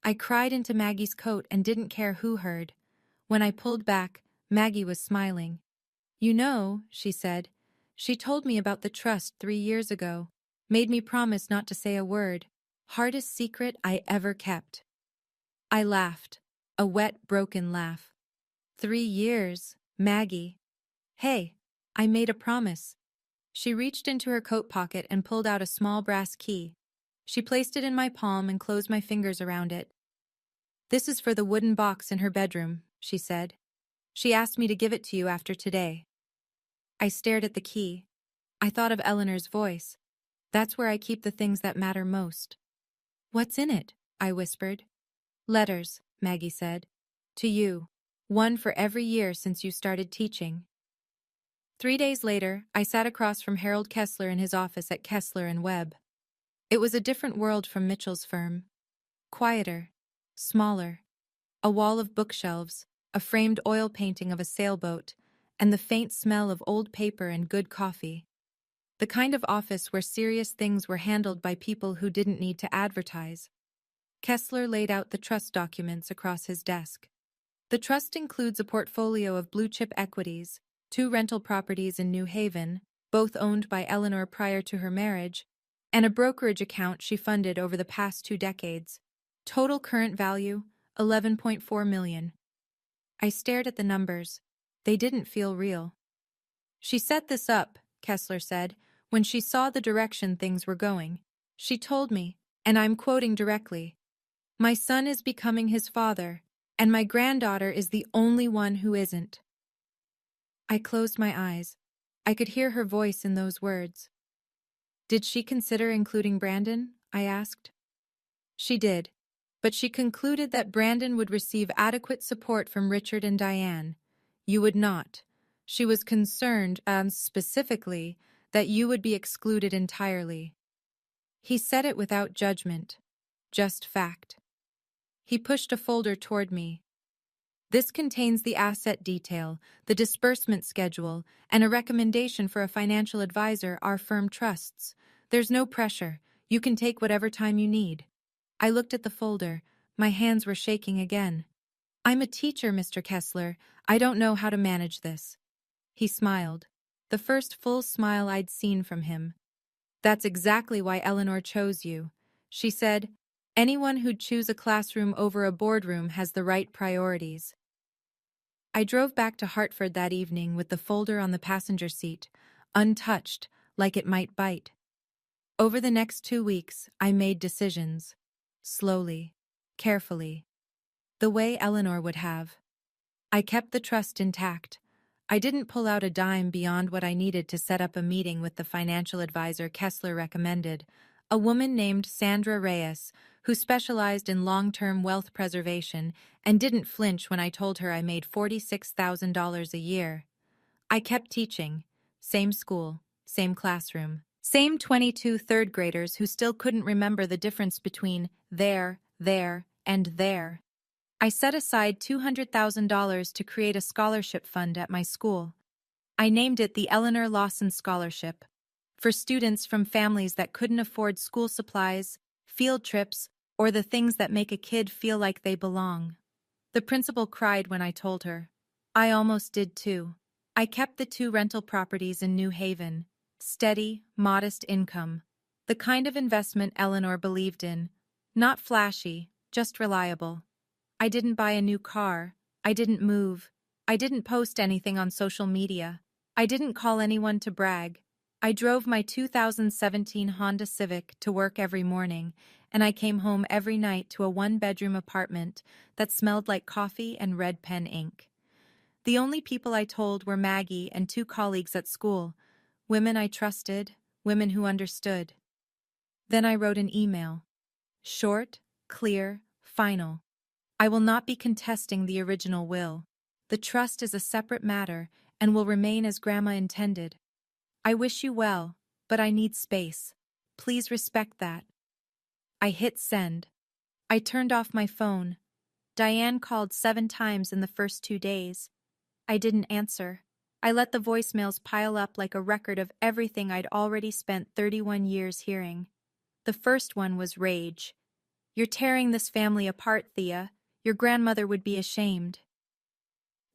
I cried into Maggie's coat and didn't care who heard. When I pulled back, Maggie was smiling. "You know," she said, "she told me about the trust 3 years ago, made me promise not to say a word. Hardest secret I ever kept." I laughed, a wet, broken laugh. 3 years, Maggie. "Hey, I made a promise." She reached into her coat pocket and pulled out a small brass key. She placed it in my palm and closed my fingers around it. "This is for the wooden box in her bedroom," she said. "She asked me to give it to you after today." I stared at the key. I thought of Eleanor's voice. That's where I keep the things that matter most. "What's in it?" I whispered. "Letters," Maggie said. "To you. One for every year since you started teaching." 3 days later, I sat across from Harold Kessler in his office at Kessler and Webb. It was a different world from Mitchell's firm. Quieter. Smaller. A wall of bookshelves, a framed oil painting of a sailboat, and the faint smell of old paper and good coffee. The kind of office where serious things were handled by people who didn't need to advertise. Kessler laid out the trust documents across his desk. The trust includes a portfolio of blue-chip equities, 2 rental properties in New Haven, both owned by Eleanor prior to her marriage, and a brokerage account she funded over the past 2 decades. Total current value, 11.4 million. I stared at the numbers. They didn't feel real. She set this up, Kessler said, when she saw the direction things were going. She told me, and I'm quoting directly, "My son is becoming his father, and my granddaughter is the only one who isn't." I closed my eyes. I could hear her voice in those words. Did she consider including Brandon? I asked. She did, but she concluded that Brandon would receive adequate support from Richard and Diane. You would not. She was concerned, specifically, that you would be excluded entirely. He said it without judgment, just fact. He pushed a folder toward me. This contains the asset detail, the disbursement schedule, and a recommendation for a financial advisor our firm trusts. There's no pressure. You can take whatever time you need. I looked at the folder. My hands were shaking again. I'm a teacher, Mr. Kessler. I don't know how to manage this. He smiled. The first full smile I'd seen from him. That's exactly why Eleanor chose you. She said, anyone who'd choose a classroom over a boardroom has the right priorities. I drove back to Hartford that evening with the folder on the passenger seat, untouched, like it might bite. Over the next 2 weeks, I made decisions. Slowly, carefully. The way Eleanor would have. I kept the trust intact. I didn't pull out a dime beyond what I needed to set up a meeting with the financial advisor Kessler recommended, a woman named Sandra Reyes, who specialized in long-term wealth preservation and didn't flinch when I told her I made $46,000 a year. I kept teaching. Same school, same classroom. Same 22 third graders who still couldn't remember the difference between there, and there. I set aside $200,000 to create a scholarship fund at my school. I named it the Eleanor Lawson Scholarship, for students from families that couldn't afford school supplies, field trips, or the things that make a kid feel like they belong. The principal cried when I told her. I almost did too. I kept the 2 rental properties in New Haven. Steady, modest income. The kind of investment Eleanor believed in. Not flashy, just reliable. I didn't buy a new car. I didn't move. I didn't post anything on social media. I didn't call anyone to brag. I drove my 2017 Honda Civic to work every morning, and I came home every night to a 1-bedroom apartment that smelled like coffee and red pen ink. The only people I told were Maggie and 2 colleagues at school, women I trusted, women who understood. Then I wrote an email. Short, clear, final. I will not be contesting the original will. The trust is a separate matter and will remain as Grandma intended. I wish you well, but I need space. Please respect that. I hit send. I turned off my phone. Diane called 7 times in the first 2 days. I didn't answer. I let the voicemails pile up like a record of everything I'd already spent 31 years hearing. The first one was rage. You're tearing this family apart, Thea. Your grandmother would be ashamed.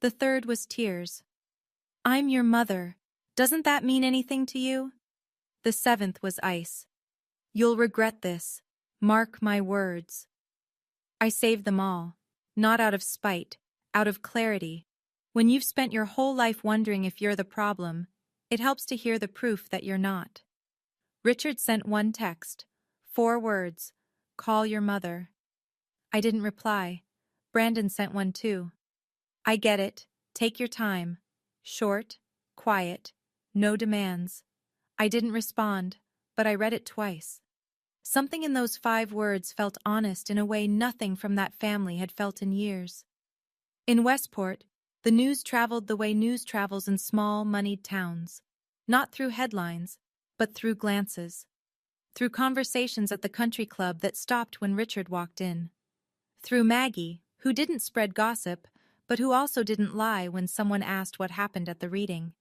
The third was tears. I'm your mother. Doesn't that mean anything to you? The 7th was ice. You'll regret this. Mark my words. I saved them all. Not out of spite, out of clarity. When you've spent your whole life wondering if you're the problem, it helps to hear the proof that you're not. Richard sent 1 text. 4 words. Call your mother. I didn't reply. Brandon sent 1 too. I get it. Take your time. Short, quiet, no demands. I didn't respond, but I read it twice. Something in those 5 words felt honest in a way nothing from that family had felt in years. In Westport, the news traveled the way news travels in small, moneyed towns. Not through headlines, but through glances. Through conversations at the country club that stopped when Richard walked in. Through Maggie, who didn't spread gossip, but who also didn't lie when someone asked what happened at the reading.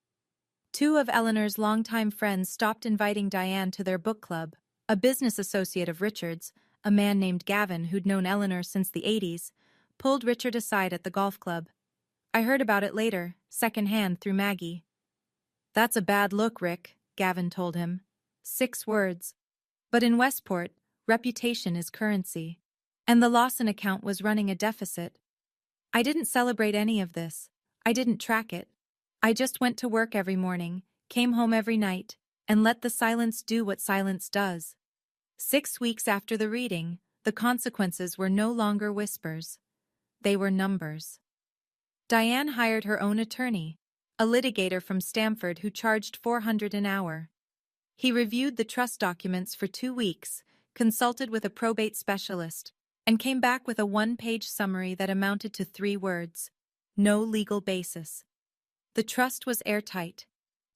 2 of Eleanor's longtime friends stopped inviting Diane to their book club. A business associate of Richard's, a man named Gavin who'd known Eleanor since the 80s, pulled Richard aside at the golf club. I heard about it later, secondhand through Maggie. That's a bad look, Rick, Gavin told him. 6 words. But in Westport, reputation is currency. and the Lawson account was running a deficit. I didn't celebrate any of this. I didn't track it. I just went to work every morning, came home every night, and let the silence do what silence does. 6 weeks after the reading, the consequences were no longer whispers. They were numbers. Diane hired her own attorney, a litigator from Stamford who charged $400 an hour. He reviewed the trust documents for 2 weeks, consulted with a probate specialist, and came back with a 1-page summary that amounted to 3 words: no legal basis. The trust was airtight,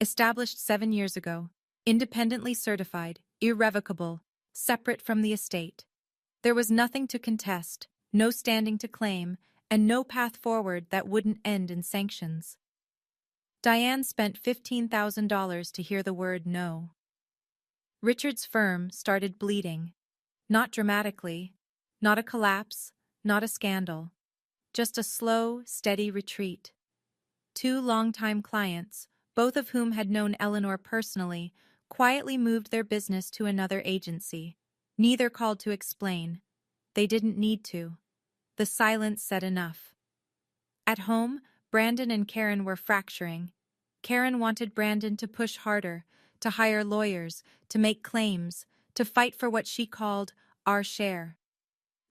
established 7 years ago, independently certified, irrevocable, separate from the estate. There was nothing to contest, no standing to claim, and no path forward that wouldn't end in sanctions. Diane spent $15,000 to hear the word no. Richard's firm started bleeding. Not dramatically, not a collapse, not a scandal. Just a slow, steady retreat. 2 longtime clients, both of whom had known Eleanor personally, quietly moved their business to another agency. Neither called to explain. They didn't need to. The silence said enough. At home, Brandon and Karen were fracturing. Karen wanted Brandon to push harder, to hire lawyers, to make claims, to fight for what she called our share.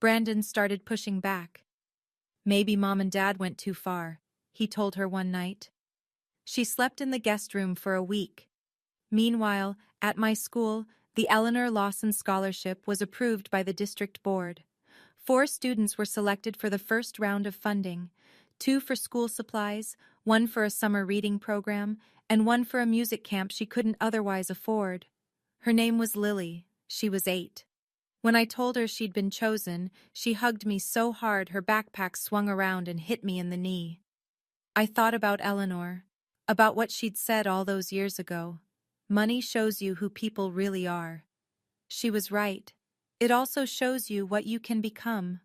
Brandon started pushing back. Maybe Mom and Dad went too far, he told her one night. She slept in the guest room for a week. Meanwhile, at my school, the Eleanor Lawson Scholarship was approved by the district board. 4 students were selected for the first round of funding, 2 for school supplies, 1 for a summer reading program, and 1 for a music camp she couldn't otherwise afford. Her name was Lily. She was 8. When I told her she'd been chosen, she hugged me so hard her backpack swung around and hit me in the knee. I thought about Eleanor, about what she'd said all those years ago. Money shows you who people really are. She was right. It also shows you what you can become.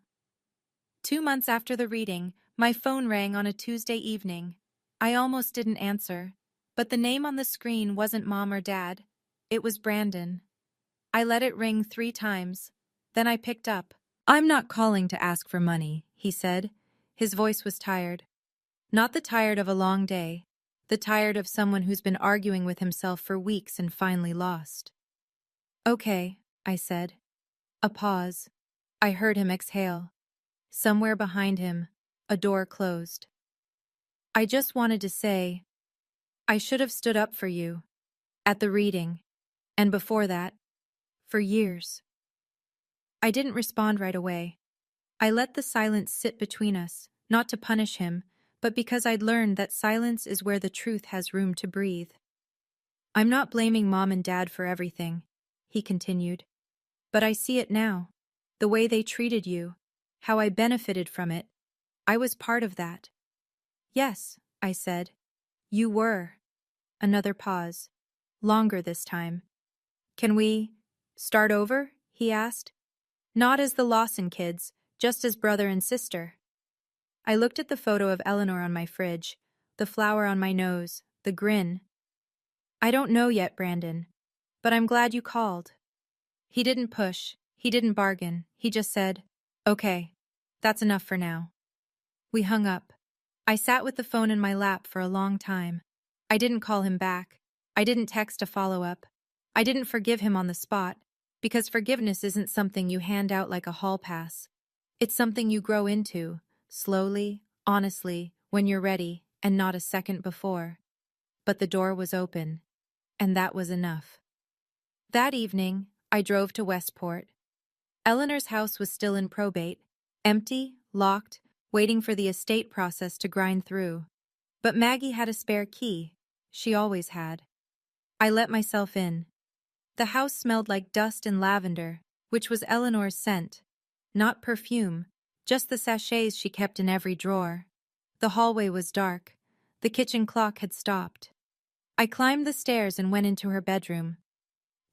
2 months after the reading, my phone rang on a Tuesday evening. I almost didn't answer, but the name on the screen wasn't Mom or Dad. It was Brandon. I let it ring 3 times. Then I picked up. "I'm not calling to ask for money," he said. His voice was tired. Not the tired of a long day, the tired of someone who's been arguing with himself for weeks and finally lost. "Okay," I said. A pause. I heard him exhale. Somewhere behind him, a door closed. "I just wanted to say, I should have stood up for you. At the reading. And before that. For years." I didn't respond right away. I let the silence sit between us, not to punish him, but because I'd learned that silence is where the truth has room to breathe. "I'm not blaming Mom and Dad for everything," he continued. "But I see it now. The way they treated you. How I benefited from it. I was part of that." "Yes," I said. "You were." Another pause. Longer this time. "Can we start over?" he asked. "Not as the Lawson kids, just as brother and sister." I looked at the photo of Eleanor on my fridge, the flower on my nose, the grin. "I don't know yet, Brandon, but I'm glad you called." He didn't push, he didn't bargain, he just said, "Okay, that's enough for now." We hung up. I sat with the phone in my lap for a long time. I didn't call him back. I didn't text a follow-up. I didn't forgive him on the spot, because forgiveness isn't something you hand out like a hall pass. It's something you grow into, slowly, honestly, when you're ready, and not a second before. But the door was open, and that was enough. That evening, I drove to Westport. Eleanor's house was still in probate, empty, locked, waiting for the estate process to grind through. But Maggie had a spare key. She always had. I let myself in. The house smelled like dust and lavender, which was Eleanor's scent. Not perfume, just the sachets she kept in every drawer. The hallway was dark. The kitchen clock had stopped. I climbed the stairs and went into her bedroom.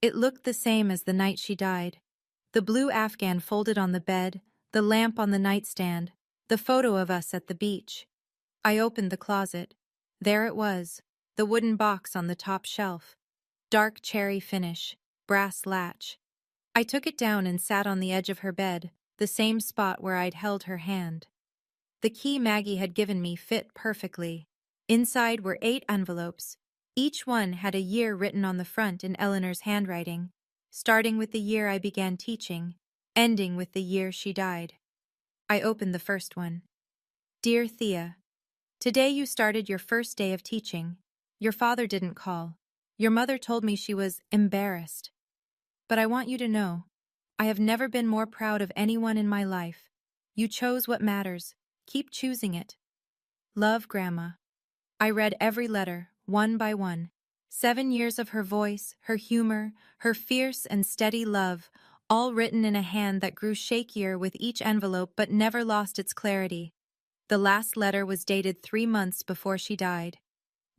It looked the same as the night she died. The blue Afghan folded on the bed, the lamp on the nightstand, the photo of us at the beach. I opened the closet. There it was, the wooden box on the top shelf. Dark cherry finish, brass latch. I took it down and sat on the edge of her bed, the same spot where I'd held her hand. The key Maggie had given me fit perfectly. Inside were 8 envelopes. Each one had a year written on the front in Eleanor's handwriting, starting with the year I began teaching, ending with the year she died. I opened the first one. Dear Thea, today you started your first day of teaching. Your father didn't call. Your mother told me she was embarrassed. But I want you to know, I have never been more proud of anyone in my life. You chose what matters. Keep choosing it. Love, Grandma. I read every letter, one by one. 7 years of her voice, her humor, her fierce and steady love, all written in a hand that grew shakier with each envelope but never lost its clarity. The last letter was dated 3 months before she died.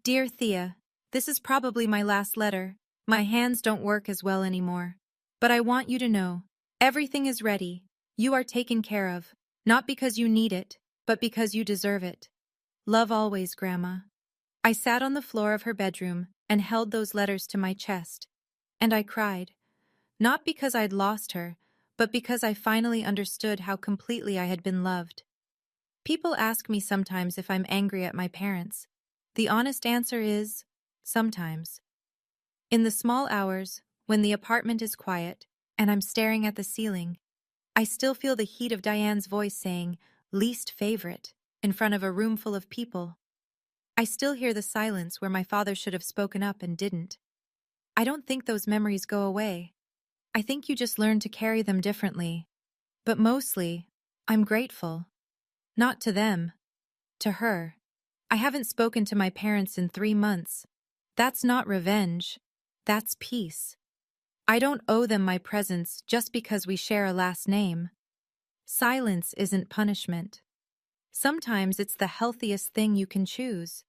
Dear Thea, this is probably my last letter. My hands don't work as well anymore. But I want you to know, everything is ready. You are taken care of, not because you need it, but because you deserve it. Love always, Grandma. I sat on the floor of her bedroom and held those letters to my chest. And I cried. Not because I'd lost her, but because I finally understood how completely I had been loved. People ask me sometimes if I'm angry at my parents. The honest answer is, sometimes. In the small hours, when the apartment is quiet, and I'm staring at the ceiling, I still feel the heat of Diane's voice saying, least favorite, in front of a room full of people. I still hear the silence where my father should have spoken up and didn't. I don't think those memories go away. I think you just learn to carry them differently. But mostly, I'm grateful. Not to them. To her. I haven't spoken to my parents in 3 months. That's not revenge. That's peace. I don't owe them my presence just because we share a last name. Silence isn't punishment. Sometimes it's the healthiest thing you can choose.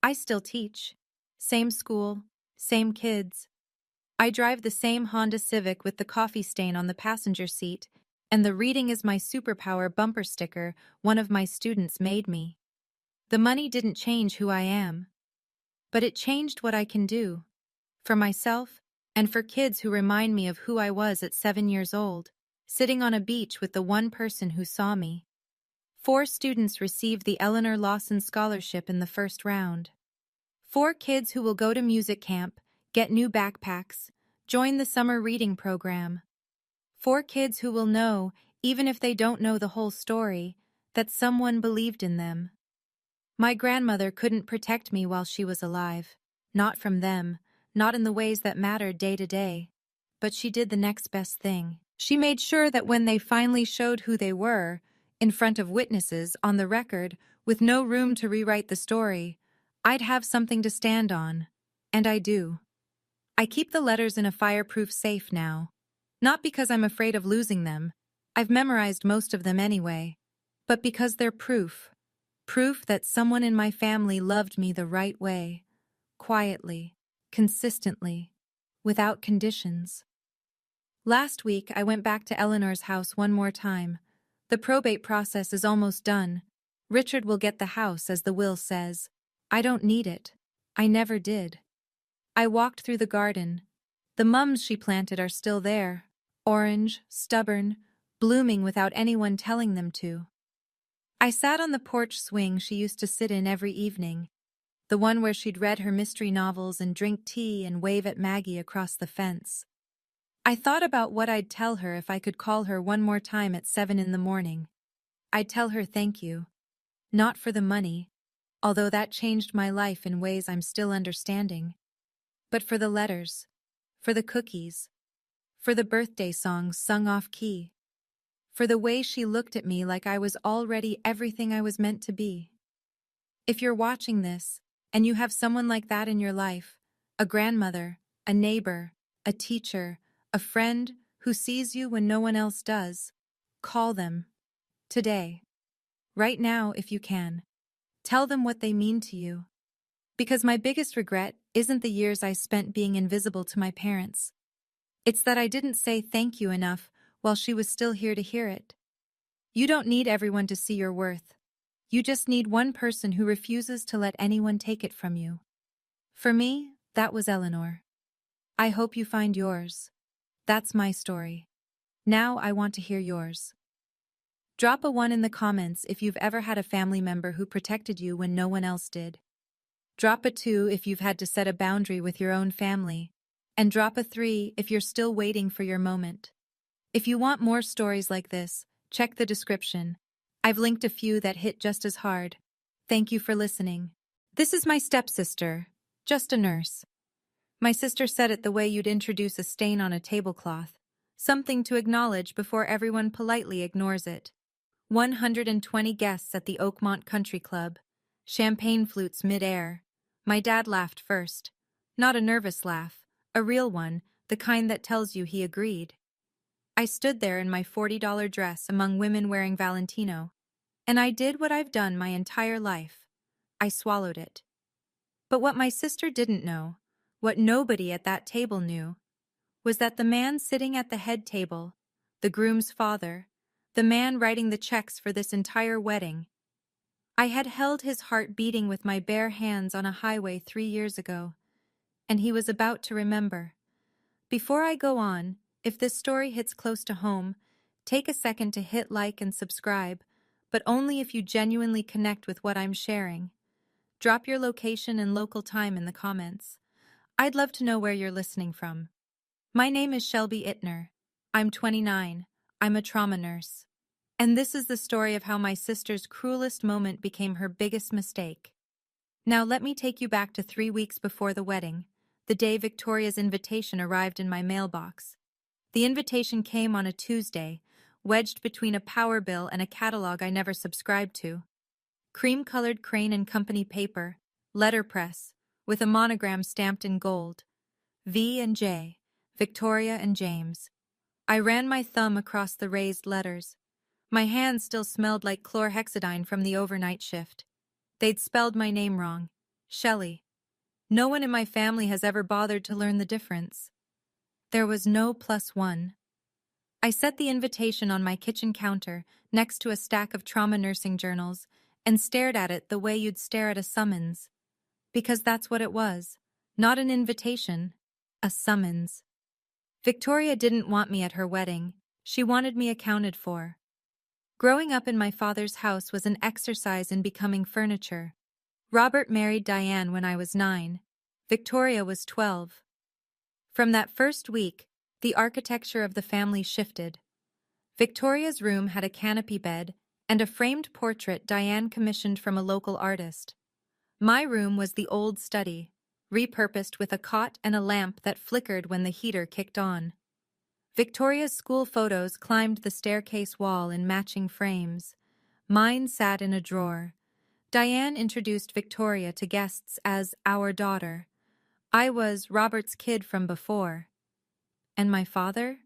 I still teach. Same school, same kids. I drive the same Honda Civic with the coffee stain on the passenger seat, and the reading is my superpower bumper sticker one of my students made me. The money didn't change who I am, but it changed what I can do. For myself, and for kids who remind me of who I was at 7 years old, sitting on a beach with the one person who saw me. 4 students received the Eleanor Lawson Scholarship in the first round. 4 kids who will go to music camp, get new backpacks, join the summer reading program. 4 kids who will know, even if they don't know the whole story, that someone believed in them. My grandmother couldn't protect me while she was alive. Not from them, not in the ways that mattered day to day. But she did the next best thing. She made sure that when they finally showed who they were, in front of witnesses, on the record, with no room to rewrite the story, I'd have something to stand on. And I do. I keep the letters in a fireproof safe now. Not because I'm afraid of losing them. I've memorized most of them anyway. But because they're proof. Proof that someone in my family loved me the right way. Quietly. Consistently. Without conditions. Last week, I went back to Eleanor's house one more time. The probate process is almost done. Richard will get the house, as the will says. I don't need it. I never did. I walked through the garden. The mums she planted are still there. Orange, stubborn, blooming without anyone telling them to. I sat on the porch swing she used to sit in every evening. The one where she'd read her mystery novels and drink tea and wave at Maggie across the fence. I thought about what I'd tell her if I could call her one more time at 7 in the morning. I'd tell her thank you. Not for the money, although that changed my life in ways I'm still understanding. But for the letters, for the cookies, for the birthday songs sung off-key, for the way she looked at me like I was already everything I was meant to be. If you're watching this, and you have someone like that in your life, a grandmother, a neighbor, a teacher, a friend who sees you when no one else does, call them. Today. Right now, if you can. Tell them what they mean to you. Because my biggest regret isn't the years I spent being invisible to my parents. It's that I didn't say thank you enough while she was still here to hear it. You don't need everyone to see your worth. You just need one person who refuses to let anyone take it from you. For me, that was Eleanor. I hope you find yours. That's my story. Now I want to hear yours. Drop a 1 in the comments if you've ever had a family member who protected you when no one else did. Drop a 2 if you've had to set a boundary with your own family. And drop a 3 if you're still waiting for your moment. If you want more stories like this, check the description. I've linked a few that hit just as hard. Thank you for listening. This is my stepsister, just a nurse. My sister said it the way you'd introduce a stain on a tablecloth, something to acknowledge before everyone politely ignores it. 120 guests at the Oakmont Country Club. Champagne flutes mid-air. My dad laughed first. Not a nervous laugh, a real one, the kind that tells you he agreed. I stood there in my $40 dress among women wearing Valentino, and I did what I've done my entire life. I swallowed it. But what my sister didn't know, what nobody at that table knew, was that the man sitting at the head table, the groom's father, the man writing the checks for this entire wedding, I had held his heart beating with my bare hands on a highway 3 years ago, and he was about to remember. Before I go on, if this story hits close to home, take a second to hit like and subscribe, but only if you genuinely connect with what I'm sharing. Drop your location and local time in the comments. I'd love to know where you're listening from. My name is Shelby Ittner. I'm 29. I'm a trauma nurse. And this is the story of how my sister's cruelest moment became her biggest mistake. Now let me take you back to 3 weeks before the wedding, the day Victoria's invitation arrived in my mailbox. The invitation came on a Tuesday, wedged between a power bill and a catalog I never subscribed to. Cream-colored Crane and Company paper, letterpress, with a monogram stamped in gold. V and J, Victoria and James. I ran my thumb across the raised letters. My hands still smelled like chlorhexidine from the overnight shift. They'd spelled my name wrong. Shelley. No one in my family has ever bothered to learn the difference. There was no +1. I set the invitation on my kitchen counter next to a stack of trauma nursing journals and stared at it the way you'd stare at a summons. Because that's what it was. Not an invitation. A summons. Victoria didn't want me at her wedding. She wanted me accounted for. Growing up in my father's house was an exercise in becoming furniture. Robert married Diane when I was 9. Victoria was 12. From that first week, the architecture of the family shifted. Victoria's room had a canopy bed and a framed portrait Diane commissioned from a local artist. My room was the old study, repurposed with a cot and a lamp that flickered when the heater kicked on. Victoria's school photos climbed the staircase wall in matching frames. Mine sat in a drawer. Diane introduced Victoria to guests as our daughter. I was Robert's kid from before. And my father?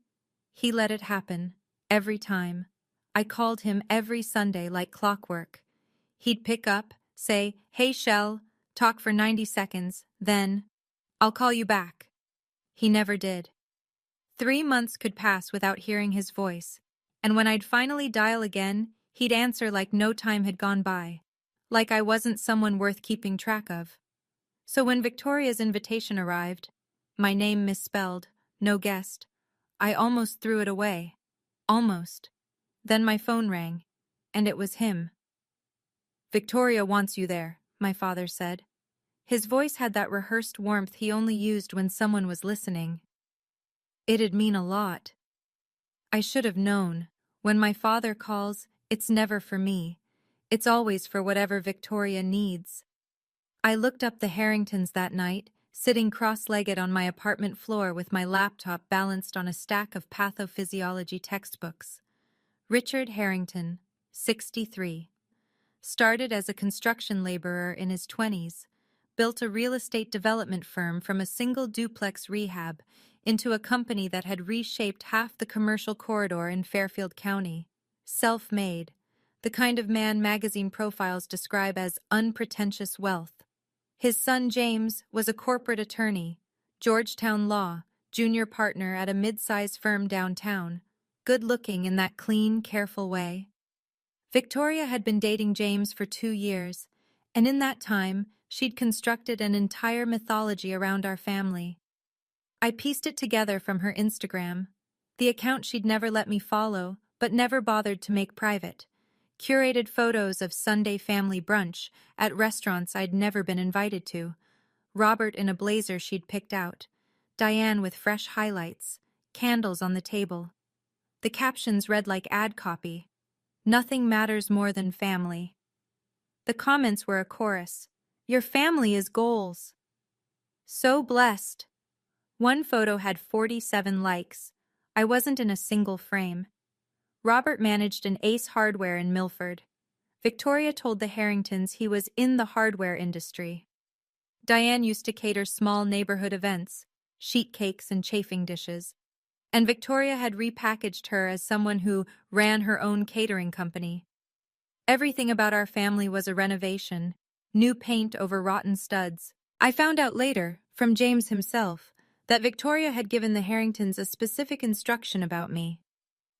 He let it happen, every time. I called him every Sunday like clockwork. He'd pick up, say, "Hey, Shell," talk for 90 seconds, then, "I'll call you back." He never did. 3 months could pass without hearing his voice, and when I'd finally dial again, he'd answer like no time had gone by, like I wasn't someone worth keeping track of. So when Victoria's invitation arrived, my name misspelled, no guest, I almost threw it away. Almost. Then my phone rang, and it was him. "Victoria wants you there," my father said. His voice had that rehearsed warmth he only used when someone was listening. It'd mean a lot. I should have known. When my father calls, it's never for me. It's always for whatever Victoria needs. I looked up the Harringtons that night, sitting cross-legged on my apartment floor with my laptop balanced on a stack of pathophysiology textbooks. Richard Harrington, 63. Started as a construction laborer in his 20s, built a real estate development firm from a single duplex rehab into a company that had reshaped half the commercial corridor in Fairfield County. Self-made, the kind of man magazine profiles describe as unpretentious wealth. His son James was a corporate attorney, Georgetown Law, junior partner at a mid-sized firm downtown, good-looking in that clean, careful way. Victoria had been dating James for 2 years, and in that time, she'd constructed an entire mythology around our family. I pieced it together from her Instagram, the account she'd never let me follow, but never bothered to make private. Curated photos of Sunday family brunch at restaurants I'd never been invited to. Robert in a blazer she'd picked out. Diane with fresh highlights. Candles on the table. The captions read like ad copy. Nothing matters more than family. The comments were a chorus. Your family is goals. So blessed. One photo had 47 likes. I wasn't in a single frame. Robert managed an Ace Hardware in Milford. Victoria told the Harringtons he was in the hardware industry. Diane used to cater small neighborhood events, sheet cakes and chafing dishes. And Victoria had repackaged her as someone who ran her own catering company. Everything about our family was a renovation, new paint over rotten studs. I found out later, from James himself, that Victoria had given the Harringtons a specific instruction about me.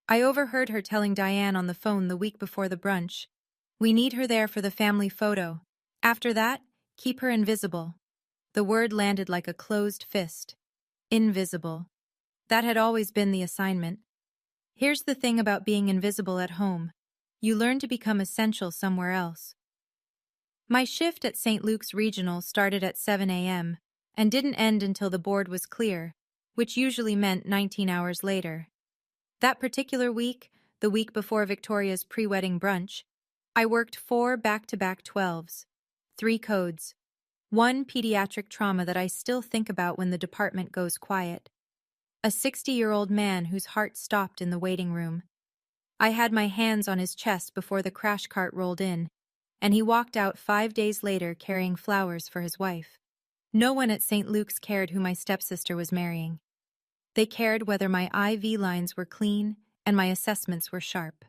I overheard her telling Diane on the phone the week before the brunch, "We need her there for the family photo. After that, keep her invisible." The word landed like a closed fist. Invisible. That had always been the assignment. Here's the thing about being invisible at home. You learn to become essential somewhere else. My shift at St. Luke's Regional started at 7 a.m. and didn't end until the board was clear, which usually meant 19 hours later. That particular week, the week before Victoria's pre-wedding brunch, I worked 4 back-to-back 12s, 3 codes, 1 pediatric trauma that I still think about when the department goes quiet. A 60-year-old man whose heart stopped in the waiting room. I had my hands on his chest before the crash cart rolled in, and he walked out 5 days later carrying flowers for his wife. No one at St. Luke's cared who my stepsister was marrying. They cared whether my IV lines were clean and my assessments were sharp.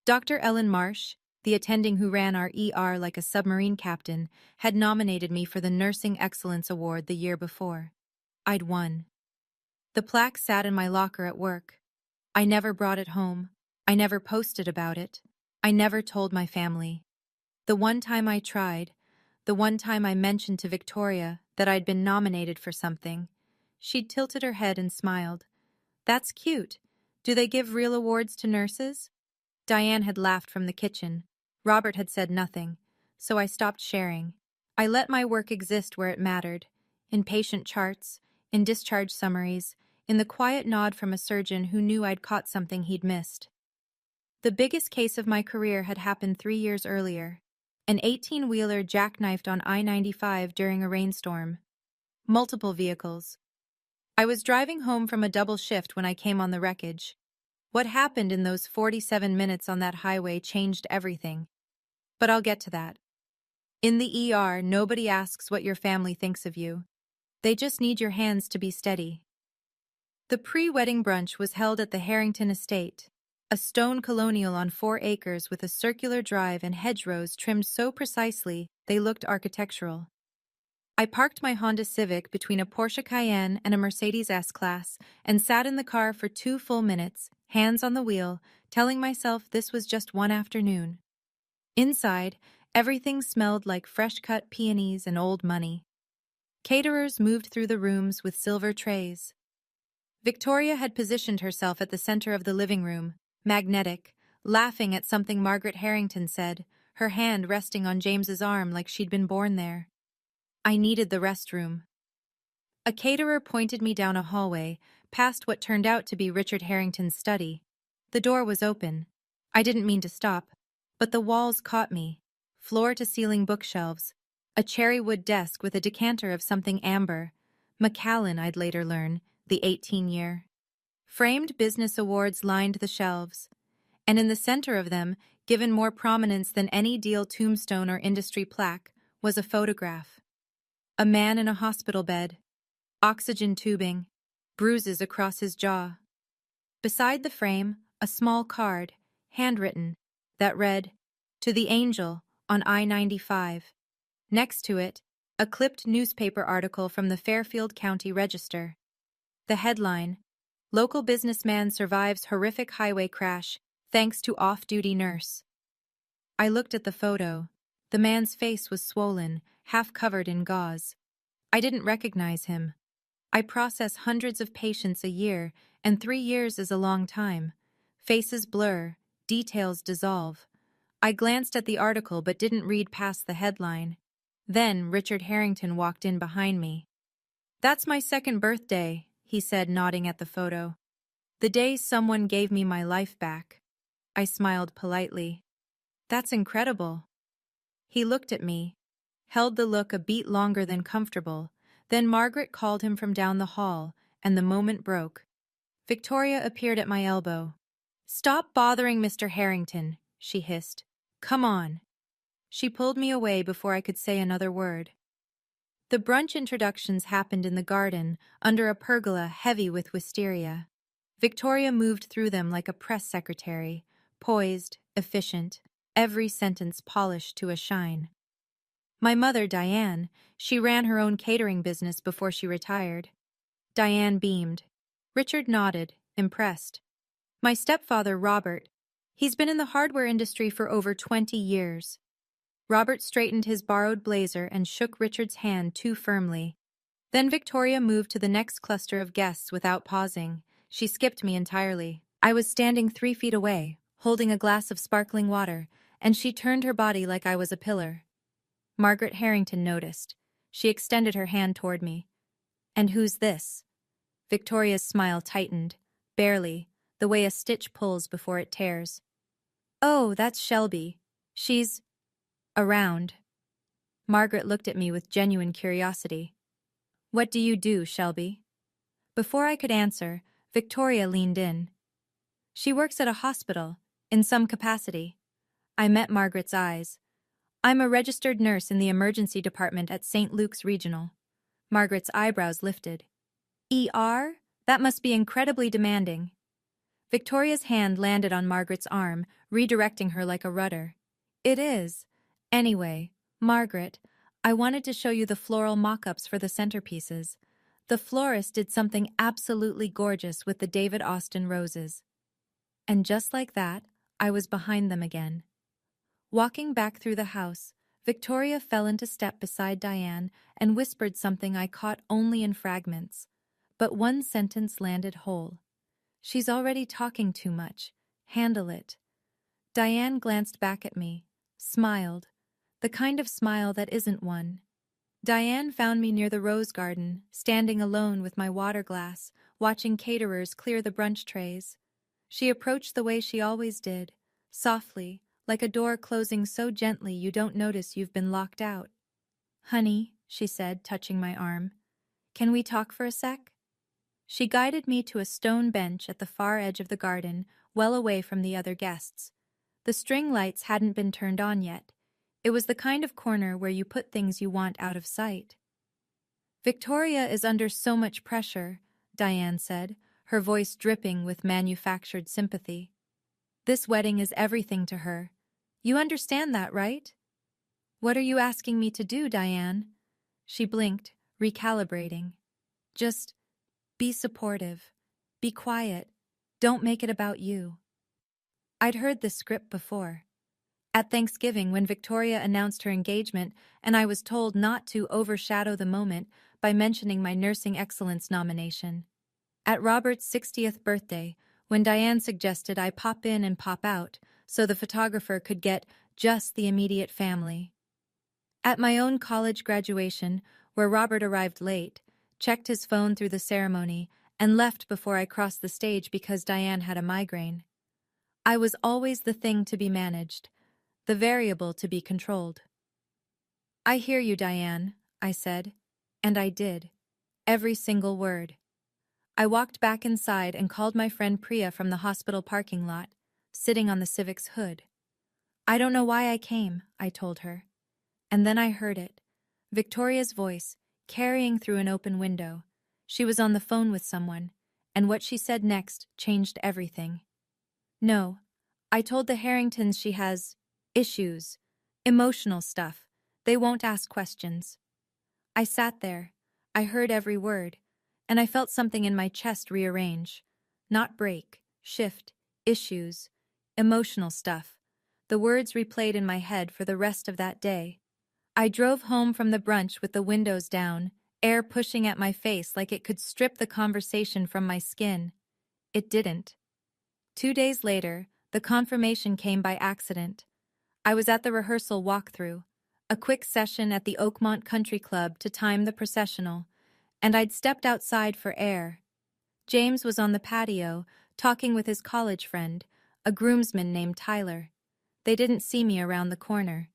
Dr. Ellen Marsh, the attending who ran our ER like a submarine captain, had nominated me for the Nursing Excellence Award the year before. I'd won. The plaque sat in my locker at work. I never brought it home. I never posted about it. I never told my family. The one time I tried, the one time I mentioned to Victoria that I'd been nominated for something, she'd tilted her head and smiled. "That's cute. Do they give real awards to nurses?" Diane had laughed from the kitchen. Robert had said nothing, so I stopped sharing. I let my work exist where it mattered, in patient charts, in discharge summaries, in the quiet nod from a surgeon who knew I'd caught something he'd missed. The biggest case of my career had happened 3 years earlier. An 18-wheeler jackknifed on I-95 during a rainstorm. Multiple vehicles. I was driving home from a double shift when I came on the wreckage. What happened in those 47 minutes on that highway changed everything. But I'll get to that. In the ER, nobody asks what your family thinks of you. They just need your hands to be steady. The pre-wedding brunch was held at the Harrington estate, a stone colonial on 4 acres with a circular drive and hedgerows trimmed so precisely they looked architectural. I parked my Honda Civic between a Porsche Cayenne and a Mercedes S-Class and sat in the car for 2 full minutes, hands on the wheel, telling myself this was just one afternoon. Inside, everything smelled like fresh-cut peonies and old money. Caterers moved through the rooms with silver trays. Victoria had positioned herself at the center of the living room, magnetic, laughing at something Margaret Harrington said, her hand resting on James's arm like she'd been born there. I needed the restroom. A caterer pointed me down a hallway, past what turned out to be Richard Harrington's study. The door was open. I didn't mean to stop, but the walls caught me. Floor-to-ceiling bookshelves, a cherry wood desk with a decanter of something amber. Macallan, I'd later learn, the 18-year. Framed business awards lined the shelves, and in the center of them, given more prominence than any deal tombstone or industry plaque, was a photograph. A man in a hospital bed, oxygen tubing, bruises across his jaw. Beside the frame, a small card, handwritten, that read, "To the Angel, on I-95. Next to it, a clipped newspaper article from the Fairfield County Register. The headline, "Local businessman survives horrific highway crash, thanks to off-duty nurse." I looked at the photo. The man's face was swollen, half covered in gauze. I didn't recognize him. I process hundreds of patients a year, and 3 years is a long time. Faces blur, details dissolve. I glanced at the article but didn't read past the headline. Then Richard Harrington walked in behind me. "That's my second birthday," he said, nodding at the photo. "The day someone gave me my life back." I smiled politely. "That's incredible." He looked at me, held the look a beat longer than comfortable. Then Margaret called him from down the hall, and the moment broke. Victoria appeared at my elbow. "Stop bothering Mr. Harrington," she hissed. "Come on." She pulled me away before I could say another word. The brunch introductions happened in the garden, under a pergola heavy with wisteria. Victoria moved through them like a press secretary, poised, efficient, every sentence polished to a shine. My mother, Diane, she ran her own catering business before she retired. Diane beamed. Richard nodded, impressed. My stepfather, Robert, he's been in the hardware industry for over 20 years. Robert straightened his borrowed blazer and shook Richard's hand too firmly. Then Victoria moved to the next cluster of guests without pausing. She skipped me entirely. I was standing 3 feet away, holding a glass of sparkling water, and she turned her body like I was a pillar. Margaret Harrington noticed. She extended her hand toward me. "And who's this?" Victoria's smile tightened, barely, the way a stitch pulls before it tears. "Oh, that's Shelby. She's around." Margaret looked at me with genuine curiosity. "What do you do, Shelby?" Before I could answer, Victoria leaned in. "She works at a hospital, in some capacity." I met Margaret's eyes. "I'm a registered nurse in the emergency department at St. Luke's Regional." Margaret's eyebrows lifted. "ER? That must be incredibly demanding." Victoria's hand landed on Margaret's arm, redirecting her like a rudder. "It is. Anyway, Margaret, I wanted to show you the floral mock-ups for the centerpieces. The florist did something absolutely gorgeous with the David Austin roses." And just like that, I was behind them again. Walking back through the house, Victoria fell into step beside Diane and whispered something I caught only in fragments. But one sentence landed whole. "She's already talking too much. Handle it." Diane glanced back at me, smiled, the kind of smile that isn't one. Diane found me near the rose garden, standing alone with my water glass, watching caterers clear the brunch trays. She approached the way she always did, softly, like a door closing so gently you don't notice you've been locked out. "Honey," she said, touching my arm, "can we talk for a sec?" She guided me to a stone bench at the far edge of the garden, well away from the other guests. The string lights hadn't been turned on yet. It was the kind of corner where you put things you want out of sight. "Victoria is under so much pressure," Diane said, her voice dripping with manufactured sympathy. "This wedding is everything to her. You understand that, right?" "What are you asking me to do, Diane?" She blinked, recalibrating. "Just be supportive. Be quiet. Don't make it about you." I'd heard this script before. At Thanksgiving, when Victoria announced her engagement, and I was told not to overshadow the moment by mentioning my nursing excellence nomination. At Robert's 60th birthday, when Diane suggested I pop in and pop out, so the photographer could get just the immediate family. At my own college graduation, where Robert arrived late, checked his phone through the ceremony, and left before I crossed the stage because Diane had a migraine. I was always the thing to be managed, the variable to be controlled. "I hear you, Diane," I said, and I did. Every single word. I walked back inside and called my friend Priya from the hospital parking lot, sitting on the Civic's hood. "I don't know why I came," I told her. And then I heard it. Victoria's voice, carrying through an open window. She was on the phone with someone, and what she said next changed everything. "No, I told the Harringtons she has issues, emotional stuff. They won't ask questions." I sat there. I heard every word, and I felt something in my chest rearrange. Not break, shift, issues, emotional stuff. The words replayed in my head for the rest of that day. I drove home from the brunch with the windows down, air pushing at my face like it could strip the conversation from my skin. It didn't. 2 days later, the confirmation came by accident. I was at the rehearsal walkthrough, a quick session at the Oakmont Country Club to time the processional, and I'd stepped outside for air. James was on the patio, talking with his college friend, a groomsman named Tyler. They didn't see me around the corner.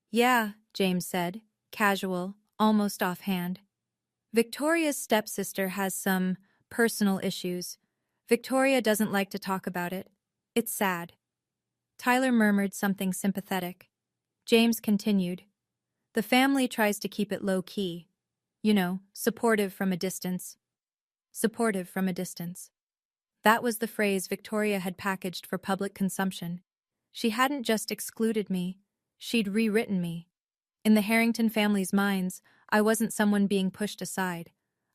"Yeah," James said, casual, almost offhand. "Victoria's stepsister has some personal issues. Victoria doesn't like to talk about it. It's sad." Tyler murmured something sympathetic. James continued. "The family tries to keep it low-key. You know, supportive from a distance." Supportive from a distance. That was the phrase Victoria had packaged for public consumption. She hadn't just excluded me, she'd rewritten me. In the Harrington family's minds, I wasn't someone being pushed aside.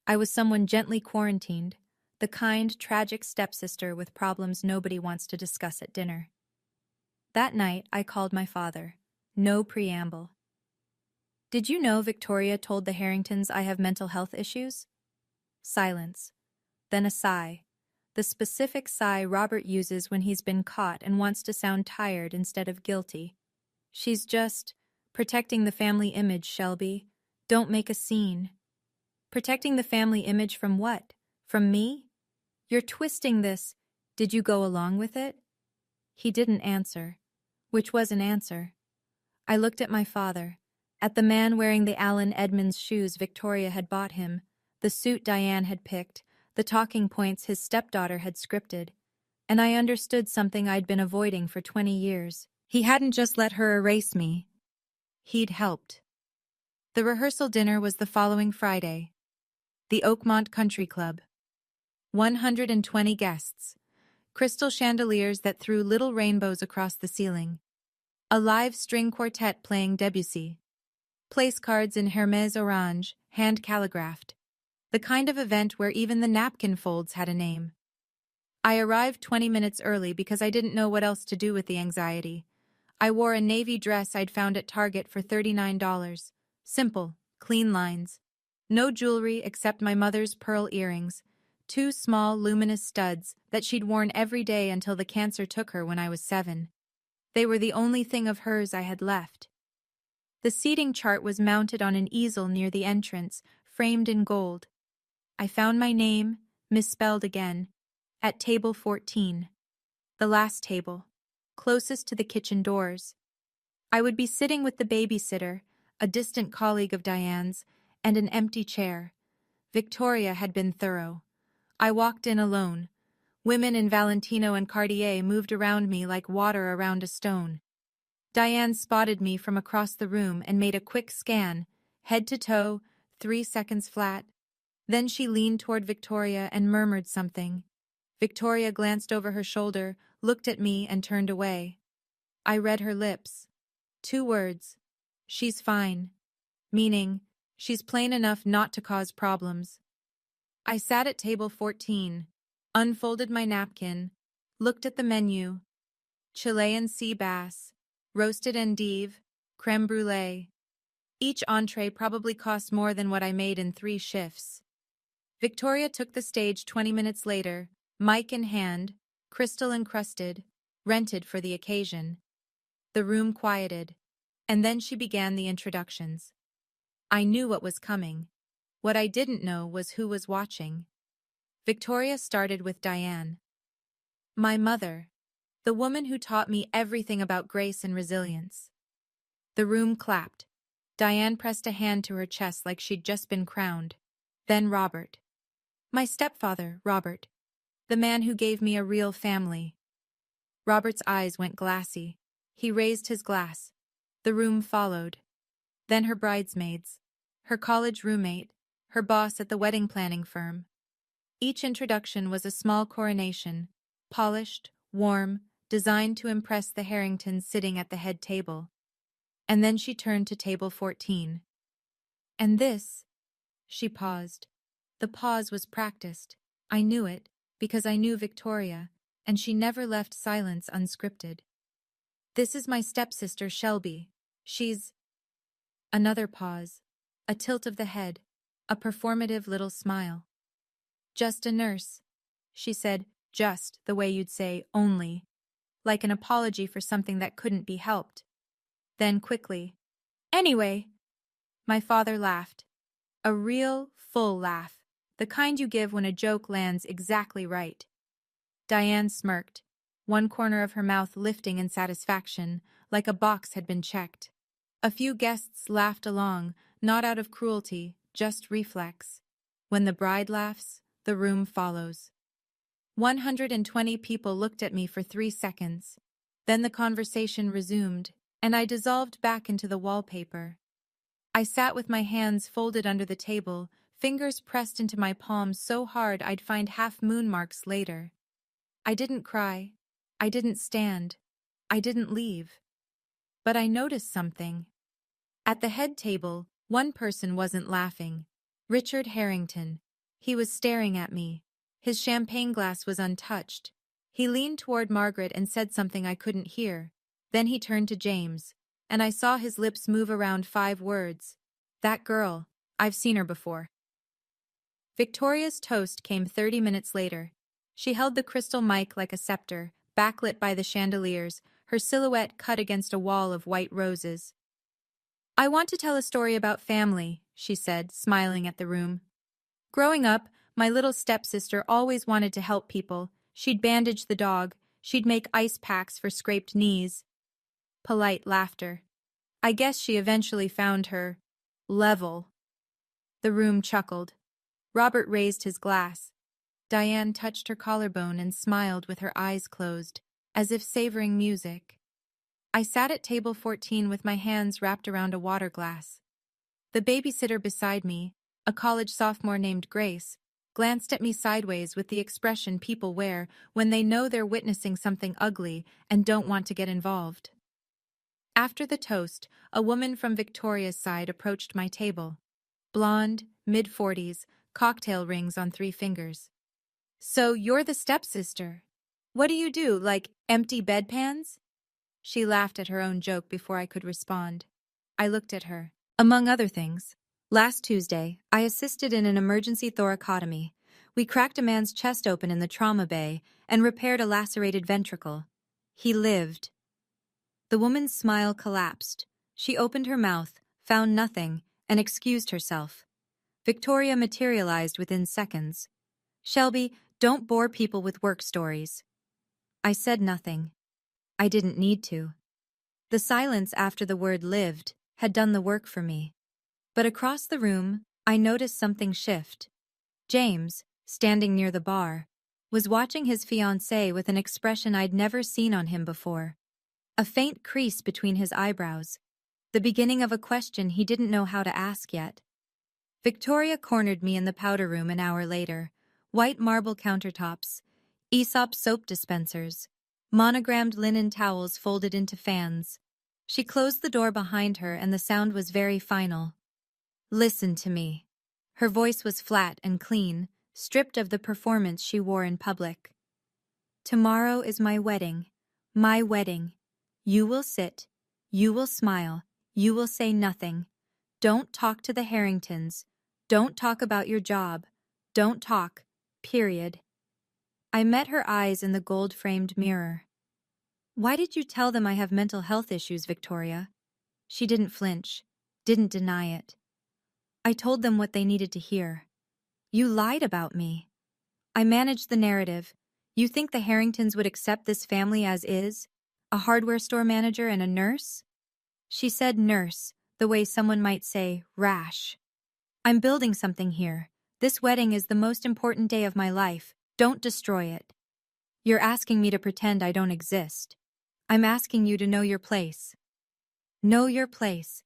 I was someone gently quarantined, the kind, tragic stepsister with problems nobody wants to discuss at dinner. That night, I called my father. No preamble. "Did you know Victoria told the Harringtons I have mental health issues?" Silence. Then a sigh. The specific sigh Robert uses when he's been caught and wants to sound tired instead of guilty. "She's just protecting the family image, Shelby. Don't make a scene." "Protecting the family image from what? From me?" "You're twisting this. Did you go along with it?" He didn't answer. Which was an answer. I looked at my father, at the man wearing the Allen Edmonds shoes Victoria had bought him, the suit Diane had picked, the talking points his stepdaughter had scripted, and I understood something I'd been avoiding for 20 years. He hadn't just let her erase me. He'd helped. The rehearsal dinner was the following Friday. The Oakmont Country Club. 120 guests. Crystal chandeliers that threw little rainbows across the ceiling. A live string quartet playing Debussy. Place cards in Hermès orange, hand calligraphed. The kind of event where even the napkin folds had a name. I arrived 20 minutes early because I didn't know what else to do with the anxiety. I wore a navy dress I'd found at Target for $39. Simple, clean lines. No jewelry except my mother's pearl earrings, 2 small, luminous studs that she'd worn every day until the cancer took her when I was 7. They were the only thing of hers I had left. The seating chart was mounted on an easel near the entrance, framed in gold. I found my name, misspelled again, at table 14. The last table, closest to the kitchen doors. I would be sitting with the babysitter, a distant colleague of Diane's, and an empty chair. Victoria had been thorough. I walked in alone. Women in Valentino and Cartier moved around me like water around a stone. Diane spotted me from across the room and made a quick scan, head to toe, 3 seconds flat. Then she leaned toward Victoria and murmured something. Victoria glanced over her shoulder, looked at me, and turned away. I read her lips. 2 words. "She's fine." Meaning, she's plain enough not to cause problems. I sat at table 14, unfolded my napkin, looked at the menu. Chilean sea bass, roasted endive, creme brulee. Each entree probably cost more than what I made in 3 shifts. Victoria took the stage 20 minutes later, mic in hand, crystal encrusted, rented for the occasion. The room quieted, and then she began the introductions. I knew what was coming. What I didn't know was who was watching. Victoria started with Diane. My mother, the woman who taught me everything about grace and resilience. The room clapped. Diane pressed a hand to her chest like she'd just been crowned. Then Robert. My stepfather, Robert. The man who gave me a real family. Robert's eyes went glassy. He raised his glass. The room followed. Then her bridesmaids. Her college roommate. Her boss at the wedding planning firm. Each introduction was a small coronation, polished, warm, designed to impress the Harringtons sitting at the head table. And then she turned to table 14. And this, she paused. The pause was practiced. I knew it, because I knew Victoria, and she never left silence unscripted. This is my stepsister, Shelby. She's... Another pause. A tilt of the head. A performative little smile. Just a nurse, she said, just the way you'd say only, like an apology for something that couldn't be helped. Then quickly, anyway, my father laughed. A real, full laugh, the kind you give when a joke lands exactly right. Diane smirked, one corner of her mouth lifting in satisfaction, like a box had been checked. A few guests laughed along, not out of cruelty, just reflex. When the bride laughs, the room follows. 120 people looked at me for 3 seconds. Then the conversation resumed, and I dissolved back into the wallpaper. I sat with my hands folded under the table, fingers pressed into my palms so hard I'd find half-moon marks later. I didn't cry. I didn't stand. I didn't leave. But I noticed something. At the head table, one person wasn't laughing. Richard Harrington. He was staring at me. His champagne glass was untouched. He leaned toward Margaret and said something I couldn't hear. Then he turned to James, and I saw his lips move around 5 words. That girl. I've seen her before. Victoria's toast came 30 minutes later. She held the crystal mic like a scepter, backlit by the chandeliers, her silhouette cut against a wall of white roses. I want to tell a story about family, she said, smiling at the room. Growing up, my little stepsister always wanted to help people. She'd bandage the dog. She'd make ice packs for scraped knees. Polite laughter. I guess she eventually found her level. The room chuckled. Robert raised his glass. Diane touched her collarbone and smiled with her eyes closed, as if savoring music. I sat at table 14 with my hands wrapped around a water glass. The babysitter beside me, a college sophomore named Grace, glanced at me sideways with the expression people wear when they know they're witnessing something ugly and don't want to get involved. After the toast, a woman from Victoria's side approached my table. Blonde, mid-40s, cocktail rings on 3 fingers. So you're the stepsister. What do you do, like empty bedpans? She laughed at her own joke before I could respond. I looked at her. Among other things, last Tuesday, I assisted in an emergency thoracotomy. We cracked a man's chest open in the trauma bay and repaired a lacerated ventricle. He lived. The woman's smile collapsed. She opened her mouth, found nothing, and excused herself. Victoria materialized within seconds. Shelby, don't bore people with work stories. I said nothing. I didn't need to. The silence after the word lived had done the work for me. But across the room, I noticed something shift. James, standing near the bar, was watching his fiancée with an expression I'd never seen on him before. A faint crease between his eyebrows, the beginning of a question he didn't know how to ask yet. Victoria cornered me in the powder room an hour later. White marble countertops, Aesop soap dispensers, monogrammed linen towels folded into fans. She closed the door behind her and the sound was very final. Listen to me. Her voice was flat and clean, stripped of the performance she wore in public. Tomorrow is my wedding. My wedding. You will sit. You will smile. You will say nothing. Don't talk to the Harringtons. Don't talk about your job. Don't talk. Period. I met her eyes in the gold-framed mirror. Why did you tell them I have mental health issues, Victoria? She didn't flinch, didn't deny it. I told them what they needed to hear. You lied about me. I managed the narrative. You think the Harringtons would accept this family as is? A hardware store manager and a nurse? She said nurse, the way someone might say rash. I'm building something here. This wedding is the most important day of my life. Don't destroy it. You're asking me to pretend I don't exist. I'm asking you to know your place. Know your place.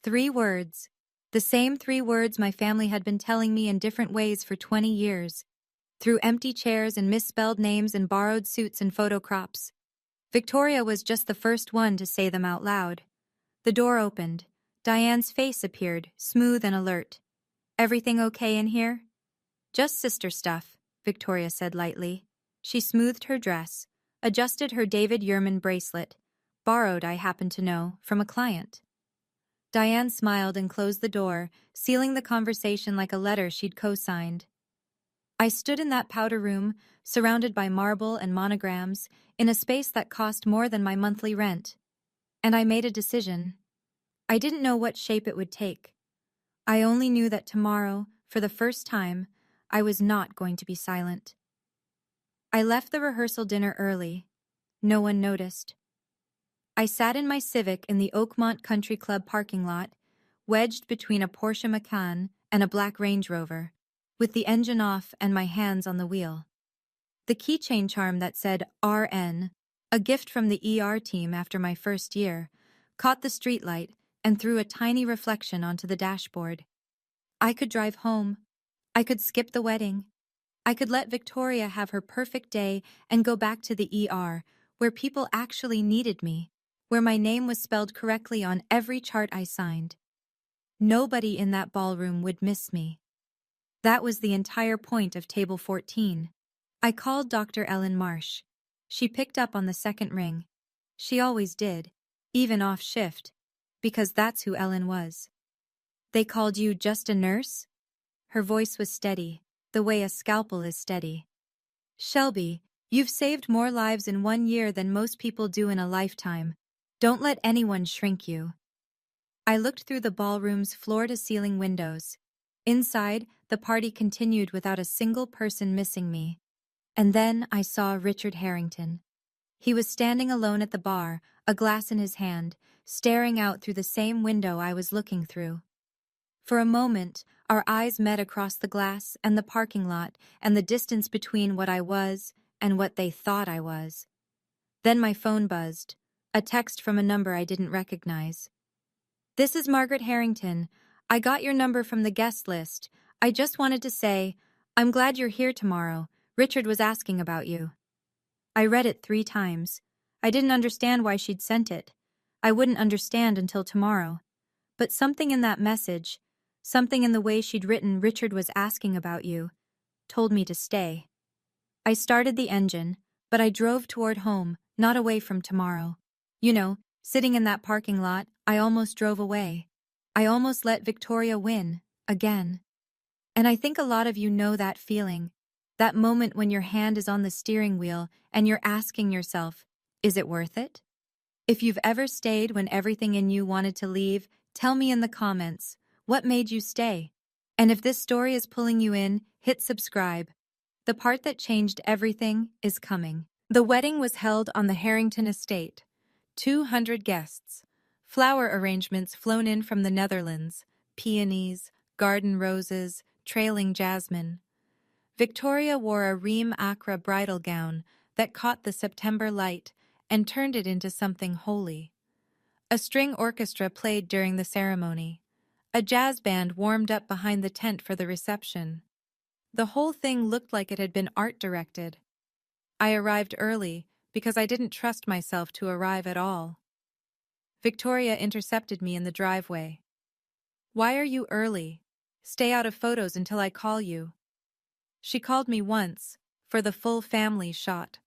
3 words. The same 3 words my family had been telling me in different ways for 20 years. Through empty chairs and misspelled names and borrowed suits and photo crops. Victoria was just the first one to say them out loud. The door opened. Diane's face appeared, smooth and alert. Everything okay in here? Just sister stuff, Victoria said lightly. She smoothed her dress, adjusted her David Yurman bracelet, borrowed, I happen to know, from a client. Diane smiled and closed the door, sealing the conversation like a letter she'd co-signed. I stood in that powder room, surrounded by marble and monograms, in a space that cost more than my monthly rent. And I made a decision. I didn't know what shape it would take. I only knew that tomorrow, for the first time, I was not going to be silent. I left the rehearsal dinner early. No one noticed. I sat in my Civic in the Oakmont Country Club parking lot, wedged between a Porsche Macan and a black Range Rover, with the engine off and my hands on the wheel. The keychain charm that said RN, a gift from the ER team after my first year, caught the streetlight and threw a tiny reflection onto the dashboard. I could drive home. I could skip the wedding. I could let Victoria have her perfect day and go back to the ER, where people actually needed me, where my name was spelled correctly on every chart I signed. Nobody in that ballroom would miss me. That was the entire point of Table 14. I called Dr. Ellen Marsh. She picked up on the second ring. She always did, even off shift, because that's who Ellen was. "They called you just a nurse?" Her voice was steady, the way a scalpel is steady. "Shelby, you've saved more lives in 1 year than most people do in a lifetime. Don't let anyone shrink you." I looked through the ballroom's floor-to-ceiling windows. Inside, the party continued without a single person missing me. And then I saw Richard Harrington. He was standing alone at the bar, a glass in his hand, staring out through the same window I was looking through. For a moment, our eyes met across the glass and the parking lot and the distance between what I was and what they thought I was. Then my phone buzzed, a text from a number I didn't recognize. "This is Margaret Harrington. I got your number from the guest list. I just wanted to say, I'm glad you're here tomorrow. Richard was asking about you." I read it 3 times. I didn't understand why she'd sent it. I wouldn't understand until tomorrow. But something in that message, something in the way she'd written "Richard was asking about you," told me to stay. I started the engine, but I drove toward home, not away from tomorrow. Sitting in that parking lot, I almost drove away. I almost let Victoria win, again. And I think a lot of you know that feeling, that moment when your hand is on the steering wheel and you're asking yourself, is it worth it? If you've ever stayed when everything in you wanted to leave, tell me in the comments, what made you stay? And if this story is pulling you in, hit subscribe. The part that changed everything is coming. The wedding was held on the Harrington estate. 200 guests. Flower arrangements flown in from the Netherlands. Peonies, garden roses, trailing jasmine. Victoria wore a Reem Acra bridal gown that caught the September light and turned it into something holy. A string orchestra played during the ceremony. A jazz band warmed up behind the tent for the reception. The whole thing looked like it had been art-directed. I arrived early because I didn't trust myself to arrive at all. Victoria intercepted me in the driveway. "Why are you early? Stay out of photos until I call you." She called me once, for the full family shot.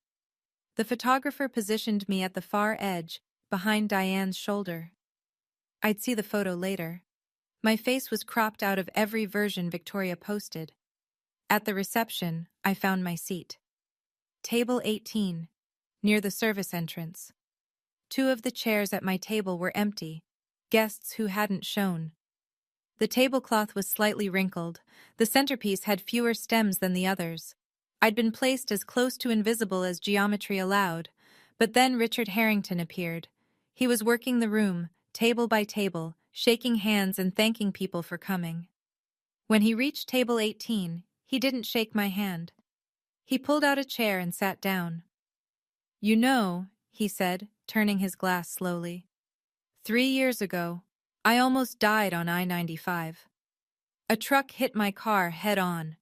The photographer positioned me at the far edge, behind Diane's shoulder. I'd see the photo later. My face was cropped out of every version Victoria posted. At the reception, I found my seat. Table 18, near the service entrance. 2 of the chairs at my table were empty, guests who hadn't shown. The tablecloth was slightly wrinkled. The centerpiece had fewer stems than the others. I'd been placed as close to invisible as geometry allowed, but then Richard Harrington appeared. He was working the room, table by table, shaking hands and thanking people for coming. When he reached table 18, he didn't shake my hand. He pulled out a chair and sat down. He said, turning his glass slowly. 3 years ago, I almost died on I-95. A truck hit my car head-on.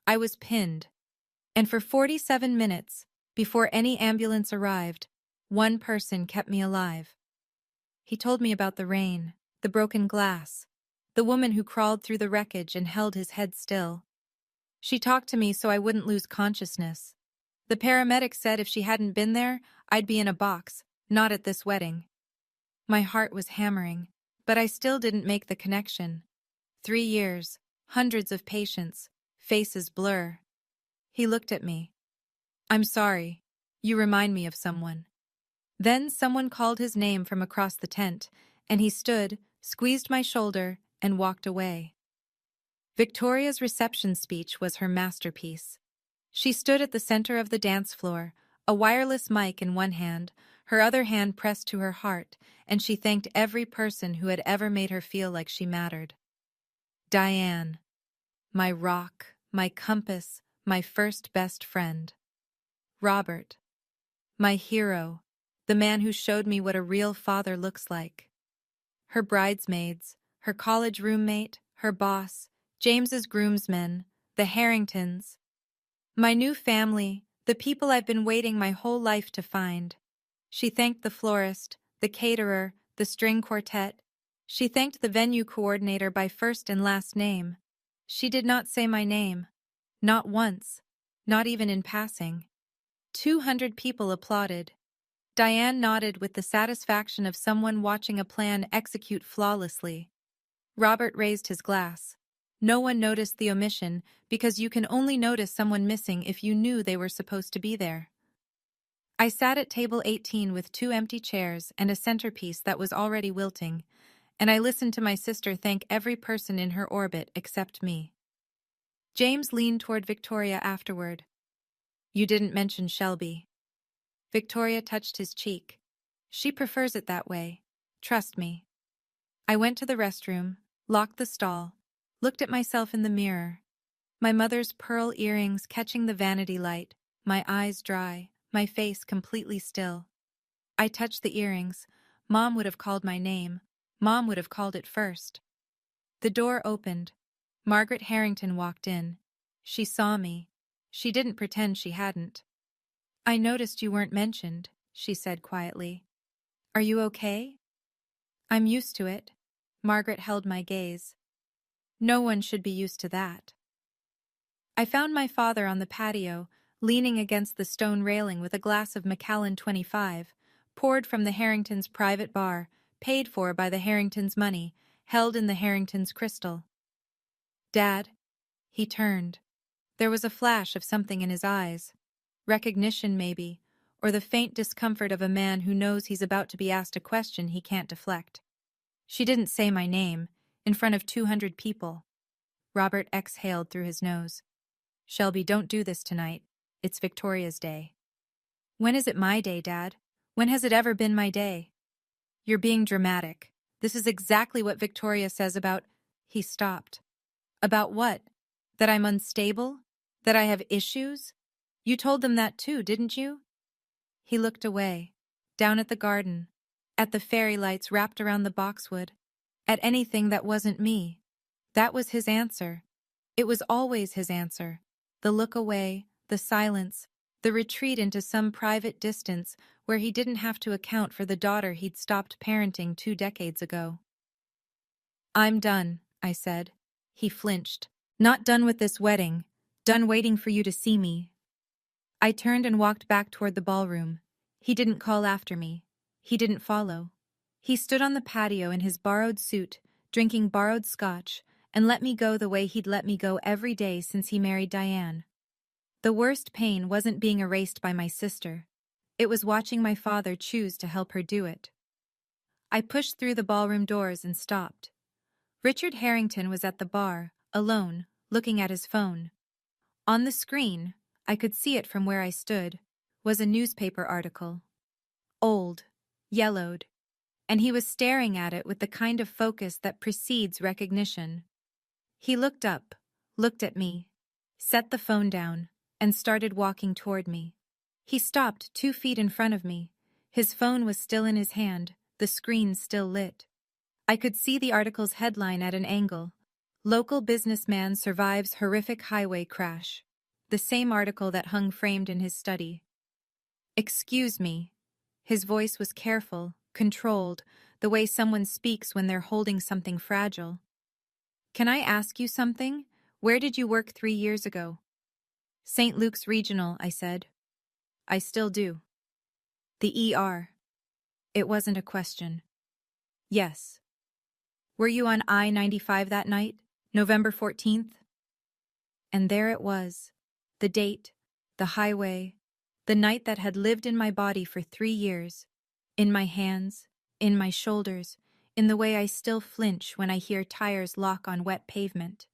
I was pinned. And for 47 minutes, before any ambulance arrived, one person kept me alive. He told me about the rain, the broken glass, the woman who crawled through the wreckage and held his head still. She talked to me so I wouldn't lose consciousness. The paramedic said if she hadn't been there, I'd be in a box, not at this wedding. My heart was hammering, but I still didn't make the connection. 3 years, hundreds of patients, faces blur. He looked at me. I'm sorry. You remind me of someone. Then someone called his name from across the tent, and he stood, squeezed my shoulder, and walked away. Victoria's reception speech was her masterpiece. She stood at the center of the dance floor, a wireless mic in one hand, her other hand pressed to her heart, and she thanked every person who had ever made her feel like she mattered. Diane. My rock, my compass, my first best friend. Robert. My hero, the man who showed me what a real father looks like. Her bridesmaids, her college roommate, her boss, James's groomsmen, the Harringtons. My new family, the people I've been waiting my whole life to find. She thanked the florist, the caterer, the string quartet. She thanked the venue coordinator by first and last name. She did not say my name. Not once. Not even in passing. 200 people applauded. Diane nodded with the satisfaction of someone watching a plan execute flawlessly. Robert raised his glass. No one noticed the omission because you can only notice someone missing if you knew they were supposed to be there. I sat at table 18 with 2 empty chairs and a centerpiece that was already wilting, and I listened to my sister thank every person in her orbit except me. James leaned toward Victoria afterward. You didn't mention Shelby. Victoria touched his cheek. She prefers it that way. Trust me. I went to the restroom, locked the stall, looked at myself in the mirror. My mother's pearl earrings catching the vanity light, my eyes dry, my face completely still. I touched the earrings. Mom would have called my name. Mom would have called it first. The door opened. Margaret Harrington walked in. She saw me. She didn't pretend she hadn't. I noticed you weren't mentioned, she said quietly. Are you okay? I'm used to it. Margaret held my gaze. No one should be used to that. I found my father on the patio, leaning against the stone railing with a glass of Macallan 25, poured from the Harringtons' private bar, paid for by the Harringtons' money, held in the Harringtons' crystal. Dad? He turned. There was a flash of something in his eyes. Recognition, maybe, or the faint discomfort of a man who knows he's about to be asked a question he can't deflect. She didn't say my name, in front of 200 people. Robert exhaled through his nose. Shelby, don't do this tonight. It's Victoria's day. When is it my day, Dad? When has it ever been my day? You're being dramatic. This is exactly what Victoria says about... He stopped. About what? That I'm unstable? That I have issues? You told them that too, didn't you? He looked away, down at the garden, at the fairy lights wrapped around the boxwood, at anything that wasn't me. That was his answer. It was always his answer. The look away, the silence, the retreat into some private distance where he didn't have to account for the daughter he'd stopped parenting 2 decades ago. I'm done, I said. He flinched. Not done with this wedding. Done waiting for you to see me. I turned and walked back toward the ballroom. He didn't call after me. He didn't follow. He stood on the patio in his borrowed suit, drinking borrowed scotch, and let me go the way he'd let me go every day since he married Diane. The worst pain wasn't being erased by my sister. It was watching my father choose to help her do it. I pushed through the ballroom doors and stopped. Richard Harrington was at the bar, alone, looking at his phone. On the screen, I could see it from where I stood, was a newspaper article. Old, yellowed, and he was staring at it with the kind of focus that precedes recognition. He looked up, looked at me, set the phone down, and started walking toward me. He stopped 2 feet in front of me. His phone was still in his hand, the screen still lit. I could see the article's headline at an angle. Local businessman survives horrific highway crash. The same article that hung framed in his study. Excuse me. His voice was careful, controlled, the way someone speaks when they're holding something fragile. Can I ask you something? Where did you work 3 years ago? St. Luke's Regional, I said. I still do. The ER. It wasn't a question. Yes. Were you on I-95 that night, November 14th? And there it was. The date, the highway, the night that had lived in my body for 3 years, in my hands, in my shoulders, in the way I still flinch when I hear tires lock on wet pavement.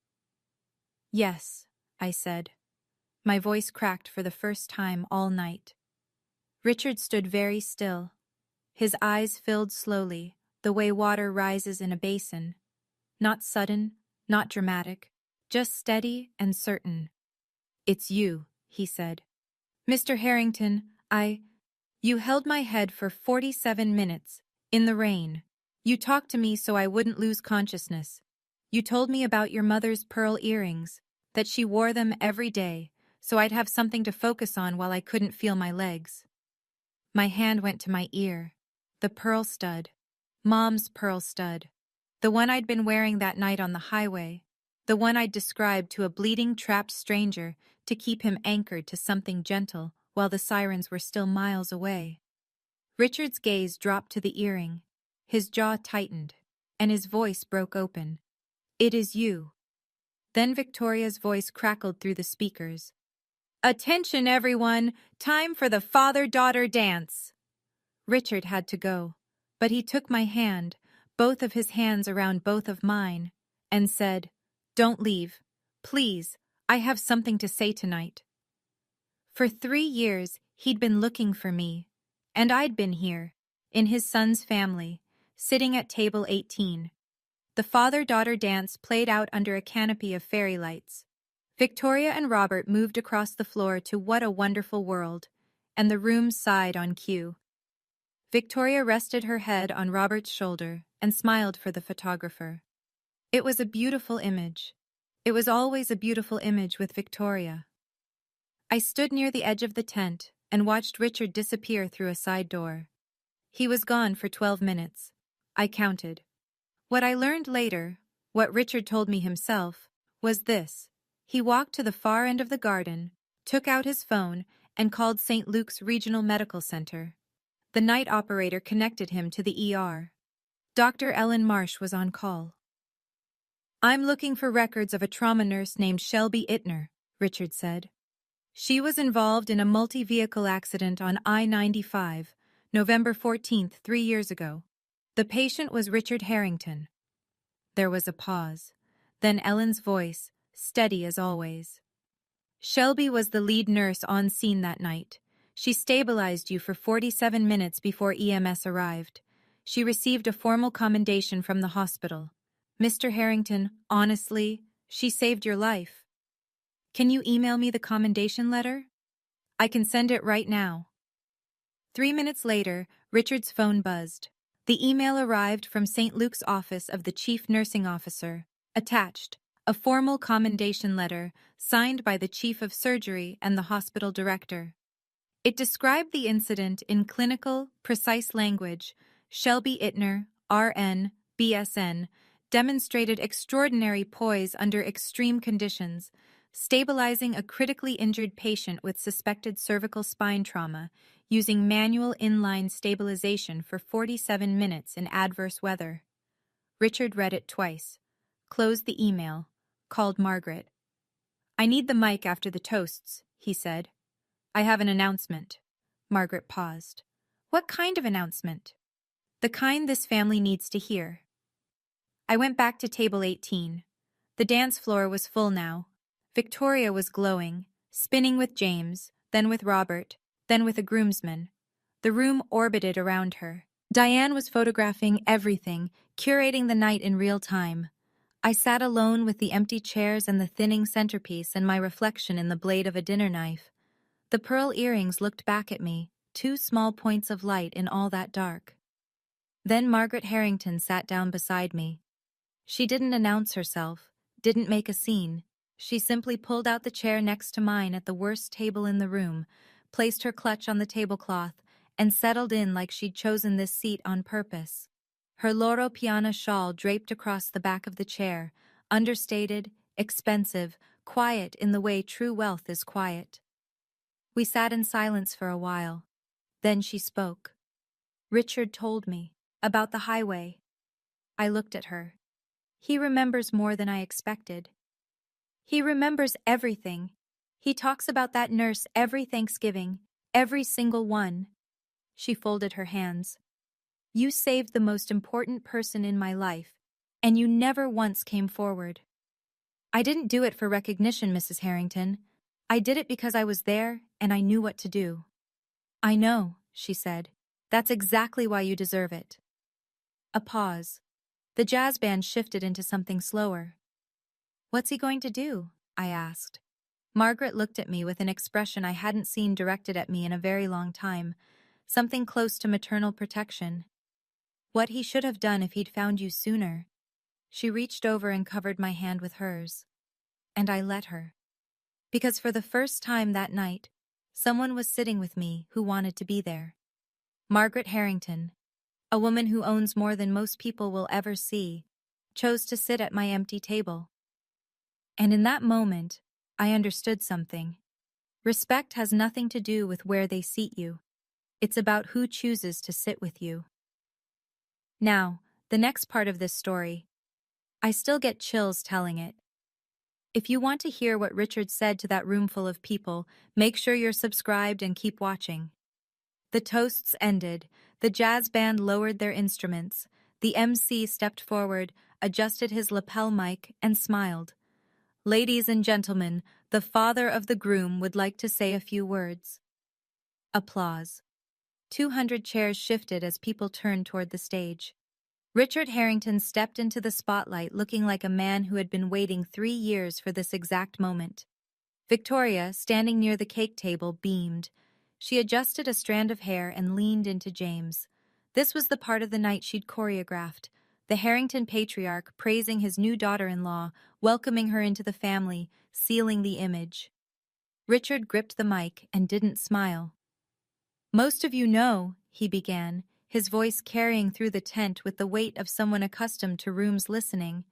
Yes, I said. My voice cracked for the first time all night. Richard stood very still. His eyes filled slowly, the way water rises in a basin. Not sudden, not dramatic, just steady and certain. "It's you," he said. "Mr. Harrington, you held my head for 47 minutes, in the rain. You talked to me so I wouldn't lose consciousness. You told me about your mother's pearl earrings, that she wore them every day, so I'd have something to focus on while I couldn't feel my legs." My hand went to my ear. The pearl stud. Mom's pearl stud. The one I'd been wearing that night on the highway. The one I'd described to a bleeding, trapped stranger to keep him anchored to something gentle while the sirens were still miles away. Richard's gaze dropped to the earring. His jaw tightened, and his voice broke open. "It is you." Then Victoria's voice crackled through the speakers. "Attention, everyone! Time for the father-daughter dance!" Richard had to go, but he took my hand, both of his hands around both of mine, and said, "Don't leave. Please, I have something to say tonight." For 3 years, he'd been looking for me, and I'd been here, in his son's family, sitting at table 18. The father-daughter dance played out under a canopy of fairy lights. Victoria and Robert moved across the floor to "What a Wonderful World," and the room sighed on cue. Victoria rested her head on Robert's shoulder and smiled for the photographer. It was a beautiful image. It was always a beautiful image with Victoria. I stood near the edge of the tent and watched Richard disappear through a side door. He was gone for 12 minutes. I counted. What I learned later, what Richard told me himself, was this. He walked to the far end of the garden, took out his phone, and called St. Luke's Regional Medical Center. The night operator connected him to the ER. Dr. Ellen Marsh was on call. "I'm looking for records of a trauma nurse named Shelby Ittner," Richard said. "She was involved in a multi-vehicle accident on I-95, November 14th, 3 years ago. The patient was Richard Harrington." There was a pause. Then Ellen's voice, steady as always. "Shelby was the lead nurse on scene that night. She stabilized you for 47 minutes before EMS arrived. She received a formal commendation from the hospital. Mr. Harrington, honestly, she saved your life. Can you email me the commendation letter? I can send it right now." 3 minutes later, Richard's phone buzzed. The email arrived from St. Luke's office of the chief nursing officer. Attached, a formal commendation letter signed by the chief of surgery and the hospital director. It described the incident in clinical, precise language. Shelby Ittner, RN, BSN, demonstrated extraordinary poise under extreme conditions, stabilizing a critically injured patient with suspected cervical spine trauma, using manual inline stabilization for 47 minutes in adverse weather. Richard read it twice, closed the email, called Margaret. "I need the mic after the toasts," he said. "I have an announcement." Margaret paused. "What kind of announcement?" "The kind this family needs to hear." I went back to table 18. The dance floor was full now. Victoria was glowing, spinning with James, then with Robert, then with a groomsman. The room orbited around her. Diane was photographing everything, curating the night in real time. I sat alone with the empty chairs and the thinning centerpiece and my reflection in the blade of a dinner knife. The pearl earrings looked back at me, 2 small points of light in all that dark. Then Margaret Harrington sat down beside me. She didn't announce herself, didn't make a scene. She simply pulled out the chair next to mine at the worst table in the room, placed her clutch on the tablecloth, and settled in like she'd chosen this seat on purpose. Her Loro Piana shawl draped across the back of the chair, understated, expensive, quiet in the way true wealth is quiet. We sat in silence for a while. Then she spoke. "Richard told me about the highway." I looked at her. "He remembers more than I expected. He remembers everything. He talks about that nurse every Thanksgiving, every single one. She folded her hands. You saved the most important person in my life, and you never once came forward. I didn't do it for recognition, Mrs. Harrington. I did it because I was there and I knew what to do. I know, she said. That's exactly why you deserve it. A pause. The jazz band shifted into something slower. What's he going to do? I asked. Margaret looked at me with an expression I hadn't seen directed at me in a very long time, something close to maternal protection. What he should have done if he'd found you sooner. She reached over and covered my hand with hers. And I let her. Because for the first time that night, someone was sitting with me who wanted to be there. Margaret Harrington, a woman who owns more than most people will ever see, chose to sit at my empty table. And in that moment, I understood something. Respect has nothing to do with where they seat you. It's about who chooses to sit with you. Now, the next part of this story. I still get chills telling it. If you want to hear what Richard said to that room full of people, make sure you're subscribed and keep watching. The toasts ended, the jazz band lowered their instruments, the MC stepped forward, adjusted his lapel mic, and smiled. Ladies and gentlemen, the father of the groom would like to say a few words. Applause. 200 chairs shifted as people turned toward the stage. Richard Harrington stepped into the spotlight looking like a man who had been waiting 3 years for this exact moment. Victoria, standing near the cake table, beamed. She adjusted a strand of hair and leaned into James. This was the part of the night she'd choreographed. The Harrington patriarch praising his new daughter-in-law, welcoming her into the family, sealing the image. Richard gripped the mic and didn't smile. Most of you know, he began, his voice carrying through the tent with the weight of someone accustomed to rooms listening,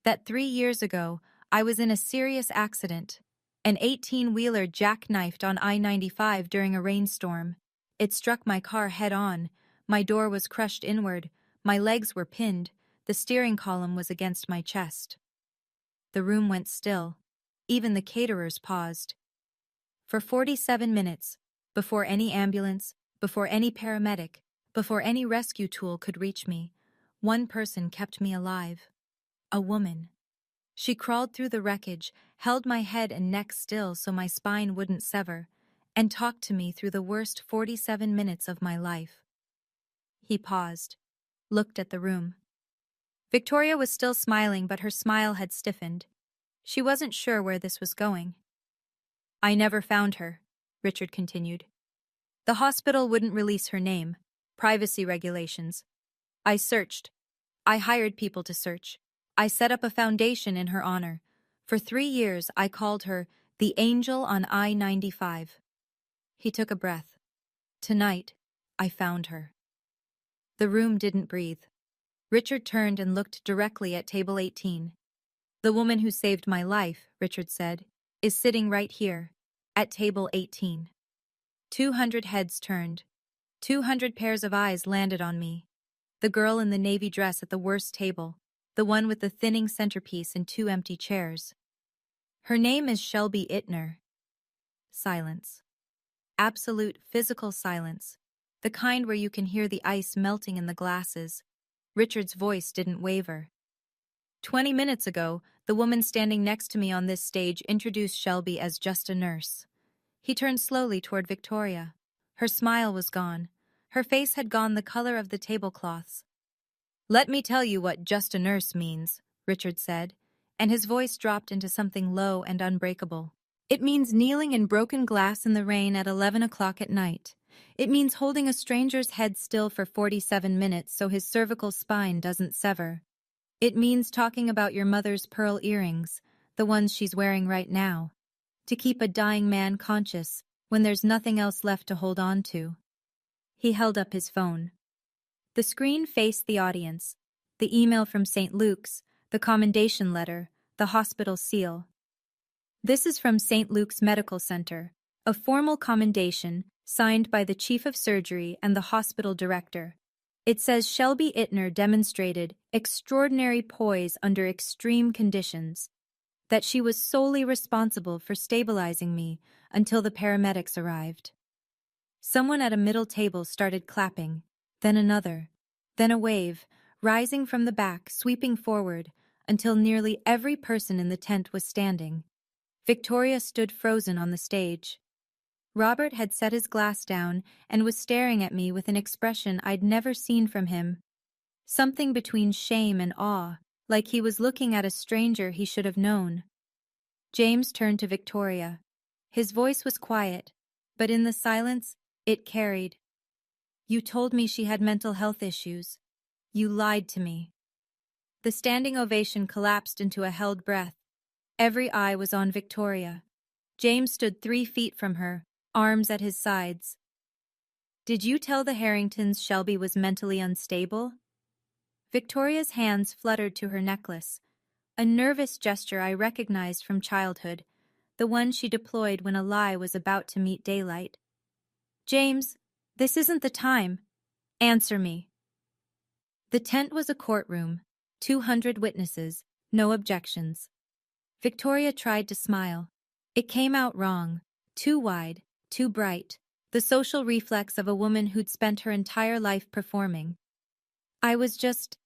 that 3 years ago, I was in a serious accident. An 18-wheeler jackknifed on I-95 during a rainstorm. It struck my car head-on. My door was crushed inward. My legs were pinned. The steering column was against my chest. The room went still. Even the caterers paused. For 47 minutes, before any ambulance, before any paramedic, before any rescue tool could reach me, one person kept me alive. A woman. She crawled through the wreckage, held my head and neck still so my spine wouldn't sever, and talked to me through the worst 47 minutes of my life. He paused, looked at the room. Victoria was still smiling, but her smile had stiffened. She wasn't sure where this was going. I never found her, Richard continued. The hospital wouldn't release her name. Privacy regulations. I searched. I hired people to search. I set up a foundation in her honor. For 3 years, I called her the Angel on I-95. He took a breath. Tonight, I found her. The room didn't breathe. Richard turned and looked directly at table 18. The woman who saved my life, Richard said, is sitting right here, at table 18. 200 heads turned. 200 pairs of eyes landed on me. The girl in the navy dress at the worst table, the one with the thinning centerpiece and 2 empty chairs. Her name is Shelby Ittner. Silence. Absolute physical silence. The kind where you can hear the ice melting in the glasses. Richard's voice didn't waver. 20 minutes ago, the woman standing next to me on this stage introduced Shelby as just a nurse. He turned slowly toward Victoria. Her smile was gone. Her face had gone the color of the tablecloths. Let me tell you what just a nurse means, Richard said, and his voice dropped into something low and unbreakable. It means kneeling in broken glass in the rain at 11 o'clock at night. It means holding a stranger's head still for 47 minutes so his cervical spine doesn't sever. It means talking about your mother's pearl earrings, the ones she's wearing right now, to keep a dying man conscious when there's nothing else left to hold on to. He held up his phone. The screen faced the audience. The email from St. Luke's, the commendation letter, the hospital seal. This is from St. Luke's Medical Center, a formal commendation signed by the chief of surgery and the hospital director. It says Shelby Ittner demonstrated extraordinary poise under extreme conditions. that she was solely responsible for stabilizing me until the paramedics arrived. Someone at a middle table started clapping, then another, then a wave, rising from the back, sweeping forward, until nearly every person in the tent was standing. Victoria stood frozen on the stage. Robert had set his glass down and was staring at me with an expression I'd never seen from him. Something between shame and awe, like he was looking at a stranger he should have known. James turned to Victoria. His voice was quiet, but in the silence, it carried. "You told me she had mental health issues. You lied to me." The standing ovation collapsed into a held breath. Every eye was on Victoria. James stood 3 feet from her, arms at his sides. "Did you tell the Harringtons Shelby was mentally unstable?" Victoria's hands fluttered to her necklace, a nervous gesture I recognized from childhood, the one she deployed when a lie was about to meet daylight. "James, this isn't the time. Answer me." The tent was a courtroom, 200 witnesses, no objections. Victoria tried to smile. It came out wrong, too wide, too bright, the social reflex of a woman who'd spent her entire life performing. "I was just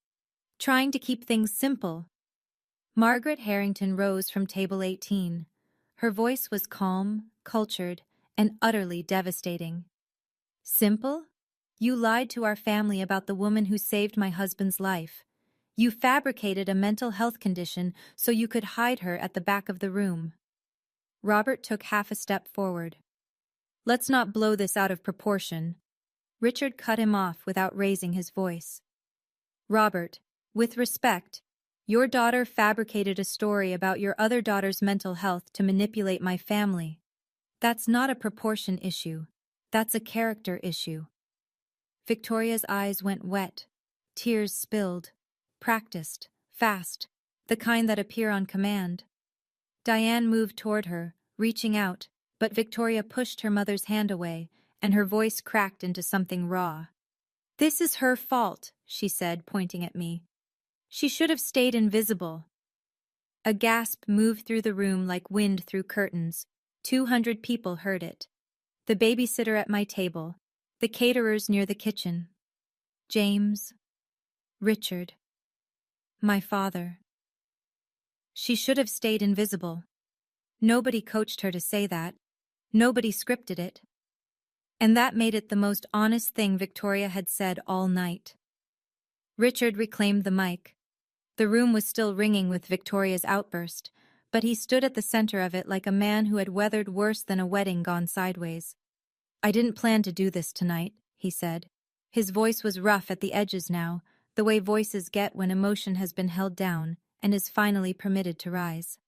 trying to keep things simple." Margaret Harrington rose from table 18. Her voice was calm, cultured, and utterly devastating. "Simple? You lied to our family about the woman who saved my husband's life. You fabricated a mental health condition so you could hide her at the back of the room." Robert took half a step forward. "Let's not blow this out of proportion." Richard cut him off without raising his voice. "Robert, with respect, your daughter fabricated a story about your other daughter's mental health to manipulate my family. That's not a proportion issue. That's a character issue." Victoria's eyes went wet. Tears spilled. Practiced. Fast. The kind that appear on command. Diane moved toward her, reaching out, but Victoria pushed her mother's hand away, and her voice cracked into something raw. "This is her fault," she said, pointing at me. "She should have stayed invisible." A gasp moved through the room like wind through curtains. 200 people heard it. The babysitter at my table, the caterers near the kitchen. James. Richard. My father. She should have stayed invisible. Nobody coached her to say that. Nobody scripted it. And that made it the most honest thing Victoria had said all night. Richard reclaimed the mic. The room was still ringing with Victoria's outburst, but he stood at the center of it like a man who had weathered worse than a wedding gone sideways. "I didn't plan to do this tonight," he said. His voice was rough at the edges now, the way voices get when emotion has been held down and is finally permitted to rise.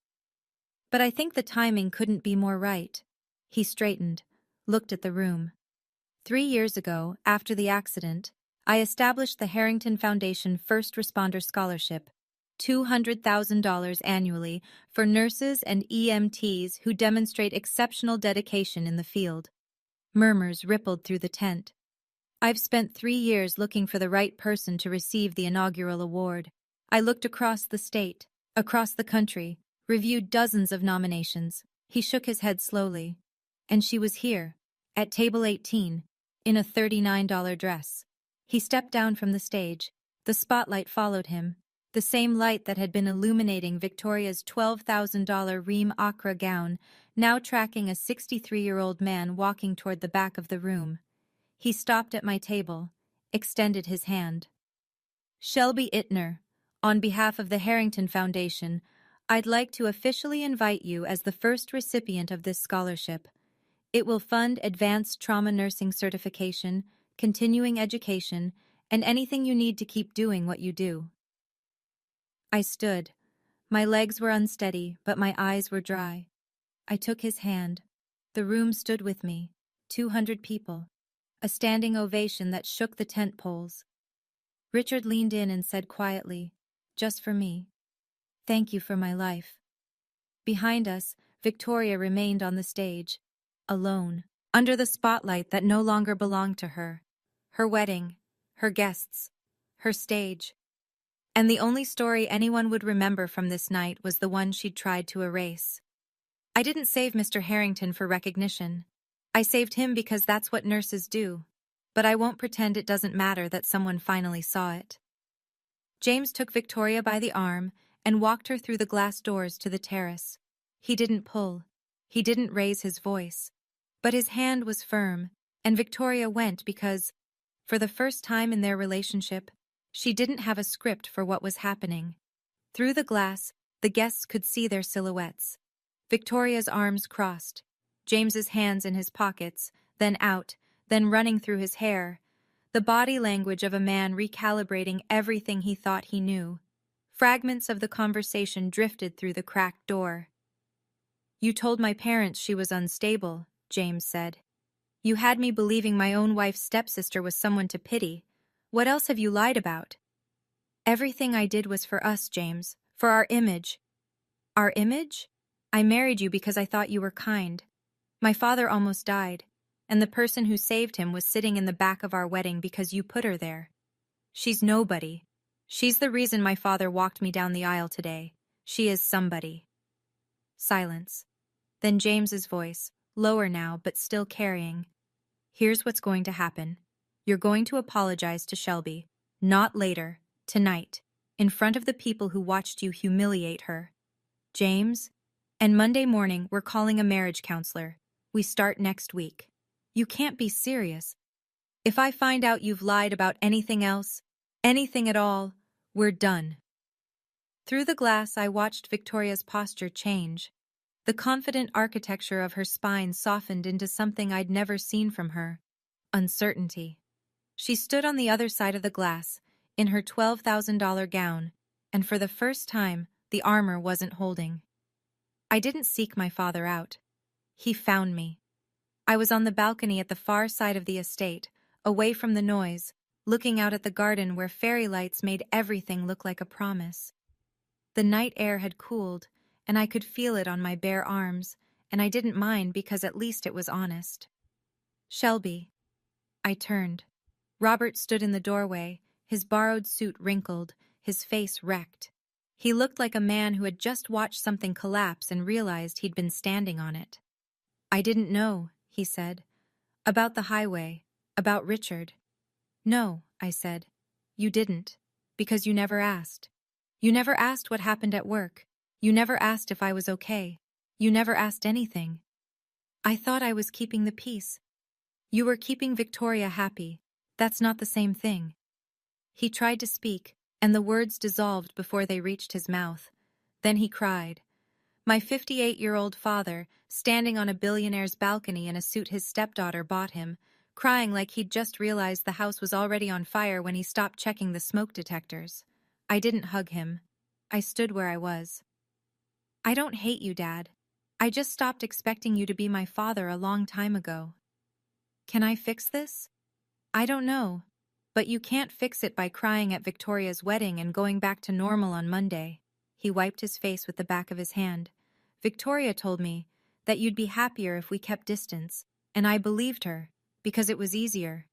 "But I think the timing couldn't be more right." He straightened, looked at the room. 3 years ago, after the accident, I established the Harrington Foundation First Responder Scholarship, $200,000 annually for nurses and EMTs who demonstrate exceptional dedication in the field. Murmurs rippled through the tent. "I've spent 3 years looking for the right person to receive the inaugural award. I looked across the state, across the country, reviewed dozens of nominations." He shook his head slowly. "And she was here, at table 18, in a $39 dress." He stepped down from the stage. The spotlight followed him, the same light that had been illuminating Victoria's $12,000 Reem Acra gown, now tracking a 63-year-old man walking toward the back of the room. He stopped at my table, extended his hand. "Shelby Ittner, on behalf of the Harrington Foundation, I'd like to officially invite you as the first recipient of this scholarship. It will fund advanced trauma nursing certification, continuing education, and anything you need to keep doing what you do." I stood. My legs were unsteady, but my eyes were dry. I took his hand. The room stood with me, 200 people, a standing ovation that shook the tent poles. Richard leaned in and said quietly, "Just for me. Thank you for my life." Behind us, Victoria remained on the stage, alone, under the spotlight that no longer belonged to her. Her wedding, her guests, her stage. And the only story anyone would remember from this night was the one she'd tried to erase. I didn't save Mr. Harrington for recognition. I saved him because that's what nurses do. But I won't pretend it doesn't matter that someone finally saw it. James took Victoria by the arm and walked her through the glass doors to the terrace. He didn't pull. He didn't raise his voice. But his hand was firm, and Victoria went because, for the first time in their relationship, she didn't have a script for what was happening. Through the glass, the guests could see their silhouettes. Victoria's arms crossed, James's hands in his pockets, then out, then running through his hair. The body language of a man recalibrating everything he thought he knew. Fragments of the conversation drifted through the cracked door. "You told my parents she was unstable," James said. "You had me believing my own wife's stepsister was someone to pity. What else have you lied about?" "Everything I did was for us, James, for our image." "Our image? I married you because I thought you were kind. My father almost died, and the person who saved him was sitting in the back of our wedding because you put her there. She's nobody. She's the reason my father walked me down the aisle today. She is somebody." Silence. Then James's voice, lower now but still carrying. "Here's what's going to happen. You're going to apologize to Shelby. Not later. Tonight. In front of the people who watched you humiliate her. James? And Monday morning, we're calling a marriage counselor. We start next week. You can't be serious. If I find out you've lied about anything else, anything at all, we're done." Through the glass, I watched Victoria's posture change. The confident architecture of her spine softened into something I'd never seen from her. Uncertainty. She stood on the other side of the glass, in her $12,000 gown, and for the first time, the armor wasn't holding. I didn't seek my father out. He found me. I was on the balcony at the far side of the estate, away from the noise, looking out at the garden where fairy lights made everything look like a promise. The night air had cooled, and I could feel it on my bare arms, and I didn't mind because at least it was honest. "Shelby." I turned. Robert stood in the doorway, his borrowed suit wrinkled, his face wrecked. He looked like a man who had just watched something collapse and realized he'd been standing on it. "I didn't know," he said. "About the highway, about Richard." "No," I said. "You didn't, because you never asked. You never asked what happened at work. You never asked if I was okay. You never asked anything. I thought I was keeping the peace. You were keeping Victoria happy. That's not the same thing." He tried to speak, and the words dissolved before they reached his mouth. Then he cried. My 58-year-old father, standing on a billionaire's balcony in a suit his stepdaughter bought him, crying like he'd just realized the house was already on fire when he stopped checking the smoke detectors. I didn't hug him. I stood where I was. "I don't hate you, Dad. I just stopped expecting you to be my father a long time ago. Can I fix this? I don't know. But you can't fix it by crying at Victoria's wedding and going back to normal on Monday." He wiped his face with the back of his hand. "Victoria told me that you'd be happier if we kept distance, and I believed her, because it was easier."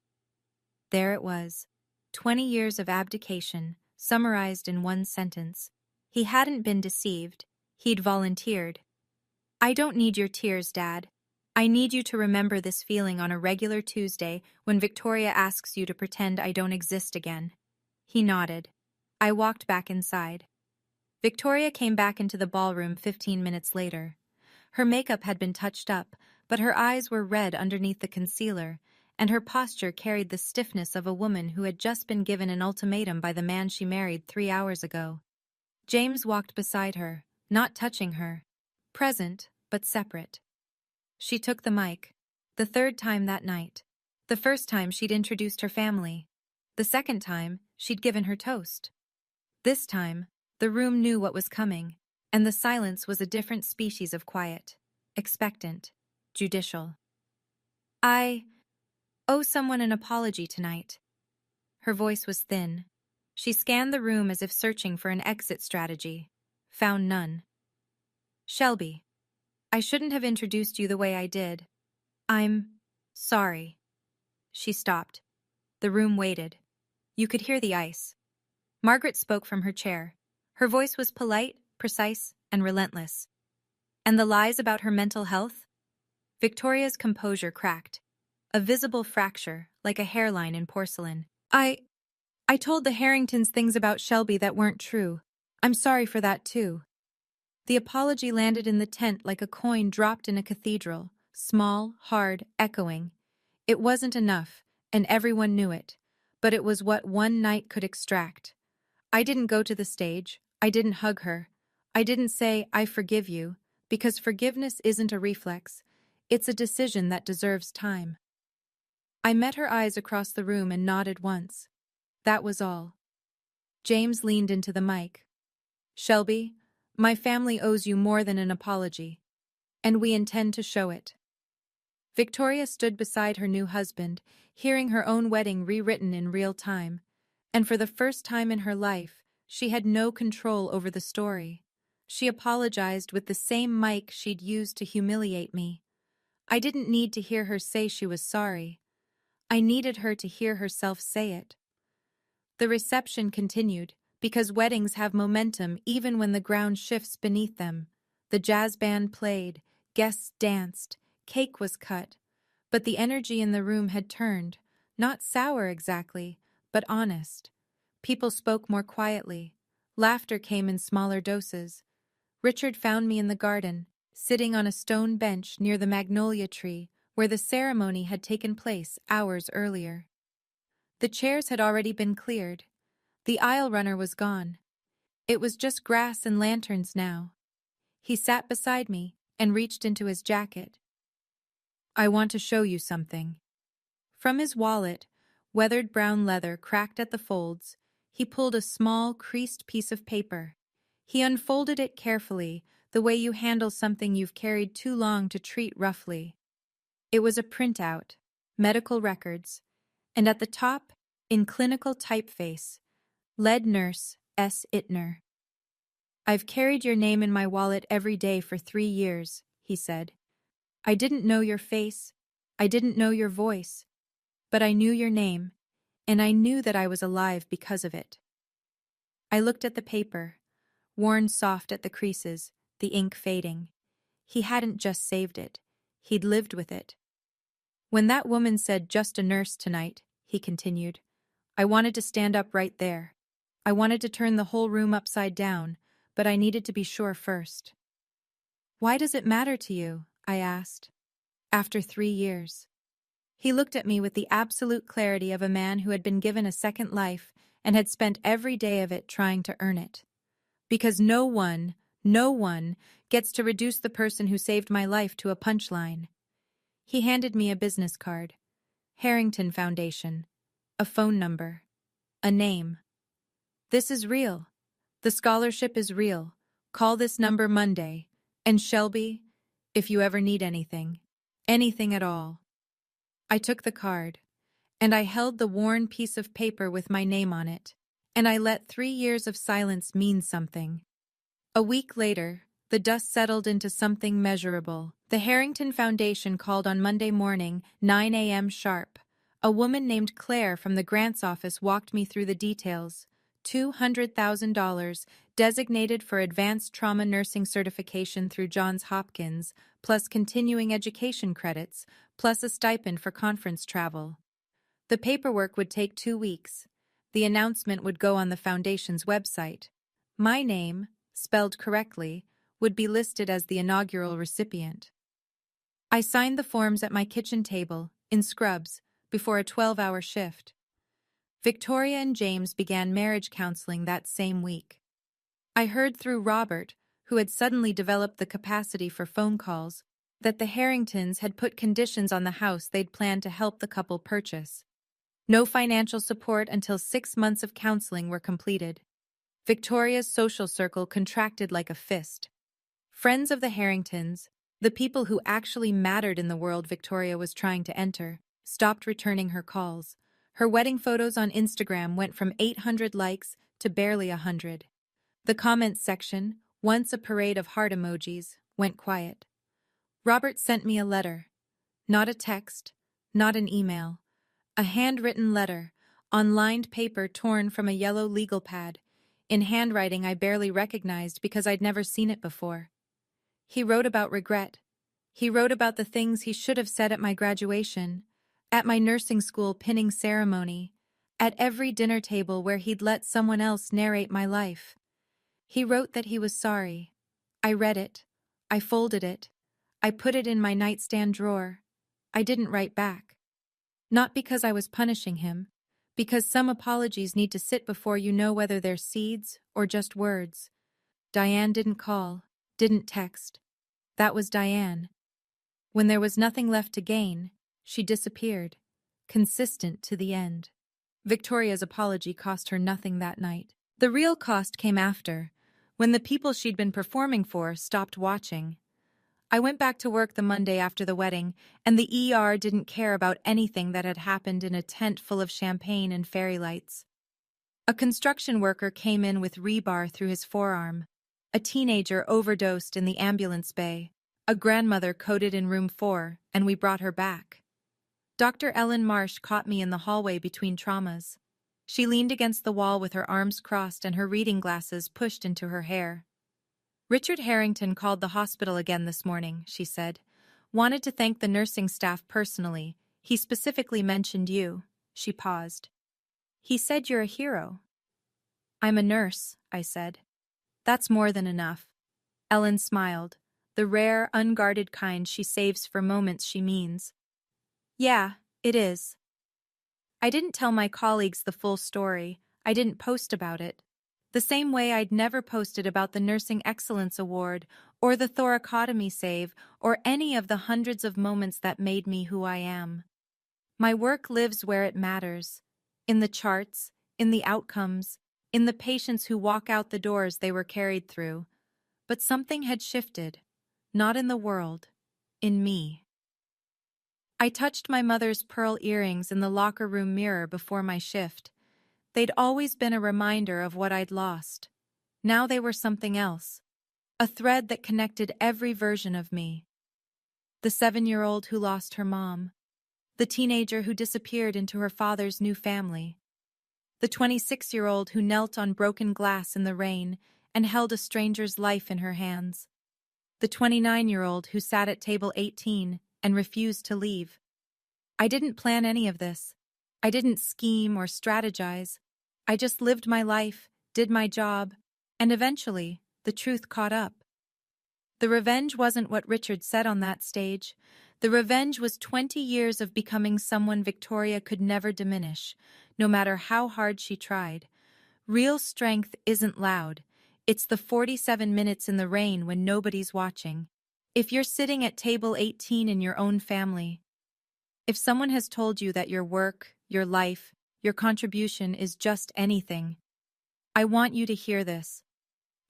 There it was. 20 years of abdication, summarized in one sentence. He hadn't been deceived. He'd volunteered. "I don't need your tears, Dad. I need you to remember this feeling on a regular Tuesday when Victoria asks you to pretend I don't exist again." He nodded. I walked back inside. Victoria came back into the ballroom 15 minutes later. Her makeup had been touched up, but her eyes were red underneath the concealer, and her posture carried the stiffness of a woman who had just been given an ultimatum by the man she married 3 hours ago. James walked beside her, not touching her. Present, but separate. She took the mic. The third time that night. The first time she'd introduced her family. The second time, she'd given her toast. This time, the room knew what was coming, and the silence was a different species of quiet. Expectant. Judicial. "I owe someone an apology tonight." Her voice was thin. She scanned the room as if searching for an exit strategy. Found none. "Shelby. I shouldn't have introduced you the way I did. I'm sorry." She stopped. The room waited. You could hear the ice. Margaret spoke from her chair. Her voice was polite, precise, and relentless. And the lies about her mental health? Victoria's composure cracked. A visible fracture, like a hairline in porcelain. I told the Harringtons things about Shelby that weren't true. I'm sorry for that too. The apology landed in the tent like a coin dropped in a cathedral, small, hard, echoing. It wasn't enough, and everyone knew it, but it was what one night could extract. I didn't go to the stage. I didn't hug her. I didn't say, I forgive you, because forgiveness isn't a reflex. It's a decision that deserves time. I met her eyes across the room and nodded once. That was all. James leaned into the mic. Shelby, my family owes you more than an apology, and we intend to show it. Victoria stood beside her new husband, hearing her own wedding rewritten in real time, and for the first time in her life, she had no control over the story. She apologized with the same mic she'd used to humiliate me. I didn't need to hear her say she was sorry. I needed her to hear herself say it. The reception continued, because weddings have momentum even when the ground shifts beneath them. The jazz band played, guests danced, cake was cut, but the energy in the room had turned, not sour exactly, but honest. People spoke more quietly. Laughter came in smaller doses. Richard found me in the garden, sitting on a stone bench near the magnolia tree, where the ceremony had taken place hours earlier. The chairs had already been cleared. The aisle runner was gone. It was just grass and lanterns now. He sat beside me and reached into his jacket. I want to show you something. From his wallet, weathered brown leather cracked at the folds, he pulled a small, creased piece of paper. He unfolded it carefully, the way you handle something you've carried too long to treat roughly. It was a printout, medical records, and at the top, in clinical typeface, lead nurse S. Ittner. I've carried your name in my wallet every day for 3 years, he said. I didn't know your face, I didn't know your voice, but I knew your name, and I knew that I was alive because of it. I looked at the paper, worn soft at the creases, the ink fading. He hadn't just saved it, he'd lived with it. When that woman said just a nurse tonight, he continued, I wanted to stand up right there. I wanted to turn the whole room upside down, but I needed to be sure first. Why does it matter to you? I asked. After 3 years. He looked at me with the absolute clarity of a man who had been given a second life and had spent every day of it trying to earn it. Because no one gets to reduce the person who saved my life to a punchline. He handed me a business card. Harrington Foundation. A phone number. A name. This is real. The scholarship is real. Call this number Monday. And Shelby, if you ever need anything at all. I took the card, and I held the worn piece of paper with my name on it, and I let 3 years of silence mean something. A week later, the dust settled into something measurable. The Harrington Foundation called on Monday morning, 9 a.m. sharp. A woman named Claire from the grants office walked me through the details. $200,000, designated for advanced trauma nursing certification through Johns Hopkins, plus continuing education credits, plus a stipend for conference travel. The paperwork would take 2 weeks. The announcement would go on the foundation's website. My name, spelled correctly, would be listed as the inaugural recipient. I signed the forms at my kitchen table, in scrubs, before a 12-hour shift. Victoria and James began marriage counseling that same week. I heard through Robert, who had suddenly developed the capacity for phone calls, that the Harringtons had put conditions on the house they'd planned to help the couple purchase. No financial support until 6 months of counseling were completed. Victoria's social circle contracted like a fist. Friends of the Harringtons, the people who actually mattered in the world Victoria was trying to enter, stopped returning her calls. Her wedding photos on Instagram went from 800 likes to barely 100. The comments section, once a parade of heart emojis, went quiet. Robert sent me a letter. Not a text, not an email. A handwritten letter, on lined paper torn from a yellow legal pad, in handwriting I barely recognized because I'd never seen it before. He wrote about regret. He wrote about the things he should have said at my graduation, at my nursing school pinning ceremony, at every dinner table where he'd let someone else narrate my life. He wrote that he was sorry. I read it. I folded it. I put it in my nightstand drawer. I didn't write back. Not because I was punishing him, because some apologies need to sit before you know whether they're seeds or just words. Diane didn't call, didn't text. That was Diane. When there was nothing left to gain, she disappeared, consistent to the end. Victoria's apology cost her nothing that night. The real cost came after, when the people she'd been performing for stopped watching. I went back to work the Monday after the wedding, and the ER didn't care about anything that had happened in a tent full of champagne and fairy lights. A construction worker came in with rebar through his forearm. A teenager overdosed in the ambulance bay. A grandmother coded in room 4, and we brought her back. Dr. Ellen Marsh caught me in the hallway between traumas. She leaned against the wall with her arms crossed and her reading glasses pushed into her hair. Richard Harrington called the hospital again this morning, she said. Wanted to thank the nursing staff personally. He specifically mentioned you. She paused. He said you're a hero. I'm a nurse, I said. That's more than enough. Ellen smiled, the rare, unguarded kind she saves for moments she means. Yeah, it is. I didn't tell my colleagues the full story. I didn't post about it. The same way I'd never posted about the Nursing Excellence Award, or the thoracotomy save, or any of the hundreds of moments that made me who I am. My work lives where it matters. In the charts, in the outcomes, in the patients who walk out the doors they were carried through. But something had shifted. Not in the world. In me. I touched my mother's pearl earrings in the locker room mirror before my shift. They'd always been a reminder of what I'd lost. Now they were something else. A thread that connected every version of me. The 7-year-old who lost her mom. The teenager who disappeared into her father's new family. The 26-year-old who knelt on broken glass in the rain and held a stranger's life in her hands. The 29-year-old who sat at table 18 and refused to leave. I didn't plan any of this. I didn't scheme or strategize. I just lived my life, did my job, and eventually, the truth caught up. The revenge wasn't what Richard said on that stage. The revenge was 20 years of becoming someone Victoria could never diminish, no matter how hard she tried. Real strength isn't loud. It's the 47 minutes in the rain when nobody's watching. If you're sitting at table 18 in your own family, if someone has told you that your work, your life, your contribution is just anything, I want you to hear this.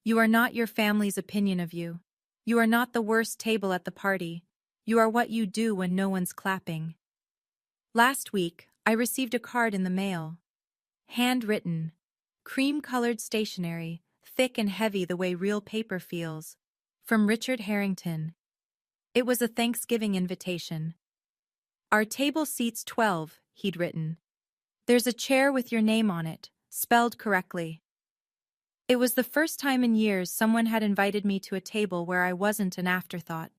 You are not your family's opinion of you. You are not the worst table at the party. You are what you do when no one's clapping. Last week, I received a card in the mail. Handwritten, cream-colored stationery, thick and heavy the way real paper feels, from Richard Harrington. It was a Thanksgiving invitation. Our table seats 12, he'd written. There's a chair with your name on it, spelled correctly. It was the first time in years someone had invited me to a table where I wasn't an afterthought.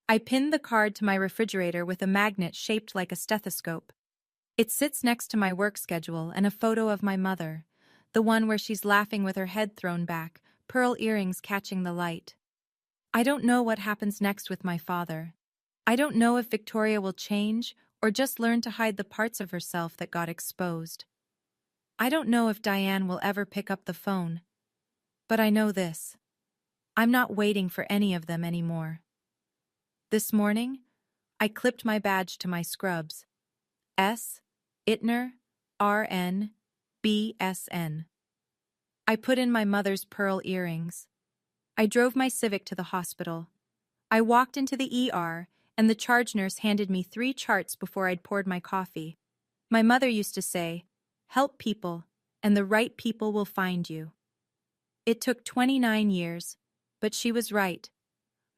I pinned the card to my refrigerator with a magnet shaped like a stethoscope. It sits next to my work schedule and a photo of my mother, the one where she's laughing with her head thrown back, pearl earrings catching the light. I don't know what happens next with my father. I don't know if Victoria will change or just learn to hide the parts of herself that got exposed. I don't know if Diane will ever pick up the phone. But I know this. I'm not waiting for any of them anymore. This morning, I clipped my badge to my scrubs. S. Ittner, RN, BSN. I put in my mother's pearl earrings. I drove my Civic to the hospital. I walked into the ER, and the charge nurse handed me 3 charts before I'd poured my coffee. My mother used to say, "Help people, and the right people will find you." It took 29 years, but she was right.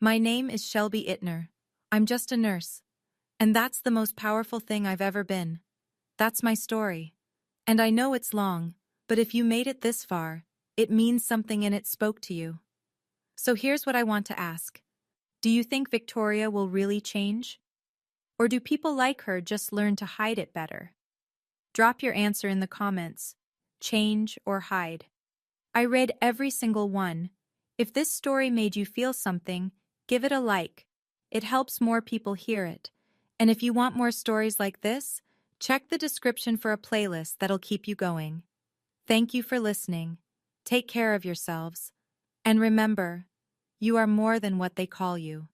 My name is Shelby Ittner. I'm just a nurse. And that's the most powerful thing I've ever been. That's my story. And I know it's long, but if you made it this far, it means something and it spoke to you. So here's what I want to ask. Do you think Victoria will really change? Or do people like her just learn to hide it better? Drop your answer in the comments. Change or hide. I read every single one. If this story made you feel something, give it a like. It helps more people hear it. And if you want more stories like this, check the description for a playlist that'll keep you going. Thank you for listening. Take care of yourselves. And remember, you are more than what they call you.